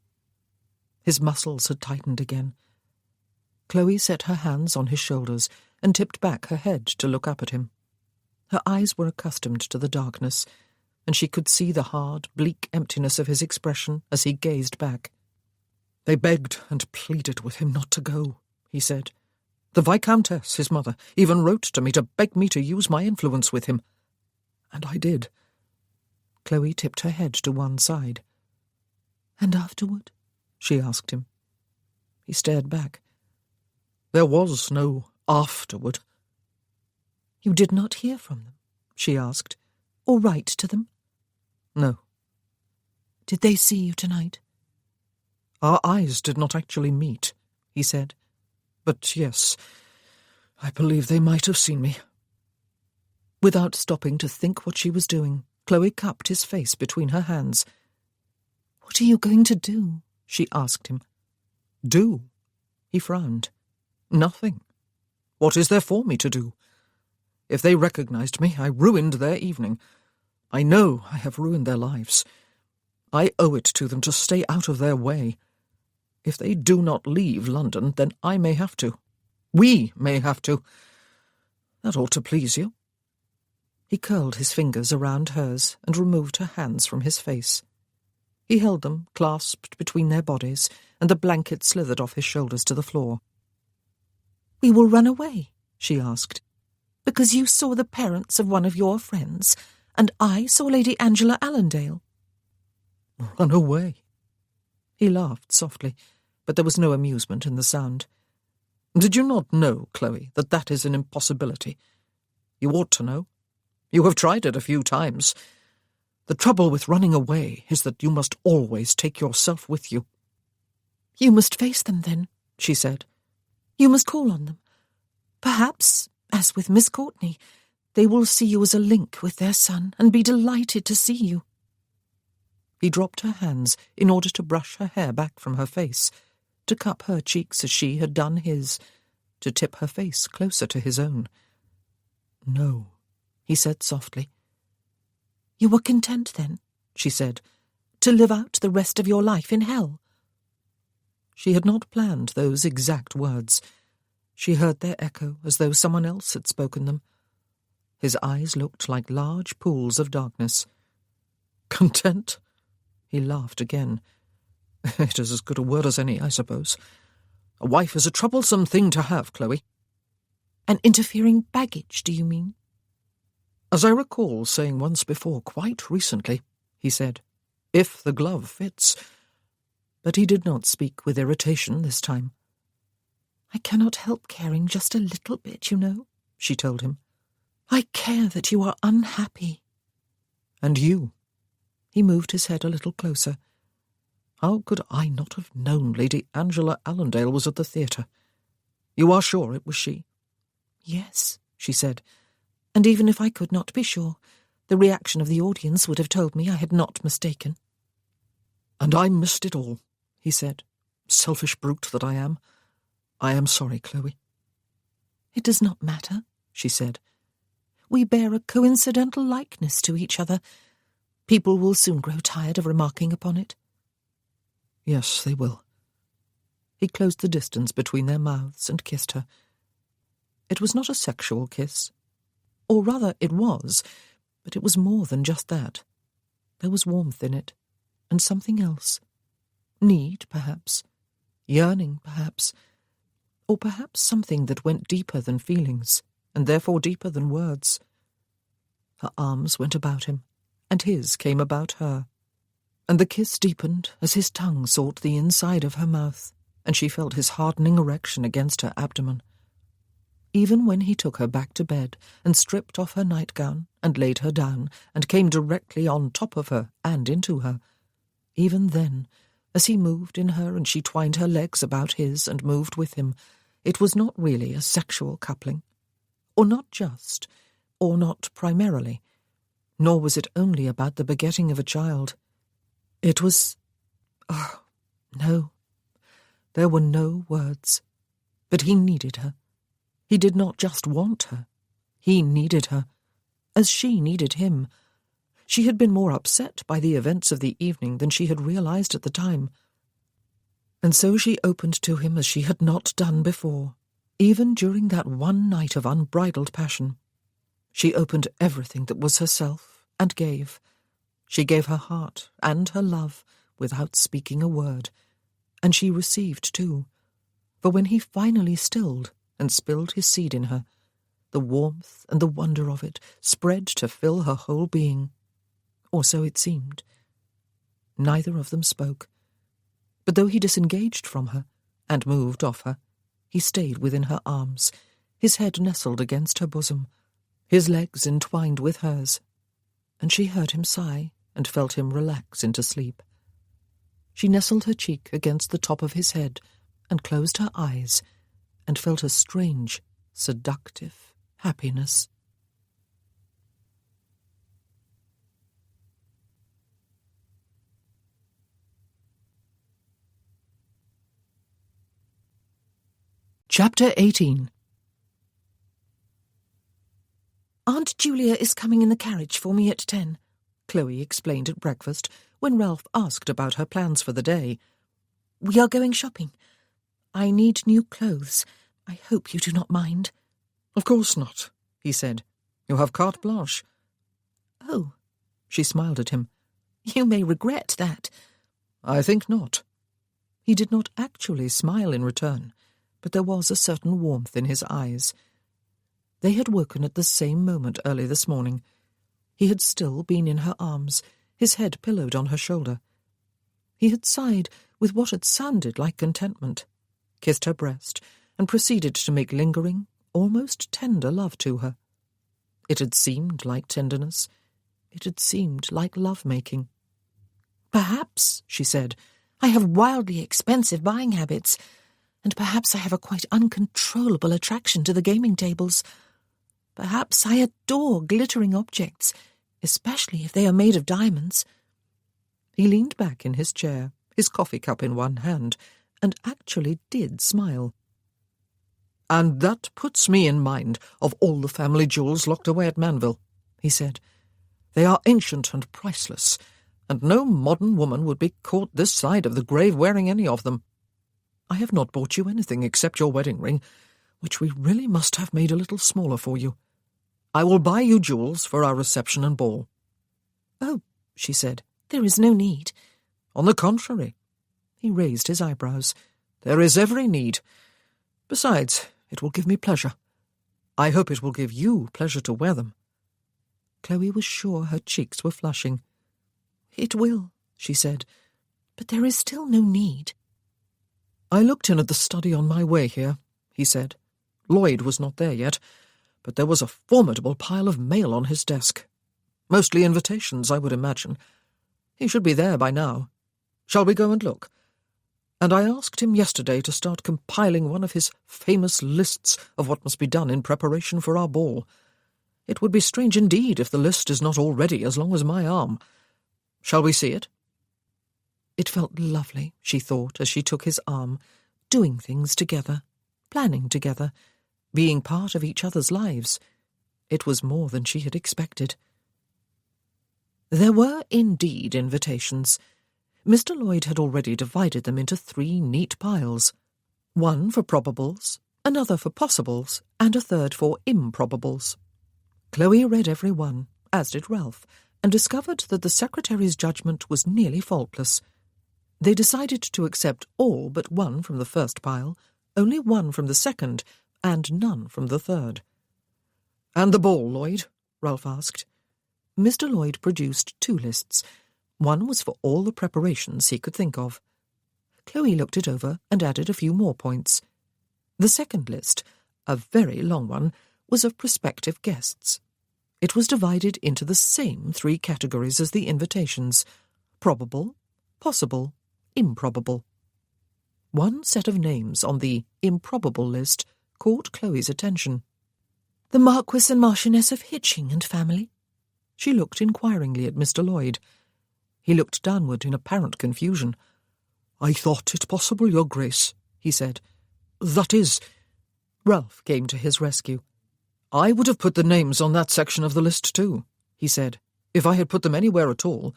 His muscles had tightened again. Chloe set her hands on his shoulders and tipped back her head to look up at him. Her eyes were accustomed to the darkness, and she could see the hard, bleak emptiness of his expression as he gazed back. They begged and pleaded with him not to go, he said. The Viscountess, his mother, even wrote to me to beg me to use my influence with him. And I did. Chloe tipped her head to one side. "And afterward?" she asked him. He stared back. There was no afterward. "You did not hear from them?" she asked. "Or write to them?" No. "Did they see you tonight?" Our eyes did not actually meet, he said. But yes, I believe they might have seen me. Without stopping to think what she was doing, Chloe cupped his face between her hands. "What are you going to do?" she asked him. Do? He frowned. Nothing. What is there for me to do? If they recognized me, I ruined their evening. I know I have ruined their lives. I owe it to them to stay out of their way. If they do not leave London, then I may have to. We may have to. That ought to please you." He curled his fingers around hers and removed her hands from his face. He held them clasped between their bodies, and the blanket slithered off his shoulders to the floor. "We will run away?" she asked. "Because you saw the parents of one of your friends, and I saw Lady Angela Allendale." "Run away?" He laughed softly, but there was no amusement in the sound. "Did you not know, Chloe, that that is an impossibility? You ought to know. You have tried it a few times. The trouble with running away is that you must always take yourself with you." "You must face them, then," she said. "You must call on them. Perhaps, as with Miss Courtney, they will see you as a link with their son and be delighted to see you." He dropped her hands in order to brush her hair back from her face, to cup her cheeks as she had done his, to tip her face closer to his own. "No," he said softly. "You were content, then," she said, "to live out the rest of your life in hell?" She had not planned those exact words. She heard their echo as though someone else had spoken them. His eyes looked like large pools of darkness. "Content?" He laughed again. "It is as good a word as any, I suppose. A wife is a troublesome thing to have, Chloe." "An interfering baggage, do you mean?" "As I recall saying once before, quite recently," he said, "if the glove fits." But he did not speak with irritation this time. "I cannot help caring just a little bit, you know," she told him. "I care that you are unhappy." "And you?" He moved his head a little closer. "How could I not have known Lady Angela Allendale was at the theatre? You are sure it was she?" "Yes," she said, "and even if I could not be sure, the reaction of the audience would have told me I had not mistaken." "And I missed it all," he said. "Selfish brute that I am. I am sorry, Chloe." "It does not matter," she said. "We bear a coincidental likeness to each other. People will soon grow tired of remarking upon it." "Yes, they will." He closed the distance between their mouths and kissed her. It was not a sexual kiss. Or rather, it was, but it was more than just that. There was warmth in it, and something else. Need, perhaps. Yearning, perhaps. Or perhaps something that went deeper than feelings, and therefore deeper than words. Her arms went about him, and his came about her, and the kiss deepened as his tongue sought the inside of her mouth, and she felt his hardening erection against her abdomen. Even when he took her back to bed and stripped off her nightgown and laid her down and came directly on top of her and into her, even then, as he moved in her and she twined her legs about his and moved with him, it was not really a sexual coupling. Or not just, or not primarily, nor was it only about the begetting of a child. It was... oh, no. There were no words. But he needed her. He did not just want her. He needed her, as she needed him. She had been more upset by the events of the evening than she had realized at the time. And so she opened to him as she had not done before, even during that one night of unbridled passion. She opened everything that was herself and gave. She gave her heart and her love without speaking a word, and she received too. For when he finally stilled and spilled his seed in her, the warmth and the wonder of it spread to fill her whole being. Or so it seemed. Neither of them spoke. But though he disengaged from her and moved off her, he stayed within her arms, his head nestled against her bosom, his legs entwined with hers, and she heard him sigh and felt him relax into sleep. She nestled her cheek against the top of his head and closed her eyes and felt a strange, seductive happiness. Chapter 18. Aunt Julia is coming in the carriage for me at 10, Chloe explained at breakfast when Ralph asked about her plans for the day. We are going shopping. I need new clothes. I hope you do not mind. Of course not, he said. You have carte blanche. Oh. She smiled at him. You may regret that. I think not. He did not actually smile in return, but there was a certain warmth in his eyes. They had woken at the same moment early this morning. He had still been in her arms, his head pillowed on her shoulder. He had sighed with what had sounded like contentment, kissed her breast, and proceeded to make lingering, almost tender love to her. It had seemed like tenderness. It had seemed like love-making. Perhaps, she said, I have wildly expensive buying habits, and perhaps I have a quite uncontrollable attraction to the gaming tables. Perhaps I adore glittering objects, especially if they are made of diamonds. He leaned back in his chair, his coffee cup in one hand, and actually did smile. And that puts me in mind of all the family jewels locked away at Manville, he said. They are ancient and priceless, and no modern woman would be caught this side of the grave wearing any of them. I have not bought you anything except your wedding ring, which we really must have made a little smaller for you. I will buy you jewels for our reception and ball. Oh, she said, there is no need. On the contrary. He raised his eyebrows. There is every need. Besides, it will give me pleasure. I hope it will give you pleasure to wear them. Chloe was sure her cheeks were flushing. It will, she said, but there is still no need. I looked in at the study on my way here, he said. Lloyd was not there yet, but there was a formidable pile of mail on his desk. Mostly invitations, I would imagine. He should be there by now. Shall we go and look? And I asked him yesterday to start compiling one of his famous lists of what must be done in preparation for our ball. It would be strange indeed if the list is not already as long as my arm. Shall we see it? It felt lovely, she thought, as she took his arm, doing things together, planning together, being part of each other's lives. It was more than she had expected. There were indeed invitations. Mr. Lloyd had already divided them into 3 neat piles, one for probables, another for possibles, and a third for improbables. Chloe read every one, as did Ralph, and discovered that the secretary's judgment was nearly faultless. They decided to accept all but one from the first pile, only one from the second, and none from the third. "And the ball, Lloyd?" Ralph asked. Mr. Lloyd produced 2 lists. One was for all the preparations he could think of. Chloe looked it over and added a few more points. The second list, a very long one, was of prospective guests. It was divided into the same 3 categories as the invitations: probable, possible, improbable. One set of names on the improbable list caught Chloe's attention. "The Marquis and Marchioness of Hitching and family." She looked inquiringly at Mr. Lloyd. He looked downward in apparent confusion. "I thought it possible, Your Grace," he said. "That is—" Ralph came to his rescue. "I would have put the names on that section of the list too," he said, "if I had put them anywhere at all."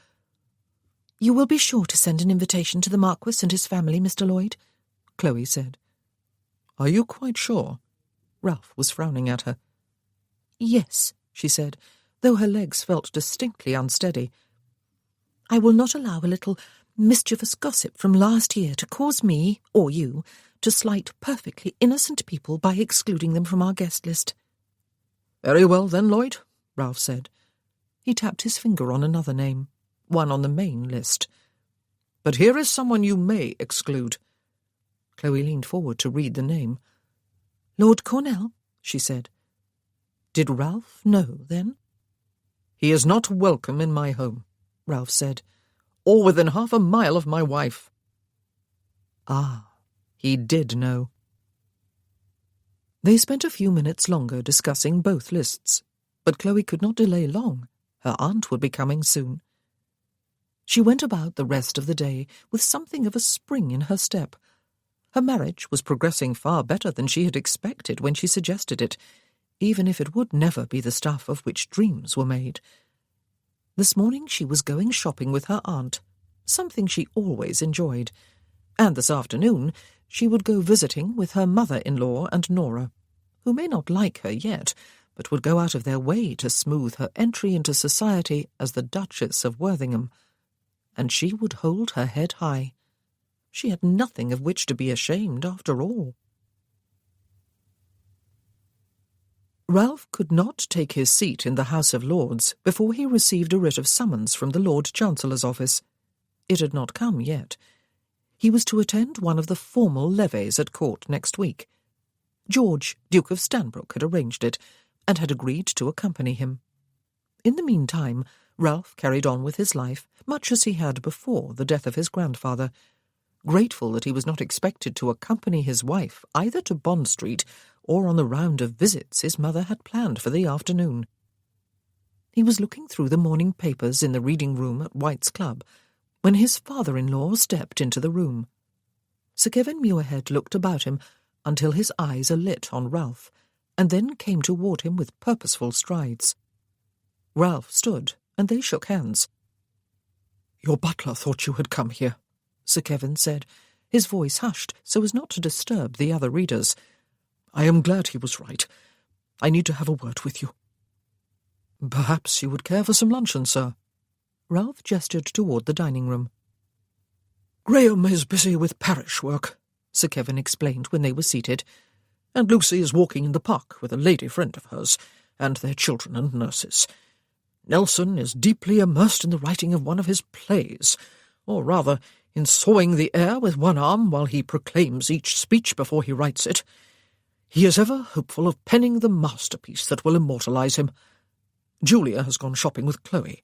"You will be sure to send an invitation to the Marquis and his family, Mr. Lloyd," Chloe said. "Are you quite sure?" Ralph was frowning at her. "Yes," she said, though her legs felt distinctly unsteady. "I will not allow a little mischievous gossip from last year to cause me, or you, to slight perfectly innocent people by excluding them from our guest list." "Very well then, Lloyd," Ralph said. He tapped his finger on another name, one on the main list. "But here is someone you may exclude." Chloe leaned forward to read the name. "Lord Cornell," she said. Did Ralph know, then? "He is not welcome in my home," Ralph said, "or within half a mile of my wife." Ah, he did know. They spent a few minutes longer discussing both lists, but Chloe could not delay long. Her aunt would be coming soon. She went about the rest of the day with something of a spring in her step. Her marriage was progressing far better than she had expected when she suggested it, even if it would never be the stuff of which dreams were made. This morning she was going shopping with her aunt, something she always enjoyed, and this afternoon she would go visiting with her mother-in-law and Nora, who may not like her yet, but would go out of their way to smooth her entry into society as the Duchess of Worthington, and she would hold her head high. She had nothing of which to be ashamed, after all. Ralph could not take his seat in the House of Lords before he received a writ of summons from the Lord Chancellor's office. It had not come yet. He was to attend one of the formal levees at court next week. George, Duke of Stanbrook, had arranged it, and had agreed to accompany him. In the meantime, Ralph carried on with his life much as he had before the death of his grandfather, grateful that he was not expected to accompany his wife either to Bond Street or on the round of visits his mother had planned for the afternoon. He was looking through the morning papers in the reading-room at White's Club when his father-in-law stepped into the room. Sir Kevin Muirhead looked about him until his eyes alit on Ralph, and then came toward him with purposeful strides. Ralph stood, and they shook hands. "Your butler thought you had come here," Sir Kevin said, his voice hushed so as not to disturb the other readers. "I am glad he was right. I need to have a word with you." "Perhaps you would care for some luncheon, sir." Ralph gestured toward the dining-room. "Graham is busy with parish work," Sir Kevin explained when they were seated, "and Lucy is walking in the park with a lady friend of hers, and their children and nurses. Nelson is deeply immersed in the writing of one of his plays, or rather, in sawing the air with one arm while he proclaims each speech before he writes it. He is ever hopeful of penning the masterpiece that will immortalize him. Julia has gone shopping with Chloe,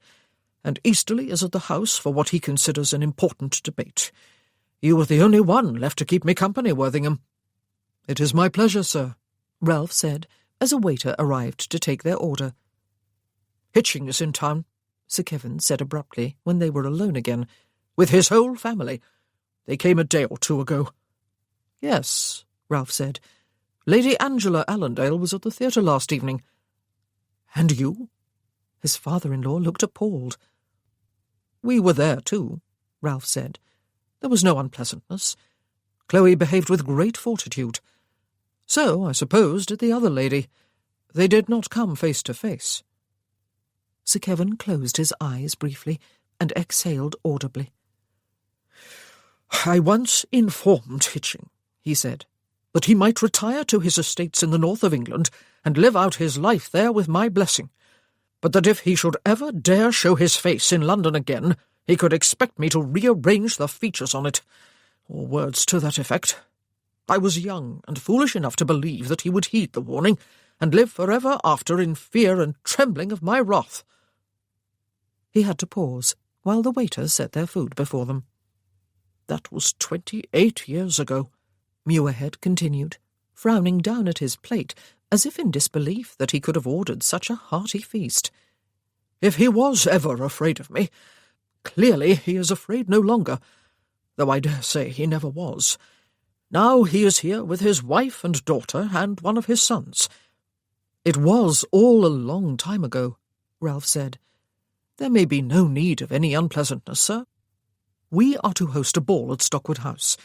and Easterly is at the house for what he considers an important debate. You are the only one left to keep me company, Worthington." "It is my pleasure, sir," Ralph said, as a waiter arrived to take their order. "Hitching is in town," Sir Kevin said abruptly when they were alone again, "with his whole family. They came a day or 2 ago." "Yes," Ralph said. "Lady Angela Allendale was at the theatre last evening." "And you?" His father-in-law looked appalled. "We were there too," Ralph said. "There was no unpleasantness. Chloe behaved with great fortitude. So, I suppose, did the other lady. They did not come face to face." Sir Kevin closed his eyes briefly and exhaled audibly. "I once informed Hitching," he said, that he might retire to his estates in the north of England and live out his life there with my blessing, but that if he should ever dare show his face in London again, he could expect me to rearrange the features on it, or words to that effect. I was young and foolish enough to believe that he would heed the warning, and live forever after in fear and trembling of my wrath." He had to pause while the waiters set their food before them. "That was 28 years ago," Muirhead continued, frowning down at his plate as if in disbelief that he could have ordered such a hearty feast. "If he was ever afraid of me, clearly he is afraid no longer, though I dare say he never was. Now he is here with his wife and daughter and one of his sons." "It was all a long time ago," Ralph said. "There may be no need of any unpleasantness, sir. We are to host a ball at Stockwood House.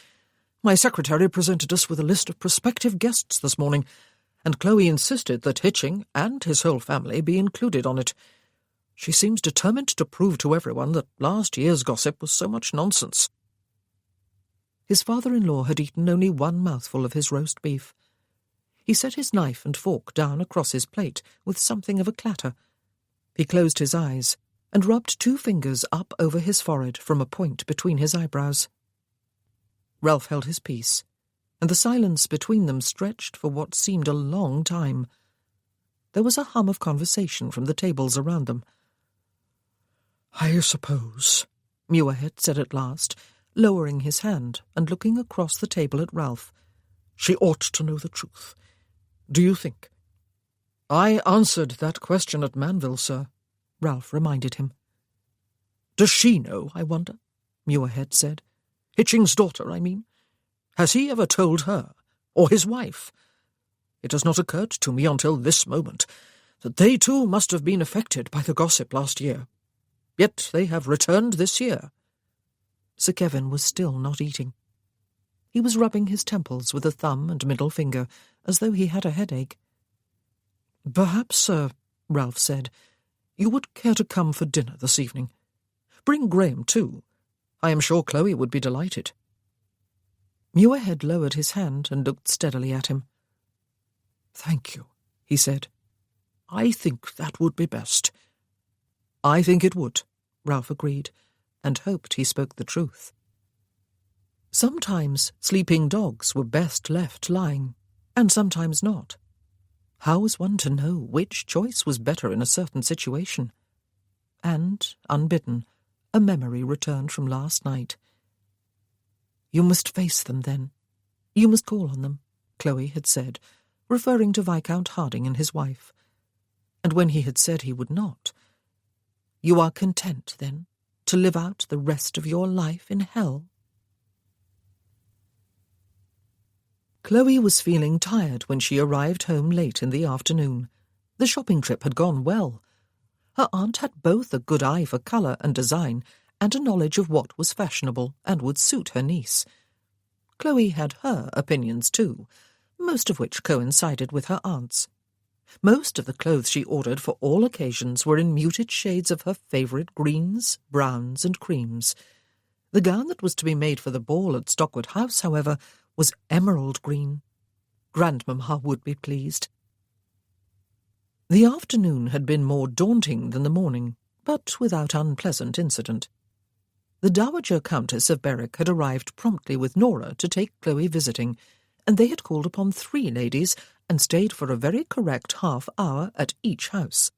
My secretary presented us with a list of prospective guests this morning, and Chloe insisted that Hitching and his whole family be included on it. She seems determined to prove to everyone that last year's gossip was so much nonsense." His father-in-law had eaten only one mouthful of his roast beef. He set his knife and fork down across his plate with something of a clatter. He closed his eyes and rubbed 2 fingers up over his forehead from a point between his eyebrows. Ralph held his peace, and the silence between them stretched for what seemed a long time. There was a hum of conversation from the tables around them. "I suppose," Muirhead said at last, lowering his hand and looking across the table at Ralph, "she ought to know the truth. Do you think?" "I answered that question at Manville, sir," Ralph reminded him. "Does she know, I wonder?" Muirhead said. "Hitching's daughter, I mean. Has he ever told her, or his wife? It has not occurred to me until this moment that they too must have been affected by the gossip last year. Yet they have returned this year." Sir Kevin was still not eating. He was rubbing his temples with a thumb and middle finger, as though he had a headache. "Perhaps, sir," Ralph said, "you would care to come for dinner this evening. Bring Graham, too. I am sure Chloe would be delighted." Muirhead lowered his hand and looked steadily at him. "Thank you," he said. "I think that would be best." "I think it would," Ralph agreed, and hoped he spoke the truth. Sometimes sleeping dogs were best left lying, and sometimes not. How was one to know which choice was better in a certain situation? And, unbidden, a memory returned from last night. "You must face them, then. You must call on them," Chloe had said, referring to Viscount Harding and his wife. And when he had said he would not, "You are content, then, to live out the rest of your life in hell?" Chloe was feeling tired when she arrived home late in the afternoon. The shopping trip had gone well. Her aunt had both a good eye for colour and design and a knowledge of what was fashionable and would suit her niece. Chloe had her opinions too, most of which coincided with her aunt's. Most of the clothes she ordered for all occasions were in muted shades of her favourite greens, browns, and creams. The gown that was to be made for the ball at Stockwood House, however, was emerald green. Grandmamma would be pleased. The afternoon had been more daunting than the morning, but without unpleasant incident. The Dowager Countess of Berwick had arrived promptly with Nora to take Chloe visiting, and they had called upon 3 ladies and stayed for a very correct half-hour at each house.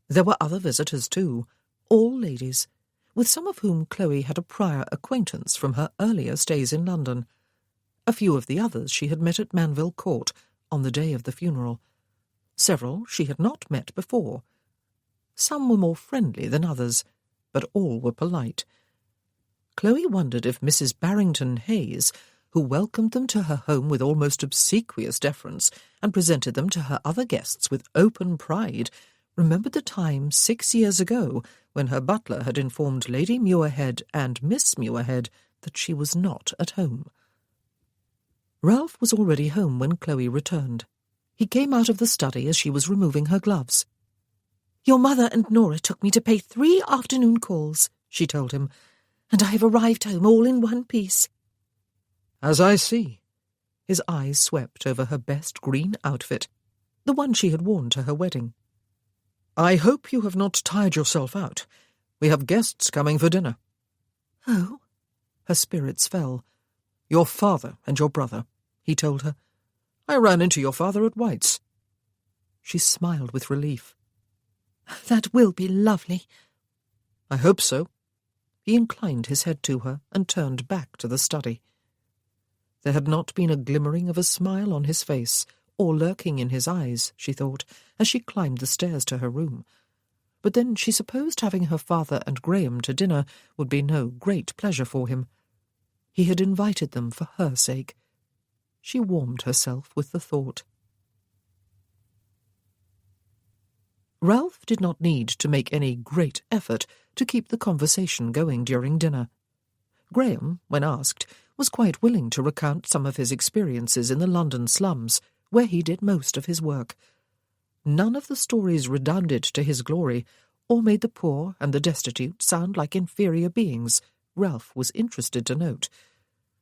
There were other visitors too, all ladies, with some of whom Chloe had a prior acquaintance from her earlier stays in London. A few of the others she had met at Manville Court on the day of the funeral. Several she had not met before. Some were more friendly than others, but all were polite. Chloe wondered if Mrs. Barrington Hayes, who welcomed them to her home with almost obsequious deference and presented them to her other guests with open pride, remembered the time 6 years ago when her butler had informed Lady Muirhead and Miss Muirhead that she was not at home. Ralph was already home when Chloe returned. He came out of the study as she was removing her gloves. "Your mother and Nora took me to pay 3 afternoon calls," she told him, "and I have arrived home all in one piece." "As I see. His eyes swept over her best green outfit, the one she had worn to her wedding. "I hope you have not tired yourself out. We have guests coming for dinner." "Oh?" Her spirits fell. "Your father and your brother," he told her. "I ran into your father at White's." She smiled with relief. "That will be lovely." "I hope so." He inclined his head to her and turned back to the study. There had not been a glimmering of a smile on his face, or lurking in his eyes, she thought, as she climbed the stairs to her room. But then she supposed having her father and Graham to dinner would be no great pleasure for him. He had invited them for her sake. She warmed herself with the thought. Ralph did not need to make any great effort to keep the conversation going during dinner. Graham, when asked, was quite willing to recount some of his experiences in the London slums, where he did most of his work. None of the stories redounded to his glory, or made the poor and the destitute sound like inferior beings, Ralph was interested to note.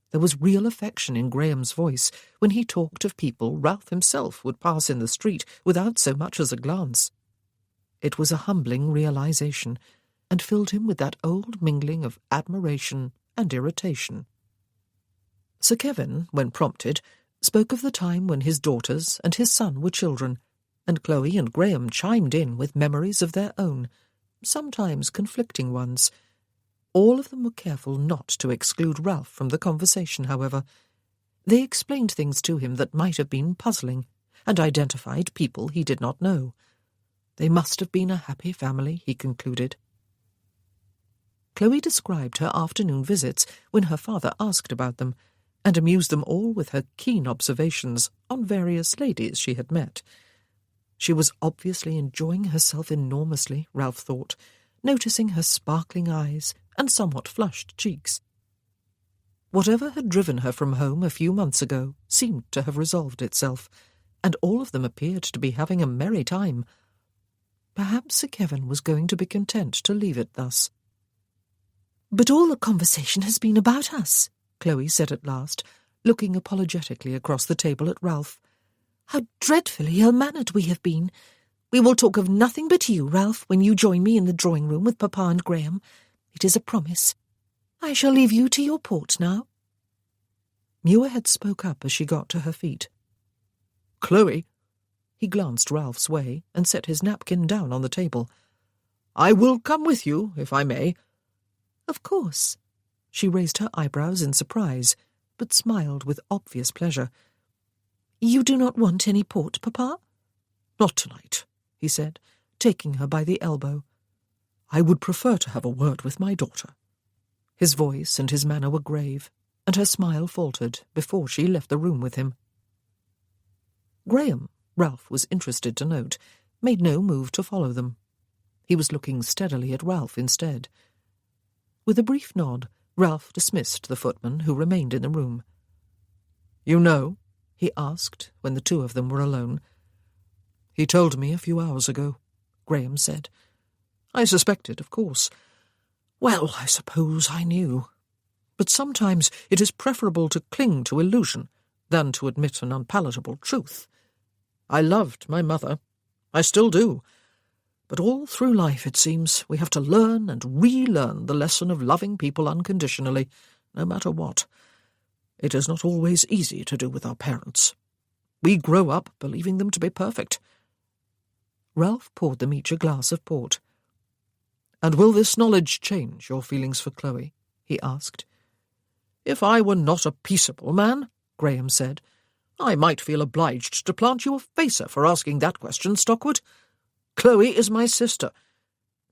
There was real affection in Graham's voice when he talked of people Ralph himself would pass in the street without so much as a glance. It was a humbling realization, and filled him with that old mingling of admiration and irritation. Sir Kevin, when prompted, spoke of the time when his daughters and his son were children, and Chloe and Graham chimed in with memories of their own, sometimes conflicting ones. All of them were careful not to exclude Ralph from the conversation, however. They explained things to him that might have been puzzling, and identified people he did not know. They must have been a happy family, he concluded. Chloe described her afternoon visits when her father asked about them, and amused them all with her keen observations on various ladies she had met. She was obviously enjoying herself enormously, Ralph thought, noticing her sparkling eyes and somewhat flushed cheeks. Whatever had driven her from home a few months ago seemed to have resolved itself, and all of them appeared to be having a merry time. Perhaps Sir Kevin was going to be content to leave it thus. "But all the conversation has been about us," Chloe said at last, looking apologetically across the table at Ralph. "How dreadfully ill-mannered we have been. We will talk of nothing but you, Ralph, when you join me in the drawing-room with Papa and Graham. It is a promise. I shall leave you to your port now." Muirhead spoke up as she got to her feet. "Chloe," he glanced Ralph's way and set his napkin down on the table. "I will come with you, if I may." "Of course." She raised her eyebrows in surprise, but smiled with obvious pleasure. "You do not want any port, Papa?" "Not tonight," he said, taking her by the elbow. "I would prefer to have a word with my daughter." His voice and his manner were grave, and her smile faltered before she left the room with him. Graham, Ralph was interested to note, made no move to follow them. He was looking steadily at Ralph instead. With a brief nod, Ralph dismissed the footman who remained in the room. "You know?" he asked when the two of them were alone. "He told me a few hours ago," Graham said. "I suspected, of course. Well, I suppose I knew. But sometimes it is preferable to cling to illusion than to admit an unpalatable truth. I loved my mother. I still do. But all through life, it seems, we have to learn and relearn the lesson of loving people unconditionally, no matter what. It is not always easy to do with our parents. We grow up believing them to be perfect." Ralph poured them each a glass of port. "And will this knowledge change your feelings for Chloe?" he asked. "If I were not a peaceable man," Graham said, "I might feel obliged to plant you a facer for asking that question, Stockwood. Chloe is my sister.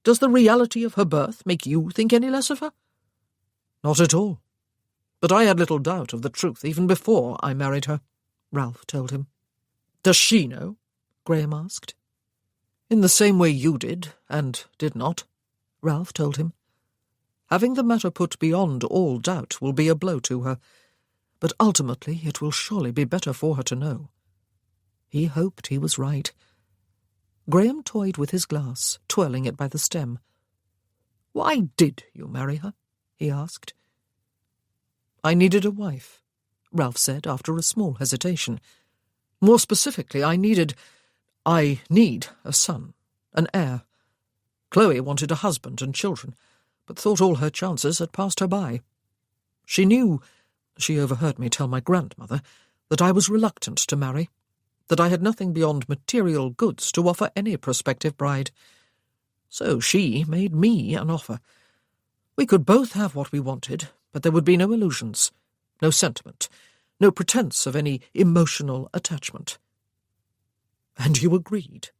Does the reality of her birth make you think any less of her?" "Not at all. But I had little doubt of the truth even before I married her," Ralph told him. "Does she know?" Graham asked. "In the same way you did, and did not," Ralph told him. "Having the matter put beyond all doubt will be a blow to her, but ultimately it will surely be better for her to know." He hoped he was right. Graham toyed with his glass, twirling it by the stem. "Why did you marry her?" he asked. "I needed a wife," Ralph said after a small hesitation. "More specifically, I need a son, an heir. Chloe wanted a husband and children, but thought all her chances had passed her by. She overheard me tell my grandmother, that I was reluctant to marry, that I had nothing beyond material goods to offer any prospective bride. So she made me an offer. We could both have what we wanted, but there would be no illusions, no sentiment, no pretense of any emotional attachment." "And you agreed,"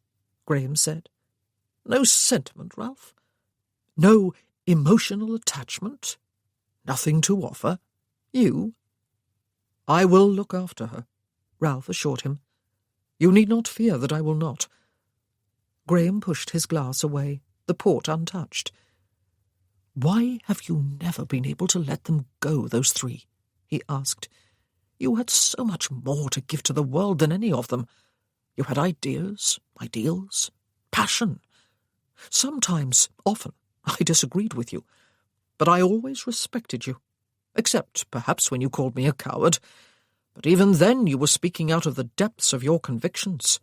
Graham said. "No sentiment, Ralph? No emotional attachment? Nothing to offer? You?" "I will look after her," Ralph assured him. "You need not fear that I will not." Graham pushed his glass away, the port untouched. "Why have you never been able to let them go, those three?" he asked. "You had so much more to give to the world than any of them. You had ideas, ideals, passion. Sometimes, often, I disagreed with you, but I always respected you, except perhaps when you called me a coward. But even then you were speaking out of the depths of your convictions.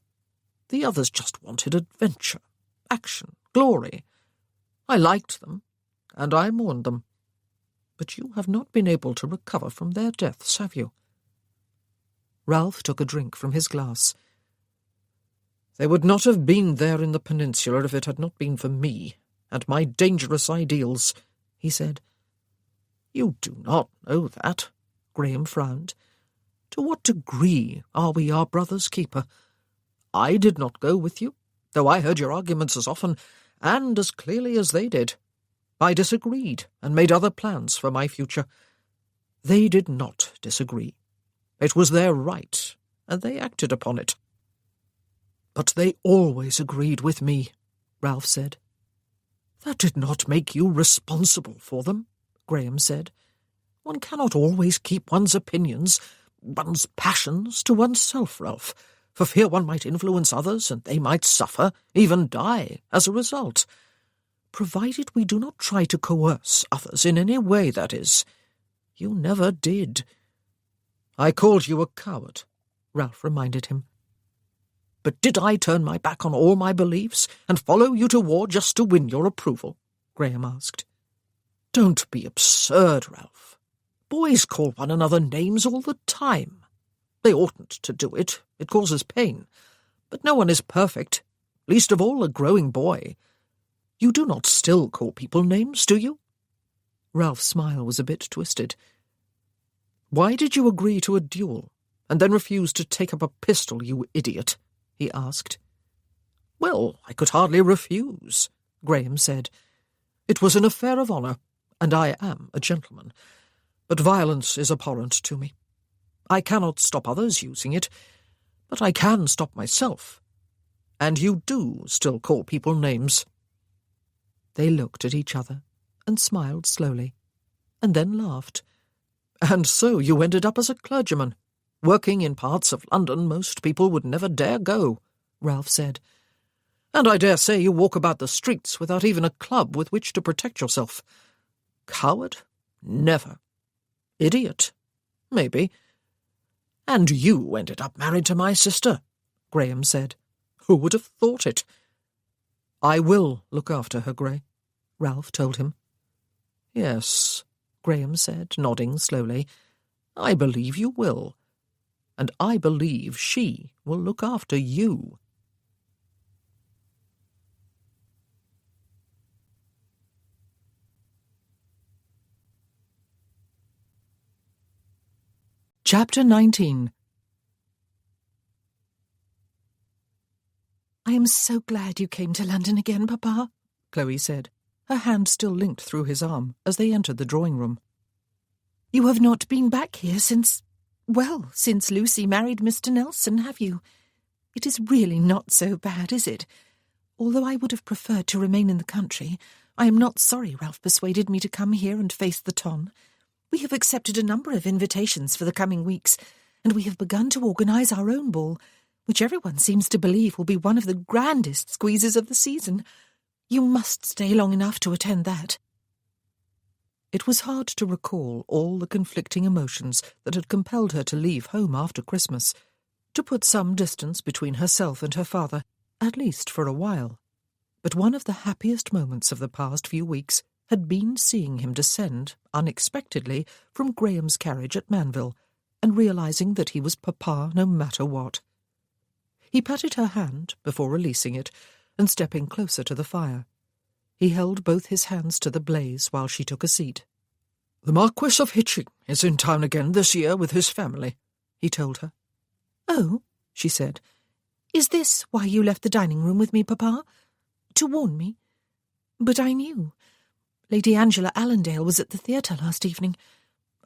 The others just wanted adventure, action, glory. I liked them, and I mourned them. But you have not been able to recover from their deaths, have you?" Ralph took a drink from his glass. "They would not have been there in the peninsula if it had not been for me and my dangerous ideals," he said. "You do not know that," Graham frowned. "To what degree are we our brother's keeper? I did not go with you, though I heard your arguments as often and as clearly as they did. I disagreed and made other plans for my future. They did not disagree. It was their right, and they acted upon it." "But they always agreed with me," Ralph said. "That did not make you responsible for them," Graham said. "One cannot always keep one's opinions, one's passions, to oneself, Ralph, for fear one might influence others and they might suffer, even die, as a result. Provided we do not try to coerce others in any way, that is. You never did." "I called you a coward," Ralph reminded him. "But did I turn my back on all my beliefs and follow you to war just to win your approval?" Graham asked. "Don't be absurd, Ralph. Boys call one another names all the time. They oughtn't to do it. It causes pain. But no one is perfect, least of all a growing boy. You do not still call people names, do you?" Ralph's smile was a bit twisted. "Why did you agree to a duel, and then refuse to take up a pistol, you idiot?" he asked. "Well, I could hardly refuse," Graham said. "It was an affair of honour, and I am a gentleman. But violence is abhorrent to me. I cannot stop others using it, but I can stop myself. And you do still call people names." They looked at each other and smiled slowly, and then laughed. "And so you ended up as a clergyman, working in parts of London most people would never dare go," Ralph said. "And I dare say you walk about the streets without even a club with which to protect yourself. Coward? Never. Idiot? Maybe. And you ended up married to my sister," Graham said. "Who would have thought it?" "I will look after her, Gray," Ralph told him. "Yes," Graham said, nodding slowly. "I believe you will. And I believe she will look after you." Chapter 19. "I am so glad you came to London again, Papa," Chloe said, her hand still linked through his arm as they entered the drawing-room. "You have not been back here since Lucy married Mr. Nelson, have you? It is really not so bad, is it? Although I would have preferred to remain in the country, I am not sorry Ralph persuaded me to come here and face the ton. We have accepted a number of invitations for the coming weeks, and we have begun to organise our own ball, which everyone seems to believe will be one of the grandest squeezes of the season. You must stay long enough to attend that." It was hard to recall all the conflicting emotions that had compelled her to leave home after Christmas, to put some distance between herself and her father, at least for a while. But one of the happiest moments of the past few weeks had been seeing him descend, unexpectedly, from Graham's carriage at Manville, and realizing that he was Papa no matter what. He patted her hand before releasing it and stepping closer to the fire. He held both his hands to the blaze while she took a seat. "The Marquis of Hitching is in town again this year with his family," he told her. "Oh," she said. "Is this why you left the dining room with me, Papa? To warn me? But I knew. Lady Angela Allendale was at the theatre last evening.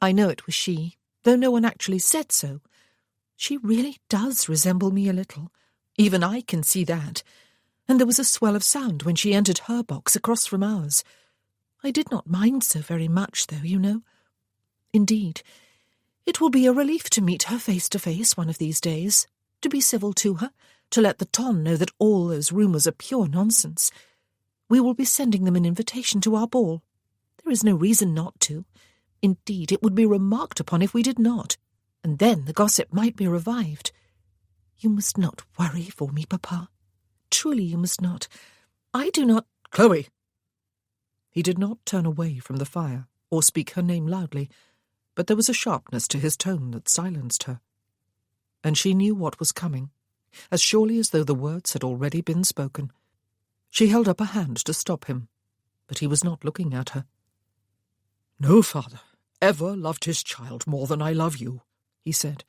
I know it was she, though no one actually said so. She really does resemble me a little. Even I can see that. And there was a swell of sound when she entered her box across from ours. I did not mind so very much, though, you know. Indeed, it will be a relief to meet her face to face one of these days, to be civil to her, to let the ton know that all those rumours are pure nonsense. We will be sending them an invitation to our ball. There is no reason not to. Indeed, it would be remarked upon if we did not, and then the gossip might be revived. You must not worry for me, Papa. Truly you must not. I do not— "Chloe!" He did not turn away from the fire or speak her name loudly, but there was a sharpness to his tone that silenced her. And she knew what was coming, as surely as though the words had already been spoken. She held up a hand to stop him, but he was not looking at her. "No father ever loved his child more than I love you," he said.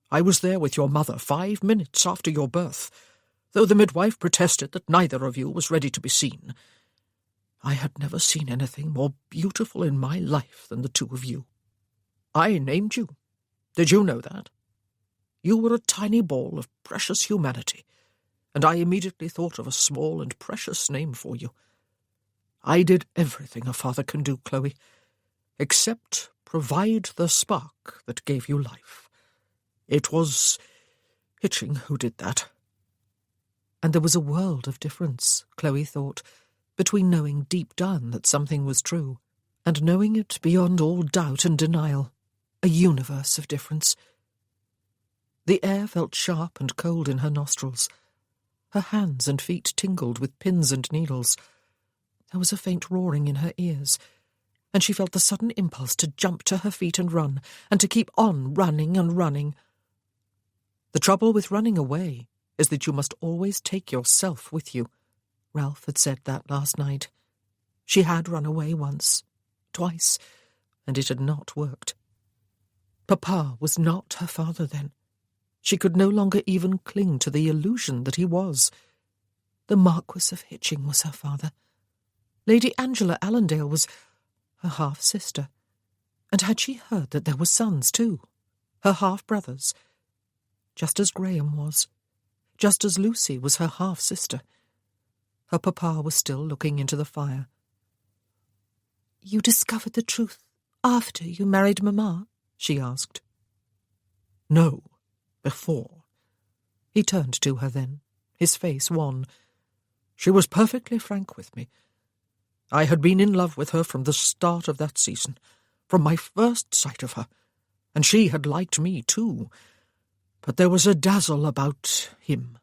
"I was there with your mother 5 minutes after your birth, though the midwife protested that neither of you was ready to be seen. I had never seen anything more beautiful in my life than the two of you. I named you. Did you know that? You were a tiny ball of precious humanity, and I immediately thought of a small and precious name for you. I did everything a father can do, Chloe, except provide the spark that gave you life. It was Hitching who did that." And there was a world of difference, Chloe thought, between knowing deep down that something was true, and knowing it beyond all doubt and denial. A universe of difference. The air felt sharp and cold in her nostrils. Her hands and feet tingled with pins and needles. There was a faint roaring in her ears, and she felt the sudden impulse to jump to her feet and run, and to keep on running and running. The trouble with running away is that you must always take yourself with you. Ralph had said that last night. She had run away once, twice, and it had not worked. Papa was not her father then. She could no longer even cling to the illusion that he was. The Marquis of Hitching was her father. Lady Angela Allendale was her half-sister. And had she heard that there were sons too, her half-brothers? Just as Graham was. Just as Lucy was her half-sister. Her papa was still looking into the fire. "You discovered the truth after you married Mamma?" she asked. "No, before." He turned to her then, his face wan. "She was perfectly frank with me. I had been in love with her from the start of that season, from my first sight of her, and she had liked me too. But there was a dazzle about him.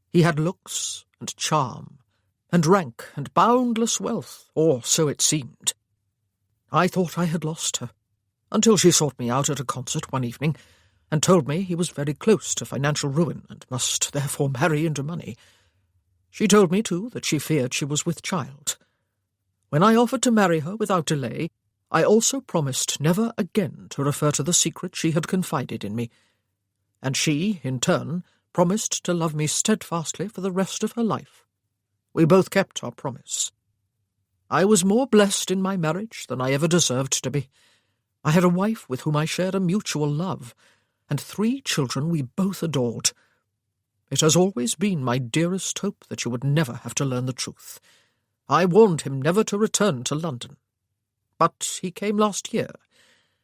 He had looks and charm, and rank and boundless wealth, or so it seemed. I thought I had lost her, until she sought me out at a concert one evening, and told me he was very close to financial ruin, and must therefore marry into money. She told me, too, that she feared she was with child. When I offered to marry her without delay, I also promised never again to refer to the secret she had confided in me, and she, in turn, promised to love me steadfastly for the rest of her life. We both kept our promise. I was more blessed in my marriage than I ever deserved to be. I had a wife with whom I shared a mutual love, and 3 children we both adored. It has always been my dearest hope that you would never have to learn the truth. I warned him never to return to London. But he came last year,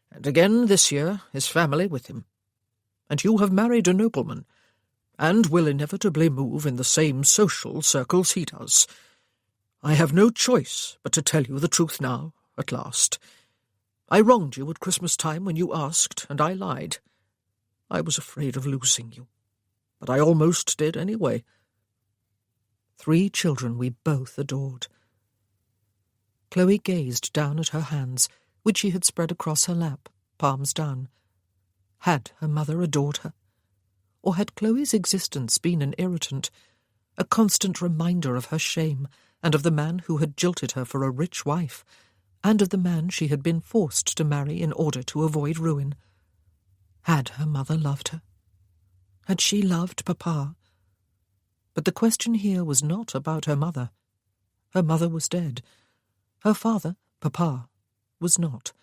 and again this year, his family with him. And you have married a nobleman, and will inevitably move in the same social circles he does. I have no choice but to tell you the truth now, at last. I wronged you at Christmas time when you asked, and I lied. I was afraid of losing you, but I almost did anyway. 3 children we both adored. Chloe gazed down at her hands, which she had spread across her lap, palms down. Had her mother adored her? Or had Chloe's existence been an irritant, a constant reminder of her shame, and of the man who had jilted her for a rich wife, and of the man she had been forced to marry in order to avoid ruin? Had her mother loved her? Had she loved Papa? But the question here was not about her mother. Her mother was dead. Her father, Papa, was not.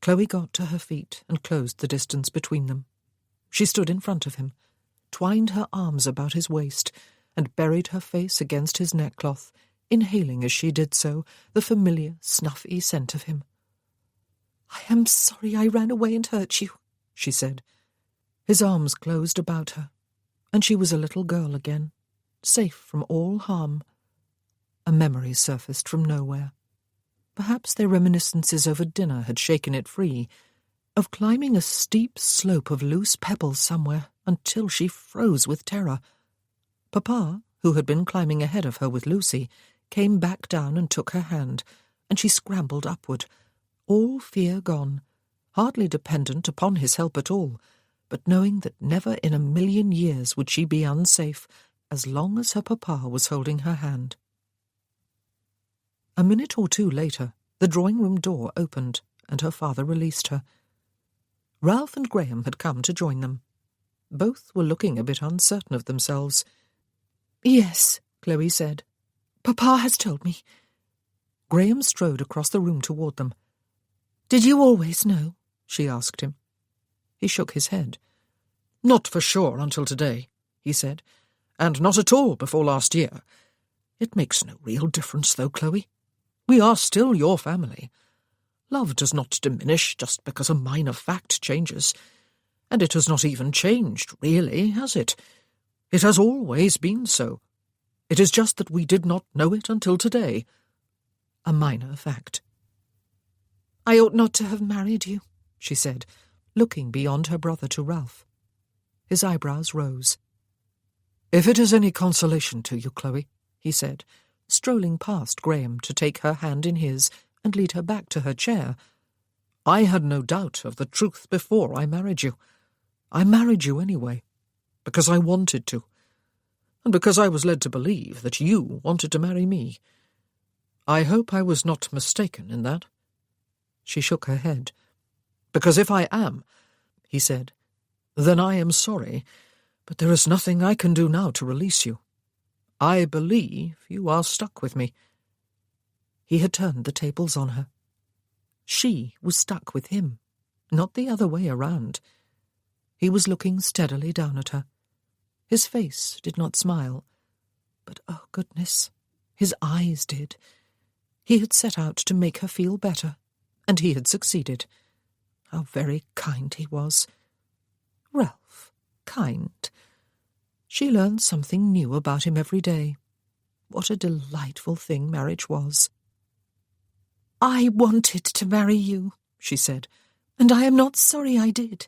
Chloe got to her feet and closed the distance between them. She stood in front of him, twined her arms about his waist, and buried her face against his neckcloth, inhaling as she did so the familiar, snuffy scent of him. "I am sorry I ran away and hurt you," she said. His arms closed about her, and she was a little girl again, safe from all harm. A memory surfaced from nowhere. Perhaps their reminiscences over dinner had shaken it free, of climbing a steep slope of loose pebbles somewhere until she froze with terror. Papa, who had been climbing ahead of her with Lucy, came back down and took her hand, and she scrambled upward, all fear gone, hardly dependent upon his help at all, but knowing that never in a million years would she be unsafe as long as her papa was holding her hand. A minute or two later, the drawing-room door opened, and her father released her. Ralph and Graham had come to join them. Both were looking a bit uncertain of themselves. "Yes," Chloe said. "Papa has told me." Graham strode across the room toward them. "Did you always know?" she asked him. He shook his head. "Not for sure until today," he said, "and not at all before last year. It makes no real difference, though, Chloe. We are still your family. Love does not diminish just because a minor fact changes. And it has not even changed, really, has it? It has always been so. It is just that we did not know it until today. A minor fact." "I ought not to have married you," she said, looking beyond her brother to Ralph. His eyebrows rose. "If it is any consolation to you, Chloe," he said, strolling past Graham to take her hand in his and lead her back to her chair, "I had no doubt of the truth before I married you. I married you anyway, because I wanted to, and because I was led to believe that you wanted to marry me. I hope I was not mistaken in that." She shook her head. "Because if I am," he said, "then I am sorry, but there is nothing I can do now to release you. I believe you are stuck with me." He had turned the tables on her. She was stuck with him, not the other way around. He was looking steadily down at her. His face did not smile, but, oh goodness, his eyes did. He had set out to make her feel better, and he had succeeded. How very kind he was. Ralph, kind. She learned something new about him every day. What a delightful thing marriage was. "I wanted to marry you," she said, "and I am not sorry I did."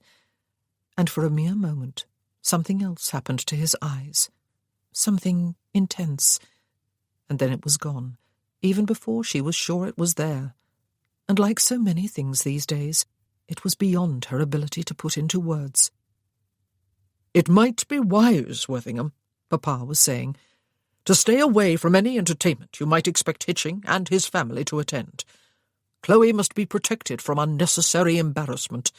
And for a mere moment, something else happened to his eyes. Something intense. And then it was gone, even before she was sure it was there. And like so many things these days, it was beyond her ability to put into words. "It might be wise, Worthingham," Papa was saying, "to stay away from any entertainment you might expect Hitching and his family to attend. Chloe must be protected from unnecessary embarrassment."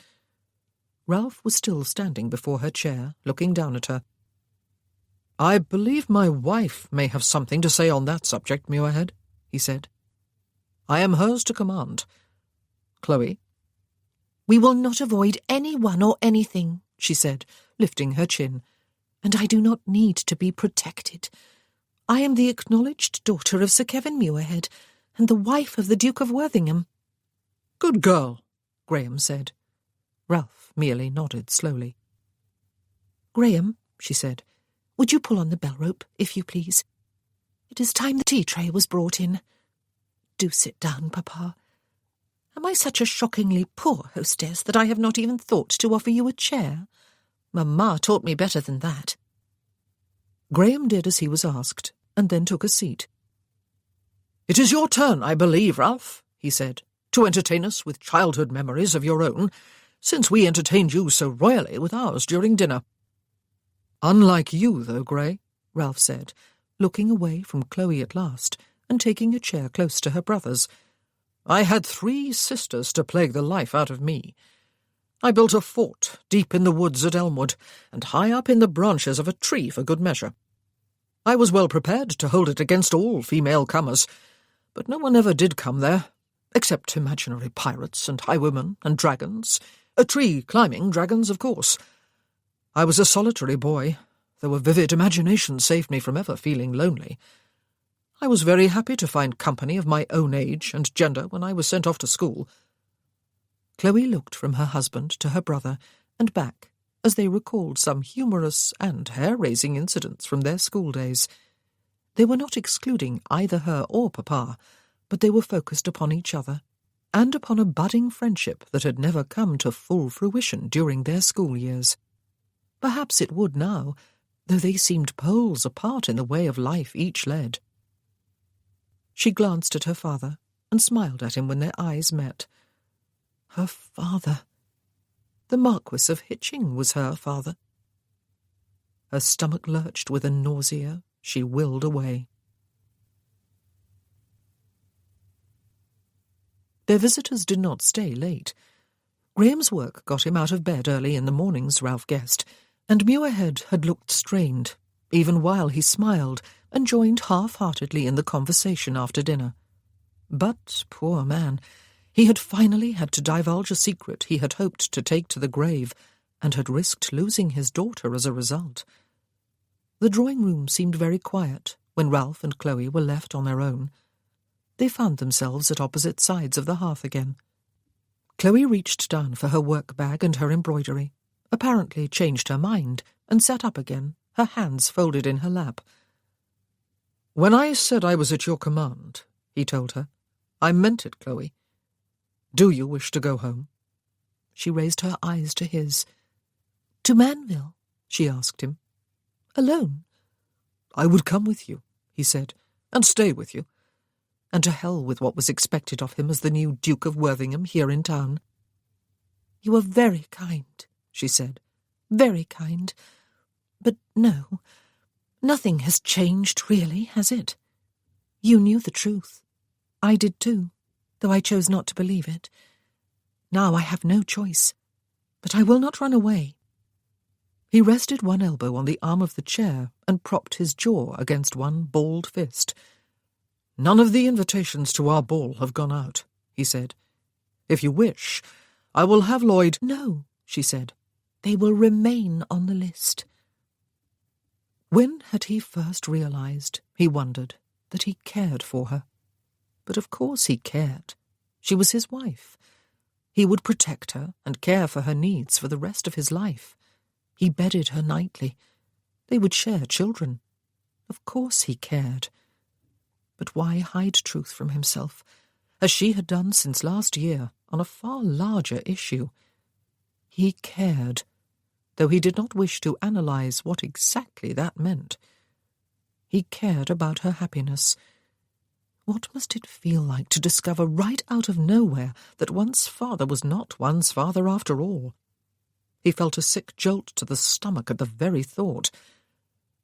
Ralph was still standing before her chair, looking down at her. "I believe my wife may have something to say on that subject, Muirhead," he said. "I am hers to command. Chloe?" "We will not avoid anyone or anything," she said, lifting her chin, "and I do not need to be protected. I am the acknowledged daughter of Sir Kevin Muirhead, and the wife of the Duke of Worthingham." "Good girl," Graham said. Ralph merely nodded slowly. "Graham," she said, "would you pull on the bell rope, if you please? It is time the tea tray was brought in." do sit down, Papa. Am I such a shockingly poor hostess that I have not even thought to offer you a chair? Mamma taught me better than that." Graham did as he was asked, and then took a seat. "It is your turn, I believe, Ralph," he said, "to entertain us with childhood memories of your own, since we entertained you so royally with ours during dinner." "Unlike you, though, Gray," Ralph said, looking away from Chloe at last, and taking a chair close to her brother's. "I had 3 sisters to plague the life out of me. I built a fort deep in the woods at Elmwood, and high up in the branches of a tree for good measure. I was well prepared to hold it against all female comers, but no one ever did come there, except imaginary pirates and highwaymen and dragons, tree-climbing dragons, of course. I was a solitary boy, though a vivid imagination saved me from ever feeling lonely. I was very happy to find company of my own age and gender when I was sent off to school." Chloe looked from her husband to her brother and back as they recalled some humorous and hair-raising incidents from their school days. They were not excluding either her or Papa, but they were focused upon each other and upon a budding friendship that had never come to full fruition during their school years. Perhaps it would now, though they seemed poles apart in the way of life each led. She glanced at her father and smiled at him when their eyes met. Her father. The Marquis of Hitching was her father. Her stomach lurched with a nausea she willed away. Their visitors did not stay late. Graham's work got him out of bed early in the mornings, Ralph guessed, and Muirhead had looked strained, even while he smiled and joined half-heartedly in the conversation after dinner. But, poor man, he had finally had to divulge a secret he had hoped to take to the grave, and had risked losing his daughter as a result. The drawing-room seemed very quiet when Ralph and Chloe were left on their own. They found themselves at opposite sides of the hearth again. Chloe reached down for her work-bag and her embroidery, apparently changed her mind, and sat up again, her hands folded in her lap. "When I said I was at your command," he told her, "I meant it, Chloe. Do you wish to go home?" She raised her eyes to his. "To Manville?" she asked him. "Alone?" "I would come with you," he said, "and stay with you." And to hell with what was expected of him as the new Duke of Worthingham here in town. "You are very kind," she said. "Very kind. But no, nothing has changed, really, has it? You knew the truth. I did too, though I chose not to believe it. Now I have no choice, but I will not run away." He rested one elbow on the arm of the chair and propped his jaw against one balled fist. "None of the invitations to our ball have gone out," he said. "If you wish, I will have Lloyd—" "No," she said. "They will remain on the list." When had he first realized, he wondered, that he cared for her? But of course he cared. She was his wife. He would protect her and care for her needs for the rest of his life. He bedded her nightly. They would share children. Of course he cared. But why hide truth from himself, as she had done since last year on a far larger issue? He cared, though he did not wish to analyze what exactly that meant. He cared about her happiness. What must it feel like to discover right out of nowhere that one's father was not one's father after all? He felt a sick jolt to the stomach at the very thought.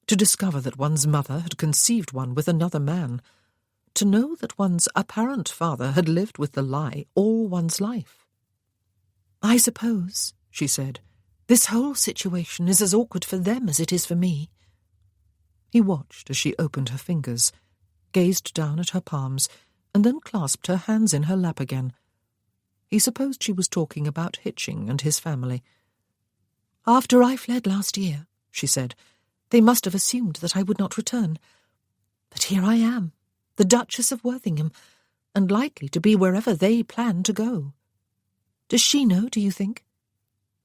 To discover that one's mother had conceived one with another man. To know that one's apparent father had lived with the lie all one's life. "I suppose," she said, "this whole situation is as awkward for them as it is for me." He watched as she opened her fingers, gazed down at her palms, and then clasped her hands in her lap again. He supposed she was talking about Hitching and his family. "After I fled last year," she said, "they must have assumed that I would not return. But here I am, the Duchess of Worthingham, and likely to be wherever they plan to go. Does she know, do you think?"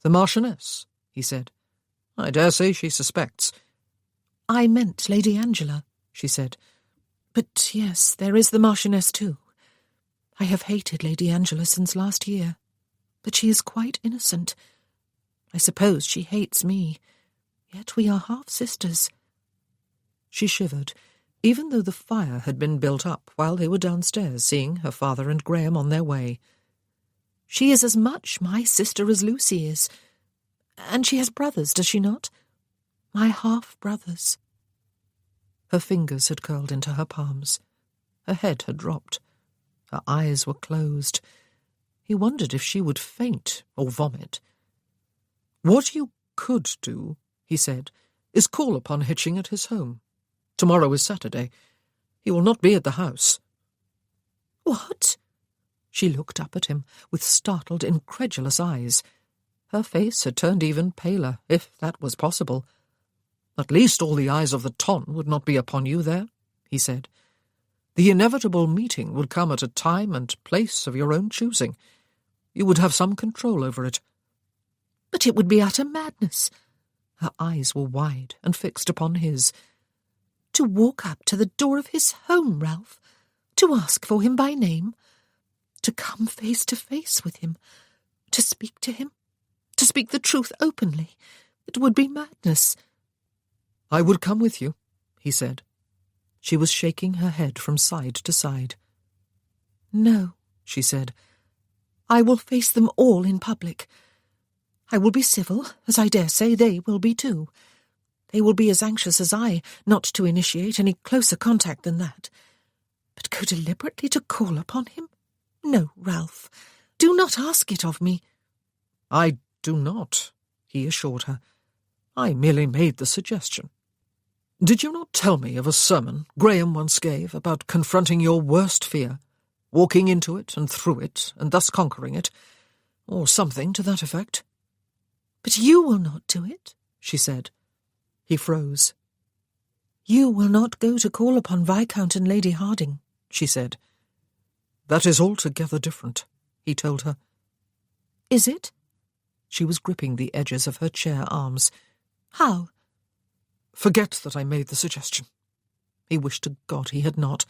"The Marchioness," he said. "I dare say she suspects." "I meant Lady Angela," she said. "But yes, there is the Marchioness too. I have hated Lady Angela since last year, but she is quite innocent. I suppose she hates me, yet we are half-sisters." She shivered, even though the fire had been built up while they were downstairs seeing her father and Graham on their way. "She is as much my sister as Lucy is. And she has brothers, does she not? My half-brothers." Her fingers had curled into her palms. Her head had dropped. Her eyes were closed. He wondered if she would faint or vomit. "What you could do," he said, "is call upon Hitching at his home. Tomorrow is Saturday. He will not be at the house." "What?" She looked up at him with startled, incredulous eyes. Her face had turned even paler, if that was possible. "At least all the eyes of the ton would not be upon you there," he said. "The inevitable meeting would come at a time and place of your own choosing. You would have some control over it." "But it would be utter madness." Her eyes were wide and fixed upon his. "To walk up to the door of his home, Ralph, to ask for him by name, to come face to face with him, to speak to him, to speak the truth openly. It would be madness." "I would come with you," he said. She was shaking her head from side to side. "No," she said. "I will face them all in public. I will be civil, as I dare say they will be too. They will be as anxious as I not to initiate any closer contact than that. But go deliberately to call upon him? No, Ralph, do not ask it of me." "I do not," he assured her. "I merely made the suggestion. Did you not tell me of a sermon Graham once gave about confronting your worst fear, walking into it and through it, and thus conquering it, or something to that effect?" "But you will not do it," she said. He froze. "You will not go to call upon Viscount and Lady Harding," she said. "That is altogether different," he told her. "Is it?" She was gripping the edges of her chair arms. "How?" "Forget that I made the suggestion." He wished to God he had not.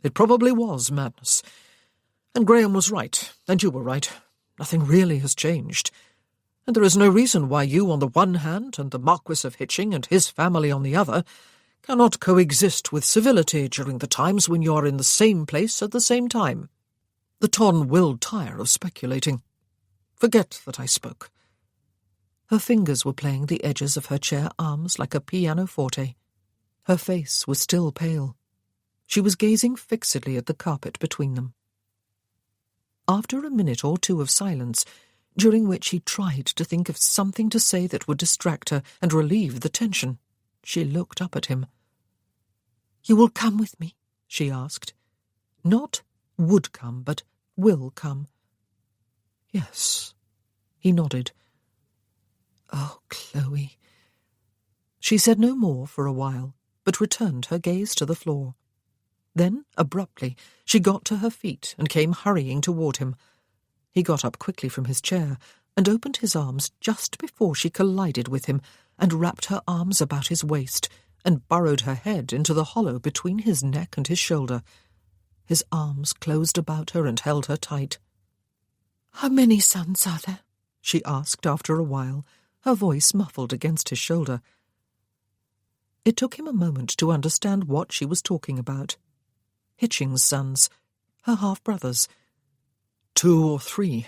"It probably was madness. And Graham was right, and you were right. Nothing really has changed. And there is no reason why you on the one hand and the Marquis of Hitching and his family on the other cannot coexist with civility during the times when you are in the same place at the same time. The ton will tire of speculating. Forget that I spoke." Her fingers were playing the edges of her chair arms like a pianoforte. Her face was still pale. She was gazing fixedly at the carpet between them. After a minute or two of silence, during which he tried to think of something to say that would distract her and relieve the tension, she looked up at him. "You will come with me?" she asked. Not would come, but will come. "Yes." He nodded. "Oh, Chloe." She said no more for a while, but returned her gaze to the floor. Then, abruptly, she got to her feet and came hurrying toward him. He got up quickly from his chair and opened his arms just before she collided with him and wrapped her arms about his waist and burrowed her head into the hollow between his neck and his shoulder. His arms closed about her and held her tight. "How many sons are there?" she asked after a while, her voice muffled against his shoulder. It took him a moment to understand what she was talking about. Hitching's sons, her half-brothers. 2 or 3.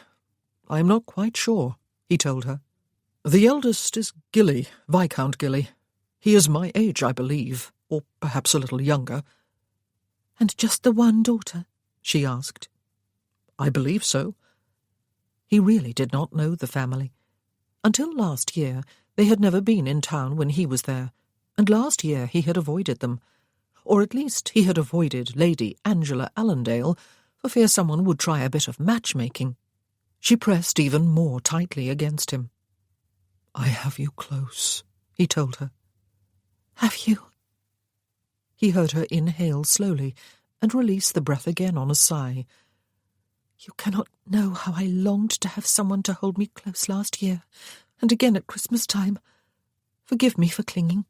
I am not quite sure, he told her. The eldest is Gilly, Viscount Gilly. He is my age, I believe, or perhaps a little younger. "And just the one daughter?" she asked. I believe so. He really did not know the family. Until last year, they had never been in town when he was there, and last year he had avoided them. Or at least he had avoided Lady Angela Allendale, for fear someone would try a bit of matchmaking. She pressed even more tightly against him. "I have you close," he told her. "Have you?" He heard her inhale slowly and release the breath again on a sigh. "You cannot know how I longed to have someone to hold me close last year, and again at Christmas time. Forgive me for clinging.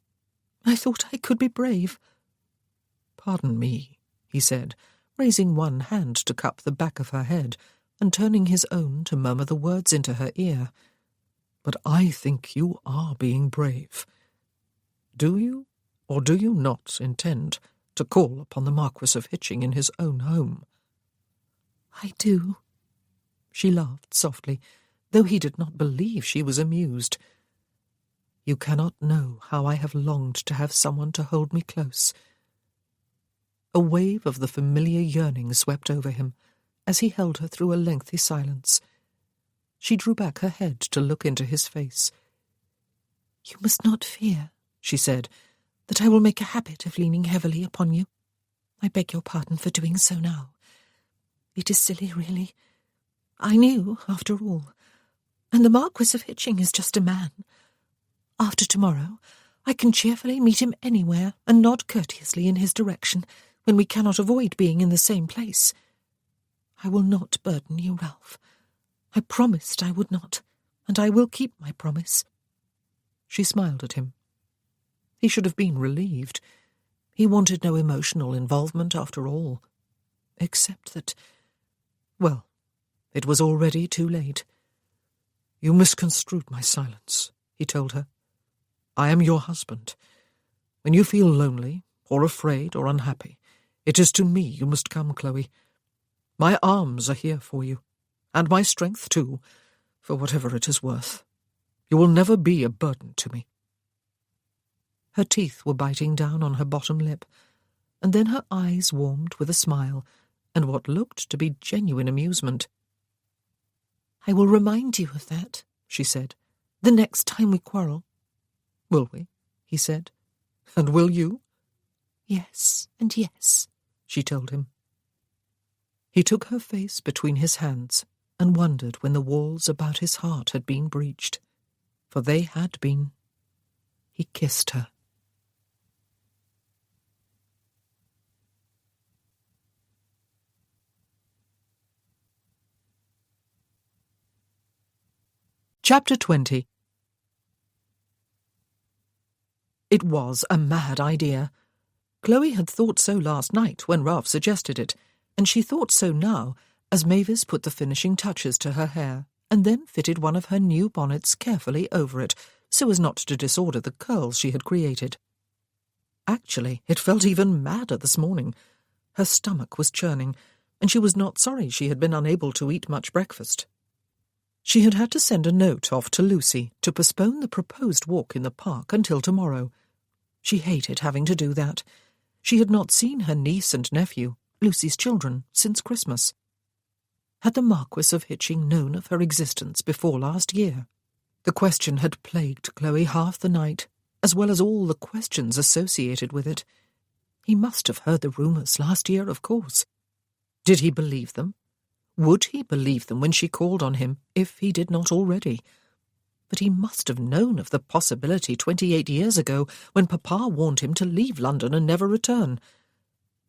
I thought I could be brave." "Pardon me," he said, raising one hand to cup the back of her head and turning his own to murmur the words into her ear. "But I think you are being brave. Do you, or do you not, intend to call upon the Marquis of Hitching in his own home?" "I do." She laughed softly, though he did not believe she was amused. "You cannot know how I have longed to have someone to hold me close." A wave of the familiar yearning swept over him as he held her through a lengthy silence. She drew back her head to look into his face. "You must not fear," she said, "that I will make a habit of leaning heavily upon you. I beg your pardon for doing so now. It is silly, really. I knew, after all. And the Marquis of Hitching is just a man. After tomorrow, I can cheerfully meet him anywhere and nod courteously in his direction when we cannot avoid being in the same place. I will not burden you, Ralph. I promised I would not, and I will keep my promise." She smiled at him. He should have been relieved. He wanted no emotional involvement after all. Except that, well, it was already too late. "You misconstrued my silence," he told her. "I am your husband. When you feel lonely, or afraid, or unhappy, it is to me you must come, Chloe. My arms are here for you, and my strength too, for whatever it is worth. You will never be a burden to me." Her teeth were biting down on her bottom lip, and then her eyes warmed with a smile and what looked to be genuine amusement. "I will remind you of that," she said, "the next time we quarrel." "Will we?" he said. "And will you?" "Yes, and yes," she told him. He took her face between his hands and wondered when the walls about his heart had been breached, for they had been. He kissed her. Chapter 20. It was a mad idea. Chloe had thought so last night when Ralph suggested it, and she thought so now as Mavis put the finishing touches to her hair and then fitted one of her new bonnets carefully over it so as not to disorder the curls she had created. Actually, it felt even madder this morning. Her stomach was churning, and she was not sorry she had been unable to eat much breakfast. She had had to send a note off to Lucy to postpone the proposed walk in the park until tomorrow. She hated having to do that. She had not seen her niece and nephew, Lucy's children, since Christmas. Had the Marquis of Hitching known of her existence before last year? The question had plagued Chloe half the night, as well as all the questions associated with it. He must have heard the rumours last year, of course. Did he believe them? Would he believe them when she called on him, if he did not already? But he must have known of the possibility 28 years ago when Papa warned him to leave London and never return.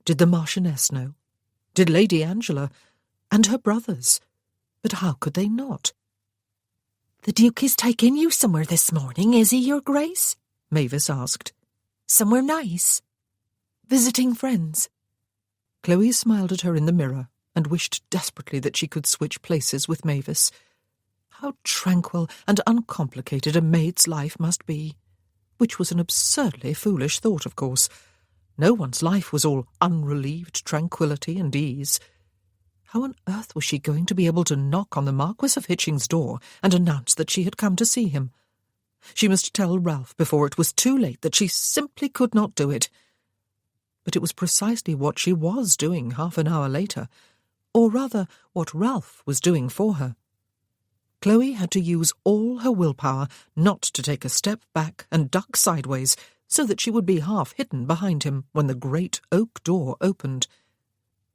Did the Marchioness know? Did Lady Angela? And her brothers? But how could they not? "The Duke is taking you somewhere this morning, is he, Your Grace?" Mavis asked. "Somewhere nice? Visiting friends?" Chloe smiled at her in the mirror and wished desperately that she could switch places with Mavis. How tranquil and uncomplicated a maid's life must be. Which was an absurdly foolish thought, of course. No one's life was all unrelieved tranquillity and ease. How on earth was she going to be able to knock on the Marquis of Hitching's door and announce that she had come to see him? She must tell Ralph before it was too late that she simply could not do it. But it was precisely what she was doing half an hour later, or rather what Ralph was doing for her. Chloe had to use all her willpower not to take a step back and duck sideways so that she would be half hidden behind him when the great oak door opened.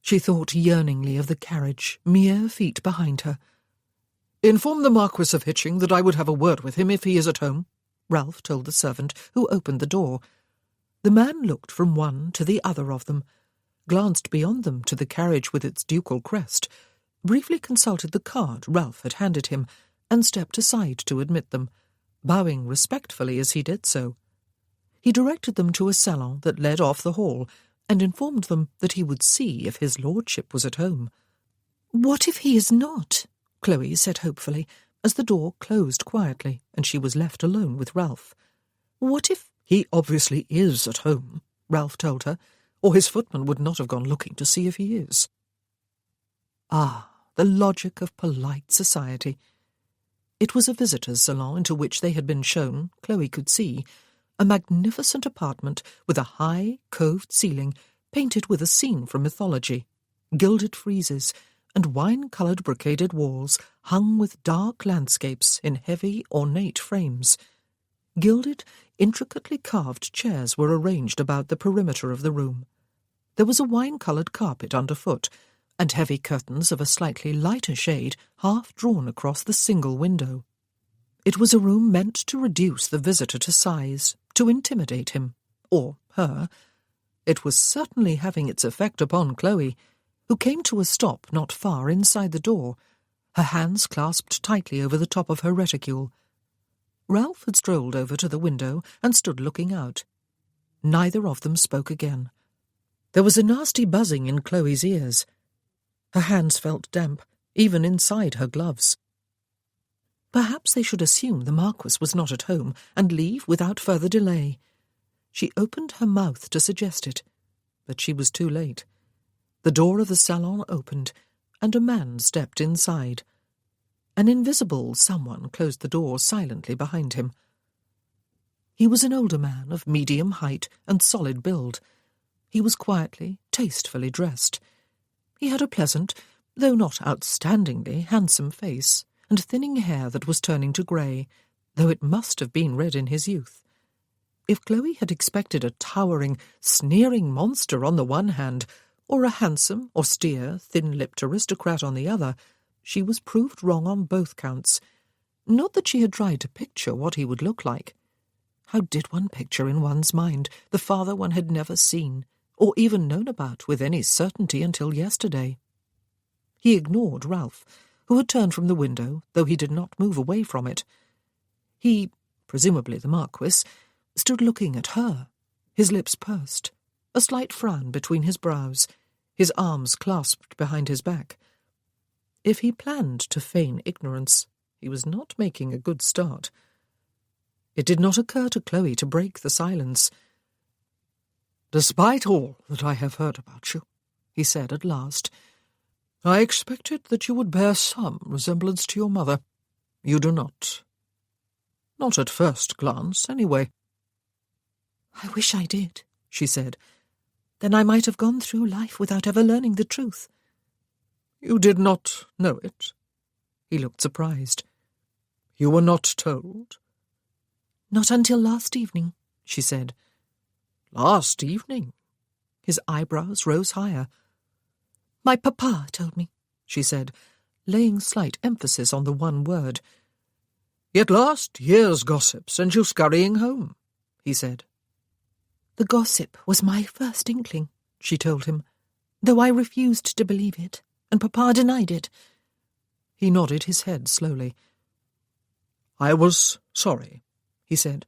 She thought yearningly of the carriage, mere feet behind her. "Inform the Marquis of Hitching that I would have a word with him if he is at home," Ralph told the servant who opened the door. The man looked from one to the other of them, glanced beyond them to the carriage with its ducal crest, briefly consulted the card Ralph had handed him, and stepped aside to admit them, bowing respectfully as he did so. He directed them to a salon that led off the hall, and informed them that he would see if his lordship was at home. "What if he is not?" Chloe said hopefully, as the door closed quietly and she was left alone with Ralph. "What if—" "He obviously is at home," Ralph told her, "or his footman would not have gone looking to see if he is." Ah, the logic of polite society. It was a visitor's salon into which they had been shown, Chloe could see, a magnificent apartment with a high, coved ceiling painted with a scene from mythology, gilded friezes, and wine-coloured brocaded walls hung with dark landscapes in heavy, ornate frames. Gilded, intricately carved chairs were arranged about the perimeter of the room. There was a wine-coloured carpet underfoot, and heavy curtains of a slightly lighter shade half drawn across the single window. It was a room meant to reduce the visitor to size, to intimidate him, or her. It was certainly having its effect upon Chloe, who came to a stop not far inside the door, her hands clasped tightly over the top of her reticule. Ralph had strolled over to the window and stood looking out. Neither of them spoke again. There was a nasty buzzing in Chloe's ears. Her hands felt damp, even inside her gloves. Perhaps they should assume the Marquis was not at home and leave without further delay. She opened her mouth to suggest it, but she was too late. The door of the salon opened, and a man stepped inside. An invisible someone closed the door silently behind him. He was an older man of medium height and solid build. He was quietly, tastefully dressed. He had a pleasant, though not outstandingly, handsome face, and thinning hair that was turning to grey, though it must have been red in his youth. If Chloe had expected a towering, sneering monster on the one hand, or a handsome, austere, thin-lipped aristocrat on the other, she was proved wrong on both counts. Not that she had tried to picture what he would look like. How did one picture in one's mind the father one had never seen, or even known about with any certainty until yesterday? He ignored Ralph, who had turned from the window, though he did not move away from it. He, presumably the Marquis, stood looking at her, his lips pursed, a slight frown between his brows, his arms clasped behind his back. If he planned to feign ignorance, he was not making a good start. It did not occur to Chloe to break the silence. "Despite all that I have heard about you," he said at last, "I expected that you would bear some resemblance to your mother. You do not. Not at first glance, anyway." "I wish I did," she said. "Then I might have gone through life without ever learning the truth." "You did not know it?" He looked surprised. "You were not told?" "Not until last evening," she said. "Last evening?" His eyebrows rose higher. "My papa told me," she said, laying slight emphasis on the one word. "Yet last year's gossip sent you scurrying home," he said. "The gossip was my first inkling," she told him, "though I refused to believe it, and papa denied it." He nodded his head slowly. "I was sorry," he said,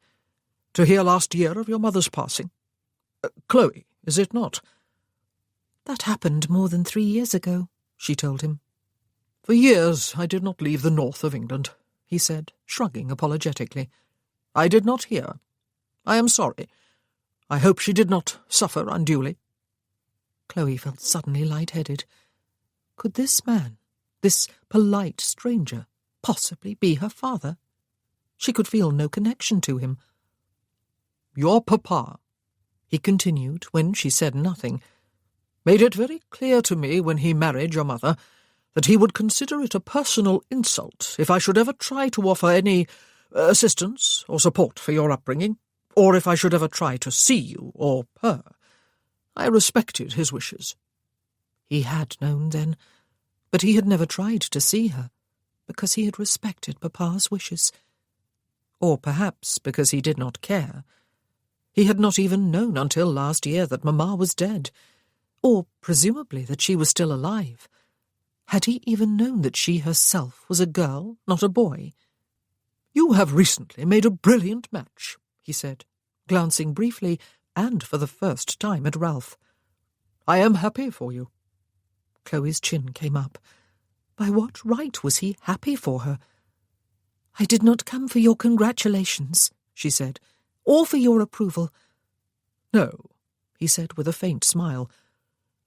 "to hear last year of your mother's passing. Chloe, is it not?" "That happened more than 3 years ago," she told him. "For years I did not leave the north of England," he said, shrugging apologetically. "I did not hear. I am sorry. I hope she did not suffer unduly." Chloe felt suddenly light-headed. Could this man, this polite stranger, possibly be her father? She could feel no connection to him. "Your papa," he continued when she said nothing, "made it very clear to me when he married your mother that he would consider it a personal insult if I should ever try to offer any assistance or support for your upbringing, or if I should ever try to see you or her. I respected his wishes." He had known then, but he had never tried to see her, because he had respected papa's wishes. Or perhaps because he did not care. He had not even known until last year that Mamma was dead, or presumably that she was still alive. Had he even known that she herself was a girl, not a boy? "You have recently made a brilliant match," he said, glancing briefly and for the first time at Ralph. I am happy for you." Chloe's chin came up. By what right was he happy for her? "I did not come for your congratulations," she said, "or for your approval." "No," he said with a faint smile.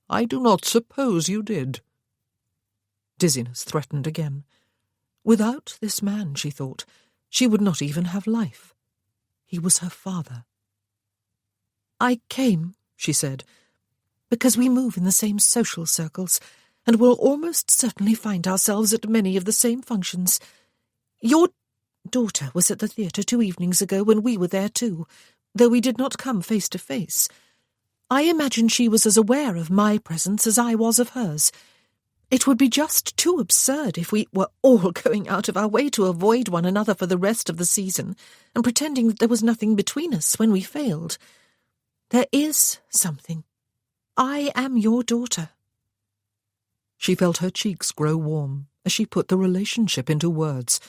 "I do not suppose you did." Dizziness threatened again. Without this man, she thought, she would not even have life. He was her father. "I came," she said, "because we move in the same social circles, and will almost certainly find ourselves at many of the same functions. Your daughter was at the theatre 2 evenings ago when we were there too, though we did not come face to face. I imagine she was as aware of my presence as I was of hers. It would be just too absurd if we were all going out of our way to avoid one another for the rest of the season, and pretending that there was nothing between us when we failed. There is something. I am your daughter." She felt her cheeks grow warm as she put the relationship into words,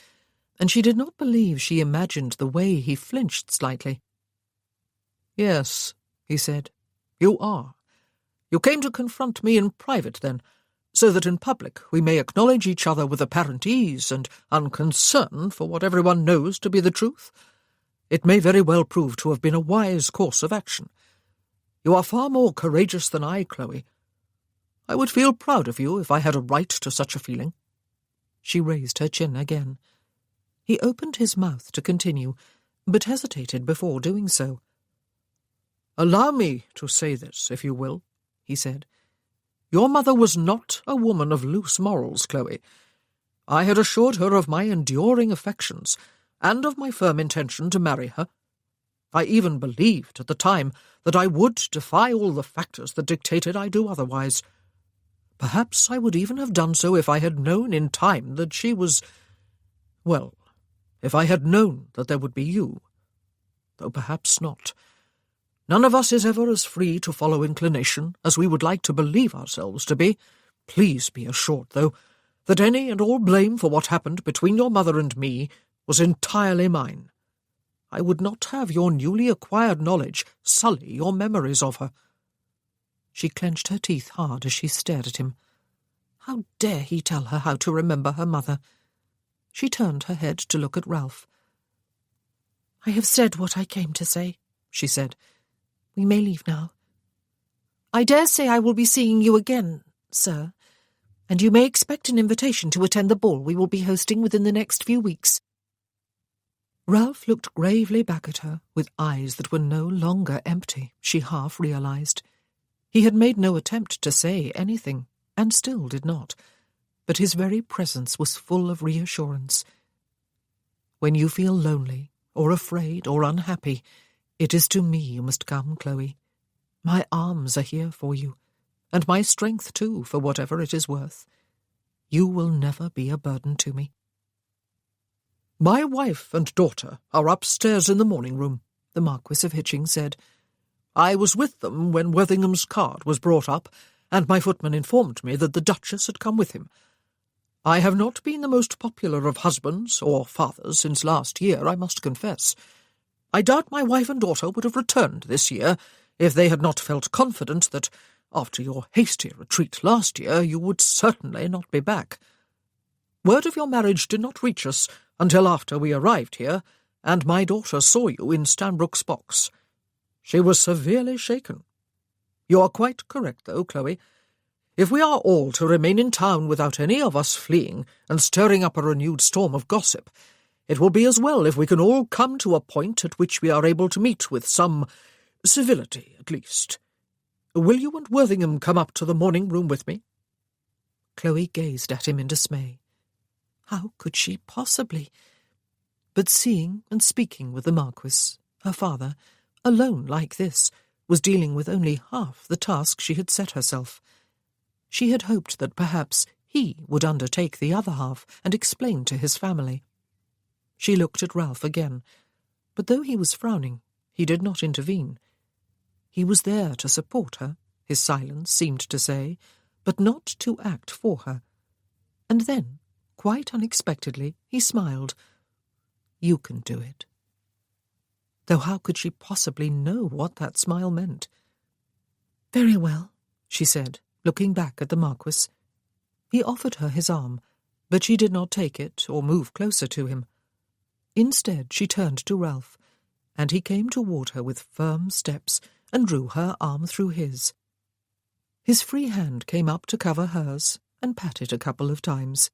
and she did not believe she imagined the way he flinched slightly. "Yes," he said, "you are. You came to confront me in private, then, so that in public we may acknowledge each other with apparent ease and unconcern for what everyone knows to be the truth. It may very well prove to have been a wise course of action. You are far more courageous than I, Chloe. I would feel proud of you if I had a right to such a feeling." She raised her chin again. He opened his mouth to continue, but hesitated before doing so. "Allow me to say this, if you will," he said. "Your mother was not a woman of loose morals, Chloe. I had assured her of my enduring affections, and of my firm intention to marry her. I even believed at the time that I would defy all the factors that dictated I do otherwise. Perhaps I would even have done so if I had known in time that she was... well, if I had known that there would be you. Though perhaps not. None of us is ever as free to follow inclination as we would like to believe ourselves to be. Please be assured, though, that any and all blame for what happened between your mother and me was entirely mine. I would not have your newly acquired knowledge sully your memories of her." She clenched her teeth hard as she stared at him. How dare he tell her how to remember her mother? She turned her head to look at Ralph. "I have said what I came to say," she said. "We may leave now. I dare say I will be seeing you again, sir, and you may expect an invitation to attend the ball we will be hosting within the next few weeks." Ralph looked gravely back at her, with eyes that were no longer empty, she half realized. He had made no attempt to say anything, and still did not, but his very presence was full of reassurance. "When you feel lonely, or afraid, or unhappy, it is to me you must come, Chloe. My arms are here for you, and my strength too, for whatever it is worth. You will never be a burden to me." "My wife and daughter are upstairs in the morning room," the Marquis of Hitching said. "I was with them when Worthingham's card was brought up, and my footman informed me that the Duchess had come with him. I have not been the most popular of husbands or fathers since last year, I must confess. I doubt my wife and daughter would have returned this year if they had not felt confident that, after your hasty retreat last year, you would certainly not be back. Word of your marriage did not reach us until after we arrived here, and my daughter saw you in Stanbrook's box. She was severely shaken. You are quite correct, though, Chloe. If we are all to remain in town without any of us fleeing and stirring up a renewed storm of gossip, it will be as well if we can all come to a point at which we are able to meet with some civility, at least. Will you and Worthingham come up to the morning room with me?" Chloe gazed at him in dismay. How could she possibly? But seeing and speaking with the Marquis, her father, alone like this, was dealing with only half the task she had set herself. She had hoped that perhaps he would undertake the other half and explain to his family. She looked at Ralph again, but though he was frowning, he did not intervene. He was there to support her, his silence seemed to say, but not to act for her. And then, quite unexpectedly, he smiled. "You can do it." Though how could she possibly know what that smile meant? "Very well," she said, looking back at the Marquis. He offered her his arm, but she did not take it or move closer to him. Instead, she turned to Ralph, and he came toward her with firm steps and drew her arm through his. His free hand came up to cover hers and pat it a couple of times.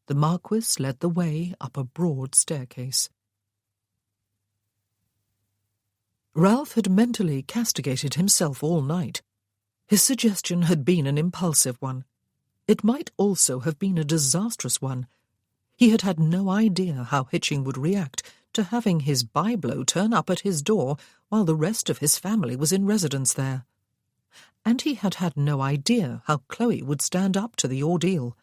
The Marquis led the way up a broad staircase. Ralph had mentally castigated himself all night. His suggestion had been an impulsive one. It might also have been a disastrous one. He had had no idea how Hitching would react to having his byblow turn up at his door while the rest of his family was in residence there. And he had had no idea how Chloe would stand up to the ordeal.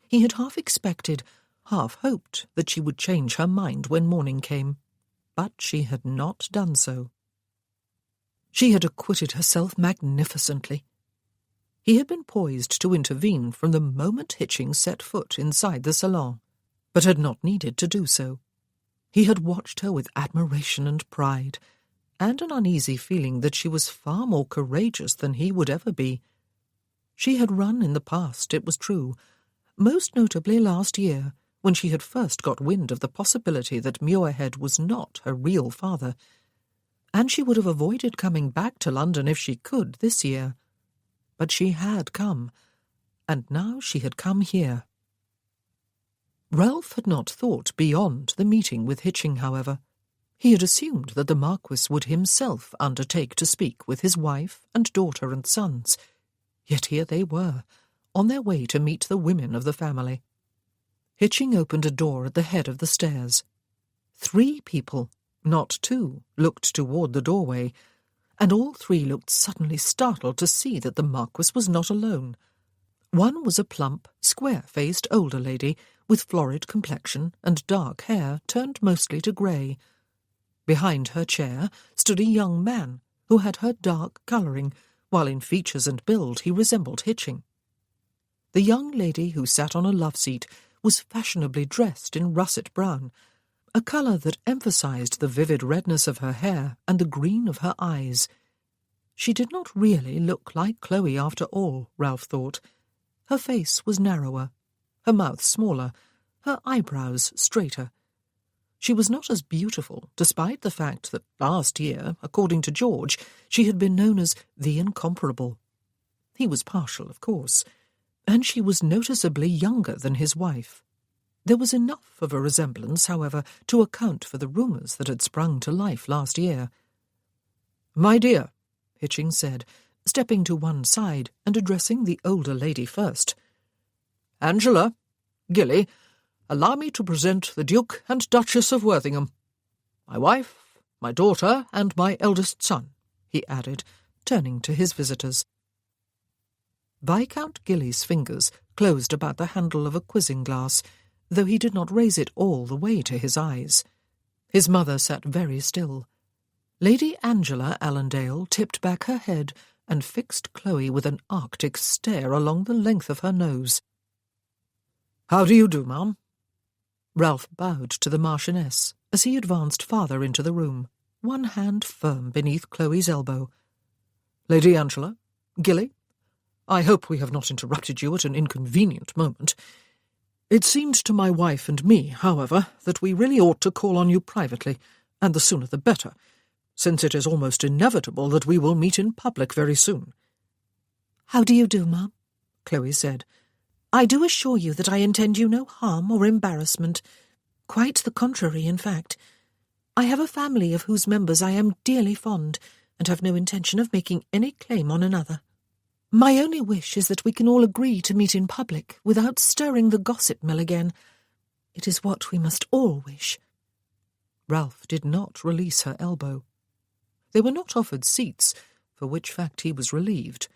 He had half expected, half hoped that she would change her mind when morning came, but she had not done so. She had acquitted herself magnificently. He had been poised to intervene from the moment Hitching set foot inside the salon, but had not needed to do so. He had watched her with admiration and pride, and an uneasy feeling that she was far more courageous than he would ever be. She had run in the past, it was true, most notably last year, when she had first got wind of the possibility that Muirhead was not her real father, and she would have avoided coming back to London if she could this year. But she had come, and now she had come here. Ralph had not thought beyond the meeting with Hitching, however. He had assumed that the Marquis would himself undertake to speak with his wife and daughter and sons. Yet here they were, on their way to meet the women of the family. Hitching opened a door at the head of the stairs. 3 people, not 2, looked toward the doorway, and all 3 looked suddenly startled to see that the Marquis was not alone. One was a plump, square-faced older lady with florid complexion and dark hair turned mostly to grey. Behind her chair stood a young man who had her dark colouring, while in features and build he resembled Hitching. The young lady who sat on a love-seat was fashionably dressed in russet brown, a colour that emphasised the vivid redness of her hair and the green of her eyes. She did not really look like Chloe after all, Ralph thought. Her face was narrower, her mouth smaller, her eyebrows straighter. She was not as beautiful, despite the fact that last year, according to George, she had been known as the Incomparable. He was partial, of course, and she was noticeably younger than his wife. There was enough of a resemblance, however, to account for the rumours that had sprung to life last year. "My dear," Hitching said, stepping to one side and addressing the older lady first. "Angela, Gilly, allow me to present the Duke and Duchess of Worthington. My wife, my daughter, and my eldest son," he added, turning to his visitors. Viscount Gilly's fingers closed about the handle of a quizzing glass, though he did not raise it all the way to his eyes. His mother sat very still. Lady Angela Allendale tipped back her head and fixed Chloe with an arctic stare along the length of her nose. "How do you do, ma'am?" Ralph bowed to the Marchioness as he advanced farther into the room, one hand firm beneath Chloe's elbow. "Lady Angela, Gilly, I hope we have not interrupted you at an inconvenient moment. It seemed to my wife and me, however, that we really ought to call on you privately, and the sooner the better, since it is almost inevitable that we will meet in public very soon." "How do you do, ma'am?" Chloe said. "I do assure you that I intend you no harm or embarrassment. Quite the contrary, in fact. I have a family of whose members I am dearly fond, and have no intention of making any claim on another. My only wish is that we can all agree to meet in public without stirring the gossip mill again. It is what we must all wish." Ralph did not release her elbow. They were not offered seats, for which fact he was relieved.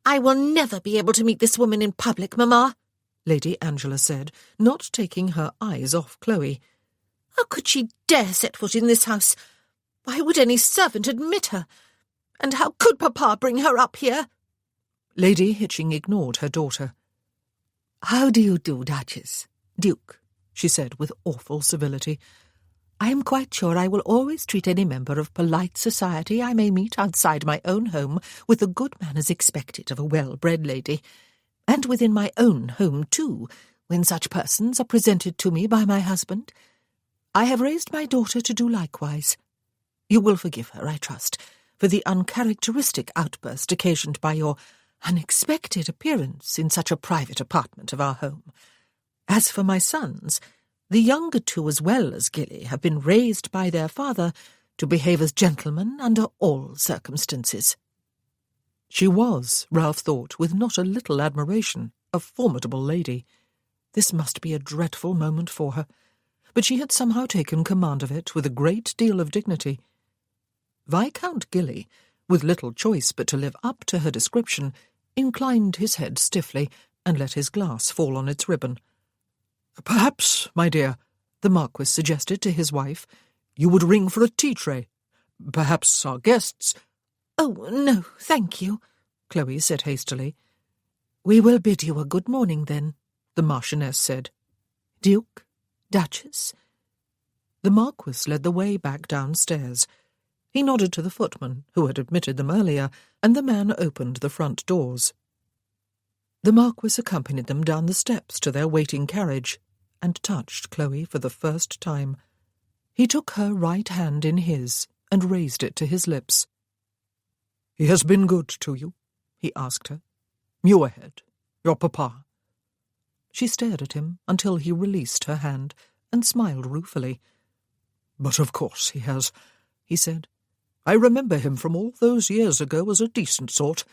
"I will never be able to meet this woman in public, Mamma," Lady Angela said, not taking her eyes off Chloe. "How could she dare set foot in this house? Why would any servant admit her? And how could Papa bring her up here?" Lady Hitching ignored her daughter. "How do you do, Duchess? "Duke," she said with awful civility. I am quite sure I will always treat any member of polite society I may meet outside my own home with the good manners expected of a well-bred lady, and within my own home, too, when such persons are presented to me by my husband. I have raised my daughter to do likewise. You will forgive her, I trust, for the uncharacteristic outburst occasioned by your unexpected appearance in such a private apartment of our home. As for my sons, the younger two as well as Gilly have been raised by their father to behave as gentlemen under all circumstances. She was, Ralph thought, with not a little admiration, a formidable lady. This must be a dreadful moment for her, but she had somehow taken command of it with a great deal of dignity. Viscount Gilly, with little choice but to live up to her description, inclined his head stiffly and let his glass fall on its ribbon. "Perhaps, my dear," the Marquis suggested to his wife, "you would ring for a tea-tray. Perhaps our guests—" "Oh, no, thank you," Chloe said hastily. "We will bid you a good morning, then," the Marchioness said. "Duke, Duchess." The Marquis led the way back downstairs. He nodded to the footman, who had admitted them earlier, and the man opened the front doors. The Marquis accompanied them down the steps to their waiting carriage, and touched Chloe for the first time. He took her right hand in his, and raised it to his lips. "He has been good to you?" he asked her. "Muirhead, your papa?" She stared at him until he released her hand, and smiled ruefully. "But of course he has," he said. "I remember him from all those years ago as a decent sort.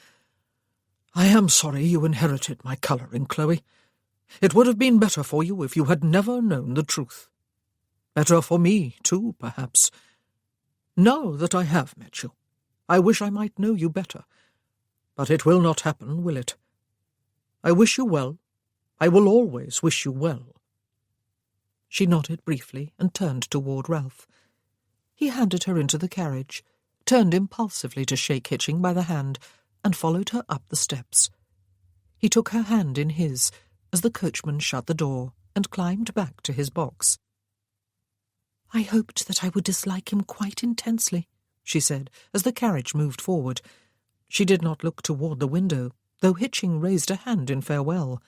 I am sorry you inherited my colouring, Chloe. It would have been better for you if you had never known the truth. Better for me, too, perhaps. Now that I have met you, I wish I might know you better. But it will not happen, will it? I wish you well. I will always wish you well." She nodded briefly and turned toward Ralph. He handed her into the carriage, turned impulsively to shake Hitching by the hand, and followed her up the steps. He took her hand in his as the coachman shut the door and climbed back to his box. "I hoped that I would dislike him quite intensely," she said, as the carriage moved forward. She did not look toward the window, though Hitching raised a hand in farewell.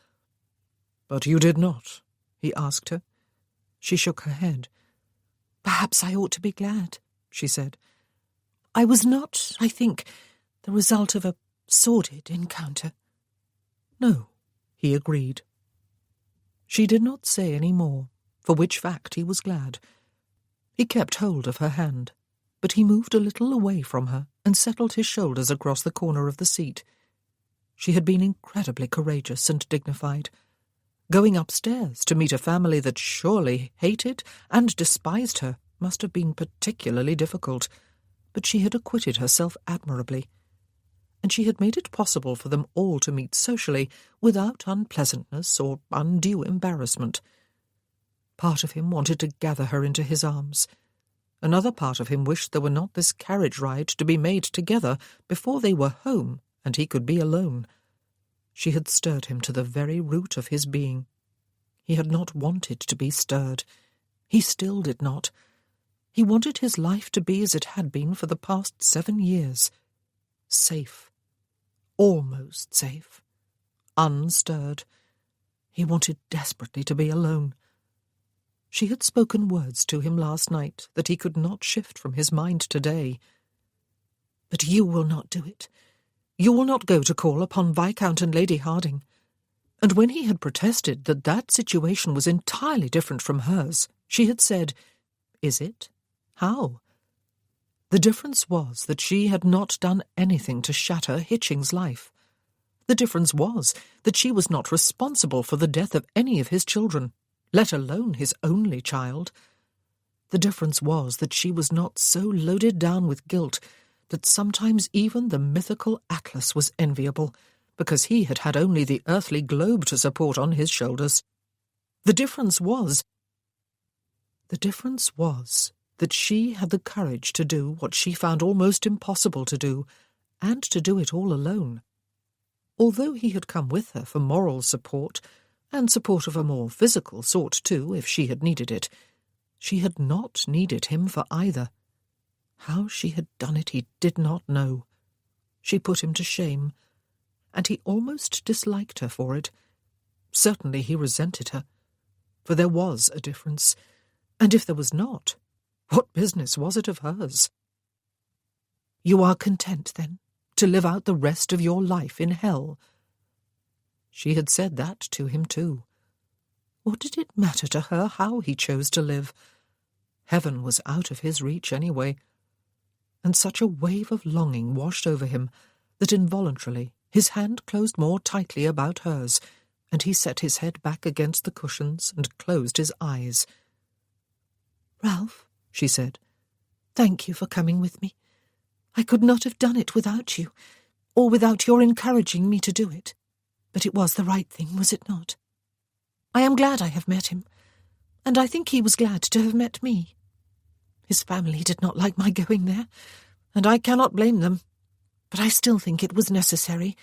"But you did not?" he asked her. She shook her head. "Perhaps I ought to be glad," she said. "I was not, I think, the result of a sordid encounter." "No," he agreed. She did not say any more, for which fact he was glad. He kept hold of her hand, but he moved a little away from her and settled his shoulders across the corner of the seat. She had been incredibly courageous and dignified. Going upstairs to meet a family that surely hated and despised her must have been particularly difficult, but she had acquitted herself admirably, and she had made it possible for them all to meet socially without unpleasantness or undue embarrassment. Part of him wanted to gather her into his arms. Another part of him wished there were not this carriage ride to be made together before they were home and he could be alone. She had stirred him to the very root of his being. He had not wanted to be stirred. He still did not. He wanted his life to be as it had been for the past 7 years. Safe. Almost safe. Unstirred. He wanted desperately to be alone. She had spoken words to him last night that he could not shift from his mind today. "But you will not do it. You will not go to call upon Viscount and Lady Harding." And when he had protested that that situation was entirely different from hers, she had said, "Is it? How?" The difference was that she had not done anything to shatter Hitching's life. The difference was that she was not responsible for the death of any of his children, let alone his only child. The difference was that she was not so loaded down with guilt that sometimes even the mythical Atlas was enviable, because he had had only the earthly globe to support on his shoulders. The difference was that she had the courage to do what she found almost impossible to do, and to do it all alone. Although he had come with her for moral support, and support of a more physical sort too, if she had needed it, She had not needed him for either. How she had done it he did not know. She put him to shame, and he almost disliked her for it. Certainly he resented her, for there was a difference, and if there was not, what business was it of hers? "You are content, then, to live out the rest of your life in hell?" She had said that to him too. What did it matter to her how he chose to live? Heaven was out of his reach anyway. And such a wave of longing washed over him that involuntarily his hand closed more tightly about hers, and he set his head back against the cushions and closed his eyes. "Ralph," she said, "thank you for coming with me. I could not have done it without you, or without your encouraging me to do it. But it was the right thing, was it not? I am glad I have met him, and I think he was glad to have met me. His family did not like my going there, and I cannot blame them. But I still think it was necessary,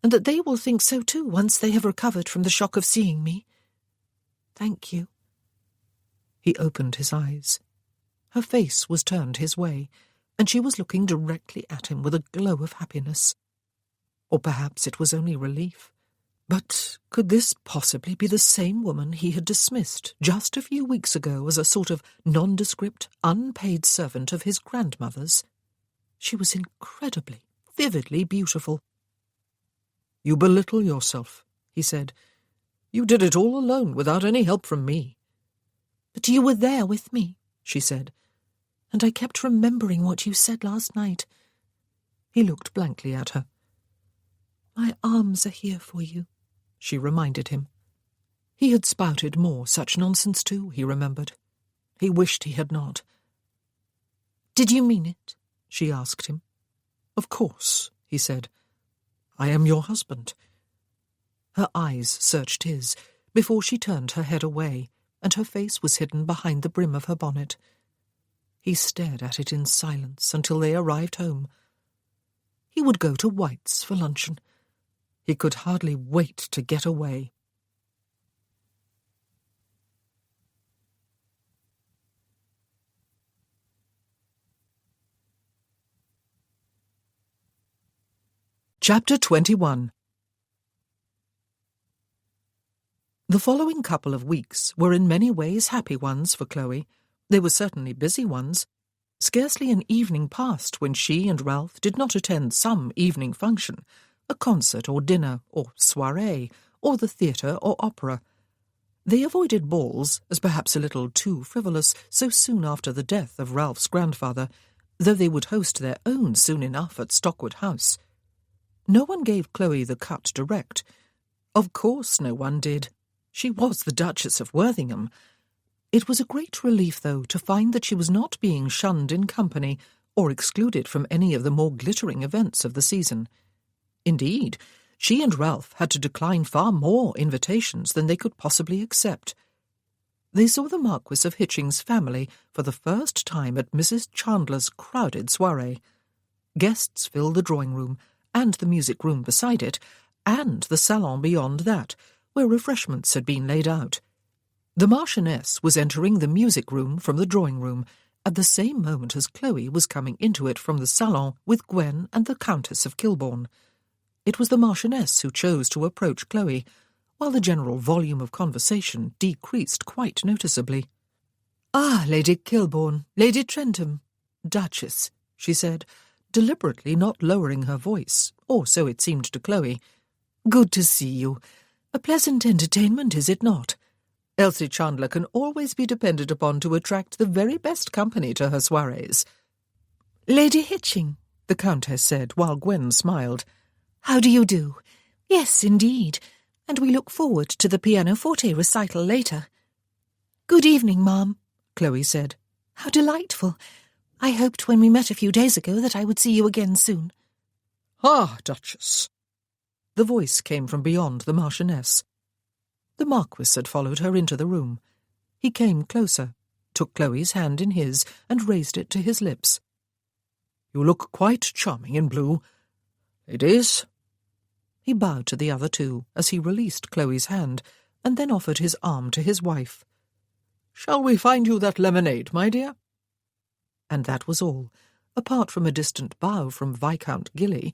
and that they will think so too once they have recovered from the shock of seeing me. Thank you." He opened his eyes. Her face was turned his way, and she was looking directly at him with a glow of happiness. Or perhaps it was only relief. But could this possibly be the same woman he had dismissed just a few weeks ago as a sort of nondescript, unpaid servant of his grandmother's? She was incredibly, vividly beautiful. "You belittle yourself," he said. "You did it all alone, without any help from me." "But you were there with me," she said, "and I kept remembering what you said last night." He looked blankly at her. "My arms are here for you," she reminded him. He had spouted more such nonsense too, he remembered. He wished he had not. "Did you mean it?" she asked him. "Of course," he said. "I am your husband." Her eyes searched his before she turned her head away, and her face was hidden behind the brim of her bonnet. He stared at it in silence until they arrived home. He would go to White's for luncheon. He could hardly wait to get away. Chapter 21. The following couple of weeks were in many ways happy ones for Chloe. They were certainly busy ones. Scarcely an evening passed when she and Ralph did not attend some evening function, a concert or dinner or soirée, or the theatre or opera. They avoided balls as perhaps a little too frivolous so soon after the death of Ralph's grandfather, though they would host their own soon enough at Stockwood House. No one gave Chloe the cut direct. Of course no one did. She was the Duchess of Worthingham. It was a great relief, though, to find that she was not being shunned in company or excluded from any of the more glittering events of the season. Indeed, she and Ralph had to decline far more invitations than they could possibly accept. They saw the Marquis of Hitching's family for the first time at Mrs. Chandler's crowded soirée. Guests filled the drawing-room, and the music-room beside it, and the salon beyond that, where refreshments had been laid out. The Marchioness was entering the music-room from the drawing-room at the same moment as Chloe was coming into it from the salon with Gwen and the Countess of Kilbourne. It was the Marchioness who chose to approach Chloe, while the general volume of conversation decreased quite noticeably. "Ah, Lady Kilbourne, Lady Trentham, Duchess," she said, deliberately not lowering her voice, or so it seemed to Chloe. "Good to see you. A pleasant entertainment, is it not? Elsie Chandler can always be depended upon to attract the very best company to her soirees." "Lady Hitching," the Countess said, while Gwen smiled. "How do you do? Yes, indeed, and we look forward to the pianoforte recital later." "Good evening, ma'am," Chloe said. "How delightful. I hoped when we met a few days ago that I would see you again soon." "Ah, Duchess." The voice came from beyond the Marchioness. The Marquis had followed her into the room. He came closer, took Chloe's hand in his, and raised it to his lips. "You look quite charming in blue. Ladies." He bowed to the other two as he released Chloe's hand, and then offered his arm to his wife. "Shall we find you that lemonade, my dear?" And that was all, apart from a distant bow from Viscount Gilly,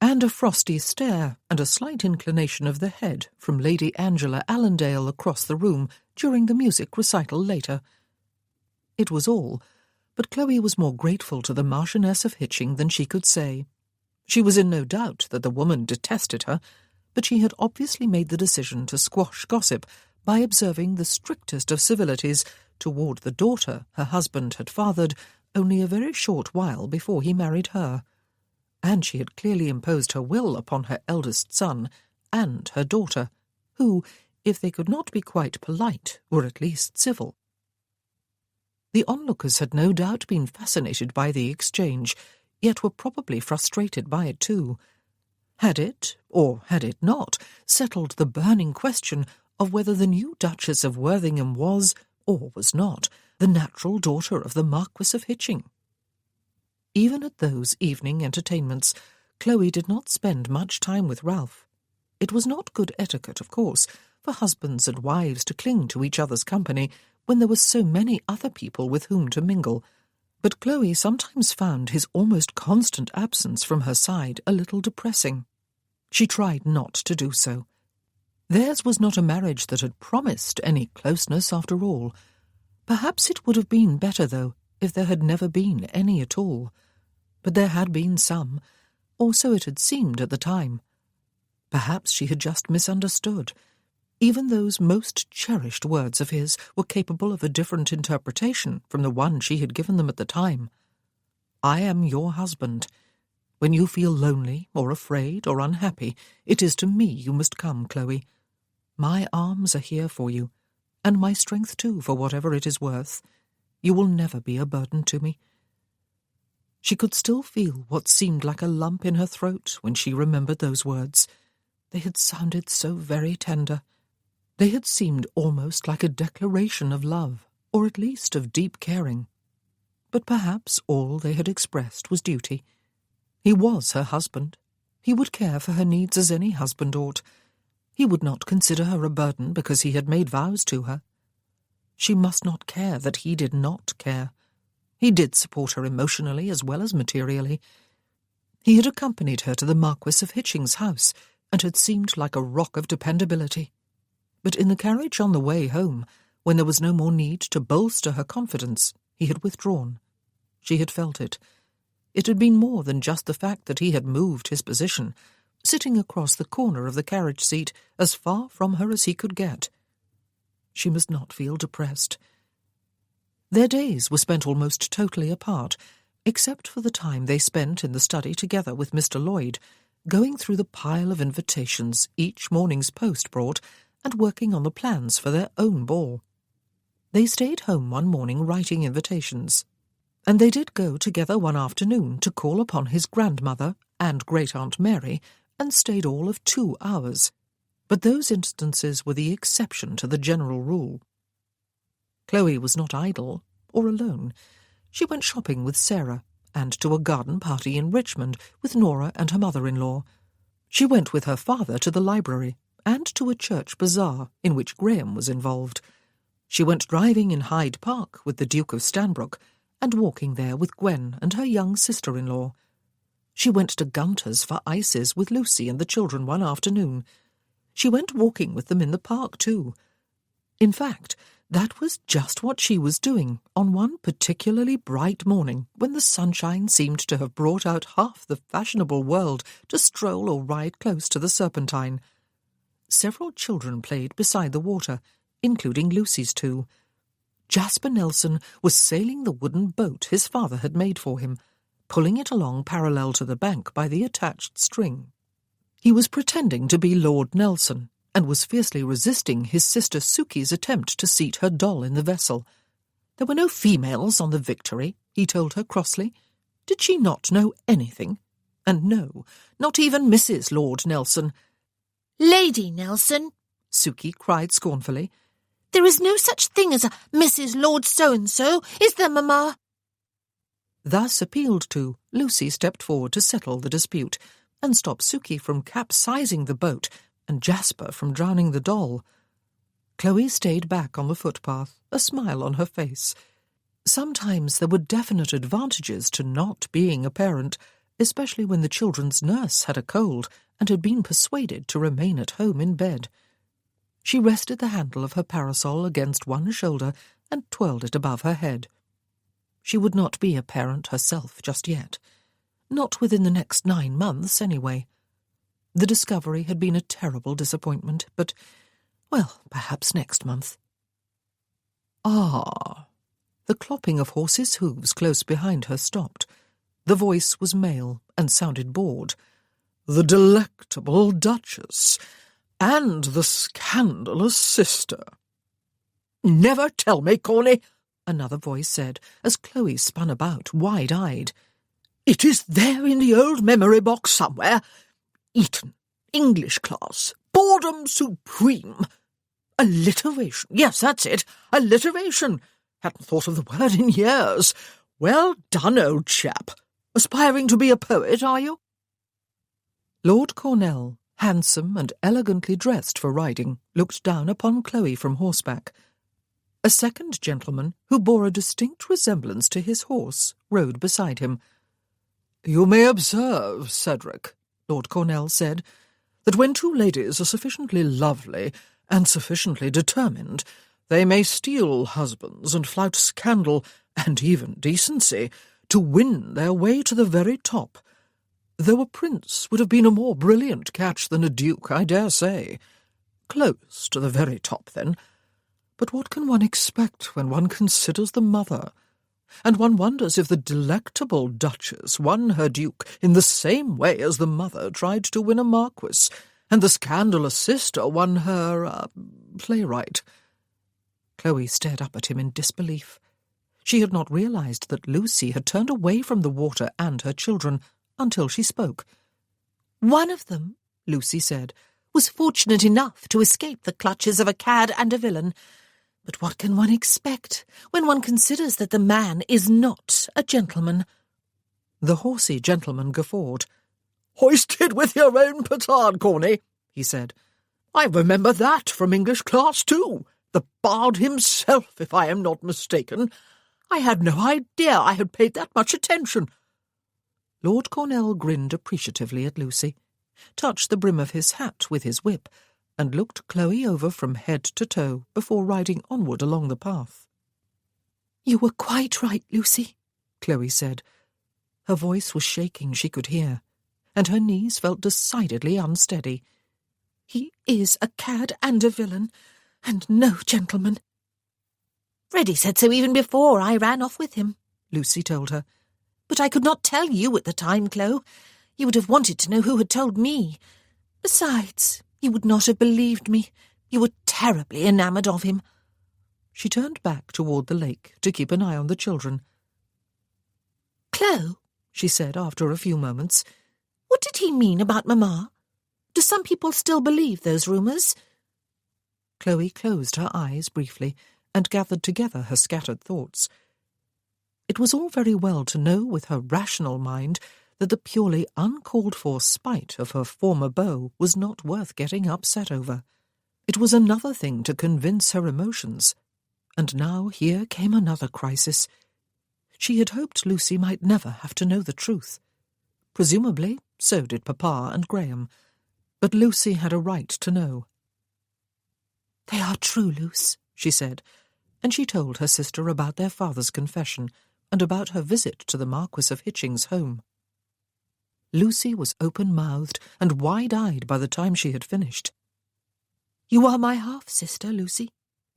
and a frosty stare and a slight inclination of the head from Lady Angela Allendale across the room during the music recital later. It was all, but Chloe was more grateful to the Marchioness of Hitching than she could say. She was in no doubt that the woman detested her, but she had obviously made the decision to squash gossip by observing the strictest of civilities toward the daughter her husband had fathered only a very short while before he married her. And she had clearly imposed her will upon her eldest son and her daughter, who, if they could not be quite polite, were at least civil. The onlookers had no doubt been fascinated by the exchange, yet were probably frustrated by it too. Had it, or had it not, settled the burning question of whether the new Duchess of Worthington was, or was not, the natural daughter of the Marquis of Hitching? Even at those evening entertainments, Chloe did not spend much time with Ralph. It was not good etiquette, of course, for husbands and wives to cling to each other's company when there were so many other people with whom to mingle, but Chloe sometimes found his almost constant absence from her side a little depressing. She tried not to do so. Theirs was not a marriage that had promised any closeness after all. Perhaps it would have been better, though, if there had never been any at all. But there had been some, or so it had seemed at the time. Perhaps she had just misunderstood. Even those most cherished words of his were capable of a different interpretation from the one she had given them at the time. "I am your husband. When you feel lonely or afraid or unhappy, it is to me you must come, Chloe. My arms are here for you, and my strength too, for whatever it is worth. You will never be a burden to me." She could still feel what seemed like a lump in her throat when she remembered those words. They had sounded so very tender. They had seemed almost like a declaration of love, or at least of deep caring. But perhaps all they had expressed was duty. He was her husband. He would care for her needs as any husband ought. He would not consider her a burden because he had made vows to her. She must not care that he did not care. He did support her emotionally as well as materially. He had accompanied her to the Marquis of Hitching's house and had seemed like a rock of dependability. But in the carriage on the way home, when there was no more need to bolster her confidence, he had withdrawn. She had felt it. It had been more than just the fact that he had moved his position, sitting across the corner of the carriage seat as far from her as he could get. She must not feel depressed. Their days were spent almost totally apart, except for the time they spent in the study together with Mr. Lloyd, going through the pile of invitations each morning's post brought and working on the plans for their own ball. They stayed home one morning writing invitations, and they did go together one afternoon to call upon his grandmother and Great-Aunt Mary, and stayed all of 2 hours. But those instances were the exception to the general rule. Chloe was not idle or alone. She went shopping with Sarah, and to a garden party in Richmond with Nora and her mother-in-law. She went with her father to the library, and to a church bazaar in which Graham was involved. She went driving in Hyde Park with the Duke of Stanbrook, and walking there with Gwen and her young sister-in-law. She went to Gunter's for ices with Lucy and the children one afternoon. She went walking with them in the park too. In fact, that was just what she was doing on one particularly bright morning when the sunshine seemed to have brought out half the fashionable world to stroll or ride close to the Serpentine. Several children played beside the water, including Lucy's two. Jasper Nelson was sailing the wooden boat his father had made for him, pulling it along parallel to the bank by the attached string. He was pretending to be Lord Nelson, and was fiercely resisting his sister Suki's attempt to seat her doll in the vessel. There were no females on the Victory, he told her crossly. Did she not know anything? And no, not even Mrs. Lord Nelson. "Lady Nelson," Suki cried scornfully. "there is no such thing as a Mrs. Lord So-and-so, is there, Mamma?" Thus appealed to, Lucy stepped forward to settle the dispute, and stop Suki from capsizing the boat and Jasper from drowning the doll. Chloe stayed back on the footpath, a smile on her face. Sometimes there were definite advantages to not being a parent, especially when the children's nurse had a cold and had been persuaded to remain at home in bed. She rested the handle of her parasol against one shoulder and twirled it above her head. She would not be a parent herself just yet. Not within the next 9 months, anyway. The discovery had been a terrible disappointment, but, well, perhaps next month. Ah! The clopping of horses' hooves close behind her stopped. The voice was male and sounded bored. The delectable Duchess, and the scandalous sister. "Never tell me, Corny," another voice said, as Chloe spun about, wide-eyed. "It is there in the old memory box somewhere. Eton, English class, boredom supreme. Alliteration, yes, that's it, alliteration. Hadn't thought of the word in years. Well done, old chap. Aspiring to be a poet, are you?" Lord Cornell, handsome and elegantly dressed for riding, looked down upon Chloe from horseback. A second gentleman, who bore a distinct resemblance to his horse, rode beside him. "You may observe, Cedric," Lord Cornell said, "that when two ladies are sufficiently lovely and sufficiently determined, they may steal husbands and flout scandal and even decency to win their way to the very top. Though a prince would have been a more brilliant catch than a duke, I dare say. Close to the very top, then. But what can one expect when one considers the mother? And one wonders if the delectable Duchess won her duke in the same way as the mother tried to win a marquis, and the scandalous sister won her, playwright." Chloe stared up at him in disbelief. She had not realized that Lucy had turned away from the water and her children until she spoke. "One of them," Lucy said, "was fortunate enough to escape the clutches of a cad and a villain. But what can one expect when one considers that the man is not a gentleman?" The horsey gentleman guffawed. "Hoisted with your own petard, Corny," he said. "I remember that from English class too. The bard himself, if I am not mistaken. I had no idea I had paid that much attention." Lord Cornell grinned appreciatively at Lucy, touched the brim of his hat with his whip, and looked Chloe over from head to toe before riding onward along the path. "You were quite right, Lucy," Chloe said. Her voice was shaking, she could hear, and her knees felt decidedly unsteady. "He is a cad and a villain, and no gentleman." "Freddie said so even before I ran off with him," Lucy told her. "But I could not tell you at the time, Chloe. You would have wanted to know who had told me. Besides, you would not have believed me. You were terribly enamoured of him." She turned back toward the lake to keep an eye on the children. "Chloe," she said after a few moments, "what did he mean about Mamma? Do some people still believe those rumours?" Chloe closed her eyes briefly and gathered together her scattered thoughts. It was all very well to know with her rational mind that the purely uncalled-for spite of her former beau was not worth getting upset over. It was another thing to convince her emotions, and now here came another crisis. She had hoped Lucy might never have to know the truth. Presumably, so did Papa and Graham, but Lucy had a right to know. "They are true, Luce," she said, and she told her sister about their father's confession and about her visit to the Marquis of Hitching's home. Lucy was open-mouthed and wide-eyed by the time she had finished. "You are my half-sister, Lucy,"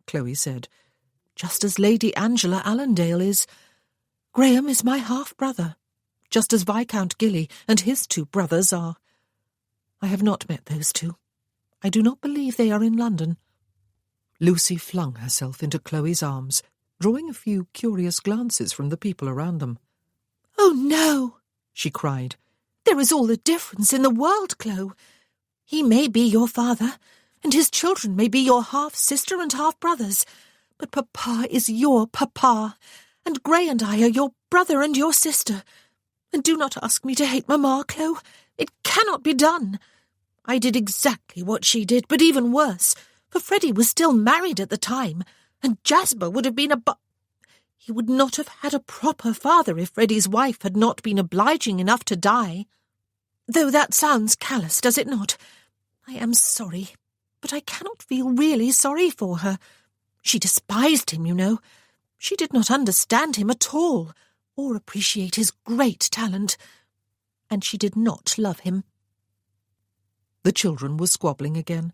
Chloe said, "just as Lady Angela Allendale is. Graham is my half-brother, just as Viscount Gilly and his 2 brothers are. I have not met those 2. I do not believe they are in London." Lucy flung herself into Chloe's arms, drawing a few curious glances from the people around them. "Oh, no," she cried. "There is all the difference in the world, Chloe. He may be your father, and his children may be your half-sister and half-brothers, but Papa is your Papa, and Gray and I are your brother and your sister. And do not ask me to hate Mamma, Chloe. It cannot be done. I did exactly what she did, but even worse, for Freddie was still married at the time, and Jasper would have been He would not have had a proper father if Freddie's wife had not been obliging enough to die. Though that sounds callous, does it not? I am sorry, but I cannot feel really sorry for her. She despised him, you know. She did not understand him at all, or appreciate his great talent, and she did not love him. The children were squabbling again.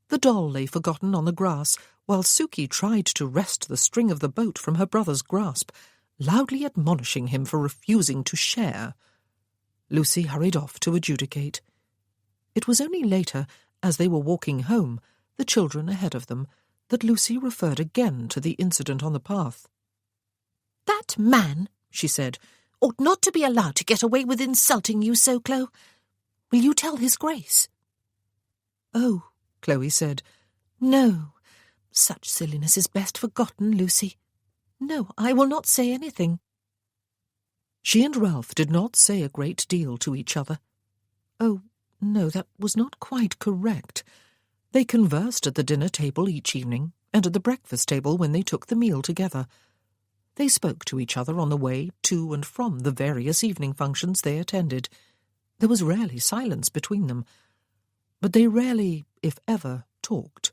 The doll lay forgotten on the grass, while Suki tried to wrest the string of the boat from her brother's grasp, loudly admonishing him for refusing to share. Lucy hurried off to adjudicate. It was only later, as they were walking home, the children ahead of them, that Lucy referred again to the incident on the path. "That man," she said, "ought not to be allowed to get away with insulting you so, Chloe. Will you tell his grace?" "Oh," Chloe said. "No. Such silliness is best forgotten, Lucy. No, I will not say anything." She and Ralph did not say a great deal to each other. Oh, no, that was not quite correct. They conversed at the dinner table each evening, and at the breakfast table when they took the meal together. They spoke to each other on the way to and from the various evening functions they attended. There was rarely silence between them. But they rarely, if ever, talked.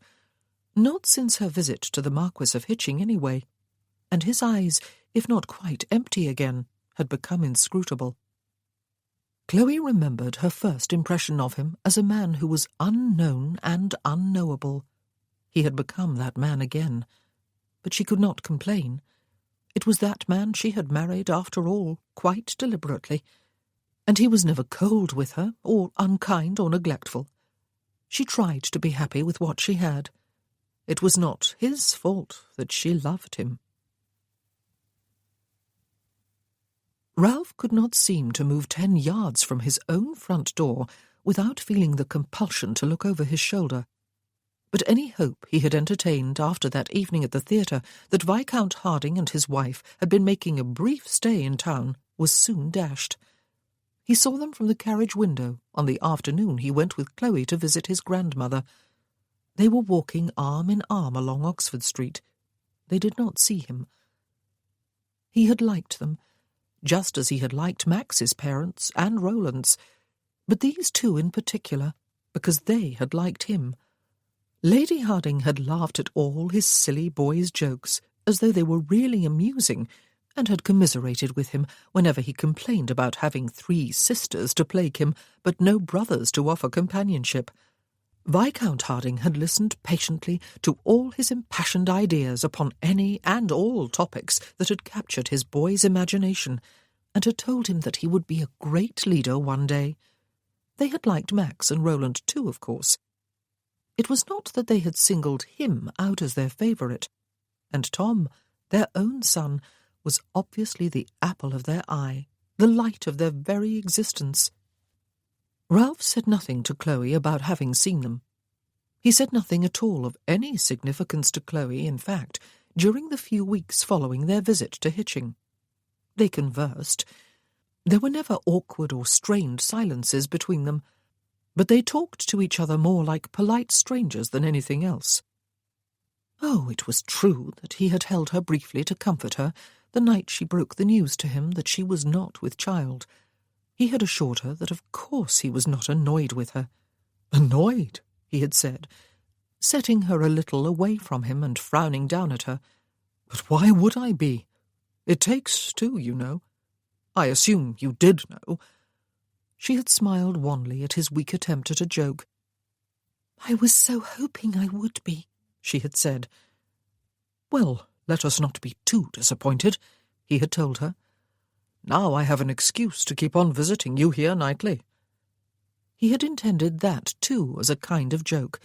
Not since her visit to the Marquis of Hitching, anyway. And his eyes, if not quite empty again, had become inscrutable. Chloe remembered her first impression of him as a man who was unknown and unknowable. He had become that man again. But she could not complain. It was that man she had married, after all, quite deliberately. And he was never cold with her, or unkind or neglectful. She tried to be happy with what she had. It was not his fault that she loved him. Ralph could not seem to move 10 yards from his own front door without feeling the compulsion to look over his shoulder. But any hope he had entertained after that evening at the theatre that Viscount Harding and his wife had been making a brief stay in town was soon dashed. He saw them from the carriage window on the afternoon he went with Chloe to visit his grandmother. They were walking arm in arm along Oxford Street. They did not see him. He had liked them, just as he had liked Max's parents and Roland's, but these two in particular, because they had liked him. Lady Harding had laughed at all his silly boys' jokes as though they were really amusing, and had commiserated with him whenever he complained about having 3 sisters to plague him, but no brothers to offer companionship. Viscount Harding had listened patiently to all his impassioned ideas upon any and all topics that had captured his boy's imagination, and had told him that he would be a great leader one day. They had liked Max and Roland too, of course. It was not that they had singled him out as their favourite, and Tom, their own son, was obviously the apple of their eye, the light of their very existence. Ralph said nothing to Chloe about having seen them. He said nothing at all of any significance to Chloe, in fact, during the few weeks following their visit to Hitching. They conversed. There were never awkward or strained silences between them, but they talked to each other more like polite strangers than anything else. Oh, it was true that he had held her briefly to comfort her the night she broke the news to him that she was not with child. He had assured her that of course he was not annoyed with her. Annoyed, he had said, setting her a little away from him and frowning down at her. But why would I be? It takes 2, you know. I assume you did know. She had smiled wanly at his weak attempt at a joke. "I was so hoping I would be," she had said. Well, let us not be too disappointed, he had told her. Now I have an excuse to keep on visiting you here nightly. He had intended that, too, as a kind of joke,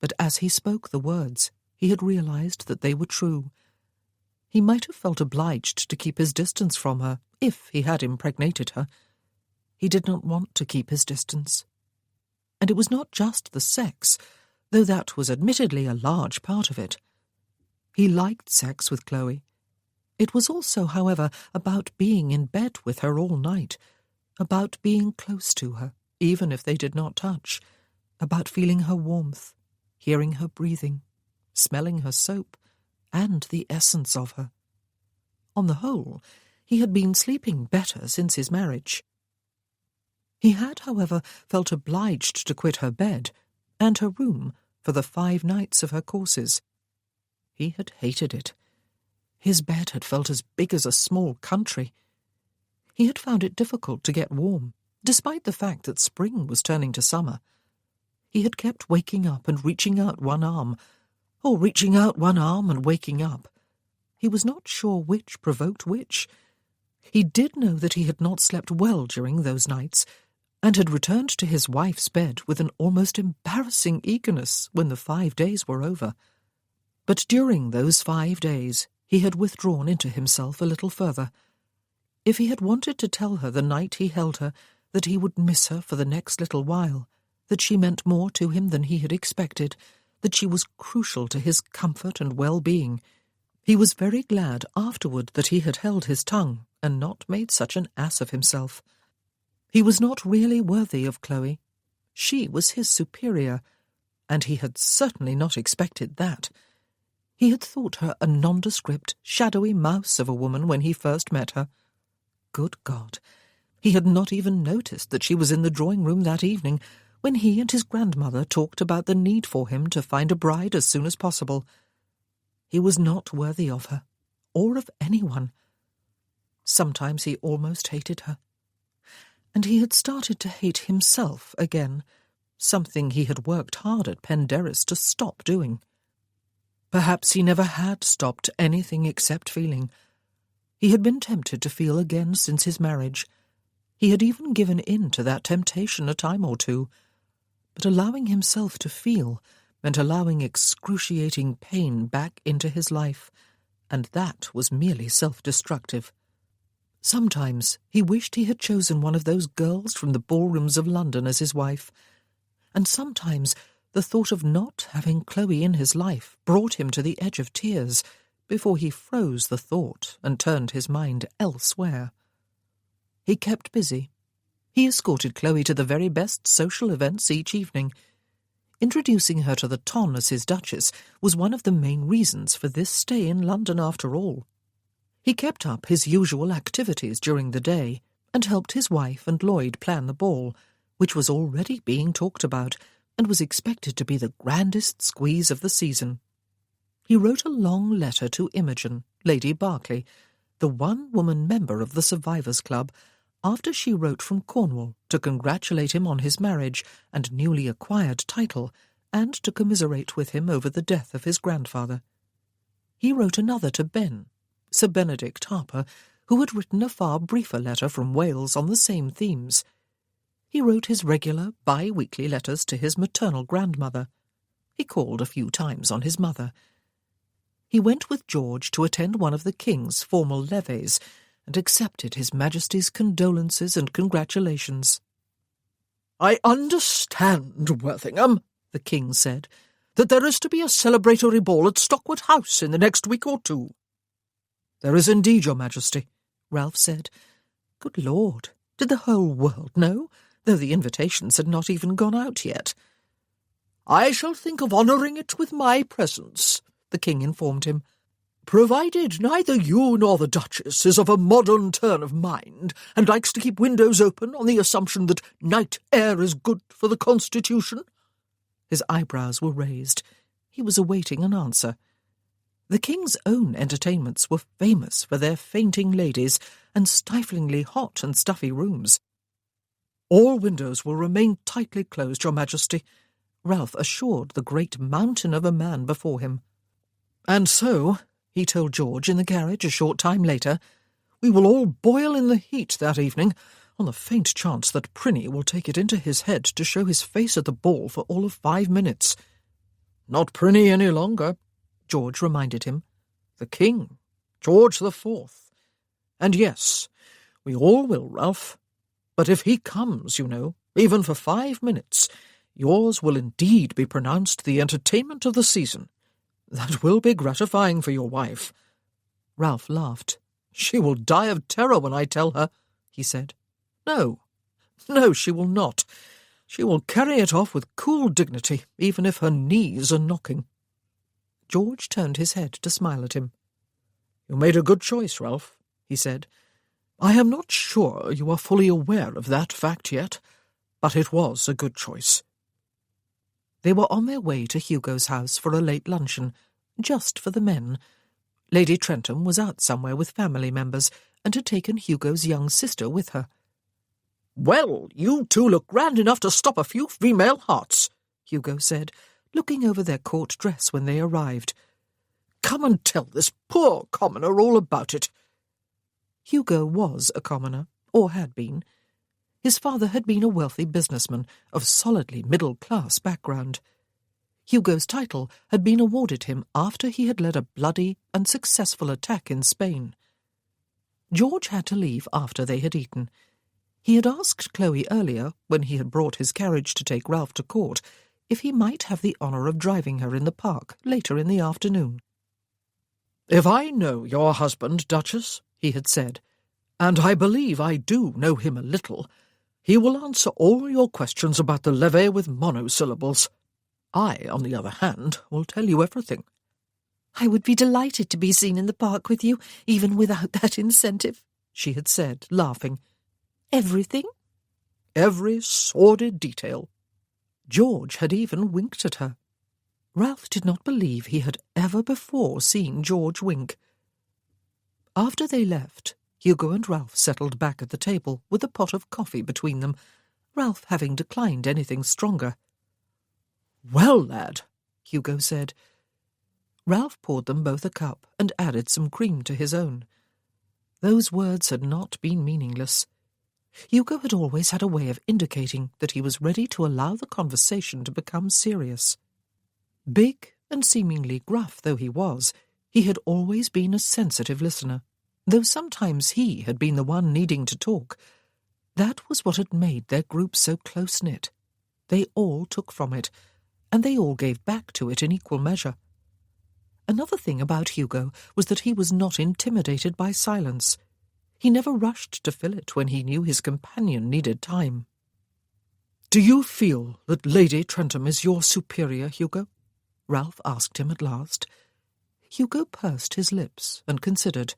but as he spoke the words, he had realized that they were true. He might have felt obliged to keep his distance from her, if he had impregnated her. He did not want to keep his distance. And it was not just the sex, though that was admittedly a large part of it. He liked sex with Chloe. It was also, however, about being in bed with her all night, about being close to her, even if they did not touch, about feeling her warmth, hearing her breathing, smelling her soap, and the essence of her. On the whole, he had been sleeping better since his marriage. He had, however, felt obliged to quit her bed and her room for the 5 nights of her courses. He had hated it. His bed had felt as big as a small country. He had found it difficult to get warm, despite the fact that spring was turning to summer. He had kept waking up and reaching out one arm, or reaching out one arm and waking up. He was not sure which provoked which. He did know that he had not slept well during those nights, and had returned to his wife's bed with an almost embarrassing eagerness when the 5 days were over. But during those 5 days he had withdrawn into himself a little further. If he had wanted to tell her the night he held her that he would miss her for the next little while, that she meant more to him than he had expected, that she was crucial to his comfort and well-being, he was very glad afterward that he had held his tongue and not made such an ass of himself. He was not really worthy of Chloe. She was his superior, and he had certainly not expected that. He had thought her a nondescript, shadowy mouse of a woman when he first met her. Good God! He had not even noticed that she was in the drawing-room that evening when he and his grandmother talked about the need for him to find a bride as soon as possible. He was not worthy of her, or of anyone. Sometimes he almost hated her. And he had started to hate himself again, something he had worked hard at Penderys to stop doing. Perhaps he never had stopped anything except feeling. He had been tempted to feel again since his marriage. He had even given in to that temptation a time or two. But allowing himself to feel meant allowing excruciating pain back into his life, and that was merely self-destructive. Sometimes he wished he had chosen one of those girls from the ballrooms of London as his wife, and sometimes the thought of not having Chloe in his life brought him to the edge of tears before he froze the thought and turned his mind elsewhere. He kept busy. He escorted Chloe to the very best social events each evening. Introducing her to the Ton as his Duchess was one of the main reasons for this stay in London after all. He kept up his usual activities during the day and helped his wife and Lloyd plan the ball, which was already being talked about and was expected to be the grandest squeeze of the season. He wrote a long letter to Imogen, Lady Berkeley, the one-woman member of the Survivors' Club, after she wrote from Cornwall to congratulate him on his marriage and newly acquired title, and to commiserate with him over the death of his grandfather. He wrote another to Ben, Sir Benedict Harper, who had written a far briefer letter from Wales on the same themes. He wrote his regular bi-weekly letters to his maternal grandmother. He called a few times on his mother. He went with George to attend one of the King's formal levees, and accepted His Majesty's condolences and congratulations. "I understand, Worthingham," the King said, "that there is to be a celebratory ball at Stockwood House in the next week or 2. "There is indeed, Your Majesty," Ralph said. Good Lord, did the whole world know, though the invitations had not even gone out yet? "I shall think of honouring it with my presence," the King informed him, "provided neither you nor the Duchess is of a modern turn of mind and likes to keep windows open on the assumption that night air is good for the constitution." His eyebrows were raised. He was awaiting an answer. The King's own entertainments were famous for their fainting ladies and stiflingly hot and stuffy rooms. "All windows will remain tightly closed, Your Majesty," Ralph assured the great mountain of a man before him. "And so," he told George in the carriage a short time later, "we will all boil in the heat that evening, on the faint chance that Prinny will take it into his head to show his face at the ball for all of 5 minutes. Not Prinny any longer," George reminded him. "The King, George IV. And yes, we all will, Ralph. But if he comes, you know, even for 5 minutes, yours will indeed be pronounced the entertainment of the season. That will be gratifying for your wife." Ralph laughed. "She will die of terror when I tell her," he said. No, she will not. She will carry it off with cool dignity, even if her knees are knocking. George turned his head to smile at him. You made a good choice, Ralph, he said. I am not sure you are fully aware of that fact yet, but it was a good choice. They were on their way to Hugo's house for a late luncheon, just for the men. Lady Trentham was out somewhere with family members and had taken Hugo's young sister with her. Well, you two look grand enough to stop a few female hearts, Hugo said, looking over their court dress when they arrived. Come and tell this poor commoner all about it. Hugo was a commoner, or had been. His father had been a wealthy businessman of solidly middle-class background. Hugo's title had been awarded him after he had led a bloody and successful attack in Spain. George had to leave after they had eaten. He had asked Chloe earlier, when he had brought his carriage to take Ralph to court, if he might have the honour of driving her in the park later in the afternoon. If I know your husband, Duchess, he had said, and I believe I do know him a little, he will answer all your questions about the levee with monosyllables. I, on the other hand, will tell you everything. I would be delighted to be seen in the park with you, even without that incentive, she had said, laughing. Everything? Every sordid detail. George had even winked at her. Ralph did not believe he had ever before seen George wink. After they left, Hugo and Ralph settled back at the table with a pot of coffee between them, Ralph having declined anything stronger. Well, lad, Hugo said. Ralph poured them both a cup and added some cream to his own. Those words had not been meaningless. Hugo had always had a way of indicating that he was ready to allow the conversation to become serious. Big and seemingly gruff though he was, he had always been a sensitive listener, though sometimes he had been the one needing to talk. That was what had made their group so close-knit. They all took from it, and they all gave back to it in equal measure. Another thing about Hugo was that he was not intimidated by silence. He never rushed to fill it when he knew his companion needed time. Do you feel that Lady Trentham is your superior, Hugo? Ralph asked him at last. Hugo pursed his lips and considered.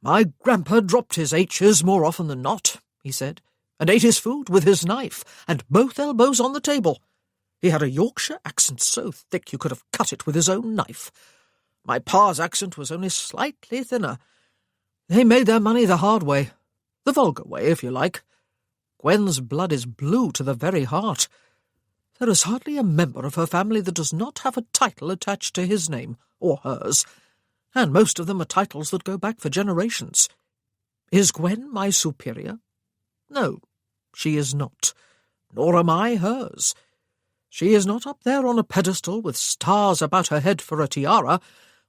My grandpa dropped his H's more often than not, he said, and ate his food with his knife, and both elbows on the table. He had a Yorkshire accent so thick you could have cut it with his own knife. My pa's accent was only slightly thinner. They made their money the hard way, the vulgar way, if you like. Gwen's blood is blue to the very heart. There is hardly a member of her family that does not have a title attached to his name, or hers, and most of them are titles that go back for generations. Is Gwen my superior? No, she is not, nor am I hers. She is not up there on a pedestal with stars about her head for a tiara,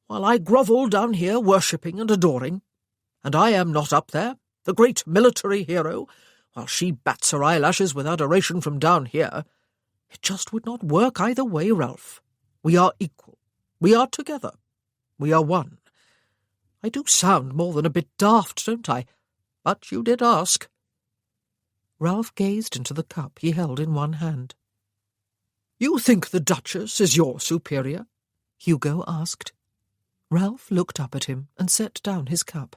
while I grovel down here worshipping and adoring. And I am not up there, the great military hero, while she bats her eyelashes with adoration from down here. It just would not work either way, Ralph. We are equal. We are together. We are one. I do sound more than a bit daft, don't I? But you did ask. Ralph gazed into the cup he held in one hand. You think the Duchess is your superior? Hugo asked. Ralph looked up at him and set down his cup.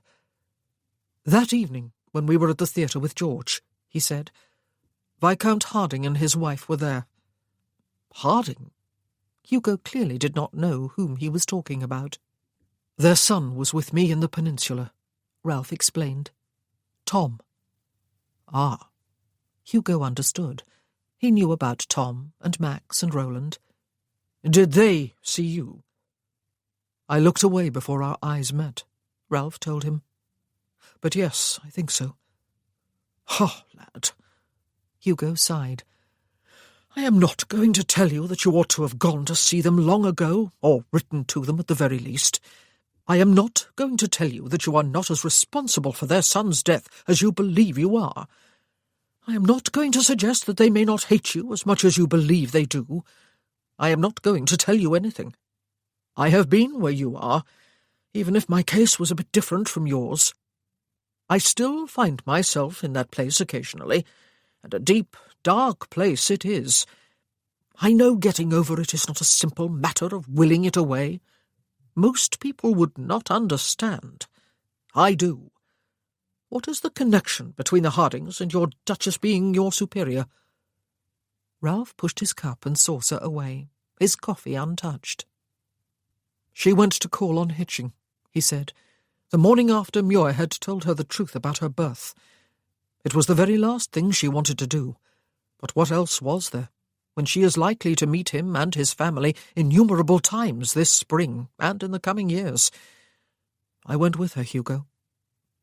That evening, when we were at the theatre with George, he said, Viscount Harding and his wife were there. Harding? Hugo clearly did not know whom he was talking about. Their son was with me in the peninsula, Ralph explained. Tom. Ah. Hugo understood. He knew about Tom and Max and Roland. Did they see you? I looked away before our eyes met, Ralph told him. But yes, I think so. Oh, lad. Hugo sighed. I am not going to tell you that you ought to have gone to see them long ago, or written to them at the very least. I am not going to tell you that you are not as responsible for their son's death as you believe you are. I am not going to suggest that they may not hate you as much as you believe they do. I am not going to tell you anything. I have been where you are, even if my case was a bit different from yours. I still find myself in that place occasionally, and a deep, dark place it is. I know getting over it is not a simple matter of willing it away. Most people would not understand. I do. What is the connection between the Hardings and your Duchess being your superior?" Ralph pushed his cup and saucer away, his coffee untouched. "She went to call on Hitching," he said, "the morning after Muir had told her the truth about her birth. It was the very last thing she wanted to do. But what else was there, when she is likely to meet him and his family innumerable times this spring and in the coming years? I went with her, Hugo.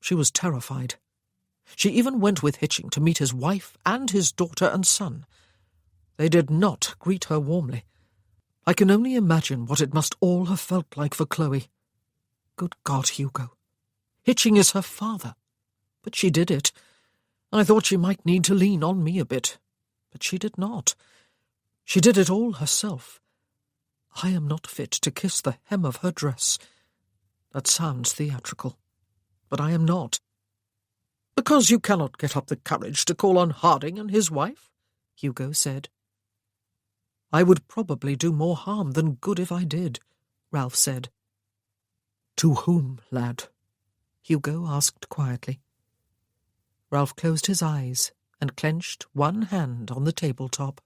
She was terrified. She even went with Hitching to meet his wife and his daughter and son. They did not greet her warmly. I can only imagine what it must all have felt like for Chloe. Good God, Hugo. Hitching is her father. But she did it. I thought she might need to lean on me a bit. But she did not. She did it all herself. I am not fit to kiss the hem of her dress. That sounds theatrical. But I am not. "Because you cannot get up the courage to call on Harding and his wife?" Hugo said. "I would probably do more harm than good if I did," Ralph said. "To whom, lad?" Hugo asked quietly. Ralph closed his eyes and clenched one hand on the tabletop.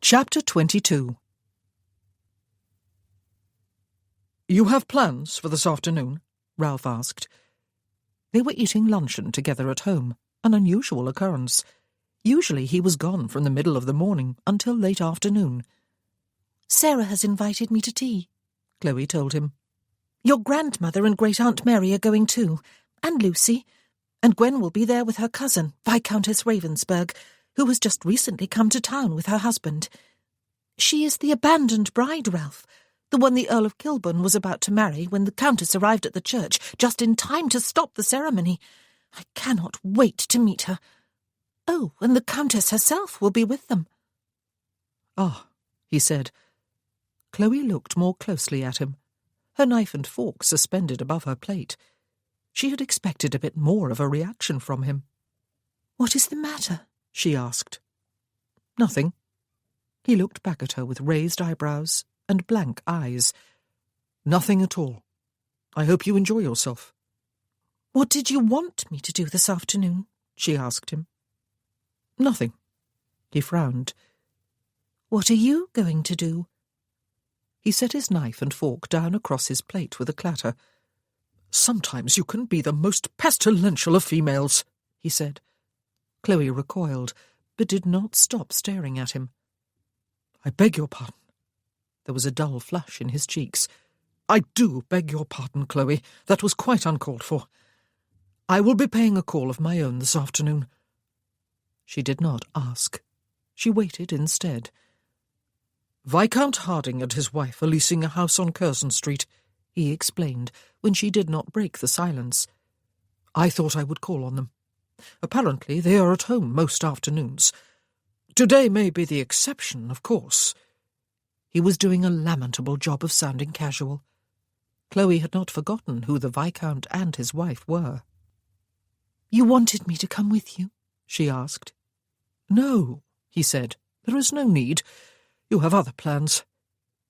Chapter 22. "You have plans for this afternoon?" Ralph asked. They were eating luncheon together at home, an unusual occurrence. Usually he was gone from the middle of the morning until late afternoon. "Sarah has invited me to tea," Chloe told him. "Your grandmother and Great-Aunt Mary are going too, and Lucy, and Gwen will be there with her cousin, Viscountess Ravensburg, who has just recently come to town with her husband. She is the abandoned bride, Ralph, the one the Earl of Kilburn was about to marry when the Countess arrived at the church just in time to stop the ceremony. I cannot wait to meet her. Oh, and the Countess herself will be with them." "Ah," he said. Chloe looked more closely at him, her knife and fork suspended above her plate. She had expected a bit more of a reaction from him. "What is the matter?" she asked. "Nothing." He looked back at her with raised eyebrows and blank eyes. "Nothing at all. I hope you enjoy yourself." "What did you want me to do this afternoon?" she asked him. "Nothing." He frowned. "What are you going to do?" He set his knife and fork down across his plate with a clatter. "Sometimes you can be the most pestilential of females," he said. Chloe recoiled, but did not stop staring at him. "I beg your pardon." There was a dull flush in his cheeks. "I do beg your pardon, Chloe. That was quite uncalled for. I will be paying a call of my own this afternoon." She did not ask. She waited instead. "Viscount Harding and his wife are leasing a house on Curzon Street," he explained, when she did not break the silence. "I thought I would call on them. Apparently they are at home most afternoons. Today may be the exception, of course." He was doing a lamentable job of sounding casual. Chloe had not forgotten who the Viscount and his wife were. "You wanted me to come with you?" she asked. "No," he said. "There is no need. You have other plans.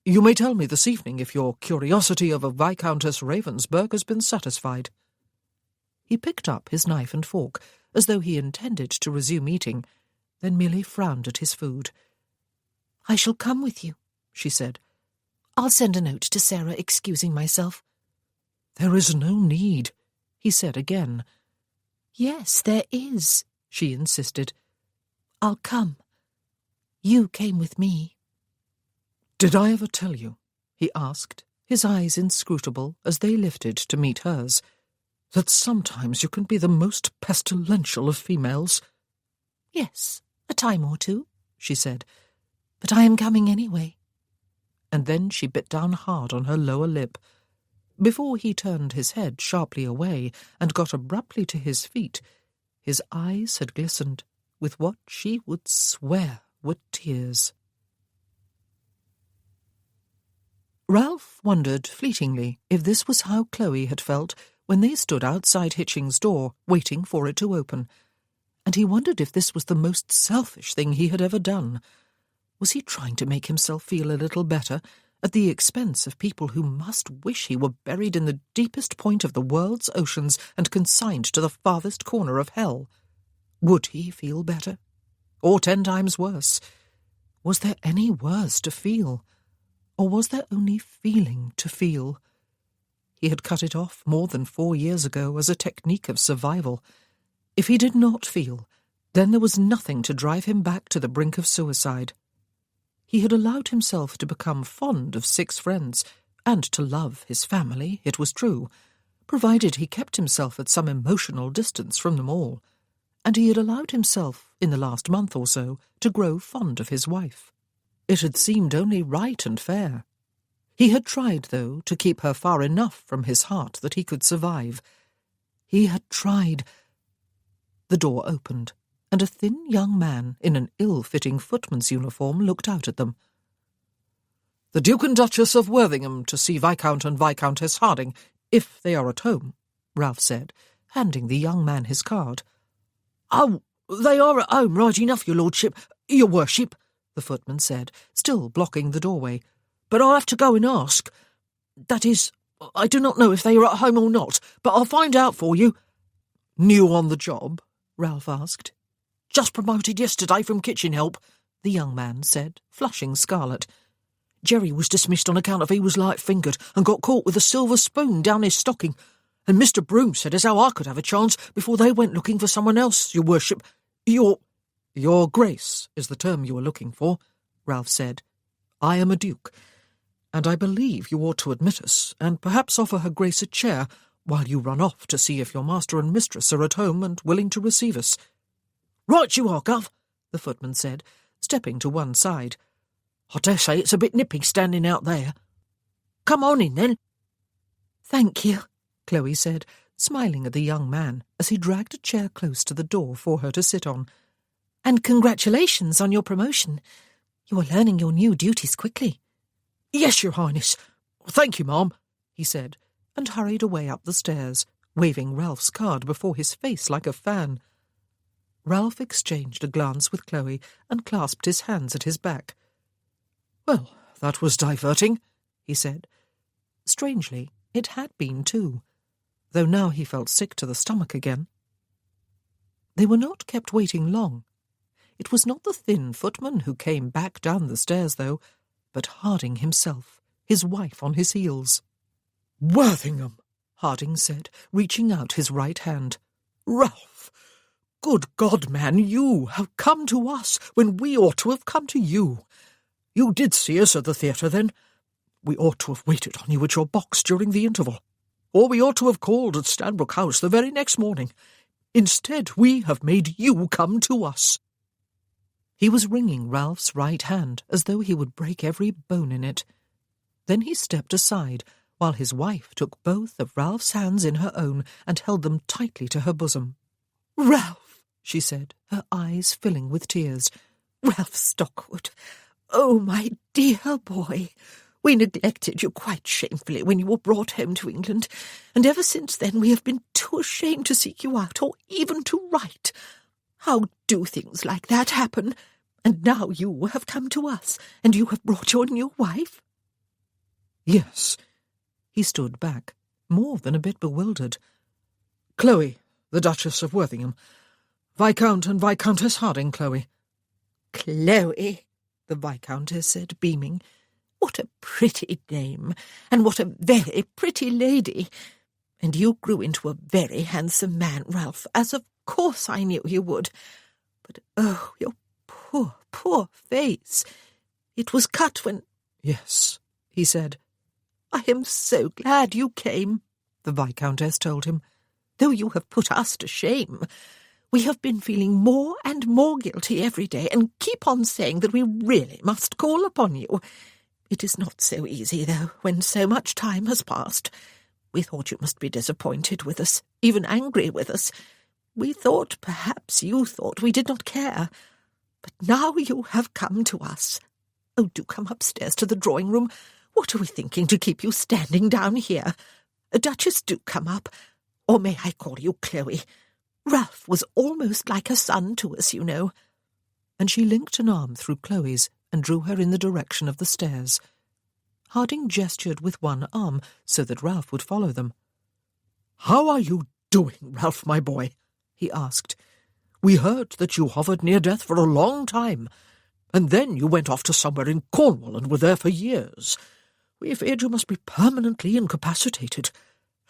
You may tell me this evening if your curiosity over Viscountess Ravensburg has been satisfied." He picked up his knife and fork, as though he intended to resume eating, then merely frowned at his food. "I shall come with you," she said. "I'll send a note to Sarah excusing myself." "There is no need," he said again. "Yes, there is," she insisted. "I'll come. You came with me." "Did I ever tell you," he asked, his eyes inscrutable as they lifted to meet hers, "that sometimes you can be the most pestilential of females?" "Yes, a time or two," she said. "But I am coming anyway." And then she bit down hard on her lower lip. Before he turned his head sharply away and got abruptly to his feet, his eyes had glistened with what she would swear were tears. Ralph wondered fleetingly if this was how Chloe had felt when they stood outside Hitching's door, waiting for it to open. And he wondered if this was the most selfish thing he had ever done. Was he trying to make himself feel a little better, at the expense of people who must wish he were buried in the deepest point of the world's oceans and consigned to the farthest corner of hell? Would he feel better? Or 10 times worse? Was there any worse to feel? Or was there only feeling to feel? He had cut it off more than 4 years ago as a technique of survival. If he did not feel, then there was nothing to drive him back to the brink of suicide. He had allowed himself to become fond of 6 friends, and to love his family, it was true, provided he kept himself at some emotional distance from them all. And he had allowed himself, in the last month or so, to grow fond of his wife. It had seemed only right and fair. He had tried, though, to keep her far enough from his heart that he could survive. He had tried. The door opened, and a thin young man in an ill-fitting footman's uniform looked out at them. "The Duke and Duchess of Worthington to see Viscount and Viscountess Harding, if they are at home," Ralph said, handing the young man his card. "Oh, they are at home, right enough, your lordship, your worship," the footman said, still blocking the doorway. "But I'll have to go and ask. That is, I do not know if they are at home or not, but I'll find out for you." "New on the job?" Ralph asked. "Just promoted yesterday from kitchen help," the young man said, flushing scarlet. "Jerry was dismissed on account of he was light-fingered and got caught with a silver spoon down his stocking, and Mr. Broom said as how I could have a chance before they went looking for someone else, your worship. Your Grace is the term you are looking for," Ralph said. "I am a duke, and I believe you ought to admit us, and perhaps offer her Grace a chair while you run off to see if your master and mistress are at home and willing to receive us." "Right you are, Gov," the footman said, stepping to one side. "I dare say it's a bit nippy standing out there. Come on in, then." "Thank you," Chloe said, smiling at the young man as he dragged a chair close to the door for her to sit on. "And congratulations on your promotion. You are learning your new duties quickly." "Yes, your highness. Thank you, ma'am," he said, and hurried away up the stairs, waving Ralph's card before his face like a fan. Ralph exchanged a glance with Chloe and clasped his hands at his back. "Well, that was diverting," he said. Strangely, it had been too, though now he felt sick to the stomach again. They were not kept waiting long. It was not the thin footman who came back down the stairs, though, but Harding himself, his wife on his heels. "Worthington," Harding said, reaching out his right hand. "Ralph! Good God, man, you have come to us when we ought to have come to you. You did see us at the theatre, then? We ought to have waited on you at your box during the interval, or we ought to have called at Stanbrook House the very next morning. Instead, we have made you come to us." He was wringing Ralph's right hand as though he would break every bone in it. Then he stepped aside, while his wife took both of Ralph's hands in her own and held them tightly to her bosom. "Ralph," she said, her eyes filling with tears. "Ralph Stockwood, oh, my dear boy, we neglected you quite shamefully when you were brought home to England, and ever since then we have been too ashamed to seek you out or even to write. How do things like that happen? And now you have come to us, and you have brought your new wife?" "Yes." He stood back, more than a bit bewildered. "Chloe, the Duchess of Worthington. Viscount and Viscountess Harding, Chloe." "Chloe," the Viscountess said, beaming. "What a pretty name, and what a very pretty lady. And you grew into a very handsome man, Ralph, as of course I knew you would. But oh, your poor, poor face. It was cut when—" "Yes," he said. "I am so glad you came," the Viscountess told him, "though you have put us to shame. We have been feeling more and more guilty every day, and keep on saying that we really must call upon you. It is not so easy, though, when so much time has passed. We thought you must be disappointed with us, even angry with us. We thought perhaps you thought we did not care. But now you have come to us. Oh, do come upstairs to the drawing-room. What are we thinking to keep you standing down here? Duchess, do come up. Or may I call you Chloe? Ralph was almost like a son to us, you know. And she linked an arm through Chloe's and drew her in the direction of the stairs. Harding gestured with one arm so that Ralph would follow them. "How are you doing, Ralph, my boy?" he asked. "We heard that you hovered near death for a long time, and then you went off to somewhere in Cornwall and were there for years. We feared you must be permanently incapacitated.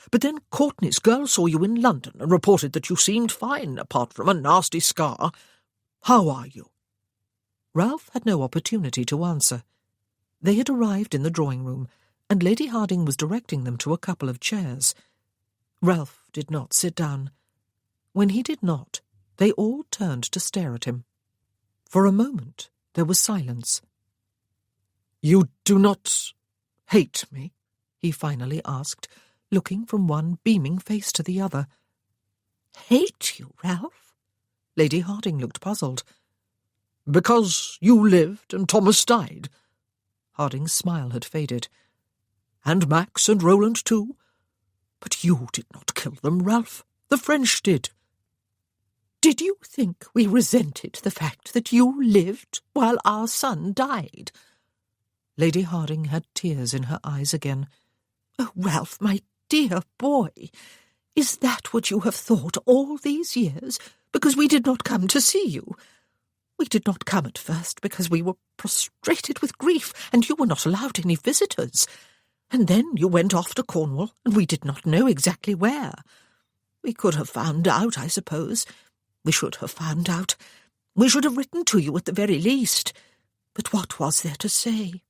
But then Courtney's girl saw you in London and reported that you seemed fine, apart from a nasty scar. How are you?" Ralph had no opportunity to answer. They had arrived in the drawing-room, and Lady Harding was directing them to a couple of chairs. Ralph did not sit down. When he did not, they all turned to stare at him. For a moment there was silence. "You do not hate me?" he finally asked, looking from one beaming face to the other. Hate you, Ralph? Lady Harding looked puzzled. "Because you lived and Thomas died?" Harding's smile had faded. "And Max and Roland too? But you did not kill them, Ralph. The French did." Did you think we resented the fact that you lived while our son died? Lady Harding had tears in her eyes again. Oh, Ralph, my dear boy, is that what you have thought all these years, because we did not come to see you? We did not come at first because we were prostrated with grief, and you were not allowed any visitors. And then you went off to Cornwall, and we did not know exactly where. We could have found out, I suppose. We should have found out. We should have written to you at the very least. But what was there to say?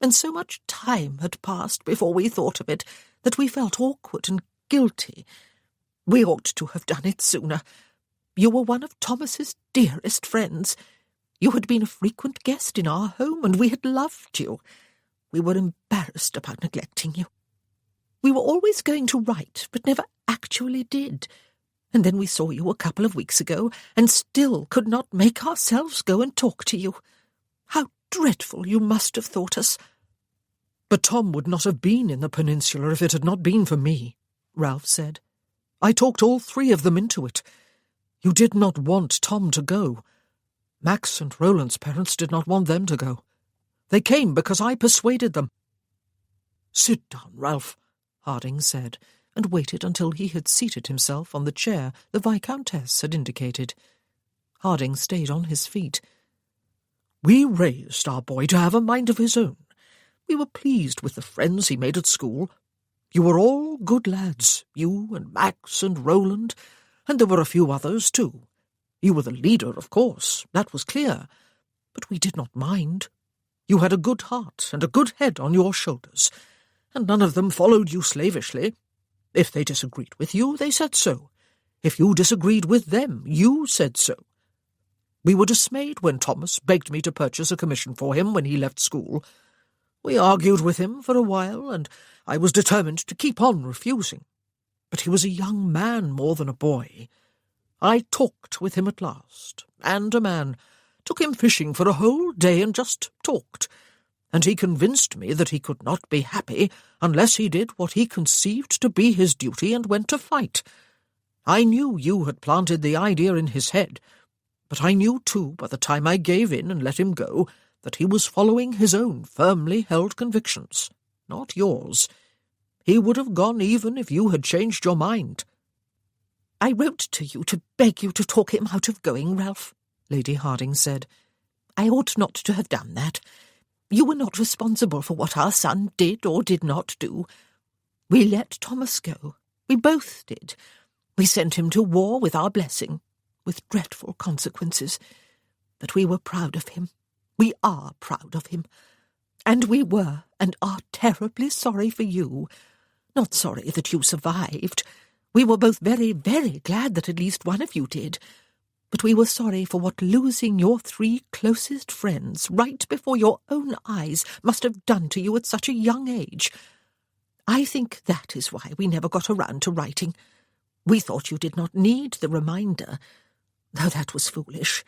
And so much time had passed before we thought of it that we felt awkward and guilty. We ought to have done it sooner. You were one of Thomas's dearest friends. You had been a frequent guest in our home, and we had loved you. We were embarrassed about neglecting you. We were always going to write, but never actually did. And then we saw you a couple of weeks ago, and still could not make ourselves go and talk to you. How dreadful you must have thought us." "But Tom would not have been in the peninsula if it had not been for me," Ralph said. "I talked all three of them into it. You did not want Tom to go. Max and Roland's parents did not want them to go. They came because I persuaded them." "Sit down, Ralph," Harding said, and waited until he had seated himself on the chair the Viscountess had indicated. Harding stayed on his feet. "We raised our boy to have a mind of his own. We were pleased with the friends he made at school. You were all good lads, you and Max and Roland, and there were a few others too. You were the leader, of course, that was clear, but we did not mind. You had a good heart and a good head on your shoulders, and none of them followed you slavishly. If they disagreed with you, they said so. If you disagreed with them, you said so. We were dismayed when Thomas begged me to purchase a commission for him when he left school. We argued with him for a while, and I was determined to keep on refusing. But he was a young man more than a boy. I talked with him at last, and a man, took him fishing for a whole day and just talked, and he convinced me that he could not be happy unless he did what he conceived to be his duty and went to fight. I knew you had planted the idea in his head, but I knew too, by the time I gave in and let him go, that he was following his own firmly held convictions, not yours. He would have gone even if you had changed your mind." "I wrote to you to beg you to talk him out of going, Ralph," Lady Harding said. "I ought not to have done that. You were not responsible for what our son did or did not do. We let Thomas go. We both did. We sent him to war with our blessing, with dreadful consequences. But we were proud of him. We are proud of him. And we were and are terribly sorry for you. Not sorry that you survived. We were both very, very glad that at least one of you did. But we were sorry for what losing your three closest friends right before your own eyes must have done to you at such a young age. I think that is why we never got around to writing. We thought you did not need the reminder, though that was foolish.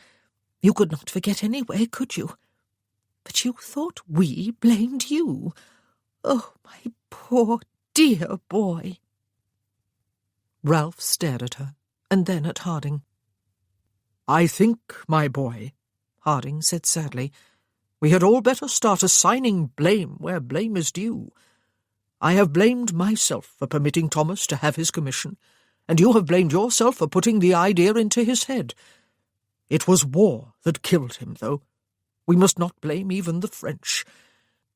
You could not forget anyway, could you? But you thought we blamed you. Oh, my poor, dear boy." Ralph stared at her, and then at Harding. "I think, my boy," Harding said sadly, "we had all better start assigning blame where blame is due. I have blamed myself for permitting Thomas to have his commission, and you have blamed yourself for putting the idea into his head. It was war that killed him, though. We must not blame even the French.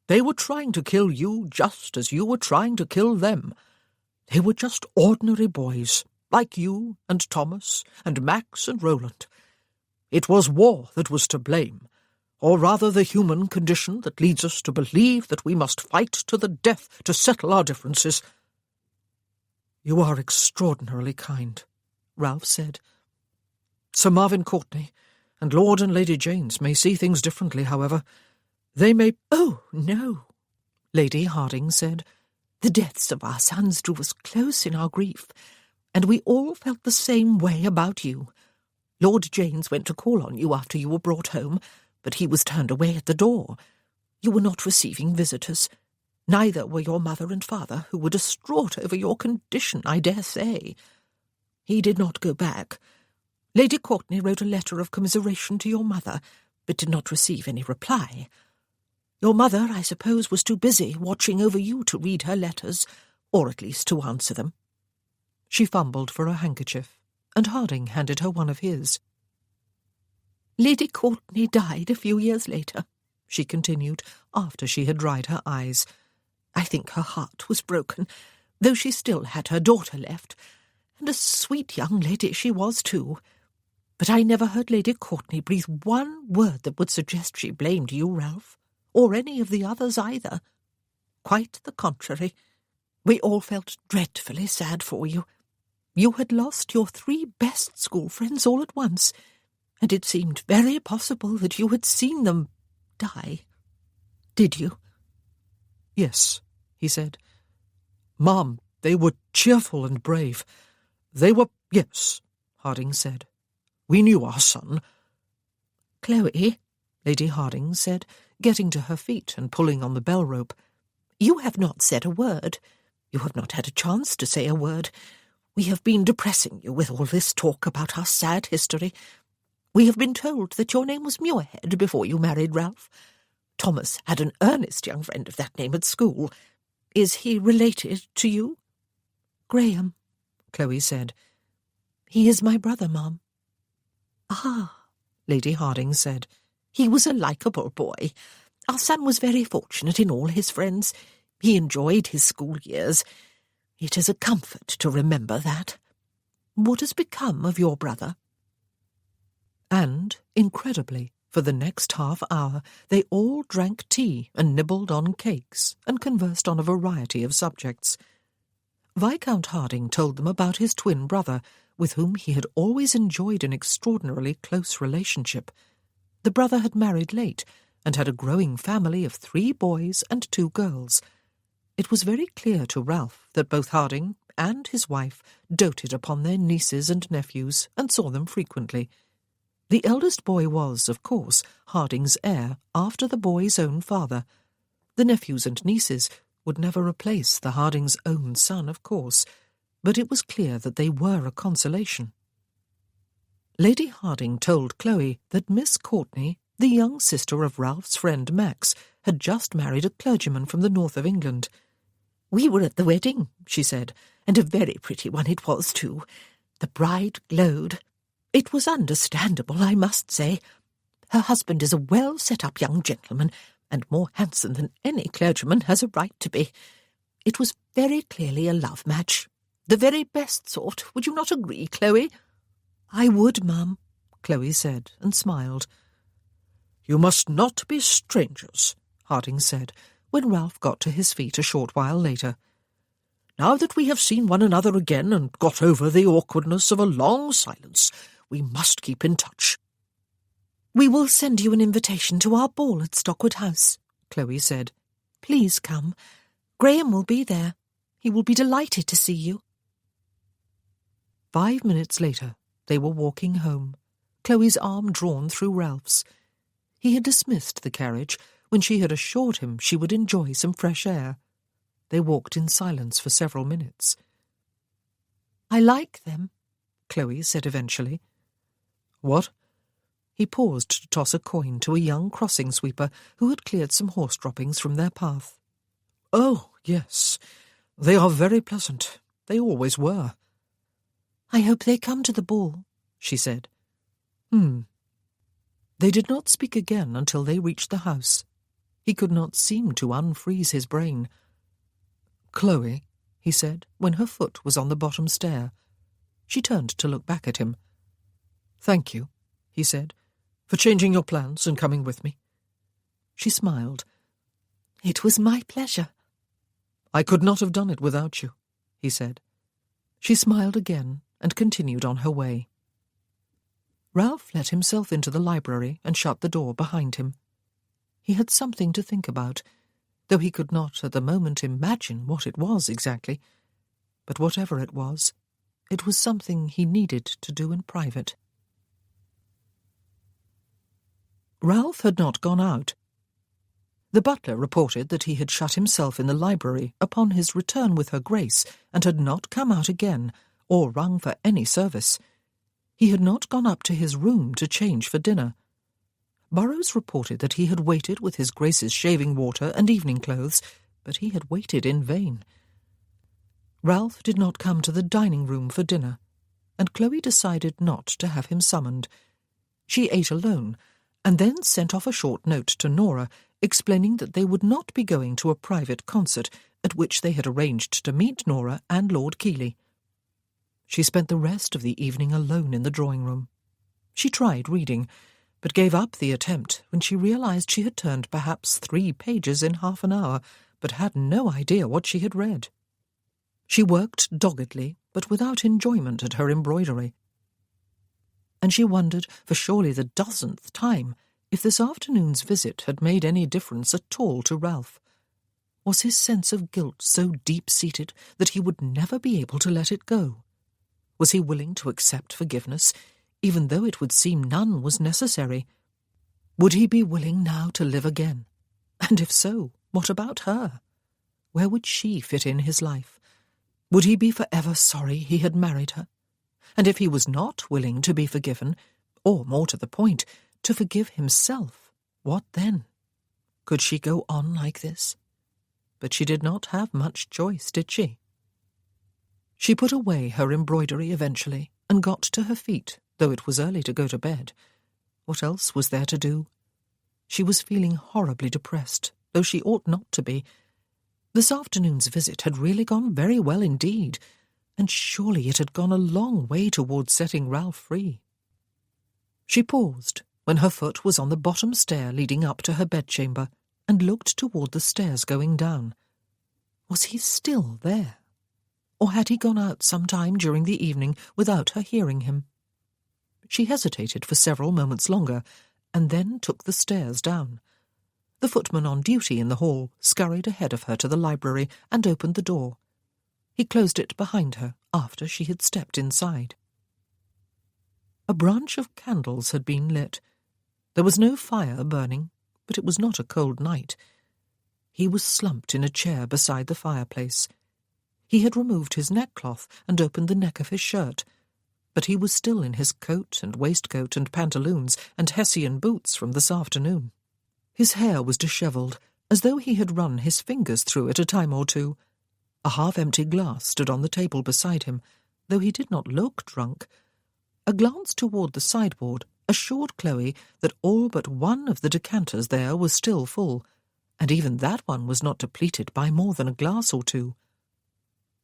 They were trying to kill you just as you were trying to kill them. They were just ordinary boys, like you and Thomas and Max and Roland. It was war that was to blame, or rather the human condition that leads us to believe that we must fight to the death to settle our differences." "You are extraordinarily kind," Ralph said. "Sir Marvin Courtney and Lord and Lady Janes may see things differently, however. They may—" "Oh, no," Lady Harding said. "The deaths of our sons drew us close in our grief, and we all felt the same way about you. Lord Janes went to call on you after you were brought home, but he was turned away at the door. You were not receiving visitors. Neither were your mother and father, who were distraught over your condition, I dare say. He did not go back. Lady Courtney wrote a letter of commiseration to your mother, but did not receive any reply. Your mother, I suppose, was too busy watching over you to read her letters, or at least to answer them." She fumbled for a handkerchief, and Harding handed her one of his. "Lady Courtney died a few years later," she continued, after she had dried her eyes. "I think her heart was broken, though she still had her daughter left, and a sweet young lady she was too. But I never heard Lady Courtney breathe one word that would suggest she blamed you, Ralph, or any of the others either. Quite the contrary. We all felt dreadfully sad for you. You had lost your 3 best school friends all at once, and it seemed very possible that you had seen them die. Did you?" "Yes," he said. "Ma'am, they were cheerful and brave. They were—" "Yes," Harding said. "We knew our son." "Chloe," Lady Harding said, getting to her feet and pulling on the bell rope, "you have not said a word. You have not had a chance to say a word. We have been depressing you with all this talk about our sad history. We have been told that your name was Muirhead before you married Ralph. Thomas had an earnest young friend of that name at school. Is he related to you?" "Graham," Chloe said. "He is my brother, Ma'am." "Ah," Lady Harding said. "He was a likeable boy. Our son was very fortunate in all his friends. He enjoyed his school years. It is a comfort to remember that. What has become of your brother?" And, incredibly, for the next half hour they all drank tea and nibbled on cakes and conversed on a variety of subjects. Viscount Harding told them about his twin brother, with whom he had always enjoyed an extraordinarily close relationship. The brother had married late and had a growing family of 3 boys and 2 girls. It was very clear to Ralph that both Harding and his wife doted upon their nieces and nephews and saw them frequently. The eldest boy was, of course, Harding's heir after the boy's own father. The nephews and nieces would never replace the Harding's own son, of course, but it was clear that they were a consolation. Lady Harding told Chloe that Miss Courtney, the young sister of Ralph's friend Max, had just married a clergyman from the north of England. "We were at the wedding," she said, "and a very pretty one it was too. The bride glowed. It was understandable, I must say. Her husband is a well-set-up young gentleman, and more handsome than any clergyman has a right to be. It was very clearly a love match. The very best sort, would you not agree, Chloe?" "I would, Mum," Chloe said, and smiled. "You must not be strangers," Harding said, when Ralph got to his feet a short while later. "Now that we have seen one another again and got over the awkwardness of a long silence, we must keep in touch." "We will send you an invitation to our ball at Stockwood House," Chloe said. "Please come. Graham will be there. He will be delighted to see you." 5 minutes later, they were walking home, Chloe's arm drawn through Ralph's. He had dismissed the carriage when she had assured him she would enjoy some fresh air. They walked in silence for several minutes. "I like them," Chloe said eventually. "What?" He paused to toss a coin to a young crossing sweeper who had cleared some horse droppings from their path. "Oh, yes. They are very pleasant. They always were." "I hope they come to the ball," she said. They did not speak again until they reached the house. He could not seem to unfreeze his brain. "Chloe," he said, when her foot was on the bottom stair. She turned to look back at him. "Thank you," he said, "for changing your plans and coming with me." She smiled. "It was my pleasure." "I could not have done it without you," he said. She smiled again and continued on her way. Ralph let himself into the library and shut the door behind him. He had something to think about, though he could not at the moment imagine what it was exactly. But whatever it was something he needed to do in private. Ralph had not gone out. The butler reported that he had shut himself in the library upon his return with her Grace and had not come out again, or rung for any service. He had not gone up to his room to change for dinner. Burrows reported that he had waited with his Grace's shaving water and evening clothes, but he had waited in vain. Ralph did not come to the dining room for dinner, and Chloe decided not to have him summoned. She ate alone, and then sent off a short note to Nora, explaining that they would not be going to a private concert, at which they had arranged to meet Nora and Lord Keighley. She spent the rest of the evening alone in the drawing-room. She tried reading, but gave up the attempt when she realized she had turned perhaps 3 pages in half an hour, but had no idea what she had read. She worked doggedly, but without enjoyment at her embroidery. And she wondered, for surely the 10th time, if this afternoon's visit had made any difference at all to Ralph. Was his sense of guilt so deep-seated that he would never be able to let it go? Was he willing to accept forgiveness, even though it would seem none was necessary? Would he be willing now to live again? And if so, what about her? Where would she fit in his life? Would he be forever sorry he had married her? And if he was not willing to be forgiven, or more to the point, to forgive himself, what then? Could she go on like this? But she did not have much choice, did she? She put away her embroidery eventually and got to her feet, though it was early to go to bed. What else was there to do? She was feeling horribly depressed, though she ought not to be. This afternoon's visit had really gone very well indeed, and surely it had gone a long way towards setting Ralph free. She paused when her foot was on the bottom stair leading up to her bedchamber, and looked toward the stairs going down. Was he still there? Or had he gone out some time during the evening without her hearing him? She hesitated for several moments longer, and then took the stairs down. The footman on duty in the hall scurried ahead of her to the library and opened the door. He closed it behind her after she had stepped inside. A branch of candles had been lit. There was no fire burning, but it was not a cold night. He was slumped in a chair beside the fireplace. He had removed his neckcloth and opened the neck of his shirt, but he was still in his coat and waistcoat and pantaloons and Hessian boots from this afternoon. His hair was dishevelled, as though he had run his fingers through it a time or two. A half-empty glass stood on the table beside him, though he did not look drunk. A glance toward the sideboard assured Chloe that all but one of the decanters there was still full, and even that one was not depleted by more than a glass or two.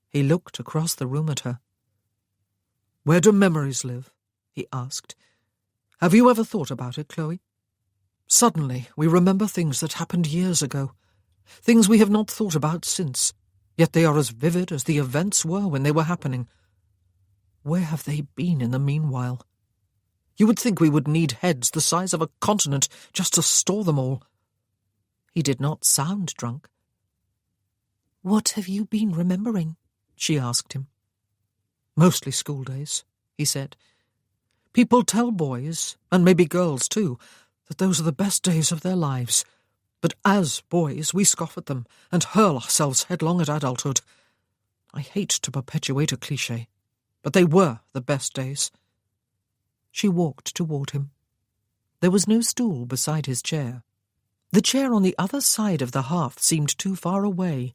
He looked across the room at her. "Where do memories live?" he asked. "Have you ever thought about it, Chloe? Suddenly we remember things that happened years ago, things we have not thought about since, yet they are as vivid as the events were when they were happening. Where have they been in the meanwhile? You would think we would need heads the size of a continent just to store them all." He did not sound drunk. "What have you been remembering?" she asked him. "Mostly school days," he said. People tell boys, and maybe girls too, that those are the best days of their lives. But as boys, we scoff at them and hurl ourselves headlong at adulthood. I hate to perpetuate a cliché, but they were the best days. She walked toward him. There was no stool beside his chair. The chair on the other side of the hearth seemed too far away.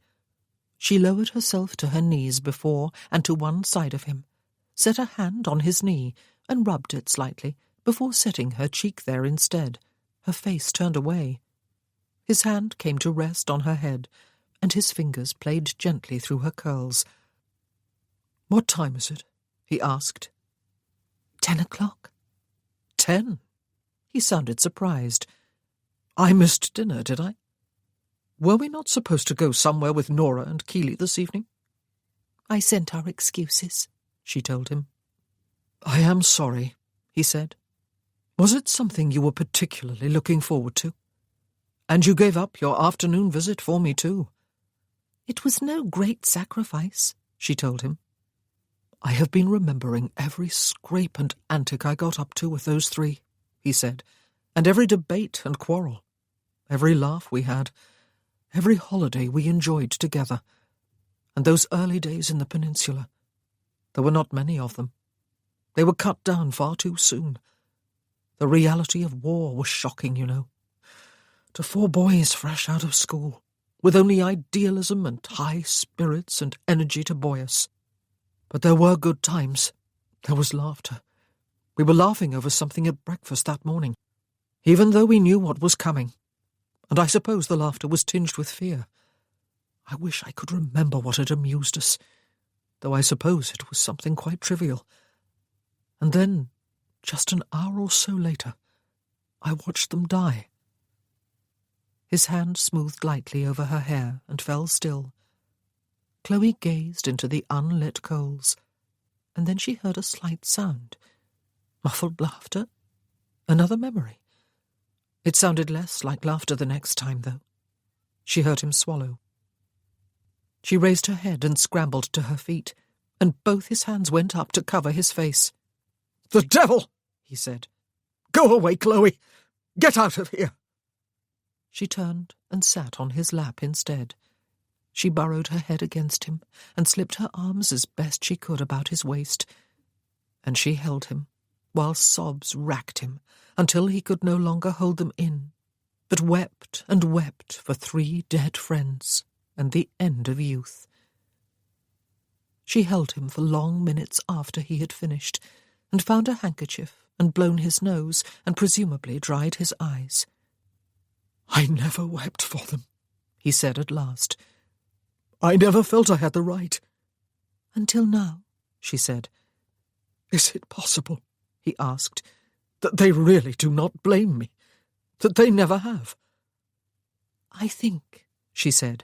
She lowered herself to her knees before and to one side of him, set a hand on his knee, and rubbed it slightly before setting her cheek there instead, her face turned away. His hand came to rest on her head, and his fingers played gently through her curls. "What time is it?" he asked. 10 o'clock. 10? He sounded surprised. I missed dinner, did I? Were we not supposed to go somewhere with Nora and Keeley this evening? I sent our excuses, she told him. I am sorry, he said. Was it something you were particularly looking forward to? And you gave up your afternoon visit for me too. It was no great sacrifice, she told him. I have been remembering every scrape and antic I got up to with those three, he said, and every debate and quarrel, every laugh we had, every holiday we enjoyed together, and those early days in the peninsula. There were not many of them. They were cut down far too soon. The reality of war was shocking, you know. To 4 boys fresh out of school, with only idealism and high spirits and energy to buoy us. But there were good times. There was laughter. We were laughing over something at breakfast that morning, even though we knew what was coming. And I suppose the laughter was tinged with fear. I wish I could remember what had amused us, though I suppose it was something quite trivial. And then, just an hour or so later, I watched them die. His hand smoothed lightly over her hair and fell still. Chloe gazed into the unlit coals, and then she heard a slight sound. Muffled laughter? Another memory. It sounded less like laughter the next time, though. She heard him swallow. She raised her head and scrambled to her feet, and both his hands went up to cover his face. "The devil!" he said. "Go away, Chloe! Get out of here!" She turned and sat on his lap instead. She burrowed her head against him and slipped her arms as best she could about his waist, and she held him, while sobs racked him until he could no longer hold them in, but wept and wept for 3 dead friends and the end of youth. She held him for long minutes after he had finished, and found a handkerchief and blown his nose and presumably dried his eyes. "I never wept for them," he said at last. "I never felt I had the right." "Until now," she said. "Is it possible," he asked, "that they really do not blame me? That they never have?" "I think," she said,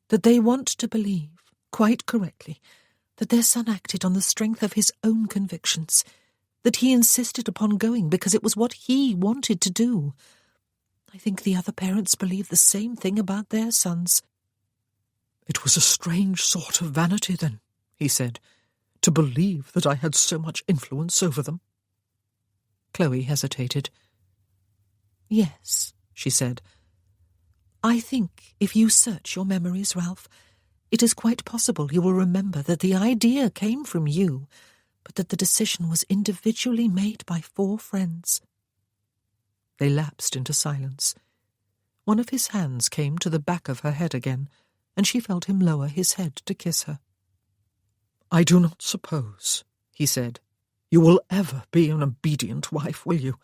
"that they want to believe, quite correctly, that their son acted on the strength of his own convictions, that he insisted upon going because it was what he wanted to do. I think the other parents believe the same thing about their sons." "It was a strange sort of vanity, then," he said, "to believe that I had so much influence over them." Chloe hesitated. "Yes," she said. "I think if you search your memories, Ralph, it is quite possible you will remember that the idea came from you, but that the decision was individually made by 4 friends. They lapsed into silence. One of his hands came to the back of her head again, and she felt him lower his head to kiss her. "I do not suppose," he said, "you will ever be an obedient wife, will you?"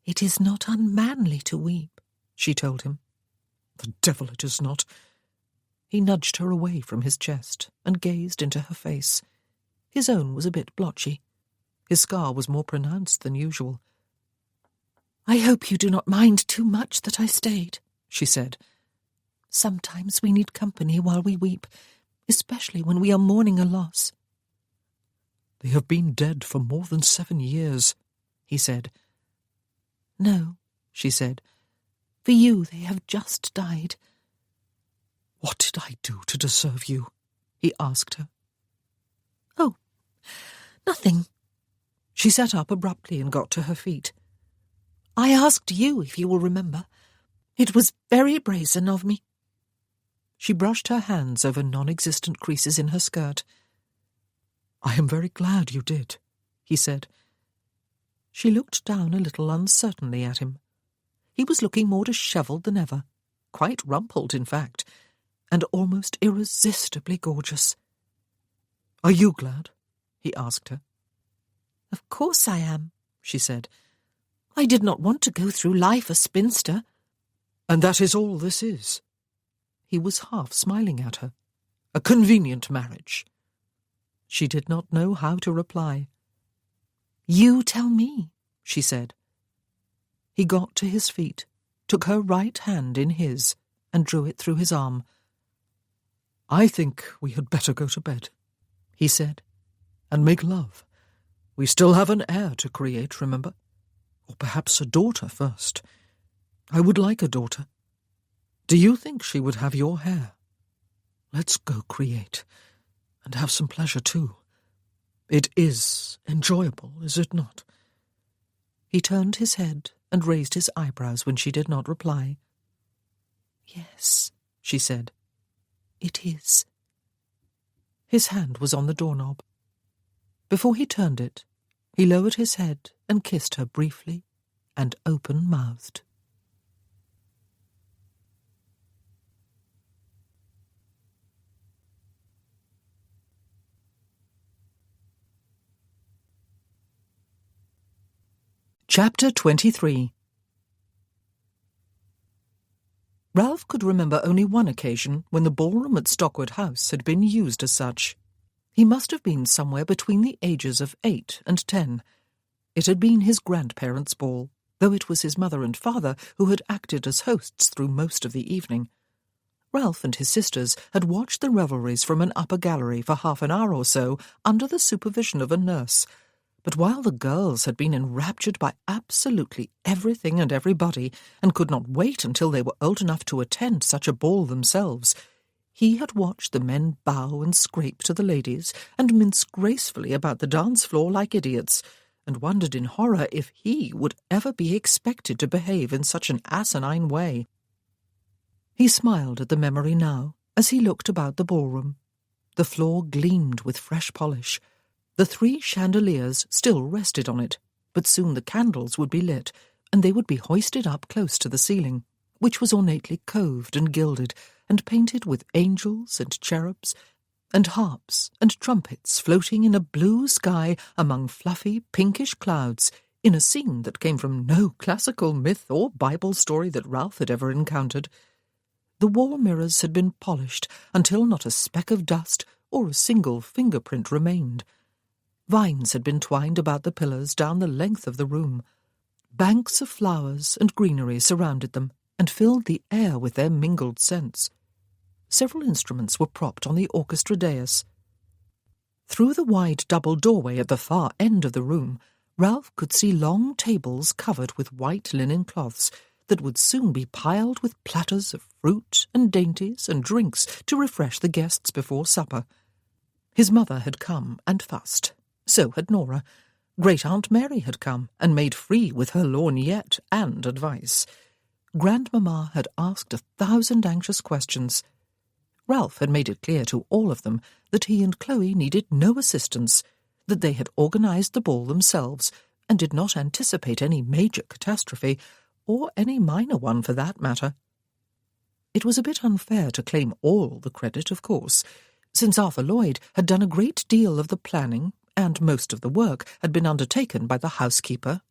"It is not unmanly to weep," she told him. "The devil it is not." He nudged her away from his chest and gazed into her face. His own was a bit blotchy. His scar was more pronounced than usual. "I hope you do not mind too much that I stayed," she said. "Sometimes we need company while we weep, especially when we are mourning a loss." "They have been dead for more than 7 years," he said. "No," she said. "For you they have just died." "What did I do to deserve you?" he asked her. "Oh, nothing." She sat up abruptly and got to her feet. "I asked you if you will remember. It was very brazen of me." She brushed her hands over non-existent creases in her skirt. "I am very glad you did," he said. She looked down a little uncertainly at him. He was looking more dishevelled than ever, quite rumpled, in fact, and almost irresistibly gorgeous. "Are you glad?" he asked her. "Of course I am," she said. "I did not want to go through life a spinster." "And that is all this is?" He was half smiling at her. "A convenient marriage?" She did not know how to reply. "You tell me," she said. He got to his feet, took her right hand in his, and drew it through his arm. "I think we had better go to bed," he said, "and make love. We still have an heir to create, remember? Or perhaps a daughter first. I would like a daughter. Do you think she would have your hair? Let's go create, and have some pleasure too. It is enjoyable, is it not?" He turned his head and raised his eyebrows when she did not reply. "Yes," she said, "it is." His hand was on the doorknob. Before he turned it, he lowered his head and kissed her briefly and open-mouthed. Chapter 23. Ralph could remember only one occasion when the ballroom at Stockwood House had been used as such. He must have been somewhere between the ages of 8 and 10. It had been his grandparents' ball, though it was his mother and father who had acted as hosts through most of the evening. Ralph and his sisters had watched the revelries from an upper gallery for half an hour or so under the supervision of a nurse, but while the girls had been enraptured by absolutely everything and everybody, and could not wait until they were old enough to attend such a ball themselves, he had watched the men bow and scrape to the ladies, and mince gracefully about the dance floor like idiots, and wondered in horror if he would ever be expected to behave in such an asinine way. He smiled at the memory now, as he looked about the ballroom. The floor gleamed with fresh polish. The 3 chandeliers still rested on it, but soon the candles would be lit, and they would be hoisted up close to the ceiling, which was ornately coved and gilded, and painted with angels and cherubs, and harps and trumpets floating in a blue sky among fluffy pinkish clouds, in a scene that came from no classical myth or Bible story that Ralph had ever encountered. The wall mirrors had been polished until not a speck of dust or a single fingerprint remained. Vines had been twined about the pillars down the length of the room. Banks of flowers and greenery surrounded them and filled the air with their mingled scents. Several instruments were propped on the orchestra dais. Through the wide double doorway at the far end of the room, Ralph could see long tables covered with white linen cloths that would soon be piled with platters of fruit and dainties and drinks to refresh the guests before supper. His mother had come and fussed. So had Nora. Great-Aunt Mary had come and made free with her lorgnette and advice. Grandmamma had asked 1,000 anxious questions. Ralph had made it clear to all of them that he and Chloe needed no assistance, that they had organised the ball themselves and did not anticipate any major catastrophe, or any minor one for that matter. It was a bit unfair to claim all the credit, of course, since Arthur Lloyd had done a great deal of the planning, and most of the work had been undertaken by the housekeeper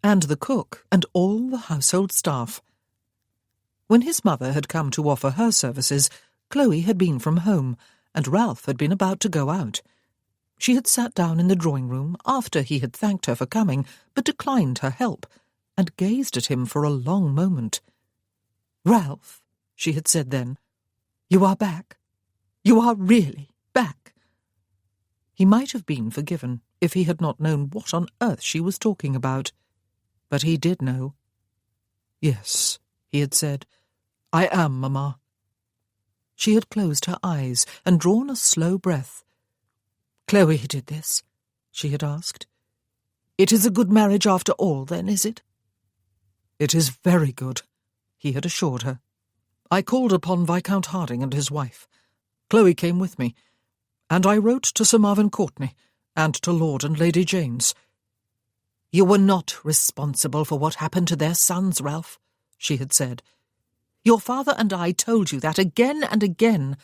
and the cook and all the household staff. When his mother had come to offer her services, Chloe had been from home, and Ralph had been about to go out. She had sat down in the drawing-room after he had thanked her for coming, but declined her help, and gazed at him for a long moment. "Ralph," she had said then, "you are back. You are really back." He might have been forgiven if he had not known what on earth she was talking about. But he did know. "Yes," he had said, "I am, Mamma." She had closed her eyes and drawn a slow breath. "Chloe did this?" she had asked. It is a good marriage after all, then, is it? It is very good, he had assured her. I called upon Viscount Harding and his wife. Chloe came with me, and I wrote to Sir Marvin Courtenay and to Lord and Lady James. You were not responsible for what happened to their sons, Ralph, she had said. Your father and I told you that again and again.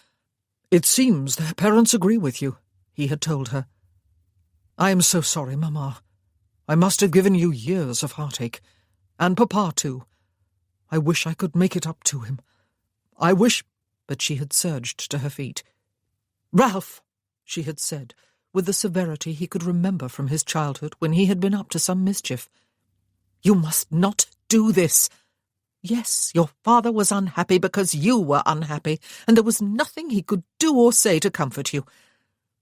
It seems their parents agree with you, he had told her. I am so sorry, Mamma. I must have given you years of heartache, and Papa too. I wish I could make it up to him. I wish— But she had surged to her feet. Ralph, she had said, with the severity he could remember from his childhood when he had been up to some mischief. You must not do this. Yes, your father was unhappy because you were unhappy, and there was nothing he could do or say to comfort you.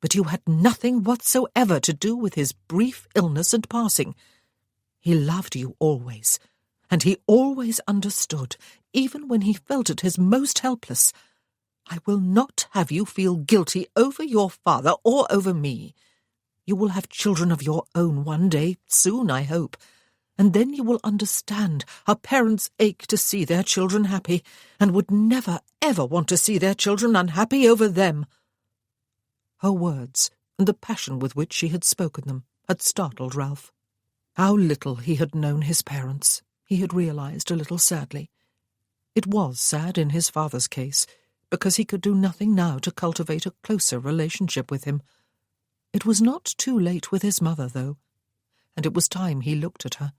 But you had nothing whatsoever to do with his brief illness and passing. He loved you always, and he always understood, even when he felt it his most helpless. I will not have you feel guilty over your father or over me. You will have children of your own one day, soon, I hope, and then you will understand how parents ache to see their children happy, and would never, ever want to see their children unhappy over them. Her words, and the passion with which she had spoken them, had startled Ralph. How little he had known his parents, he had realized a little sadly. It was sad in his father's case, because he could do nothing now to cultivate a closer relationship with him. It was not too late with his mother, though, and it was time he looked at her,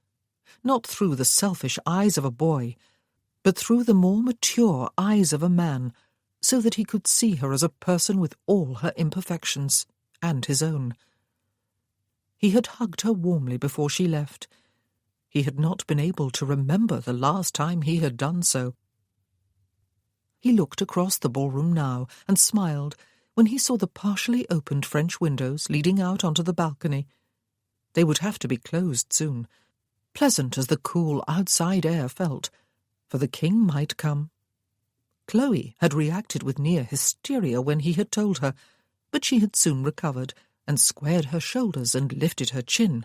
not through the selfish eyes of a boy, but through the more mature eyes of a man, so that he could see her as a person with all her imperfections, and his own. He had hugged her warmly before she left. He had not been able to remember the last time he had done so. He looked across the ballroom now and smiled when he saw the partially opened French windows leading out onto the balcony. They would have to be closed soon, pleasant as the cool outside air felt, for the king might come. Chloe had reacted with near hysteria when he had told her, but she had soon recovered and squared her shoulders and lifted her chin.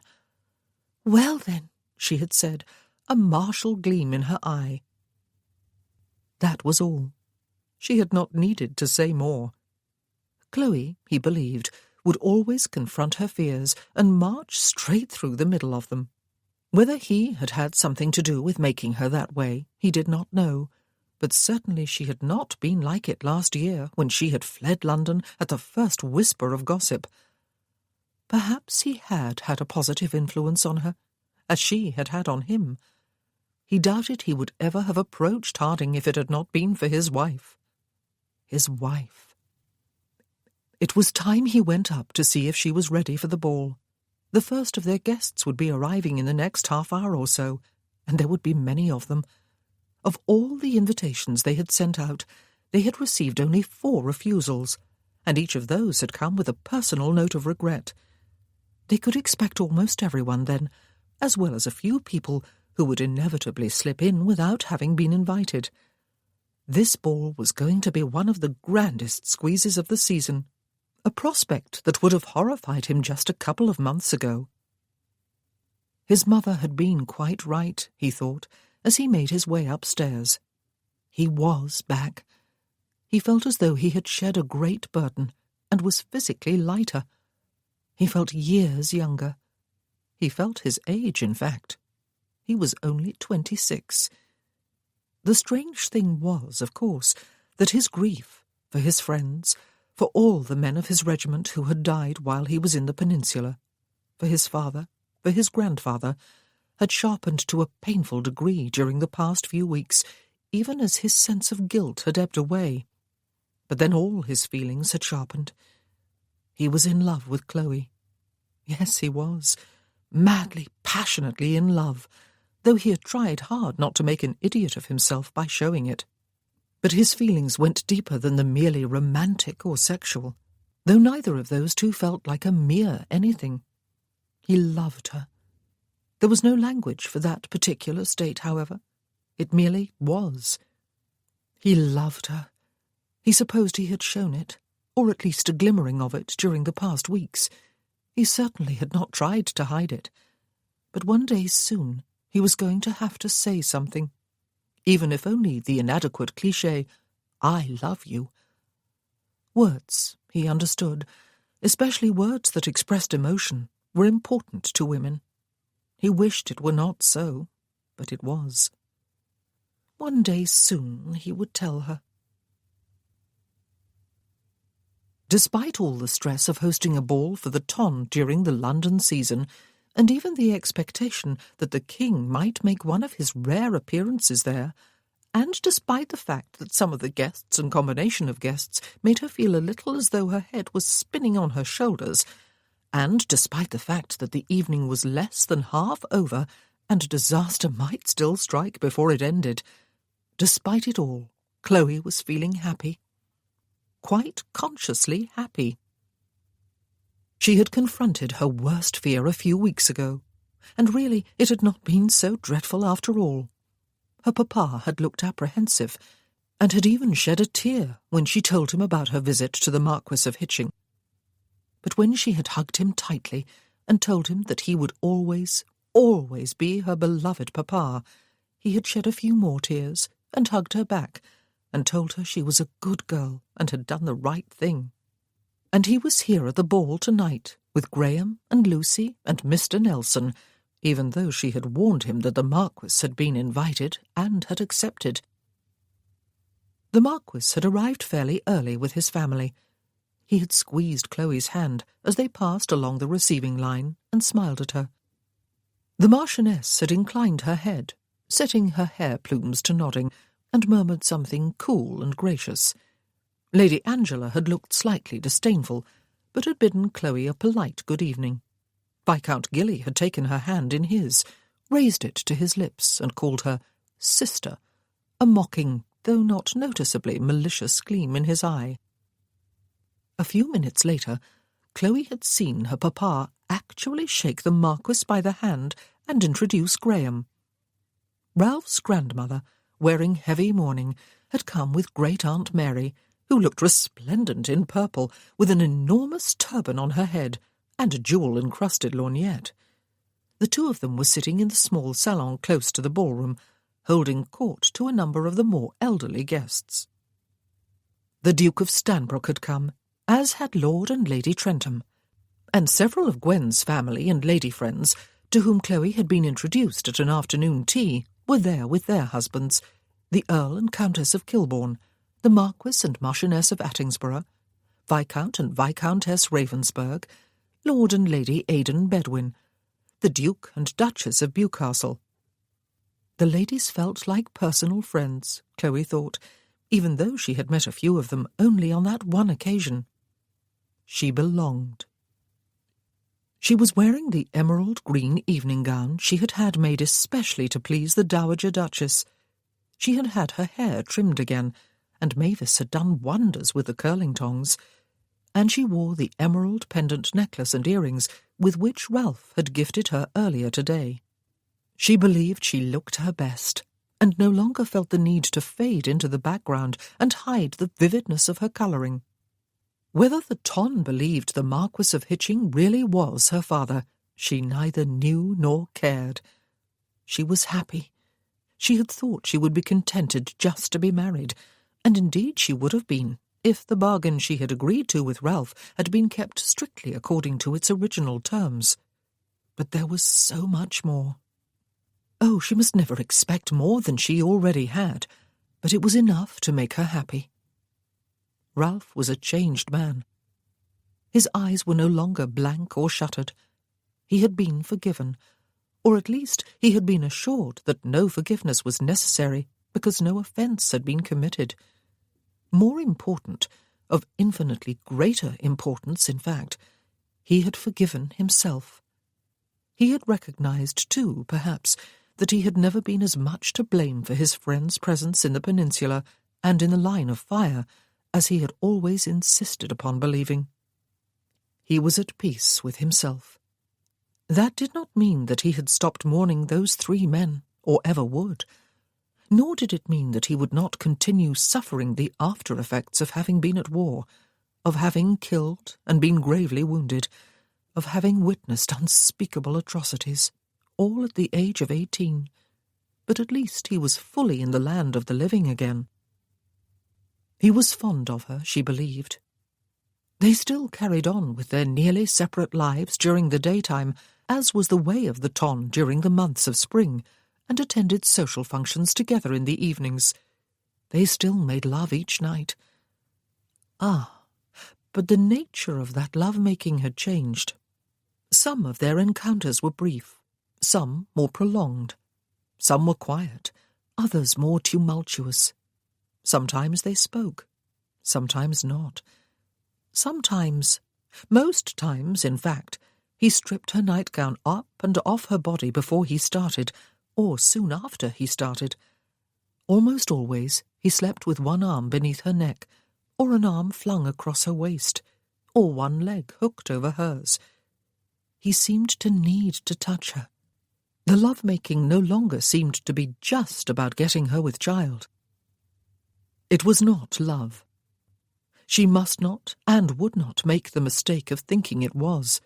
"Well, then," she had said, a martial gleam in her eye. That was all. She had not needed to say more. Chloe, he believed, would always confront her fears and march straight through the middle of them. Whether he had had something to do with making her that way, he did not know, but certainly she had not been like it last year when she had fled London at the first whisper of gossip. Perhaps he had had a positive influence on her, as she had had on him. He doubted he would ever have approached Harding if it had not been for his wife. His wife. It was time he went up to see if she was ready for the ball. The first of their guests would be arriving in the next half-hour or so, and there would be many of them. Of all the invitations they had sent out, they had received only 4 refusals, and each of those had come with a personal note of regret. They could expect almost everyone then, as well as a few people who would inevitably slip in without having been invited. This ball was going to be one of the grandest squeezes of the season, a prospect that would have horrified him just a couple of months ago. His mother had been quite right, he thought, as he made his way upstairs. He was back. He felt as though he had shed a great burden, and was physically lighter. He felt years younger. He felt his age, in fact. He was only 26. The strange thing was, of course, that his grief, for his friends, for all the men of his regiment who had died while he was in the peninsula, for his father, for his grandfather, had sharpened to a painful degree during the past few weeks, even as his sense of guilt had ebbed away. But then all his feelings had sharpened. He was in love with Chloe. Yes, he was, madly, passionately in love, though he had tried hard not to make an idiot of himself by showing it. But his feelings went deeper than the merely romantic or sexual, though neither of those two felt like a mere anything. He loved her. There was no language for that particular state, however. It merely was. He loved her. He supposed he had shown it, or at least a glimmering of it during the past weeks. He certainly had not tried to hide it. But one day soon he was going to have to say something, even if only the inadequate cliché, "I love you." Words, he understood, especially words that expressed emotion, were important to women. He wished it were not so, but it was. One day soon he would tell her. Despite all the stress of hosting a ball for the Ton during the London season, and even the expectation that the King might make one of his rare appearances there, and despite the fact that some of the guests and combination of guests made her feel a little as though her head was spinning on her shoulders, and despite the fact that the evening was less than half over and disaster might still strike before it ended, despite it all, Chloe was feeling happy. Quite consciously happy. She had confronted her worst fear a few weeks ago, and really it had not been so dreadful after all. Her papa had looked apprehensive, and had even shed a tear when she told him about her visit to the Marquis of Hitching. But when she had hugged him tightly and told him that he would always, always be her beloved papa, he had shed a few more tears and hugged her back, and told her she was a good girl and had done the right thing. And he was here at the ball tonight, with Graham and Lucy and Mr. Nelson, even though she had warned him that the Marquis had been invited and had accepted. The Marquis had arrived fairly early with his family. He had squeezed Chloe's hand as they passed along the receiving line and smiled at her. The Marchioness had inclined her head, setting her hair plumes to nodding, and murmured something cool and gracious. Lady Angela had looked slightly disdainful, but had bidden Chloe a polite good evening. Viscount Gilly had taken her hand in his, raised it to his lips, and called her sister, a mocking, though not noticeably malicious gleam in his eye. A few minutes later, Chloe had seen her papa actually shake the Marquis by the hand and introduce Graham. Ralph's grandmother, wearing heavy mourning, had come with Great-Aunt Mary, who looked resplendent in purple, with an enormous turban on her head and a jewel-encrusted lorgnette. The two of them were sitting in the small salon close to the ballroom, holding court to a number of the more elderly guests. The Duke of Stanbrook had come, as had Lord and Lady Trentham, and several of Gwen's family and lady friends, to whom Chloe had been introduced at an afternoon tea, were there with their husbands, the Earl and Countess of Kilbourne, the Marquis and Marchioness of Attingsborough, Viscount and Viscountess Ravensburg, Lord and Lady Aidan Bedwin, the Duke and Duchess of Bewcastle. The ladies felt like personal friends, Chloe thought, even though she had met a few of them only on that one occasion. She belonged. She was wearing the emerald green evening gown she had had made especially to please the Dowager Duchess. She had had her hair trimmed again, and Mavis had done wonders with the curling tongs, and she wore the emerald pendant necklace and earrings with which Ralph had gifted her earlier today. She believed she looked her best, and no longer felt the need to fade into the background and hide the vividness of her colouring. Whether the Ton believed the Marquis of Hitching really was her father, she neither knew nor cared. She was happy. She had thought she would be contented just to be married, and indeed she would have been, if the bargain she had agreed to with Ralph had been kept strictly according to its original terms. But there was so much more. Oh, she must never expect more than she already had, but it was enough to make her happy. Ralph was a changed man. His eyes were no longer blank or shuttered. He had been forgiven, or at least he had been assured that no forgiveness was necessary because no offence had been committed. More important, of infinitely greater importance, in fact, he had forgiven himself. He had recognized, too, perhaps, that he had never been as much to blame for his friend's presence in the peninsula and in the line of fire as he had always insisted upon believing. He was at peace with himself. That did not mean that he had stopped mourning those 3 men, or ever would. Nor did it mean that he would not continue suffering the after-effects of having been at war, of having killed and been gravely wounded, of having witnessed unspeakable atrocities, all at the age of 18. But at least he was fully in the land of the living again. He was fond of her, she believed. They still carried on with their nearly separate lives during the daytime, as was the way of the Ton during the months of spring, and attended social functions together in the evenings. They still made love each night. Ah, but the nature of that love-making had changed. Some of their encounters were brief, some more prolonged. Some were quiet, others more tumultuous. Sometimes they spoke, sometimes not. Sometimes, most times, in fact, he stripped her nightgown up and off her body before he started, or soon after he started. Almost always he slept with one arm beneath her neck, or an arm flung across her waist, or one leg hooked over hers. He seemed to need to touch her. The love-making no longer seemed to be just about getting her with child. It was not love. She must not and would not make the mistake of thinking it was.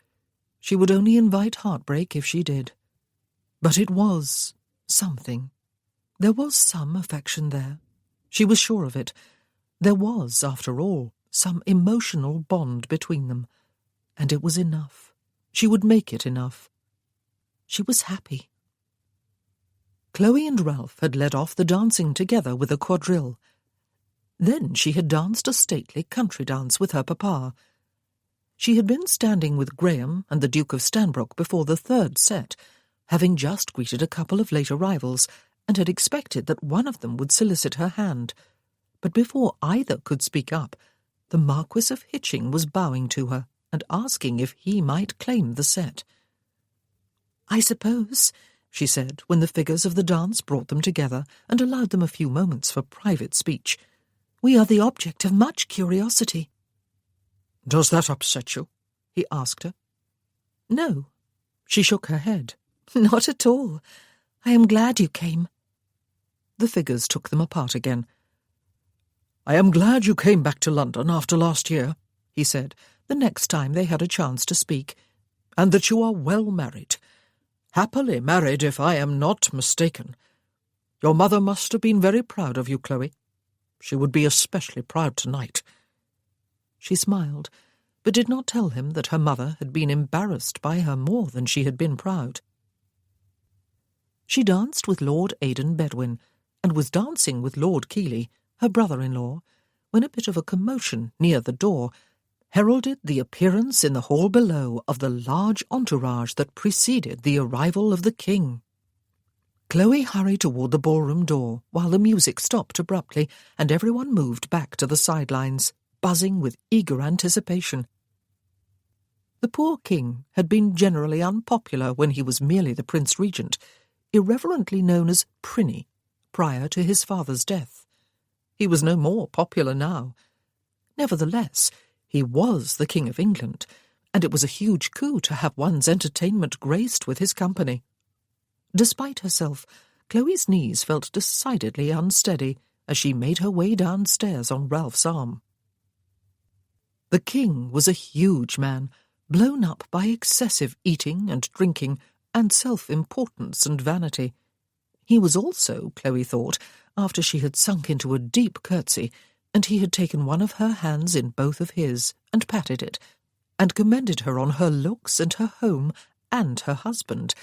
She would only invite heartbreak if she did. But it was something. There was some affection there. She was sure of it. There was, after all, some emotional bond between them. And it was enough. She would make it enough. She was happy. Chloe and Ralph had led off the dancing together with a quadrille. Then she had danced a stately country dance with her papa. She had been standing with Graham and the Duke of Stanbrook before the third set, having just greeted a couple of late arrivals, and had expected that one of them would solicit her hand. But before either could speak up, the Marquis of Hitching was bowing to her and asking if he might claim the set. "I suppose," she said, when the figures of the dance brought them together and allowed them a few moments for private speech, "we are the object of much curiosity." "Does that upset you?" he asked her. "No." She shook her head. "Not at all. I am glad you came." The figures took them apart again. "I am glad you came back to London after last year," he said, the next time they had a chance to speak, "and that you are well married. Happily married, if I am not mistaken. Your mother must have been very proud of you, Chloe. She would be especially proud tonight." She smiled, but did not tell him that her mother had been embarrassed by her more than she had been proud. She danced with Lord Aidan Bedwin, and was dancing with Lord Keeley, her brother-in-law, when a bit of a commotion near the door heralded the appearance in the hall below of the large entourage that preceded the arrival of the king. Chloe hurried toward the ballroom door while the music stopped abruptly and everyone moved back to the sidelines, buzzing with eager anticipation. The poor king had been generally unpopular when he was merely the Prince Regent, irreverently known as Prinny, prior to his father's death. He was no more popular now. Nevertheless, he was the King of England, and it was a huge coup to have one's entertainment graced with his company. Despite herself, Chloe's knees felt decidedly unsteady as she made her way downstairs on Ralph's arm. The king was a huge man, blown up by excessive eating and drinking and self-importance and vanity. He was also, Chloe thought, after she had sunk into a deep curtsy, and he had taken one of her hands in both of his and patted it, and commended her on her looks and her home and her husband,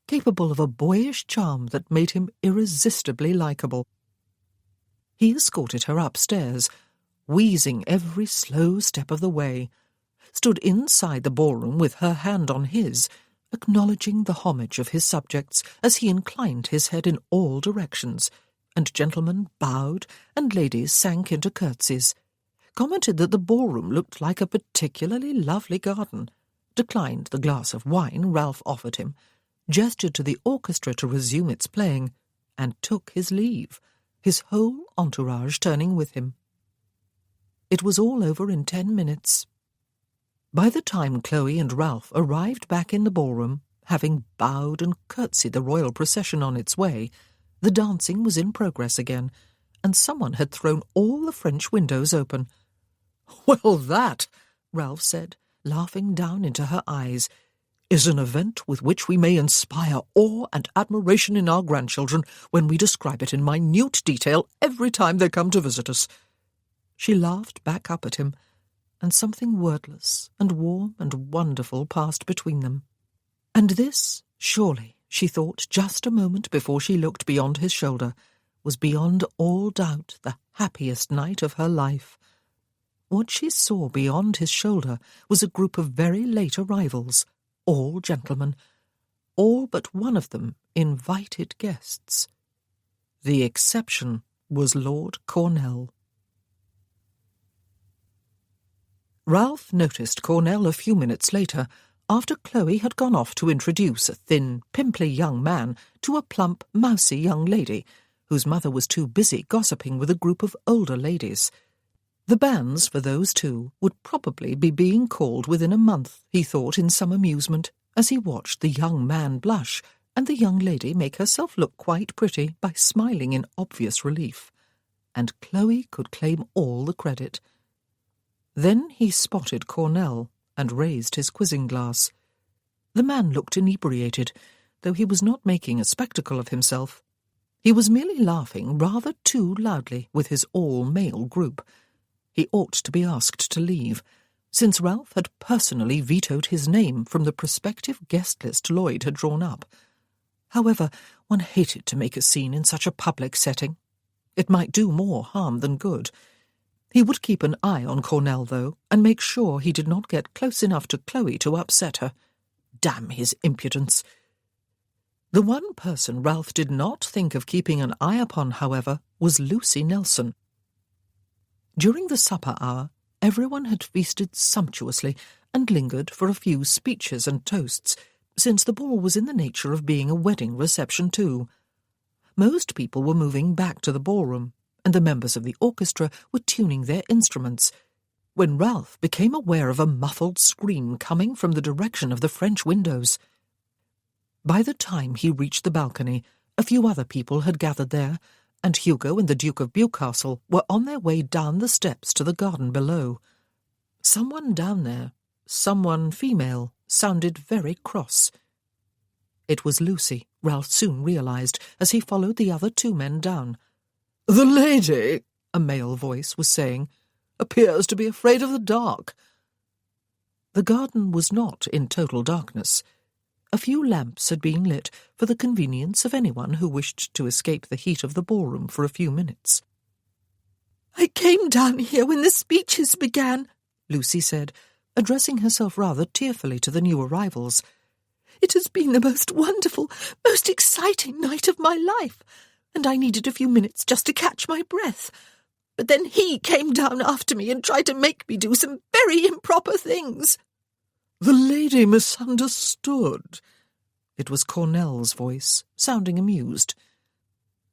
capable of a boyish charm that made him irresistibly likeable. He escorted her upstairs, wheezing every slow step of the way, stood inside the ballroom with her hand on his, acknowledging the homage of his subjects as he inclined his head in all directions, and gentlemen bowed and ladies sank into curtsies, commented that the ballroom looked like a particularly lovely garden, declined the glass of wine Ralph offered him, gestured to the orchestra to resume its playing, and took his leave, his whole entourage turning with him. It was all over in 10 minutes. By the time Chloe and Ralph arrived back in the ballroom, having bowed and curtsied the royal procession on its way, the dancing was in progress again, and someone had thrown all the French windows open. "Well, that," Ralph said, laughing down into her eyes, is an event with which we may inspire awe and admiration in our grandchildren when we describe it in minute detail every time they come to visit us." She laughed back up at him, and something wordless and warm and wonderful passed between them. And this, surely, she thought just a moment before she looked beyond his shoulder, was beyond all doubt the happiest night of her life. What she saw beyond his shoulder was a group of very late arrivals, all gentlemen, all but one of them invited guests. The exception was Lord Cornell. Ralph noticed Cornell a few minutes later, after Chloe had gone off to introduce a thin, pimply young man to a plump, mousy young lady, whose mother was too busy gossiping with a group of older ladies. The banns for those two would probably be being called within a month, he thought in some amusement, as he watched the young man blush and the young lady make herself look quite pretty by smiling in obvious relief. And Chloe could claim all the credit. Then he spotted Cornell and raised his quizzing glass. The man looked inebriated, though he was not making a spectacle of himself. He was merely laughing rather too loudly with his all-male group. He ought to be asked to leave, since Ralph had personally vetoed his name from the prospective guest list Lloyd had drawn up. However, one hated to make a scene in such a public setting. It might do more harm than good. He would keep an eye on Cornell, though, and make sure he did not get close enough to Chloe to upset her. Damn his impudence! The one person Ralph did not think of keeping an eye upon, however, was Lucy Nelson. During the supper hour, everyone had feasted sumptuously and lingered for a few speeches and toasts, since the ball was in the nature of being a wedding reception too. Most people were moving back to the ballroom, and the members of the orchestra were tuning their instruments, when Ralph became aware of a muffled scream coming from the direction of the French windows. By the time he reached the balcony, a few other people had gathered there, and Hugo and the Duke of Bewcastle were on their way down the steps to the garden below. Someone down there, someone female, sounded very cross. It was Lucy, Ralph soon realized, as he followed the other two men down. "The lady," a male voice was saying, "appears to be afraid of the dark." The garden was not in total darkness. A few lamps had been lit for the convenience of anyone who wished to escape the heat of the ballroom for a few minutes. "I came down here when the speeches began," Lucy said, addressing herself rather tearfully to the new arrivals. "It has been the most wonderful, most exciting night of my life, and I needed a few minutes just to catch my breath. But then he came down after me and tried to make me do some very improper things." "The lady misunderstood." It was Cornell's voice, sounding amused.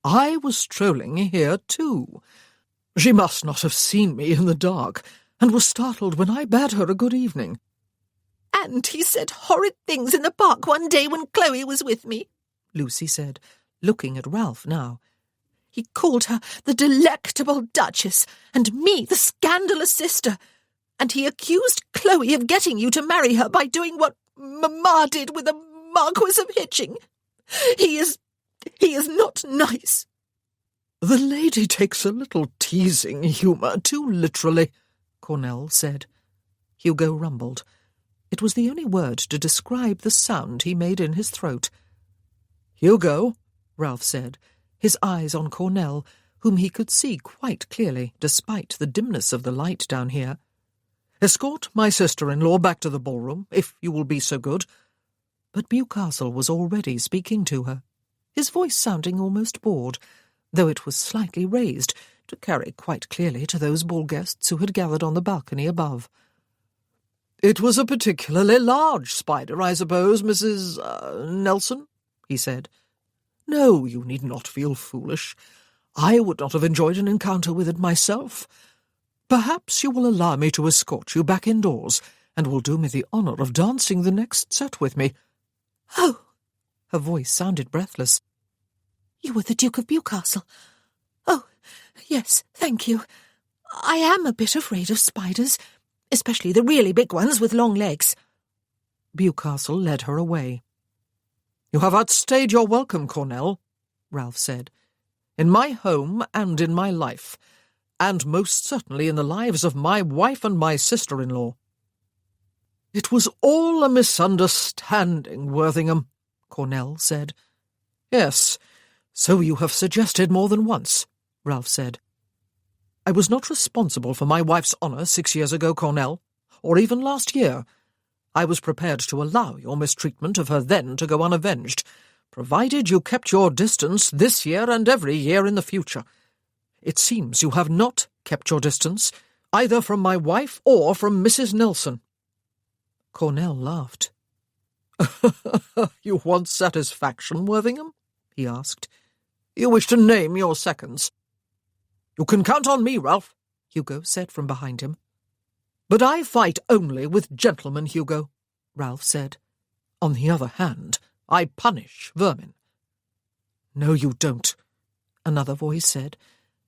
"I was strolling here too. She must not have seen me in the dark, and was startled when I bade her a good evening." "And he said horrid things in the park one day when Chloe was with me," Lucy said, looking at Ralph now. "He called her the delectable Duchess, and me the scandalous sister. And he accused Chloe of getting you to marry her by doing what Mamma did with the Marquis of Hitching. He is not nice." "The lady takes a little teasing humour too literally," Cornell said. Hugo rumbled. It was the only word to describe the sound he made in his throat. "Hugo," Ralph said, his eyes on Cornell, whom he could see quite clearly despite the dimness of the light down here. "Escort my sister-in-law back to the ballroom, if you will be so good." But Bewcastle was already speaking to her, his voice sounding almost bored, though it was slightly raised to carry quite clearly to those ball guests who had gathered on the balcony above. "It was a particularly large spider, I suppose, Mrs. Nelson?" he said. "No, you need not feel foolish. I would not have enjoyed an encounter with it myself. Perhaps you will allow me to escort you back indoors, and will do me the honour of dancing the next set with me." "Oh!" Her voice sounded breathless. "You were the Duke of Bewcastle. Oh, yes, thank you. I am a bit afraid of spiders, especially the really big ones with long legs." Bewcastle led her away. "You have outstayed your welcome, Cornell," Ralph said. "In my home and in my life, and most certainly in the lives of my wife and my sister-in-law." "It was all a misunderstanding, Worthington," Cornell said. "Yes, so you have suggested more than once," Ralph said. "I was not responsible for my wife's honour 6 years ago, Cornell, or even last year. I was prepared to allow your mistreatment of her then to go unavenged, provided you kept your distance this year and every year in the future. It seems you have not kept your distance, either from my wife or from Mrs. Nelson." Cornell laughed. "You want satisfaction, Worthington?" he asked. "You wish to name your seconds?" "You can count on me, Ralph," Hugo said from behind him. "But I fight only with gentlemen, Hugo," Ralph said. "On the other hand, I punish vermin." "No, you don't," another voice said,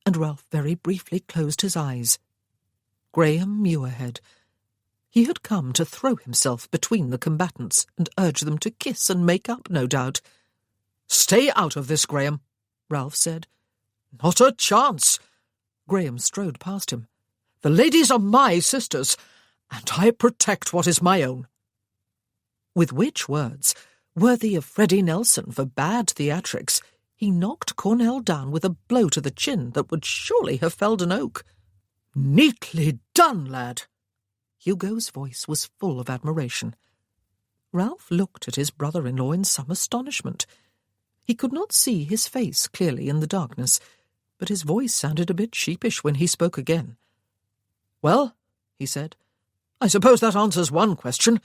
and Ralph very briefly closed his eyes. Graham Muirhead. He had come to throw himself between the combatants and urge them to kiss and make up, no doubt. "Stay out of this, Graham," Ralph said. "Not a chance." Graham strode past him. "The ladies are my sisters, and I protect what is my own." With which words, worthy of Freddie Nelson for bad theatrics, he knocked Cornell down with a blow to the chin that would surely have felled an oak. "Neatly done, lad!" Hugo's voice was full of admiration. Ralph looked at his brother-in-law in some astonishment. He could not see his face clearly in the darkness, but his voice sounded a bit sheepish when he spoke again. "Well," he said, "I suppose that answers one question.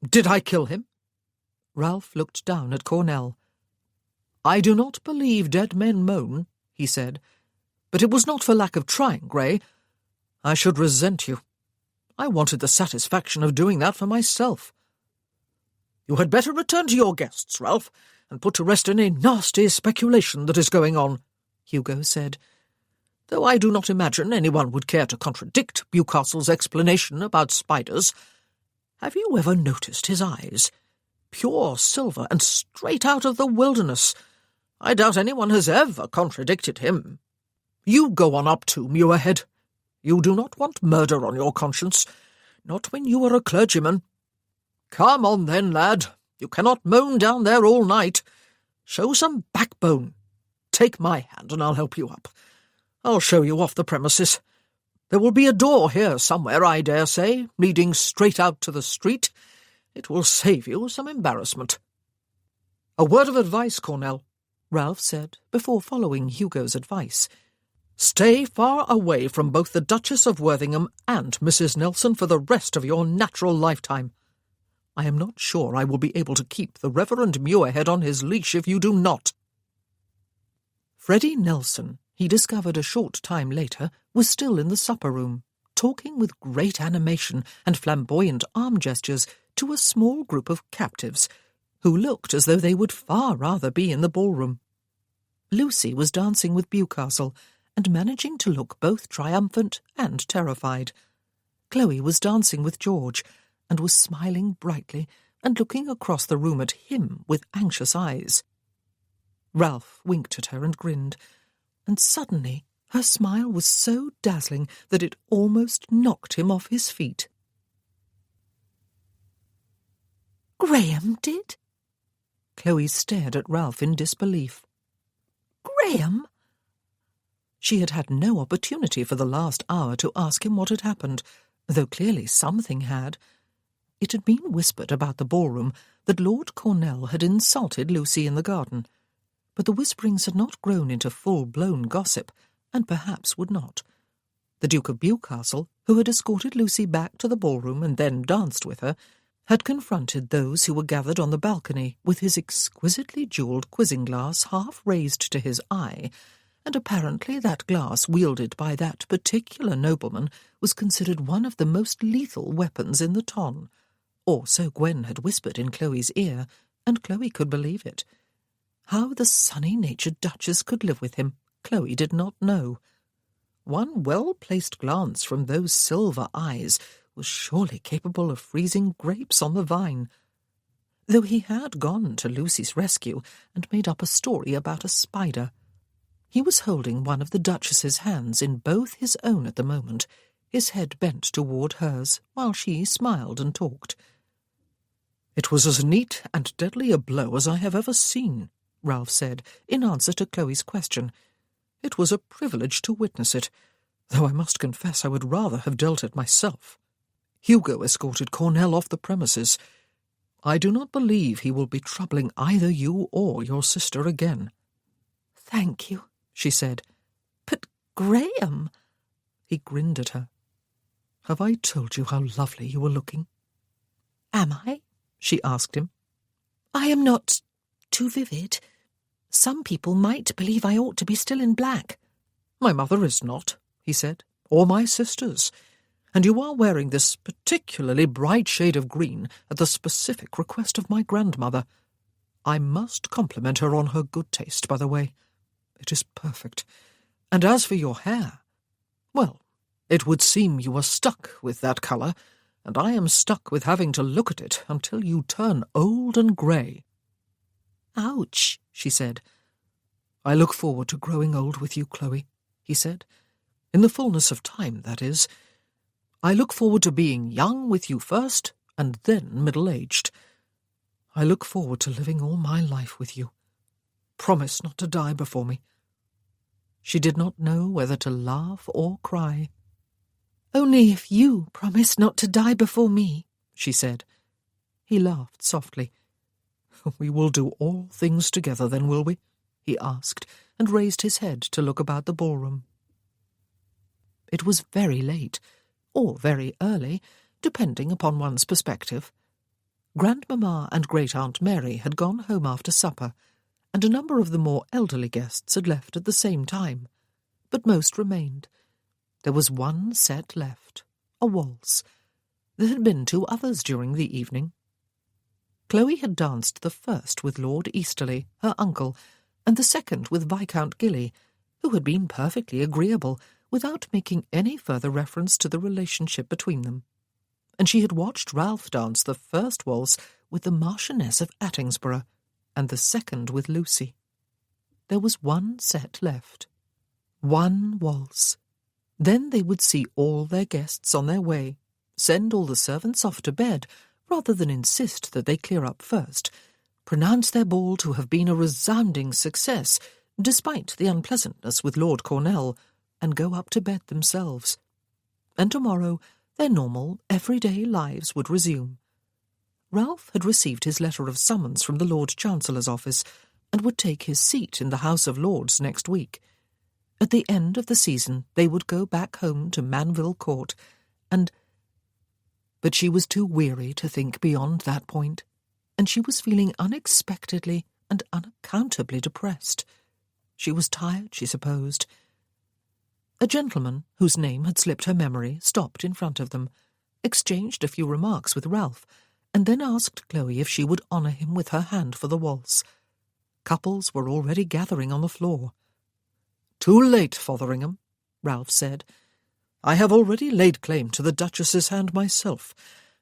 Did I kill him?" Ralph looked down at Cornell. "I do not believe dead men moan," he said, "but it was not for lack of trying, Gray. I should resent you. I wanted the satisfaction of doing that for myself." "You had better return to your guests, Ralph, and put to rest any nasty speculation that is going on," Hugo said, "though I do not imagine anyone would care to contradict Bewcastle's explanation about spiders. Have you ever noticed his eyes? Pure silver and straight out of the wilderness. I doubt anyone has ever contradicted him. You go on up too, Muirhead. You do not want murder on your conscience, not when you are a clergyman. Come on then, lad. You cannot moan down there all night. Show some backbone. Take my hand and I'll help you up. I'll show you off the premises. There will be a door here somewhere, I dare say, leading straight out to the street. It will save you some embarrassment." "A word of advice, Cornell," Ralph said, before following Hugo's advice. "Stay far away from both the Duchess of Worthington and Mrs. Nelson for the rest of your natural lifetime. I am not sure I will be able to keep the Reverend Muirhead on his leash if you do not." Freddie Nelson, he discovered a short time later, was still in the supper-room, talking with great animation and flamboyant arm gestures to a small group of captives, who looked as though they would far rather be in the ballroom. Lucy was dancing with Bewcastle, and managing to look both triumphant and terrified. Chloe was dancing with George, and was smiling brightly and looking across the room at him with anxious eyes. Ralph winked at her and grinned, and suddenly her smile was so dazzling that it almost knocked him off his feet. "Graham did?" Chloe stared at Ralph in disbelief. "Graham?" She had had no opportunity for the last hour to ask him what had happened, though clearly something had. It had been whispered about the ballroom that Lord Cornell had insulted Lucy in the garden, but the whisperings had not grown into full-blown gossip, and perhaps would not. The Duke of Bewcastle, who had escorted Lucy back to the ballroom and then danced with her, had confronted those who were gathered on the balcony with his exquisitely jewelled quizzing-glass half raised to his eye, and apparently that glass wielded by that particular nobleman was considered one of the most lethal weapons in the ton. Or so Gwen had whispered in Chloe's ear, and Chloe could believe it. How the sunny-natured Duchess could live with him, Chloe did not know. One well-placed glance from those silver eyes was surely capable of freezing grapes on the vine. Though he had gone to Lucy's rescue and made up a story about a spider, he was holding one of the Duchess's hands in both his own at the moment, his head bent toward hers, while she smiled and talked. "It was as neat and deadly a blow as I have ever seen," Ralph said, in answer to Chloe's question. "It was a privilege to witness it, though I must confess I would rather have dealt it myself. Hugo escorted Cornell off the premises. I do not believe he will be troubling either you or your sister again." "Thank you," she said. "But Graham—" He grinned at her. "Have I told you how lovely you were looking?" "Am I?" she asked him. "I am not too vivid. Some people might believe I ought to be still in black." "My mother is not," he said, "or my sisters. And you are wearing this particularly bright shade of green at the specific request of my grandmother. I must compliment her on her good taste, by the way. It is perfect. And as for your hair, well, it would seem you are stuck with that colour, and I am stuck with having to look at it until you turn old and grey." "Ouch," she said. "I look forward to growing old with you, Chloe," he said. "In the fullness of time, that is. I look forward to being young with you first, and then middle-aged. I look forward to living all my life with you. Promise not to die before me." She did not know whether to laugh or cry. "Only if you promise not to die before me," she said. He laughed softly. "We will do all things together, then, will we?" he asked, and raised his head to look about the ballroom. It was very late, or very early, depending upon one's perspective. Grandmamma and Great-Aunt Mary had gone home after supper, and a number of the more elderly guests had left at the same time, but most remained. There was one set left, a waltz. There had been 2 others during the evening. Chloe had danced the first with Lord Easterly, her uncle, and the second with Viscount Gilly, who had been perfectly agreeable, without making any further reference to the relationship between them. And she had watched Ralph dance the first waltz with the Marchioness of Attingsborough, and the second with Lucy. There was one set left. One waltz. Then they would see all their guests on their way, send all the servants off to bed, rather than insist that they clear up first, pronounce their ball to have been a resounding success, despite the unpleasantness with Lord Cornell, and go up to bed themselves. And tomorrow their normal, everyday lives would resume. Ralph had received his letter of summons from the Lord Chancellor's office, and would take his seat in the House of Lords next week. At the end of the season they would go back home to Manville Court, But she was too weary to think beyond that point, and she was feeling unexpectedly and unaccountably depressed. She was tired, she supposed. A gentleman, whose name had slipped her memory, stopped in front of them, exchanged a few remarks with Ralph, and then asked Chloe if she would honour him with her hand for the waltz. Couples were already gathering on the floor. "Too late, Fotheringham," Ralph said. "I have already laid claim to the Duchess's hand myself,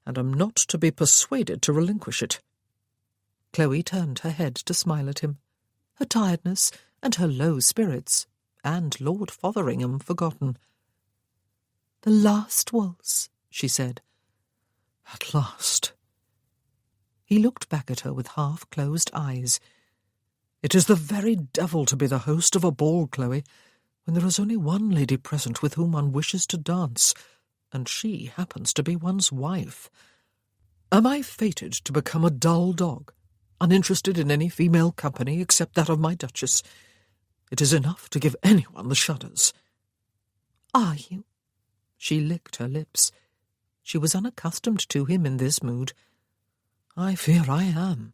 and am not to be persuaded to relinquish it." Chloe turned her head to smile at him, her tiredness and her low spirits, and Lord Fotheringham forgotten. "The last waltz," she said. "At last." He looked back at her with half-closed eyes. "It is the very devil to be the host of a ball, Chloe, when there is only one lady present with whom one wishes to dance, and she happens to be one's wife. Am I fated to become a dull dog, uninterested in any female company except that of my Duchess? It is enough to give anyone the shudders." "Are you?" She licked her lips. She was unaccustomed to him in this mood. "I fear I am."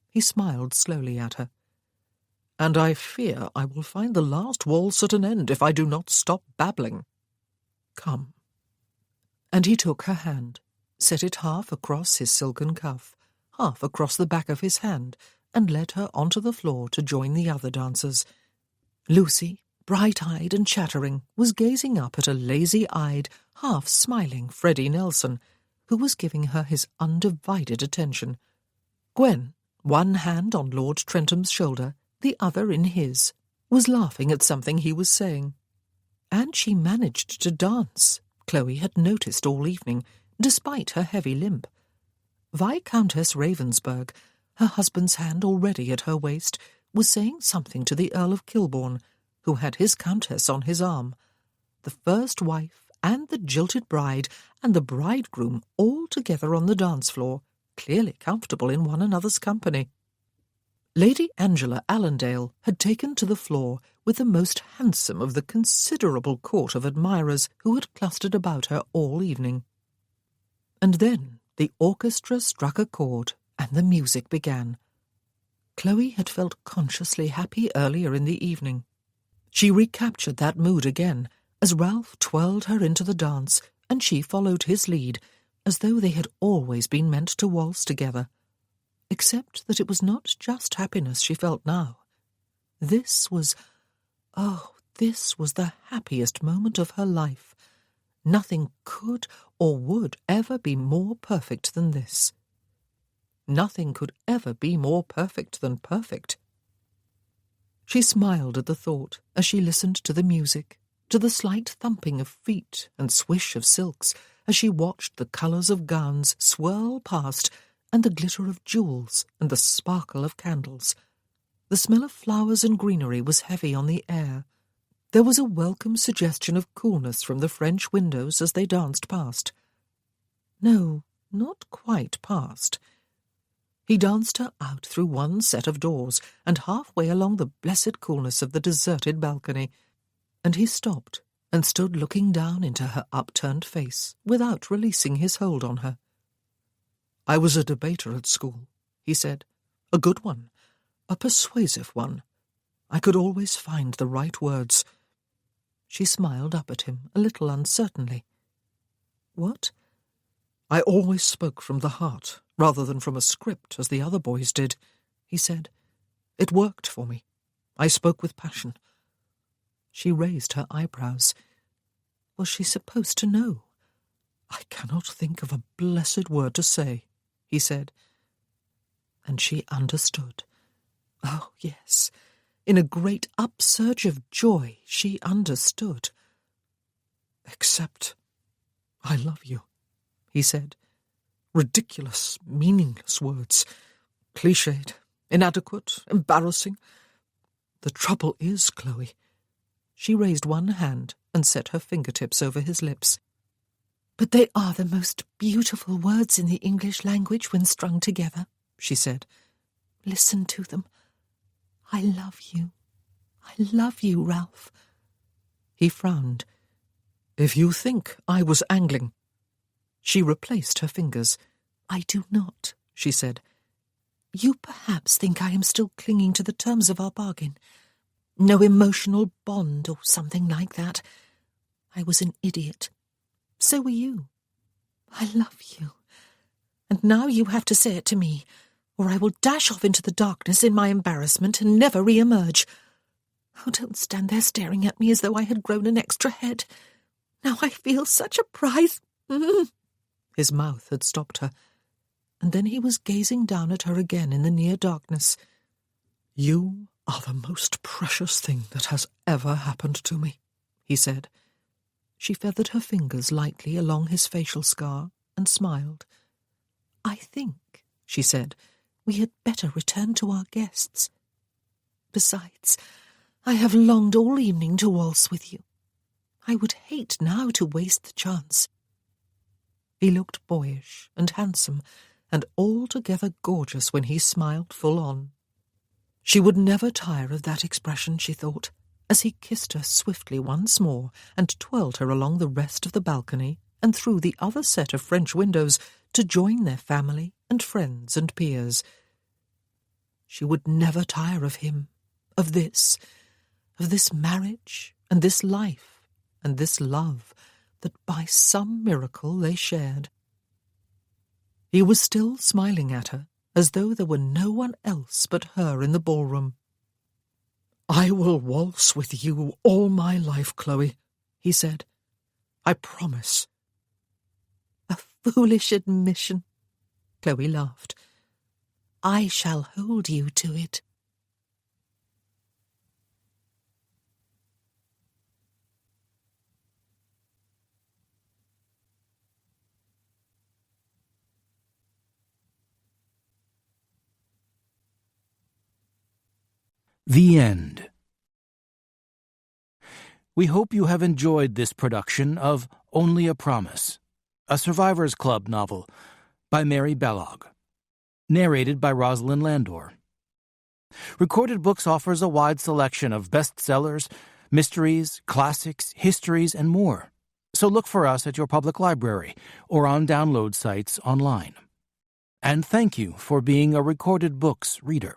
He smiled slowly at her. "And I fear I will find the last waltz at an end if I do not stop babbling. Come." And he took her hand, set it half across his silken cuff, half across the back of his hand, and led her onto the floor to join the other dancers. Lucy, bright-eyed and chattering, was gazing up at a lazy-eyed, half-smiling Freddie Nelson, who was giving her his undivided attention. Gwen, one hand on Lord Trentham's shoulder, the other in his, was laughing at something he was saying. And she managed to dance, Chloe had noticed all evening, despite her heavy limp. Viscountess Ravensburg, her husband's hand already at her waist, was saying something to the Earl of Kilbourne, who had his countess on his arm. The first wife and the jilted bride and the bridegroom all together on the dance floor, clearly comfortable in one another's company. Lady Angela Allendale had taken to the floor with the most handsome of the considerable court of admirers who had clustered about her all evening. And then the orchestra struck a chord, and the music began. Chloe had felt consciously happy earlier in the evening. She recaptured that mood again, as Ralph twirled her into the dance, and she followed his lead, as though they had always been meant to waltz together. Except that it was not just happiness she felt now. This was the happiest moment of her life. Nothing could or would ever be more perfect than this. Nothing could ever be more perfect than perfect. She smiled at the thought as she listened to the music, to the slight thumping of feet and swish of silks, as she watched the colours of gowns swirl past and the glitter of jewels and the sparkle of candles. The smell of flowers and greenery was heavy on the air. There was a welcome suggestion of coolness from the French windows as they danced past. No, not quite past. He danced her out through one set of doors and halfway along the blessed coolness of the deserted balcony, and he stopped and stood looking down into her upturned face without releasing his hold on her. "I was a debater at school," he said. "A good one, a persuasive one. I could always find the right words." She smiled up at him a little uncertainly. "What?" "I always spoke from the heart, rather than from a script, as the other boys did," he said. "It worked for me. I spoke with passion." She raised her eyebrows. Was she supposed to know? "I cannot think of a blessed word to say," he said. And she understood. Oh, yes. In a great upsurge of joy, she understood. "Except I love you," he said. "Ridiculous, meaningless words. Cliched, inadequate, embarrassing. The trouble is, Chloe—" She raised one hand and set her fingertips over his lips. "But they are the most beautiful words in the English language when strung together," she said. "Listen to them. I love you. I love you, Ralph." He frowned. "If you think I was angling—" She replaced her fingers. "I do not," she said. "You perhaps think I am still clinging to the terms of our bargain. No emotional bond or something like that. I was an idiot. So were you. I love you. And now you have to say it to me, or I will dash off into the darkness in my embarrassment and never re-emerge. Oh, don't stand there staring at me as though I had grown an extra head. Now I feel such a prize." His mouth had stopped her, and then he was gazing down at her again in the near darkness. "You are the most precious thing that has ever happened to me," he said. She feathered her fingers lightly along his facial scar and smiled. "I think," she said, "we had better return to our guests. Besides, I have longed all evening to waltz with you. I would hate now to waste the chance." He looked boyish and handsome and altogether gorgeous when he smiled full on. She would never tire of that expression, she thought, as he kissed her swiftly once more and twirled her along the rest of the balcony and through the other set of French windows to join their family and friends and peers. She would never tire of him, of this marriage and this life and this love that by some miracle they shared. He was still smiling at her, as though there were no one else but her in the ballroom. I will waltz with you all my life, Chloe, he said. I promise. A foolish admission, Chloe laughed. I shall hold you to it. The End. We hope you have enjoyed this production of Only a Promise, a Survivors Club novel by Mary Balogh, narrated by Rosalind Landor. Recorded Books offers a wide selection of bestsellers, mysteries, classics, histories, and more. So look for us at your public library or on download sites online. And thank you for being a Recorded Books reader.